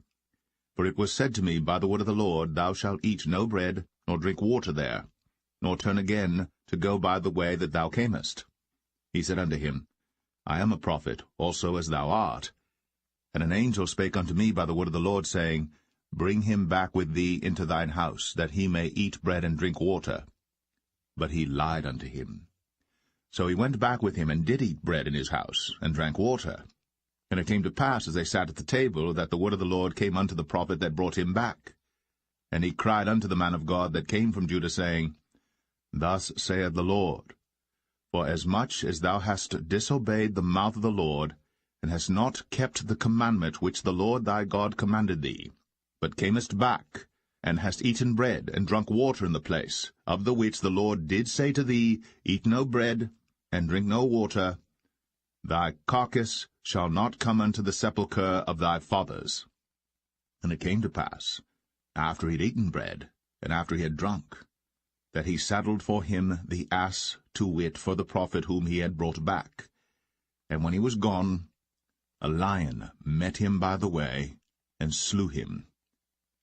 For it was said to me by the word of the Lord, Thou shalt eat no bread, nor drink water there, nor turn again to go by the way that thou camest. He said unto him, I am a prophet, also as thou art. And an angel spake unto me by the word of the Lord, saying, Bring him back with thee into thine house, that he may eat bread and drink water. But he lied unto him. So he went back with him, and did eat bread in his house, and drank water. And it came to pass, as they sat at the table, that the word of the Lord came unto the prophet that brought him back. And he cried unto the man of God that came from Judah, saying, Thus saith the Lord, For as much as thou hast disobeyed the mouth of the Lord, and hast not kept the commandment which the Lord thy God commanded thee, but camest back, and hast eaten bread, and drunk water in the place, of the which the Lord did say to thee, Eat no bread, and drink no water, thy carcass shall not come unto the sepulchre of thy fathers. And it came to pass, after he had eaten bread, and after he had drunk, that he saddled for him the ass, to wit, for the prophet whom he had brought back. And when he was gone, a lion met him by the way, and slew him.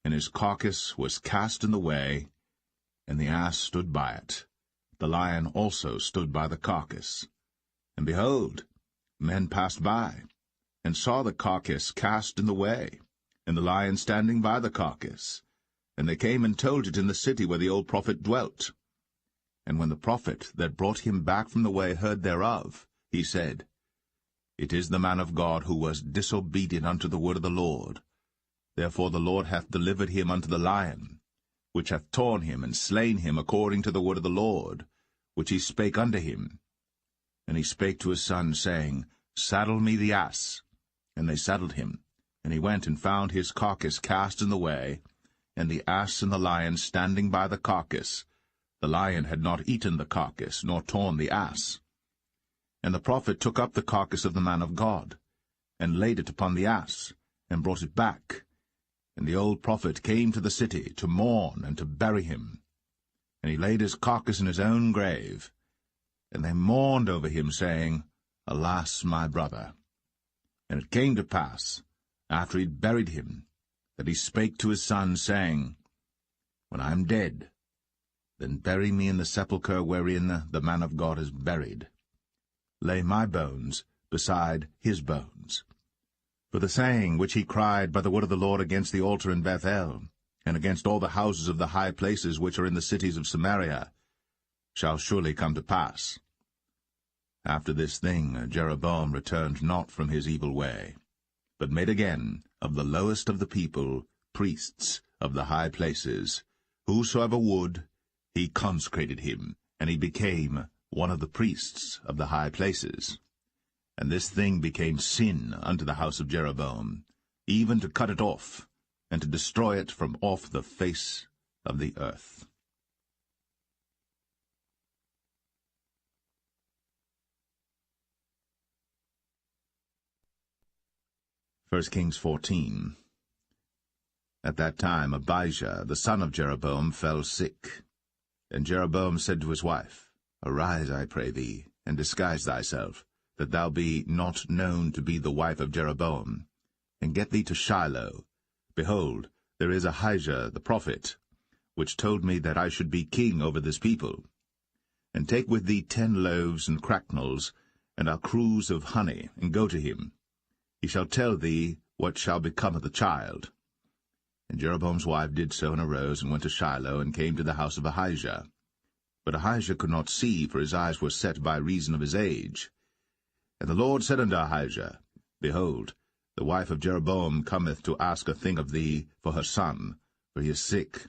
And his carcass was cast in the way, and the ass stood by it. The lion also stood by the carcass. And behold, men passed by, and saw the carcass cast in the way, and the lion standing by the carcass. And they came and told it in the city where the old prophet dwelt. And when the prophet that brought him back from the way heard thereof, he said, It is the man of God who was disobedient unto the word of the Lord. Therefore the Lord hath delivered him unto the lion, which hath torn him and slain him according to the word of the Lord, which he spake unto him. And he spake to his son, saying, Saddle me the ass. And they saddled him. And he went and found his carcass cast in the way, and the ass and the lion standing by the carcass. The lion had not eaten the carcass, nor torn the ass. And the prophet took up the carcass of the man of God, and laid it upon the ass, and brought it back. And the old prophet came to the city to mourn and to bury him. And he laid his carcass in his own grave. And they mourned over him, saying, Alas, my brother! And it came to pass, after he had buried him, that he spake to his son, saying, When I am dead, then bury me in the sepulchre wherein the man of God is buried. Lay my bones beside his bones. For the saying which he cried by the word of the Lord against the altar in Bethel, and against all the houses of the high places which are in the cities of Samaria, shall surely come to pass. After this thing Jeroboam returned not from his evil way, but made again of the lowest of the people priests of the high places. Whosoever would, he consecrated him, and he became one of the priests of the high places. And this thing became sin unto the house of Jeroboam, even to cut it off, and to destroy it from off the face of the earth. 1 Kings 14. At that time Abijah, the son of Jeroboam, fell sick. And Jeroboam said to his wife, Arise, I pray thee, and disguise thyself, that thou be not known to be the wife of Jeroboam, and get thee to Shiloh. Behold, there is Ahijah the prophet, which told me that I should be king over this people. And take with thee 10 loaves and cracknels, and a cruse of honey, and go to him. He shall tell thee what shall become of the child. And Jeroboam's wife did so, and arose, and went to Shiloh, and came to the house of Ahijah. But Ahijah could not see, for his eyes were set by reason of his age. And the Lord said unto Ahijah, Behold, the wife of Jeroboam cometh to ask a thing of thee for her son, for he is sick.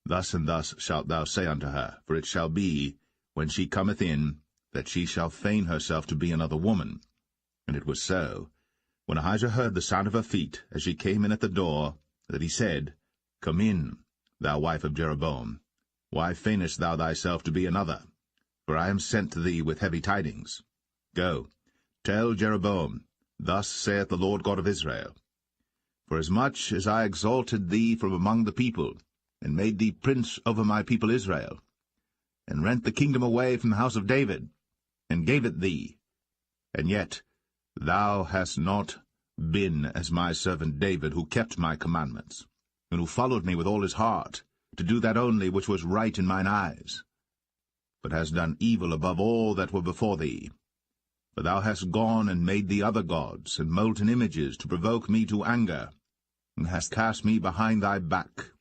Thus and thus shalt thou say unto her, for it shall be, when she cometh in, that she shall feign herself to be another woman. And it was so, when Ahijah heard the sound of her feet, as she came in at the door, that he said, Come in, thou wife of Jeroboam. Why feignest thou thyself to be another? For I am sent to thee with heavy tidings. Go, tell Jeroboam, Thus saith the Lord God of Israel, Forasmuch as I exalted thee from among the people, and made thee prince over my people Israel, and rent the kingdom away from the house of David, and gave it thee, and yet thou hast not been as my servant David, who kept my commandments, and who followed me with all his heart, to do that only which was right in mine eyes, but hast done evil above all that were before thee. For thou hast gone and made thee other gods, and molten images, to provoke me to anger, and hast cast me behind thy back.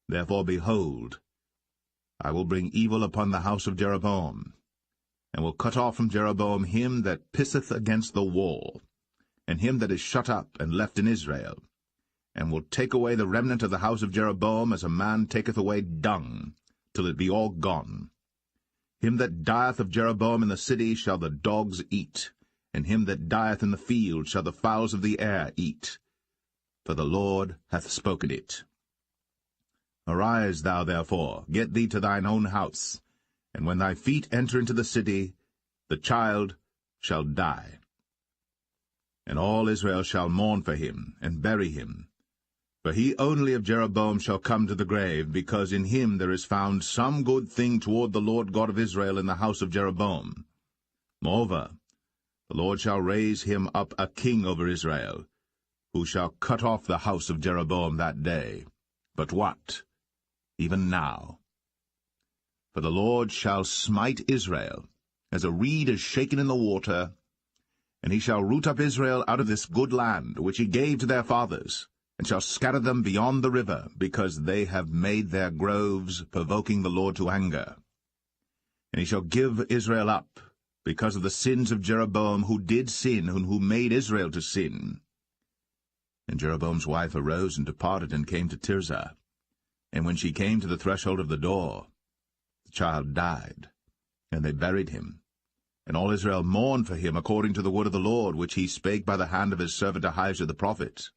Therefore, behold, I will bring evil upon the house of Jeroboam, and will cut off from Jeroboam him that pisseth against the wall, and him that is shut up and left in Israel, and will take away the remnant of the house of Jeroboam as a man taketh away dung, till it be all gone. Him that dieth of Jeroboam in the city shall the dogs eat, and him that dieth in the field shall the fowls of the air eat. For the Lord hath spoken it. Arise thou therefore, get thee to thine own house, and when thy feet enter into the city, the child shall die. And all Israel shall mourn for him, and bury him. For he only of Jeroboam shall come to the grave, because in him there is found some good thing toward the Lord God of Israel in the house of Jeroboam. Moreover, the Lord shall raise him up a king over Israel, who shall cut off the house of Jeroboam that day. But what? Even now. For the Lord shall smite Israel, as a reed is shaken in the water, and he shall root up Israel out of this good land, which he gave to their fathers, and shall scatter them beyond the river, because they have made their groves, provoking the Lord to anger. And he shall give Israel up, because of the sins of Jeroboam, who did sin, and who made Israel to sin. And Jeroboam's wife arose and departed, and came to Tirzah. And when she came to the threshold of the door, the child died, and they buried him. And all Israel mourned for him according to the word of the Lord, which he spake by the hand of his servant Ahijah the prophet.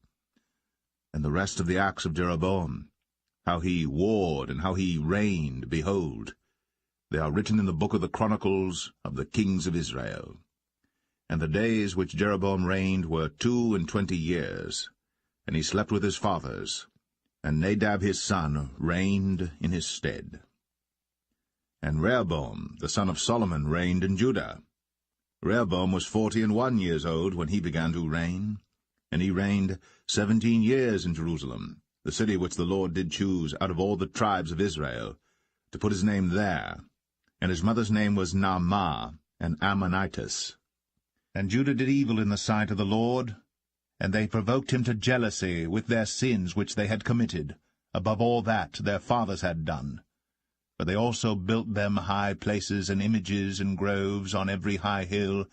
And the rest of the acts of Jeroboam, how he warred and how he reigned, behold, they are written in the book of the Chronicles of the kings of Israel. And the days which Jeroboam reigned were 22 years, and he slept with his fathers. And Nadab his son reigned in his stead. And Rehoboam the son of Solomon reigned in Judah. Rehoboam was 41 years old when he began to reign, and he reigned 17 years in Jerusalem, the city which the Lord did choose out of all the tribes of Israel, to put his name there. And his mother's name was Naamah, an Ammonitess. And Judah did evil in the sight of the Lord, and they provoked him to jealousy with their sins which they had committed, above all that their fathers had done. But they also built them high places and images and groves on every high hill,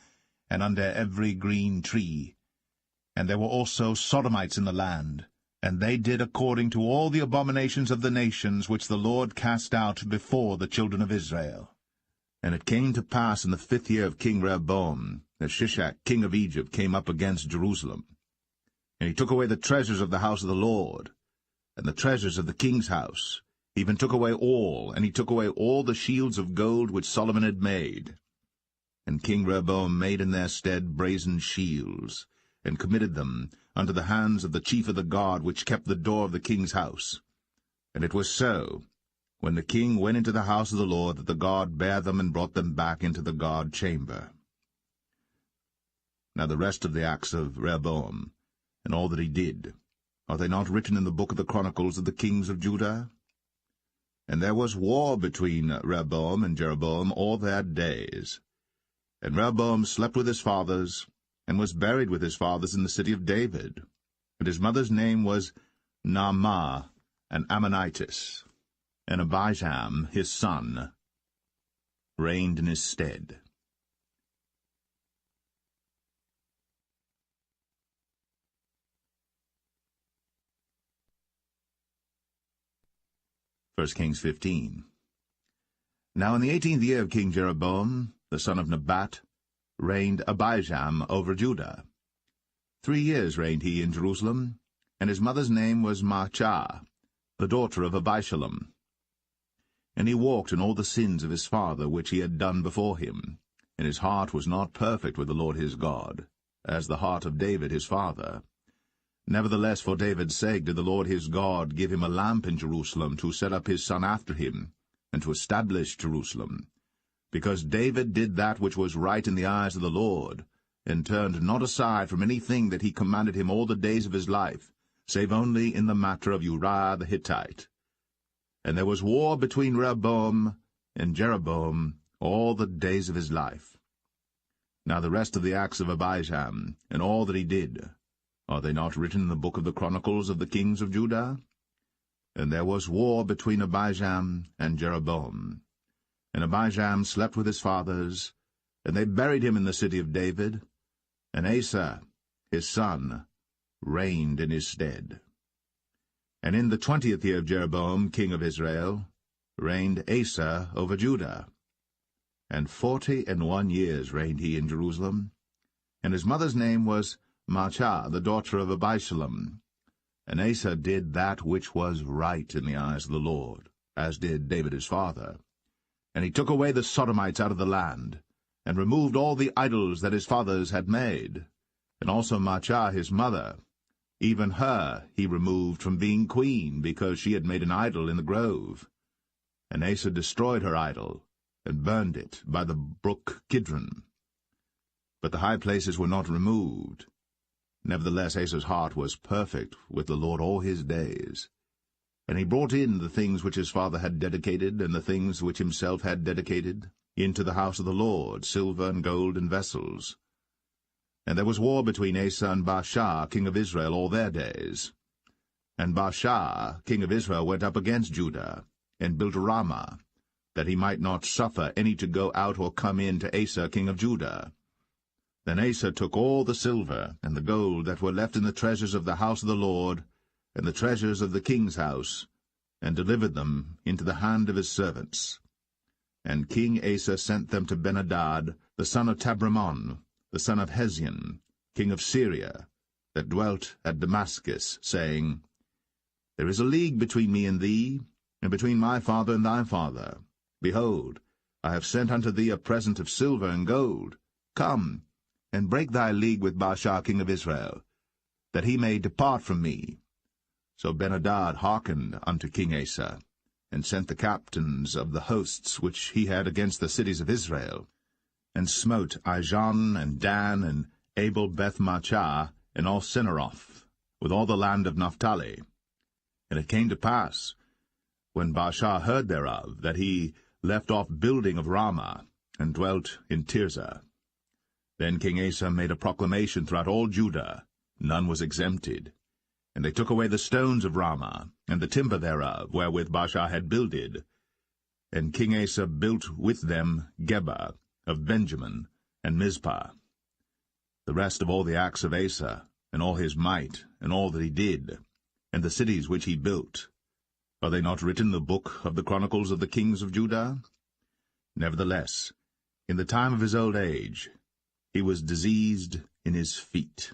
and under every green tree. And there were also Sodomites in the land, and they did according to all the abominations of the nations which the Lord cast out before the children of Israel. And it came to pass in the 5th year of King Rehoboam that Shishak king of Egypt came up against Jerusalem. And he took away the treasures of the house of the Lord, and the treasures of the king's house, even took away all, and he took away all the shields of gold which Solomon had made. And King Rehoboam made in their stead brazen shields, and committed them unto the hands of the chief of the guard which kept the door of the king's house. And it was so, when the king went into the house of the Lord, that the guard bare them and brought them back into the guard chamber. Now the rest of the acts of Rehoboam, and all that he did, are they not written in the book of the Chronicles of the kings of Judah? And there was war between Rehoboam and Jeroboam all their days. And Rehoboam slept with his fathers, and was buried with his fathers in the city of David. And his mother's name was Naamah, an Ammonitess. And Abijam, his son, reigned in his stead. 1 Kings 15. Now in the 18th year of King Jeroboam, the son of Nebat, reigned Abijam over Judah. 3 years reigned he in Jerusalem, and his mother's name was Maachah, the daughter of Abishalom. And he walked in all the sins of his father which he had done before him, and his heart was not perfect with the Lord his God, as the heart of David his father. Nevertheless, for David's sake did the Lord his God give him a lamp in Jerusalem to set up his son after him, and to establish Jerusalem, because David did that which was right in the eyes of the Lord, and turned not aside from anything that he commanded him all the days of his life, save only in the matter of Uriah the Hittite. And there was war between Rehoboam and Jeroboam all the days of his life. Now the rest of the acts of Abijam, and all that he did, are they not written in the book of the Chronicles of the kings of Judah? And there was war between Abijam and Jeroboam. And Abijam slept with his fathers, and they buried him in the city of David, and Asa, his son, reigned in his stead. And in the 20th year of Jeroboam, king of Israel, reigned Asa over Judah. And 41 years reigned he in Jerusalem. And his mother's name was Maachah, the daughter of Abishalom. And Asa did that which was right in the eyes of the Lord, as did David his father. And he took away the Sodomites out of the land, and removed all the idols that his fathers had made. And also Maachah his mother, even her he removed from being queen, because she had made an idol in the grove. And Asa destroyed her idol, and burned it by the brook Kidron. But the high places were not removed. Nevertheless Asa's heart was perfect with the Lord all his days. And he brought in the things which his father had dedicated, and the things which himself had dedicated, into the house of the Lord, silver and gold and vessels. And there was war between Asa and Baasha, king of Israel, all their days. And Baasha, king of Israel, went up against Judah, and built Ramah, that he might not suffer any to go out or come in to Asa, king of Judah. Then Asa took all the silver and the gold that were left in the treasures of the house of the Lord, and the treasures of the king's house, and delivered them into the hand of his servants. And King Asa sent them to Benhadad, the son of Tabrimon, the son of Hezion, king of Syria, that dwelt at Damascus, saying, There is a league between me and thee, and between my father and thy father. Behold, I have sent unto thee a present of silver and gold. Come, and break thy league with Baasha king of Israel. that he may depart from me. So Ben-Hadad hearkened unto King Asa, and sent the captains of the hosts which he had against the cities of Israel, and smote Ijon, and Dan, and Abel-Beth-Maachah, and all Cinneroth, with all the land of Naphtali. And it came to pass, when Baasha heard thereof, that he left off building of Ramah, and dwelt in Tirzah. Then King Asa made a proclamation throughout all Judah, none was exempted. And they took away the stones of Ramah, and the timber thereof, wherewith Baasha had builded. And King Asa built with them Geba of Benjamin, and Mizpah. The rest of all the acts of Asa, and all his might, and all that he did, and the cities which he built, are they not written in the book of the chronicles of the kings of Judah? Nevertheless, in the time of his old age, he was diseased in his feet.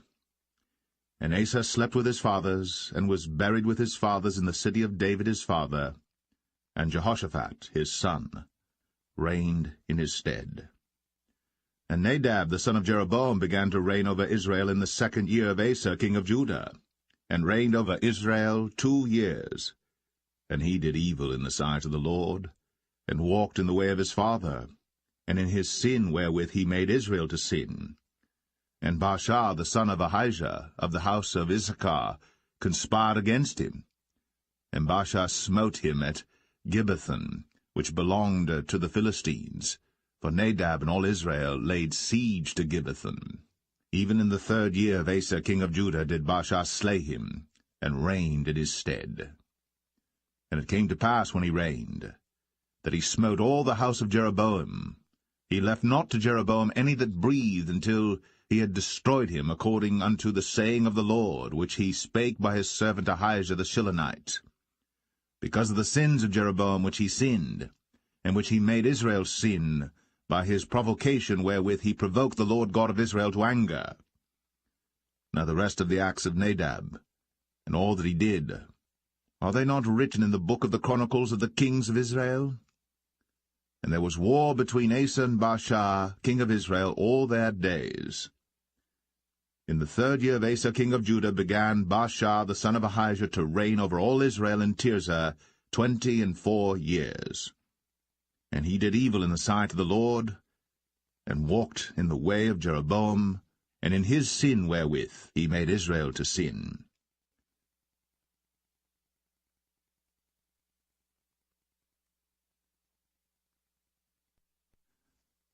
And Asa slept with his fathers, and was buried with his fathers in the city of David his father, and Jehoshaphat his son reigned in his stead. And Nadab the son of Jeroboam began to reign over Israel in the 2nd year of Asa king of Judah, and reigned over Israel 2 years. And he did evil in the sight of the Lord, and walked in the way of his father, and in his sin wherewith he made Israel to sin. And Baasha the son of Ahijah of the house of Issachar conspired against him. And Baasha smote him at Gibbethon, which belonged to the Philistines, for Nadab and all Israel laid siege to Gibbethon. Even in the 3rd year of Asa king of Judah did Baasha slay him, and reigned in his stead. And it came to pass when he reigned, that he smote all the house of Jeroboam. He left not to Jeroboam any that breathed, until he had destroyed him, according unto the saying of the Lord, which he spake by his servant Ahijah the Shilonite. Because of the sins of Jeroboam which he sinned, and which he made Israel sin, by his provocation wherewith he provoked the Lord God of Israel to anger. Now the rest of the acts of Nadab, and all that he did, are they not written in the book of the chronicles of the kings of Israel? And there was war between Asa and Baasha, king of Israel, all their days. In the 3rd year of Asa king of Judah began Baasha the son of Ahijah to reign over all Israel in Tirzah 24 years. And he did evil in the sight of the Lord, and walked in the way of Jeroboam, and in his sin wherewith he made Israel to sin.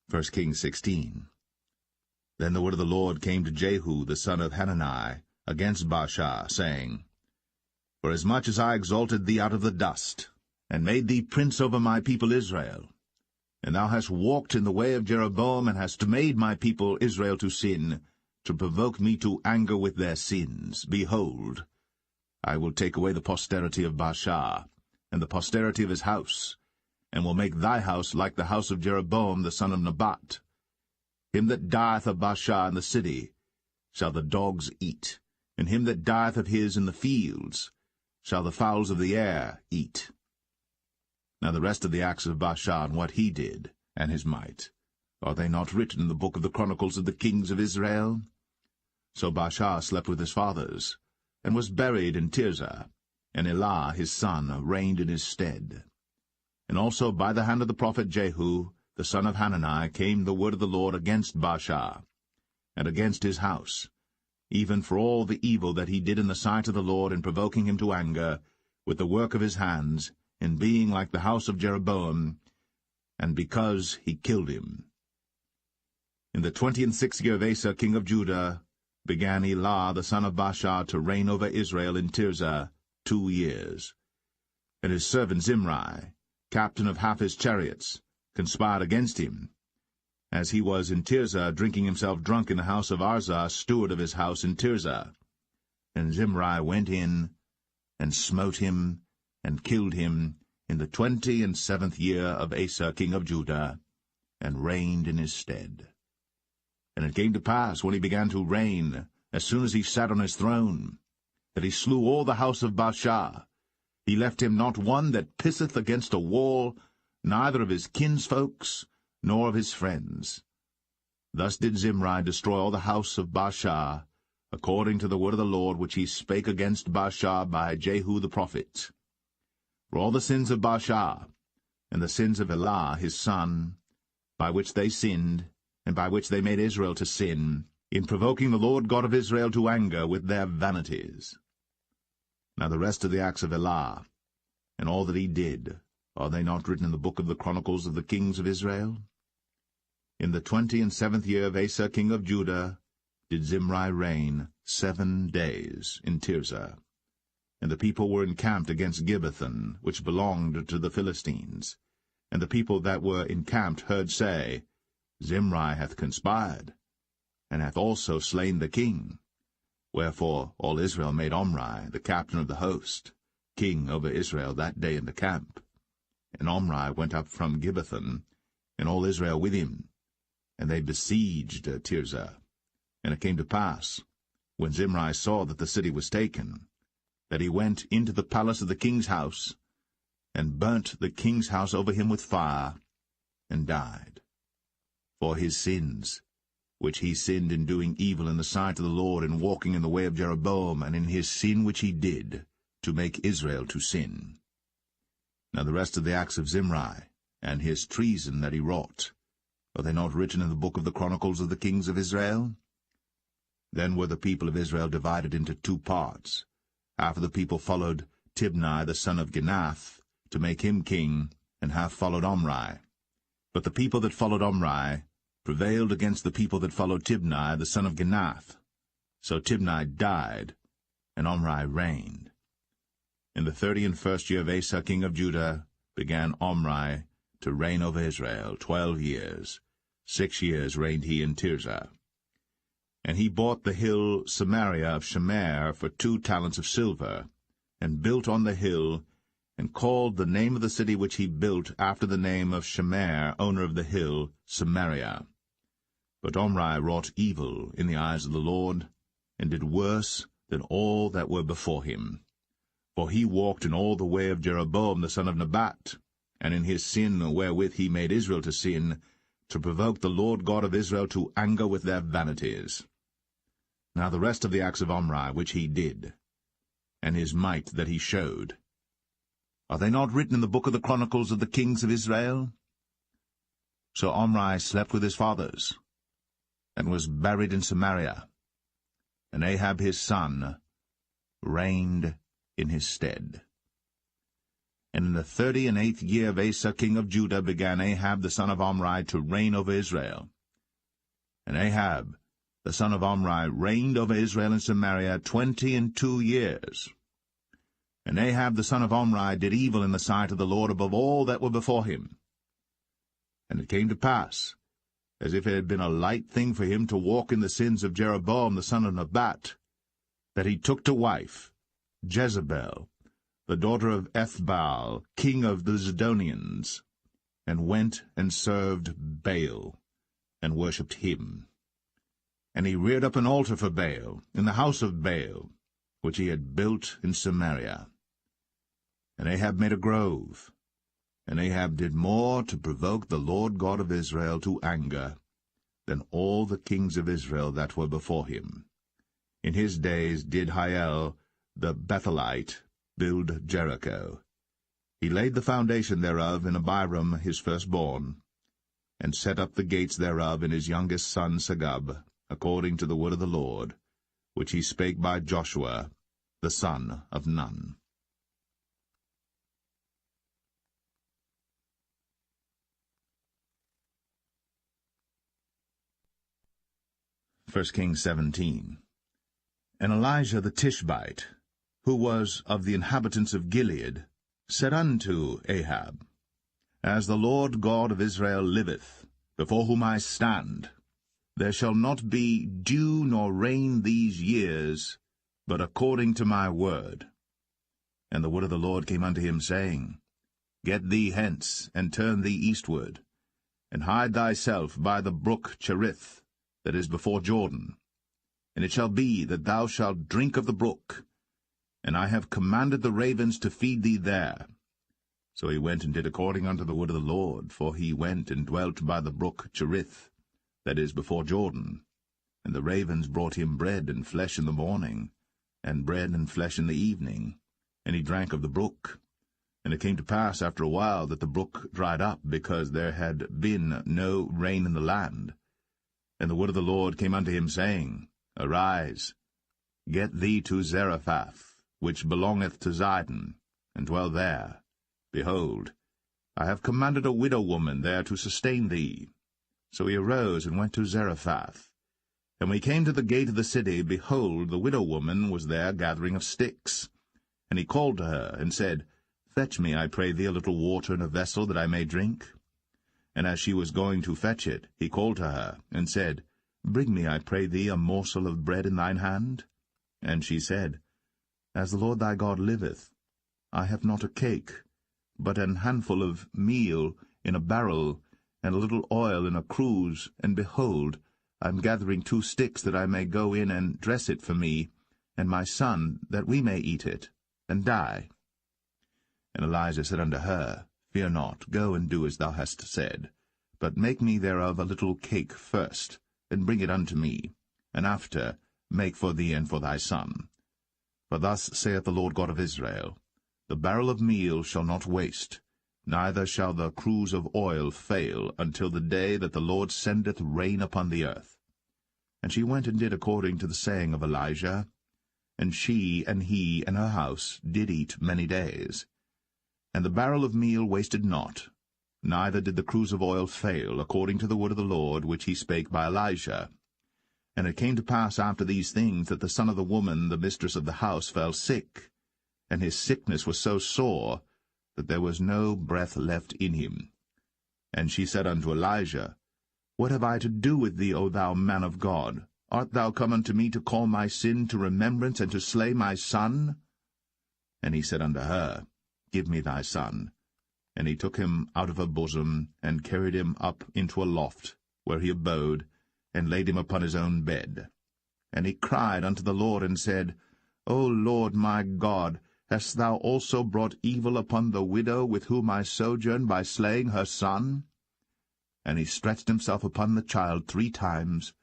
First Kings 16. Then the word of the Lord came to Jehu the son of Hanani against Baasha, saying, Forasmuch as I exalted thee out of the dust, and made thee prince over my people Israel, and thou hast walked in the way of Jeroboam, and hast made my people Israel to sin, to provoke me to anger with their sins, behold, I will take away the posterity of Baasha, and the posterity of his house, and will make thy house like the house of Jeroboam the son of Nebat. Him that dieth of Baasha in the city shall the dogs eat, and him that dieth of his in the fields shall the fowls of the air eat. Now the rest of the acts of Baasha, and what he did, and his might, are they not written in the book of the chronicles of the kings of Israel? So Baasha slept with his fathers, and was buried in Tirzah, and Elah his son reigned in his stead. And also by the hand of the prophet Jehu, the son of Hanani, came the word of the Lord against Baasha, and against his house, even for all the evil that he did in the sight of the Lord, in provoking him to anger, with the work of his hands, in being like the house of Jeroboam, and because he killed him. In the 26th year of Asa king of Judah began Elah the son of Baasha to reign over Israel in Tirzah 2 years. And his servant Zimri, captain of half his chariots, conspired against him, as he was in Tirzah drinking himself drunk in the house of Arzah, steward of his house in Tirzah. And Zimri went in, and smote him, and killed him, in the 27th year of Asa king of Judah, and reigned in his stead. And it came to pass, when he began to reign, as soon as he sat on his throne, that he slew all the house of Baasha. He left him not one that pisseth against a wall, neither of his kinsfolks, nor of his friends. Thus did Zimri destroy all the house of Baasha, according to the word of the Lord which he spake against Baasha by Jehu the prophet. For all the sins of Baasha, and the sins of Elah his son, by which they sinned, and by which they made Israel to sin, in provoking the Lord God of Israel to anger with their vanities. Now the rest of the acts of Elah, and all that he did, are they not written in the book of the Chronicles of the kings of Israel? In the 27th year of Asa king of Judah did Zimri reign 7 days in Tirzah. And the people were encamped against Gibbethon, which belonged to the Philistines. And the people that were encamped heard say, Zimri hath conspired, and hath also slain the king. Wherefore all Israel made Omri, the captain of the host, king over Israel that day in the camp. And Omri went up from Gibbethon, and all Israel with him, and they besieged Tirzah. And it came to pass, when Zimri saw that the city was taken, that he went into the palace of the king's house, and burnt the king's house over him with fire, and died. For his sins, which he sinned in doing evil in the sight of the Lord, and walking in the way of Jeroboam, and in his sin which he did, to make Israel to sin. Now the rest of the acts of Zimri, and his treason that he wrought, are they not written in the book of the Chronicles of the kings of Israel? Then were the people of Israel divided into 2 parts, after the people followed Tibni the son of Ginath, to make him king, and half followed Omri. But the people that followed Omri prevailed against the people that followed Tibni the son of Ginath. So Tibni died, and Omri reigned. In the 31st year of Asa king of Judah began Omri to reign over Israel 12 years. 6 years reigned he in Tirzah. And he bought the hill Samaria of Shemer for 2 talents of silver, and built on the hill, and called the name of the city which he built after the name of Shemer, owner of the hill, Samaria. But Omri wrought evil in the eyes of the Lord, and did worse than all that were before him. For he walked in all the way of Jeroboam the son of Nebat, and in his sin wherewith he made Israel to sin, to provoke the Lord God of Israel to anger with their vanities. Now the rest of the acts of Omri which he did, and his might that he showed, are they not written in the book of the Chronicles of the kings of Israel? So Omri slept with his fathers, and was buried in Samaria, and Ahab his son reigned in his stead. And in the 38th year of Asa king of Judah began Ahab the son of Omri to reign over Israel. And Ahab the son of Omri reigned over Israel in Samaria 22 years. And Ahab the son of Omri did evil in the sight of the Lord above all that were before him. And it came to pass, as if it had been a light thing for him to walk in the sins of Jeroboam the son of Nebat, that he took to wife Jezebel, the daughter of Ethbaal, king of the Zidonians, and went and served Baal, and worshipped him. And he reared up an altar for Baal in the house of Baal, which he had built in Samaria. And Ahab made a grove, and Ahab did more to provoke the Lord God of Israel to anger than all the kings of Israel that were before him. In his days did Hiel the Bethelite build Jericho. He laid the foundation thereof in Abiram his firstborn, and set up the gates thereof in his youngest son Segub, according to the word of the Lord, which he spake by Joshua the son of Nun. 1 Kings 17. And Elijah the Tishbite, who was of the inhabitants of Gilead, said unto Ahab, As the Lord God of Israel liveth, before whom I stand, there shall not be dew nor rain these years, but according to my word. And the word of the Lord came unto him, saying, Get thee hence, and turn thee eastward, and hide thyself by the brook Cherith, that is before Jordan. And it shall be that thou shalt drink of the brook, and I have commanded the ravens to feed thee there. So he went and did according unto the word of the Lord, for he went and dwelt by the brook Cherith, that is before Jordan. And the ravens brought him bread and flesh in the morning, and bread and flesh in the evening, and he drank of the brook. And it came to pass after a while that the brook dried up, because there had been no rain in the land. And the word of the Lord came unto him, saying, Arise, get thee to Zarephath, which belongeth to Zidon, and dwell there. Behold, I have commanded a widow woman there to sustain thee. So he arose and went to Zarephath. And when he came to the gate of the city, behold, the widow woman was there gathering of sticks. And he called to her, and said, Fetch me, I pray thee, a little water in a vessel, that I may drink. And as she was going to fetch it, he called to her, and said, Bring me, I pray thee, a morsel of bread in thine hand. And she said, As the Lord thy God liveth, I have not a cake, but an handful of meal in a barrel, and a little oil in a cruse, and behold, I am gathering 2 sticks, that I may go in and dress it for me, and my son, that we may eat it, and die. And Elijah said unto her, Fear not, go and do as thou hast said, but make me thereof a little cake first, and bring it unto me, and after make for thee and for thy son. For thus saith the Lord God of Israel, The barrel of meal shall not waste, neither shall the cruse of oil fail, until the day that the Lord sendeth rain upon the earth. And she went and did according to the saying of Elijah, and she and he and her house did eat many days. And the barrel of meal wasted not, neither did the cruse of oil fail, according to the word of the Lord which he spake by Elijah. And it came to pass after these things, that the son of the woman, the mistress of the house, fell sick, and his sickness was so sore, that there was no breath left in him. And she said unto Elijah, What have I to do with thee, O thou man of God? Art thou come unto me to call my sin to remembrance, and to slay my son? And he said unto her, Give me thy son. And he took him out of her bosom, and carried him up into a loft, where he abode, and laid him upon his own bed. And he cried unto the Lord, and said, O Lord my God, hast thou also brought evil upon the widow with whom I sojourn, by slaying her son? And he stretched himself upon the child 3 times,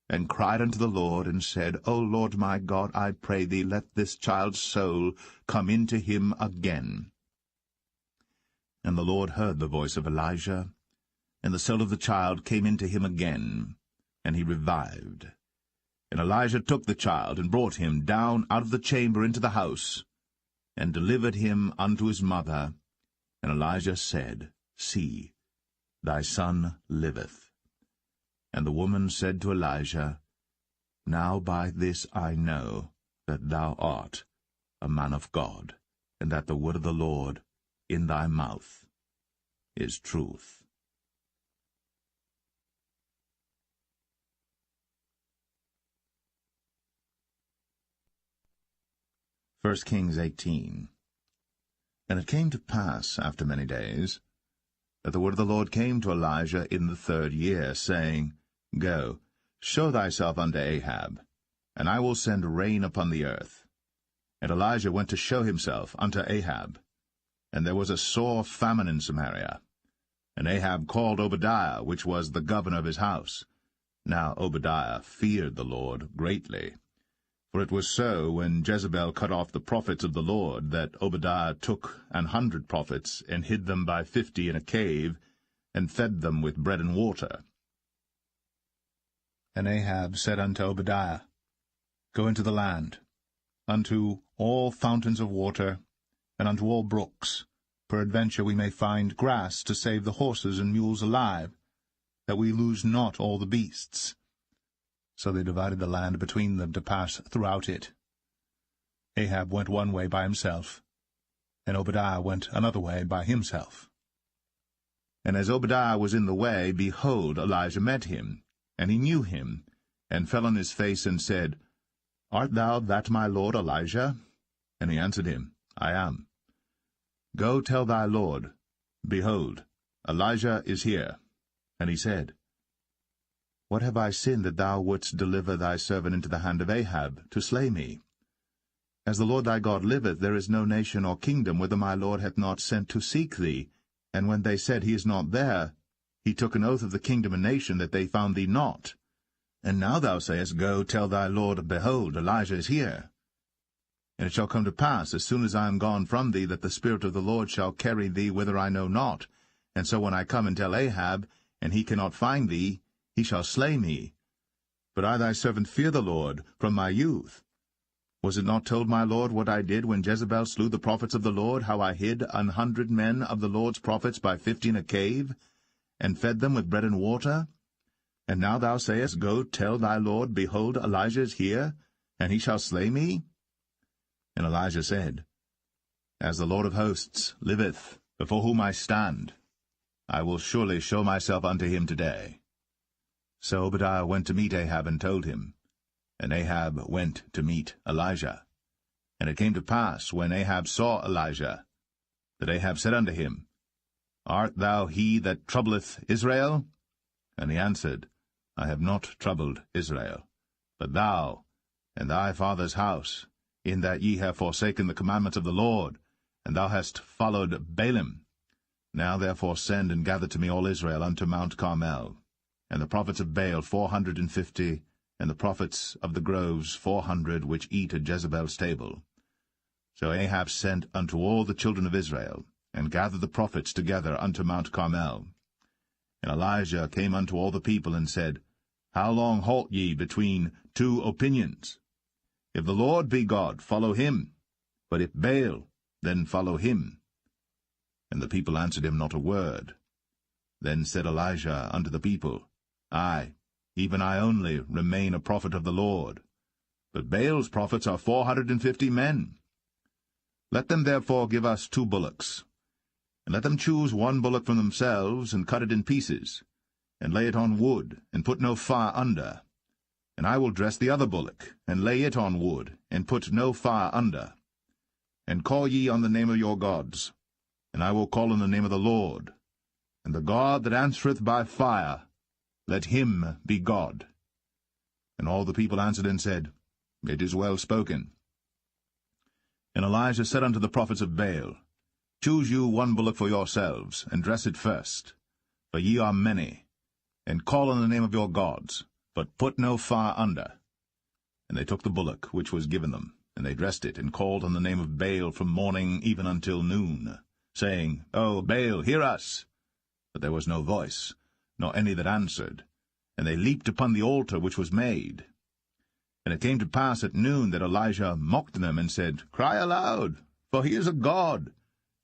and cried unto the Lord, and said, O Lord my God, I pray thee, let this child's soul come into him again. And the Lord heard the voice of Elijah, and the soul of the child came into him again, and he revived. And Elijah took the child, and brought him down out of the chamber into the house, and delivered him unto his mother. And Elijah said, See, thy son liveth. And the woman said to Elijah, Now by this I know that thou art a man of God, and that the word of the Lord in thy mouth is truth. 1 Kings 18. And it came to pass, after many days, that the word of the Lord came to Elijah in the 3rd year, saying, Go, show thyself unto Ahab, and I will send rain upon the earth. And Elijah went to show himself unto Ahab. And there was a sore famine in Samaria. And Ahab called Obadiah, which was the governor of his house. Now Obadiah feared the Lord greatly. For it was so, when Jezebel cut off the prophets of the Lord, that Obadiah took 100 prophets, and hid them by 50 in a cave, and fed them with bread and water. And Ahab said unto Obadiah, Go into the land, unto all fountains of water, and unto all brooks. Peradventure we may find grass to save the horses and mules alive, that we lose not all the beasts. So they divided the land between them to pass throughout it. Ahab went one way by himself, and Obadiah went another way by himself. And as Obadiah was in the way, behold, Elijah met him, and he knew him, and fell on his face, and said, Art thou that my lord Elijah? And he answered him, I am. Go tell thy lord, Behold, Elijah is here. And he said, What have I sinned that thou wouldst deliver thy servant into the hand of Ahab, to slay me? As the Lord thy God liveth, there is no nation or kingdom whither my lord hath not sent to seek thee. And when they said, He is not there, he took an oath of the kingdom and nation that they found thee not. And now thou sayest, Go, tell thy lord, Behold, Elijah is here. And it shall come to pass, as soon as I am gone from thee, that the Spirit of the Lord shall carry thee whither I know not. And so when I come and tell Ahab, and he cannot find thee, he shall slay me. But I thy servant fear the Lord from my youth. Was it not told my lord what I did when Jezebel slew the prophets of the Lord, how I hid 100 men of the Lord's prophets by 50 in a cave, and fed them with bread and water? And now thou sayest, Go, tell thy lord, Behold, Elijah is here, and he shall slay me? And Elijah said, As the Lord of hosts liveth, before whom I stand, I will surely show myself unto him today. So Obadiah went to meet Ahab and told him. And Ahab went to meet Elijah. And it came to pass, when Ahab saw Elijah, that Ahab said unto him, Art thou he that troubleth Israel? And he answered, I have not troubled Israel, but thou and thy father's house, in that ye have forsaken the commandments of the Lord, and thou hast followed Baalim. Now therefore send and gather to me all Israel unto Mount Carmel, and the prophets of Baal 450, and the prophets of the groves 400, which eat at Jezebel's table. So Ahab sent unto all the children of Israel, and gathered the prophets together unto Mount Carmel. And Elijah came unto all the people, and said, How long halt ye between two opinions? If the Lord be God, follow him. But if Baal, then follow him. And the people answered him not a word. Then said Elijah unto the people, I, even I only, remain a prophet of the Lord. But Baal's prophets are 450 men. Let them therefore give us 2 bullocks. And let them choose 1 bullock from themselves, and cut it in pieces, and lay it on wood, and put no fire under. And I will dress the other bullock, and lay it on wood, and put no fire under. And call ye on the name of your gods, and I will call on the name of the Lord. And the God that answereth by fire, let him be God. And all the people answered and said, It is well spoken. And Elijah said unto the prophets of Baal, Choose you 1 bullock for yourselves, and dress it first, for ye are many, and call on the name of your gods, but put no fire under. And they took the bullock which was given them, and they dressed it, and called on the name of Baal from morning even until noon, saying, O Baal, hear us! But there was no voice, nor any that answered, and they leaped upon the altar which was made. And it came to pass at noon that Elijah mocked them, and said, Cry aloud, for he is a god.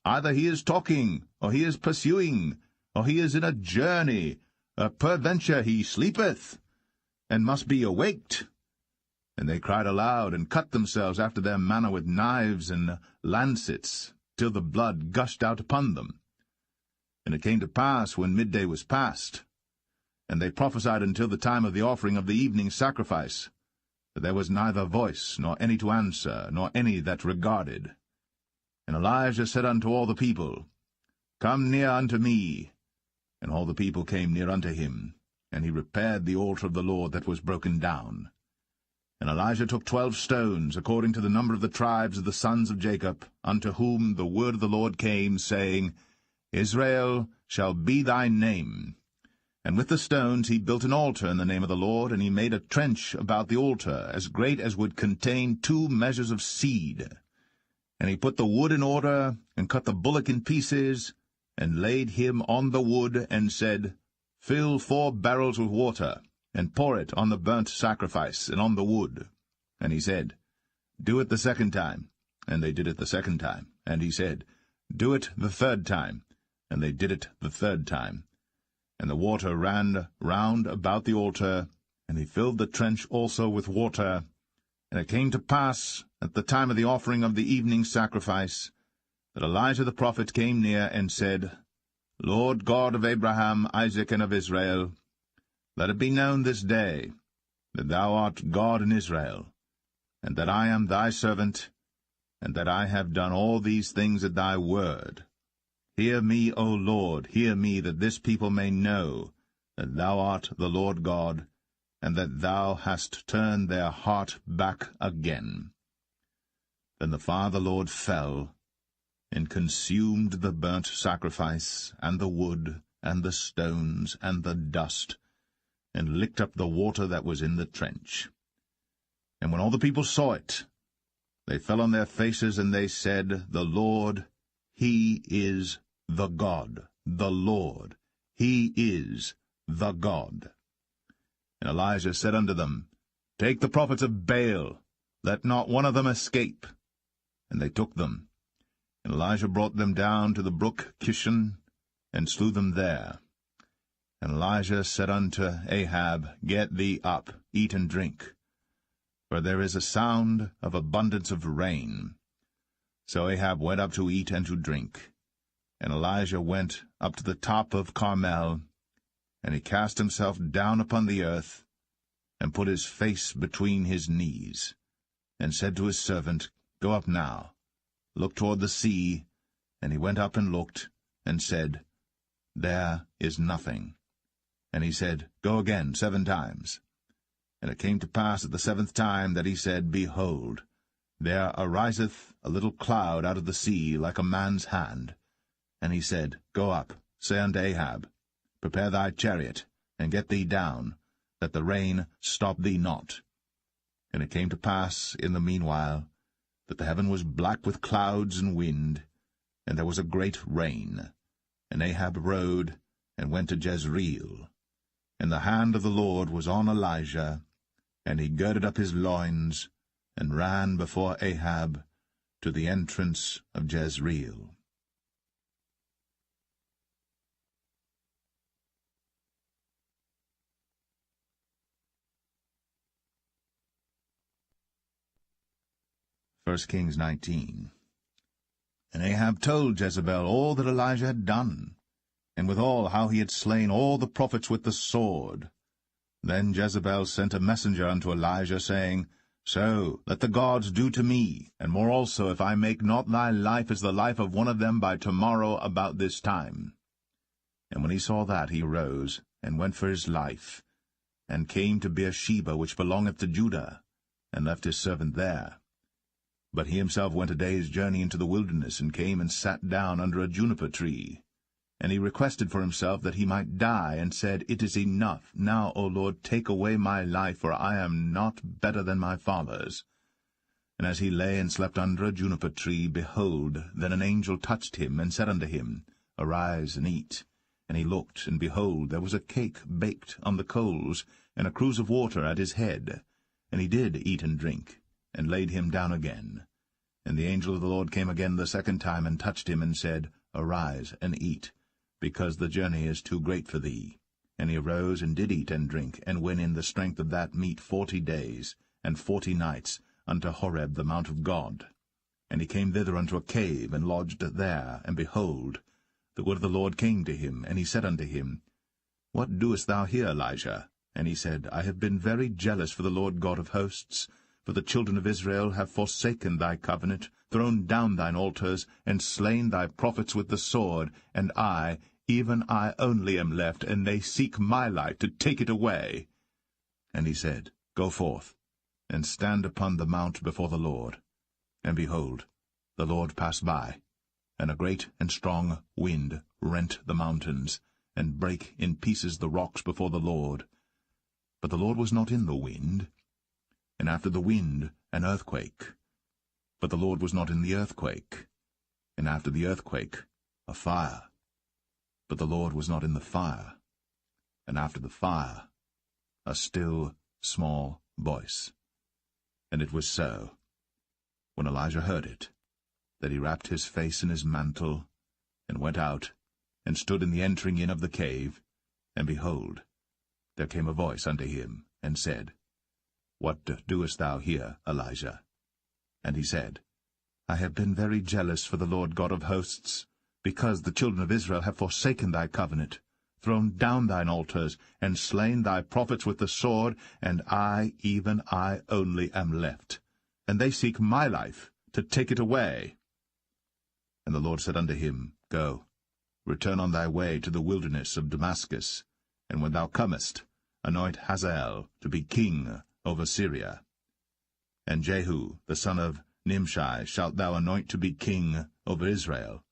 Either he is talking, or he is pursuing, or he is in a journey, or peradventure he sleepeth, and must be awaked. And they cried aloud, and cut themselves after their manner with knives and lancets, till the blood gushed out upon them. And it came to pass, when midday was past, and they prophesied until the time of the offering of the evening sacrifice, that there was neither voice, nor any to answer, nor any that regarded. And Elijah said unto all the people, Come near unto me. And all the people came near unto him, and he repaired the altar of the Lord that was broken down. And Elijah took 12 stones, according to the number of the tribes of the sons of Jacob, unto whom the word of the Lord came, saying, Israel shall be thy name. And with the stones he built an altar in the name of the Lord, and he made a trench about the altar, as great as would contain 2 measures of seed. And he put the wood in order, and cut the bullock in pieces, and laid him on the wood, and said, Fill 4 barrels with water, and pour it on the burnt sacrifice, and on the wood. And he said, Do it the 2nd time. And they did it the 2nd time. And he said, Do it the 3rd time. And they did it the 3rd time. And the water ran round about the altar, and he filled the trench also with water. And it came to pass, at the time of the offering of the evening sacrifice, that Elijah the prophet came near and said, Lord God of Abraham, Isaac, and of Israel, let it be known this day that thou art God in Israel, and that I am thy servant, and that I have done all these things at thy word. Hear me, O Lord, hear me, that this people may know that thou art the Lord God, and that thou hast turned their heart back again. Then the fire of the Lord fell, and consumed the burnt sacrifice, and the wood, and the stones, and the dust, and licked up the water that was in the trench. And when all the people saw it, they fell on their faces, and they said, The Lord, he is the God. The Lord, he is the God. And Elijah said unto them, Take the prophets of Baal, let not one of them escape. And they took them. And Elijah brought them down to the brook Kishon, and slew them there. And Elijah said unto Ahab, Get thee up, eat and drink, for there is a sound of abundance of rain. So Ahab went up to eat and to drink. And Elijah went up to the top of Carmel, and he cast himself down upon the earth, and put his face between his knees, and said to his servant, Go up now, look toward the sea. And he went up and looked, and said, There is nothing. And he said, Go again 7 times. And it came to pass at the 7th time that he said, Behold, there ariseth a little cloud out of the sea like a man's hand. And he said, Go up, say unto Ahab, Prepare thy chariot, and get thee down, that the rain stop thee not. And it came to pass in the meanwhile that the heaven was black with clouds and wind, and there was a great rain. And Ahab rode, and went to Jezreel. And the hand of the Lord was on Elijah, and he girded up his loins, and ran before Ahab to the entrance of Jezreel. First Kings 19. And Ahab told Jezebel all that Elijah had done, and withal how he had slain all the prophets with the sword. Then Jezebel sent a messenger unto Elijah, saying, So let the gods do to me, and more also, if I make not thy life as the life of one of them by tomorrow about this time. And when he saw that, he arose, and went for his life, and came to Beersheba, which belongeth to Judah, and left his servant there. But he himself went a day's journey into the wilderness, and came and sat down under a juniper tree. And he requested for himself that he might die, and said, It is enough. Now, O Lord, take away my life, for I am not better than my fathers. And as he lay and slept under a juniper tree, behold, then an angel touched him, and said unto him, Arise and eat. And he looked, and behold, there was a cake baked on the coals, and a cruse of water at his head. And he did eat and drink, and laid him down again. And the angel of the Lord came again the 2nd time, and touched him, and said, Arise and eat, because the journey is too great for thee. And he arose, and did eat and drink, and went in the strength of that meat 40 days, and 40 nights, unto Horeb the mount of God. And he came thither unto a cave, and lodged there. And behold, the word of the Lord came to him, and he said unto him, What doest thou here, Elijah? And he said, I have been very jealous for the Lord God of hosts, for the children of Israel have forsaken thy covenant, thrown down thine altars, and slain thy prophets with the sword, and I, even I only am left, and they seek my life to take it away. And he said, Go forth, and stand upon the mount before the Lord. And behold, the Lord passed by, and a great and strong wind rent the mountains, and brake in pieces the rocks before the Lord. But the Lord was not in the wind. And after the wind, an earthquake. But the Lord was not in the earthquake. And after the earthquake, a fire. But the Lord was not in the fire. And after the fire, a still, small voice. And it was so, when Elijah heard it, that he wrapped his face in his mantle, and went out, and stood in the entering in of the cave. And behold, there came a voice unto him, and said, What doest thou here, Elijah? And he said, I have been very jealous for the Lord God of hosts, because the children of Israel have forsaken thy covenant, thrown down thine altars, and slain thy prophets with the sword, and I, even I only, am left. And they seek my life, to take it away. And the Lord said unto him, Go, return on thy way to the wilderness of Damascus, and when thou comest, anoint Hazael to be king over Syria. And Jehu, the son of Nimshi, shalt thou anoint to be king over Israel.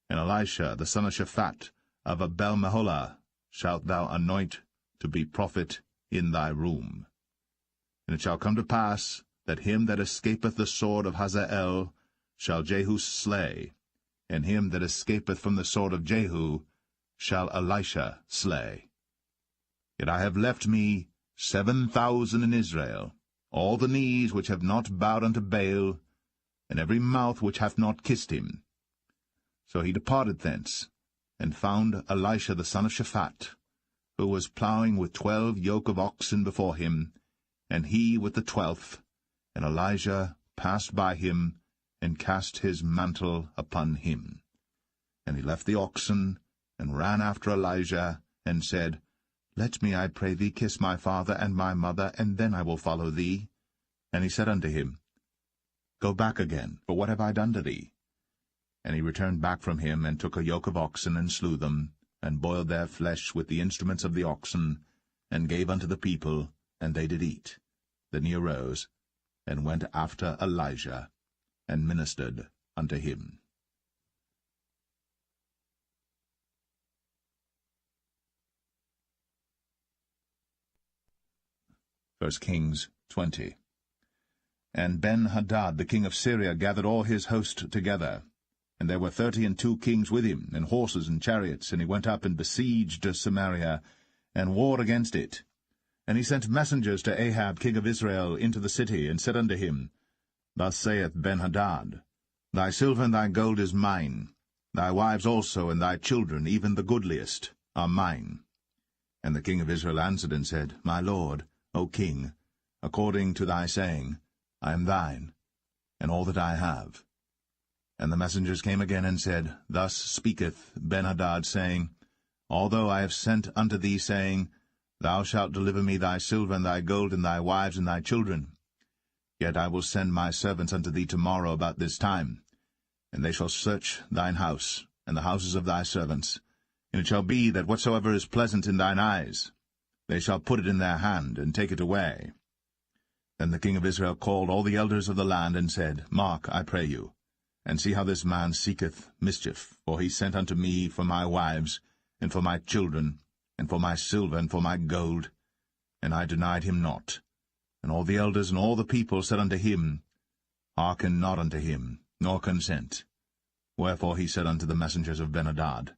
And Elisha, the son of Shaphat, of Abel-Meholah, shalt thou anoint to be prophet in thy room. And it shall come to pass, that him that escapeth the sword of Hazael shall Jehu slay, and him that escapeth from the sword of Jehu shall Elisha slay. Yet I have left me 7,000 in Israel, all the knees which have not bowed unto Baal, and every mouth which hath not kissed him. So he departed thence, and found Elisha the son of Shaphat, who was plowing with 12 yoke of oxen before him, and he with the 12th, and Elijah passed by him, and cast his mantle upon him. And he left the oxen, and ran after Elijah, and said, Let me, I pray thee, kiss my father and my mother, and then I will follow thee. And he said unto him, Go back again, for what have I done to thee? And he returned back from him, and took a yoke of oxen, and slew them, and boiled their flesh with the instruments of the oxen, and gave unto the people, and they did eat. Then he arose, and went after Elijah, and ministered unto him. 1 Kings 20. And Ben-Hadad the king of Syria gathered all his host together, and there were 32 kings with him, and horses and chariots, and he went up and besieged Samaria, and warred against it. And he sent messengers to Ahab king of Israel into the city, and said unto him, Thus saith Ben-Hadad, Thy silver and thy gold is mine, thy wives also and thy children, even the goodliest, are mine. And the king of Israel answered and said, My lord, O king, according to thy saying, I am thine, and all that I have. And the messengers came again and said, Thus speaketh Ben-Hadad, saying, Although I have sent unto thee, saying, Thou shalt deliver me thy silver and thy gold and thy wives and thy children, yet I will send my servants unto thee tomorrow about this time, and they shall search thine house and the houses of thy servants, and it shall be that whatsoever is pleasant in thine eyes, they shall put it in their hand, and take it away. Then the king of Israel called all the elders of the land, and said, Mark, I pray you, and see how this man seeketh mischief, for he sent unto me for my wives, and for my children, and for my silver, and for my gold, and I denied him not. And all the elders and all the people said unto him, Hearken not unto him, nor consent. Wherefore he said unto the messengers of Ben-Hadad,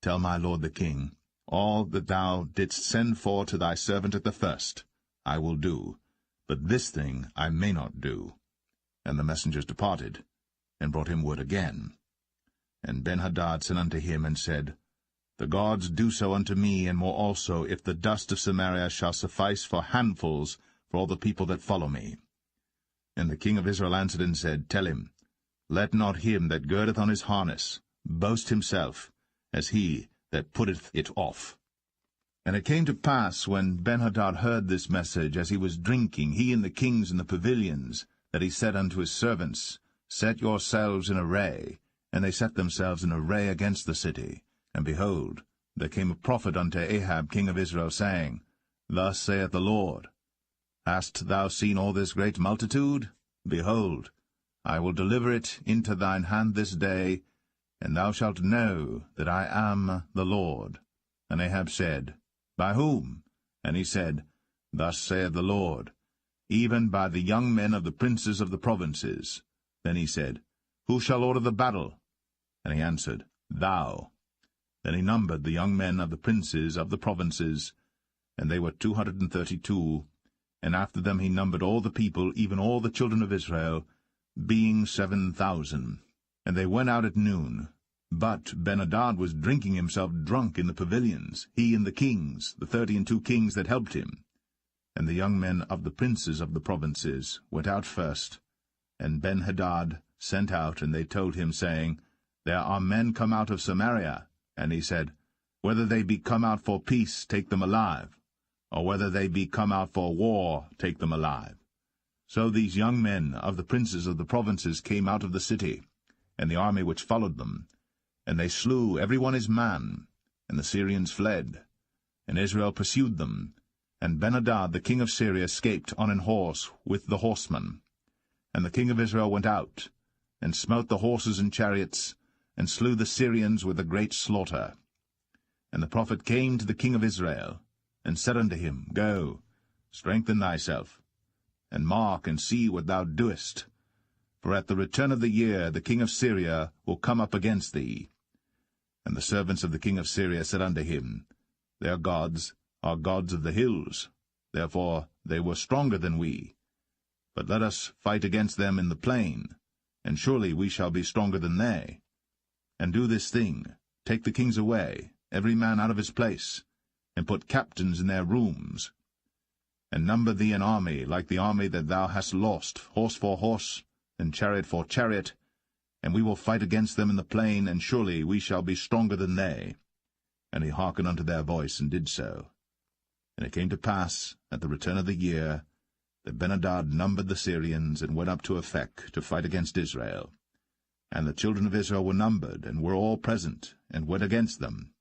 Tell my lord the king, all that thou didst send for to thy servant at the first, I will do, but this thing I may not do. And the messengers departed, and brought him word again. And Ben-Hadad sent unto him, and said, The gods do so unto me, and more also, if the dust of Samaria shall suffice for handfuls for all the people that follow me. And the king of Israel answered and said, Tell him, Let not him that girdeth on his harness boast himself, as he that putteth it off. And it came to pass, when Ben-Hadad heard this message, as he was drinking, he and the kings in the pavilions, that he said unto his servants, Set yourselves in array. And they set themselves in array against the city. And behold, there came a prophet unto Ahab king of Israel, saying, Thus saith the Lord, Hast thou seen all this great multitude? Behold, I will deliver it into thine hand this day, and thou shalt know that I am the Lord. And Ahab said, By whom? And he said, Thus saith the Lord, Even by the young men of the princes of the provinces. Then he said, Who shall order the battle? And he answered, Thou. Then he numbered the young men of the princes of the provinces, and they were 232, and after them he numbered all the people, even all the children of Israel, being 7,000. And they went out at noon. But Ben-Hadad was drinking himself drunk in the pavilions, he and the kings, the 32 kings that helped him. And the young men of the princes of the provinces went out first. And Ben-Hadad sent out, and they told him, saying, There are men come out of Samaria. And he said, Whether they be come out for peace, take them alive, or whether they be come out for war, take them alive. So these young men of the princes of the provinces came out of the city, and the army which followed them, and they slew every one his man, and the Syrians fled. And Israel pursued them, and Ben-Hadad the king of Syria escaped on an horse with the horsemen. And the king of Israel went out, and smote the horses and chariots, and slew the Syrians with a great slaughter. And the prophet came to the king of Israel, and said unto him, Go, strengthen thyself, and mark and see what thou doest. For at the return of the year the king of Syria will come up against thee. And the servants of the king of Syria said unto him, Their gods are gods of the hills, therefore they were stronger than we. But let us fight against them in the plain, and surely we shall be stronger than they. And do this thing, take the kings away, every man out of his place, and put captains in their rooms. And number thee an army like the army that thou hast lost, horse for horse, and chariot for chariot, and we will fight against them in the plain, and surely we shall be stronger than they. And he hearkened unto their voice, and did so. And it came to pass, at the return of the year, that Ben-hadad numbered the Syrians, and went up to Aphek to fight against Israel. And the children of Israel were numbered, and were all present, and went against them.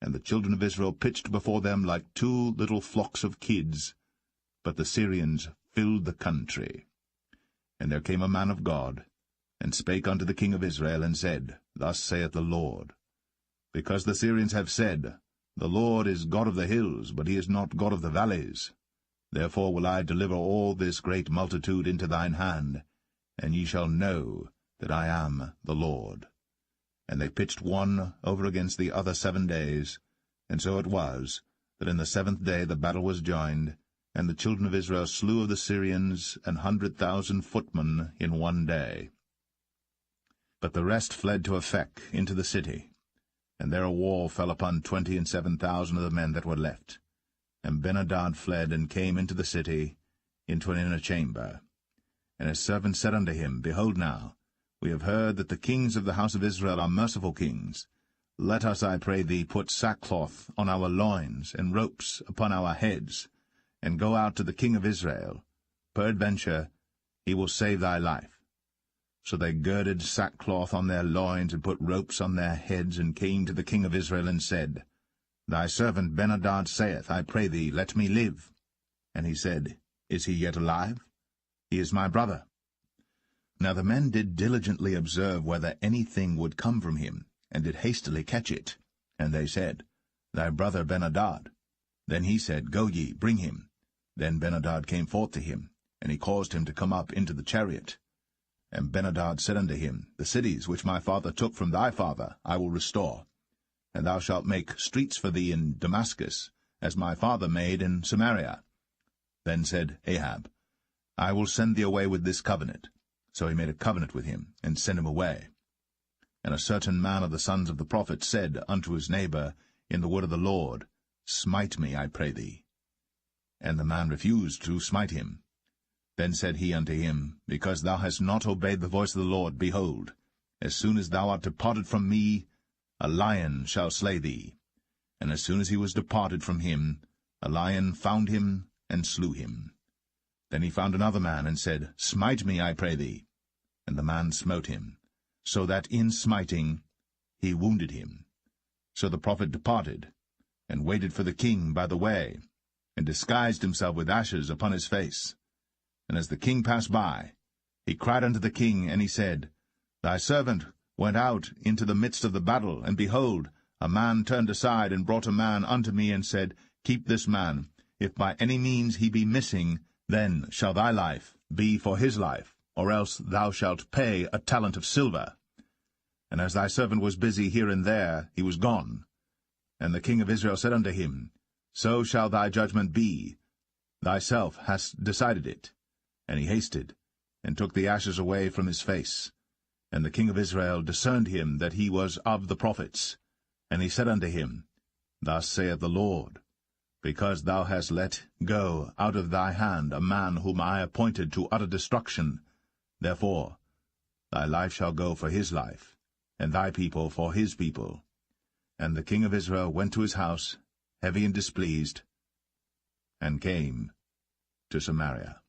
And the children of Israel pitched before them like two little flocks of kids, but the Syrians filled the country. And there came a man of God, and spake unto the king of Israel, and said, Thus saith the Lord, Because the Syrians have said, The Lord is God of the hills, but he is not God of the valleys. Therefore will I deliver all this great multitude into thine hand, and ye shall know that I am the Lord. And they pitched one over against the other 7 days, and so it was, that in the 7th day the battle was joined, and the children of Israel slew of the Syrians 100,000 footmen in 1 day. But the rest fled to Aphek into the city, and there a wall fell upon 27,000 of the men that were left. And Ben-hadad fled, and came into the city, into an inner chamber. And his servants said unto him, Behold now, we have heard that the kings of the house of Israel are merciful kings. Let us, I pray thee, put sackcloth on our loins, and ropes upon our heads, and go out to the king of Israel. Peradventure he will save thy life. So they girded sackcloth on their loins, and put ropes on their heads, and came to the king of Israel, and said, Thy servant Ben-hadad saith, I pray thee, let me live. And he said, Is he yet alive? He is my brother. Now the men did diligently observe whether anything would come from him, and did hastily catch it. And they said, Thy brother Ben-hadad. Then he said, Go ye, bring him. Then Ben-hadad came forth to him, and he caused him to come up into the chariot. And Ben-hadad said unto him, The cities which my father took from thy father I will restore. And thou shalt make streets for thee in Damascus, as my father made in Samaria. Then said Ahab, I will send thee away with this covenant. So he made a covenant with him, and sent him away. And a certain man of the sons of the prophets said unto his neighbor in the word of the Lord, Smite me, I pray thee. And the man refused to smite him. Then said he unto him, Because thou hast not obeyed the voice of the Lord, behold, as soon as thou art departed from me, a lion shall slay thee. And as soon as he was departed from him, a lion found him, and slew him. Then he found another man, and said, Smite me, I pray thee. And the man smote him, so that in smiting he wounded him. So the prophet departed, and waited for the king by the way, and disguised himself with ashes upon his face. And as the king passed by, he cried unto the king, and he said, Thy servant went out into the midst of the battle, and behold, a man turned aside, and brought a man unto me, and said, Keep this man. If by any means he be missing, then shall thy life be for his life, or else thou shalt pay a talent of silver. And as thy servant was busy here and there, he was gone. And the king of Israel said unto him, So shall thy judgment be. Thyself hast decided it. And he hasted, and took the ashes away from his face. And the king of Israel discerned him that he was of the prophets. And he said unto him, Thus saith the Lord, Because thou hast let go out of thy hand a man whom I appointed to utter destruction, therefore thy life shall go for his life, and thy people for his people. And the king of Israel went to his house, heavy and displeased, and came to Samaria.